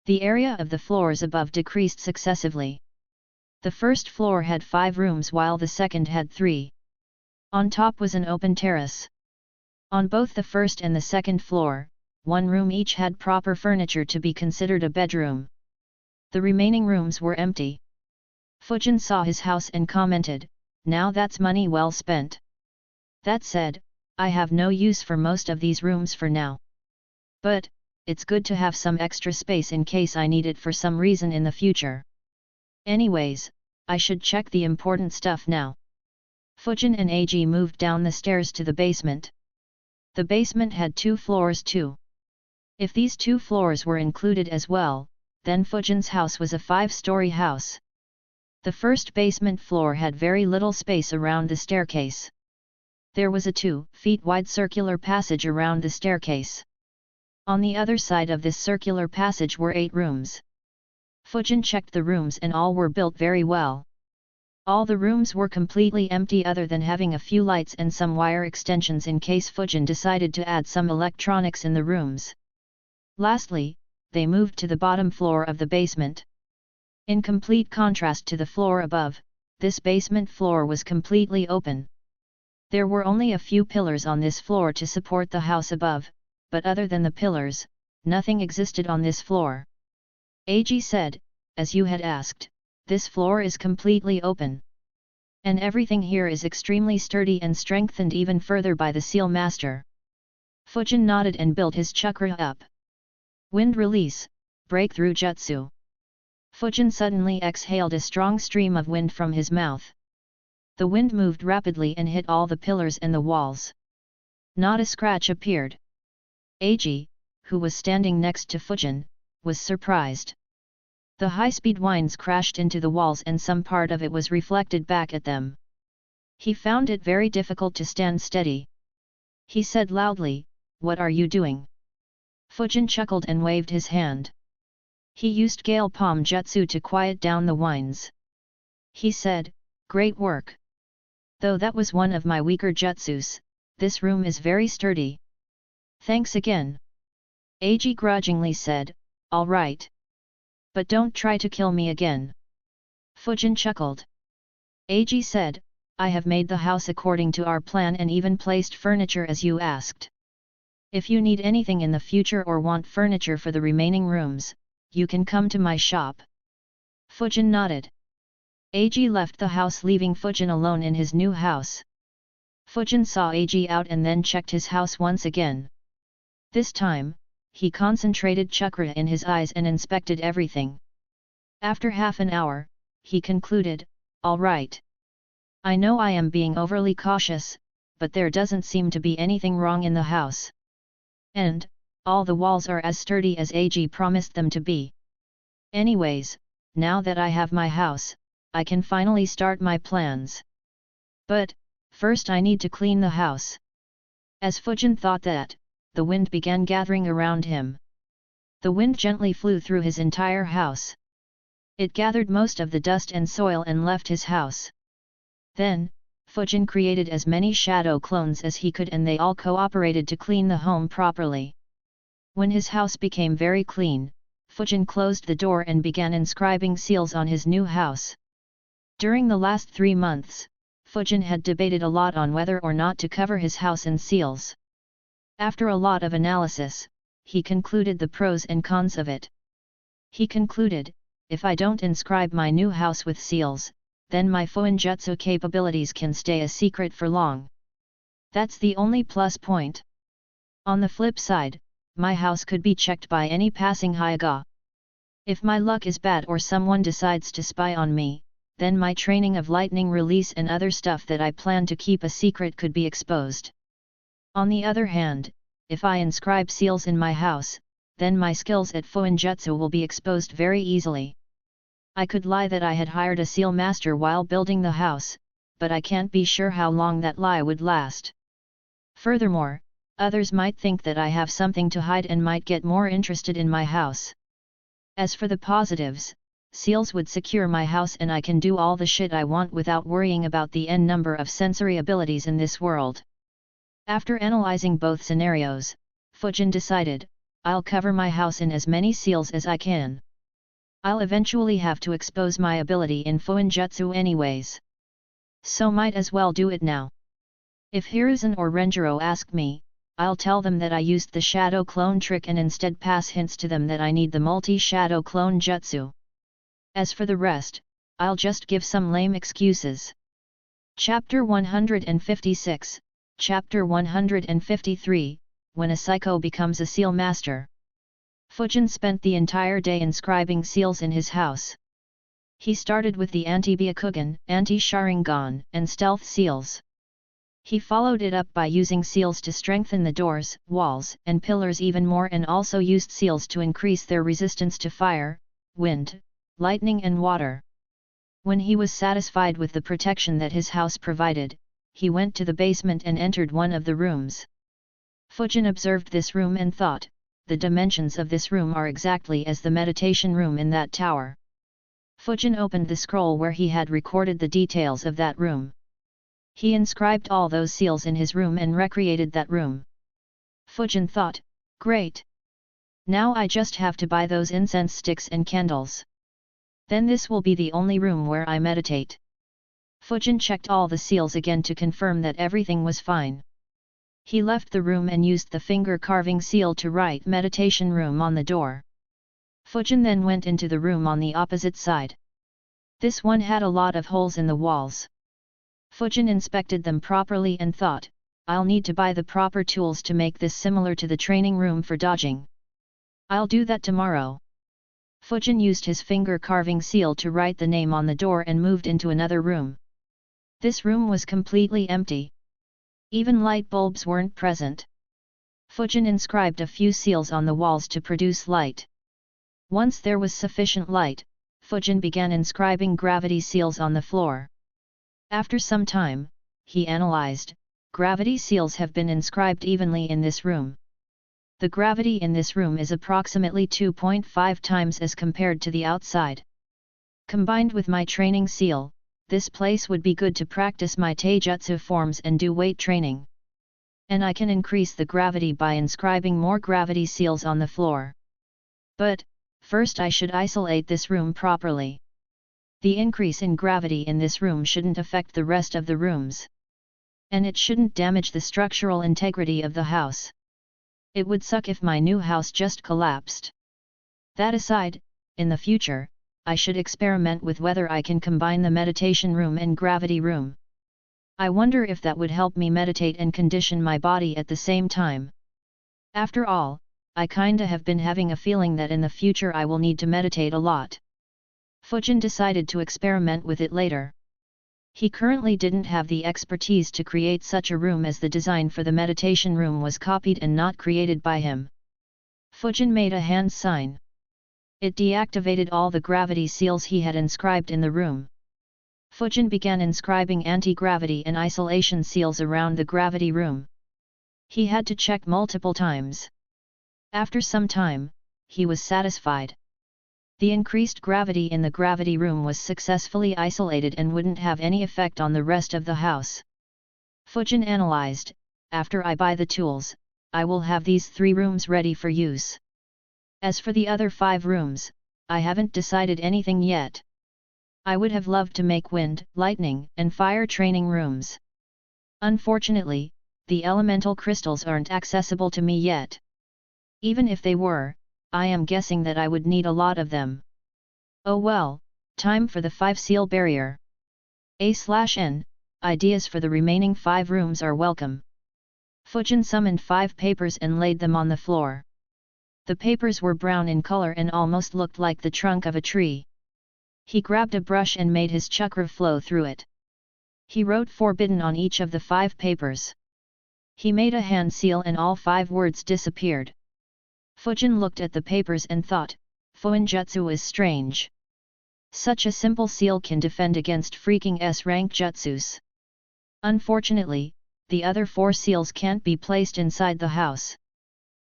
The area of the floors above decreased successively. The first floor had 5 rooms while the second had 3. On top was an open terrace. On both the first and the second floor, 1 room each had proper furniture to be considered a bedroom. The remaining rooms were empty. Fujin saw his house and commented, "Now that's money well spent. That said, I have no use for most of these rooms for now. But, it's good to have some extra space in case I need it for some reason in the future. Anyways, I should check the important stuff now." Fujin and Ag moved down the stairs to the basement. The basement had 2 floors too. If these 2 floors were included as well, then Fujin's house was a 5-story house. The first basement floor had very little space around the staircase. There was a 2 feet wide circular passage around the staircase. On the other side of this circular passage were 8 rooms. Fujin checked the rooms and all were built very well. All the rooms were completely empty other than having a few lights and some wire extensions in case Fujin decided to add some electronics in the rooms. Lastly, they moved to the bottom floor of the basement. In complete contrast to the floor above, this basement floor was completely open. There were only a few pillars on this floor to support the house above, but other than the pillars, nothing existed on this floor. Ag said, "As you had asked, this floor is completely open. And everything here is extremely sturdy and strengthened even further by the Seal Master." Fujin nodded and built his chakra up. Wind release, breakthrough jutsu. Fujin suddenly exhaled a strong stream of wind from his mouth. The wind moved rapidly and hit all the pillars and the walls. Not a scratch appeared. Ag, who was standing next to Fujin, was surprised. The high-speed winds crashed into the walls and some part of it was reflected back at them. He found it very difficult to stand steady. He said loudly, "What are you doing?" Fujin chuckled and waved his hand. He used Gale Palm Jutsu to quiet down the winds. He said, "Great work. Though that was one of my weaker jutsus, this room is very sturdy. Thanks again." Ag grudgingly said, "All right. But don't try to kill me again." Fujin chuckled. Ag said, "I have made the house according to our plan and even placed furniture as you asked. If you need anything in the future or want furniture for the remaining rooms, you can come to my shop." Fujin nodded. Ag left the house leaving Fujin alone in his new house. Fujin saw Ag out and then checked his house once again. This time, he concentrated chakra in his eyes and inspected everything. After half an hour, he concluded, "All right. I know I am being overly cautious, but there doesn't seem to be anything wrong in the house. And, all the walls are as sturdy as Ag promised them to be. Anyways, now that I have my house, I can finally start my plans. But, first I need to clean the house." As Fujin thought that, the wind began gathering around him. The wind gently flew through his entire house. It gathered most of the dust and soil and left his house. Then, Fujin created as many shadow clones as he could and they all cooperated to clean the home properly. When his house became very clean, Fujin closed the door and began inscribing seals on his new house. During the last 3 months, Fujin had debated a lot on whether or not to cover his house in seals. After a lot of analysis, he concluded the pros and cons of it. He concluded, if I don't inscribe my new house with seals, then my Fuinjutsu capabilities can stay a secret for long. That's the only plus point. On the flip side, my house could be checked by any passing Hyuga. If my luck is bad or someone decides to spy on me, then my training of lightning release and other stuff that I plan to keep a secret could be exposed. On the other hand, if I inscribe seals in my house, then my skills at Fuinjutsu will be exposed very easily. I could lie that I had hired a seal master while building the house, but I can't be sure how long that lie would last. Furthermore, others might think that I have something to hide and might get more interested in my house. As for the positives, seals would secure my house and I can do all the shit I want without worrying about the n number of sensory abilities in this world. After analyzing both scenarios, Fujin decided, I'll cover my house in as many seals as I can. I'll eventually have to expose my ability in Fuinjutsu anyways. So might as well do it now. If Hiruzen or Renjiro ask me, I'll tell them that I used the shadow clone trick and instead pass hints to them that I need the multi-shadow clone jutsu. As for the rest, I'll just give some lame excuses. Chapter 156, Chapter 153, When a Psycho Becomes a Seal Master. Fujin spent the entire day inscribing seals in his house. He started with the anti-Byakugan, anti-Sharingan, and stealth seals. He followed it up by using seals to strengthen the doors, walls, and pillars even more and also used seals to increase their resistance to fire, wind, lightning and water. When he was satisfied with the protection that his house provided, he went to the basement and entered one of the rooms. Fujin observed this room and thought, the dimensions of this room are exactly as the meditation room in that tower. Fujin opened the scroll where he had recorded the details of that room. He inscribed all those seals in his room and recreated that room. Fujin thought, great! Now I just have to buy those incense sticks and candles. Then this will be the only room where I meditate. Fujin checked all the seals again to confirm that everything was fine. He left the room and used the finger carving seal to write meditation room on the door. Fujin then went into the room on the opposite side. This one had a lot of holes in the walls. Fujin inspected them properly and thought, I'll need to buy the proper tools to make this similar to the training room for dodging. I'll do that tomorrow. Fujin used his finger carving seal to write the name on the door and moved into another room. This room was completely empty. Even light bulbs weren't present. Fujin inscribed a few seals on the walls to produce light. Once there was sufficient light, Fujin began inscribing gravity seals on the floor. After some time, he analyzed, gravity seals have been inscribed evenly in this room. The gravity in this room is approximately 2.5 times as compared to the outside. Combined with my training seal, this place would be good to practice my taijutsu forms and do weight training. And I can increase the gravity by inscribing more gravity seals on the floor. But, first I should isolate this room properly. The increase in gravity in this room shouldn't affect the rest of the rooms. And it shouldn't damage the structural integrity of the house. It would suck if my new house just collapsed. That aside, in the future, I should experiment with whether I can combine the meditation room and gravity room. I wonder if that would help me meditate and condition my body at the same time. After all, I kinda have been having a feeling that in the future I will need to meditate a lot. Fujin decided to experiment with it later. He currently didn't have the expertise to create such a room as the design for the meditation room was copied and not created by him. Fujin made a hand sign. It deactivated all the gravity seals he had inscribed in the room. Fujin began inscribing anti-gravity and isolation seals around the gravity room. He had to check multiple times. After some time, he was satisfied. The increased gravity in the gravity room was successfully isolated and wouldn't have any effect on the rest of the house. Fujin analyzed, after I buy the tools, I will have these 3 rooms ready for use. As for the other 5 rooms, I haven't decided anything yet. I would have loved to make wind, lightning, and fire training rooms. Unfortunately, the elemental crystals aren't accessible to me yet. Even if they were, I am guessing that I would need a lot of them. Oh well, time for the 5 seal barrier. A/N, ideas for the remaining 5 rooms are welcome. Fujin summoned 5 papers and laid them on the floor. The papers were brown in color and almost looked like the trunk of a tree. He grabbed a brush and made his chakra flow through it. He wrote forbidden on each of the 5 papers. He made a hand seal and all 5 words disappeared. Fujin looked at the papers and thought, Fuinjutsu is strange. Such a simple seal can defend against freaking S-rank jutsus. Unfortunately, the other 4 seals can't be placed inside the house.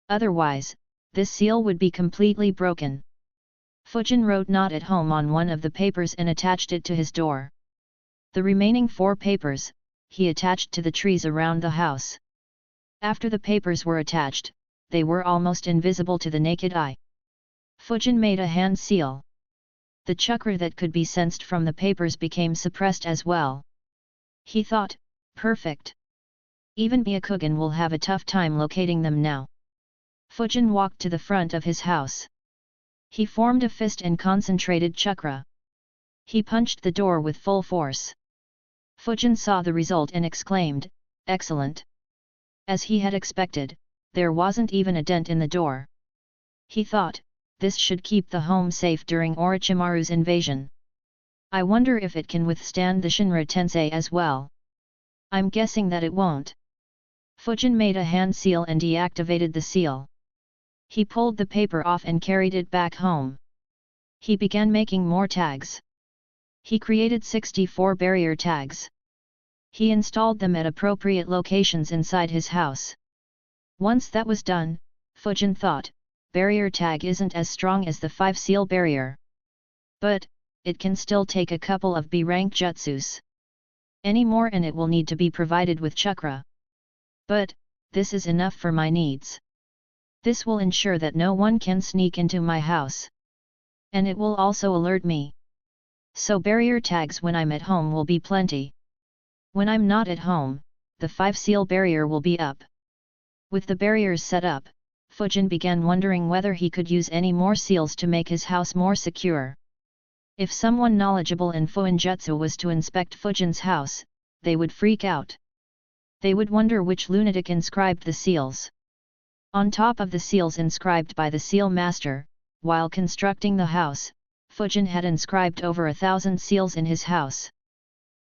Otherwise, this seal would be completely broken. Fujin wrote not at home on one of the papers and attached it to his door. The remaining 4 papers, he attached to the trees around the house. After the papers were attached, they were almost invisible to the naked eye. Fujin made a hand seal. The chakra that could be sensed from the papers became suppressed as well. He thought, perfect. Even Byakugan will have a tough time locating them now. Fujin walked to the front of his house. He formed a fist and concentrated chakra. He punched the door with full force. Fujin saw the result and exclaimed, excellent. As he had expected, there wasn't even a dent in the door. He thought, this should keep the home safe during Orochimaru's invasion. I wonder if it can withstand the Shinra Tensei as well. I'm guessing that it won't. Fujin made a hand seal and deactivated the seal. He pulled the paper off and carried it back home. He began making more tags. He created 64 barrier tags. He installed them at appropriate locations inside his house. Once that was done, Fujin thought, barrier tag isn't as strong as the 5 seal barrier. But, it can still take a couple of B-rank jutsus. Any more and it will need to be provided with chakra. But, this is enough for my needs. This will ensure that no one can sneak into my house. And it will also alert me. So barrier tags when I'm at home will be plenty. When I'm not at home, the 5 seal barrier will be up. With the barriers set up, Fujin began wondering whether he could use any more seals to make his house more secure. If someone knowledgeable in Fuinjutsu was to inspect Fujin's house, they would freak out. They would wonder which lunatic inscribed the seals. On top of the seals inscribed by the seal master, while constructing the house, Fujin had inscribed over 1,000 seals in his house.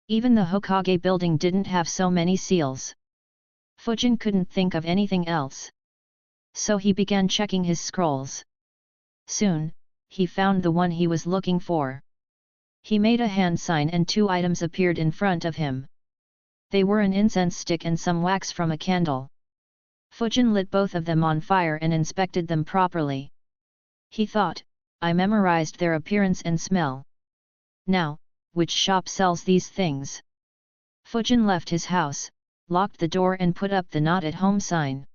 Even the Hokage building didn't have so many seals. Fujin couldn't think of anything else. So he began checking his scrolls. Soon, he found the one he was looking for. He made a hand sign and 2 items appeared in front of him. They were an incense stick and some wax from a candle. Fujin lit both of them on fire and inspected them properly. He thought, I memorized their appearance and smell. Now, which shop sells these things? Fujin left his house, locked the door and put up the not at home sign.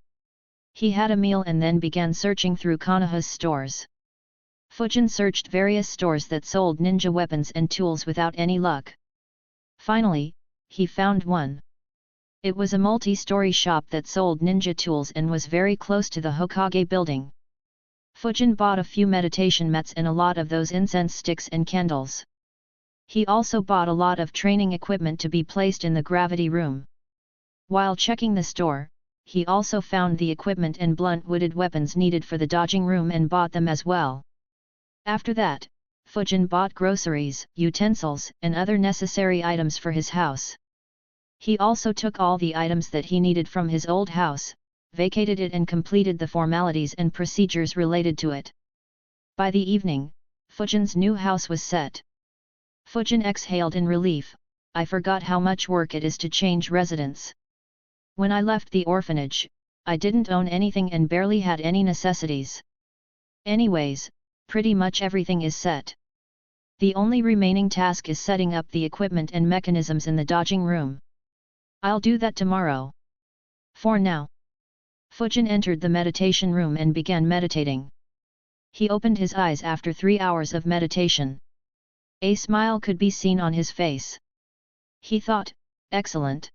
He had a meal and then began searching through Konoha's stores. Fujin searched various stores that sold ninja weapons and tools without any luck. Finally, he found one. It was a multi-story shop that sold ninja tools and was very close to the Hokage building. Fujin bought a few meditation mats and a lot of those incense sticks and candles. He also bought a lot of training equipment to be placed in the gravity room. While checking the store, he also found the equipment and blunt-wielded weapons needed for the dodging room and bought them as well. After that, Fujin bought groceries, utensils, and other necessary items for his house. He also took all the items that he needed from his old house, vacated it and completed the formalities and procedures related to it. By the evening, Fujin's new house was set. Fujin exhaled in relief, I forgot how much work it is to change residence. When I left the orphanage, I didn't own anything and barely had any necessities. Anyways, pretty much everything is set. The only remaining task is setting up the equipment and mechanisms in the dodging room. I'll do that tomorrow. For now. Fujin entered the meditation room and began meditating. He opened his eyes after 3 hours of meditation. A smile could be seen on his face. He thought, excellent.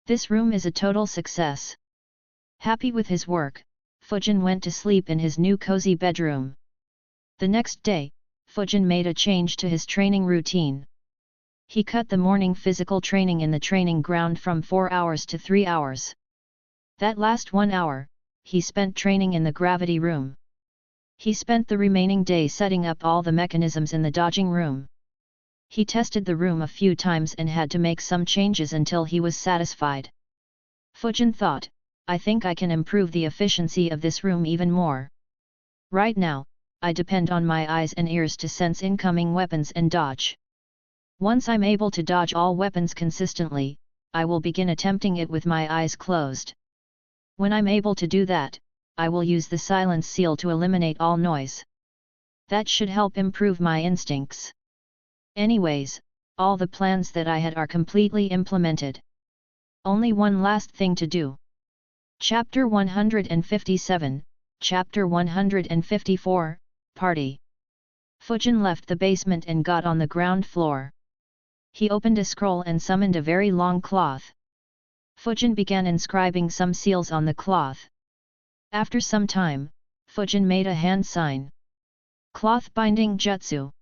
This room is a total success. Happy with his work, Fujin went to sleep in his new cozy bedroom. The next day, Fujin made a change to his training routine. He cut the morning physical training in the training ground from 4 hours to 3 hours. That last 1 hour, he spent training in the gravity room. He spent the remaining day setting up all the mechanisms in the dodging room. He tested the room a few times and had to make some changes until he was satisfied. Fujin thought, I think I can improve the efficiency of this room even more. Right now, I depend on my eyes and ears to sense incoming weapons and dodge. Once I'm able to dodge all weapons consistently, I will begin attempting it with my eyes closed. When I'm able to do that, I will use the silence seal to eliminate all noise. That should help improve my instincts. Anyways, all the plans that I had are completely implemented. Only one last thing to do. Chapter 157, Chapter 154, Party. Fujin left the basement and got on the ground floor. He opened a scroll and summoned a very long cloth. Fujin began inscribing some seals on the cloth. After some time, Fujin made a hand sign. Cloth binding jutsu.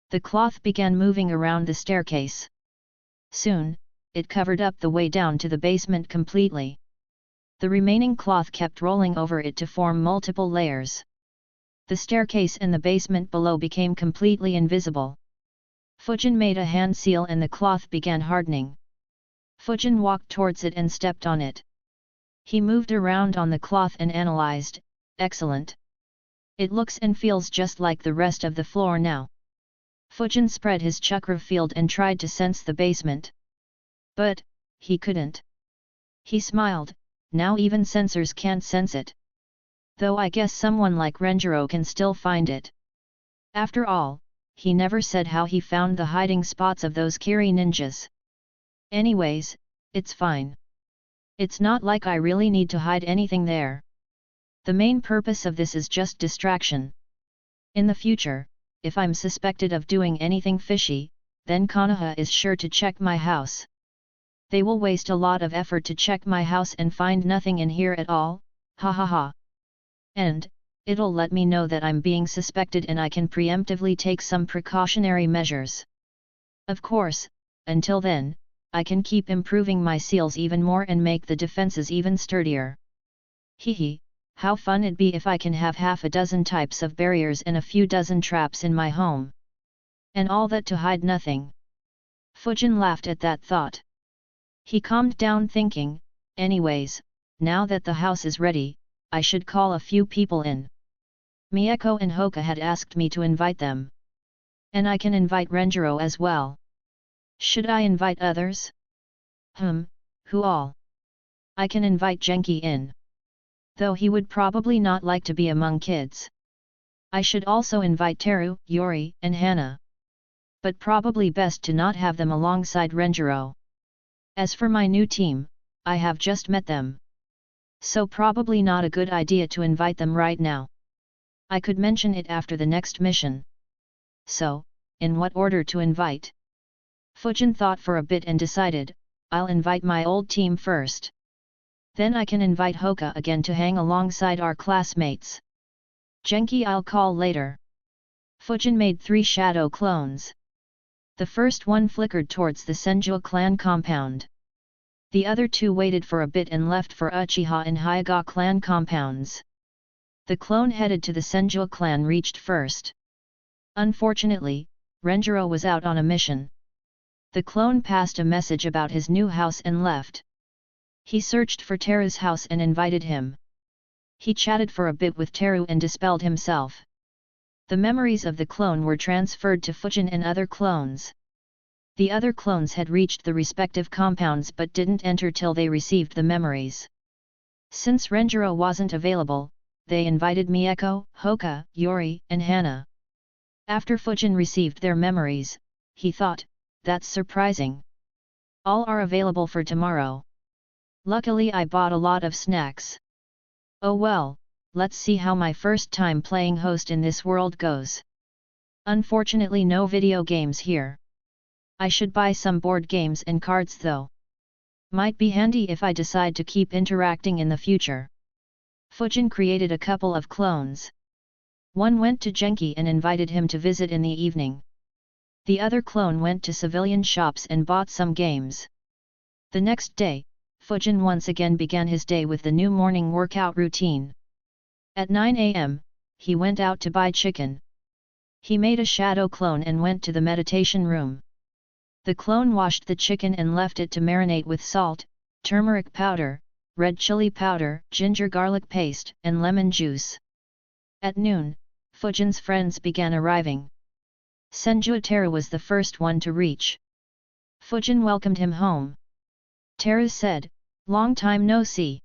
The cloth began moving around the staircase. Soon, it covered up the way down to the basement completely. The remaining cloth kept rolling over it to form multiple layers. The staircase and the basement below became completely invisible. Fujin made a hand seal and the cloth began hardening. Fujin walked towards it and stepped on it. He moved around on the cloth and analyzed, excellent. It looks and feels just like the rest of the floor now. Fujin spread his chakra field and tried to sense the basement. But, he couldn't. He smiled, now even sensors can't sense it. Though I guess someone like Renjiro can still find it. After all, he never said how he found the hiding spots of those Kiri ninjas. Anyways, it's fine. It's not like I really need to hide anything there. The main purpose of this is just distraction. In the future, if I'm suspected of doing anything fishy, then Konoha is sure to check my house. They will waste a lot of effort to check my house and find nothing in here at all, ha ha ha. And, it'll let me know that I'm being suspected and I can preemptively take some precautionary measures. Of course, until then, I can keep improving my seals even more and make the defenses even sturdier. Hehe, how fun it'd be if I can have half a dozen types of barriers and a few dozen traps in my home. And all that to hide nothing. Fujin laughed at that thought. He calmed down thinking, anyways, now that the house is ready, I should call a few people in. Mieko and Hoka had asked me to invite them. And I can invite Renjiro as well. Should I invite others? Who all? I can invite Genki in. Though he would probably not like to be among kids. I should also invite Teru, Yori, and Hana. But probably best to not have them alongside Renjiro. As for my new team, I have just met them. So probably not a good idea to invite them right now. I could mention it after the next mission. So, in what order to invite? Fujin thought for a bit and decided, I'll invite my old team first. Then I can invite Hoka again to hang alongside our classmates. Genki I'll call later. Fujin made 3 shadow clones. The first one flickered towards the Senju clan compound. The other 2 waited for a bit and left for Uchiha and Hyuga clan compounds. The clone headed to the Senju clan reached first. Unfortunately, Renjiro was out on a mission. The clone passed a message about his new house and left. He searched for Teru's house and invited him. He chatted for a bit with Teru and dispelled himself. The memories of the clone were transferred to Fujin and other clones. The other clones had reached the respective compounds but didn't enter till they received the memories. Since Renjiro wasn't available, they invited Mieko, Hoka, Yori, and Hana. After Fujin received their memories, he thought, that's surprising. All are available for tomorrow. Luckily I bought a lot of snacks. Oh well, let's see how my first time playing host in this world goes. Unfortunately no video games here. I should buy some board games and cards though. Might be handy if I decide to keep interacting in the future. Fujin created a couple of clones. One went to Genki and invited him to visit in the evening. The other clone went to civilian shops and bought some games. The next day, Fujin once again began his day with the new morning workout routine. At 9 AM, he went out to buy chicken. He made a shadow clone and went to the meditation room. The clone washed the chicken and left it to marinate with salt, turmeric powder, red chili powder, ginger garlic paste, and lemon juice. At noon, Fujin's friends began arriving. Senju was the first one to reach. Fujin welcomed him home. Teru said, "Long time no see.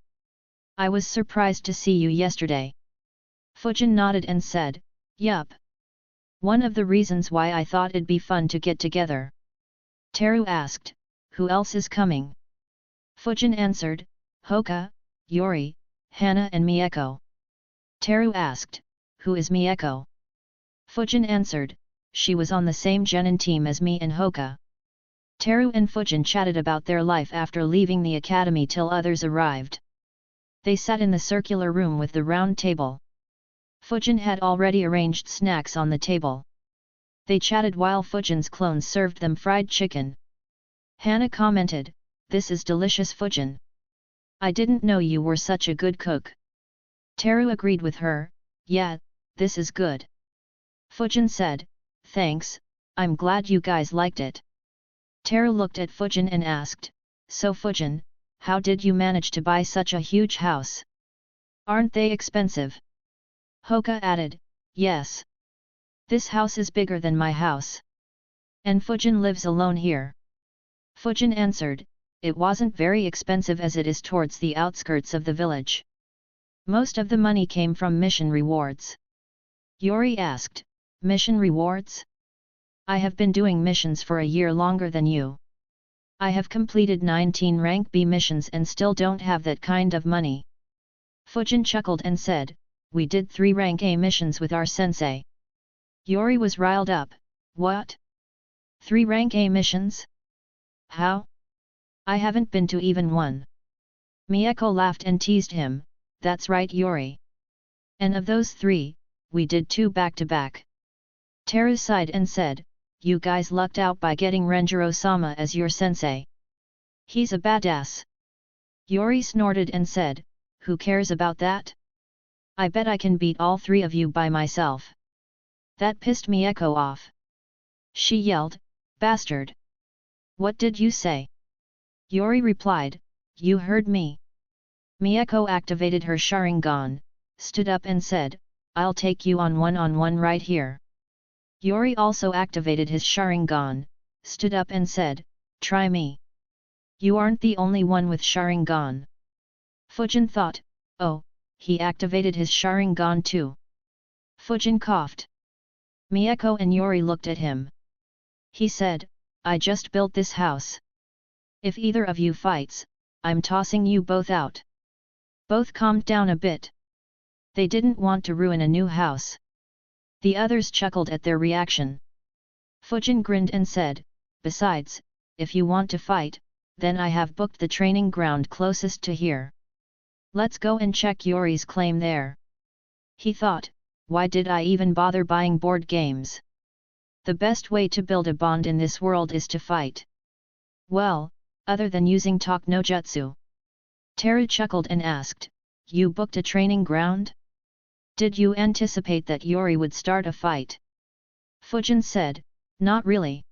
I was surprised to see you yesterday." Fujin nodded and said, "Yup. One of the reasons why I thought it'd be fun to get together." Teru asked, "Who else is coming?" Fujin answered, "Hoka, Yori, Hana and Mieko." Teru asked, "Who is Mieko?" Fujin answered, "She was on the same genin team as me and Hoka." Teru and Fujin chatted about their life after leaving the academy till others arrived. They sat in the circular room with the round table. Fujin had already arranged snacks on the table. They chatted while Fujin's clones served them fried chicken. Hana commented, "This is delicious Fujin. I didn't know you were such a good cook." Teru agreed with her, "Yeah, this is good." Fujin said, "Thanks, I'm glad you guys liked it." Teru looked at Fujin and asked, "So Fujin, how did you manage to buy such a huge house? Aren't they expensive?" Hoka added, "Yes. This house is bigger than my house. And Fujin lives alone here." Fujin answered, "It wasn't very expensive as it is towards the outskirts of the village. Most of the money came from mission rewards." Yori asked, "Mission rewards? I have been doing missions for a year longer than you. I have completed 19 rank B missions and still don't have that kind of money." Fujin chuckled and said, "We did 3 rank A missions with our sensei." Yori was riled up, "What? 3 rank A missions? How? I haven't been to even one." Mieko laughed and teased him, "That's right Yori. And of those 3, we did 2 back-to-back." Teru sighed and said, "You guys lucked out by getting Renjiro-sama as your sensei. He's a badass." Yori snorted and said, "Who cares about that? I bet I can beat all 3 of you by myself." That pissed Mieko off. She yelled, "Bastard! What did you say?" Yori replied, "You heard me." Mieko activated her Sharingan, stood up and said, "I'll take you on one right here." Yori also activated his Sharingan, stood up and said, "Try me. You aren't the only one with Sharingan." Fujin thought, "Oh, he activated his Sharingan too." Fujin coughed. Mieko and Yori looked at him. He said, "I just built this house. If either of you fights, I'm tossing you both out." Both calmed down a bit. They didn't want to ruin a new house. The others chuckled at their reaction. Fujin grinned and said, "Besides, if you want to fight, then I have booked the training ground closest to here. Let's go and check Yori's claim there." He thought, "Why did I even bother buying board games? The best way to build a bond in this world is to fight. Well, other than using talk no jutsu." Teru chuckled and asked, "You booked a training ground? Did you anticipate that Yori would start a fight?" Fujin said, "Not really.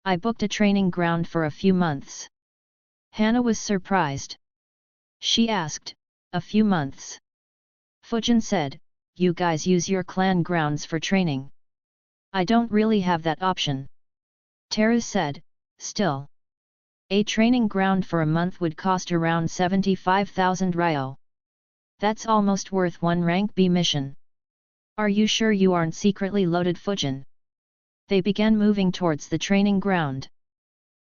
I booked a training ground for a few months." Hana was surprised. She asked, "A few months?" Fujin said, "You guys use your clan grounds for training. I don't really have that option." Teru said, "Still. A training ground for a month would cost around 75,000 ryo. That's almost worth one rank B mission. Are you sure you aren't secretly loaded, Fujin? They began moving towards the training ground.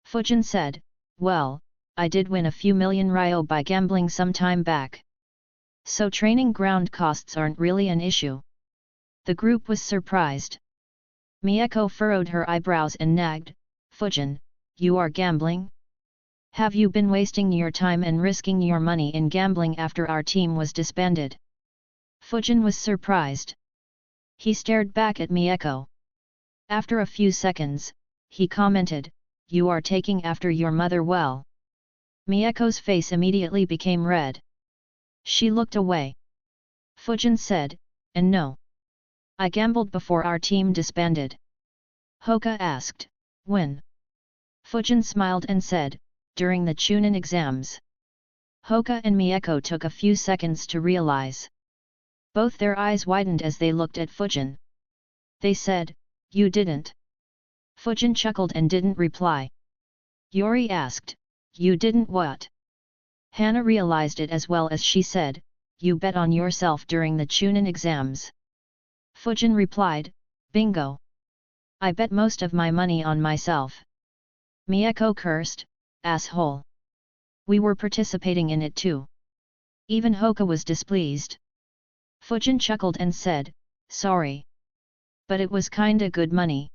Fujin said, well, I did win a few million ryo by gambling some time back. So training ground costs aren't really an issue. The group was surprised. Mieko furrowed her eyebrows and nagged, Fujin, you are gambling? Have you been wasting your time and risking your money in gambling after our team was disbanded? Fujin was surprised. He stared back at Mieko. After a few seconds, he commented, you are taking after your mother well. Mieko's face immediately became red. She looked away. Fujin said, and no. I gambled before our team disbanded. Hoka asked, when? Fujin smiled and said, during the Chunin exams. Hoka and Mieko took a few seconds to realize. Both their eyes widened as they looked at Fujin. They said, you didn't. Fujin chuckled and didn't reply. Yori asked, you didn't what? Hana realized it as well as she said, you bet on yourself during the Chunin exams. Fujin replied, bingo. I bet most of my money on myself. Mieko cursed, asshole. We were participating in it too. Even Hoka was displeased. Fujin chuckled and said, sorry. But it was kinda good money.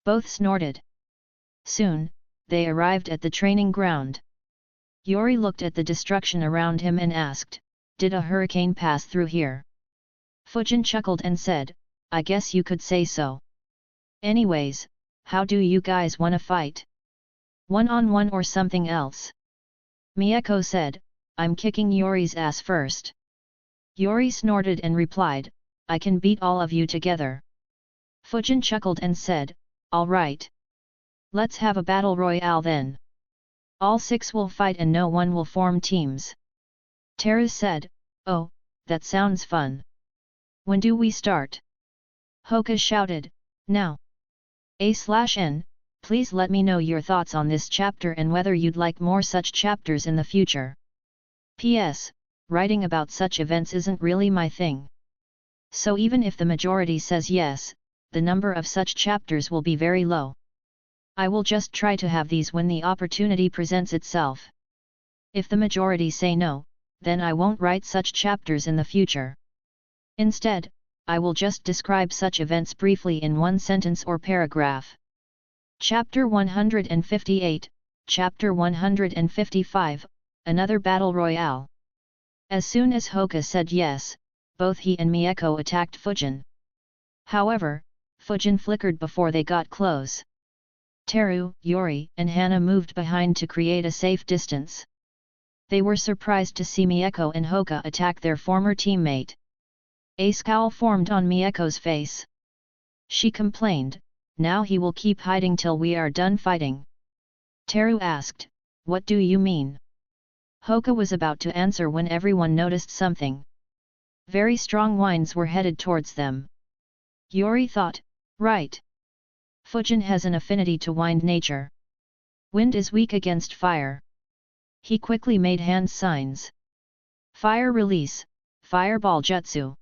Both snorted. Soon, they arrived at the training ground. Yori looked at the destruction around him and asked, did a hurricane pass through here? Fujin chuckled and said, I guess you could say so. Anyways, how do you guys wanna fight? One-on-one or something else? Mieko said, I'm kicking Yori's ass first. Yori snorted and replied, I can beat all of you together. Fujin chuckled and said, alright. Let's have a battle royale then. All 6 will fight and no one will form teams. Teru said, oh, that sounds fun. When do we start? Hoka shouted, now. A/N, please let me know your thoughts on this chapter and whether you'd like more such chapters in the future. P.S. Writing about such events isn't really my thing. So even if the majority says yes, the number of such chapters will be very low. I will just try to have these when the opportunity presents itself. If the majority say no, then I won't write such chapters in the future. Instead, I will just describe such events briefly in one sentence or paragraph. Chapter 158, Chapter 155, Another Battle Royale. As soon as Hoka said yes, both he and Mieko attacked Fujin. However, Fujin flickered before they got close. Teru, Yori, and Hana moved behind to create a safe distance. They were surprised to see Mieko and Hoka attack their former teammate. A scowl formed on Mieko's face. She complained, now he will keep hiding till we are done fighting. Teru asked, what do you mean? Hoka was about to answer when everyone noticed something. Very strong winds were headed towards them. Yori thought, right. Fujin has an affinity to wind nature. Wind is weak against fire. He quickly made hand signs. Fire release, fireball jutsu.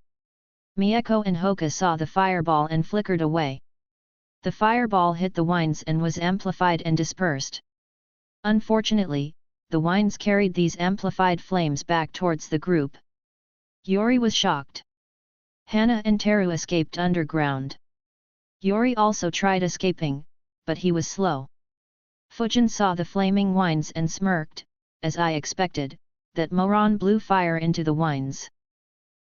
Mieko and Hoka saw the fireball and flickered away. The fireball hit the winds and was amplified and dispersed. Unfortunately, the winds carried these amplified flames back towards the group. Yori was shocked. Hana and Teru escaped underground. Yori also tried escaping, but he was slow. Fujin saw the flaming winds and smirked, as I expected, that Moran blew fire into the winds.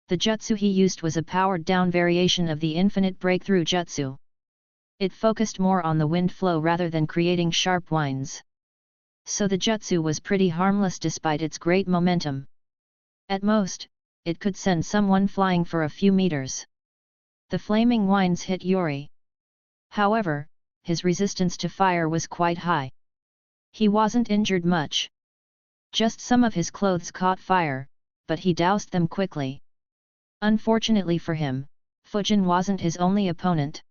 The jutsu he used was a powered-down variation of the infinite breakthrough jutsu. It focused more on the wind flow rather than creating sharp winds. So the jutsu was pretty harmless despite its great momentum. At most, it could send someone flying for a few meters. The flaming winds hit Yori. However, his resistance to fire was quite high. He wasn't injured much. Just some of his clothes caught fire, but he doused them quickly. Unfortunately for him, Fujin wasn't his only opponent.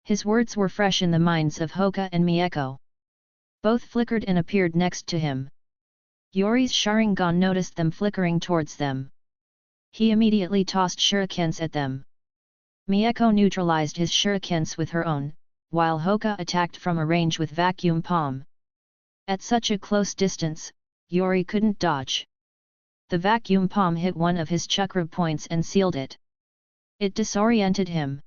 His words were fresh in the minds of Hoka and Mieko. Both flickered and appeared next to him. Yori's Sharingan noticed them flickering towards them. He immediately tossed shurikens at them. Mieko neutralized his shurikens with her own, while Hoka attacked from a range with vacuum palm. At such a close distance, Yori couldn't dodge. The vacuum palm hit one of his chakra points and sealed it. It disoriented him.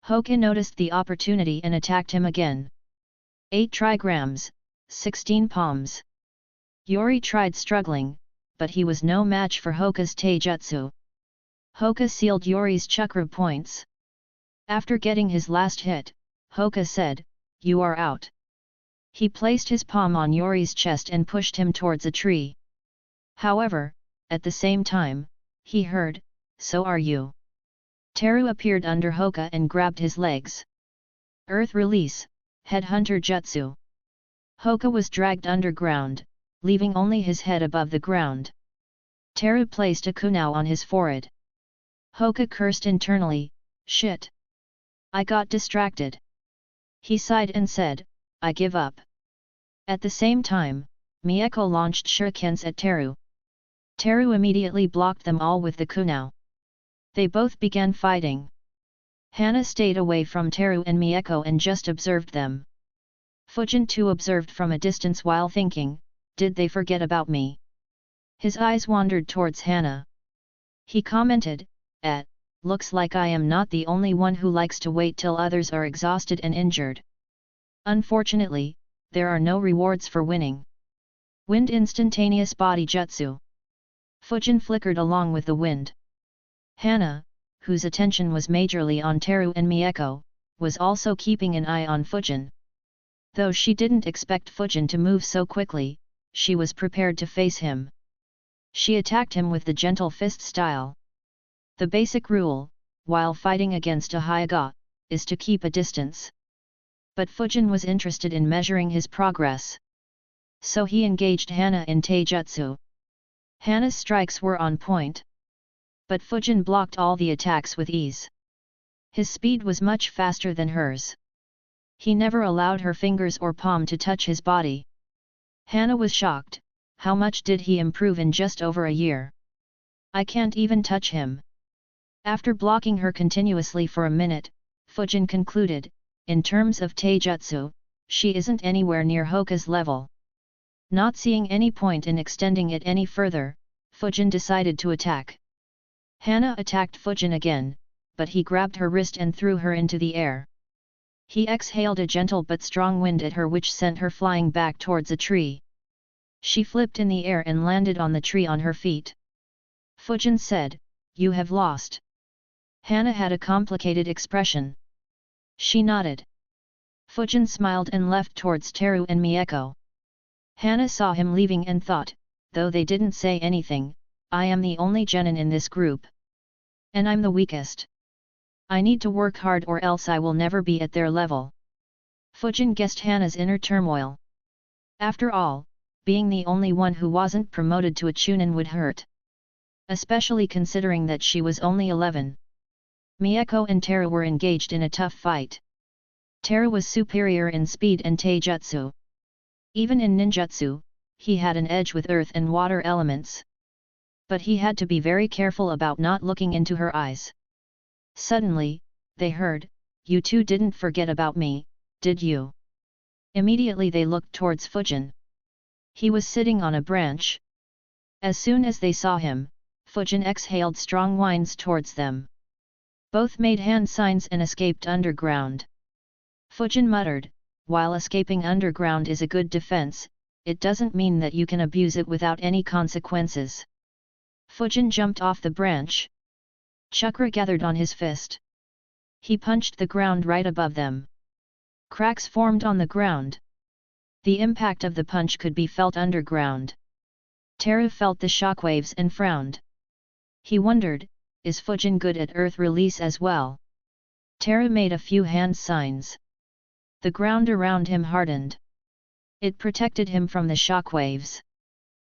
Hoka noticed the opportunity and attacked him again. 8 trigrams, 16 palms. Yori tried struggling, but he was no match for Hoka's taijutsu. Hoka sealed Yori's chakra points. After getting his last hit, Hoka said, "You are out." He placed his palm on Yori's chest and pushed him towards a tree. However, at the same time, he heard, "So are you." Teru appeared under Hoka and grabbed his legs. Earth release, headhunter jutsu. Hoka was dragged underground, leaving only his head above the ground. Teru placed a kunai on his forehead. Hoka cursed internally, "Shit! I got distracted." He sighed and said, "I give up." At the same time, Mieko launched shurikens at Teru. Teru immediately blocked them all with the kunai. They both began fighting. Hana stayed away from Teru and Mieko and just observed them. Fujin too observed from a distance while thinking, "Did they forget about me?" His eyes wandered towards Hana. He commented, "Looks like I am not the only one who likes to wait till others are exhausted and injured. Unfortunately, there are no rewards for winning." Wind instantaneous body jutsu. Fujin flickered along with the wind. Hana, whose attention was majorly on Teru and Mieko, was also keeping an eye on Fujin. Though she didn't expect Fujin to move so quickly, she was prepared to face him. She attacked him with the gentle fist style. The basic rule, while fighting against a Hyuga, is to keep a distance. But Fujin was interested in measuring his progress. So he engaged Hana in taijutsu. Hana's strikes were on point. But Fujin blocked all the attacks with ease. His speed was much faster than hers. He never allowed her fingers or palm to touch his body. Hana was shocked. How much did he improve in just over a year? "I can't even touch him." After blocking her continuously for a minute, Fujin concluded, "In terms of taijutsu, she isn't anywhere near Hoka's level." Not seeing any point in extending it any further, Fujin decided to attack. Hana attacked Fujin again, but he grabbed her wrist and threw her into the air. He exhaled a gentle but strong wind at her which sent her flying back towards a tree. She flipped in the air and landed on the tree on her feet. Fujin said, "You have lost." Hana had a complicated expression. She nodded. Fujin smiled and left towards Teru and Mieko. Hana saw him leaving and thought, though they didn't say anything, "I am the only genin in this group. And I'm the weakest. I need to work hard or else I will never be at their level." Fujin guessed Hana's inner turmoil. After all, being the only one who wasn't promoted to a chunin would hurt. Especially considering that she was only 11. Mieko and Teru were engaged in a tough fight. Teru was superior in speed and taijutsu. Even in ninjutsu, he had an edge with earth and water elements. But he had to be very careful about not looking into her eyes. Suddenly, they heard, "You two didn't forget about me, did you?" Immediately they looked towards Fujin. He was sitting on a branch. As soon as they saw him, Fujin exhaled strong whines towards them. Both made hand signs and escaped underground. Fujin muttered, "While escaping underground is a good defense, it doesn't mean that you can abuse it without any consequences." Fujin jumped off the branch. Chakra gathered on his fist. He punched the ground right above them. Cracks formed on the ground. The impact of the punch could be felt underground. Teru felt the shockwaves and frowned. He wondered, is Fujin good at earth release as well? Teru made a few hand signs. The ground around him hardened. It protected him from the shockwaves.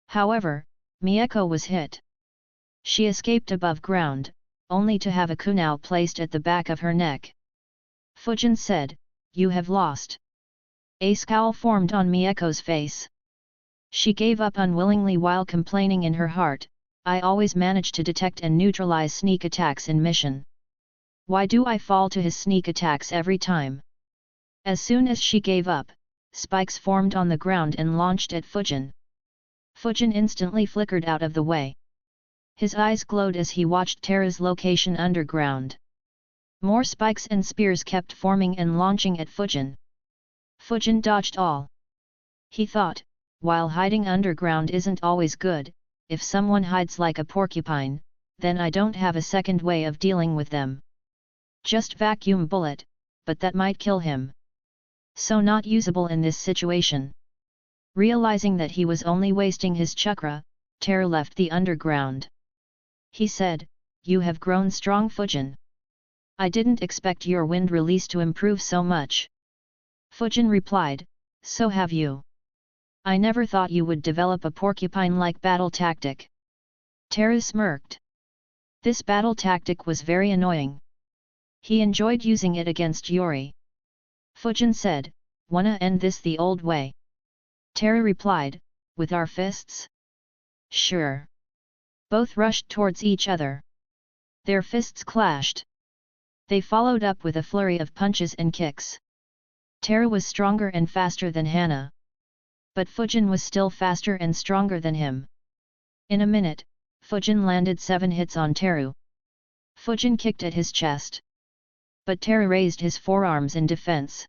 However, Mieko was hit. She escaped above ground, only to have a kunai placed at the back of her neck. Fujin said, "You have lost." A scowl formed on Mieko's face. She gave up unwillingly while complaining in her heart, I always manage to detect and neutralize sneak attacks in mission. Why do I fall to his sneak attacks every time? As soon as she gave up, spikes formed on the ground and launched at Fujin. Fujin instantly flickered out of the way. His eyes glowed as he watched Terra's location underground. More spikes and spears kept forming and launching at Fujin. Fujin dodged all. He thought, while hiding underground isn't always good, if someone hides like a porcupine, then I don't have a second way of dealing with them. Just vacuum bullet, but that might kill him. So not usable in this situation. Realizing that he was only wasting his chakra, Terra left the underground. He said, "You have grown strong, Fujin. I didn't expect your wind release to improve so much." Fujin replied, "So have you. I never thought you would develop a porcupine-like battle tactic." Terra smirked. This battle tactic was very annoying. He enjoyed using it against Yuri. Fujin said, "Wanna end this the old way?" Terra replied, "With our fists?" "Sure." Both rushed towards each other. Their fists clashed. They followed up with a flurry of punches and kicks. Terra was stronger and faster than Hana. But Fujin was still faster and stronger than him. In a minute, Fujin landed 7 hits on Terra. Fujin kicked at his chest. But Terra raised his forearms in defense.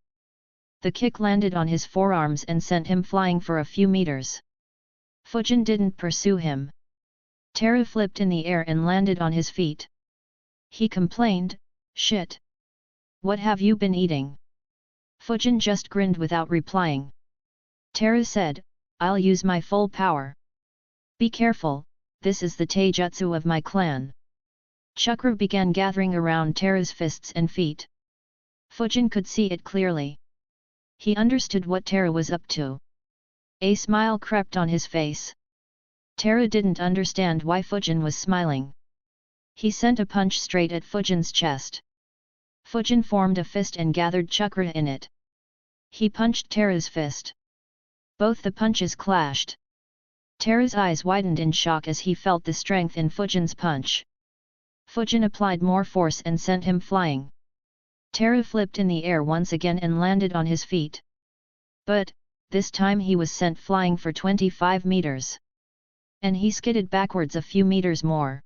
The kick landed on his forearms and sent him flying for a few meters. Fujin didn't pursue him. Terra flipped in the air and landed on his feet. He complained, "Shit! What have you been eating?" Fujin just grinned without replying. Terra said, "I'll use my full power. Be careful, this is the taijutsu of my clan." Chakra began gathering around Terra's fists and feet. Fujin could see it clearly. He understood what Terra was up to. A smile crept on his face. Terra didn't understand why Fujin was smiling. He sent a punch straight at Fujin's chest. Fujin formed a fist and gathered chakra in it. He punched Terra's fist. Both the punches clashed. Terra's eyes widened in shock as he felt the strength in Fujin's punch. Fujin applied more force and sent him flying. Terra flipped in the air once again and landed on his feet. But, this time he was sent flying for 25 meters. And he skidded backwards a few meters more.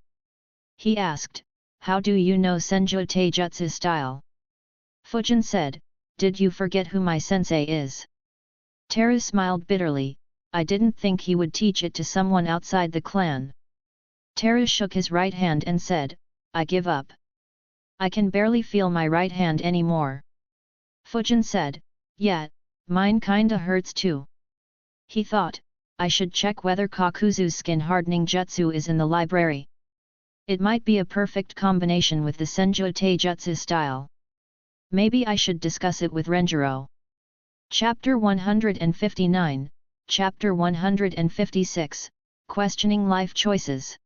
He asked, "How do you know Senju Taijutsu style?" Fujin said, "Did you forget who my sensei is?" Terra smiled bitterly, "I didn't think he would teach it to someone outside the clan." Terra shook his right hand and said, "I give up. I can barely feel my right hand anymore." Fujin said, "Yeah, mine kinda hurts too." He thought, "I should check whether Kakuzu's skin hardening jutsu is in the library. It might be a perfect combination with the Senju Taijutsu style. Maybe I should discuss it with Renjiro." Chapter 159, Chapter 156, Questioning Life Choices.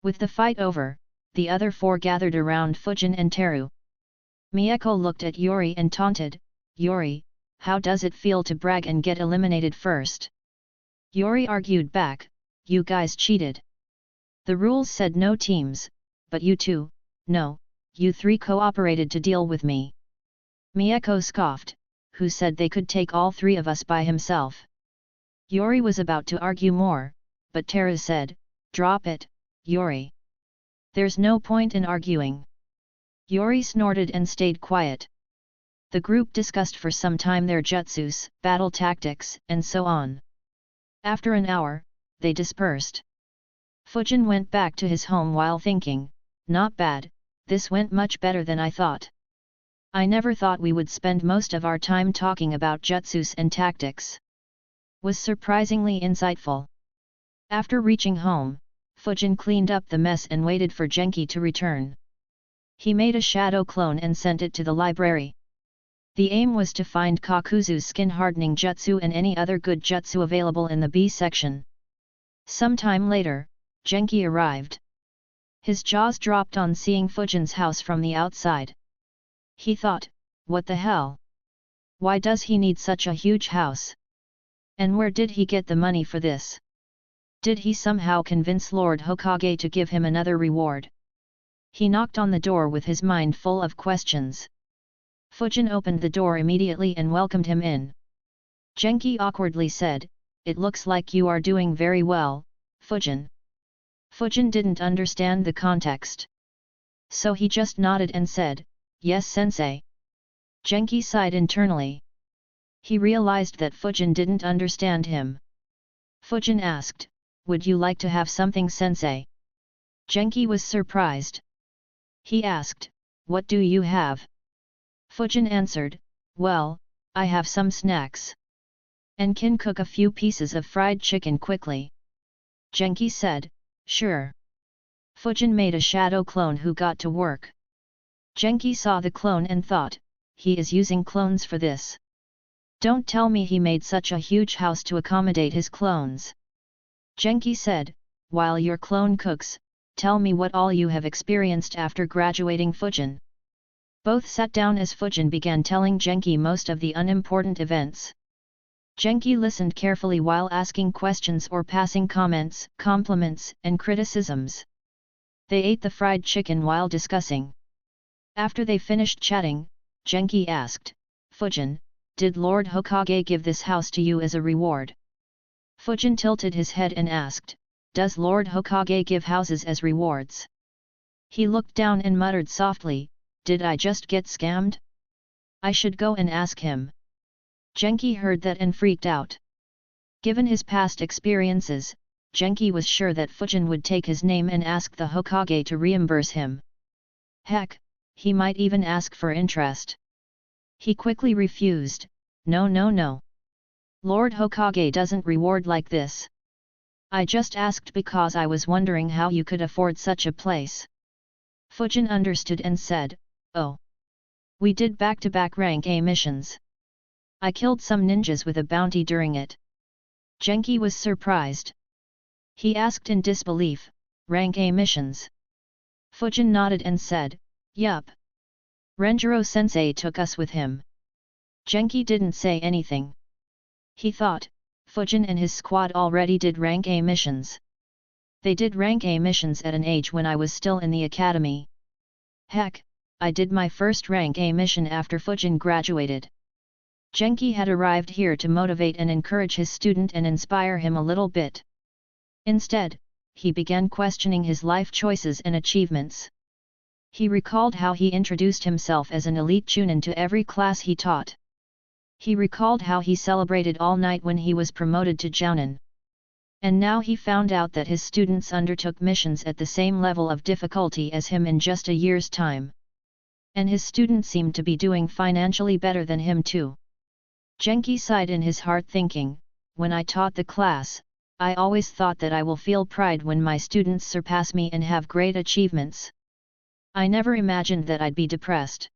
With the fight over, the other 4 gathered around Fujin and Teru. Mieko looked at Yuri and taunted, "Yuri, how does it feel to brag and get eliminated first?" Yuri argued back, "You guys cheated. The rules said no teams, but you two, no, you 3 cooperated to deal with me." Mieko scoffed, "Who said they could take all 3 of us by himself?" Yuri was about to argue more, but Teru said, "Drop it, Yuri. There's no point in arguing." Yuri snorted and stayed quiet. The group discussed for some time their jutsus, battle tactics, and so on. After an hour, they dispersed. Fujin went back to his home while thinking, "Not bad, this went much better than I thought. I never thought we would spend most of our time talking about jutsus and tactics. Was surprisingly insightful." After reaching home, Fujin cleaned up the mess and waited for Genki to return. He made a shadow clone and sent it to the library. The aim was to find Kakuzu's skin hardening jutsu and any other good jutsu available in the B section. Sometime later, Genki arrived. His jaws dropped on seeing Fujin's house from the outside. He thought, "What the hell? Why does he need such a huge house? And where did he get the money for this?" Did he somehow convince Lord Hokage to give him another reward? He knocked on the door with his mind full of questions. Fujin opened the door immediately and welcomed him in. Genki awkwardly said, "It looks like you are doing very well, Fujin." Fujin didn't understand the context. So he just nodded and said, "Yes sensei." Genki sighed internally. He realized that Fujin didn't understand him. Fujin asked, "Would you like to have something sensei?" Genki was surprised. He asked, "What do you have?" Fujin answered, "Well, I have some snacks. And can cook a few pieces of fried chicken quickly." Genki said, "Sure." Fujin made a shadow clone who got to work. Genki saw the clone and thought, he is using clones for this. Don't tell me he made such a huge house to accommodate his clones. Genki said, "While your clone cooks, tell me what all you have experienced after graduating." Fujin. Both sat down as Fujin began telling Genki most of the unimportant events. Genki listened carefully while asking questions or passing comments, compliments, and criticisms. They ate the fried chicken while discussing. After they finished chatting, Genki asked, "Fujin, did Lord Hokage give this house to you as a reward?" Fujin tilted his head and asked, "Does Lord Hokage give houses as rewards?" He looked down and muttered softly, "Did I just get scammed? I should go and ask him." Genki heard that and freaked out. Given his past experiences, Genki was sure that Fujin would take his name and ask the Hokage to reimburse him. Heck, he might even ask for interest. He quickly refused, "No no no. Lord Hokage doesn't reward like this. I just asked because I was wondering how you could afford such a place." Fujin understood and said, "Oh. We did back-to-back rank A missions. I killed some ninjas with a bounty during it." Genki was surprised. He asked in disbelief, "Rank A missions?" Fujin nodded and said, "Yup. Renjiro-sensei took us with him." Genki didn't say anything. He thought, Fujin and his squad already did rank A missions. They did rank A missions at an age when I was still in the academy. Heck, I did my first rank A mission after Fujin graduated. Genki had arrived here to motivate and encourage his student and inspire him a little bit. Instead, he began questioning his life choices and achievements. He recalled how he introduced himself as an elite chunin to every class he taught. He recalled how he celebrated all night when he was promoted to jounin. And now he found out that his students undertook missions at the same level of difficulty as him in just a year's time. And his students seemed to be doing financially better than him too. Genki sighed in his heart thinking, "When I taught the class, I always thought that I will feel pride when my students surpass me and have great achievements. I never imagined that I'd be depressed.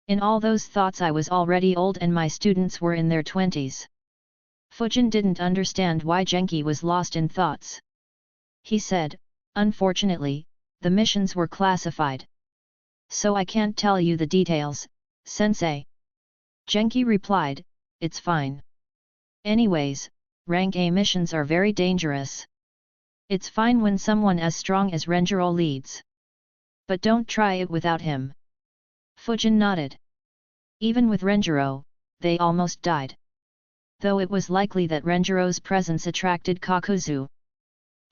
In all those thoughts I was already old and my students were in their 20s. Fujin didn't understand why Genki was lost in thoughts. He said, "Unfortunately, the missions were classified. So I can't tell you the details, sensei." Genki replied, "It's fine. Anyways, rank A missions are very dangerous. It's fine when someone as strong as Renjiro leads. But don't try it without him." Fujin nodded. Even with Renjiro, they almost died. Though it was likely that Renjiro's presence attracted Kakuzu.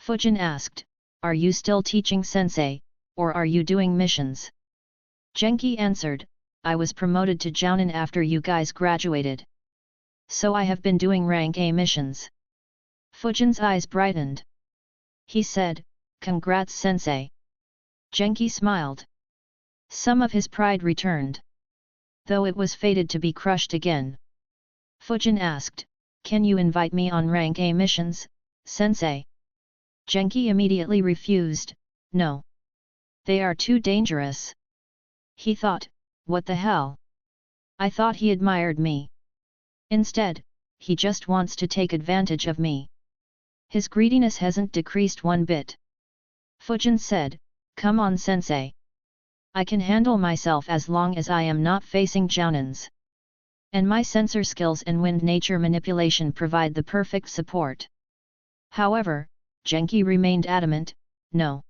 Fujin asked, "Are you still teaching sensei, or are you doing missions?" Genki answered, "I was promoted to jounin after you guys graduated. So I have been doing rank A missions." Fujin's eyes brightened. He said, "Congrats sensei." Genki smiled. Some of his pride returned. Though it was fated to be crushed again. Fujin asked, "Can you invite me on rank A missions, sensei?" Genki immediately refused, "No. They are too dangerous." He thought, "What the hell? I thought he admired me. Instead, he just wants to take advantage of me." His greediness hasn't decreased one bit. Fujin said, "Come on sensei. I can handle myself as long as I am not facing jounins. And my sensor skills and wind nature manipulation provide the perfect support. However, Genki remained adamant, no.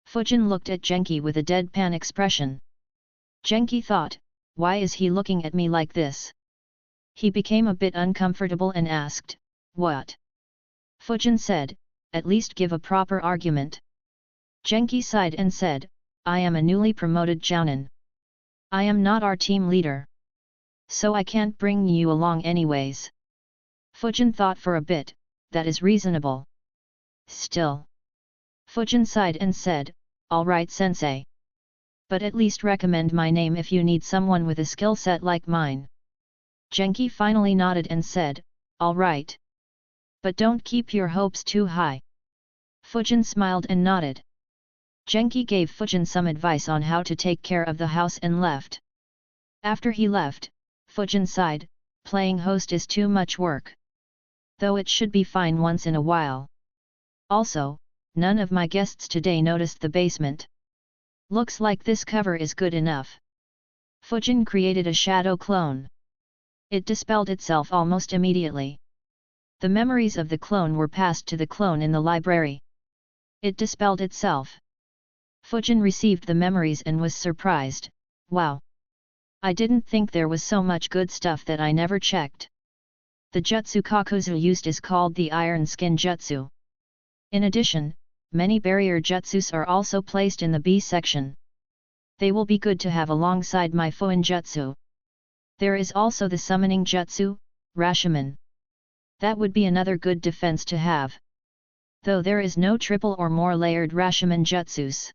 Fujin looked at Genki with a deadpan expression. Genki thought, why is he looking at me like this? He became a bit uncomfortable and asked, what? Fujin said, at least give a proper argument. Genki sighed and said, I am a newly promoted jounin. I am not our team leader. So I can't bring you along anyways. Fujin thought for a bit, that is reasonable. Still. Fujin sighed and said, alright sensei. But at least recommend my name if you need someone with a skill set like mine. Genki finally nodded and said, alright. But don't keep your hopes too high. Fujin smiled and nodded. Genki gave Fujin some advice on how to take care of the house and left. After he left, Fujin sighed, playing host is too much work. Though it should be fine once in a while. Also, none of my guests today noticed the basement. Looks like this cover is good enough. Fujin created a shadow clone. It dispelled itself almost immediately. The memories of the clone were passed to the clone in the library. It dispelled itself. Fujin received the memories and was surprised, wow! I didn't think there was so much good stuff that I never checked. The jutsu Kakuzu used is called the Iron Skin Jutsu. In addition, many barrier jutsus are also placed in the B section. They will be good to have alongside my Fuin Jutsu. There is also the Summoning Jutsu, Rashomon. That would be another good defense to have. Though there is no triple or more layered Rashomon Jutsus.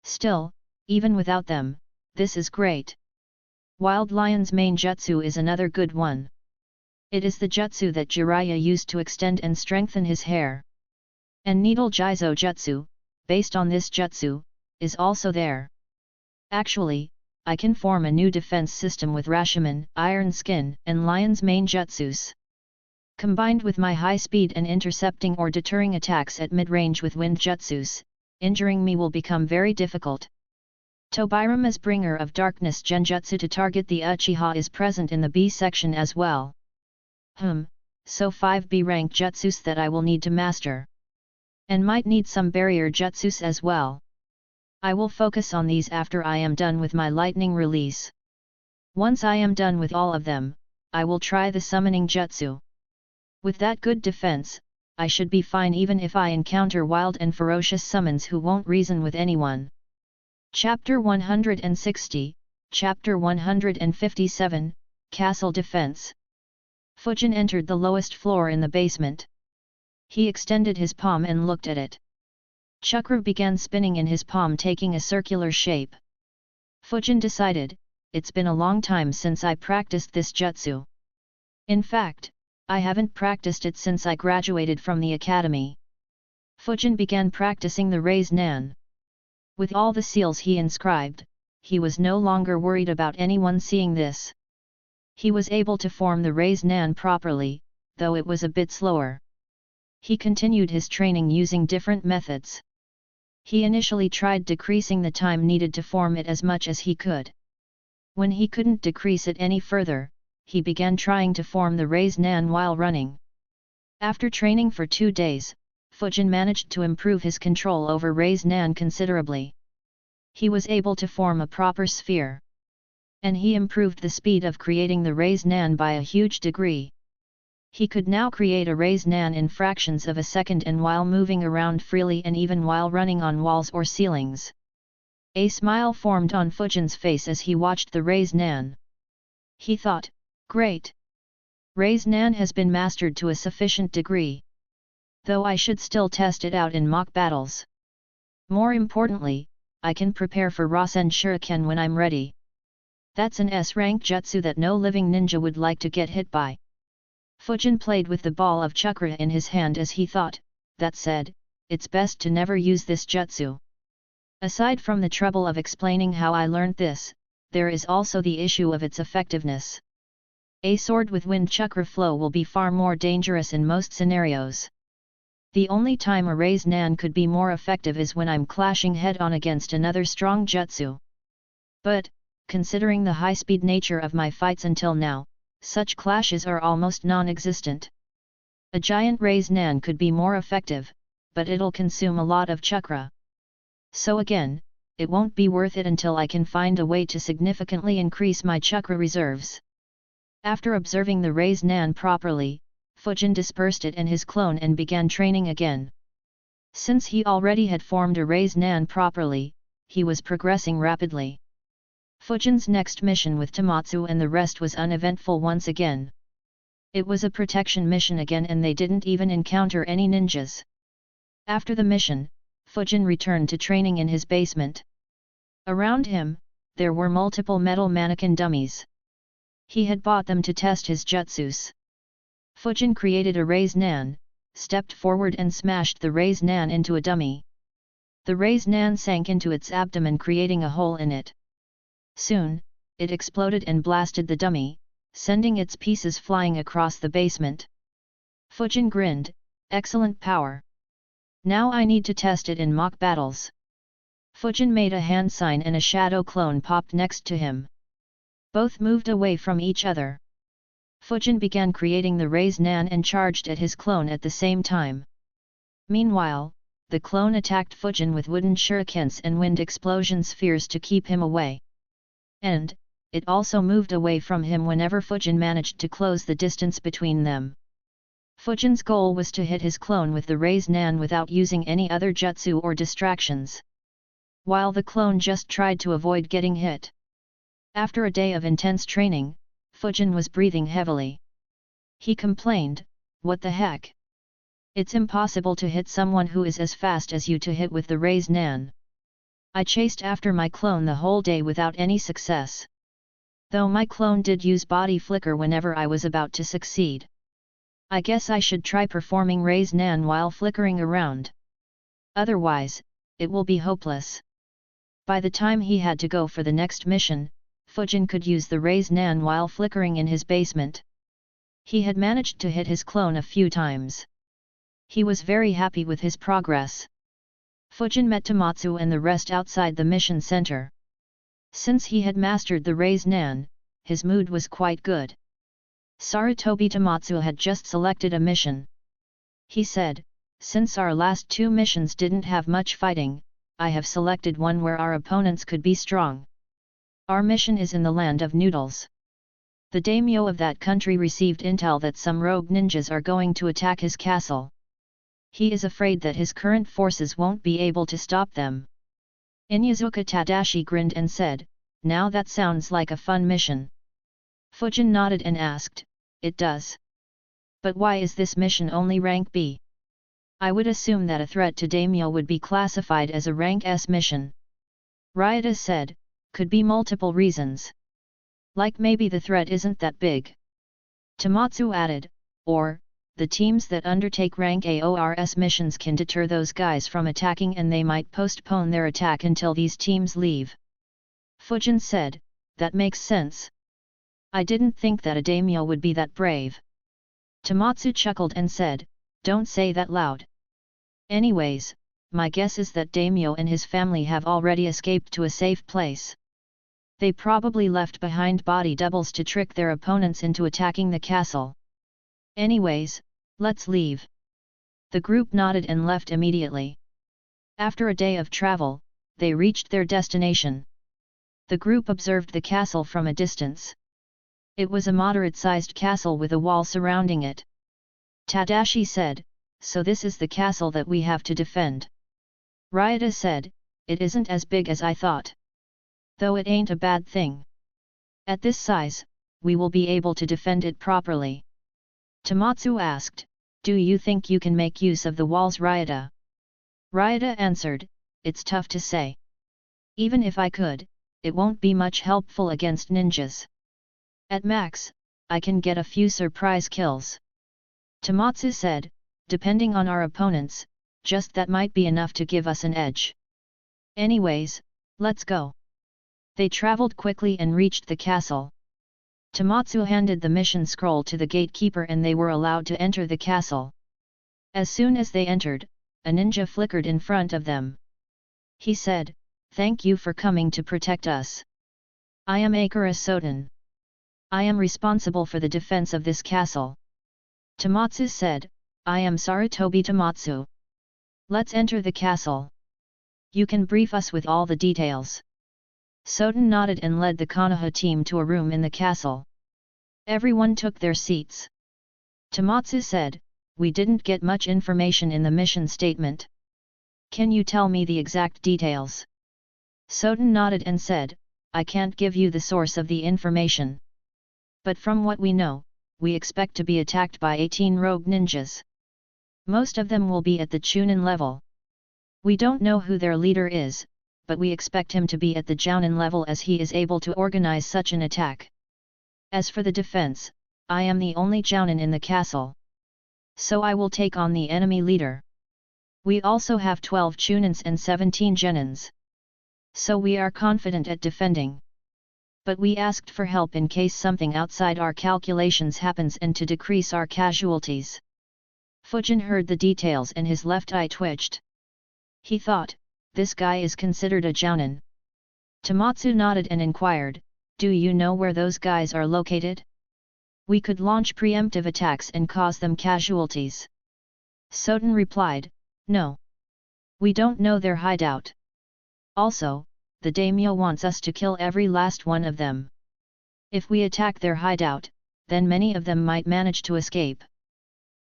Still, even without them, this is great. Wild Lion's main jutsu is another good one. It is the jutsu that Jiraiya used to extend and strengthen his hair. And Needle Jizo Jutsu, based on this jutsu, is also there. Actually, I can form a new defense system with Rashomon, Iron Skin, and Lion's main jutsus. Combined with my high speed and intercepting or deterring attacks at mid-range with wind jutsus, injuring me will become very difficult. Tobirama's Bringer of Darkness Genjutsu to target the Uchiha is present in the B section as well. So 5B rank jutsus that I will need to master. And might need some barrier jutsus as well. I will focus on these after I am done with my lightning release. Once I am done with all of them, I will try the summoning jutsu. With that good defense, I should be fine even if I encounter wild and ferocious summons who won't reason with anyone. Chapter 160, Chapter 157, Castle Defense. Fujin entered the lowest floor in the basement. He extended his palm and looked at it. Chakra began spinning in his palm, taking a circular shape. Fujin decided, it's been a long time since I practiced this jutsu. In fact, I haven't practiced it since I graduated from the academy. Fujin began practicing the Raise Nan. With all the seals he inscribed, he was no longer worried about anyone seeing this. He was able to form the Raise Nan properly, though it was a bit slower. He continued his training using different methods. He initially tried decreasing the time needed to form it as much as he could. When he couldn't decrease it any further, he began trying to form the Raise Nan while running. After training for 2 days, Fujin managed to improve his control over Raise Nan considerably. He was able to form a proper sphere. And he improved the speed of creating the Raise Nan by a huge degree. He could now create a Raise Nan in fractions of a second and while moving around freely and even while running on walls or ceilings. A smile formed on Fujin's face as he watched the Raise Nan. He thought, great! Raise Nan has been mastered to a sufficient degree. Though I should still test it out in mock battles. More importantly, I can prepare for Rasen Shuriken when I'm ready. That's an S-rank jutsu that no living ninja would like to get hit by. Fujin played with the ball of chakra in his hand as he thought, that said, it's best to never use this jutsu. Aside from the trouble of explaining how I learned this, there is also the issue of its effectiveness. A sword with wind chakra flow will be far more dangerous in most scenarios. The only time a Raise Nan could be more effective is when I'm clashing head-on against another strong jutsu. But, considering the high-speed nature of my fights until now, such clashes are almost non-existent. A giant Raise Nan could be more effective, but it'll consume a lot of chakra. So again, it won't be worth it until I can find a way to significantly increase my chakra reserves. After observing the raised nan properly, Fujin dispersed it and his clone and began training again. Since he already had formed a raised nan properly, he was progressing rapidly. Fujin's next mission with Tamatsu and the rest was uneventful once again. It was a protection mission again and they didn't even encounter any ninjas. After the mission, Fujin returned to training in his basement. Around him, there were multiple metal mannequin dummies. He had bought them to test his jutsus. Fujin created a raised nan, stepped forward and smashed the raised nan into a dummy. The raised nan sank into its abdomen, creating a hole in it. Soon, it exploded and blasted the dummy, sending its pieces flying across the basement. Fujin grinned, "Excellent power. Now I need to test it in mock battles." Fujin made a hand sign and a shadow clone popped next to him. Both moved away from each other. Fujin began creating the raised nan and charged at his clone at the same time. Meanwhile, the clone attacked Fujin with wooden shurikens and wind explosion spheres to keep him away. And, it also moved away from him whenever Fujin managed to close the distance between them. Fujin's goal was to hit his clone with the raised nan without using any other jutsu or distractions. While the clone just tried to avoid getting hit. After a day of intense training, Fujin was breathing heavily. He complained, "What the heck? It's impossible to hit someone who is as fast as you to hit with the raised nan. I chased after my clone the whole day without any success. Though my clone did use body flicker whenever I was about to succeed. I guess I should try performing raised nan while flickering around. Otherwise, it will be hopeless." By the time he had to go for the next mission, Fujin could use the raised nan while flickering in his basement. He had managed to hit his clone a few times. He was very happy with his progress. Fujin met Tamatsu and the rest outside the mission center. Since he had mastered the raised nan, his mood was quite good. Sarutobi Tamatsu had just selected a mission. He said, "Since our last two missions didn't have much fighting, I have selected one where our opponents could be strong. Our mission is in the land of noodles. The daimyo of that country received intel that some rogue ninjas are going to attack his castle. He is afraid that his current forces won't be able to stop them." Inyazuka Tadashi grinned and said, "Now that sounds like a fun mission." Fujin nodded and asked, "It does. But why is this mission only rank B? I would assume that a threat to daimyo would be classified as a rank S mission." Ryota said, "Could be multiple reasons. Like maybe the threat isn't that big." Tamatsu added, "Or, the teams that undertake rank AORS missions can deter those guys from attacking and they might postpone their attack until these teams leave." Fujin said, "That makes sense. I didn't think that a daimyo would be that brave." Tamatsu chuckled and said, "Don't say that loud. Anyways, my guess is that daimyo and his family have already escaped to a safe place. They probably left behind body doubles to trick their opponents into attacking the castle. Anyways, let's leave." The group nodded and left immediately. After a day of travel, they reached their destination. The group observed the castle from a distance. It was a moderate-sized castle with a wall surrounding it. Tadashi said, "So this is the castle that we have to defend." Ryota said, "It isn't as big as I thought. Though it ain't a bad thing. At this size, we will be able to defend it properly." Tamatsu asked, "Do you think you can make use of the walls, Ryota?" Ryota answered, "It's tough to say. Even if I could, it won't be much helpful against ninjas. At max, I can get a few surprise kills." Tamatsu said, "Depending on our opponents, just that might be enough to give us an edge. Anyways, let's go." They traveled quickly and reached the castle. Tamatsu handed the mission scroll to the gatekeeper and they were allowed to enter the castle. As soon as they entered, a ninja flickered in front of them. He said, "Thank you for coming to protect us. I am Akira Soten. I am responsible for the defense of this castle." Tamatsu said, "I am Sarutobi Tamatsu. Let's enter the castle. You can brief us with all the details. Soden nodded and led the Konoha team to a room in the castle. Everyone took their seats. Tomatsu said, "We didn't get much information in the mission statement. Can you tell me the exact details?" Soden nodded and said, "I can't give you the source of the information. But from what we know, we expect to be attacked by 18 rogue ninjas. Most of them will be at the Chunin level. We don't know who their leader is, but we expect him to be at the Jounin level as he is able to organize such an attack. As for the defense, I am the only Jounin in the castle. So I will take on the enemy leader. We also have 12 Chunins and 17 Genins. So we are confident at defending. But we asked for help in case something outside our calculations happens and to decrease our casualties." Fujin heard the details and his left eye twitched. He thought, this guy is considered a Jounin. Tomatsu nodded and inquired, "Do you know where those guys are located? We could launch preemptive attacks and cause them casualties." Soden replied, "No. We don't know their hideout. Also, the daimyo wants us to kill every last one of them. If we attack their hideout, then many of them might manage to escape."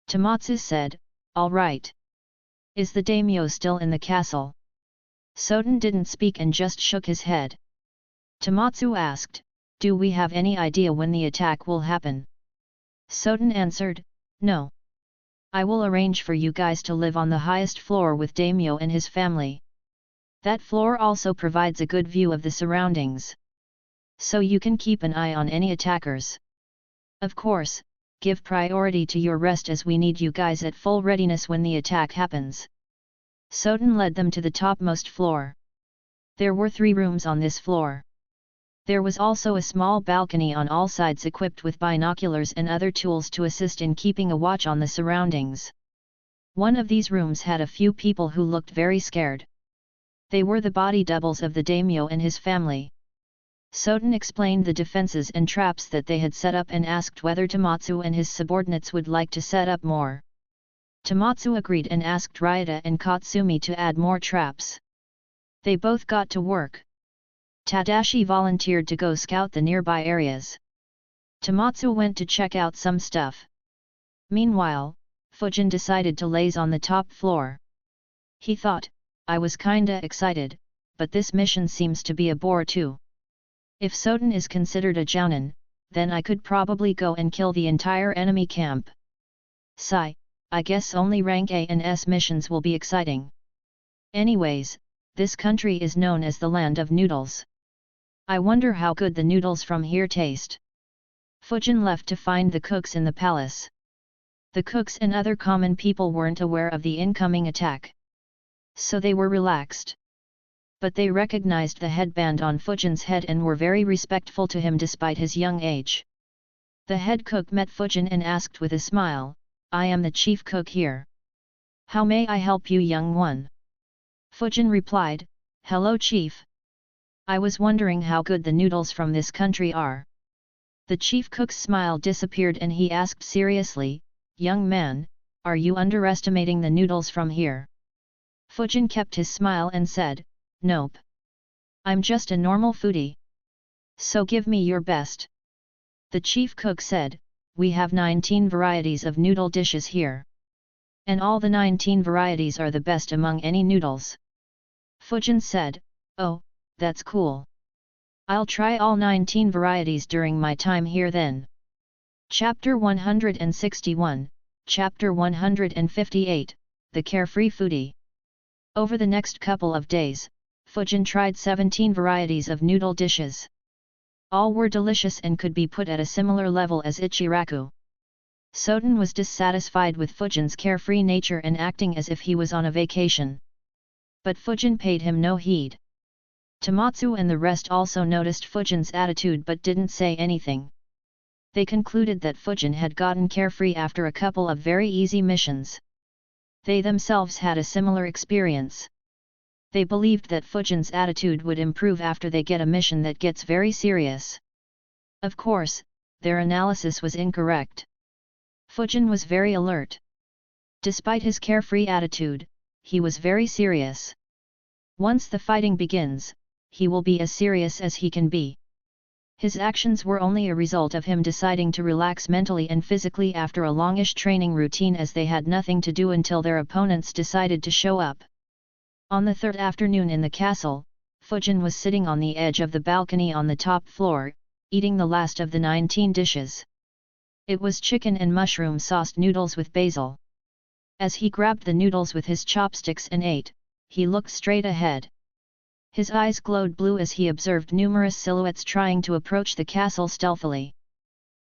Tomatsu said, "All right. Is the daimyo still in the castle?" Soden didn't speak and just shook his head. Tomatsu asked, "Do we have any idea when the attack will happen?" Soden answered, "No. I will arrange for you guys to live on the highest floor with daimyo and his family. That floor also provides a good view of the surroundings. So you can keep an eye on any attackers. Of course, give priority to your rest as we need you guys at full readiness when the attack happens." Soden led them to the topmost floor. There were 3 rooms on this floor. There was also a small balcony on all sides equipped with binoculars and other tools to assist in keeping a watch on the surroundings. One of these rooms had a few people who looked very scared. They were the body doubles of the daimyo and his family. Soden explained the defenses and traps that they had set up and asked whether Tomatsu and his subordinates would like to set up more. Tomatsu agreed and asked Ryota and Katsumi to add more traps. They both got to work. Tadashi volunteered to go scout the nearby areas. Tomatsu went to check out some stuff. Meanwhile, Fujin decided to laze on the top floor. He thought, "I was kinda excited, but this mission seems to be a bore too. If Soden is considered a Jounin, then I could probably go and kill the entire enemy camp. Sigh, I guess only rank A and S missions will be exciting. Anyways, this country is known as the land of noodles. I wonder how good the noodles from here taste." Fujin left to find the cooks in the palace. The cooks and other common people weren't aware of the incoming attack. So they were relaxed. But they recognized the headband on Fujin's head and were very respectful to him despite his young age. The head cook met Fujin and asked with a smile, "I am the chief cook here. How may I help you, young one?" Fujin replied, "Hello chief. I was wondering how good the noodles from this country are." The chief cook's smile disappeared and he asked seriously, "Young man, are you underestimating the noodles from here?" Fujin kept his smile and said, "Nope. I'm just a normal foodie. So give me your best." The chief cook said, "We have 19 varieties of noodle dishes here. And all the 19 varieties are the best among any noodles." Fujin said, "Oh, that's cool. I'll try all 19 varieties during my time here then." Chapter 161, Chapter 158, The Carefree Foodie. Over the next couple of days, Fujin tried 17 varieties of noodle dishes. All were delicious and could be put at a similar level as Ichiraku. Soden was dissatisfied with Fujin's carefree nature and acting as if he was on a vacation. But Fujin paid him no heed. Tomatsu and the rest also noticed Fujin's attitude but didn't say anything. They concluded that Fujin had gotten carefree after a couple of very easy missions. They themselves had a similar experience. They believed that Fujin's attitude would improve after they get a mission that gets very serious. Of course, their analysis was incorrect. Fujin was very alert. Despite his carefree attitude, he was very serious. Once the fighting begins, he will be as serious as he can be. His actions were only a result of him deciding to relax mentally and physically after a longish training routine, as they had nothing to do until their opponents decided to show up. On the third afternoon in the castle, Fujin was sitting on the edge of the balcony on the top floor, eating the last of the 19 dishes. It was chicken and mushroom sauced noodles with basil. As he grabbed the noodles with his chopsticks and ate, he looked straight ahead. His eyes glowed blue as he observed numerous silhouettes trying to approach the castle stealthily.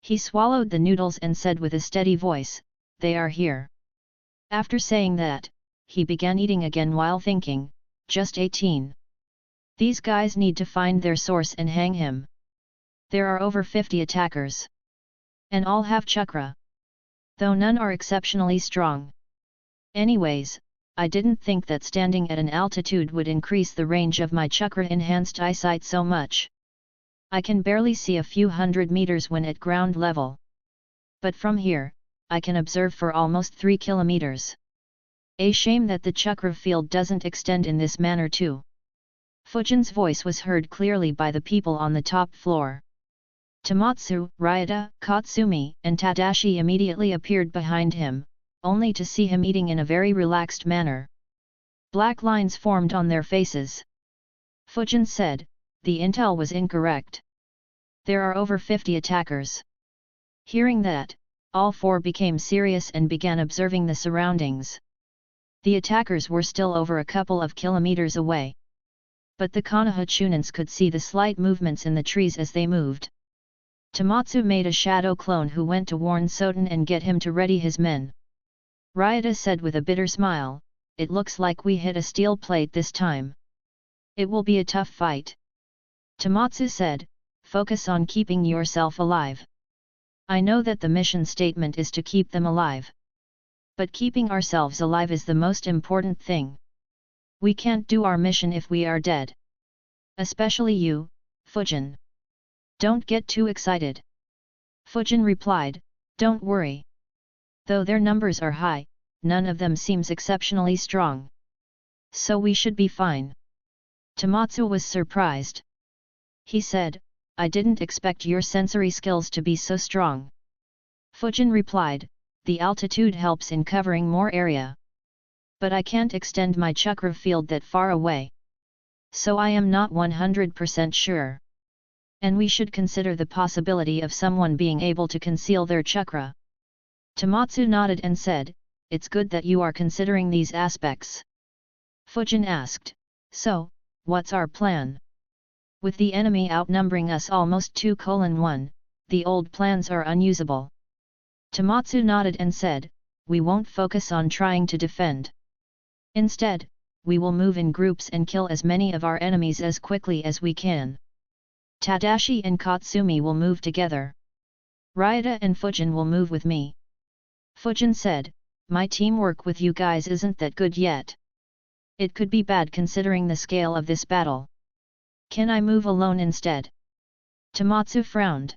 He swallowed the noodles and said with a steady voice, "They are here." After saying that, he began eating again while thinking, "Just 18. These guys need to find their source and hang him. There are over 50 attackers. And all have chakra. Though none are exceptionally strong. Anyways, I didn't think that standing at an altitude would increase the range of my chakra-enhanced eyesight so much. I can barely see a few hundred meters when at ground level. But from here, I can observe for almost 3 kilometers. A shame that the chakra field doesn't extend in this manner too." Fujin's voice was heard clearly by the people on the top floor. Tomatsu, Ryota, Katsumi, and Tadashi immediately appeared behind him, only to see him eating in a very relaxed manner. Black lines formed on their faces. Fujin said, "The intel was incorrect. There are over 50 attackers." Hearing that, all four became serious and began observing the surroundings. The attackers were still over a couple of kilometers away. But the Konoha Chunins could see the slight movements in the trees as they moved. Tomatsu made a shadow clone who went to warn Soten and get him to ready his men. Ryota said with a bitter smile, "It looks like we hit a steel plate this time. It will be a tough fight." Tomatsu said, "Focus on keeping yourself alive. I know that the mission statement is to keep them alive. But keeping ourselves alive is the most important thing. We can't do our mission if we are dead. Especially you, Fujin. Don't get too excited." Fujin replied, "Don't worry. Though their numbers are high, none of them seems exceptionally strong. So we should be fine." Tomatsu was surprised. He said, "I didn't expect your sensory skills to be so strong." Fujin replied, "The altitude helps in covering more area. But I can't extend my chakra field that far away. So I am not 100% sure. And we should consider the possibility of someone being able to conceal their chakra." Tomatsu nodded and said, "It's good that you are considering these aspects." Fujin asked, "So, what's our plan? With the enemy outnumbering us almost 2:1, the old plans are unusable." Tomatsu nodded and said, "We won't focus on trying to defend. Instead, we will move in groups and kill as many of our enemies as quickly as we can. Tadashi and Katsumi will move together. Ryota and Fujin will move with me." Fujin said, "My teamwork with you guys isn't that good yet. It could be bad considering the scale of this battle. Can I move alone instead?" Tomatsu frowned.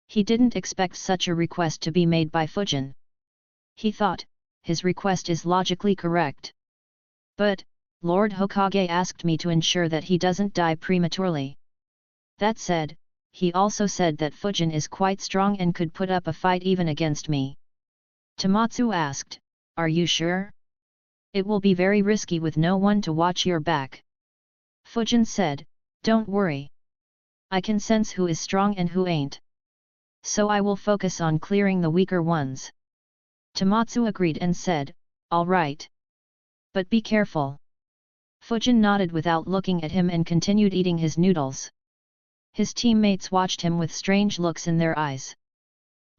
He didn't expect such a request to be made by Fujin. He thought, his request is logically correct. But, Lord Hokage asked me to ensure that he doesn't die prematurely. That said, he also said that Fujin is quite strong and could put up a fight even against me. Tomatsu asked, "Are you sure? It will be very risky with no one to watch your back." Fujin said, "Don't worry. I can sense who is strong and who ain't. So I will focus on clearing the weaker ones." Tomatsu agreed and said, "All right. But be careful." Fujin nodded without looking at him and continued eating his noodles. His teammates watched him with strange looks in their eyes.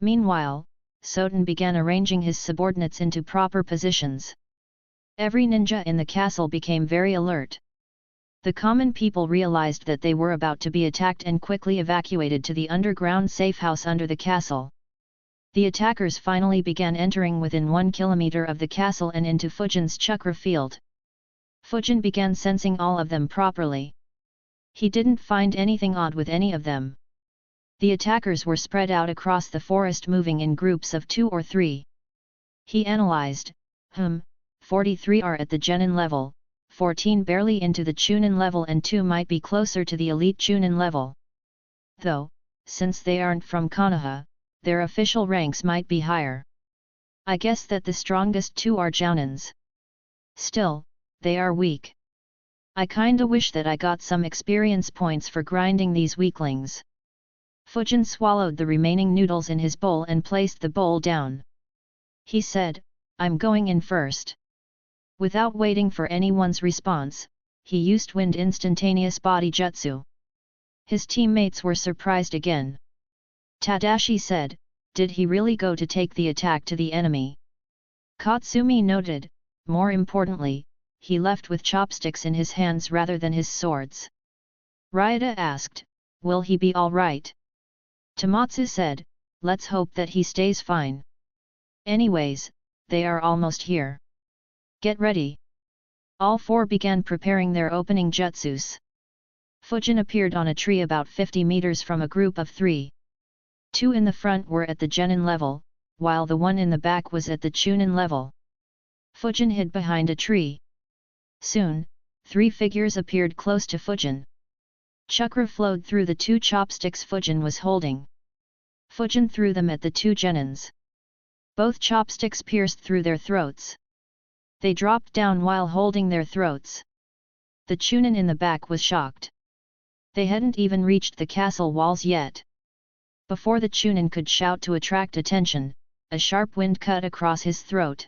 Meanwhile, Soten began arranging his subordinates into proper positions. Every ninja in the castle became very alert. The common people realized that they were about to be attacked and quickly evacuated to the underground safehouse under the castle. The attackers finally began entering within 1 kilometer of the castle and into Fujin's chakra field. Fujin began sensing all of them properly. He didn't find anything odd with any of them. The attackers were spread out across the forest moving in groups of 2 or 3. He analyzed, 43 are at the Genin level, 14 barely into the Chunin level and 2 might be closer to the elite Chunin level. Though, since they aren't from Konoha, their official ranks might be higher. I guess that the strongest 2 are Jounins. Still, they are weak. I kinda wish that I got some experience points for grinding these weaklings. Fujin swallowed the remaining noodles in his bowl and placed the bowl down. He said, I'm going in first. Without waiting for anyone's response, he used wind instantaneous body jutsu. His teammates were surprised again. Tadashi said, did he really go to take the attack to the enemy? Katsumi noted, more importantly, he left with chopsticks in his hands rather than his swords. Ryota asked, will he be alright? Tomatsu said, let's hope that he stays fine. Anyways, they are almost here. Get ready. All 4 began preparing their opening jutsus. Fujin appeared on a tree about 50 meters from a group of 3. 2 in the front were at the Genin level, while the one in the back was at the Chunin level. Fujin hid behind a tree. Soon, 3 figures appeared close to Fujin. Chakra flowed through the 2 chopsticks Fujin was holding. Fujin threw them at the 2 Genins. Both chopsticks pierced through their throats. They dropped down while holding their throats. The Chunin in the back was shocked. They hadn't even reached the castle walls yet. Before the Chunin could shout to attract attention, a sharp wind cut across his throat.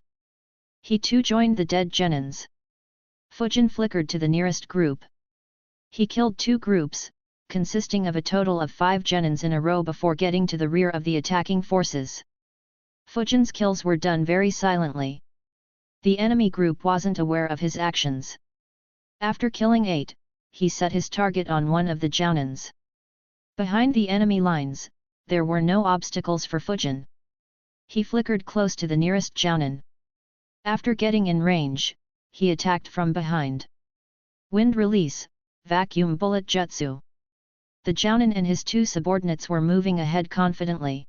He too joined the dead Genins. Fujin flickered to the nearest group. He killed 2 groups, consisting of a total of 5 Genins in a row before getting to the rear of the attacking forces. Fujin's kills were done very silently. The enemy group wasn't aware of his actions. After killing 8, he set his target on one of the Jounins. Behind the enemy lines, there were no obstacles for Fujin. He flickered close to the nearest Jounin. After getting in range, he attacked from behind. Wind release, vacuum bullet jutsu. The Jounin and his 2 subordinates were moving ahead confidently.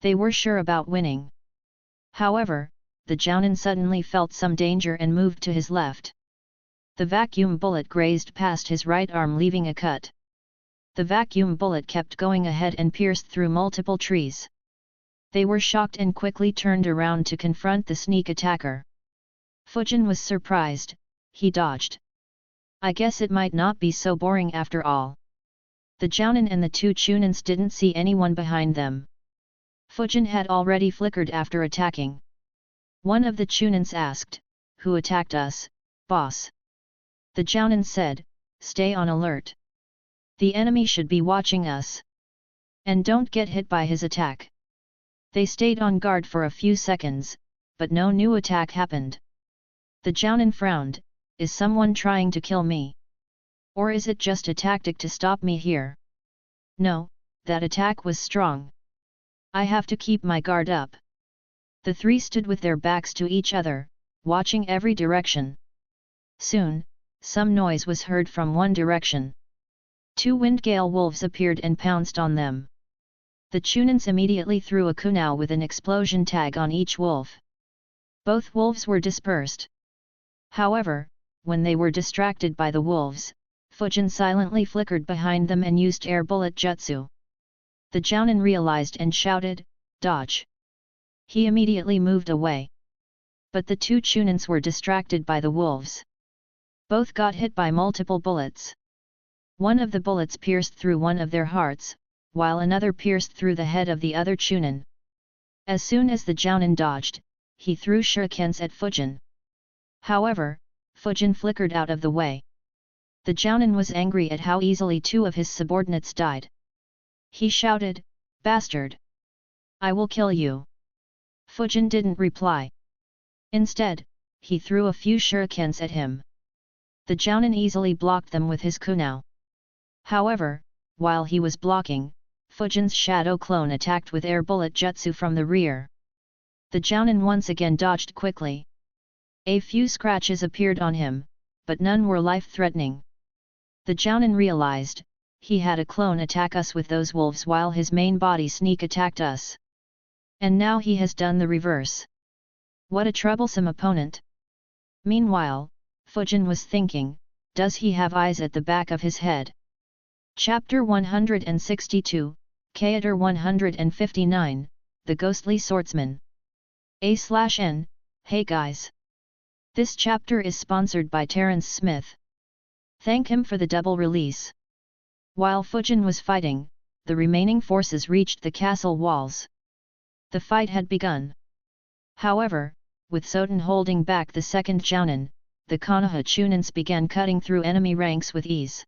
They were sure about winning. However, the Jounin suddenly felt some danger and moved to his left. The vacuum bullet grazed past his right arm, leaving a cut. The vacuum bullet kept going ahead and pierced through multiple trees. They were shocked and quickly turned around to confront the sneak attacker. Fujin was surprised, he dodged. I guess it might not be so boring after all. The Jounin and the 2 Chunins didn't see anyone behind them. Fujin had already flickered after attacking. One of the Chunins asked, who attacked us, boss? The Jounin said, stay on alert. The enemy should be watching us. And don't get hit by his attack. They stayed on guard for a few seconds, but no new attack happened. The Jounin frowned, is someone trying to kill me? Or is it just a tactic to stop me here? No, that attack was strong. I have to keep my guard up. The 3 stood with their backs to each other, watching every direction. Soon, some noise was heard from one direction. 2 Windgale wolves appeared and pounced on them. The Chunins immediately threw a kunao with an explosion tag on each wolf. Both wolves were dispersed. However, when they were distracted by the wolves, Fujin silently flickered behind them and used air bullet jutsu. The Jounin realized and shouted, dodge. He immediately moved away. But the 2 Chunins were distracted by the wolves. Both got hit by multiple bullets. One of the bullets pierced through one of their hearts, while another pierced through the head of the other Chunin. As soon as the Jounin dodged, he threw shurikens at Fujin. However, Fujin flickered out of the way. The Jounin was angry at how easily 2 of his subordinates died. He shouted, bastard! I will kill you. Fujin didn't reply. Instead, he threw a few shurikens at him. The Jounin easily blocked them with his kunao. However, while he was blocking, Fujin's shadow clone attacked with air bullet jutsu from the rear. The Jounin once again dodged quickly. A few scratches appeared on him, but none were life-threatening. The Jounin realized, he had a clone attack us with those wolves while his main body sneak attacked us. And now he has done the reverse. What a troublesome opponent. Meanwhile, Fujin was thinking, does he have eyes at the back of his head? Chapter 162, Kaitor 159, The Ghostly Swordsman. A/N, hey guys. This chapter is sponsored by Terrence Smith. Thank him for the double release. While Fujin was fighting, the remaining forces reached the castle walls. The fight had begun. However, with Soten holding back the second Jounin, the Konoha Chunins began cutting through enemy ranks with ease.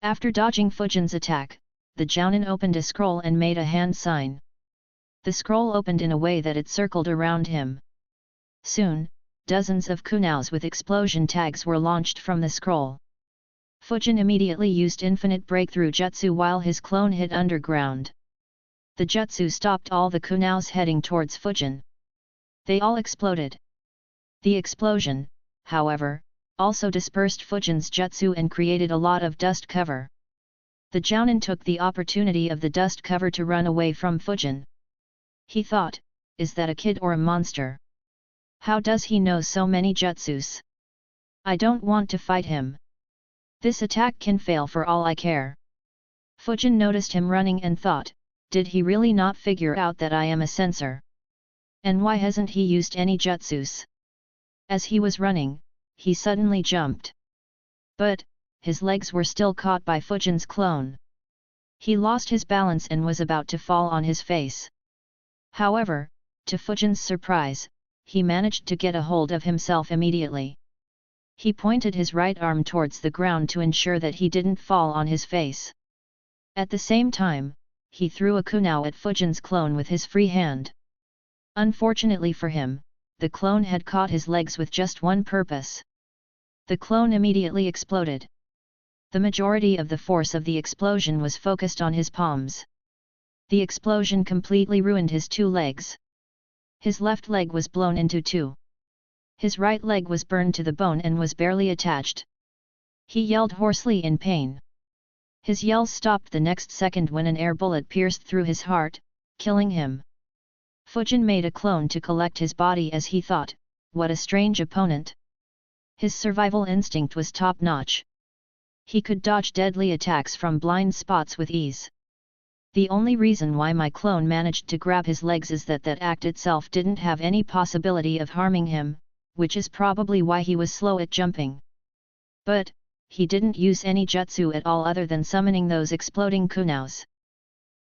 After dodging Fujin's attack, the Jounin opened a scroll and made a hand sign. The scroll opened in a way that it circled around him. Soon, dozens of kunaus with explosion tags were launched from the scroll. Fujin immediately used infinite breakthrough jutsu while his clone hid underground. The jutsu stopped all the kunaus heading towards Fujin. They all exploded. The explosion, however, also dispersed Fujin's jutsu and created a lot of dust cover. The Jounin took the opportunity of the dust cover to run away from Fujin. He thought, is that a kid or a monster? How does he know so many jutsus? I don't want to fight him. This attack can fail for all I care. Fujin noticed him running and thought, did he really not figure out that I am a censor? And why hasn't he used any jutsus? As he was running, he suddenly jumped. But, his legs were still caught by Fujin's clone. He lost his balance and was about to fall on his face. However, to Fujin's surprise, he managed to get a hold of himself immediately. He pointed his right arm towards the ground to ensure that he didn't fall on his face. At the same time, he threw a kunao at Fujin's clone with his free hand. Unfortunately for him, the clone had caught his legs with just one purpose. The clone immediately exploded. The majority of the force of the explosion was focused on his palms. The explosion completely ruined his two legs. His left leg was blown into two. His right leg was burned to the bone and was barely attached. He yelled hoarsely in pain. His yells stopped the next second when an air bullet pierced through his heart, killing him. Fujin made a clone to collect his body as he thought, what a strange opponent. His survival instinct was top-notch. He could dodge deadly attacks from blind spots with ease. The only reason why my clone managed to grab his legs is that that act itself didn't have any possibility of harming him, which is probably why he was slow at jumping. But, he didn't use any jutsu at all other than summoning those exploding kunaus.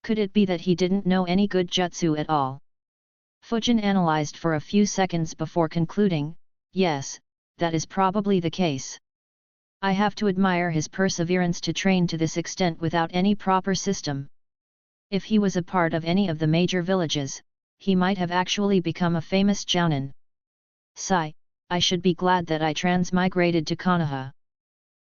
Could it be that he didn't know any good jutsu at all? Fujin analyzed for a few seconds before concluding, yes, that is probably the case. I have to admire his perseverance to train to this extent without any proper system. If he was a part of any of the major villages, he might have actually become a famous jounin. Sigh, I should be glad that I transmigrated to Konoha.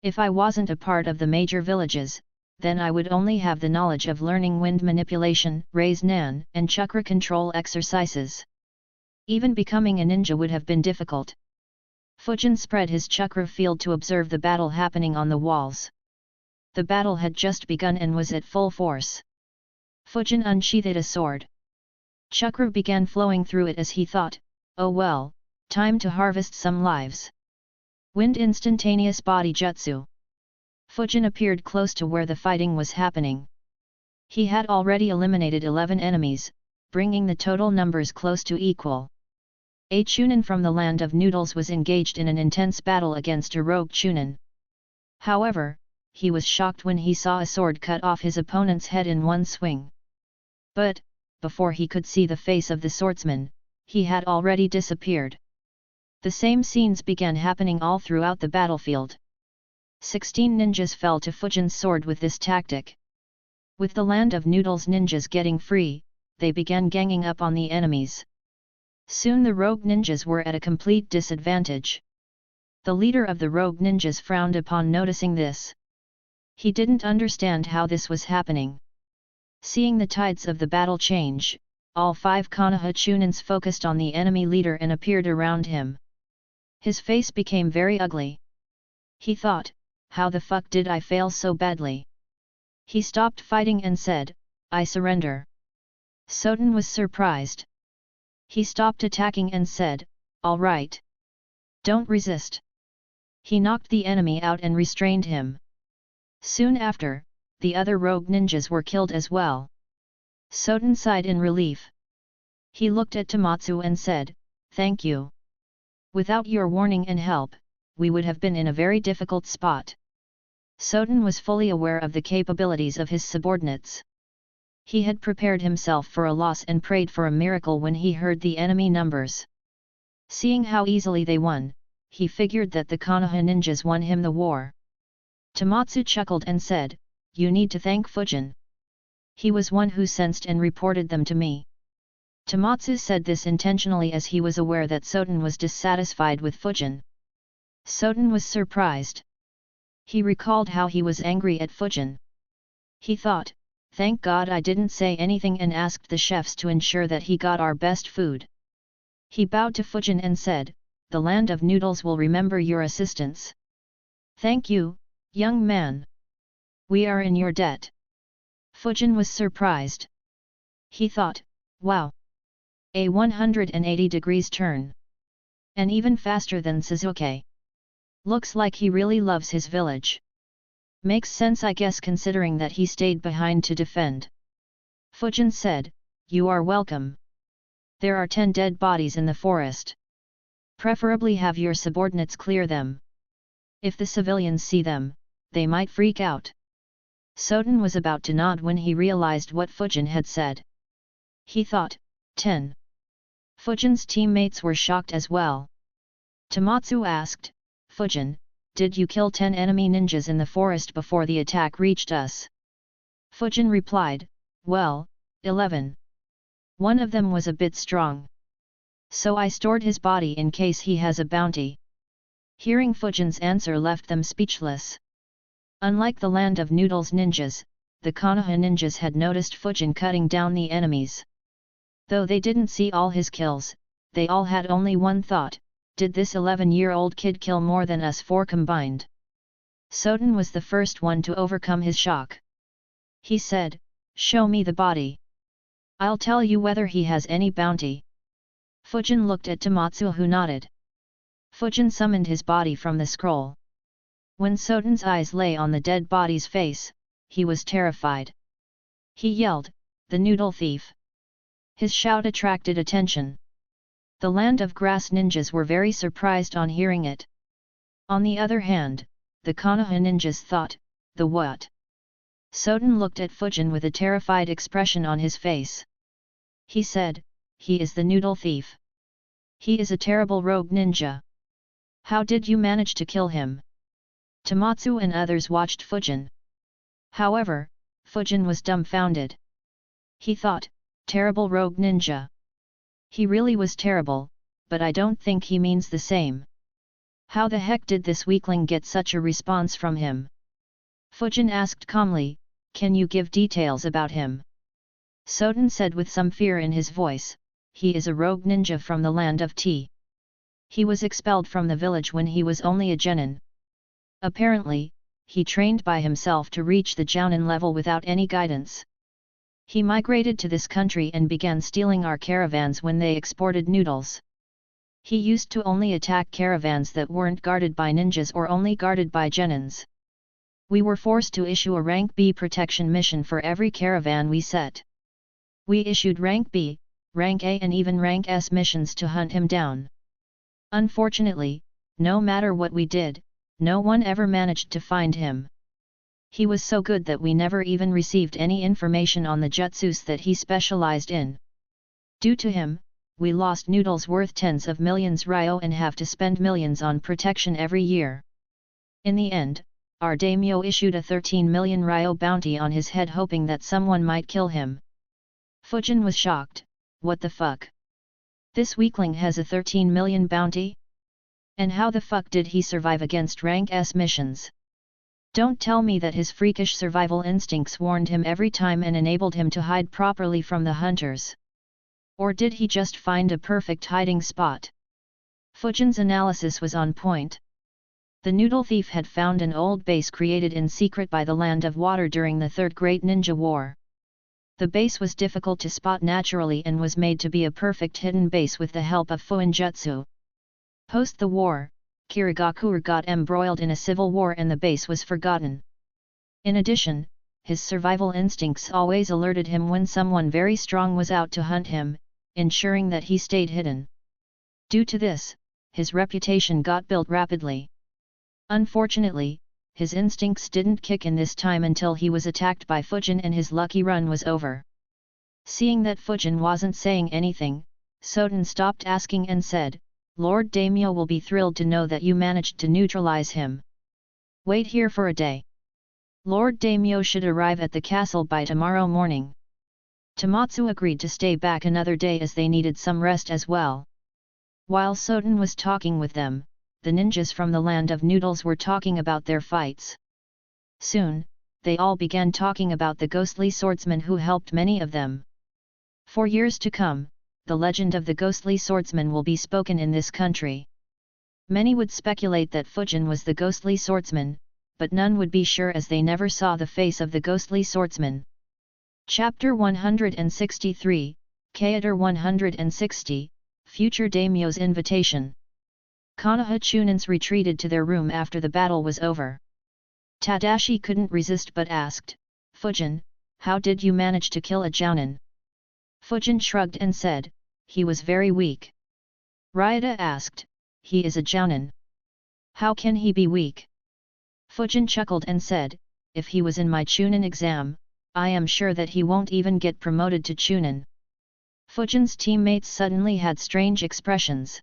If I wasn't a part of the major villages, then I would only have the knowledge of learning wind manipulation, raise nan, and chakra control exercises. Even becoming a ninja would have been difficult. Fujin spread his chakra field to observe the battle happening on the walls. The battle had just begun and was at full force. Fujin unsheathed a sword. Chakra began flowing through it as he thought, oh well, time to harvest some lives. Wind instantaneous body jutsu. Fujin appeared close to where the fighting was happening. He had already eliminated 11 enemies, bringing the total numbers close to equal. A Chunin from the land of noodles was engaged in an intense battle against a rogue Chunin. However, he was shocked when he saw a sword cut off his opponent's head in one swing. But, before he could see the face of the swordsman, he had already disappeared. The same scenes began happening all throughout the battlefield. 16 ninjas fell to Fujin's sword with this tactic. With the land of noodles ninjas getting free, they began ganging up on the enemies. Soon the rogue ninjas were at a complete disadvantage. The leader of the rogue ninjas frowned upon noticing this. He didn't understand how this was happening. Seeing the tides of the battle change, all 5 Konoha Chunins focused on the enemy leader and appeared around him. His face became very ugly. He thought, how the fuck did I fail so badly? He stopped fighting and said, I surrender. Soten was surprised. He stopped attacking and said, all right. Don't resist. He knocked the enemy out and restrained him. Soon after, the other rogue ninjas were killed as well. Soden sighed in relief. He looked at Tomatsu and said, "Thank you. Without your warning and help, we would have been in a very difficult spot." Soden was fully aware of the capabilities of his subordinates. He had prepared himself for a loss and prayed for a miracle when he heard the enemy numbers. Seeing how easily they won, he figured that the Konoha ninjas won him the war. Tomatsu chuckled and said, "You need to thank Fujin. He was one who sensed and reported them to me." Tomatsu said this intentionally as he was aware that Soden was dissatisfied with Fujin. Soden was surprised. He recalled how he was angry at Fujin. He thought, "Thank God I didn't say anything," and asked the chefs to ensure that he got our best food. He bowed to Fujin and said, "The land of noodles will remember your assistance." "Thank you, young man. We are in your debt." Fujin was surprised. He thought, "Wow! A 180 degrees turn. And even faster than Suzuki. Looks like he really loves his village. Makes sense, I guess, considering that he stayed behind to defend." Fujin said, "You are welcome. There are 10 dead bodies in the forest. Preferably have your subordinates clear them. If the civilians see them, they might freak out." Soden was about to nod when he realized what Fujin had said. He thought, 10. Fujin's teammates were shocked as well. Tomatsu asked, "Fujin, did you kill 10 enemy ninjas in the forest before the attack reached us?" Fujin replied, "Well, 11. One of them was a bit strong. So I stored his body in case he has a bounty." Hearing Fujin's answer left them speechless. Unlike the land of noodles ninjas, the Konoha ninjas had noticed Fujin cutting down the enemies. Though they didn't see all his kills, they all had only one thought: did this 11-year-old kid kill more than us 4 combined? Soden was the first one to overcome his shock. He said, "Show me the body. I'll tell you whether he has any bounty." Fujin looked at Tomatsu, who nodded. Fujin summoned his body from the scroll. When Soden's eyes lay on the dead body's face, he was terrified. He yelled, "The noodle thief!" His shout attracted attention. The land of grass ninjas were very surprised on hearing it. On the other hand, the Konoha ninjas thought, "The what?" Soden looked at Fujin with a terrified expression on his face. He said, "He is the noodle thief. He is a terrible rogue ninja. How did you manage to kill him?" Tomatsu and others watched Fujin. However, Fujin was dumbfounded. He thought, "Terrible rogue ninja. He really was terrible, but I don't think he means the same. How the heck did this weakling get such a response from him?" Fujin asked calmly, "Can you give details about him?" Soden said with some fear in his voice, "He is a rogue ninja from the land of tea. He was expelled from the village when he was only a genin. Apparently, he trained by himself to reach the jounin level without any guidance. He migrated to this country and began stealing our caravans when they exported noodles. He used to only attack caravans that weren't guarded by ninjas or only guarded by genins. We were forced to issue a rank B protection mission for every caravan we set. We issued rank B, rank A and even rank S missions to hunt him down. Unfortunately, no matter what we did, no one ever managed to find him. He was so good that we never even received any information on the jutsus that he specialized in. Due to him, we lost noodles worth tens of millions ryo and have to spend millions on protection every year. In the end, our daimyo issued a 13 million ryo bounty on his head, hoping that someone might kill him." Fujin was shocked. "What the fuck? This weakling has a 13 million bounty? And how the fuck did he survive against rank S missions? Don't tell me that his freakish survival instincts warned him every time and enabled him to hide properly from the hunters. Or did he just find a perfect hiding spot?" Fujin's analysis was on point. The noodle thief had found an old base created in secret by the Land of Water during the Third Great Ninja War. The base was difficult to spot naturally and was made to be a perfect hidden base with the help of Fuinjutsu. Post the war, Kirigakure got embroiled in a civil war and the base was forgotten. In addition, his survival instincts always alerted him when someone very strong was out to hunt him, ensuring that he stayed hidden. Due to this, his reputation got built rapidly. Unfortunately, his instincts didn't kick in this time until he was attacked by Fujin and his lucky run was over. Seeing that Fujin wasn't saying anything, Soten stopped asking and said, "Lord Daimyo will be thrilled to know that you managed to neutralize him. Wait here for a day. Lord Daimyo should arrive at the castle by tomorrow morning." Tomatsu agreed to stay back another day as they needed some rest as well. While Soten was talking with them, the ninjas from the land of noodles were talking about their fights. Soon, they all began talking about the ghostly swordsman who helped many of them. For years to come, the legend of the ghostly swordsman will be spoken in this country. Many would speculate that Fujin was the ghostly swordsman, but none would be sure as they never saw the face of the ghostly swordsman. Chapter 163, Kaitor 160, Future Daimyo's Invitation. Konoha Chunins retreated to their room after the battle was over. Tadashi couldn't resist but asked, "Fujin, how did you manage to kill a jounin?" Fujin shrugged and said, "He was very weak." Ryota asked, "He is a jounin. How can he be weak?" Fujin chuckled and said, "If he was in my Chunin exam, I am sure that he won't even get promoted to Chunin." Fujin's teammates suddenly had strange expressions.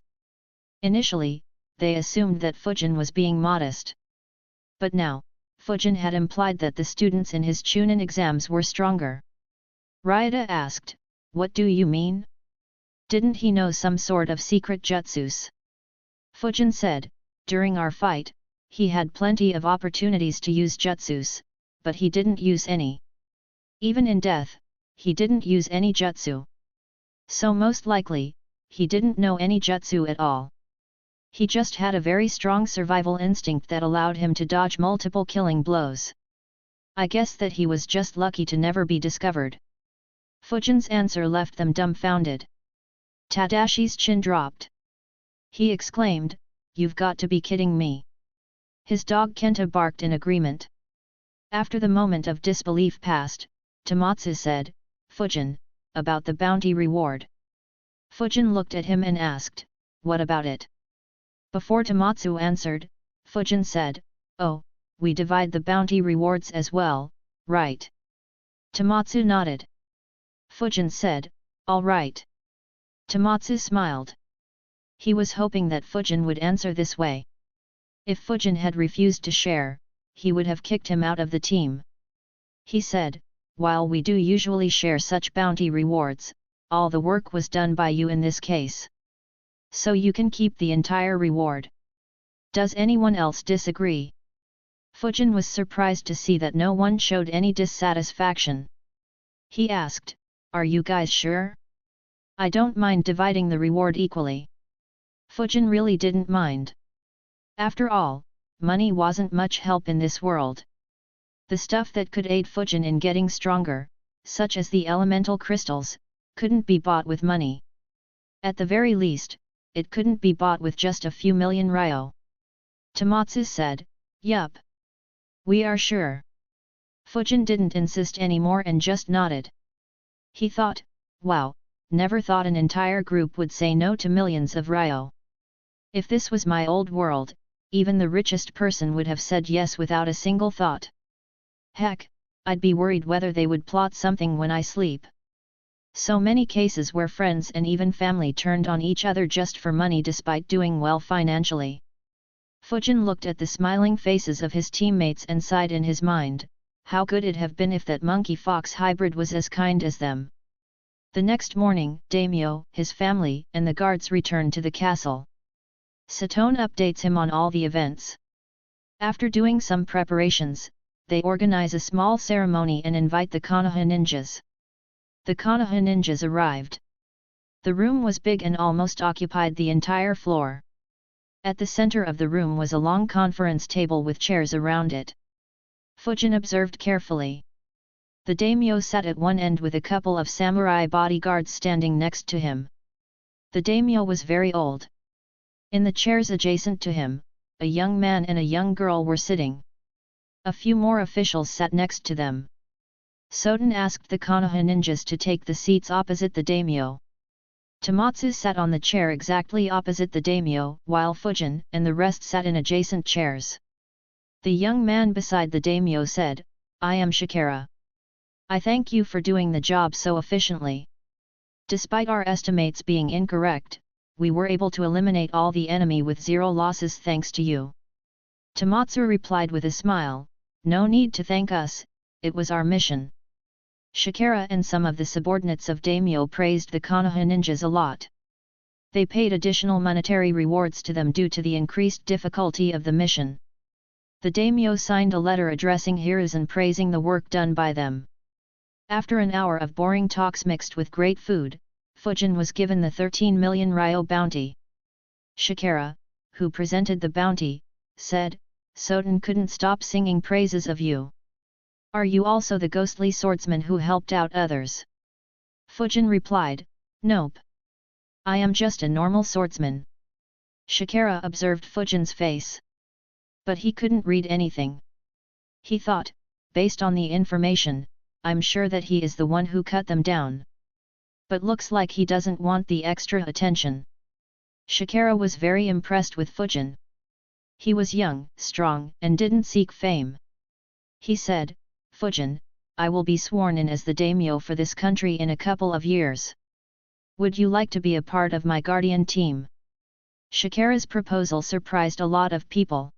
Initially, they assumed that Fujin was being modest. But now, Fujin had implied that the students in his Chunin exams were stronger. Ryota asked, "What do you mean? Didn't he know some sort of secret jutsus?" Fujin said, "During our fight, he had plenty of opportunities to use jutsus, but he didn't use any. Even in death, he didn't use any jutsu. So most likely, he didn't know any jutsu at all. He just had a very strong survival instinct that allowed him to dodge multiple killing blows. I guess that he was just lucky to never be discovered." Fujin's answer left them dumbfounded. Tadashi's chin dropped. He exclaimed, "You've got to be kidding me." His dog Kenta barked in agreement. After the moment of disbelief passed, Tomatsu said, "Fujin, about the bounty reward." Fujin looked at him and asked, "What about it?" Before Tomatsu answered, Fujin said, "Oh, we divide the bounty rewards as well, right?" Tomatsu nodded. Fujin said, "All right." Tomatsu smiled. He was hoping that Fujin would answer this way. If Fujin had refused to share, he would have kicked him out of the team. He said, "While we do usually share such bounty rewards, all the work was done by you in this case. So you can keep the entire reward. Does anyone else disagree?" Fujin was surprised to see that no one showed any dissatisfaction. He asked, "Are you guys sure? I don't mind dividing the reward equally." Fujin really didn't mind. After all, money wasn't much help in this world. The stuff that could aid Fujin in getting stronger, such as the elemental crystals, couldn't be bought with money. At the very least, it couldn't be bought with just a few million ryo. Tomatsu said, "Yup. We are sure." Fujin didn't insist anymore and just nodded. He thought, "Wow, never thought an entire group would say no to millions of ryo. If this was my old world, even the richest person would have said yes without a single thought. Heck, I'd be worried whether they would plot something when I sleep. So many cases where friends and even family turned on each other just for money despite doing well financially." Fujin looked at the smiling faces of his teammates and sighed in his mind, how good it'd have been if that monkey-fox hybrid was as kind as them. The next morning, Daimyo, his family, and the guards returned to the castle. Satone updates him on all the events. After doing some preparations, they organize a small ceremony and invite the Konoha ninjas. The Konoha ninjas arrived. The room was big and almost occupied the entire floor. At the center of the room was a long conference table with chairs around it. Fujin observed carefully. The daimyo sat at one end with a couple of samurai bodyguards standing next to him. The daimyo was very old. In the chairs adjacent to him, a young man and a young girl were sitting. A few more officials sat next to them. Soden asked the Konoha ninjas to take the seats opposite the daimyo. Tomatsu sat on the chair exactly opposite the daimyo, while Fujin and the rest sat in adjacent chairs. The young man beside the daimyo said, "I am Shikara. I thank you for doing the job so efficiently. Despite our estimates being incorrect, we were able to eliminate all the enemy with 0 losses thanks to you." Tomatsu replied with a smile, "No need to thank us, it was our mission." Shikara and some of the subordinates of daimyo praised the Konoha ninjas a lot. They paid additional monetary rewards to them due to the increased difficulty of the mission. The daimyo signed a letter addressing Hiruzen praising the work done by them. After an hour of boring talks mixed with great food, Fujin was given the 13 million ryo bounty. Shikara, who presented the bounty, said, "Soden couldn't stop singing praises of you. Are you also the ghostly swordsman who helped out others?" Fujin replied, "Nope. I am just a normal swordsman." Shikara observed Fujin's face. But he couldn't read anything. He thought, based on the information, I'm sure that he is the one who cut them down. But looks like he doesn't want the extra attention. Shikara was very impressed with Fujin. He was young, strong, and didn't seek fame. He said, "Fujin, I will be sworn in as the daimyo for this country in a couple of years. Would you like to be a part of my guardian team?" Shikara's proposal surprised a lot of people.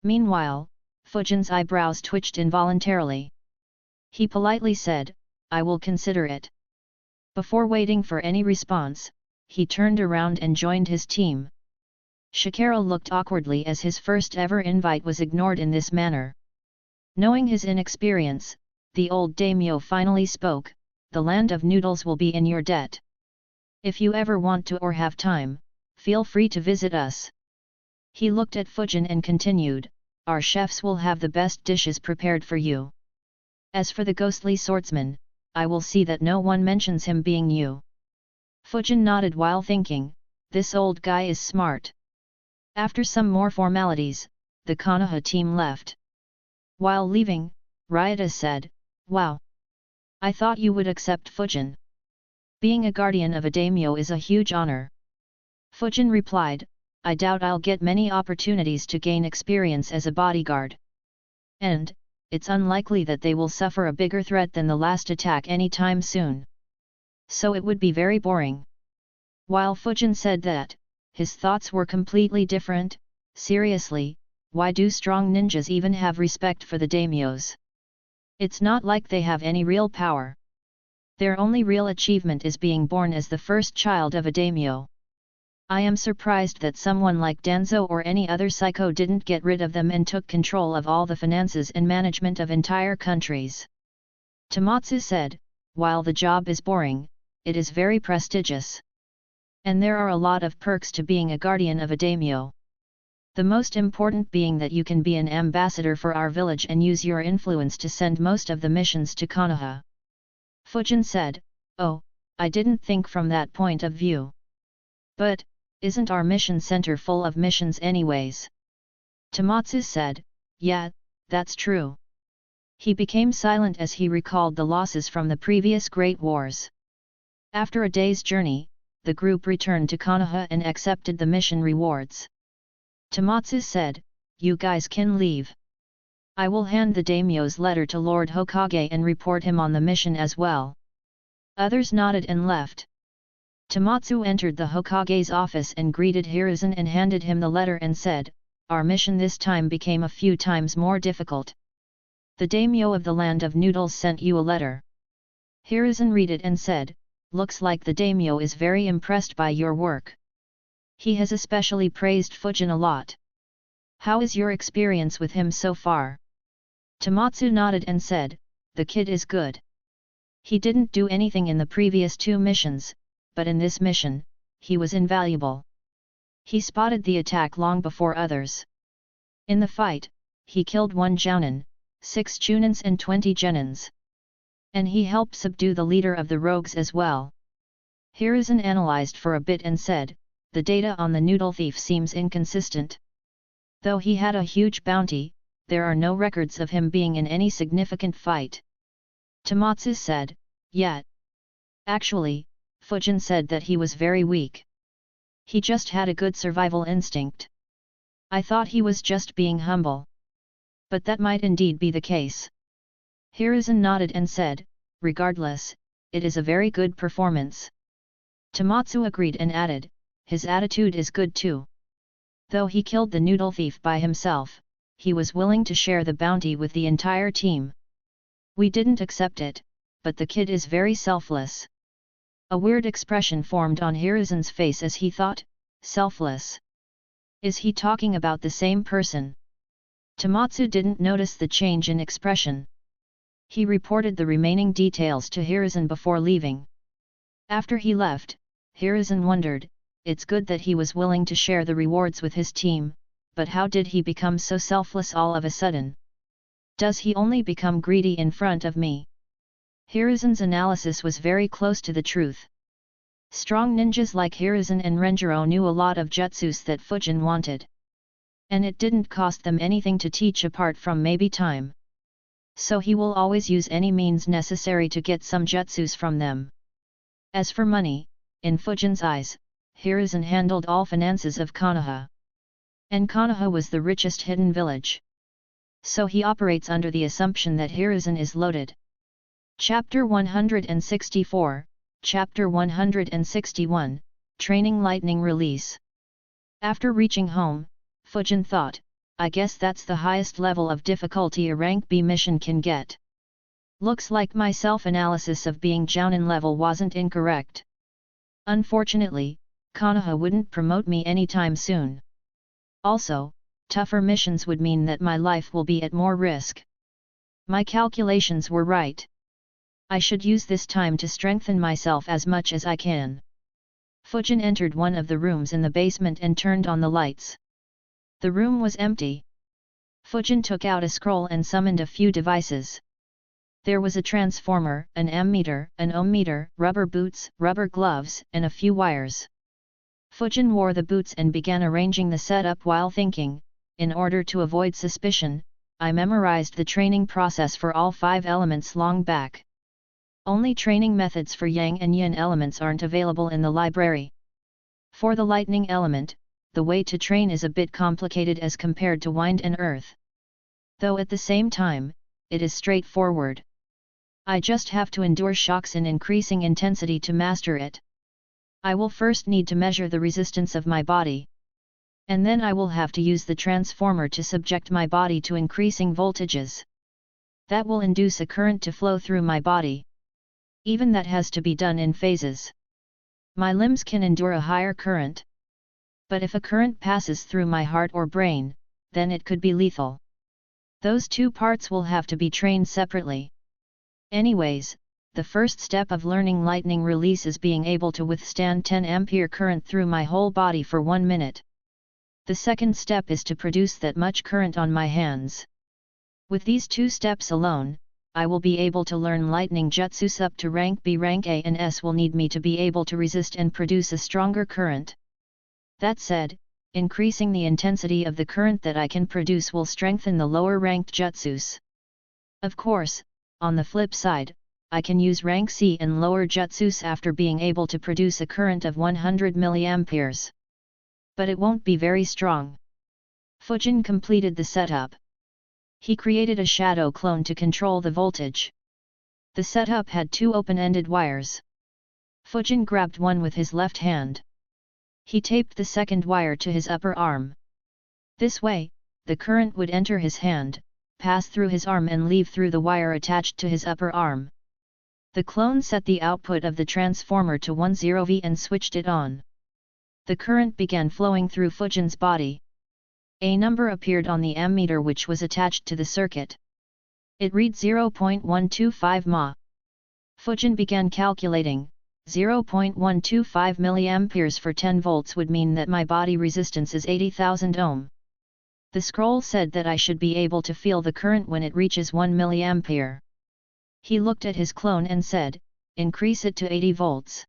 Meanwhile, Fujin's eyebrows twitched involuntarily. He politely said, "I will consider it." Before waiting for any response, he turned around and joined his team. Shikara looked awkwardly as his first ever invite was ignored in this manner. Knowing his inexperience, the old daimyo finally spoke, "The land of noodles will be in your debt. If you ever want to or have time, feel free to visit us." He looked at Fujin and continued, "Our chefs will have the best dishes prepared for you. As for the ghostly swordsman, I will see that no one mentions him being you." Fujin nodded while thinking, this old guy is smart. After some more formalities, the Konoha team left. While leaving, Ryota said, "Wow! I thought you would accept Fujin. Being a guardian of a daimyo is a huge honor." Fujin replied, "I doubt I'll get many opportunities to gain experience as a bodyguard. And, it's unlikely that they will suffer a bigger threat than the last attack anytime soon. So it would be very boring." While Fujin said that, his thoughts were completely different. Seriously, why do strong ninjas even have respect for the daimyos? It's not like they have any real power. Their only real achievement is being born as the first child of a daimyo. I am surprised that someone like Danzo or any other psycho didn't get rid of them and took control of all the finances and management of entire countries. Tomatsu said, "While the job is boring, it is very prestigious. And there are a lot of perks to being a guardian of a daimyo. The most important being that you can be an ambassador for our village and use your influence to send most of the missions to Konoha." Fujin said, "Oh, I didn't think from that point of view. But, isn't our mission center full of missions anyways?" Tomatsu said, "Yeah, that's true." He became silent as he recalled the losses from the previous Great Wars. After a day's journey, the group returned to Konoha and accepted the mission rewards. Tomatsu said, "You guys can leave. I will hand the daimyo's letter to Lord Hokage and report him on the mission as well." Others nodded and left. Tomatsu entered the Hokage's office and greeted Hiruzen and handed him the letter and said, "Our mission this time became a few times more difficult. The daimyo of the land of noodles sent you a letter." Hiruzen read it and said, "Looks like the daimyo is very impressed by your work. He has especially praised Fujin a lot. How is your experience with him so far?" Tomatsu nodded and said, "The kid is good. He didn't do anything in the previous 2 missions, but in this mission, he was invaluable. He spotted the attack long before others. In the fight, he killed 1 jounin, 6 chunins and 20 genins. And he helped subdue the leader of the rogues as well." Hiruzen analyzed for a bit and said, the data on the noodle thief seems inconsistent. Though he had a huge bounty, there are no records of him being in any significant fight. Tomatsu said, yet. Actually, Fujin said that he was very weak. He just had a good survival instinct. I thought he was just being humble. But that might indeed be the case. Hiruzen nodded and said, regardless, it is a very good performance. Tomatsu agreed and added, his attitude is good too. Though he killed the noodle thief by himself, he was willing to share the bounty with the entire team. We didn't accept it, but the kid is very selfless. A weird expression formed on Hiruzen's face as he thought, selfless. Is he talking about the same person? Tomatsu didn't notice the change in expression. He reported the remaining details to Hiruzen before leaving. After he left, Hiruzen wondered, it's good that he was willing to share the rewards with his team, but how did he become so selfless all of a sudden? Does he only become greedy in front of me? Hiruzen's analysis was very close to the truth. Strong ninjas like Hiruzen and Renjiro knew a lot of jutsus that Fujin wanted. And it didn't cost them anything to teach apart from maybe time. So he will always use any means necessary to get some jutsus from them. As for money, in Fujin's eyes, Hiruzen handled all finances of Konoha. And Konoha was the richest hidden village. So he operates under the assumption that Hiruzen is loaded. Chapter 164, Chapter 161, Training Lightning Release. After reaching home, Fujin thought, I guess that's the highest level of difficulty a rank B mission can get. Looks like my self-analysis of being Jounin level wasn't incorrect. Unfortunately, Konoha wouldn't promote me anytime soon. Also, tougher missions would mean that my life will be at more risk. My calculations were right. I should use this time to strengthen myself as much as I can. Fujin entered one of the rooms in the basement and turned on the lights. The room was empty. Fujin took out a scroll and summoned a few devices. There was a transformer, an ammeter, an ohmmeter, rubber boots, rubber gloves, and a few wires. Fujin wore the boots and began arranging the setup while thinking, in order to avoid suspicion, I memorized the training process for all 5 elements long back. Only training methods for yang and yin elements aren't available in the library. For the lightning element, the way to train is a bit complicated as compared to wind and earth. Though at the same time, it is straightforward. I just have to endure shocks in increasing intensity to master it. I will first need to measure the resistance of my body. And then I will have to use the transformer to subject my body to increasing voltages. That will induce a current to flow through my body. Even that has to be done in phases. My limbs can endure a higher current. But if a current passes through my heart or brain, then it could be lethal. Those 2 parts will have to be trained separately. Anyways, the first step of learning lightning release is being able to withstand 10 ampere current through my whole body for 1 minute. The second step is to produce that much current on my hands. With these 2 steps alone, I will be able to learn lightning jutsus up to rank B. Rank A and S will need me to be able to resist and produce a stronger current. That said, increasing the intensity of the current that I can produce will strengthen the lower ranked jutsus. Of course, on the flip side, I can use rank C and lower jutsus after being able to produce a current of 100 mA. But it won't be very strong. Fujin completed the setup. He created a shadow clone to control the voltage. The setup had 2 open-ended wires. Fujin grabbed one with his left hand. He taped the second wire to his upper arm. This way, the current would enter his hand, pass through his arm and leave through the wire attached to his upper arm. The clone set the output of the transformer to 10V and switched it on. The current began flowing through Fujin's body. A number appeared on the ammeter which was attached to the circuit. It read 0.125 mA. Fujin began calculating, 0.125 mA for 10 volts would mean that my body resistance is 80,000 ohm. The scroll said that I should be able to feel the current when it reaches 1 mA. He looked at his clone and said, increase it to 80 volts.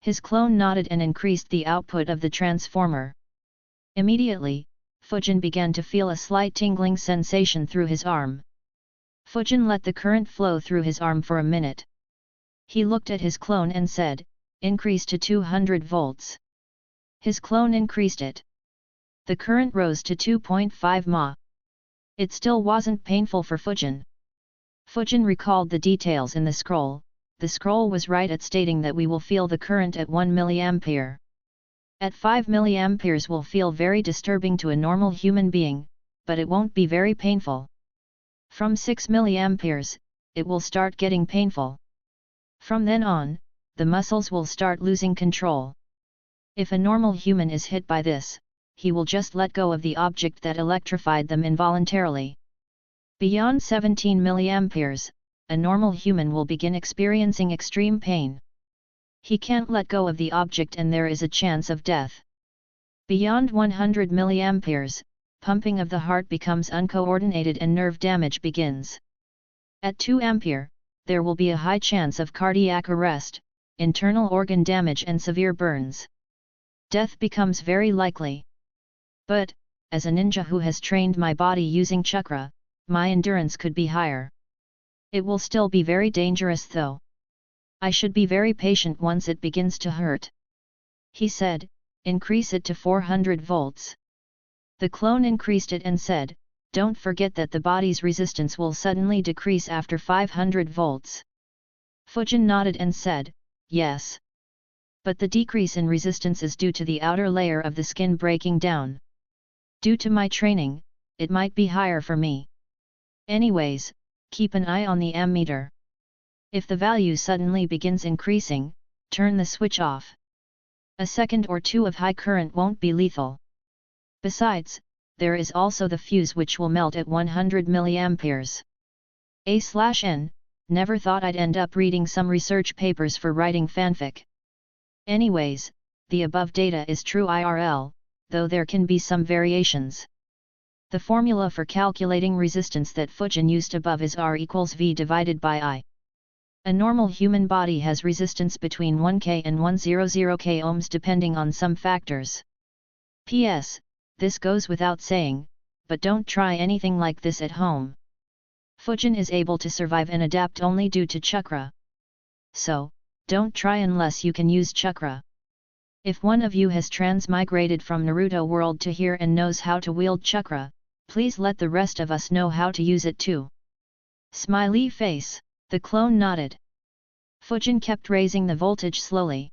His clone nodded and increased the output of the transformer. Immediately, Fujin began to feel a slight tingling sensation through his arm. Fujin let the current flow through his arm for a minute. He looked at his clone and said, "Increase to 200 volts." His clone increased it. The current rose to 2.5 mA. It still wasn't painful for Fujin. Fujin recalled the details in the scroll. The scroll was right at stating that we will feel the current at 1 mA. At 5 mA will feel very disturbing to a normal human being, but it won't be very painful. From 6 mA, it will start getting painful. From then on, the muscles will start losing control. If a normal human is hit by this, he will just let go of the object that electrified them involuntarily. Beyond 17 mA, a normal human will begin experiencing extreme pain. He can't let go of the object and there is a chance of death. Beyond 100 mA, pumping of the heart becomes uncoordinated and nerve damage begins. At 2 A, there will be a high chance of cardiac arrest, internal organ damage and severe burns. Death becomes very likely. But, as a ninja who has trained my body using chakra, my endurance could be higher. It will still be very dangerous though. I should be very patient once it begins to hurt. He said, "Increase it to 400 volts. The clone increased it and said, "Don't forget that the body's resistance will suddenly decrease after 500 volts. Fujin nodded and said, "Yes. But the decrease in resistance is due to the outer layer of the skin breaking down. Due to my training, it might be higher for me. Anyways, keep an eye on the ammeter. If the value suddenly begins increasing, turn the switch off. A second or two of high current won't be lethal. Besides, there is also the fuse which will melt at 100 mA. A/N, never thought I'd end up reading some research papers for writing fanfic. Anyways, the above data is true IRL, though there can be some variations. The formula for calculating resistance that Fujin used above is R equals V divided by I. A normal human body has resistance between 1K and 100K ohms depending on some factors. P.S. This goes without saying, but don't try anything like this at home. Fujin is able to survive and adapt only due to chakra. So, don't try unless you can use chakra. If one of you has transmigrated from Naruto world to here and knows how to wield chakra, please let the rest of us know how to use it too. Smiley face. The clone nodded. Fujin kept raising the voltage slowly.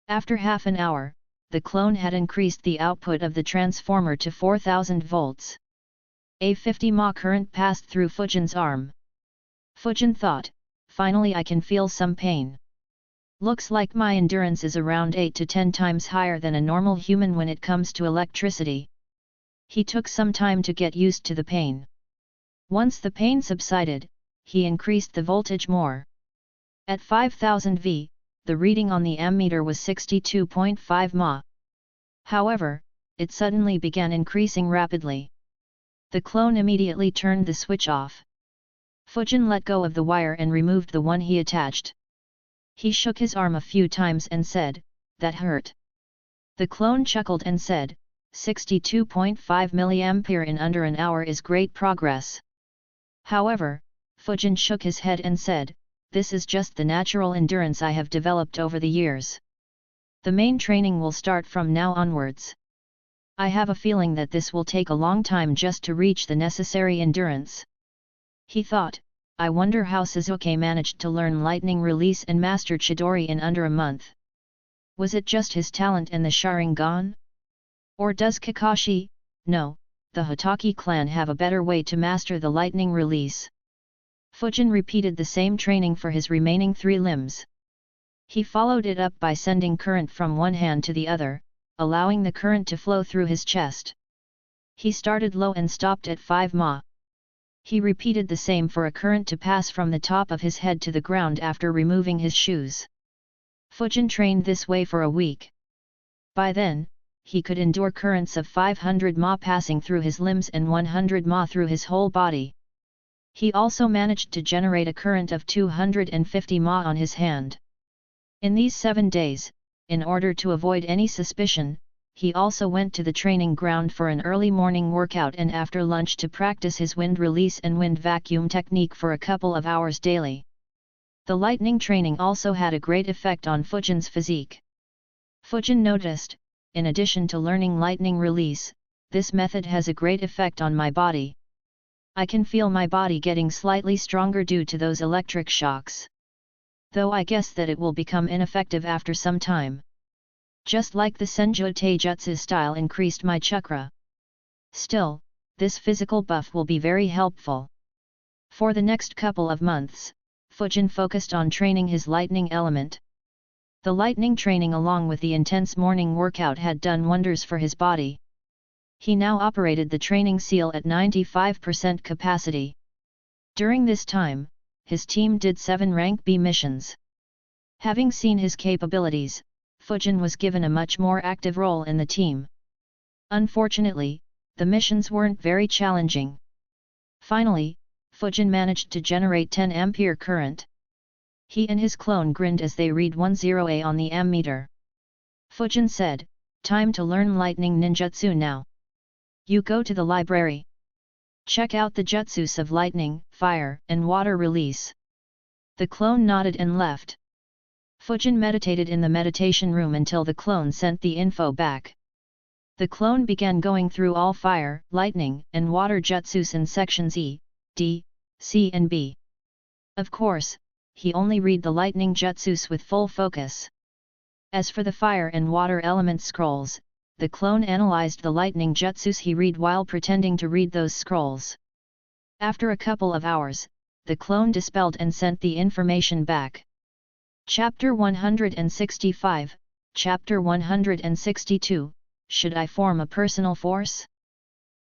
After half an hour, the clone had increased the output of the transformer to 4000 volts. A 50 mA current passed through Fujin's arm. Fujin thought, "Finally I can feel some pain. Looks like my endurance is around 8 to 10 times higher than a normal human when it comes to electricity." He took some time to get used to the pain. Once the pain subsided, he increased the voltage more. At 5000 V, the reading on the ammeter was 62.5 mA. However, it suddenly began increasing rapidly. The clone immediately turned the switch off. Fujin let go of the wire and removed the one he attached. He shook his arm a few times and said, "That hurt." The clone chuckled and said, 62.5 mA in under an hour is great progress. However, Fujin shook his head and said, "This is just the natural endurance I have developed over the years. The main training will start from now onwards. I have a feeling that this will take a long time just to reach the necessary endurance." He thought, "I wonder how Sasuke managed to learn lightning release and master Chidori in under a month. Was it just his talent and the Sharingan? Or does Kakashi, no, the Hatake clan have a better way to master the lightning release?" Fujin repeated the same training for his remaining 3 limbs. He followed it up by sending current from one hand to the other, allowing the current to flow through his chest. He started low and stopped at 5 mA. He repeated the same for a current to pass from the top of his head to the ground after removing his shoes. Fujin trained this way for a week. By then, he could endure currents of 500 mA passing through his limbs and 100 mA through his whole body. He also managed to generate a current of 250 mA on his hand. In these 7 days, in order to avoid any suspicion, he also went to the training ground for an early morning workout and after lunch to practice his wind release and wind vacuum technique for a couple of hours daily. The lightning training also had a great effect on Fujin's physique. Fujin noticed, in addition to learning lightning release, this method has a great effect on my body. I can feel my body getting slightly stronger due to those electric shocks. Though I guess that it will become ineffective after some time. Just like the Senju Taijutsu style increased my chakra. Still, this physical buff will be very helpful. For the next couple of months, Fujin focused on training his lightning element. The lightning training along with the intense morning workout had done wonders for his body. He now operated the training seal at 95% capacity. During this time, his team did 7 rank B missions. Having seen his capabilities, Fujin was given a much more active role in the team. Unfortunately, the missions weren't very challenging. Finally, Fujin managed to generate 10 ampere current. He and his clone grinned as they read 10A on the ammeter. Fujin said, "Time to learn lightning ninjutsu now. You go to the library. Check out the jutsus of lightning, fire, and water release." The clone nodded and left. Fujin meditated in the meditation room until the clone sent the info back. The clone began going through all fire, lightning, and water jutsus in sections E, D, C and B. Of course, he only read the lightning jutsus with full focus. As for the fire and water element scrolls, the clone analyzed the lightning jutsus he read while pretending to read those scrolls. After a couple of hours, the clone dispelled and sent the information back. Chapter 165, Chapter 162, Should I form a personal force?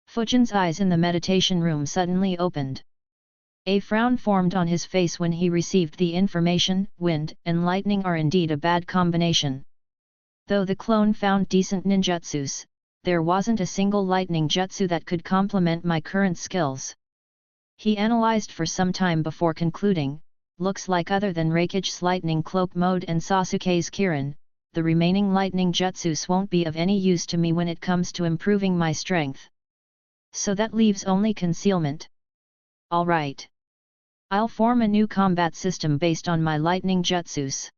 Fujin's eyes in the meditation room suddenly opened. A frown formed on his face when he received the information. Wind and lightning are indeed a bad combination. Though the clone found decent ninjutsus, there wasn't a single lightning jutsu that could complement my current skills. He analyzed for some time before concluding, looks like other than Reikige's lightning cloak mode and Sasuke's Kirin, the remaining lightning jutsus won't be of any use to me when it comes to improving my strength. So that leaves only concealment. Alright. I'll form a new combat system based on my lightning jutsus.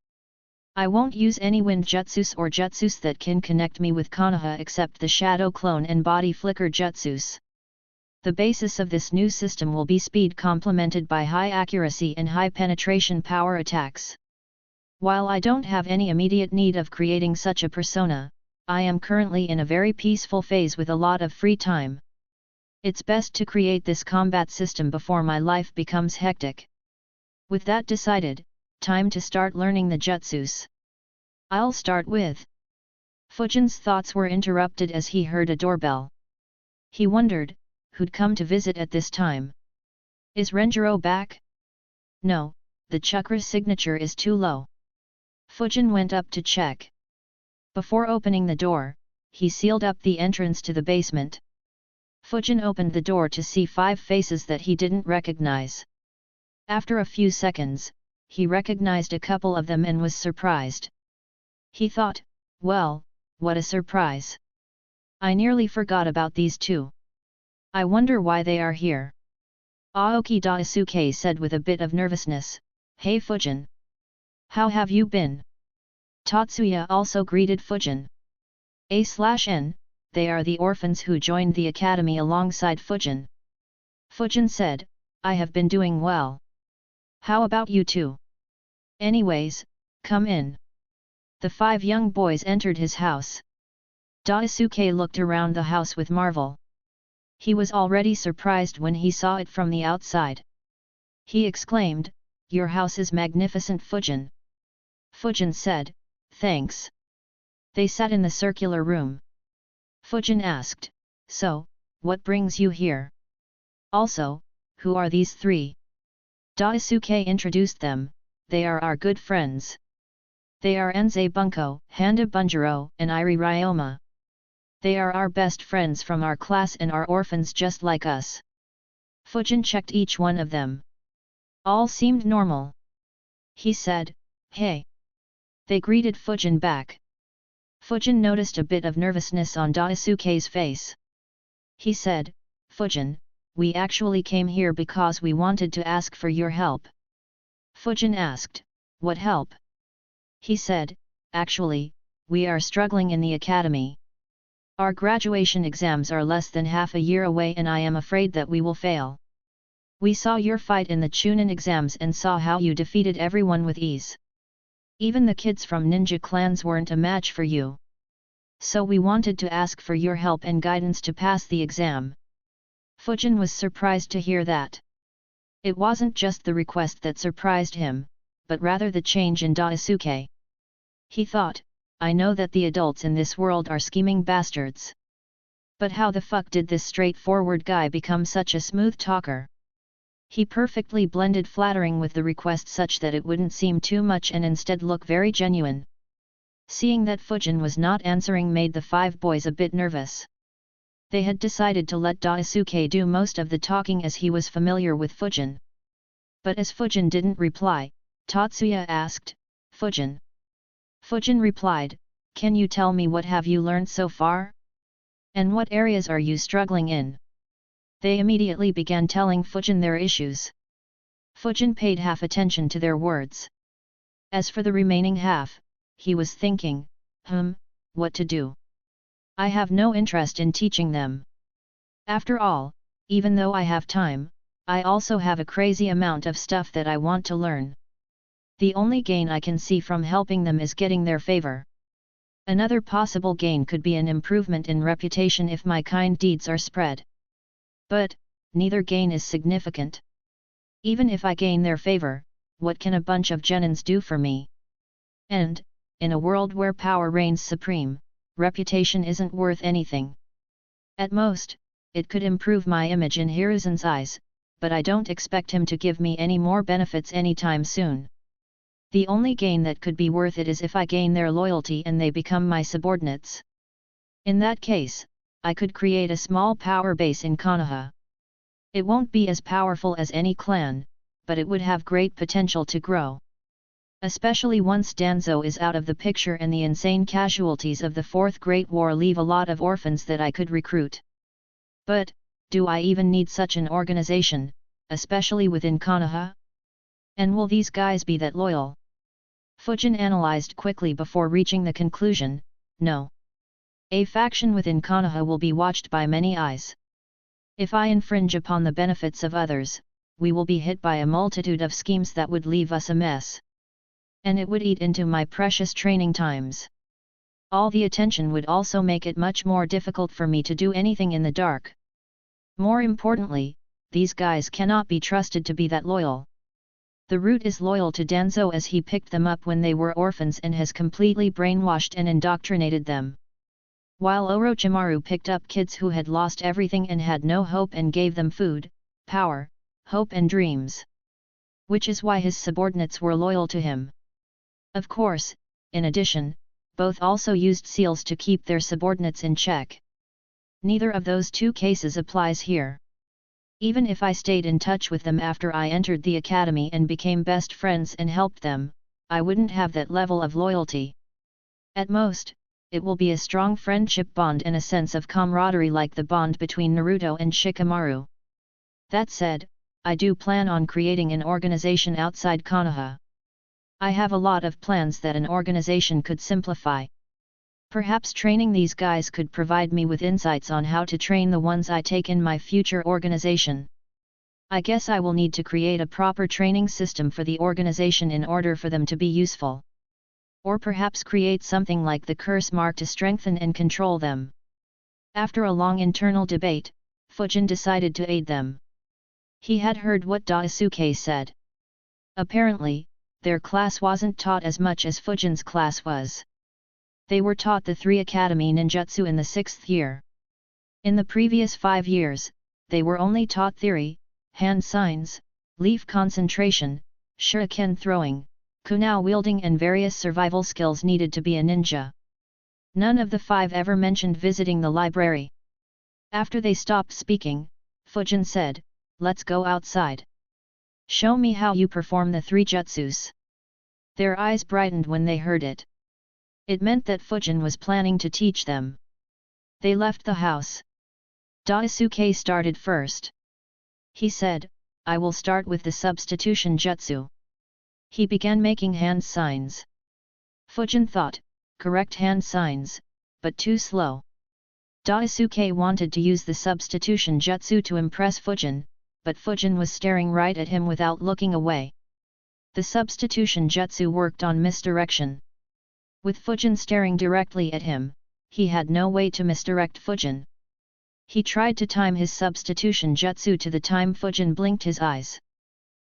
I won't use any wind jutsus or jutsus that can connect me with Konoha except the shadow clone and body flicker jutsus. The basis of this new system will be speed complemented by high accuracy and high penetration power attacks. While I don't have any immediate need of creating such a persona, I am currently in a very peaceful phase with a lot of free time. It's best to create this combat system before my life becomes hectic. With that decided, time to start learning the jutsus. I'll start with... Fujin's thoughts were interrupted as he heard a doorbell. He wondered, who'd come to visit at this time? Is Renjiro back? No, the chakra signature is too low. Fujin went up to check. Before opening the door, he sealed up the entrance to the basement. Fujin opened the door to see 5 faces that he didn't recognize. After a few seconds, he recognized a couple of them and was surprised. He thought, well, what a surprise. I nearly forgot about these two. I wonder why they are here. Aoki Daisuke said with a bit of nervousness, "Hey Fujin. How have you been?" Tatsuya also greeted Fujin. A/N, they are the orphans who joined the academy alongside Fujin. Fujin said, "I have been doing well. How about you two? Anyways, come in." The 5 young boys entered his house. Daisuke looked around the house with marvel. He was already surprised when he saw it from the outside. He exclaimed, "Your house is magnificent, Fujin." Fujin said, "Thanks." They sat in the circular room. Fujin asked, "So, what brings you here? Also, who are these 3? Daisuke introduced them. "They are our good friends. They are Enze Bunko, Handa Bunjiro, and Iri Ryoma. They are our best friends from our class and are orphans just like us." Fujin checked each one of them. All seemed normal. He said, "Hey." They greeted Fujin back, Fujin noticed a bit of nervousness on Daisuke's face. He said, "Fujin, we actually came here because we wanted to ask for your help." Fujin asked, "What help?" He said, "Actually, we are struggling in the academy. Our graduation exams are less than half a year away and I am afraid that we will fail. We saw your fight in the Chunin exams and saw how you defeated everyone with ease. Even the kids from ninja clans weren't a match for you. So we wanted to ask for your help and guidance to pass the exam." Fujin was surprised to hear that. It wasn't just the request that surprised him, but rather the change in Daisuke. He thought, "I know that the adults in this world are scheming bastards. But how the fuck did this straightforward guy become such a smooth talker?" He perfectly blended flattering with the request such that it wouldn't seem too much and instead look very genuine. Seeing that Fujin was not answering made the five boys a bit nervous. They had decided to let Daisuke do most of the talking as he was familiar with Fujin. But as Fujin didn't reply, Tatsuya asked, "Fujin." Fujin replied, "Can you tell me what have you learned so far? And what areas are you struggling in?" They immediately began telling Fujin their issues. Fujin paid half attention to their words. As for the remaining half, he was thinking, what to do? I have no interest in teaching them. After all, even though I have time, I also have a crazy amount of stuff that I want to learn. The only gain I can see from helping them is getting their favor. Another possible gain could be an improvement in reputation if my kind deeds are spread. But, neither gain is significant. Even if I gain their favor, what can a bunch of genins do for me? And, in a world where power reigns supreme, reputation isn't worth anything. At most, it could improve my image in Hiruzen's eyes, but I don't expect him to give me any more benefits anytime soon. The only gain that could be worth it is if I gain their loyalty and they become my subordinates. In that case, I could create a small power base in Konoha. It won't be as powerful as any clan, but it would have great potential to grow. Especially once Danzo is out of the picture and the insane casualties of the Fourth Great War leave a lot of orphans that I could recruit. But, do I even need such an organization, especially within Konoha? And will these guys be that loyal? Fujin analyzed quickly before reaching the conclusion, no. A faction within Konoha will be watched by many eyes. If I infringe upon the benefits of others, we will be hit by a multitude of schemes that would leave us a mess. And it would eat into my precious training times. All the attention would also make it much more difficult for me to do anything in the dark. More importantly, these guys cannot be trusted to be that loyal. The root is loyal to Danzo as he picked them up when they were orphans and has completely brainwashed and indoctrinated them. While Orochimaru picked up kids who had lost everything and had no hope and gave them food, power, hope and dreams. Which is why his subordinates were loyal to him. Of course, in addition, both also used seals to keep their subordinates in check. Neither of those two cases applies here. Even if I stayed in touch with them after I entered the academy and became best friends and helped them, I wouldn't have that level of loyalty. At most, it will be a strong friendship bond and a sense of camaraderie like the bond between Naruto and Shikamaru. That said, I do plan on creating an organization outside Konoha. I have a lot of plans that an organization could simplify. Perhaps training these guys could provide me with insights on how to train the ones I take in my future organization. I guess I will need to create a proper training system for the organization in order for them to be useful. Or perhaps create something like the curse mark to strengthen and control them. After a long internal debate, Fujin decided to aid them. He had heard what Daisuke said. Apparently, their class wasn't taught as much as Fujin's class was. They were taught the 3 academy ninjutsu in the 6th year. In the previous 5 years, they were only taught theory, hand signs, leaf concentration, shuriken throwing, kunai wielding and various survival skills needed to be a ninja. None of the 5 ever mentioned visiting the library. After they stopped speaking, Fujin said, "Let's go outside. Show me how you perform the 3 jutsus." Their eyes brightened when they heard it. It meant that Fujin was planning to teach them. They left the house. Daisuke started first. He said, I will start with the substitution jutsu. He began making hand signs. Fujin thought, correct hand signs, but too slow. Daisuke wanted to use the substitution jutsu to impress Fujin, but Fujin was staring right at him without looking away. The substitution jutsu worked on misdirection. With Fujin staring directly at him, he had no way to misdirect Fujin. He tried to time his substitution jutsu to the time Fujin blinked his eyes.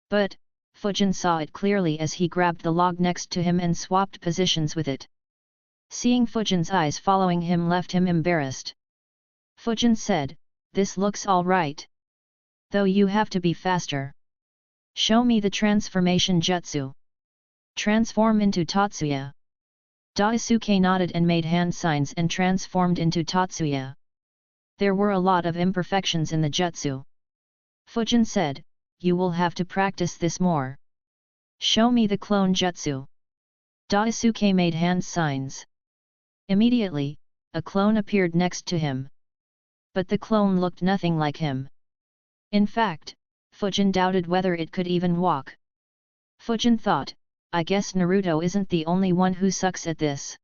But, Fujin saw it clearly as he grabbed the log next to him and swapped positions with it. Seeing Fujin's eyes following him left him embarrassed. Fujin said, this looks all right. Though you have to be faster. Show me the transformation jutsu. Transform into Tatsuya. Daisuke nodded and made hand signs and transformed into Tatsuya. There were a lot of imperfections in the jutsu. Fujin said, you will have to practice this more. Show me the clone jutsu. Daisuke made hand signs. Immediately, a clone appeared next to him. But the clone looked nothing like him. In fact, Fujin doubted whether it could even walk. Fujin thought, I guess Naruto isn't the only one who sucks at this.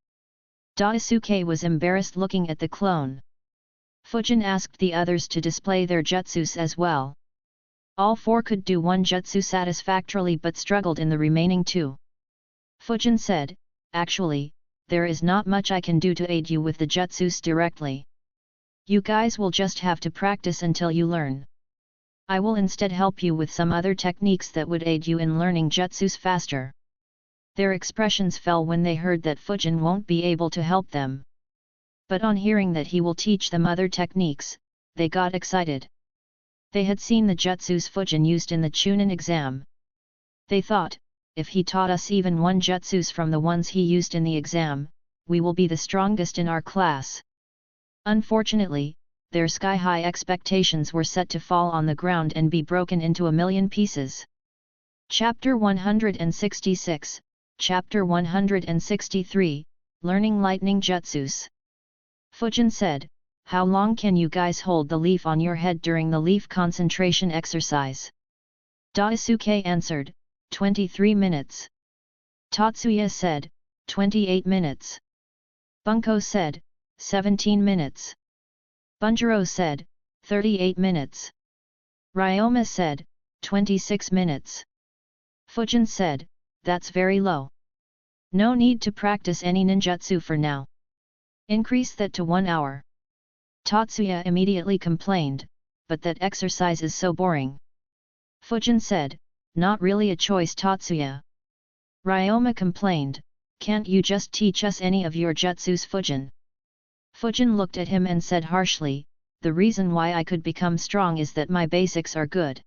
Daisuke was embarrassed looking at the clone. Fujin asked the others to display their jutsus as well. All four could do one jutsu satisfactorily but struggled in the remaining two. Fujin said, actually, there is not much I can do to aid you with the jutsus directly. You guys will just have to practice until you learn. I will instead help you with some other techniques that would aid you in learning jutsus faster. Their expressions fell when they heard that Fujin won't be able to help them. But on hearing that he will teach them other techniques, they got excited. They had seen the jutsus Fujin used in the Chunin exam. They thought, if he taught us even one jutsus from the ones he used in the exam, we will be the strongest in our class. Unfortunately, their sky-high expectations were set to fall on the ground and be broken into a million pieces. Chapter 166, Chapter 163, Learning Lightning Jutsus. Fujin said, how long can you guys hold the leaf on your head during the leaf concentration exercise? Daisuke answered, 23 minutes. Tatsuya said, 28 minutes. Bunko said, 17 minutes. Bunjiro said, 38 minutes. Ryoma said, 26 minutes. Fujin said, that's very low. No need to practice any ninjutsu for now. Increase that to 1 hour. Tatsuya immediately complained, but that exercise is so boring. Fujin said, not really a choice Tatsuya. Ryoma complained, can't you just teach us any of your jutsus Fujin? Fujin looked at him and said harshly, the reason why I could become strong is that my basics are good.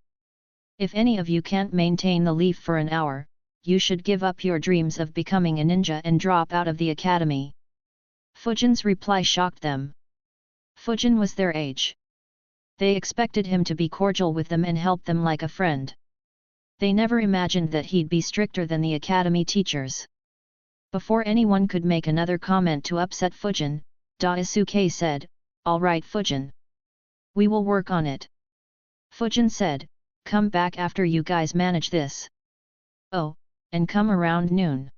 If any of you can't maintain the leaf for an hour, you should give up your dreams of becoming a ninja and drop out of the academy. Fujin's reply shocked them. Fujin was their age. They expected him to be cordial with them and help them like a friend. They never imagined that he'd be stricter than the academy teachers. Before anyone could make another comment to upset Fujin, Daisuke said, all right Fujin. We will work on it. Fujin said, come back after you guys manage this. Oh, and come around noon.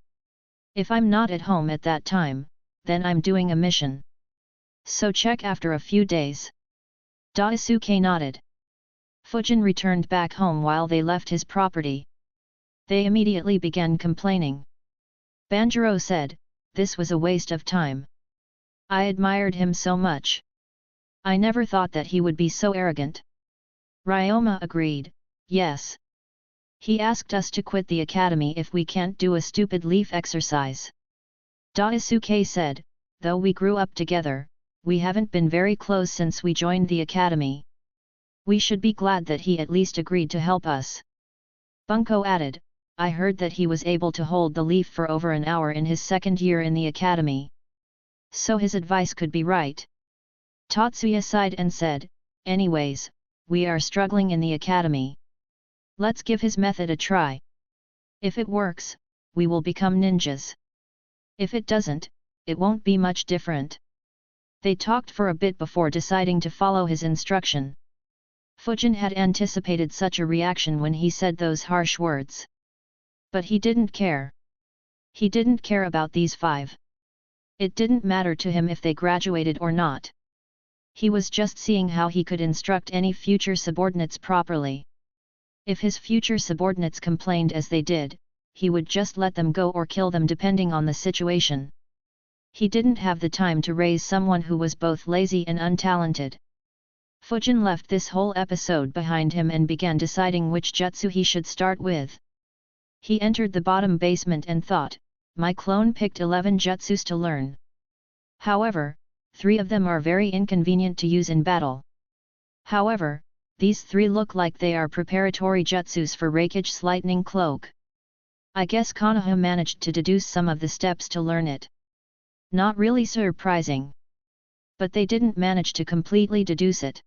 If I'm not at home at that time, then I'm doing a mission. So check after a few days. Daisuke nodded. Fujin returned back home while they left his property. They immediately began complaining. Banjiro said, this was a waste of time. I admired him so much. I never thought that he would be so arrogant. Ryoma agreed, yes. He asked us to quit the academy if we can't do a stupid leaf exercise. Daisuke said, though we grew up together, we haven't been very close since we joined the academy. We should be glad that he at least agreed to help us. Bunko added, I heard that he was able to hold the leaf for over an hour in his second year in the academy. So his advice could be right. Tatsuya sighed and said, anyways, we are struggling in the academy. Let's give his method a try. If it works, we will become ninjas. If it doesn't, it won't be much different. They talked for a bit before deciding to follow his instruction. Fujin had anticipated such a reaction when he said those harsh words. But he didn't care. He didn't care about these 5. It didn't matter to him if they graduated or not. He was just seeing how he could instruct any future subordinates properly. If his future subordinates complained as they did, he would just let them go or kill them depending on the situation. He didn't have the time to raise someone who was both lazy and untalented. Fujin left this whole episode behind him and began deciding which jutsu he should start with. He entered the bottom basement and thought, my clone picked 11 jutsus to learn. However, 3 of them are very inconvenient to use in battle. However, these 3 look like they are preparatory jutsus for Raikage's lightning cloak. I guess Konoha managed to deduce some of the steps to learn it. Not really surprising. But they didn't manage to completely deduce it.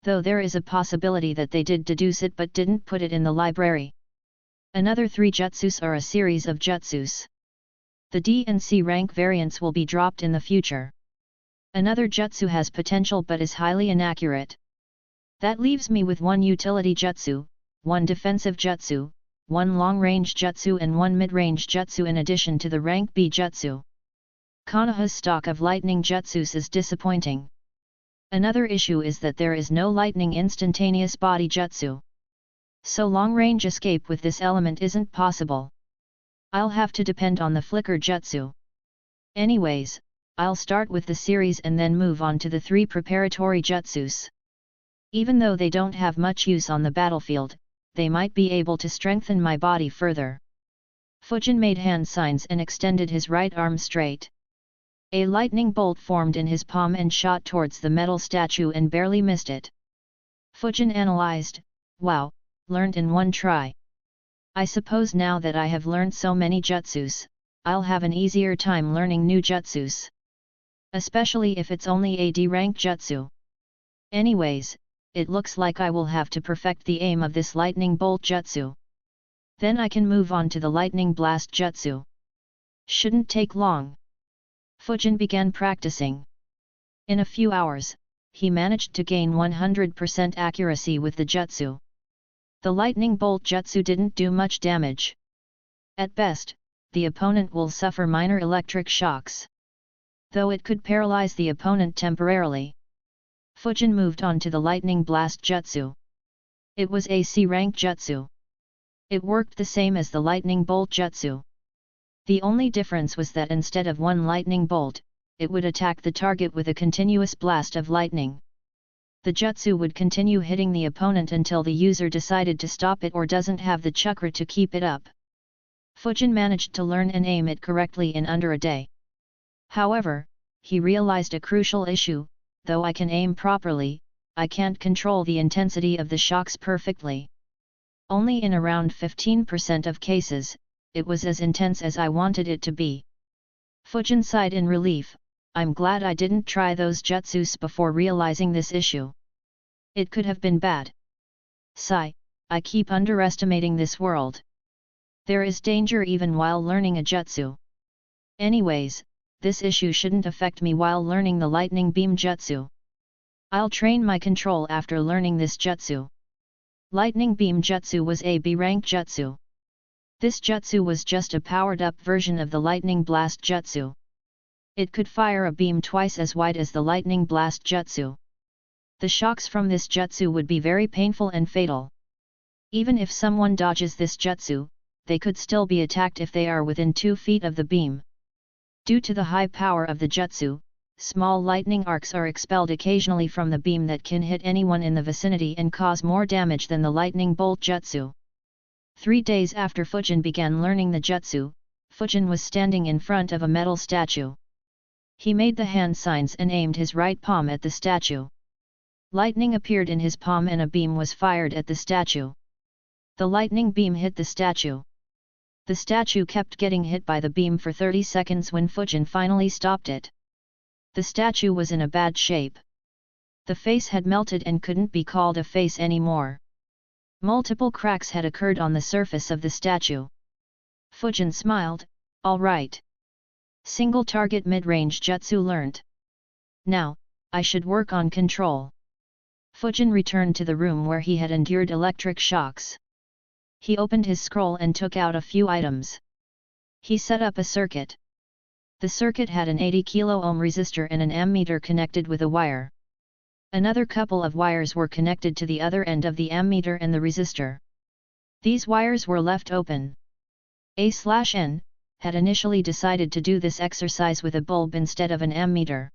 Though there is a possibility that they did deduce it but didn't put it in the library. Another 3 jutsus are a series of jutsus. The D and C rank variants will be dropped in the future. Another jutsu has potential but is highly inaccurate. That leaves me with 1 utility jutsu, 1 defensive jutsu, 1 long-range jutsu and 1 mid-range jutsu in addition to the rank B jutsu. Konoha's stock of lightning jutsus is disappointing. Another issue is that there is no lightning instantaneous body jutsu. So long-range escape with this element isn't possible. I'll have to depend on the flicker jutsu. Anyways, I'll start with the series and then move on to the 3 preparatory jutsus. Even though they don't have much use on the battlefield, they might be able to strengthen my body further. Fujin made hand signs and extended his right arm straight. A lightning bolt formed in his palm and shot towards the metal statue and barely missed it. Fujin analyzed, wow, learned in 1 try. I suppose now that I have learned so many jutsus, I'll have an easier time learning new jutsus. Especially if it's only a D rank jutsu. Anyways, it looks like I will have to perfect the aim of this lightning bolt jutsu. Then I can move on to the lightning blast jutsu. Shouldn't take long. Fujin began practicing. In a few hours, he managed to gain 100% accuracy with the jutsu. The lightning bolt jutsu didn't do much damage. At best, the opponent will suffer minor electric shocks. Though it could paralyze the opponent temporarily. Fujin moved on to the lightning blast jutsu. It was a C rank jutsu. It worked the same as the lightning bolt jutsu. The only difference was that instead of 1 lightning bolt, it would attack the target with a continuous blast of lightning. The jutsu would continue hitting the opponent until the user decided to stop it or doesn't have the chakra to keep it up. Fujin managed to learn and aim it correctly in under a day. However, he realized a crucial issue, though I can aim properly, I can't control the intensity of the shocks perfectly. Only in around 15% of cases, it was as intense as I wanted it to be. Fujin sighed in relief, I'm glad I didn't try those jutsus before realizing this issue. It could have been bad. Sigh, I keep underestimating this world. There is danger even while learning a jutsu. Anyways, this issue shouldn't affect me while learning the lightning beam jutsu. I'll train my control after learning this jutsu. Lightning beam jutsu was a B rank jutsu. This jutsu was just a powered-up version of the lightning blast jutsu. It could fire a beam twice as wide as the lightning blast jutsu. The shocks from this jutsu would be very painful and fatal. Even if someone dodges this jutsu, they could still be attacked if they are within 2 feet of the beam. Due to the high power of the jutsu, small lightning arcs are expelled occasionally from the beam that can hit anyone in the vicinity and cause more damage than the lightning bolt jutsu. 3 days after Fujin began learning the jutsu, Fujin was standing in front of a metal statue. He made the hand signs and aimed his right palm at the statue. Lightning appeared in his palm and a beam was fired at the statue. The lightning beam hit the statue. The statue kept getting hit by the beam for 30 seconds when Fujin finally stopped it. The statue was in a bad shape. The face had melted and couldn't be called a face anymore. Multiple cracks had occurred on the surface of the statue. Fujin smiled, all right. Single target mid-range jutsu learnt. Now, I should work on control. Fujin returned to the room where he had endured electric shocks. He opened his scroll and took out a few items. He set up a circuit. The circuit had an 80 kilo-ohm resistor and an ammeter connected with a wire. Another couple of wires were connected to the other end of the ammeter and the resistor. These wires were left open. A/N had initially decided to do this exercise with a bulb instead of an ammeter.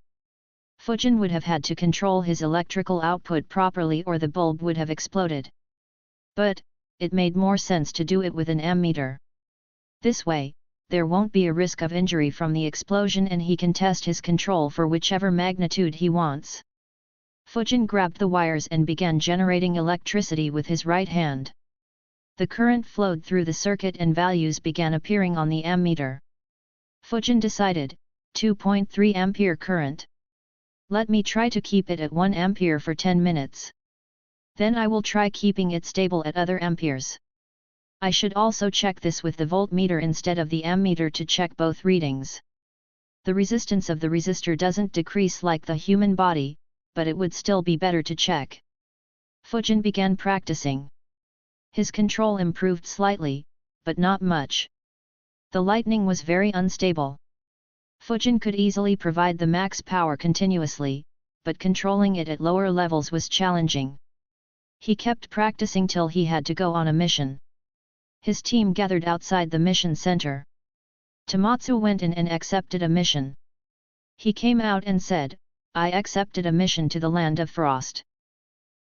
Fujin would have had to control his electrical output properly or the bulb would have exploded. But, it made more sense to do it with an ammeter. This way, there won't be a risk of injury from the explosion and he can test his control for whichever magnitude he wants. Fujin grabbed the wires and began generating electricity with his right hand. The current flowed through the circuit and values began appearing on the ammeter. Fujin decided, 2.3 ampere current. Let me try to keep it at 1 ampere for 10 minutes. Then I will try keeping it stable at other amperes. I should also check this with the voltmeter instead of the ammeter to check both readings. The resistance of the resistor doesn't decrease like the human body, but it would still be better to check. Fujin began practicing. His control improved slightly, but not much. The lightning was very unstable. Fujin could easily provide the max power continuously, but controlling it at lower levels was challenging. He kept practicing till he had to go on a mission. His team gathered outside the mission center. Tomatsu went in and accepted a mission. He came out and said, I accepted a mission to the Land of Frost.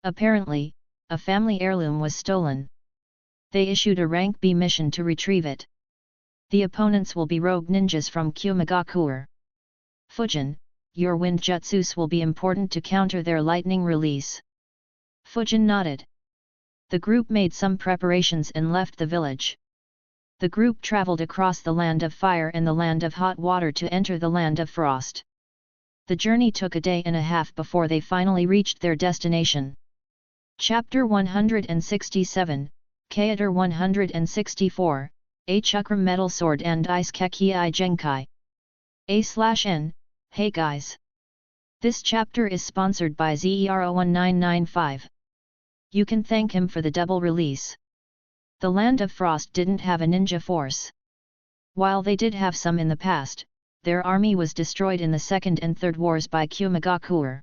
Apparently, a family heirloom was stolen. They issued a rank B mission to retrieve it. The opponents will be rogue ninjas from Kyumagakure. Fujin, your wind jutsus will be important to counter their lightning release. Fujin nodded. The group made some preparations and left the village. The group traveled across the Land of Fire and the Land of Hot Water to enter the Land of Frost. The journey took a day and a half before they finally reached their destination. Chapter 167, Kaitor 164, A Chakra Metal Sword and Ice Keki I Genkai. A/N, hey guys! This chapter is sponsored by Zero1995. You can thank him for the double release. The Land of Frost didn't have a ninja force. While they did have some in the past, their army was destroyed in the Second and Third Wars by Kyumagakure.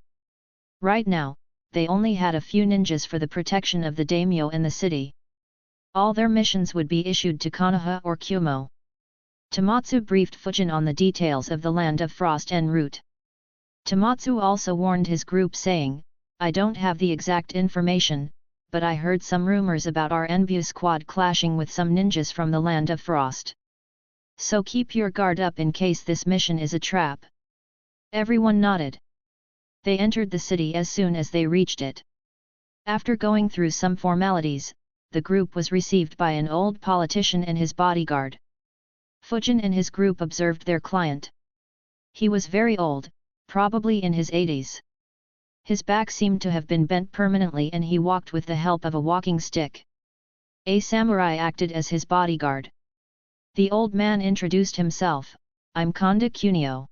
Right now, they only had a few ninjas for the protection of the daimyo and the city. All their missions would be issued to Konoha or Kyumo. Tomatsu briefed Fujin on the details of the Land of Frost en route. Tomatsu also warned his group saying, I don't have the exact information, but I heard some rumors about our Enbu squad clashing with some ninjas from the Land of Frost. So keep your guard up in case this mission is a trap. Everyone nodded. They entered the city as soon as they reached it. After going through some formalities, the group was received by an old politician and his bodyguard. Fujin and his group observed their client. He was very old, probably in his 80s. His back seemed to have been bent permanently and he walked with the help of a walking stick. A samurai acted as his bodyguard. The old man introduced himself, I'm Kanda Kunio.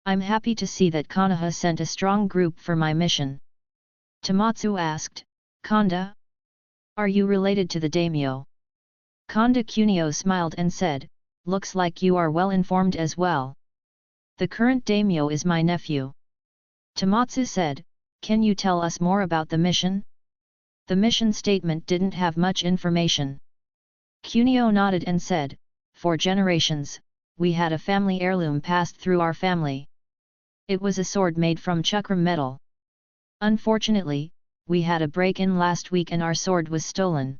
I'm happy to see that Konoha sent a strong group for my mission. Tomatsu asked, Kanda? Are you related to the daimyo? Kanda Kunio smiled and said, looks like you are well informed as well. The current daimyo is my nephew. Tomatsu said, can you tell us more about the mission? The mission statement didn't have much information. Kunio nodded and said, for generations, we had a family heirloom passed through our family. It was a sword made from chakra metal. Unfortunately, we had a break-in last week and our sword was stolen.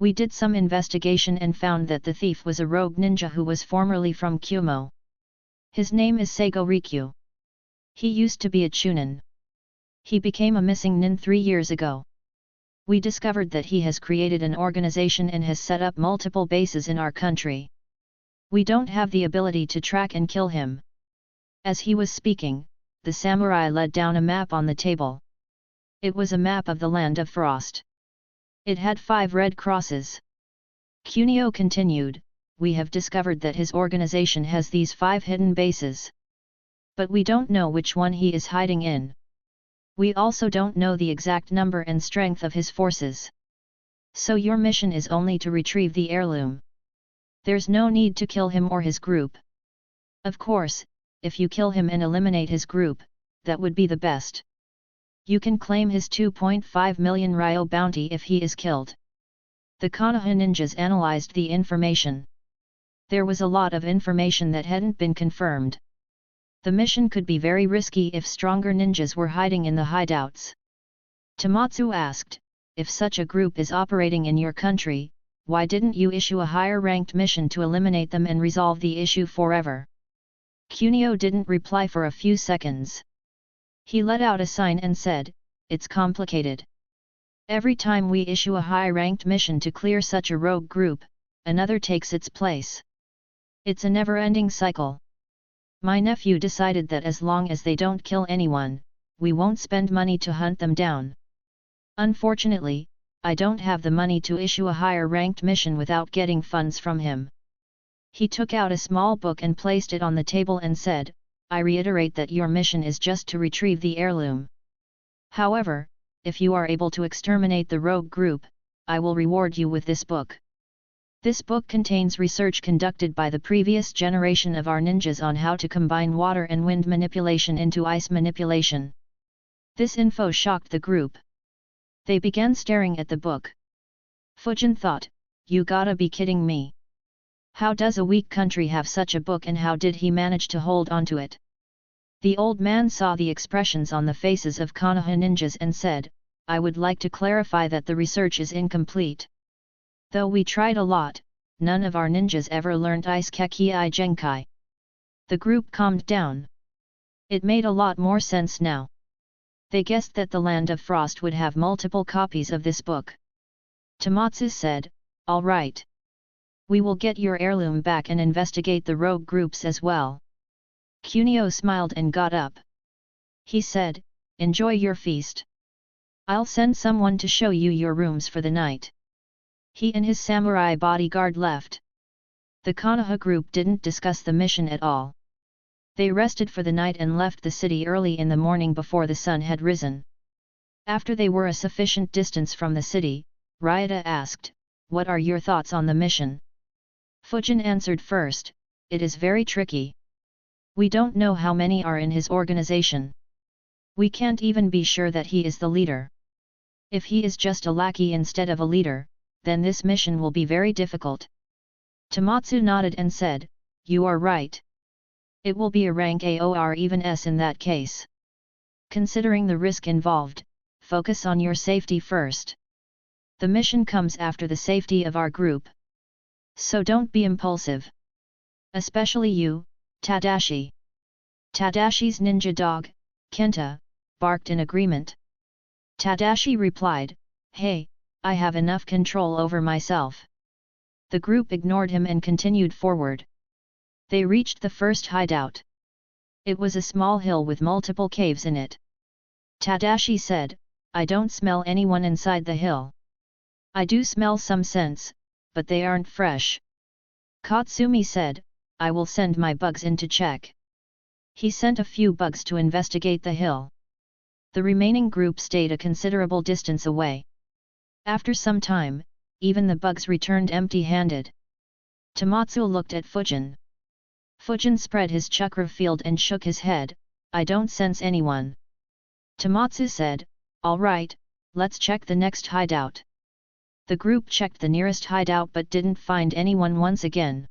We did some investigation and found that the thief was a rogue ninja who was formerly from Kyumo. His name is Seigo Rikyu. He used to be a chunin. He became a missing nin 3 years ago. We discovered that he has created an organization and has set up multiple bases in our country. We don't have the ability to track and kill him. As he was speaking, the samurai laid down a map on the table. It was a map of the Land of Frost. It had 5 red crosses. Kunio continued, we have discovered that his organization has these 5 hidden bases. But we don't know which one he is hiding in. We also don't know the exact number and strength of his forces. So your mission is only to retrieve the heirloom. There's no need to kill him or his group. Of course, if you kill him and eliminate his group, that would be the best. You can claim his 2.5 million ryo bounty if he is killed. The Konoha ninjas analyzed the information. There was a lot of information that hadn't been confirmed. The mission could be very risky if stronger ninjas were hiding in the hideouts. Tomatsu asked, if such a group is operating in your country, why didn't you issue a higher-ranked mission to eliminate them and resolve the issue forever? Kunio didn't reply for a few seconds. He let out a sign and said, it's complicated. Every time we issue a high-ranked mission to clear such a rogue group, another takes its place. It's a never-ending cycle. My nephew decided that as long as they don't kill anyone, we won't spend money to hunt them down. Unfortunately, I don't have the money to issue a higher-ranked mission without getting funds from him. He took out a small book and placed it on the table and said, I reiterate that your mission is just to retrieve the heirloom. However, if you are able to exterminate the rogue group, I will reward you with this book. This book contains research conducted by the previous generation of our ninjas on how to combine water and wind manipulation into ice manipulation. This info shocked the group. They began staring at the book. Fujin thought, you gotta be kidding me. How does a weak country have such a book and how did he manage to hold onto it? The old man saw the expressions on the faces of Konoha ninjas and said, I would like to clarify that the research is incomplete. Though we tried a lot, none of our ninjas ever learned Ice Kekii Genkai. The group calmed down. It made a lot more sense now. They guessed that the Land of Frost would have multiple copies of this book. Tomatsu said, all right. We will get your heirloom back and investigate the rogue groups as well. Kunio smiled and got up. He said, enjoy your feast. I'll send someone to show you your rooms for the night. He and his samurai bodyguard left. The Konoha group didn't discuss the mission at all. They rested for the night and left the city early in the morning before the sun had risen. After they were a sufficient distance from the city, Ryota asked, what are your thoughts on the mission? Fujin answered first, it is very tricky. We don't know how many are in his organization. We can't even be sure that he is the leader. If he is just a lackey instead of a leader, then this mission will be very difficult. Tomatsu nodded and said, you are right. It will be a rank A or even S in that case. Considering the risk involved, focus on your safety first. The mission comes after the safety of our group. So don't be impulsive. Especially you, Tadashi. Tadashi's ninja dog, Kenta, barked in agreement. Tadashi replied, hey, I have enough control over myself. The group ignored him and continued forward. They reached the first hideout. It was a small hill with multiple caves in it. Tadashi said, I don't smell anyone inside the hill. I do smell some scents, but they aren't fresh. Katsumi said, I will send my bugs in to check. He sent a few bugs to investigate the hill. The remaining group stayed a considerable distance away. After some time, even the bugs returned empty-handed. Tomatsu looked at Fujin. Fujin spread his chakra field and shook his head, I don't sense anyone. Tomatsu said, all right, let's check the next hideout. The group checked the nearest hideout but didn't find anyone once again.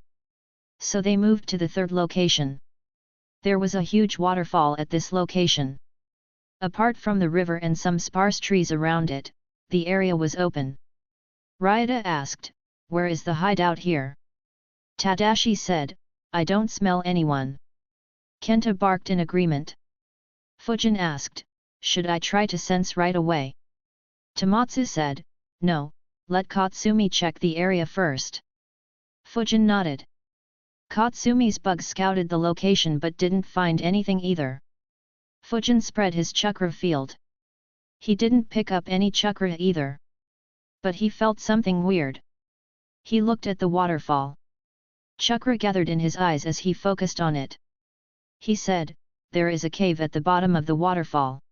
So they moved to the third location. There was a huge waterfall at this location. Apart from the river and some sparse trees around it, the area was open. Ryota asked, where is the hideout here? Tadashi said, I don't smell anyone. Kenta barked in agreement. Fujin asked, should I try to sense right away? Tomatsu said, no, let Katsumi check the area first. Fujin nodded. Katsumi's bugs scouted the location but didn't find anything either. Fujin spread his chakra field. He didn't pick up any chakra either. But he felt something weird. He looked at the waterfall. Chakra gathered in his eyes as he focused on it. He said, "There is a cave at the bottom of the waterfall.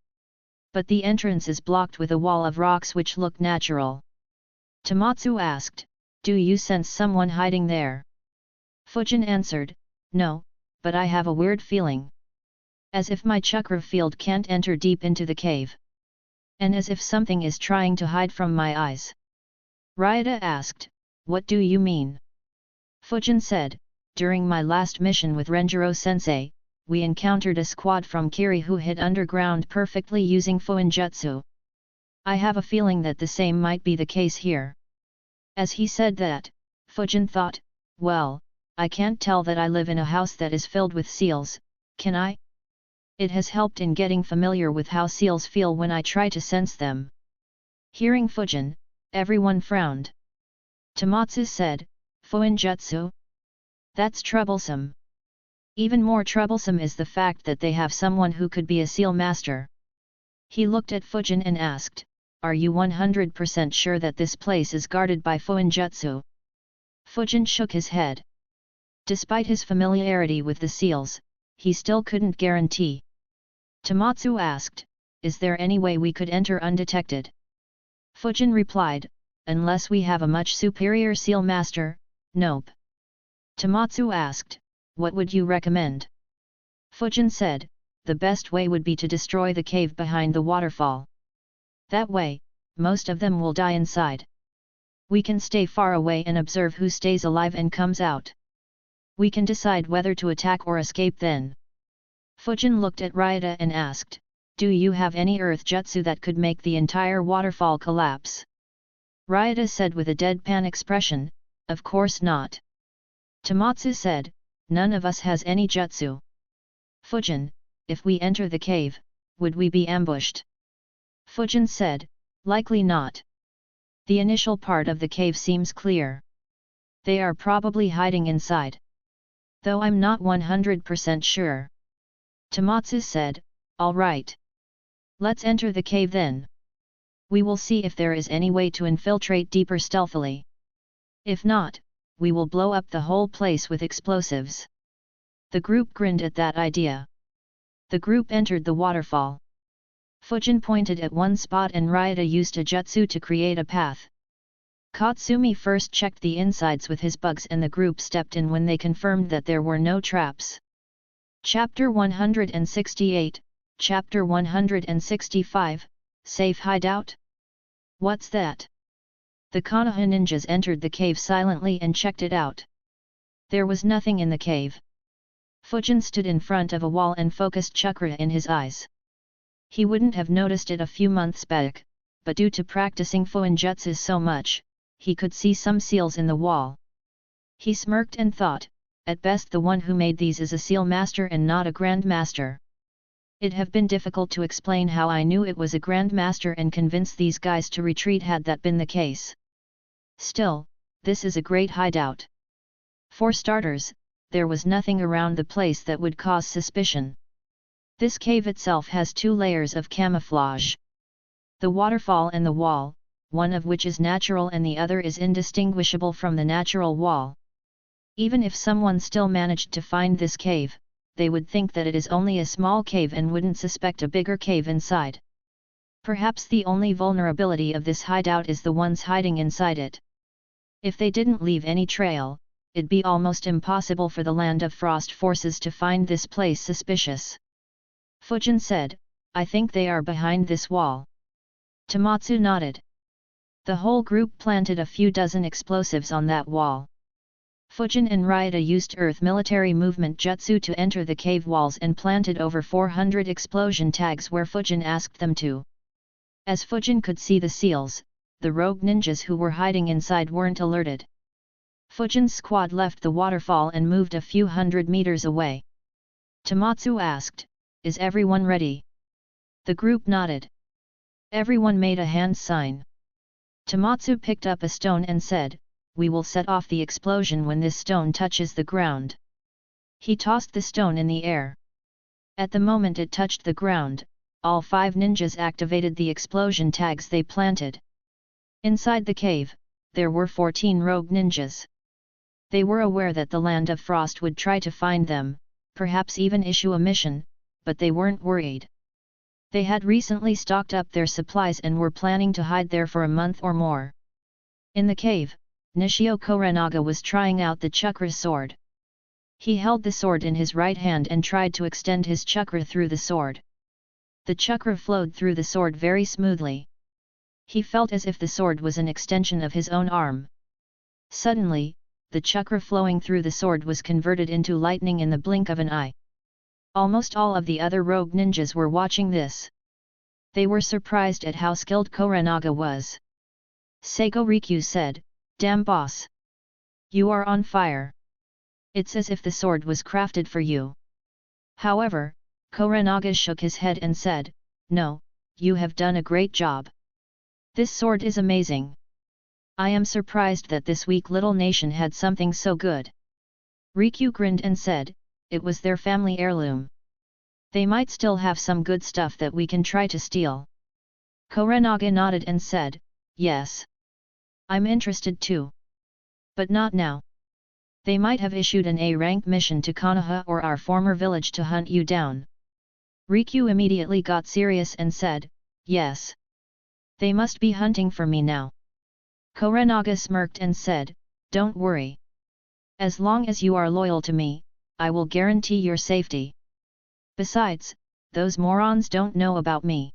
But the entrance is blocked with a wall of rocks which look natural." Tomatsu asked, "Do you sense someone hiding there?" Fujin answered, "No, but I have a weird feeling. As if my chakra field can't enter deep into the cave. And as if something is trying to hide from my eyes." Ryota asked, "What do you mean?" Fujin said, "During my last mission with Renjiro-sensei, we encountered a squad from Kiri who hid underground perfectly using Fuinjutsu. I have a feeling that the same might be the case here." As he said that, Fujin thought, "Well, I can't tell that I live in a house that is filled with seals, can I? It has helped in getting familiar with how seals feel when I try to sense them." Hearing Fujin, everyone frowned. Tomatsu said, "Fuinjutsu? That's troublesome. Even more troublesome is the fact that they have someone who could be a seal master." He looked at Fujin and asked, "Are you 100% sure that this place is guarded by Fuinjutsu?" Fujin shook his head. Despite his familiarity with the seals, he still couldn't guarantee. Tomatsu asked, "Is there any way we could enter undetected?" Fujin replied, "Unless we have a much superior seal master, nope." Tomatsu asked, "What would you recommend?" Fujin said, "The best way would be to destroy the cave behind the waterfall. That way, most of them will die inside. We can stay far away and observe who stays alive and comes out. We can decide whether to attack or escape then." Fujin looked at Ryota and asked, "Do you have any earth jutsu that could make the entire waterfall collapse?" Ryota said with a deadpan expression, "Of course not." Tomatsu said, "None of us has any jutsu." Fujin, "If we enter the cave, would we be ambushed?" Fujin said, "Likely not. The initial part of the cave seems clear. They are probably hiding inside. Though I'm not 100% sure." Tomatsu said, "All right. Let's enter the cave then. We will see if there is any way to infiltrate deeper stealthily. If not, we will blow up the whole place with explosives." The group grinned at that idea. The group entered the waterfall. Fujin pointed at one spot and Ryota used a jutsu to create a path. Katsumi first checked the insides with his bugs and the group stepped in when they confirmed that there were no traps. Chapter 168, Chapter 165, Safe Hideout? What's that? The Konoha ninjas entered the cave silently and checked it out. There was nothing in the cave. Fujin stood in front of a wall and focused chakra in his eyes. He wouldn't have noticed it a few months back, but due to practicing Fuinjutsu so much, he could see some seals in the wall. He smirked and thought, at best the one who made these is a seal master and not a grandmaster. It'd have been difficult to explain how I knew it was a grandmaster and convince these guys to retreat had that been the case. Still, this is a great hideout. For starters, there was nothing around the place that would cause suspicion. This cave itself has 2 layers of camouflage. The waterfall and the wall, one of which is natural and the other is indistinguishable from the natural wall. Even if someone still managed to find this cave, they would think that it is only a small cave and wouldn't suspect a bigger cave inside. Perhaps the only vulnerability of this hideout is the ones hiding inside it. If they didn't leave any trail, it'd be almost impossible for the Land of Frost forces to find this place suspicious. Fujin said, "I think they are behind this wall." Tomatsu nodded. The whole group planted a few dozen explosives on that wall. Fujin and Ryota used Earth military movement jutsu to enter the cave walls and planted over 400 explosion tags where Fujin asked them to. As Fujin could see the seals, the rogue ninjas who were hiding inside weren't alerted. Fujin's squad left the waterfall and moved a few hundred meters away. Tomatsu asked, "Is everyone ready?" The group nodded. Everyone made a hand sign. Tomatsu picked up a stone and said, "We will set off the explosion when this stone touches the ground." He tossed the stone in the air. At the moment it touched the ground, all 5 ninjas activated the explosion tags they planted. Inside the cave, there were 14 rogue ninjas. They were aware that the Land of Frost would try to find them, perhaps even issue a mission, but they weren't worried. They had recently stocked up their supplies and were planning to hide there for a month or more. In the cave, Nishio Korenaga was trying out the chakra sword. He held the sword in his right hand and tried to extend his chakra through the sword. The chakra flowed through the sword very smoothly. He felt as if the sword was an extension of his own arm. Suddenly, the chakra flowing through the sword was converted into lightning in the blink of an eye. Almost all of the other rogue ninjas were watching this. They were surprised at how skilled Korenaga was. Seiko Rikyu said, "Damn boss! You are on fire. It's as if the sword was crafted for you." However, Korenaga shook his head and said, "No, you have done a great job. This sword is amazing. I am surprised that this weak little nation had something so good." Rikyu grinned and said, "It was their family heirloom. They might still have some good stuff that we can try to steal." Korenaga nodded and said, "Yes. I'm interested too. But not now. They might have issued an A-rank mission to Konoha or our former village to hunt you down." Rikyu immediately got serious and said, "Yes. They must be hunting for me now." Korenaga smirked and said, "Don't worry. As long as you are loyal to me, I will guarantee your safety. Besides, those morons don't know about me.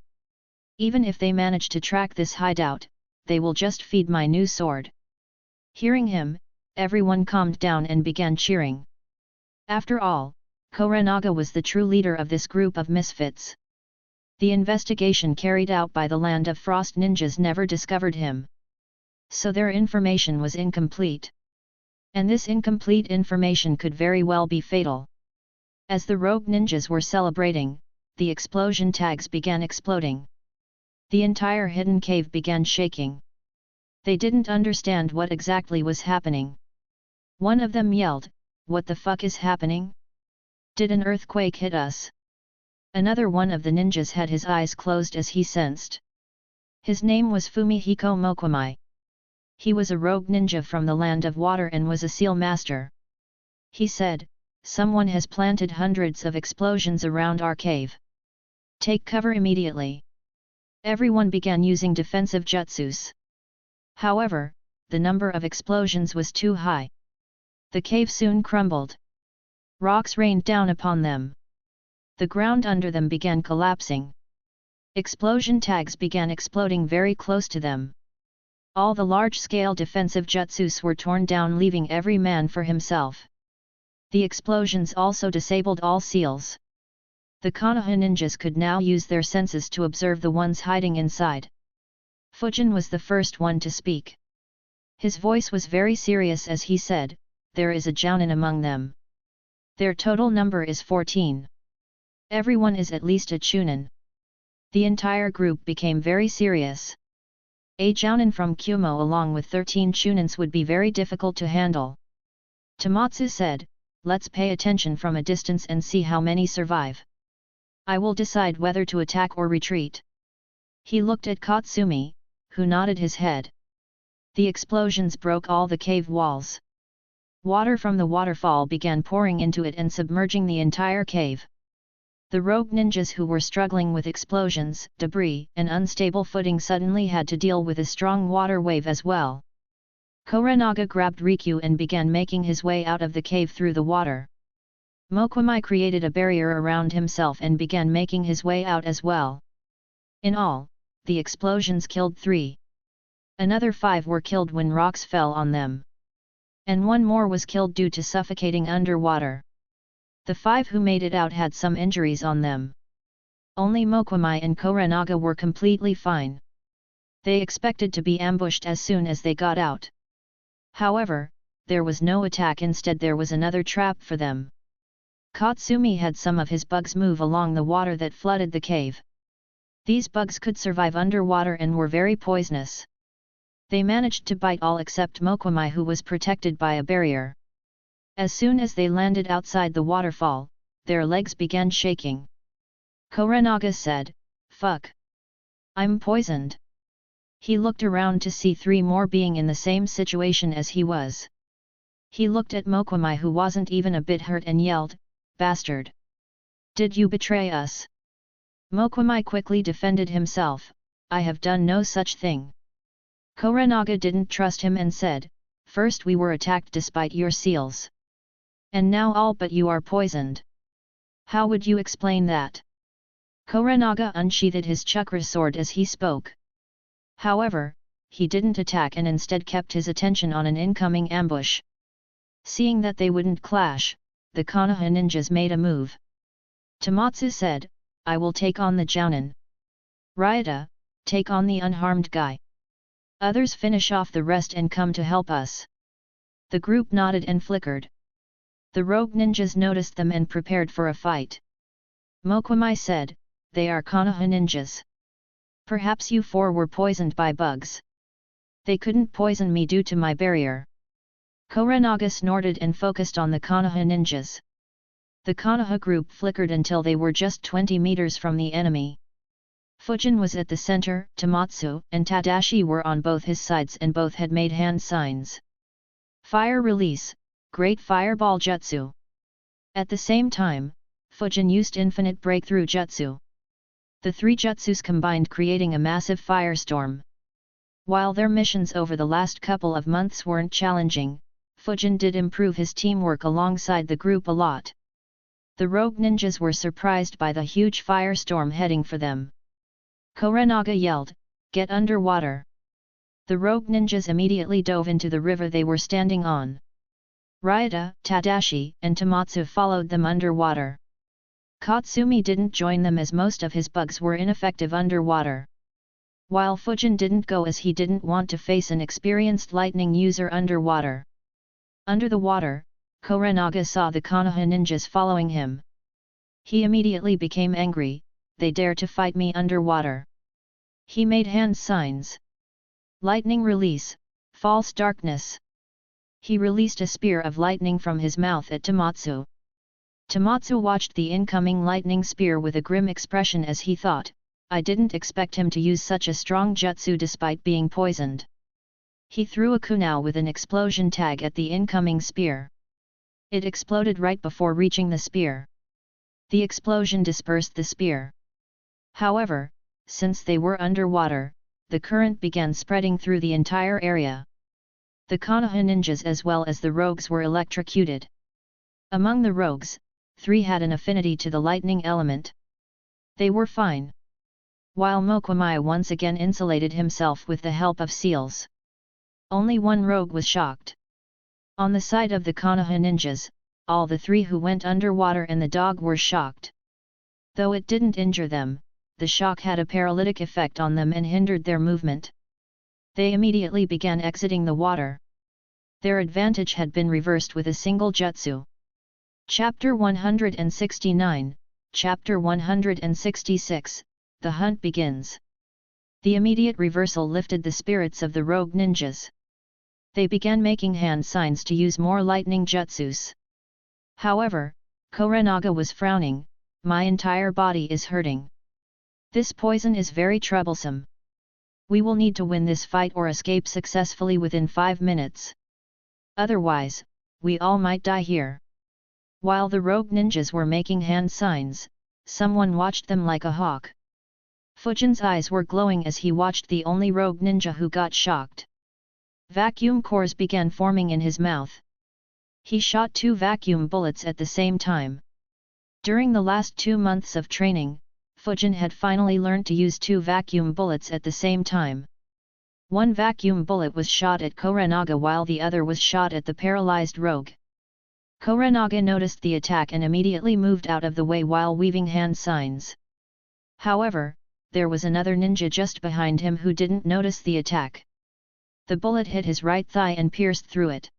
Even if they manage to track this hideout, they will just feed my new sword." Hearing him, everyone calmed down and began cheering. After all, Korenaga was the true leader of this group of misfits. The investigation carried out by the Land of Frost ninjas never discovered him. So their information was incomplete. And this incomplete information could very well be fatal. As the rogue ninjas were celebrating, the explosion tags began exploding. The entire hidden cave began shaking. They didn't understand what exactly was happening. One of them yelled, "What the fuck is happening? Did an earthquake hit us?" Another one of the ninjas had his eyes closed as he sensed. His name was Fumihiko Mokwamai. He was a rogue ninja from the Land of Water and was a seal master. He said, "Someone has planted hundreds of explosions around our cave. Take cover immediately." Everyone began using defensive jutsus. However, the number of explosions was too high. The cave soon crumbled. Rocks rained down upon them. The ground under them began collapsing. Explosion tags began exploding very close to them. All the large-scale defensive jutsus were torn down, leaving every man for himself. The explosions also disabled all seals. The Konoha ninjas could now use their senses to observe the ones hiding inside. Fujin was the first one to speak. His voice was very serious as he said, "There is a jounin among them. Their total number is 14. Everyone is at least a chunin." The entire group became very serious. A jounin from Kumo along with 13 chunins would be very difficult to handle. Tomatsu said, "Let's pay attention from a distance and see how many survive. I will decide whether to attack or retreat." He looked at Katsumi, who nodded his head. The explosions broke all the cave walls. Water from the waterfall began pouring into it and submerging the entire cave. The rogue ninjas who were struggling with explosions, debris, and unstable footing suddenly had to deal with a strong water wave as well. Korenaga grabbed Rikyu and began making his way out of the cave through the water. Mokwamai created a barrier around himself and began making his way out as well. In all, the explosions killed 3. Another 5 were killed when rocks fell on them. And 1 more was killed due to suffocating underwater. The 5 who made it out had some injuries on them. Only Mokwamai and Korenaga were completely fine. They expected to be ambushed as soon as they got out. However, there was no attack, instead there was another trap for them. Katsumi had some of his bugs move along the water that flooded the cave. These bugs could survive underwater and were very poisonous. They managed to bite all except Mokwamai, who was protected by a barrier. As soon as they landed outside the waterfall, their legs began shaking. Korenaga said, "Fuck! I'm poisoned." He looked around to see 3 more being in the same situation as he was. He looked at Mokwamai, who wasn't even a bit hurt, and yelled, "Bastard! Did you betray us?" Mokwamai quickly defended himself, "I have done no such thing." Kuranaga didn't trust him and said, "First we were attacked despite your seals. And now all but you are poisoned. How would you explain that?" Kuranaga unsheathed his chakra sword as he spoke. However, he didn't attack and instead kept his attention on an incoming ambush. Seeing that they wouldn't clash, the Konoha ninjas made a move. Tomatsu said, "I will take on the Jounin. Ryota, take on the unharmed guy. Others finish off the rest and come to help us." The group nodded and flickered. The rogue ninjas noticed them and prepared for a fight. Mokwamai said, "They are Konoha ninjas. Perhaps you four were poisoned by bugs." "They couldn't poison me due to my barrier." Kuranaga snorted and focused on the Konoha ninjas. The Konoha group flickered until they were just 20 meters from the enemy. Fujin was at the center, Tomatsu and Tadashi were on both his sides and both had made hand signs. Fire release, Great Fireball Jutsu. At the same time, Fujin used Infinite Breakthrough Jutsu. The three jutsus combined, creating a massive firestorm. While their missions over the last couple of months weren't challenging, Fujin did improve his teamwork alongside the group a lot. The rogue ninjas were surprised by the huge firestorm heading for them. Kuranaga yelled, "Get underwater!" The rogue ninjas immediately dove into the river they were standing on. Ryota, Tadashi, and Tomatsu followed them underwater. Katsumi didn't join them as most of his bugs were ineffective underwater. While Fujin didn't go as he didn't want to face an experienced lightning user underwater. Under the water, Kuranaga saw the Konoha ninjas following him. He immediately became angry, "They dare to fight me underwater." He made hand signs. Lightning release, false darkness. He released a spear of lightning from his mouth at Tomatsu. Tomatsu watched the incoming lightning spear with a grim expression as he thought, "I didn't expect him to use such a strong jutsu despite being poisoned." He threw a kunai with an explosion tag at the incoming spear. It exploded right before reaching the spear. The explosion dispersed the spear. However, since they were underwater, the current began spreading through the entire area. The Konoha ninjas as well as the rogues were electrocuted. Among the rogues, 3 had an affinity to the lightning element. They were fine. While Mokwamai once again insulated himself with the help of seals. Only 1 rogue was shocked. On the side of the Konoha ninjas, all the 3 who went underwater and the dog were shocked. Though it didn't injure them, the shock had a paralytic effect on them and hindered their movement. They immediately began exiting the water. Their advantage had been reversed with a single jutsu. Chapter 169, Chapter 166, The Hunt Begins. The immediate reversal lifted the spirits of the rogue ninjas. They began making hand signs to use more lightning jutsus. However, Kuranaga was frowning, "My entire body is hurting. This poison is very troublesome. We will need to win this fight or escape successfully within 5 minutes. Otherwise, we all might die here." While the rogue ninjas were making hand signs, someone watched them like a hawk. Fujin's eyes were glowing as he watched the only rogue ninja who got shocked. Vacuum cores began forming in his mouth. He shot 2 vacuum bullets at the same time. During the last 2 months of training, Fujin had finally learned to use 2 vacuum bullets at the same time. 1 vacuum bullet was shot at Kuranaga while the other was shot at the paralyzed rogue. Kuranaga noticed the attack and immediately moved out of the way while weaving hand signs. However, there was another ninja just behind him who didn't notice the attack. The bullet hit his right thigh and pierced through it.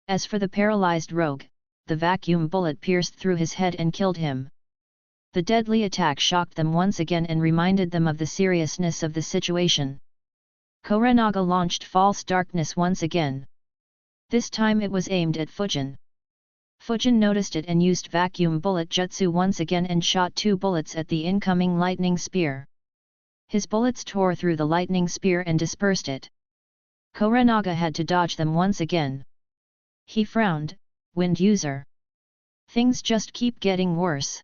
As for the paralyzed rogue, the vacuum bullet pierced through his head and killed him. The deadly attack shocked them once again and reminded them of the seriousness of the situation. Kuranaga launched false darkness once again. This time it was aimed at Fujin. Fujin noticed it and used vacuum bullet jutsu once again and shot 2 bullets at the incoming lightning spear. His bullets tore through the lightning spear and dispersed it. Kuranaga had to dodge them once again. He frowned, wind user. Things just keep getting worse.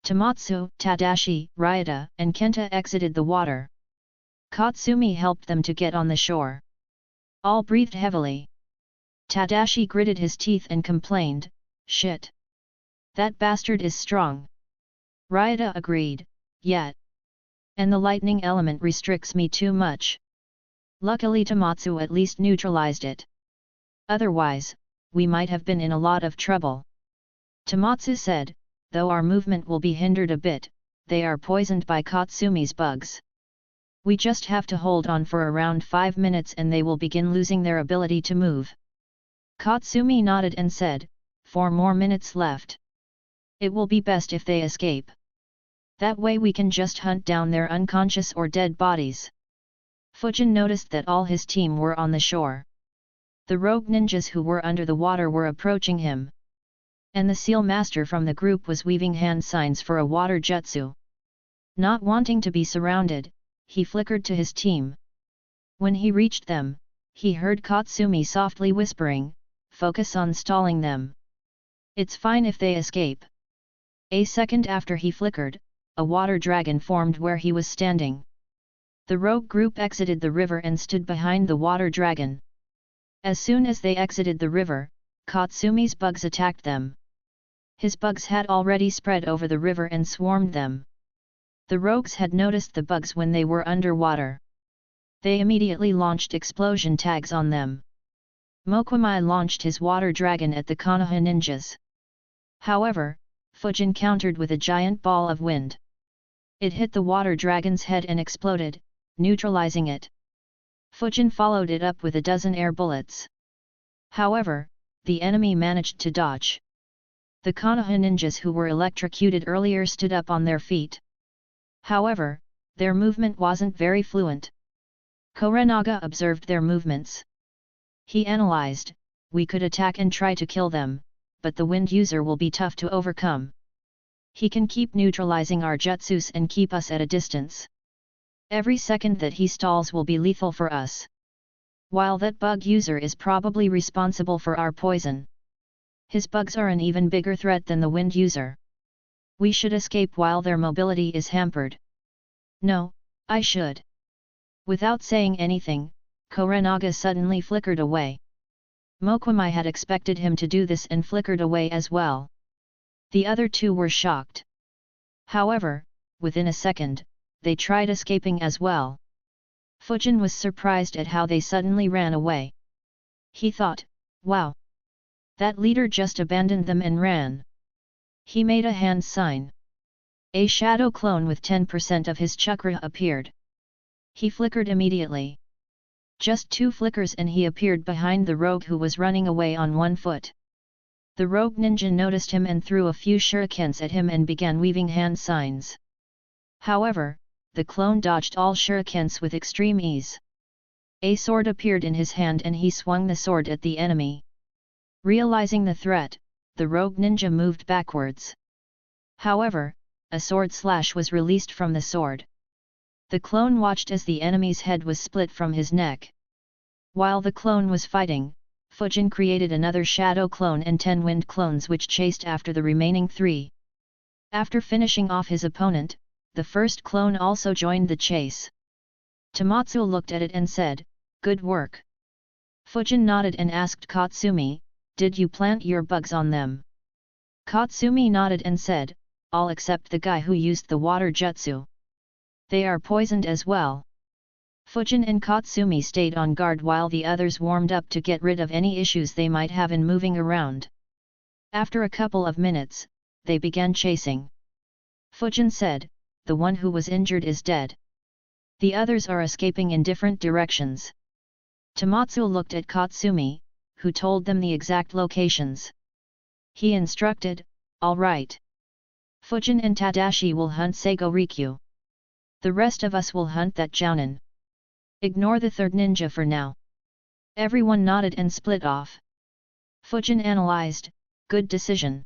Tomatsu, Tadashi, Ryota, and Kenta exited the water. Katsumi helped them to get on the shore. All breathed heavily. Tadashi gritted his teeth and complained, "Shit. That bastard is strong." Ryota agreed, "Yet. And the lightning element restricts me too much." Luckily Tomatsu at least neutralized it. Otherwise, we might have been in a lot of trouble. Tomatsu said, "Though our movement will be hindered a bit, they are poisoned by Katsumi's bugs. We just have to hold on for around 5 minutes and they will begin losing their ability to move." Katsumi nodded and said, "4 more minutes left. It will be best if they escape. That way we can just hunt down their unconscious or dead bodies." Fujin noticed that all his team were on the shore. The rogue ninjas who were under the water were approaching him. And the seal master from the group was weaving hand signs for a water jutsu. Not wanting to be surrounded, he flickered to his team. When he reached them, he heard Katsumi softly whispering, "Focus on stalling them. It's fine if they escape." A second after he flickered, a water dragon formed where he was standing. The rogue group exited the river and stood behind the water dragon. As soon as they exited the river, Katsumi's bugs attacked them. His bugs had already spread over the river and swarmed them. The rogues had noticed the bugs when they were underwater. They immediately launched explosion tags on them. Mokwamai launched his water dragon at the Konoha ninjas. However, Fujin countered with a giant ball of wind. It hit the water dragon's head and exploded, neutralizing it. Fujin followed it up with a dozen air bullets. However, the enemy managed to dodge. The Konoha ninjas who were electrocuted earlier stood up on their feet. However, their movement wasn't very fluent. Korenaga observed their movements. He analyzed, "We could attack and try to kill them, but the wind user will be tough to overcome. He can keep neutralizing our jutsus and keep us at a distance. Every second that he stalls will be lethal for us. While that bug user is probably responsible for our poison. His bugs are an even bigger threat than the wind user. We should escape while their mobility is hampered." "No, I should." Without saying anything, Korenaga suddenly flickered away. Mokwamai had expected him to do this and flickered away as well. The other two were shocked. However, within a second, they tried escaping as well. Fujin was surprised at how they suddenly ran away. He thought, "Wow! That leader just abandoned them and ran." He made a hand sign. A shadow clone with 10% of his chakra appeared. He flickered immediately. Just 2 flickers and he appeared behind the rogue who was running away on 1 foot. The rogue ninja noticed him and threw a few shurikens at him and began weaving hand signs. However, the clone dodged all shurikens with extreme ease. A sword appeared in his hand and he swung the sword at the enemy. Realizing the threat, the rogue ninja moved backwards. However, a sword slash was released from the sword. The clone watched as the enemy's head was split from his neck. While the clone was fighting, Fujin created another shadow clone and 10 wind clones which chased after the remaining 3. After finishing off his opponent, the first clone also joined the chase. Tomatsu looked at it and said, "Good work." Fujin nodded and asked Katsumi, "Did you plant your bugs on them?" Katsumi nodded and said, "All except the guy who used the water jutsu. They are poisoned as well." Fujin and Katsumi stayed on guard while the others warmed up to get rid of any issues they might have in moving around. After a couple of minutes, they began chasing. Fujin said, "The one who was injured is dead. The others are escaping in different directions." Tomatsu looked at Katsumi, who told them the exact locations. He instructed, "All right. Fujin and Tadashi will hunt Seigo Rikyu. The rest of us will hunt that Jounin. Ignore the third ninja for now." Everyone nodded and split off. Fujin analyzed, "Good decision.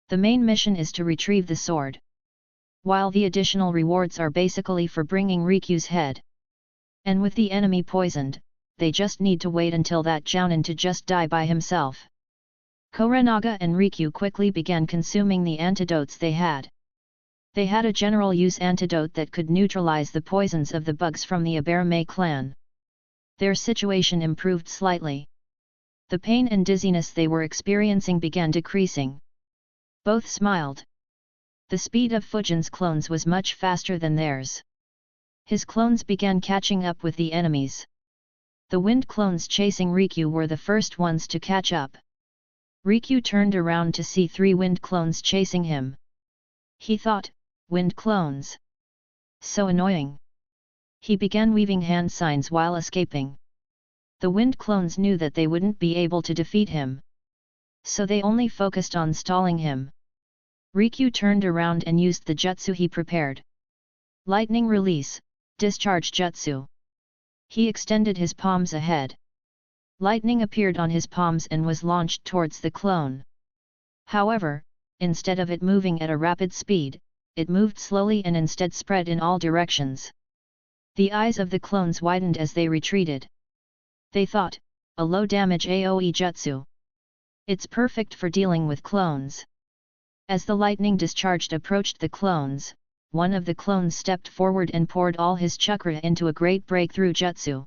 The main mission is to retrieve the sword. While the additional rewards are basically for bringing Rikyu's head. And with the enemy poisoned, they just need to wait until that jounin to just die by himself. Korenaga and Rikyu quickly began consuming the antidotes they had. They had a general use antidote that could neutralize the poisons of the bugs from the Aberame clan. Their situation improved slightly. The pain and dizziness they were experiencing began decreasing. Both smiled. The speed of Fujin's clones was much faster than theirs. His clones began catching up with the enemies. The wind clones chasing Rikyu were the first ones to catch up. Rikyu turned around to see 3 wind clones chasing him. He thought, wind clones? So annoying. He began weaving hand signs while escaping. The wind clones knew that they wouldn't be able to defeat him. So they only focused on stalling him. Rikyu turned around and used the jutsu he prepared. Lightning release, discharge jutsu. He extended his palms ahead. Lightning appeared on his palms and was launched towards the clone. However, instead of it moving at a rapid speed, it moved slowly and instead spread in all directions. The eyes of the clones widened as they retreated. They thought, a low-damage AoE jutsu. It's perfect for dealing with clones. As the lightning discharged approached the clones, one of the clones stepped forward and poured all his chakra into a great breakthrough jutsu.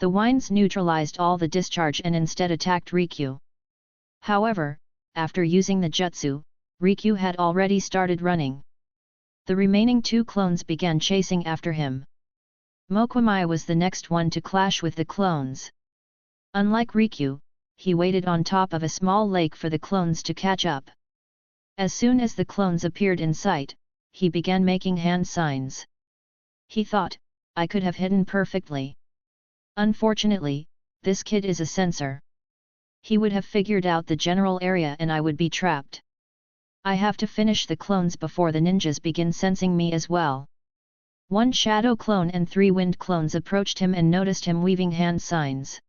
The winds neutralized all the discharge and instead attacked Rikyu. However, after using the jutsu, Rikyu had already started running. The remaining 2 clones began chasing after him. Mokwamai was the next one to clash with the clones. Unlike Rikyu, he waited on top of a small lake for the clones to catch up. As soon as the clones appeared in sight, he began making hand signs. He thought, I could have hidden perfectly. Unfortunately, this kid is a sensor. He would have figured out the general area and I would be trapped. I have to finish the clones before the ninjas begin sensing me as well. 1 shadow clone and 3 wind clones approached him and noticed him weaving hand signs.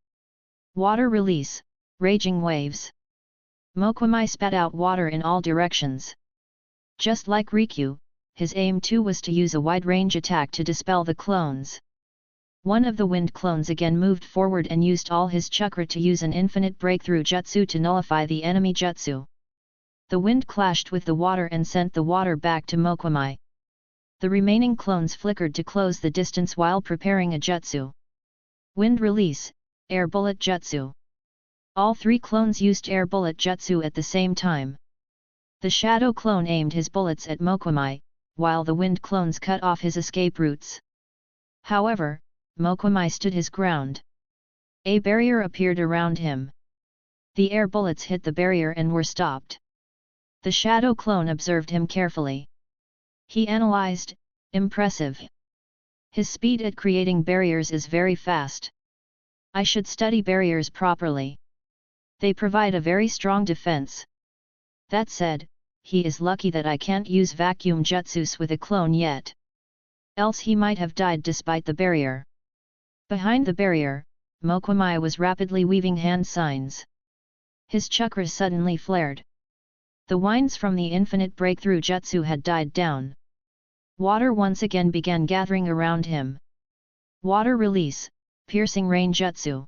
Water release, raging waves. Mokwamai spat out water in all directions. Just like Rikyu, his aim too was to use a wide-range attack to dispel the clones. One of the wind clones again moved forward and used all his chakra to use an infinite breakthrough jutsu to nullify the enemy jutsu. The wind clashed with the water and sent the water back to Mokwamai. The remaining clones flickered to close the distance while preparing a jutsu. Wind release, air bullet jutsu. All 3 clones used air bullet jutsu at the same time. The shadow clone aimed his bullets at Mokwamai, while the wind clones cut off his escape routes. However, Mokwamai stood his ground. A barrier appeared around him. The air bullets hit the barrier and were stopped. The shadow clone observed him carefully. He analyzed, impressive. His speed at creating barriers is very fast. I should study barriers properly. They provide a very strong defense. That said, he is lucky that I can't use vacuum jutsus with a clone yet. Else he might have died despite the barrier. Behind the barrier, Mokwamai was rapidly weaving hand signs. His chakra suddenly flared. The winds from the infinite breakthrough jutsu had died down. Water once again began gathering around him. Water release, piercing rain jutsu.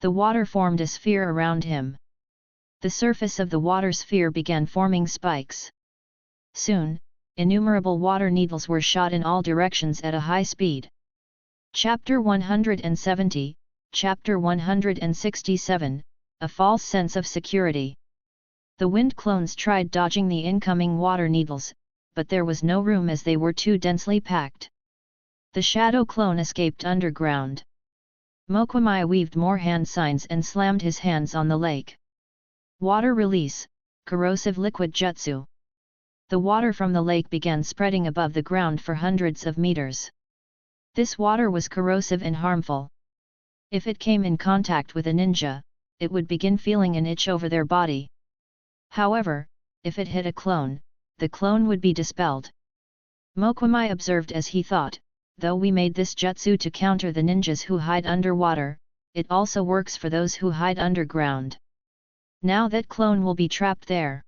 The water formed a sphere around him. The surface of the water sphere began forming spikes. Soon, innumerable water needles were shot in all directions at a high speed. Chapter 170, Chapter 167, A False Sense of Security. The wind clones tried dodging the incoming water needles, but there was no room as they were too densely packed. The shadow clone escaped underground. Mokwamai weaved more hand signs and slammed his hands on the lake. Water release, corrosive liquid jutsu. The water from the lake began spreading above the ground for hundreds of meters. This water was corrosive and harmful. If it came in contact with a ninja, it would begin feeling an itch over their body. However, if it hit a clone, the clone would be dispelled. Mokwamai observed as he thought, though we made this jutsu to counter the ninjas who hide underwater, it also works for those who hide underground. Now that clone will be trapped there.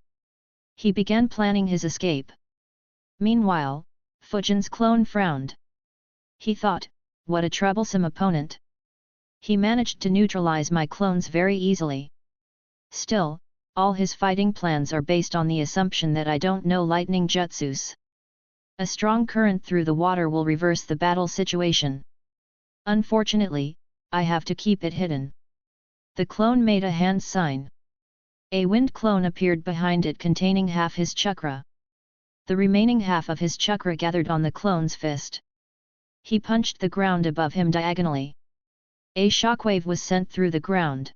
He began planning his escape. Meanwhile, Fujin's clone frowned. He thought, what a troublesome opponent. He managed to neutralize my clones very easily. Still, all his fighting plans are based on the assumption that I don't know lightning jutsus. A strong current through the water will reverse the battle situation. Unfortunately, I have to keep it hidden. The clone made a hand sign. A wind clone appeared behind it containing half his chakra. The remaining half of his chakra gathered on the clone's fist. He punched the ground above him diagonally. A shockwave was sent through the ground.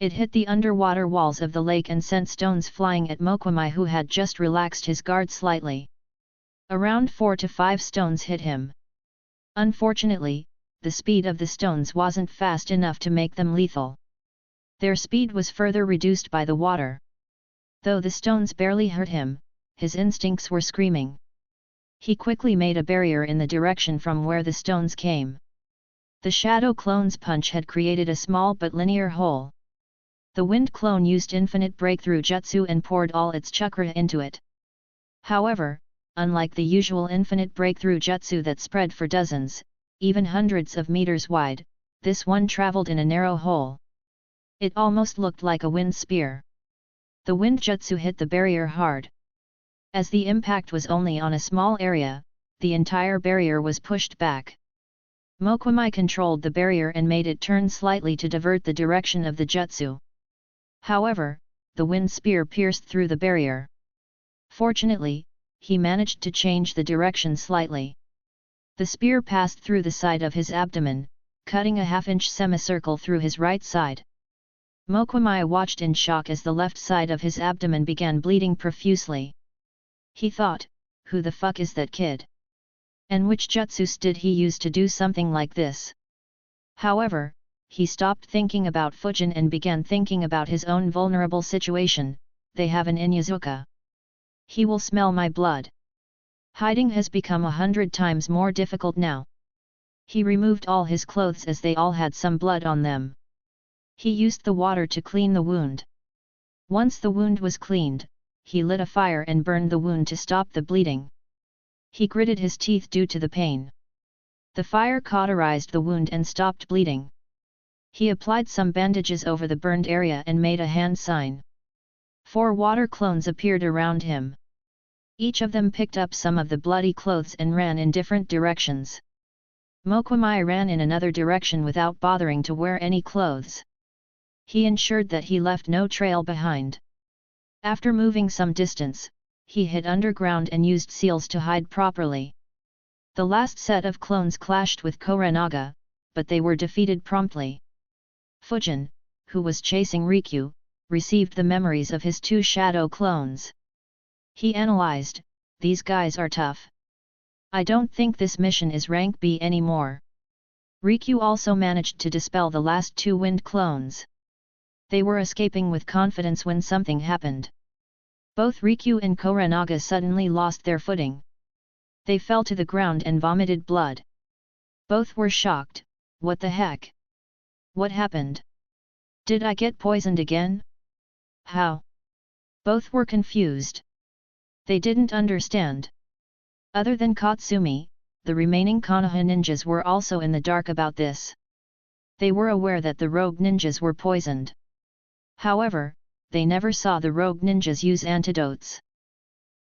It hit the underwater walls of the lake and sent stones flying at Mokwamai, who had just relaxed his guard slightly. Around 4 to 5 stones hit him. Unfortunately, the speed of the stones wasn't fast enough to make them lethal. Their speed was further reduced by the water. Though the stones barely hurt him, his instincts were screaming. He quickly made a barrier in the direction from where the stones came. The shadow clone's punch had created a small but linear hole. The wind clone used infinite breakthrough jutsu and poured all its chakra into it. However, unlike the usual infinite breakthrough jutsu that spread for dozens, even hundreds of meters wide, this one traveled in a narrow hole. It almost looked like a wind spear. The wind jutsu hit the barrier hard. As the impact was only on a small area, the entire barrier was pushed back. Mokwamai controlled the barrier and made it turn slightly to divert the direction of the jutsu. However, the wind spear pierced through the barrier. Fortunately, he managed to change the direction slightly. The spear passed through the side of his abdomen, cutting a half-inch semicircle through his right side. Mokwamai watched in shock as the left side of his abdomen began bleeding profusely. He thought, who the fuck is that kid? And which jutsus did he use to do something like this? However, he stopped thinking about Fujin and began thinking about his own vulnerable situation. They have an Inyazuka. He will smell my blood. Hiding has become 100 times more difficult now. He removed all his clothes as they all had some blood on them. He used the water to clean the wound. Once the wound was cleaned, he lit a fire and burned the wound to stop the bleeding. He gritted his teeth due to the pain. The fire cauterized the wound and stopped bleeding. He applied some bandages over the burned area and made a hand sign. 4 water clones appeared around him. Each of them picked up some of the bloody clothes and ran in different directions. Mokwamai ran in another direction without bothering to wear any clothes. He ensured that he left no trail behind. After moving some distance, he hid underground and used seals to hide properly. The last set of clones clashed with Kuranaga, but they were defeated promptly. Fujin, who was chasing Rikyū, received the memories of his 2 shadow clones. He analyzed, these guys are tough. I don't think this mission is rank B anymore. Rikyū also managed to dispel the last 2 wind clones. They were escaping with confidence when something happened. Both Rikyū and Kuranaga suddenly lost their footing. They fell to the ground and vomited blood. Both were shocked. What the heck? What happened? Did I get poisoned again? How? Both were confused. They didn't understand. Other than Katsumi, the remaining Konoha ninjas were also in the dark about this. They were aware that the rogue ninjas were poisoned. However, they never saw the rogue ninjas use antidotes.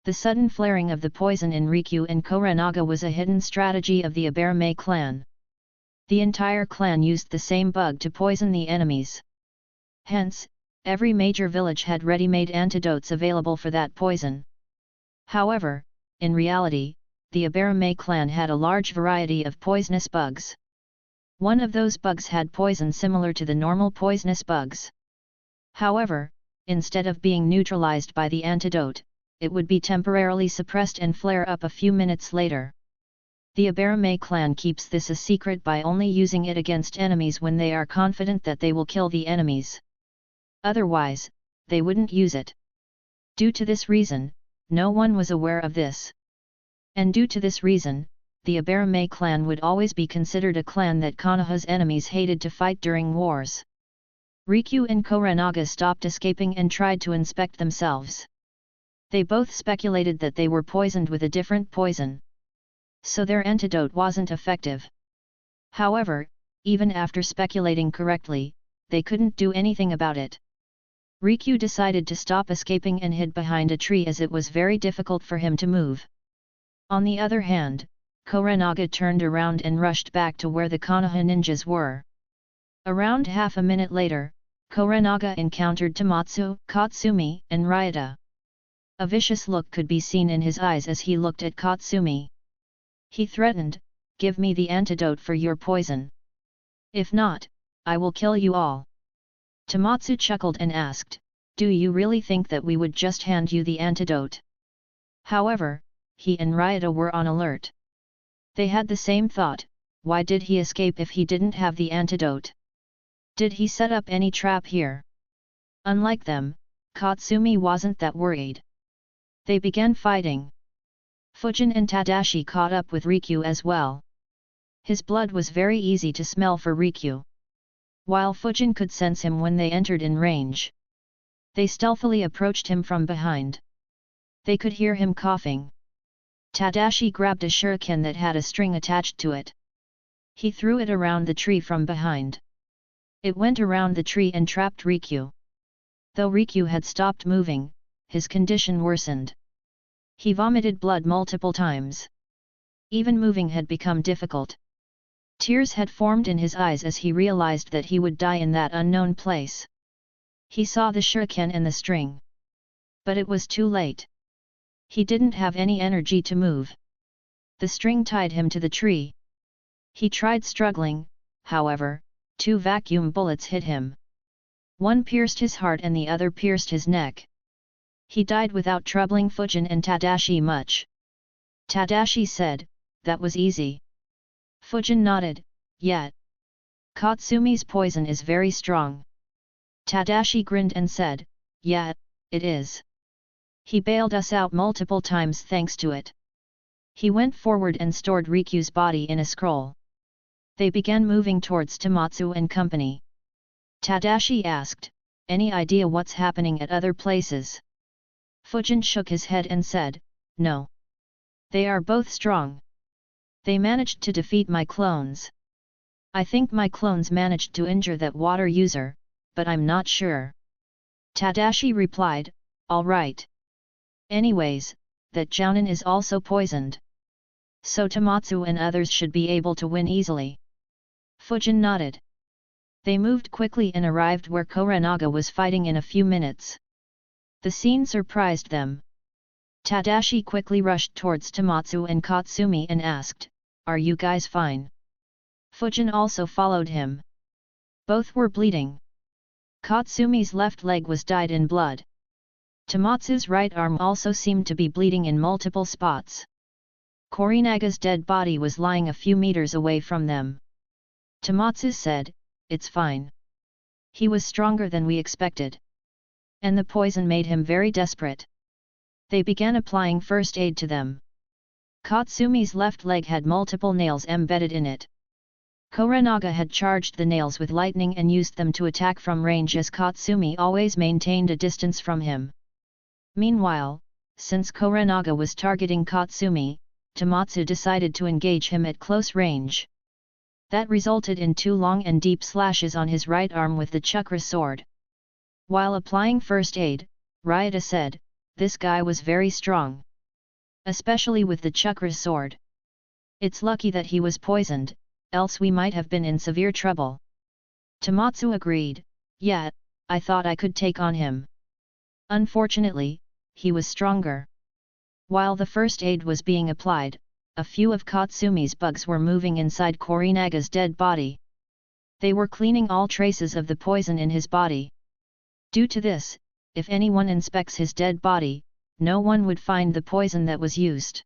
The sudden flaring of the poison in Rikyū and Kuranaga was a hidden strategy of the Aberame clan. The entire clan used the same bug to poison the enemies. Hence, every major village had ready-made antidotes available for that poison. However, in reality, the Aberame clan had a large variety of poisonous bugs. One of those bugs had poison similar to the normal poisonous bugs. However, instead of being neutralized by the antidote, it would be temporarily suppressed and flare up a few minutes later. The Aberame clan keeps this a secret by only using it against enemies when they are confident that they will kill the enemies. Otherwise, they wouldn't use it. Due to this reason, no one was aware of this. And due to this reason, the Aberame clan would always be considered a clan that Konoha's enemies hated to fight during wars. Rikyū and Kuranaga stopped escaping and tried to inspect themselves. They both speculated that they were poisoned with a different poison. So their antidote wasn't effective. However, even after speculating correctly, they couldn't do anything about it. Rikyū decided to stop escaping and hid behind a tree as it was very difficult for him to move. On the other hand, Kuranaga turned around and rushed back to where the Konoha ninjas were. Around half a minute later, Kuranaga encountered Tomatsu, Katsumi, and Ryota. A vicious look could be seen in his eyes as he looked at Katsumi. He threatened, "Give me the antidote for your poison. If not, I will kill you all." Tomatsu chuckled and asked, "Do you really think that we would just hand you the antidote?" However, he and Ryota were on alert. They had the same thought, why did he escape if he didn't have the antidote? Did he set up any trap here? Unlike them, Katsumi wasn't that worried. They began fighting. Fujin and Tadashi caught up with Rikyū as well. His blood was very easy to smell for Rikyū. While Fujin could sense him when they entered in range. They stealthily approached him from behind. They could hear him coughing. Tadashi grabbed a shuriken that had a string attached to it. He threw it around the tree from behind. It went around the tree and trapped Rikyū. Though Rikyū had stopped moving, his condition worsened. He vomited blood multiple times. Even moving had become difficult. Tears had formed in his eyes as he realized that he would die in that unknown place. He saw the shuriken and the string. But it was too late. He didn't have any energy to move. The string tied him to the tree. He tried struggling, however, 2 vacuum bullets hit him. One pierced his heart and the other pierced his neck. He died without troubling Fujin and Tadashi much. Tadashi said, "That was easy." Fujin nodded, "Yeah. Katsumi's poison is very strong." Tadashi grinned and said, "Yeah, it is. He bailed us out multiple times thanks to it." He went forward and stored Rikyū's body in a scroll. They began moving towards Tomatsu and company. Tadashi asked, "Any idea what's happening at other places?" Fujin shook his head and said, "No. They are both strong. They managed to defeat my clones. I think my clones managed to injure that water user, but I'm not sure." Tadashi replied, "All right. Anyways, that Jounin is also poisoned. So Tomatsu and others should be able to win easily." Fujin nodded. They moved quickly and arrived where Kuranaga was fighting in a few minutes. The scene surprised them. Tadashi quickly rushed towards Tomatsu and Katsumi and asked, "Are you guys fine?" Fujin also followed him. Both were bleeding. Katsumi's left leg was dyed in blood. Tomatsu's right arm also seemed to be bleeding in multiple spots. Korinaga's dead body was lying a few meters away from them. Tomatsu said, "It's fine. He was stronger than we expected. And the poison made him very desperate." They began applying first aid to them. Katsumi's left leg had multiple nails embedded in it. Kuranaga had charged the nails with lightning and used them to attack from range as Katsumi always maintained a distance from him. Meanwhile, since Kuranaga was targeting Katsumi, Tomatsu decided to engage him at close range. That resulted in 2 long and deep slashes on his right arm with the chakra sword. While applying first aid, Ryota said, "This guy was very strong. Especially with the chakra sword. It's lucky that he was poisoned, else we might have been in severe trouble." Tomatsu agreed, "Yeah, I thought I could take on him. Unfortunately, he was stronger." While the first aid was being applied, a few of Katsumi's bugs were moving inside Korinaga's dead body. They were cleaning all traces of the poison in his body. Due to this, if anyone inspects his dead body, no one would find the poison that was used.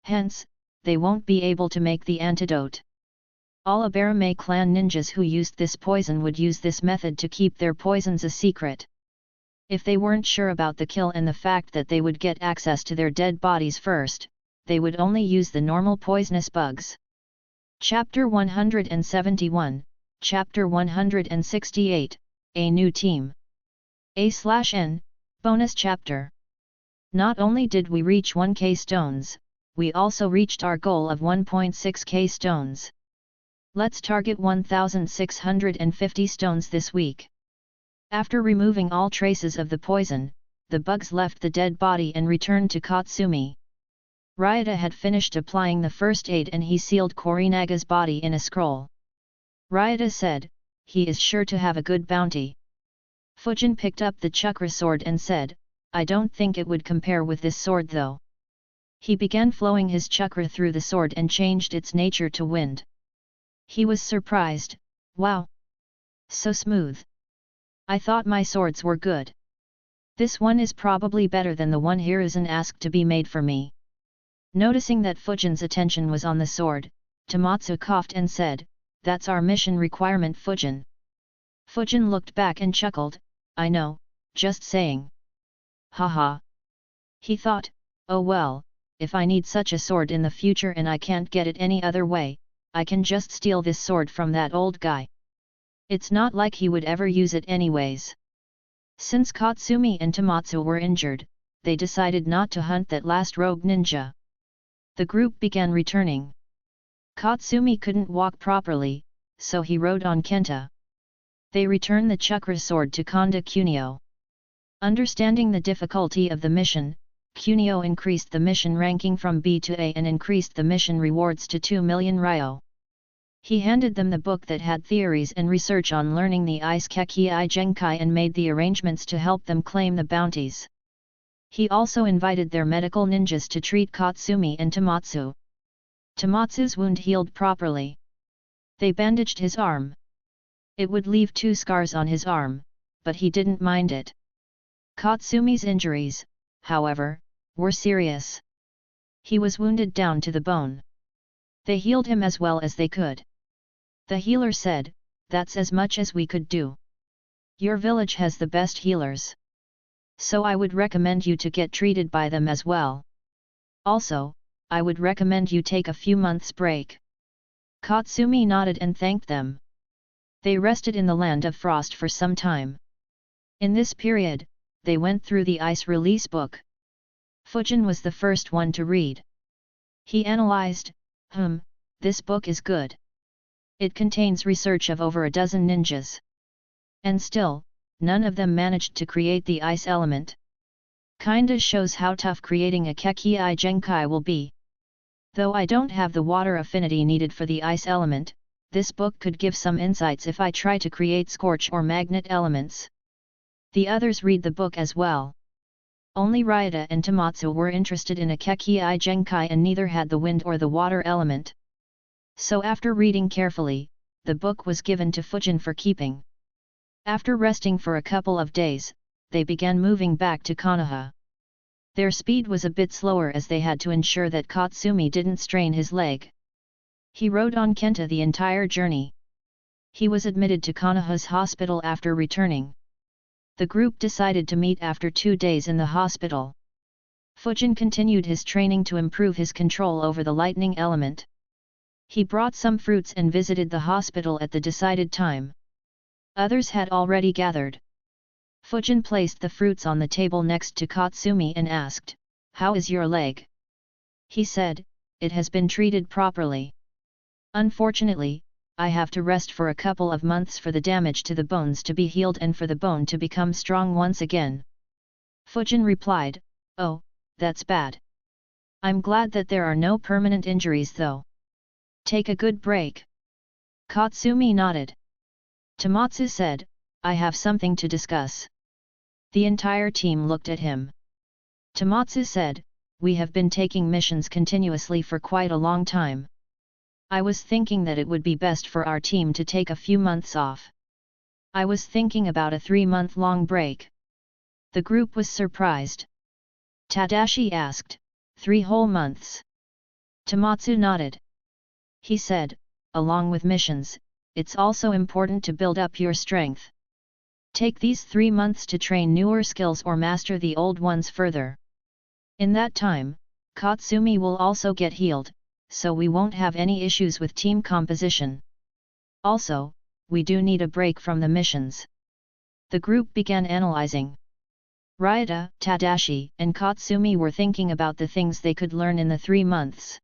Hence, they won't be able to make the antidote. All Abarame clan ninjas who used this poison would use this method to keep their poisons a secret. If they weren't sure about the kill and the fact that they would get access to their dead bodies first, they would only use the normal poisonous bugs. Chapter 171, Chapter 168, A New Team. A/N, Bonus Chapter. Not only did we reach 1k stones, we also reached our goal of 1.6k stones. Let's target 1,650 stones this week. After removing all traces of the poison, the bugs left the dead body and returned to Katsumi. Ryota had finished applying the first aid and he sealed Korinaga's body in a scroll. Ryota said, "He is sure to have a good bounty." Fujin picked up the chakra sword and said, "I don't think it would compare with this sword though." He began flowing his chakra through the sword and changed its nature to wind. He was surprised, "Wow! So smooth. I thought my swords were good. This one is probably better than the one Hiruzen asked to be made for me." Noticing that Fujin's attention was on the sword, Tomatsu coughed and said, "That's our mission requirement, Fujin." Fujin looked back and chuckled, "I know, just saying." Haha. He thought, "Oh well, if I need such a sword in the future and I can't get it any other way, I can just steal this sword from that old guy. It's not like he would ever use it anyways." Since Katsumi and Tomatsu were injured, they decided not to hunt that last rogue ninja. The group began returning. Katsumi couldn't walk properly, so he rode on Kenta. They returned the chakra sword to Kanda Kunio. Understanding the difficulty of the mission, Kunio increased the mission ranking from B to A and increased the mission rewards to 2 million ryo. He handed them the book that had theories and research on learning the Ice Kekii Genkai and made the arrangements to help them claim the bounties. He also invited their medical ninjas to treat Katsumi and Tomatsu. Tomatsu's wound healed properly. They bandaged his arm. It would leave 2 scars on his arm, but he didn't mind it. Katsumi's injuries, however, were serious. He was wounded down to the bone. They healed him as well as they could. The healer said, "That's as much as we could do. Your village has the best healers. So I would recommend you to get treated by them as well. Also, I would recommend you take a few months break." Katsumi nodded and thanked them. They rested in the land of frost for some time. In this period, they went through the ice release book. Fujin was the first one to read. He analyzed, "This book is good. It contains research of over a dozen ninjas. And still, none of them managed to create the ice element. Kinda shows how tough creating a Kekii Genkai will be. Though I don't have the water affinity needed for the ice element, this book could give some insights if I try to create scorch or magnet elements." The others read the book as well. Only Ryota and Tomatsu were interested in a Kekii Genkai and neither had the wind or the water element. So after reading carefully, the book was given to Fujin for keeping. After resting for a couple of days, they began moving back to Konoha. Their speed was a bit slower as they had to ensure that Katsumi didn't strain his leg. He rode on Kenta the entire journey. He was admitted to Konoha's hospital after returning. The group decided to meet after 2 days in the hospital. Fujin continued his training to improve his control over the lightning element. He brought some fruits and visited the hospital at the decided time. Others had already gathered. Fujin placed the fruits on the table next to Katsumi and asked, "How is your leg?" He said, "It has been treated properly. Unfortunately, I have to rest for a couple of months for the damage to the bones to be healed and for the bone to become strong once again." Fujin replied, "Oh, that's bad. I'm glad that there are no permanent injuries though. Take a good break." Katsumi nodded. Tomatsu said, "I have something to discuss." The entire team looked at him. Tomatsu said, "We have been taking missions continuously for quite a long time. I was thinking that it would be best for our team to take a few months off. I was thinking about a 3-month-long break." The group was surprised. Tadashi asked, 3 whole months? Tomatsu nodded. He said, "Along with missions, it's also important to build up your strength. Take these 3 months to train newer skills or master the old ones further. In that time, Katsumi will also get healed, so we won't have any issues with team composition. Also, we do need a break from the missions." The group began analyzing. Ryota, Tadashi, and Katsumi were thinking about the things they could learn in the 3 months.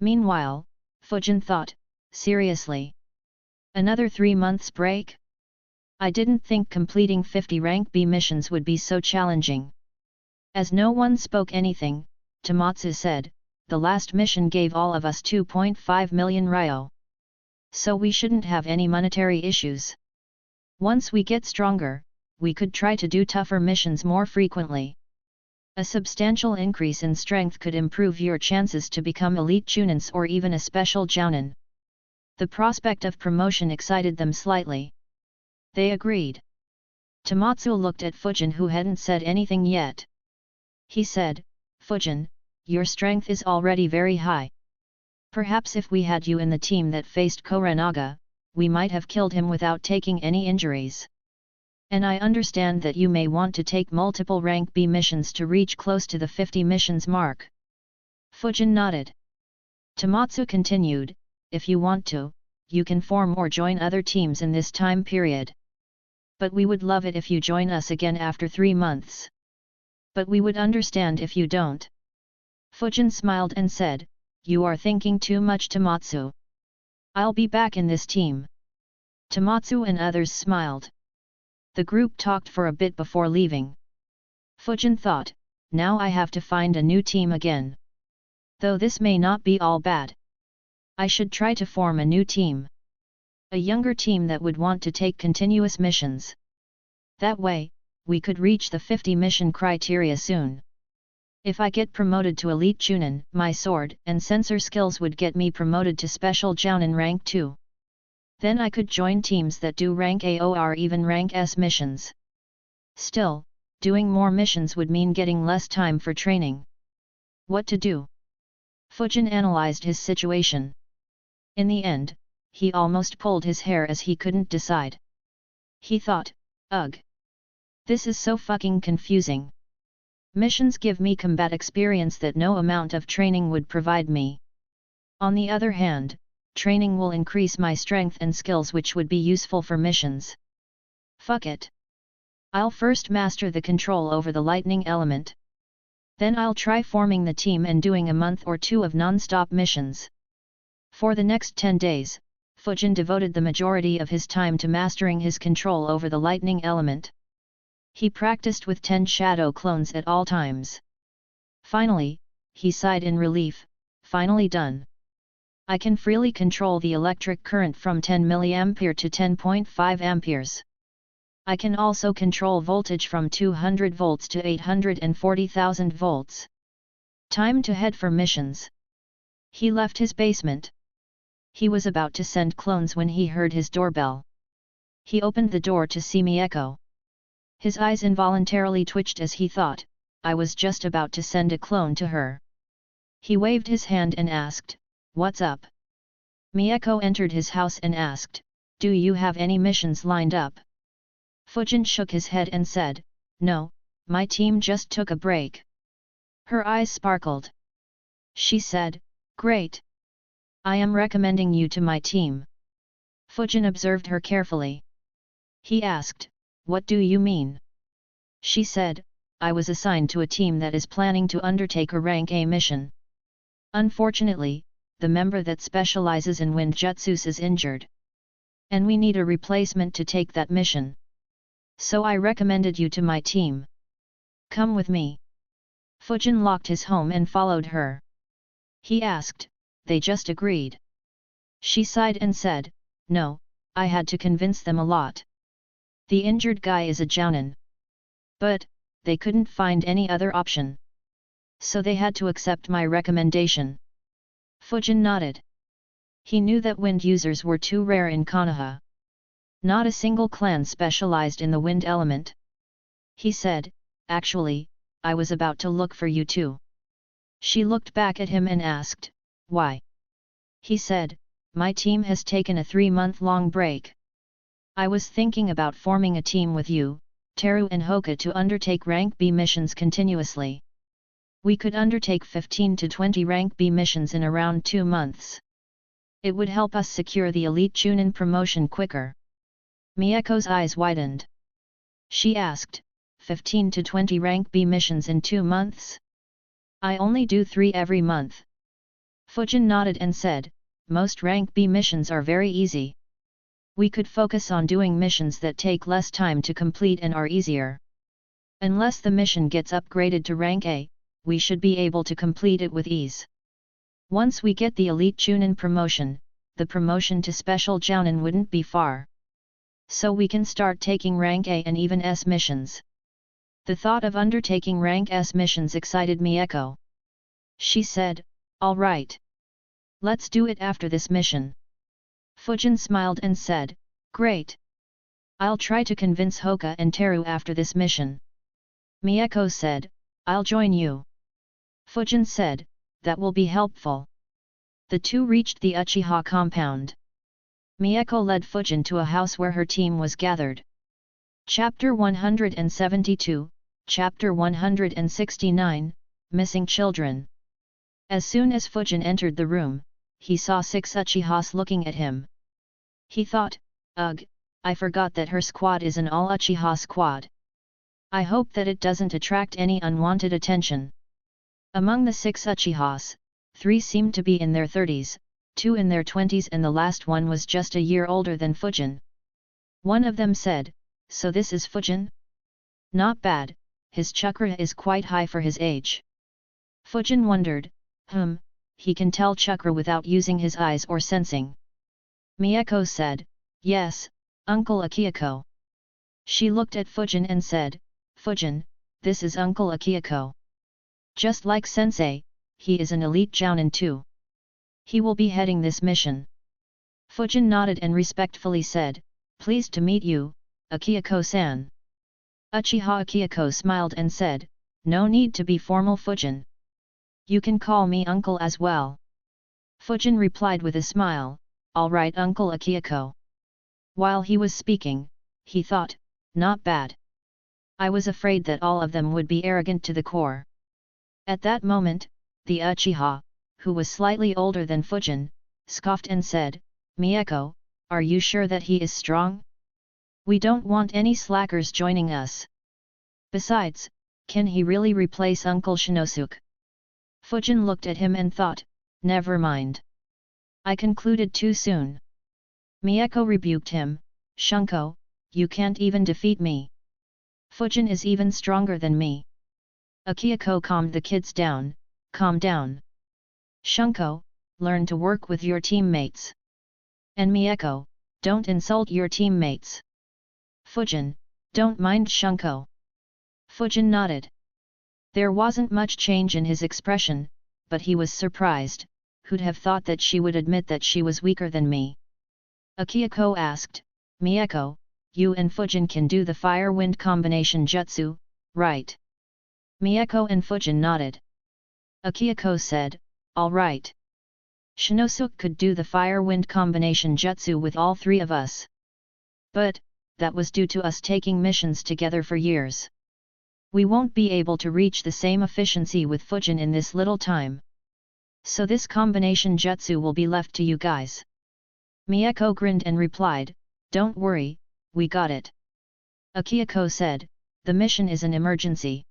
Meanwhile, Fujin thought, seriously? Another 3 months break? I didn't think completing 50 rank B missions would be so challenging. As no one spoke anything, Tomatsu said, the last mission gave all of us 2.5 million ryo. So we shouldn't have any monetary issues. Once we get stronger, we could try to do tougher missions more frequently. A substantial increase in strength could improve your chances to become elite Chunins or even a special Jounin. The prospect of promotion excited them slightly. They agreed. Tomatsu looked at Fujin, who hadn't said anything yet. He said, Fujin, your strength is already very high. Perhaps if we had you in the team that faced Korenaga, we might have killed him without taking any injuries. And I understand that you may want to take multiple rank B missions to reach close to the 50 missions mark. Fujin nodded. Tomatsu continued, if you want to, you can form or join other teams in this time period. But we would love it if you join us again after 3 months. But we would understand if you don't. Fujin smiled and said, you are thinking too much, Tomatsu. I'll be back in this team. Tomatsu and others smiled. The group talked for a bit before leaving. Fujin thought, now I have to find a new team again. Though this may not be all bad. I should try to form a new team. A younger team that would want to take continuous missions. That way, we could reach the 50 mission criteria soon. If I get promoted to Elite Chunin, my sword and sensor skills would get me promoted to Special Jounin rank 2. Then I could join teams that do rank A or even rank S missions. Still, doing more missions would mean getting less time for training. What to do? Fujin analyzed his situation. In the end, he almost pulled his hair as he couldn't decide. He thought, ugh. This is so fucking confusing. Missions give me combat experience that no amount of training would provide me. On the other hand, training will increase my strength and skills, which would be useful for missions. Fuck it. I'll first master the control over the lightning element. Then I'll try forming the team and doing a month or 2 of non-stop missions. For the next 10 days, Fujin devoted the majority of his time to mastering his control over the lightning element. He practiced with 10 shadow clones at all times. Finally, he sighed in relief, finally done. I can freely control the electric current from 10 mA to 10.5 amperes. I can also control voltage from 200 volts to 840,000 volts. Time to head for missions. He left his basement. He was about to send clones when he heard his doorbell. He opened the door to see Mieko. His eyes involuntarily twitched as he thought, I was just about to send a clone to her. He waved his hand and asked, what's up? Mieko entered his house and asked, do you have any missions lined up? Fujin shook his head and said, no, my team just took a break. Her eyes sparkled. She said, great. I am recommending you to my team. Fujin observed her carefully. He asked, what do you mean? She said, I was assigned to a team that is planning to undertake a rank A mission. Unfortunately, the member that specializes in wind jutsus is injured. And we need a replacement to take that mission. So I recommended you to my team. Come with me. Fujin locked his home and followed her. He asked, they just agreed. She sighed and said, no, I had to convince them a lot. The injured guy is a Jounin. But, they couldn't find any other option. So they had to accept my recommendation. Fujin nodded. He knew that wind users were too rare in Konoha. Not a single clan specialized in the wind element. He said, actually, I was about to look for you too. She looked back at him and asked, why? He said, my team has taken a 3-month-long break. I was thinking about forming a team with you, Teru and Hoka, to undertake rank B missions continuously. We could undertake 15 to 20 rank B missions in around 2 months. It would help us secure the Elite Chunin promotion quicker. Mieko's eyes widened. She asked, 15 to 20 rank B missions in 2 months? I only do 3 every month. Fujin nodded and said, most rank B missions are very easy. We could focus on doing missions that take less time to complete and are easier. Unless the mission gets upgraded to rank A, we should be able to complete it with ease. Once we get the Elite Chunin promotion, the promotion to Special Jounin wouldn't be far. So we can start taking rank A and even S missions. The thought of undertaking rank S missions excited Mieko. She said, "All right. Let's do it after this mission." Fujin smiled and said, "Great. I'll try to convince Hoka and Teru after this mission." Mieko said, "I'll join you." Fujin said, "That will be helpful." The two reached the Uchiha compound. Mieko led Fujin to a house where her team was gathered. Chapter 172, Chapter 169, Missing Children. As soon as Fujin entered the room, he saw 6 Uchihas looking at him. He thought, "Ugh, I forgot that her squad is an all-Uchiha squad. I hope that it doesn't attract any unwanted attention." Among the 6 Uchihas, 3 seemed to be in their 30s, 2 in their 20s and the last one was just a year older than Fujin. One of them said, "So this is Fujin? Not bad, his chakra is quite high for his age." Fujin wondered, he can tell chakra without using his eyes or sensing. Mieko said, "Yes, Uncle Akihiko." She looked at Fujin and said, "Fujin, this is Uncle Akihiko. Just like Sensei, he is an elite jounin too. He will be heading this mission." Fujin nodded and respectfully said, "Pleased to meet you, Akihiko-san." Uchiha Akihiko smiled and said, "No need to be formal, Fujin. You can call me uncle as well." Fujin replied with a smile, "All right, Uncle Akihiko." While he was speaking, he thought, "Not bad. I was afraid that all of them would be arrogant to the core." At that moment, the Uchiha, who was slightly older than Fujin, scoffed and said, "Mieko, are you sure that he is strong? We don't want any slackers joining us. Besides, can he really replace Uncle Shinosuke?" Fujin looked at him and thought, "Never mind. I concluded too soon." Mieko rebuked him, "Shunko, you can't even defeat me. Fujin is even stronger than me." Akihiko calmed the kids down, "Calm down. Shunko, learn to work with your teammates. And Mieko, don't insult your teammates. Fujin, don't mind Shunko." Fujin nodded. There wasn't much change in his expression, but he was surprised. Who'd have thought that she would admit that she was weaker than me? Akihiko asked, "Mieko, you and Fujin can do the fire-wind combination jutsu, right?" Mieko and Fujin nodded. Akihiko said, "All right. Shinosuke could do the fire-wind combination jutsu with all 3 of us. But, that was due to us taking missions together for years. We won't be able to reach the same efficiency with Fujin in this little time. So this combination jutsu will be left to you guys." Mieko grinned and replied, "Don't worry, we got it." Akihiko said, "The mission is an emergency.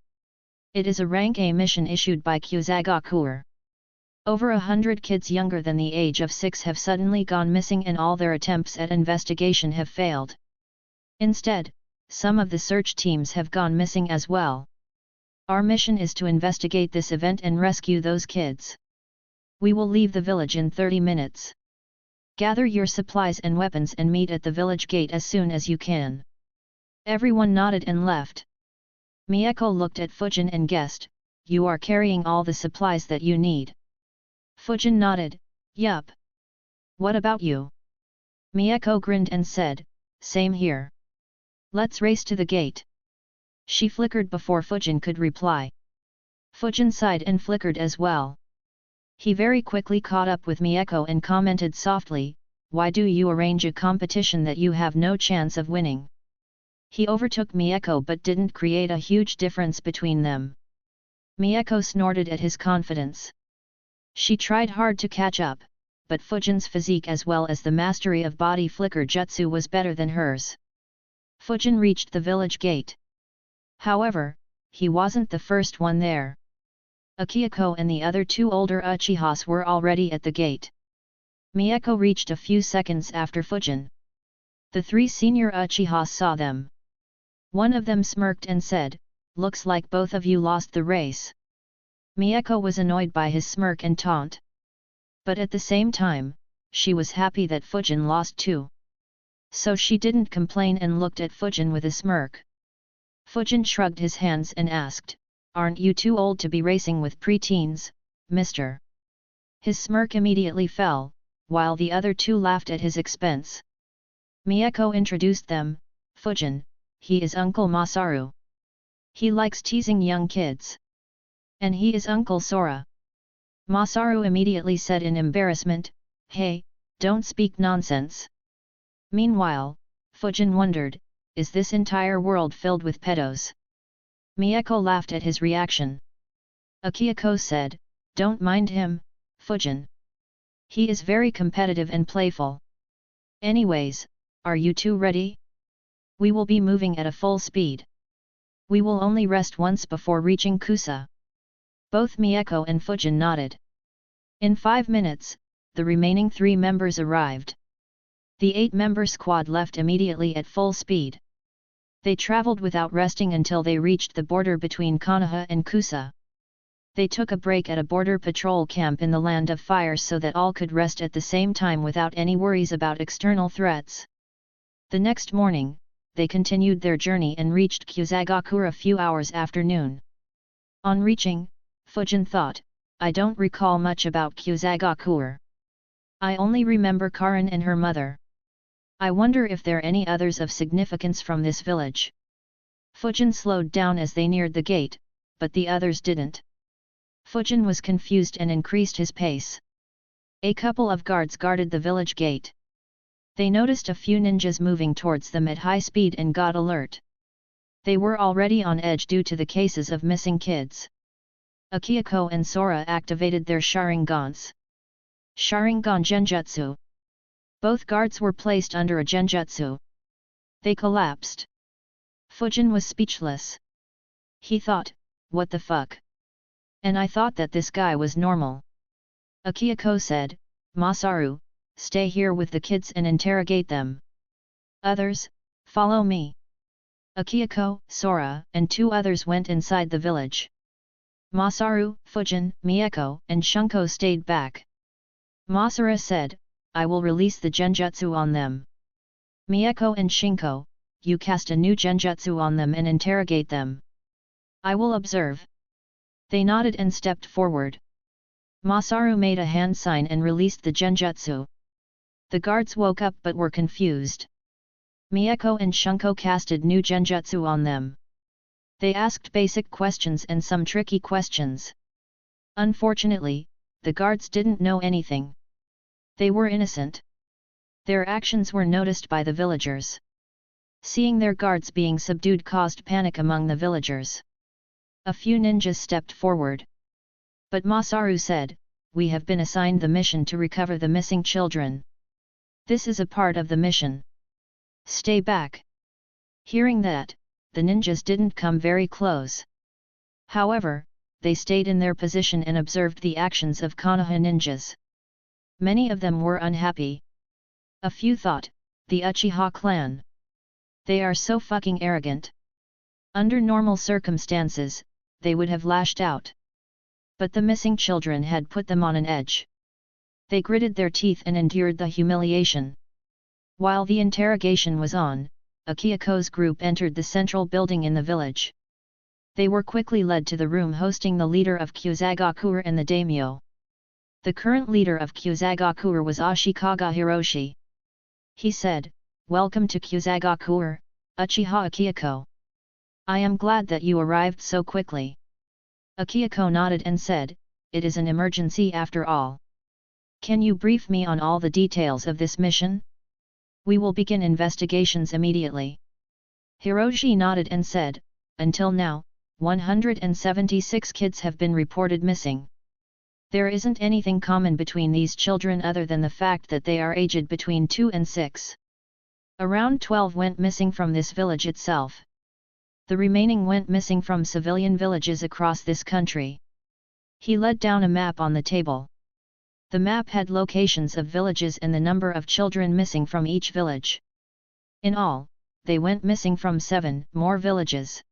It is a rank A mission issued by Kyuzagakuer. Over 100 kids younger than the age of 6 have suddenly gone missing and all their attempts at investigation have failed. Instead, some of the search teams have gone missing as well. Our mission is to investigate this event and rescue those kids. We will leave the village in 30 minutes. Gather your supplies and weapons and meet at the village gate as soon as you can." Everyone nodded and left. Mieko looked at Fujin and guessed, "You are carrying all the supplies that you need." Fujin nodded, "Yup. What about you?" Mieko grinned and said, "Same here. Let's race to the gate." She flickered before Fujin could reply. Fujin sighed and flickered as well. He very quickly caught up with Mieko and commented softly, "Why do you arrange a competition that you have no chance of winning?" He overtook Mieko but didn't create a huge difference between them. Mieko snorted at his confidence. She tried hard to catch up, but Fujin's physique as well as the mastery of body flicker jutsu was better than hers. Fujin reached the village gate. However, he wasn't the first one there. Akihiko and the other 2 older Uchihas were already at the gate. Mieko reached a few seconds after Fujin. The three senior Uchihas saw them. One of them smirked and said, "Looks like both of you lost the race." Mieko was annoyed by his smirk and taunt. But at the same time, she was happy that Fujin lost too. So she didn't complain and looked at Fujin with a smirk. Fujin shrugged his hands and asked, "Aren't you too old to be racing with preteens, mister?" His smirk immediately fell, while the other two laughed at his expense. Mieko introduced them, "Fujin, he is Uncle Masaru. He likes teasing young kids. And he is Uncle Sora." Masaru immediately said in embarrassment, "Hey, don't speak nonsense." Meanwhile, Fujin wondered, is this entire world filled with pedos? Mieko laughed at his reaction. Akihiko said, "Don't mind him, Fujin. He is very competitive and playful. Anyways, are you two ready? We will be moving at a full speed. We will only rest once before reaching Kusa." Both Mieko and Fujin nodded. In 5 minutes, the remaining 3 members arrived. The 8-member squad left immediately at full speed. They traveled without resting until they reached the border between Konoha and Kusa. They took a break at a border patrol camp in the Land of Fire so that all could rest at the same time without any worries about external threats. The next morning, they continued their journey and reached Kusagakure a few hours after noon. On reaching, Fujin thought, "I don't recall much about Kusagakure. I only remember Karin and her mother. I wonder if there are any others of significance from this village." Fujin slowed down as they neared the gate, but the others didn't. Fujin was confused and increased his pace. A couple of guards guarded the village gate. They noticed a few ninjas moving towards them at high speed and got alert. They were already on edge due to the cases of missing kids. Akihiko and Sora activated their Sharingans. Sharingan Genjutsu. Both guards were placed under a Genjutsu. They collapsed. Fujin was speechless. He thought, "What the fuck? And I thought that this guy was normal." Akihiko said, "Masaru, stay here with the kids and interrogate them. Others, follow me." Akihiko, Sora, and 2 others went inside the village. Masaru, Fujin, Mieko, and Shunko stayed back. Masaru said, "I will release the genjutsu on them. Mieko and Shinko, you cast a new genjutsu on them and interrogate them. I will observe." They nodded and stepped forward. Masaru made a hand sign and released the genjutsu. The guards woke up but were confused. Mieko and Shunko casted new genjutsu on them. They asked basic questions and some tricky questions. Unfortunately, the guards didn't know anything. They were innocent. Their actions were noticed by the villagers. Seeing their guards being subdued caused panic among the villagers. A few ninjas stepped forward. But Masaru said, "We have been assigned the mission to recover the missing children. This is a part of the mission. Stay back." Hearing that, the ninjas didn't come very close. However, they stayed in their position and observed the actions of Konoha ninjas. Many of them were unhappy. A few thought, the Uchiha clan. They are so fucking arrogant. Under normal circumstances, they would have lashed out. But the missing children had put them on an edge. They gritted their teeth and endured the humiliation. While the interrogation was on, Akihiko's group entered the central building in the village. They were quickly led to the room hosting the leader of Kusagakure and the daimyo. The current leader of Kusagakure was Ashikaga Hiroshi. He said, "Welcome to Kusagakure, Uchiha Akihiko. I am glad that you arrived so quickly." Akihiko nodded and said, "It is an emergency after all. Can you brief me on all the details of this mission? We will begin investigations immediately." Hiroshi nodded and said, "Until now, 176 kids have been reported missing. There isn't anything common between these children other than the fact that they are aged between 2 and 6. Around 12 went missing from this village itself. The remaining went missing from civilian villages across this country." He led down a map on the table. The map had locations of villages and the number of children missing from each village. In all, they went missing from 7 more villages.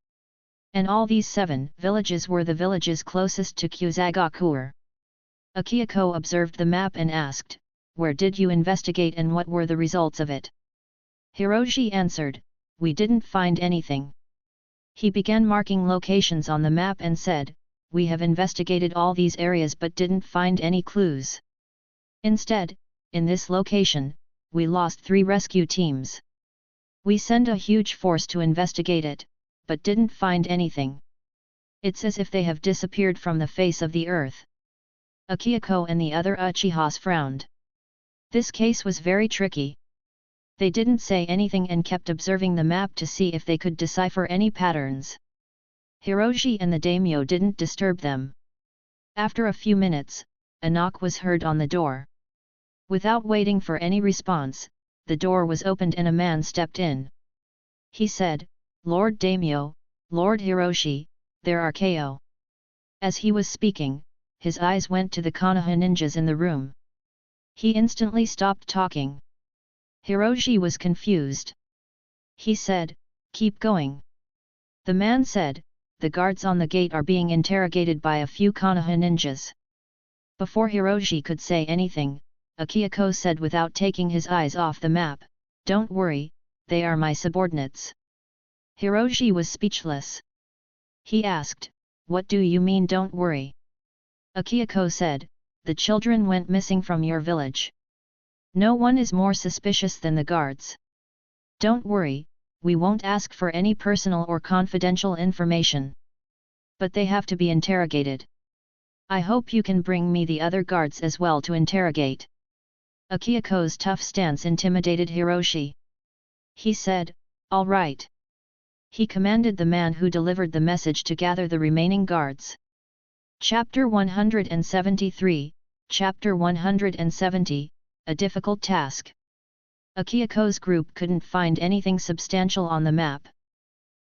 And all these 7 villages were the villages closest to Kusagakur. Akihiko observed the map and asked, "Where did you investigate and what were the results of it?" Hiroshi answered, "We didn't find anything." He began marking locations on the map and said, "We have investigated all these areas but didn't find any clues. Instead, in this location, we lost 3 rescue teams. We sent a huge force to investigate it, but didn't find anything. It's as if they have disappeared from the face of the earth." Akihiko and the other Uchihas frowned. This case was very tricky. They didn't say anything and kept observing the map to see if they could decipher any patterns. Hiroshi and the daimyo didn't disturb them. After a few minutes, a knock was heard on the door. Without waiting for any response, the door was opened and a man stepped in. He said, "Lord Daimyo, Lord Hiroshi, there are KO." As he was speaking, his eyes went to the Konoha ninjas in the room. He instantly stopped talking. Hiroshi was confused. He said, "Keep going." The man said, "The guards on the gate are being interrogated by a few Konoha ninjas." Before Hiroshi could say anything, Akihiko said without taking his eyes off the map, "Don't worry, they are my subordinates." Hiroshi was speechless. He asked, "What do you mean don't worry?" Akihiko said, "The children went missing from your village. No one is more suspicious than the guards. Don't worry, we won't ask for any personal or confidential information. But they have to be interrogated. I hope you can bring me the other guards as well to interrogate." Akihiko's tough stance intimidated Hiroshi. He said, "All right." He commanded the man who delivered the message to gather the remaining guards. Chapter 173, Chapter 170, A Difficult Task. Akihiko's group couldn't find anything substantial on the map.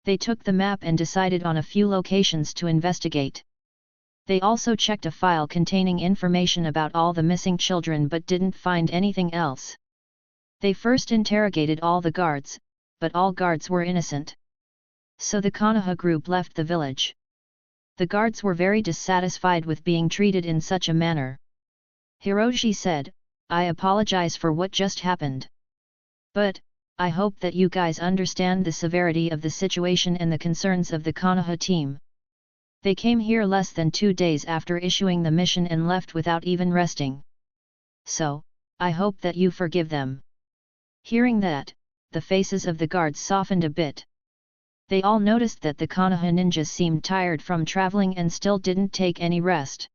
They took the map and decided on a few locations to investigate. They also checked a file containing information about all the missing children but didn't find anything else. They first interrogated all the guards, but all guards were innocent. So the Konoha group left the village. The guards were very dissatisfied with being treated in such a manner. Hiroshi said, "I apologize for what just happened. But, I hope that you guys understand the severity of the situation and the concerns of the Konoha team. They came here less than 2 days after issuing the mission and left without even resting. So, I hope that you forgive them." Hearing that, the faces of the guards softened a bit. They all noticed that the Konoha ninjas seemed tired from traveling and still didn't take any rest.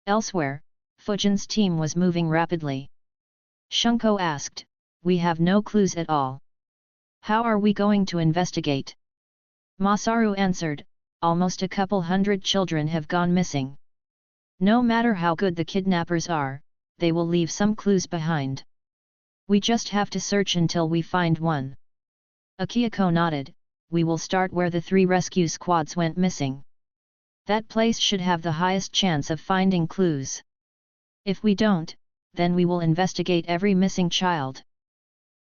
Elsewhere, Fujin's team was moving rapidly. Shunko asked, "We have no clues at all. How are we going to investigate?" Masaru answered, "Almost a couple hundred children have gone missing. No matter how good the kidnappers are, they will leave some clues behind. We just have to search until we find one." Akihiko nodded, "We will start where the 3 rescue squads went missing. That place should have the highest chance of finding clues. If we don't, then we will investigate every missing child."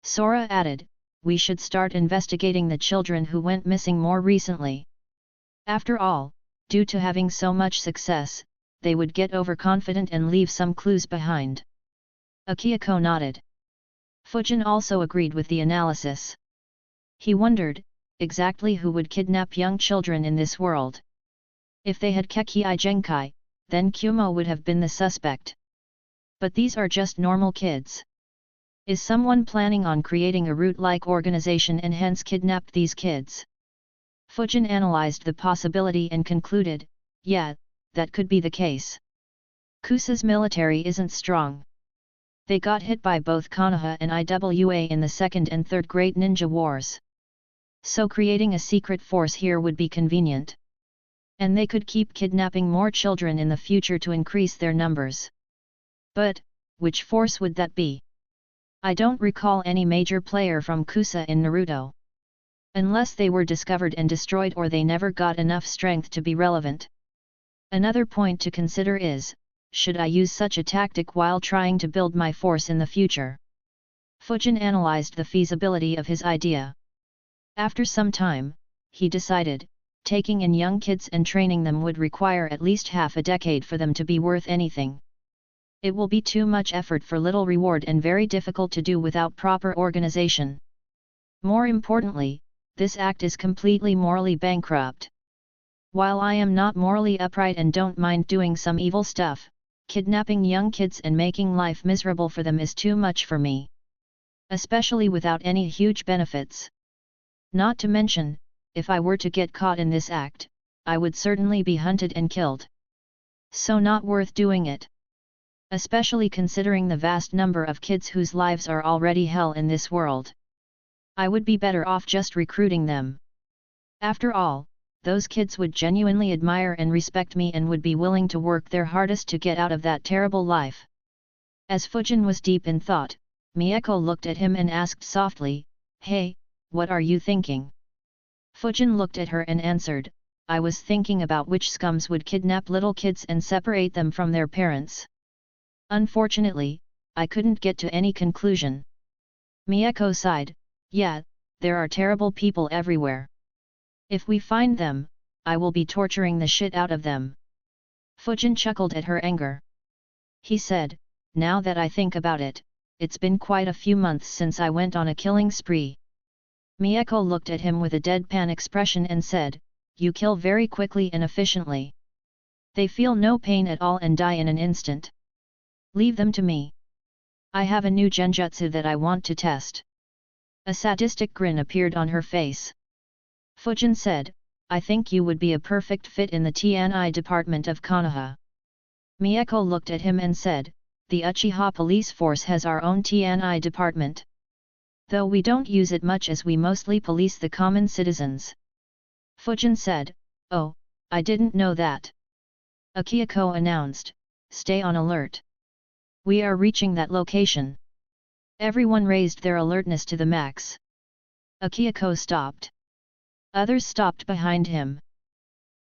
Sora added, "We should start investigating the children who went missing more recently. After all, due to having so much success, they would get overconfident and leave some clues behind." Akihiko nodded. Fujin also agreed with the analysis. He wondered, exactly who would kidnap young children in this world. If they had Kekii Genkai, then Kumo would have been the suspect. But these are just normal kids. Is someone planning on creating a root-like organization and hence kidnapped these kids? Fujin analyzed the possibility and concluded, yeah, that could be the case. Kusa's military isn't strong. They got hit by both Konoha and IWA in the Second and Third Great Ninja Wars. So creating a secret force here would be convenient. And they could keep kidnapping more children in the future to increase their numbers. But, which force would that be? I don't recall any major player from Kusa in Naruto. Unless they were discovered and destroyed or they never got enough strength to be relevant. Another point to consider is, should I use such a tactic while trying to build my force in the future? Fujin analyzed the feasibility of his idea. After some time, he decided, taking in young kids and training them would require at least half a decade for them to be worth anything. It will be too much effort for little reward and very difficult to do without proper organization. More importantly, this act is completely morally bankrupt. While I am not morally upright and don't mind doing some evil stuff, kidnapping young kids and making life miserable for them is too much for me. Especially without any huge benefits. Not to mention, if I were to get caught in this act, I would certainly be hunted and killed. So not worth doing it. Especially considering the vast number of kids whose lives are already hell in this world. I would be better off just recruiting them. After all, those kids would genuinely admire and respect me and would be willing to work their hardest to get out of that terrible life. As Fujin was deep in thought, Mieko looked at him and asked softly, "Hey, what are you thinking?" Fujin looked at her and answered, "I was thinking about which scums would kidnap little kids and separate them from their parents. Unfortunately, I couldn't get to any conclusion." Mieko sighed, "Yeah, there are terrible people everywhere. If we find them, I will be torturing the shit out of them." Fujin chuckled at her anger. He said, "Now that I think about it, it's been quite a few months since I went on a killing spree." Mieko looked at him with a deadpan expression and said, "You kill very quickly and efficiently. They feel no pain at all and die in an instant. Leave them to me. I have a new genjutsu that I want to test." A sadistic grin appeared on her face. Fujin said, "I think you would be a perfect fit in the TNI department of Konoha." Mieko looked at him and said, "The Uchiha police force has our own TNI department. Though we don't use it much as we mostly police the common citizens." Fujin said, "Oh, I didn't know that." Akihiko announced, "Stay on alert. We are reaching that location." Everyone raised their alertness to the max. Akihiko stopped. Others stopped behind him.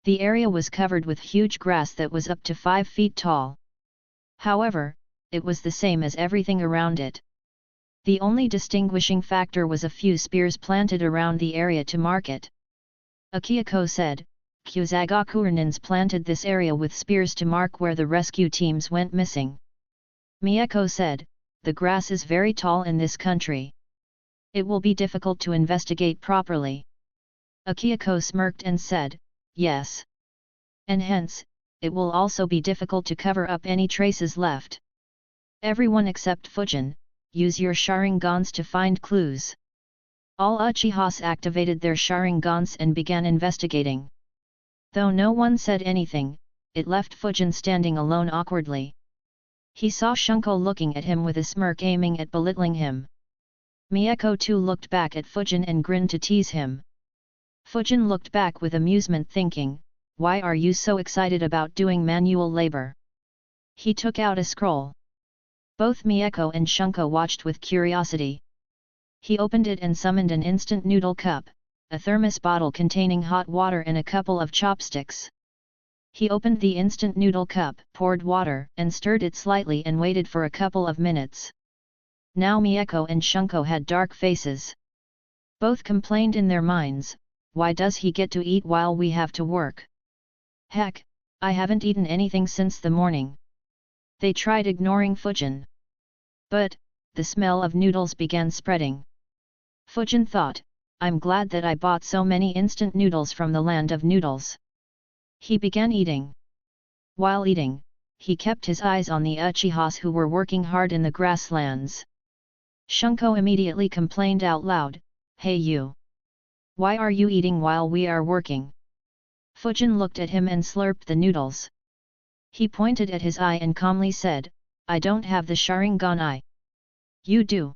The area was covered with huge grass that was up to 5 feet tall. However, it was the same as everything around it. The only distinguishing factor was a few spears planted around the area to mark it. Akihiko said, "Kyuzagakurenins planted this area with spears to mark where the rescue teams went missing." Mieko said, "The grass is very tall in this country. It will be difficult to investigate properly." Akihiko smirked and said, "Yes. And hence, it will also be difficult to cover up any traces left. Everyone except Fujin, use your Sharingans to find clues." All Uchihas activated their Sharingans and began investigating. Though no one said anything, it left Fujin standing alone awkwardly. He saw Shunko looking at him with a smirk aiming at belittling him. Mieko too looked back at Fujin and grinned to tease him. Fujin looked back with amusement thinking, "Why are you so excited about doing manual labor?" He took out a scroll. Both Mieko and Shunko watched with curiosity. He opened it and summoned an instant noodle cup, a thermos bottle containing hot water and a couple of chopsticks. He opened the instant noodle cup, poured water, and stirred it slightly and waited for a couple of minutes. Now Mieko and Shunko had dark faces. Both complained in their minds, "Why does he get to eat while we have to work? Heck, I haven't eaten anything since the morning." They tried ignoring Fujin. But, the smell of noodles began spreading. Fujin thought, "I'm glad that I bought so many instant noodles from the land of noodles." He began eating. While eating, he kept his eyes on the Uchihas who were working hard in the grasslands. Shunko immediately complained out loud, "Hey you! Why are you eating while we are working?" Fujin looked at him and slurped the noodles. He pointed at his eye and calmly said, "I don't have the Sharingan eye." "You do.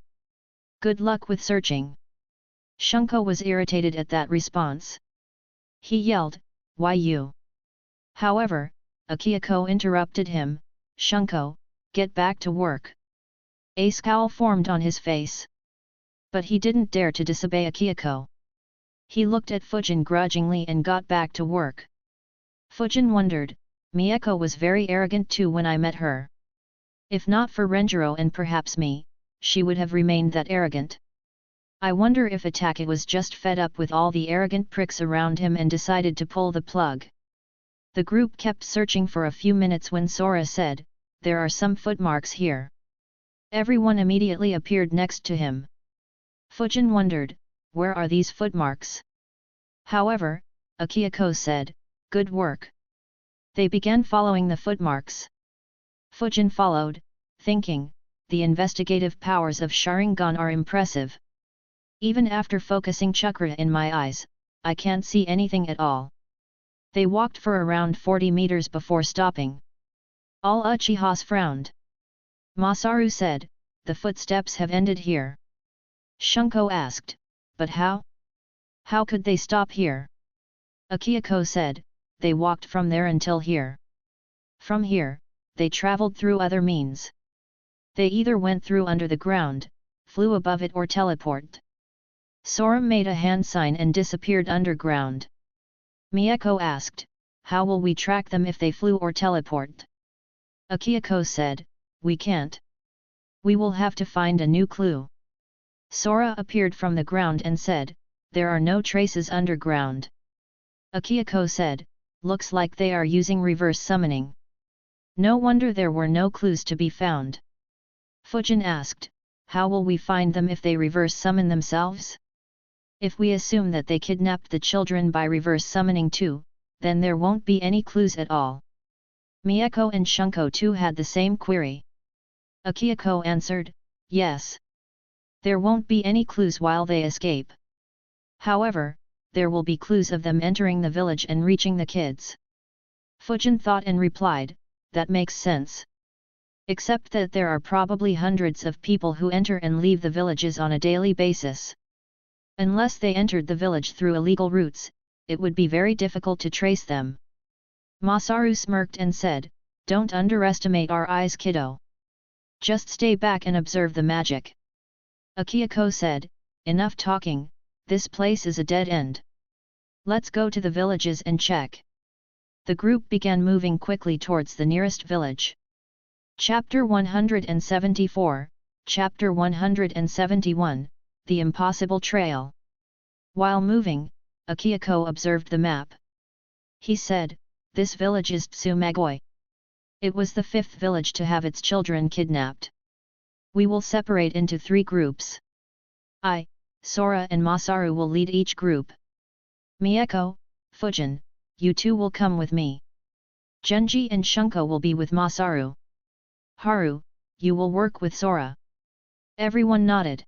Good luck with searching." Shunko was irritated at that response. He yelled, "Why you?" However, Akihiko interrupted him, "Shunko, get back to work." A scowl formed on his face. But he didn't dare to disobey Akihiko. He looked at Fujin grudgingly and got back to work. Fujin wondered, Mieko was very arrogant too when I met her. If not for Renjiro and perhaps me, she would have remained that arrogant. I wonder if Atake was just fed up with all the arrogant pricks around him and decided to pull the plug. The group kept searching for a few minutes when Sora said, "There are some footmarks here." Everyone immediately appeared next to him. Fujin wondered, where are these footmarks? However, Akihiko said, "Good work." They began following the footmarks. Fujin followed, thinking, the investigative powers of Sharingan are impressive. Even after focusing chakra in my eyes, I can't see anything at all. They walked for around 40 meters before stopping. All Uchihas frowned. Masaru said, "The footsteps have ended here." Shunko asked, "But how? How could they stop here?" Akihiko said, "They walked from there until here. From here, they traveled through other means. They either went through under the ground, flew above it or teleport." Sora made a hand sign and disappeared underground. Mieko asked, "How will we track them if they flew or teleport?" Akihiko said, "We can't. We will have to find a new clue." Sora appeared from the ground and said, "There are no traces underground." Akihiko said, "Looks like they are using reverse summoning. No wonder there were no clues to be found." Fujin asked, "How will we find them if they reverse summon themselves? If we assume that they kidnapped the children by reverse summoning too, then there won't be any clues at all." Mieko and Shunko too had the same query. Akihiko answered, "Yes. There won't be any clues while they escape. However, there will be clues of them entering the village and reaching the kids." Fujin thought and replied, "That makes sense. Except that there are probably hundreds of people who enter and leave the villages on a daily basis. Unless they entered the village through illegal routes, it would be very difficult to trace them." Masaru smirked and said, "Don't underestimate our eyes, kiddo. Just stay back and observe the magic." Akihiko said, "Enough talking, this place is a dead end. Let's go to the villages and check." The group began moving quickly towards the nearest village. Chapter 174, Chapter 171, The Impossible Trail. While moving, Akihiko observed the map. He said, "This village is Tsumagoi. It was the 5th village to have its children kidnapped. We will separate into 3 groups. I, Sora and Masaru will lead each group. Mieko, Fujin, you two will come with me. Genji and Shunko will be with Masaru. Haru, you will work with Sora." Everyone nodded.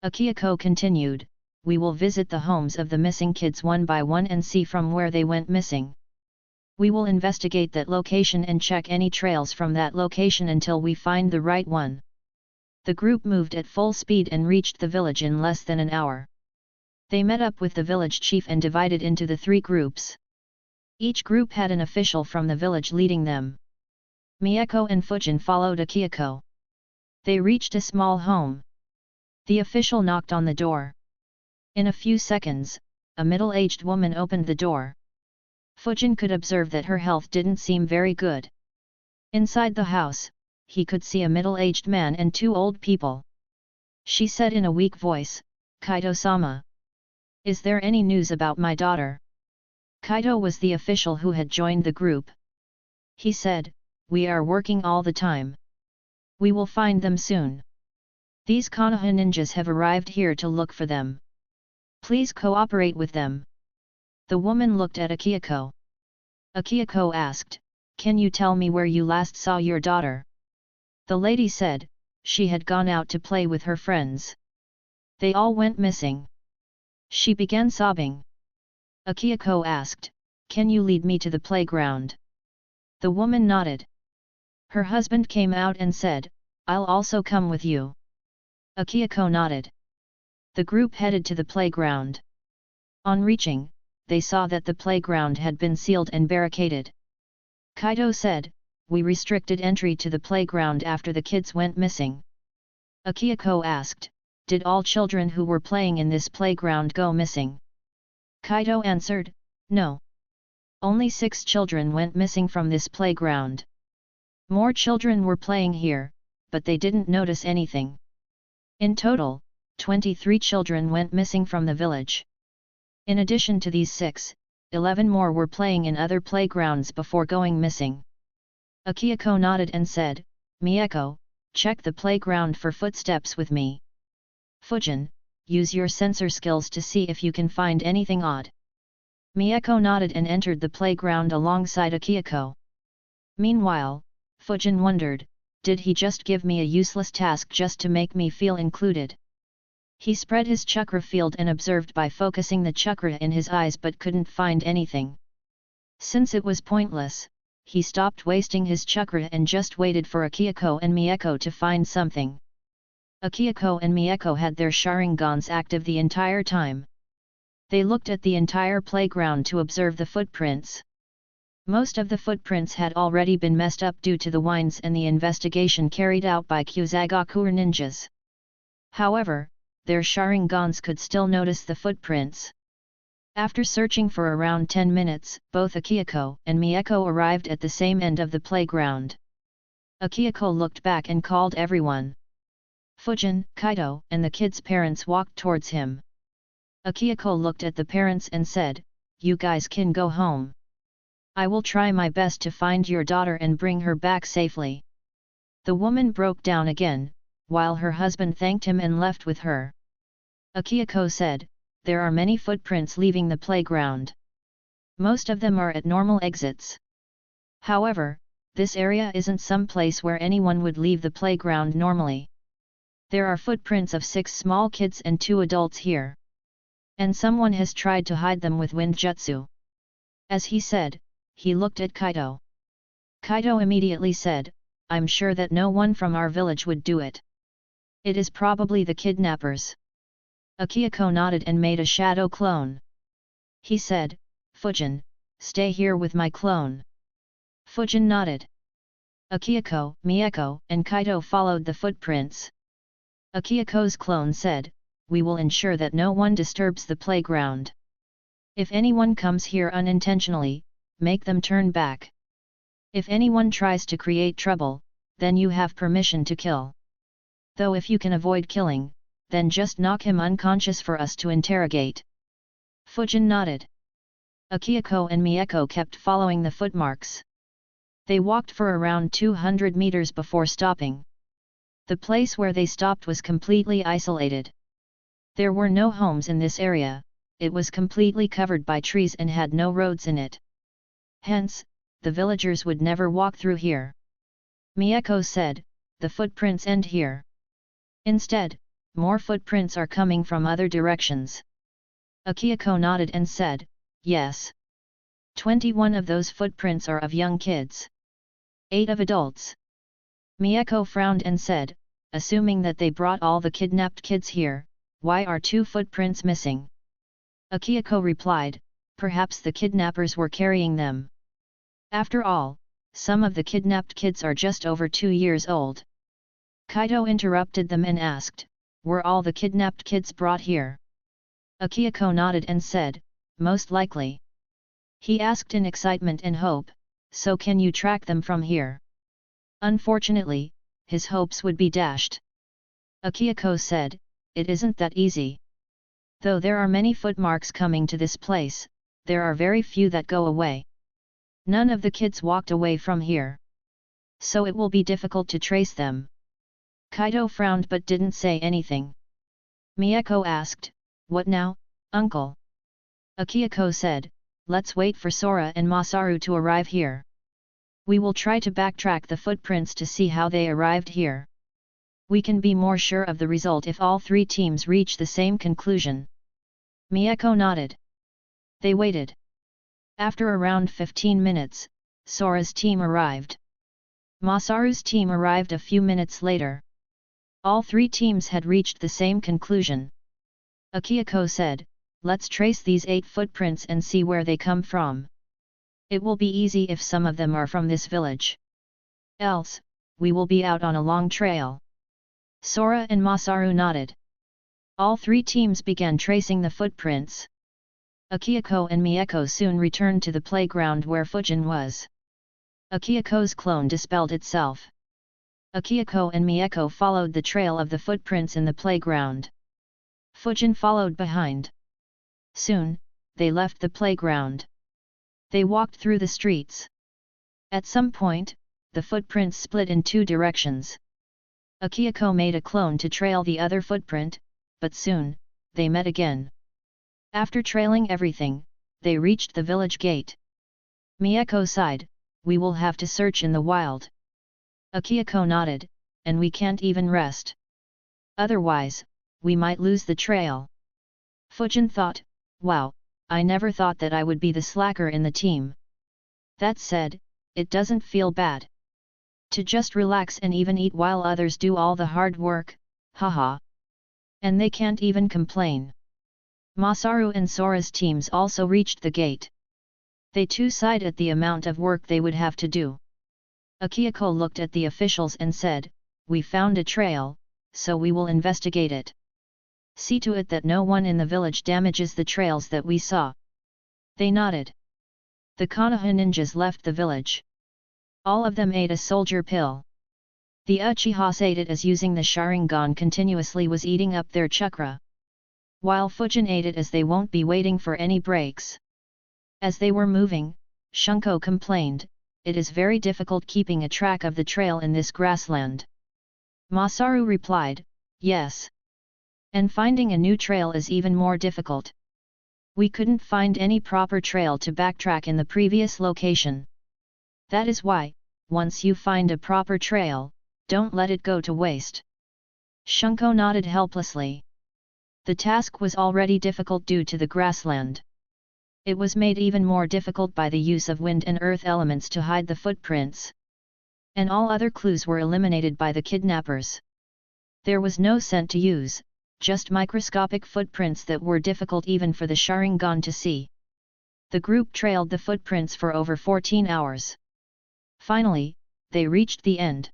Akihiko continued, "We will visit the homes of the missing kids one by one and see from where they went missing. We will investigate that location and check any trails from that location until we find the right one." The group moved at full speed and reached the village in less than an hour. They met up with the village chief and divided into the 3 groups. Each group had an official from the village leading them. Mieko and Fujin followed Akihiko. They reached a small home. The official knocked on the door. In a few seconds, a middle-aged woman opened the door. Fujin could observe that her health didn't seem very good. Inside the house, he could see a middle-aged man and 2 old people. She said in a weak voice, "Kaito-sama. Is there any news about my daughter?" Kaito was the official who had joined the group. He said, "We are working all the time. We will find them soon. These Konoha ninjas have arrived here to look for them. Please cooperate with them." The woman looked at Akihiko. Akihiko asked, "Can you tell me where you last saw your daughter?" The lady said, "She had gone out to play with her friends. They all went missing." She began sobbing. Akihiko asked, "Can you lead me to the playground?" The woman nodded. Her husband came out and said, "I'll also come with you." Akihiko nodded. The group headed to the playground. On reaching, they saw that the playground had been sealed and barricaded. Kaito said, "We restricted entry to the playground after the kids went missing." Akihiko asked, "Did all children who were playing in this playground go missing?" Kaito answered, "No. Only 6 children went missing from this playground. More children were playing here, but they didn't notice anything. In total, 23 children went missing from the village. In addition to these 6, 11 more were playing in other playgrounds before going missing. Akihiko nodded and said, Mieko, check the playground for footsteps with me. Fujin, use your sensor skills to see if you can find anything odd. Mieko nodded and entered the playground alongside Akihiko. Meanwhile, Fujin wondered, did he just give me a useless task just to make me feel included? He spread his chakra field and observed by focusing the chakra in his eyes but couldn't find anything. Since it was pointless, he stopped wasting his chakra and just waited for Akihiko and Mieko to find something. Akihiko and Mieko had their Sharingans active the entire time. They looked at the entire playground to observe the footprints. Most of the footprints had already been messed up due to the wines and the investigation carried out by Kyuzagaku ninjas. However, their Sharingans could still notice the footprints. After searching for around 10 minutes, both Akihiko and Mieko arrived at the same end of the playground. Akihiko looked back and called everyone. Fujin, Kaido, and the kids' parents walked towards him. Akihiko looked at the parents and said, "You guys can go home. I will try my best to find your daughter and bring her back safely." The woman broke down again, while her husband thanked him and left with her. Akihiko said, "There are many footprints leaving the playground. Most of them are at normal exits. However, this area isn't some place where anyone would leave the playground normally. There are footprints of 6 small kids and 2 adults here. And someone has tried to hide them with wind jutsu." As he said, he looked at Kaido. Kaido immediately said, "I'm sure that no one from our village would do it. It is probably the kidnappers." Akihiko nodded and made a shadow clone. He said, "Fujin, stay here with my clone." Fujin nodded. Akihiko, Mieko, and Kaido followed the footprints. Akihiko's clone said, "We will ensure that no one disturbs the playground. If anyone comes here unintentionally, make them turn back. If anyone tries to create trouble, then you have permission to kill. Though if you can avoid killing, then just knock him unconscious for us to interrogate." Fujin nodded. Akihiko and Mieko kept following the footmarks. They walked for around 200 meters before stopping. The place where they stopped was completely isolated. There were no homes in this area, it was completely covered by trees and had no roads in it. Hence, the villagers would never walk through here. Mieko said, "The footprints end here. Instead, more footprints are coming from other directions." Akihiko nodded and said, "Yes. 21 of those footprints are of young kids. 8 of adults." Mieko frowned and said, "Assuming that they brought all the kidnapped kids here, why are 2 footprints missing?" Akihiko replied, "Perhaps the kidnappers were carrying them. After all, some of the kidnapped kids are just over 2 years old." Kaido interrupted them and asked, "Were all the kidnapped kids brought here?" Akihiko nodded and said, "Most likely." He asked in excitement and hope, "So can you track them from here?" Unfortunately, his hopes would be dashed. Akihiko said, "It isn't that easy. Though there are many footmarks coming to this place, there are very few that go away. None of the kids walked away from here. So it will be difficult to trace them." Kaido frowned but didn't say anything. Mieko asked, "What now, uncle?" Akihiko said, "Let's wait for Sora and Masaru to arrive here. We will try to backtrack the footprints to see how they arrived here. We can be more sure of the result if all 3 teams reach the same conclusion." Mieko nodded. They waited. After around 15 minutes, Sora's team arrived. Masaru's team arrived a few minutes later. All 3 teams had reached the same conclusion. Akihiko said, "Let's trace these 8 footprints and see where they come from. It will be easy if some of them are from this village. Else, we will be out on a long trail." Sora and Masaru nodded. All 3 teams began tracing the footprints. Akihiko and Mieko soon returned to the playground where Fujin was. Akihiko's clone dispelled itself. Akihiko and Mieko followed the trail of the footprints in the playground. Fujin followed behind. Soon, they left the playground. They walked through the streets. At some point, the footprints split in two directions. Akihiko made a clone to trail the other footprint, but soon, they met again. After trailing everything, they reached the village gate. Mieko sighed, "We will have to search in the wild." Akihiko nodded, "And we can't even rest. Otherwise, we might lose the trail." Fujin thought, "Wow, I never thought that I would be the slacker in the team. That said, it doesn't feel bad. To just relax and even eat while others do all the hard work, haha. And they can't even complain." Masaru and Sora's teams also reached the gate. They too sighed at the amount of work they would have to do. Akihiko looked at the officials and said, "We found a trail, so we will investigate it. See to it that no one in the village damages the trails that we saw." They nodded. The Konoha ninjas left the village. All of them ate a soldier pill. The Uchihas ate it as using the Sharingan continuously was eating up their chakra. While Fujin ate it as they won't be waiting for any breaks. As they were moving, Shunko complained, "It is very difficult keeping a track of the trail in this grassland." Masaru replied, "Yes. And finding a new trail is even more difficult. We couldn't find any proper trail to backtrack in the previous location. That is why, once you find a proper trail, don't let it go to waste." Shunko nodded helplessly. The task was already difficult due to the grassland. It was made even more difficult by the use of wind and earth elements to hide the footprints. And all other clues were eliminated by the kidnappers. There was no scent to use, just microscopic footprints that were difficult even for the Sharingan to see. The group trailed the footprints for over 14 hours. Finally, they reached the end.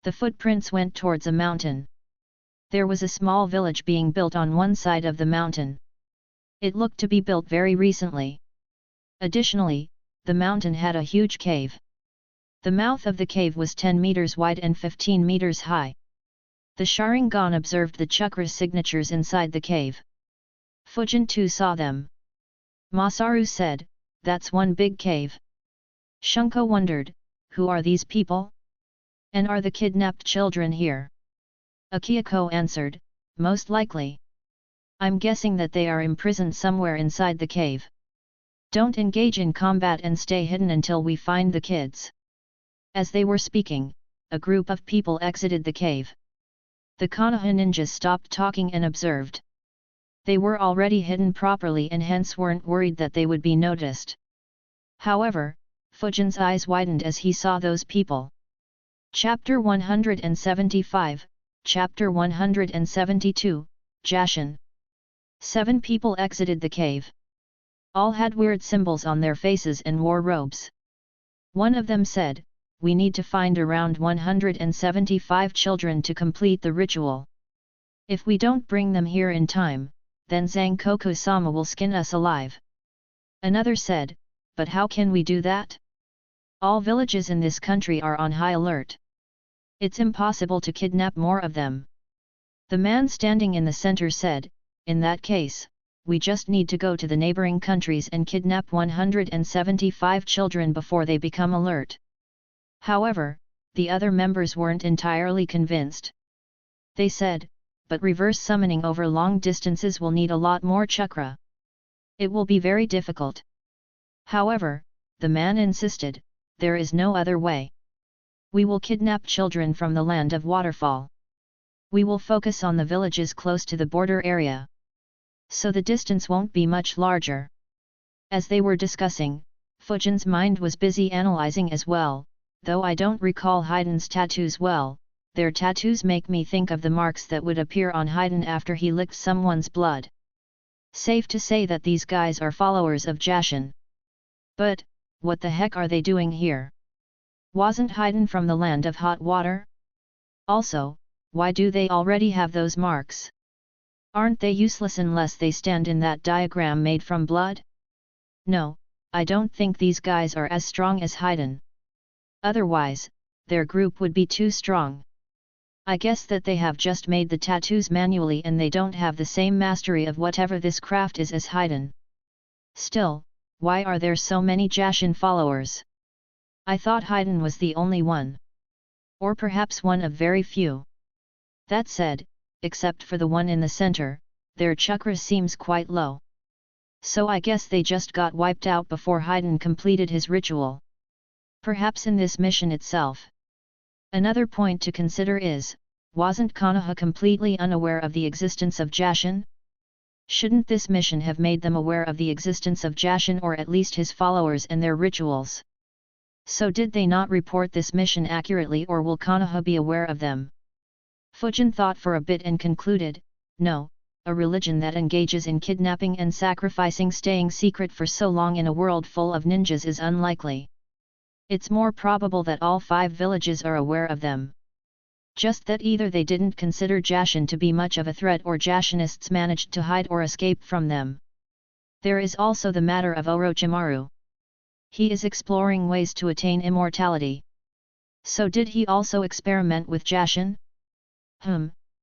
The footprints went towards a mountain. There was a small village being built on one side of the mountain. It looked to be built very recently. Additionally, the mountain had a huge cave. The mouth of the cave was 10 meters wide and 15 meters high. The Sharingan observed the chakra signatures inside the cave. Fujin too saw them. Masaru said, "That's one big cave." Shunko wondered, "Who are these people? And are the kidnapped children here?" Akihiko answered, "Most likely. I'm guessing that they are imprisoned somewhere inside the cave. Don't engage in combat and stay hidden until we find the kids." As they were speaking, a group of people exited the cave. The Konoha ninjas stopped talking and observed. They were already hidden properly and hence weren't worried that they would be noticed. However, Fujin's eyes widened as he saw those people. Chapter 175, Chapter 172, Jashin. 7 people exited the cave. All had weird symbols on their faces and wore robes. One of them said, "We need to find around 175 children to complete the ritual. If we don't bring them here in time, then Zankoku-sama will skin us alive." Another said, "But how can we do that? All villages in this country are on high alert. It's impossible to kidnap more of them." The man standing in the center said, "In that case, we just need to go to the neighboring countries and kidnap 175 children before they become alert." However, the other members weren't entirely convinced. They said, "But reverse summoning over long distances will need a lot more chakra. It will be very difficult." However, the man insisted, "There is no other way. We will kidnap children from the land of waterfall. We will focus on the villages close to the border area. So the distance won't be much larger." As they were discussing, Fujin's mind was busy analyzing as well. "Though I don't recall Haiden's tattoos well, their tattoos make me think of the marks that would appear on Haiden after he licked someone's blood. Safe to say that these guys are followers of Jashin. But, what the heck are they doing here? Wasn't Haiden from the land of hot water? Also, why do they already have those marks? Aren't they useless unless they stand in that diagram made from blood? No, I don't think these guys are as strong as Haiden. Otherwise, their group would be too strong. I guess that they have just made the tattoos manually and they don't have the same mastery of whatever this craft is as Haiden. Still, why are there so many Jashin followers? I thought Haiden was the only one. Or perhaps one of very few. That said, except for the one in the center, their chakra seems quite low. So I guess they just got wiped out before Haiden completed his ritual. Perhaps in this mission itself. Another point to consider is, wasn't Konoha completely unaware of the existence of Jashin? Shouldn't this mission have made them aware of the existence of Jashin or at least his followers and their rituals? So did they not report this mission accurately, or will Konoha be aware of them? Fujin thought for a bit and concluded, no, a religion that engages in kidnapping and sacrificing staying secret for so long in a world full of ninjas is unlikely. It's more probable that all 5 villages are aware of them. Just that either they didn't consider Jashin to be much of a threat or Jashinists managed to hide or escape from them. There is also the matter of Orochimaru. He is exploring ways to attain immortality. So did he also experiment with Jashin?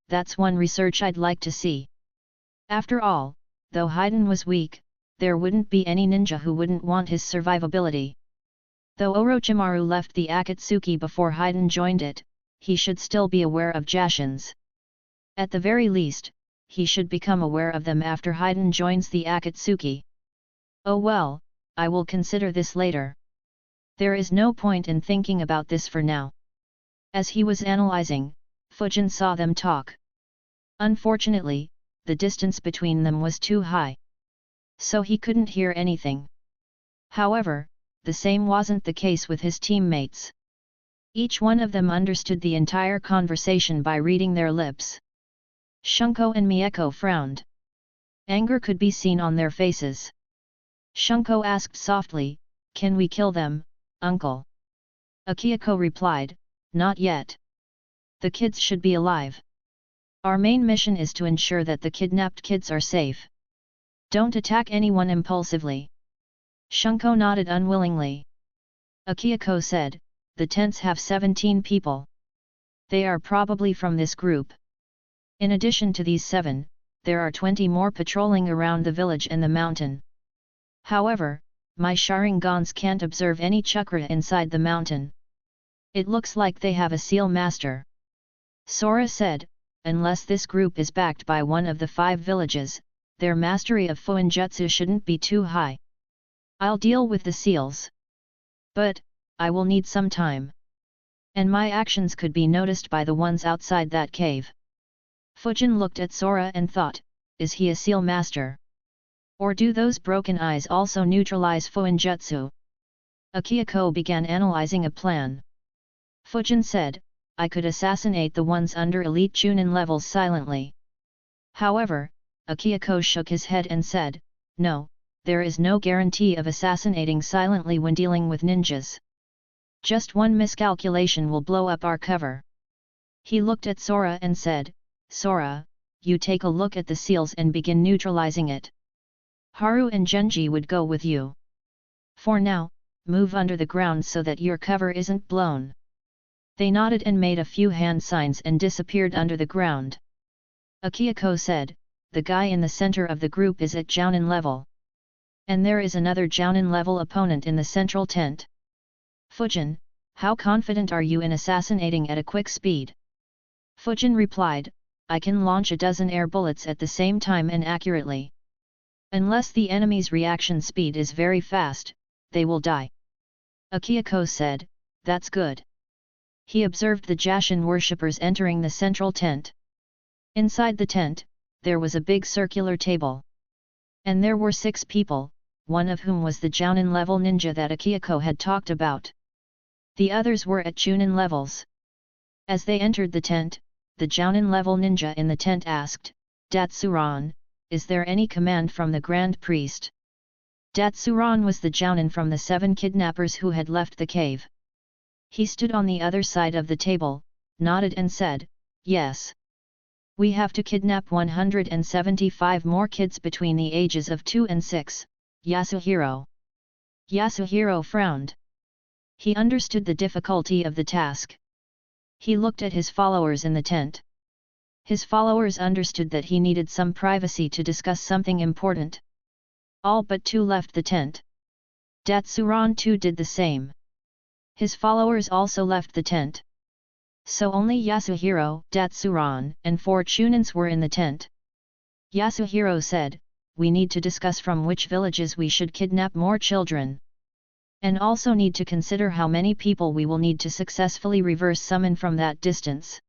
That's one research I'd like to see. After all, though Haiden was weak, there wouldn't be any ninja who wouldn't want his survivability. Though Orochimaru left the Akatsuki before Haiden joined it, he should still be aware of Jashins. At the very least, he should become aware of them after Haiden joins the Akatsuki. Oh well, I will consider this later. There is no point in thinking about this for now. As he was analyzing, Fujin saw them talk. Unfortunately, the distance between them was too high. So he couldn't hear anything. However, the same wasn't the case with his teammates. Each one of them understood the entire conversation by reading their lips. Shunko and Mieko frowned. Anger could be seen on their faces. Shunko asked softly, "Can we kill them, uncle?" Akihiko replied, "Not yet. The kids should be alive. Our main mission is to ensure that the kidnapped kids are safe. Don't attack anyone impulsively." Shunko nodded unwillingly. Akihiko said, "The tents have 17 people. They are probably from this group. In addition to these 7, there are 20 more patrolling around the village and the mountain. However, my Sharingans can't observe any chakra inside the mountain. It looks like they have a seal master." Sora said, "Unless this group is backed by one of the 5 villages, their mastery of Fuinjutsu shouldn't be too high. I'll deal with the seals. But, I will need some time. And my actions could be noticed by the ones outside that cave." Fujin looked at Sora and thought, is he a seal master? Or do those broken eyes also neutralize Fuinjutsu? Akihiko began analyzing a plan. Fujin said, "I could assassinate the ones under elite Chunin levels silently." However, Akihiko shook his head and said, "No, there is no guarantee of assassinating silently when dealing with ninjas. Just one miscalculation will blow up our cover." He looked at Sora and said, "Sora, you take a look at the seals and begin neutralizing it. Haru and Genji would go with you. For now, move under the ground so that your cover isn't blown." They nodded and made a few hand signs and disappeared under the ground. Akihiko said, "The guy in the center of the group is at Jounin level. And there is another Jounin level opponent in the central tent. Fujin, how confident are you in assassinating at a quick speed?" Fujin replied, "I can launch a dozen air bullets at the same time and accurately. Unless the enemy's reaction speed is very fast, they will die." Akihiko said, "That's good." He observed the Jashin worshippers entering the central tent. Inside the tent, there was a big circular table. And there were 6 people, one of whom was the Jounin level ninja that Akihiko had talked about. The others were at Chunin levels. As they entered the tent, the Jounin level ninja in the tent asked, "Datsuran, is there any command from the Grand Priest?" Datsuran was the Jounin from the 7 kidnappers who had left the cave. He stood on the other side of the table, nodded and said, "Yes. We have to kidnap 175 more kids between the ages of 2 and 6, Yasuhiro. Yasuhiro frowned. He understood the difficulty of the task. He looked at his followers in the tent. His followers understood that he needed some privacy to discuss something important. All but 2 left the tent. Datsuran too did the same. His followers also left the tent. So only Yasuhiro, Datsuran, and 4 Chunins were in the tent. Yasuhiro said, "We need to discuss from which villages we should kidnap more children. And also need to consider how many people we will need to successfully reverse summon from that distance."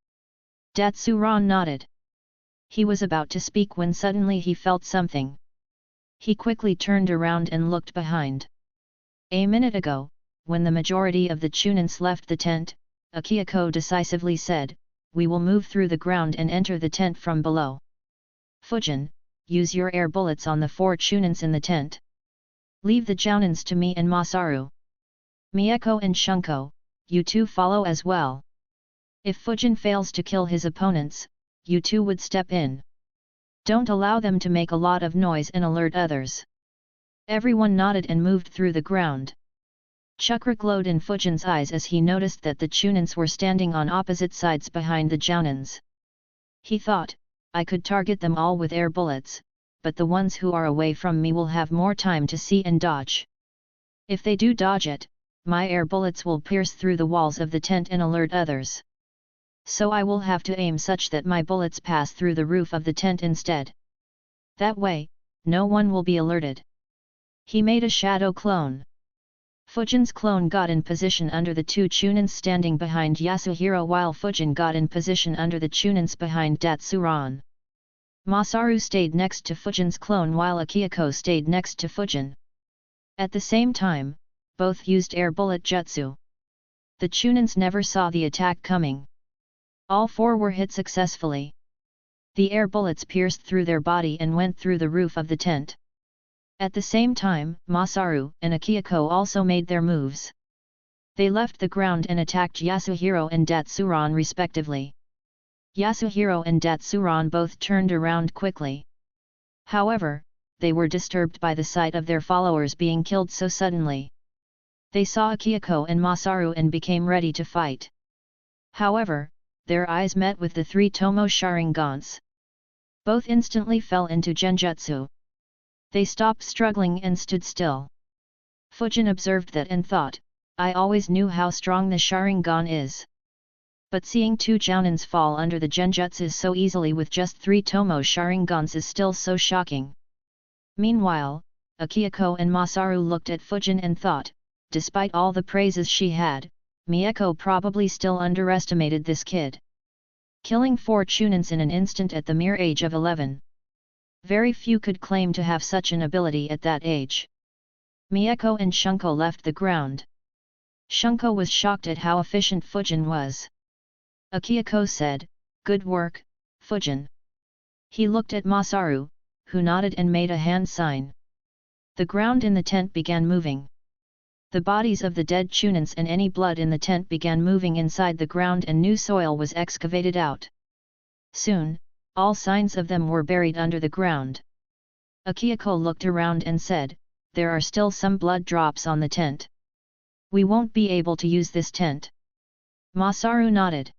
Datsuran nodded. He was about to speak when suddenly he felt something. He quickly turned around and looked behind. A minute ago, when the majority of the Chunins left the tent, Akihiko decisively said, "We will move through the ground and enter the tent from below. Fujin, use your air bullets on the 4 Chunins in the tent. Leave the Jounins to me and Masaru. Mieko and Shunko, you two follow as well. If Fujin fails to kill his opponents, you two would step in. Don't allow them to make a lot of noise and alert others." Everyone nodded and moved through the ground. Chakra glowed in Fujin's eyes as he noticed that the Chunins were standing on opposite sides behind the Jounins. He thought, "I could target them all with air bullets, but the ones who are away from me will have more time to see and dodge. If they do dodge it, my air bullets will pierce through the walls of the tent and alert others. So I will have to aim such that my bullets pass through the roof of the tent instead. That way, no one will be alerted." He made a shadow clone. Fujin's clone got in position under the 2 Chunins standing behind Yasuhiro while Fujin got in position under the Chunins behind Datsuran. Masaru stayed next to Fujin's clone while Akihiko stayed next to Fujin. At the same time, both used air bullet jutsu. The Chunins never saw the attack coming. All 4 were hit successfully. The air bullets pierced through their body and went through the roof of the tent. At the same time, Masaru and Akihiko also made their moves. They left the ground and attacked Yasuhiro and Datsuran respectively. Yasuhiro and Datsuran both turned around quickly. However, they were disturbed by the sight of their followers being killed so suddenly. They saw Akihiko and Masaru and became ready to fight. However, their eyes met with the 3 Tomo Sharingans. Both instantly fell into genjutsu. They stopped struggling and stood still. Fujin observed that and thought, "I always knew how strong the Sharingan is. But seeing 2 Jounins fall under the genjutsu so easily with just 3 Tomo Sharingans is still so shocking." Meanwhile, Akihiko and Masaru looked at Fujin and thought, despite all the praises she had, Mieko probably still underestimated this kid. Killing 4 Chunins in an instant at the mere age of 11. Very few could claim to have such an ability at that age. Mieko and Shunko left the ground. Shunko was shocked at how efficient Fujin was. Akihiko said, "Good work, Fujin." He looked at Masaru, who nodded and made a hand sign. The ground in the tent began moving. The bodies of the dead Chunins and any blood in the tent began moving inside the ground and new soil was excavated out. Soon, all signs of them were buried under the ground. Akihiko looked around and said, "There are still some blood drops on the tent. We won't be able to use this tent." Masaru nodded.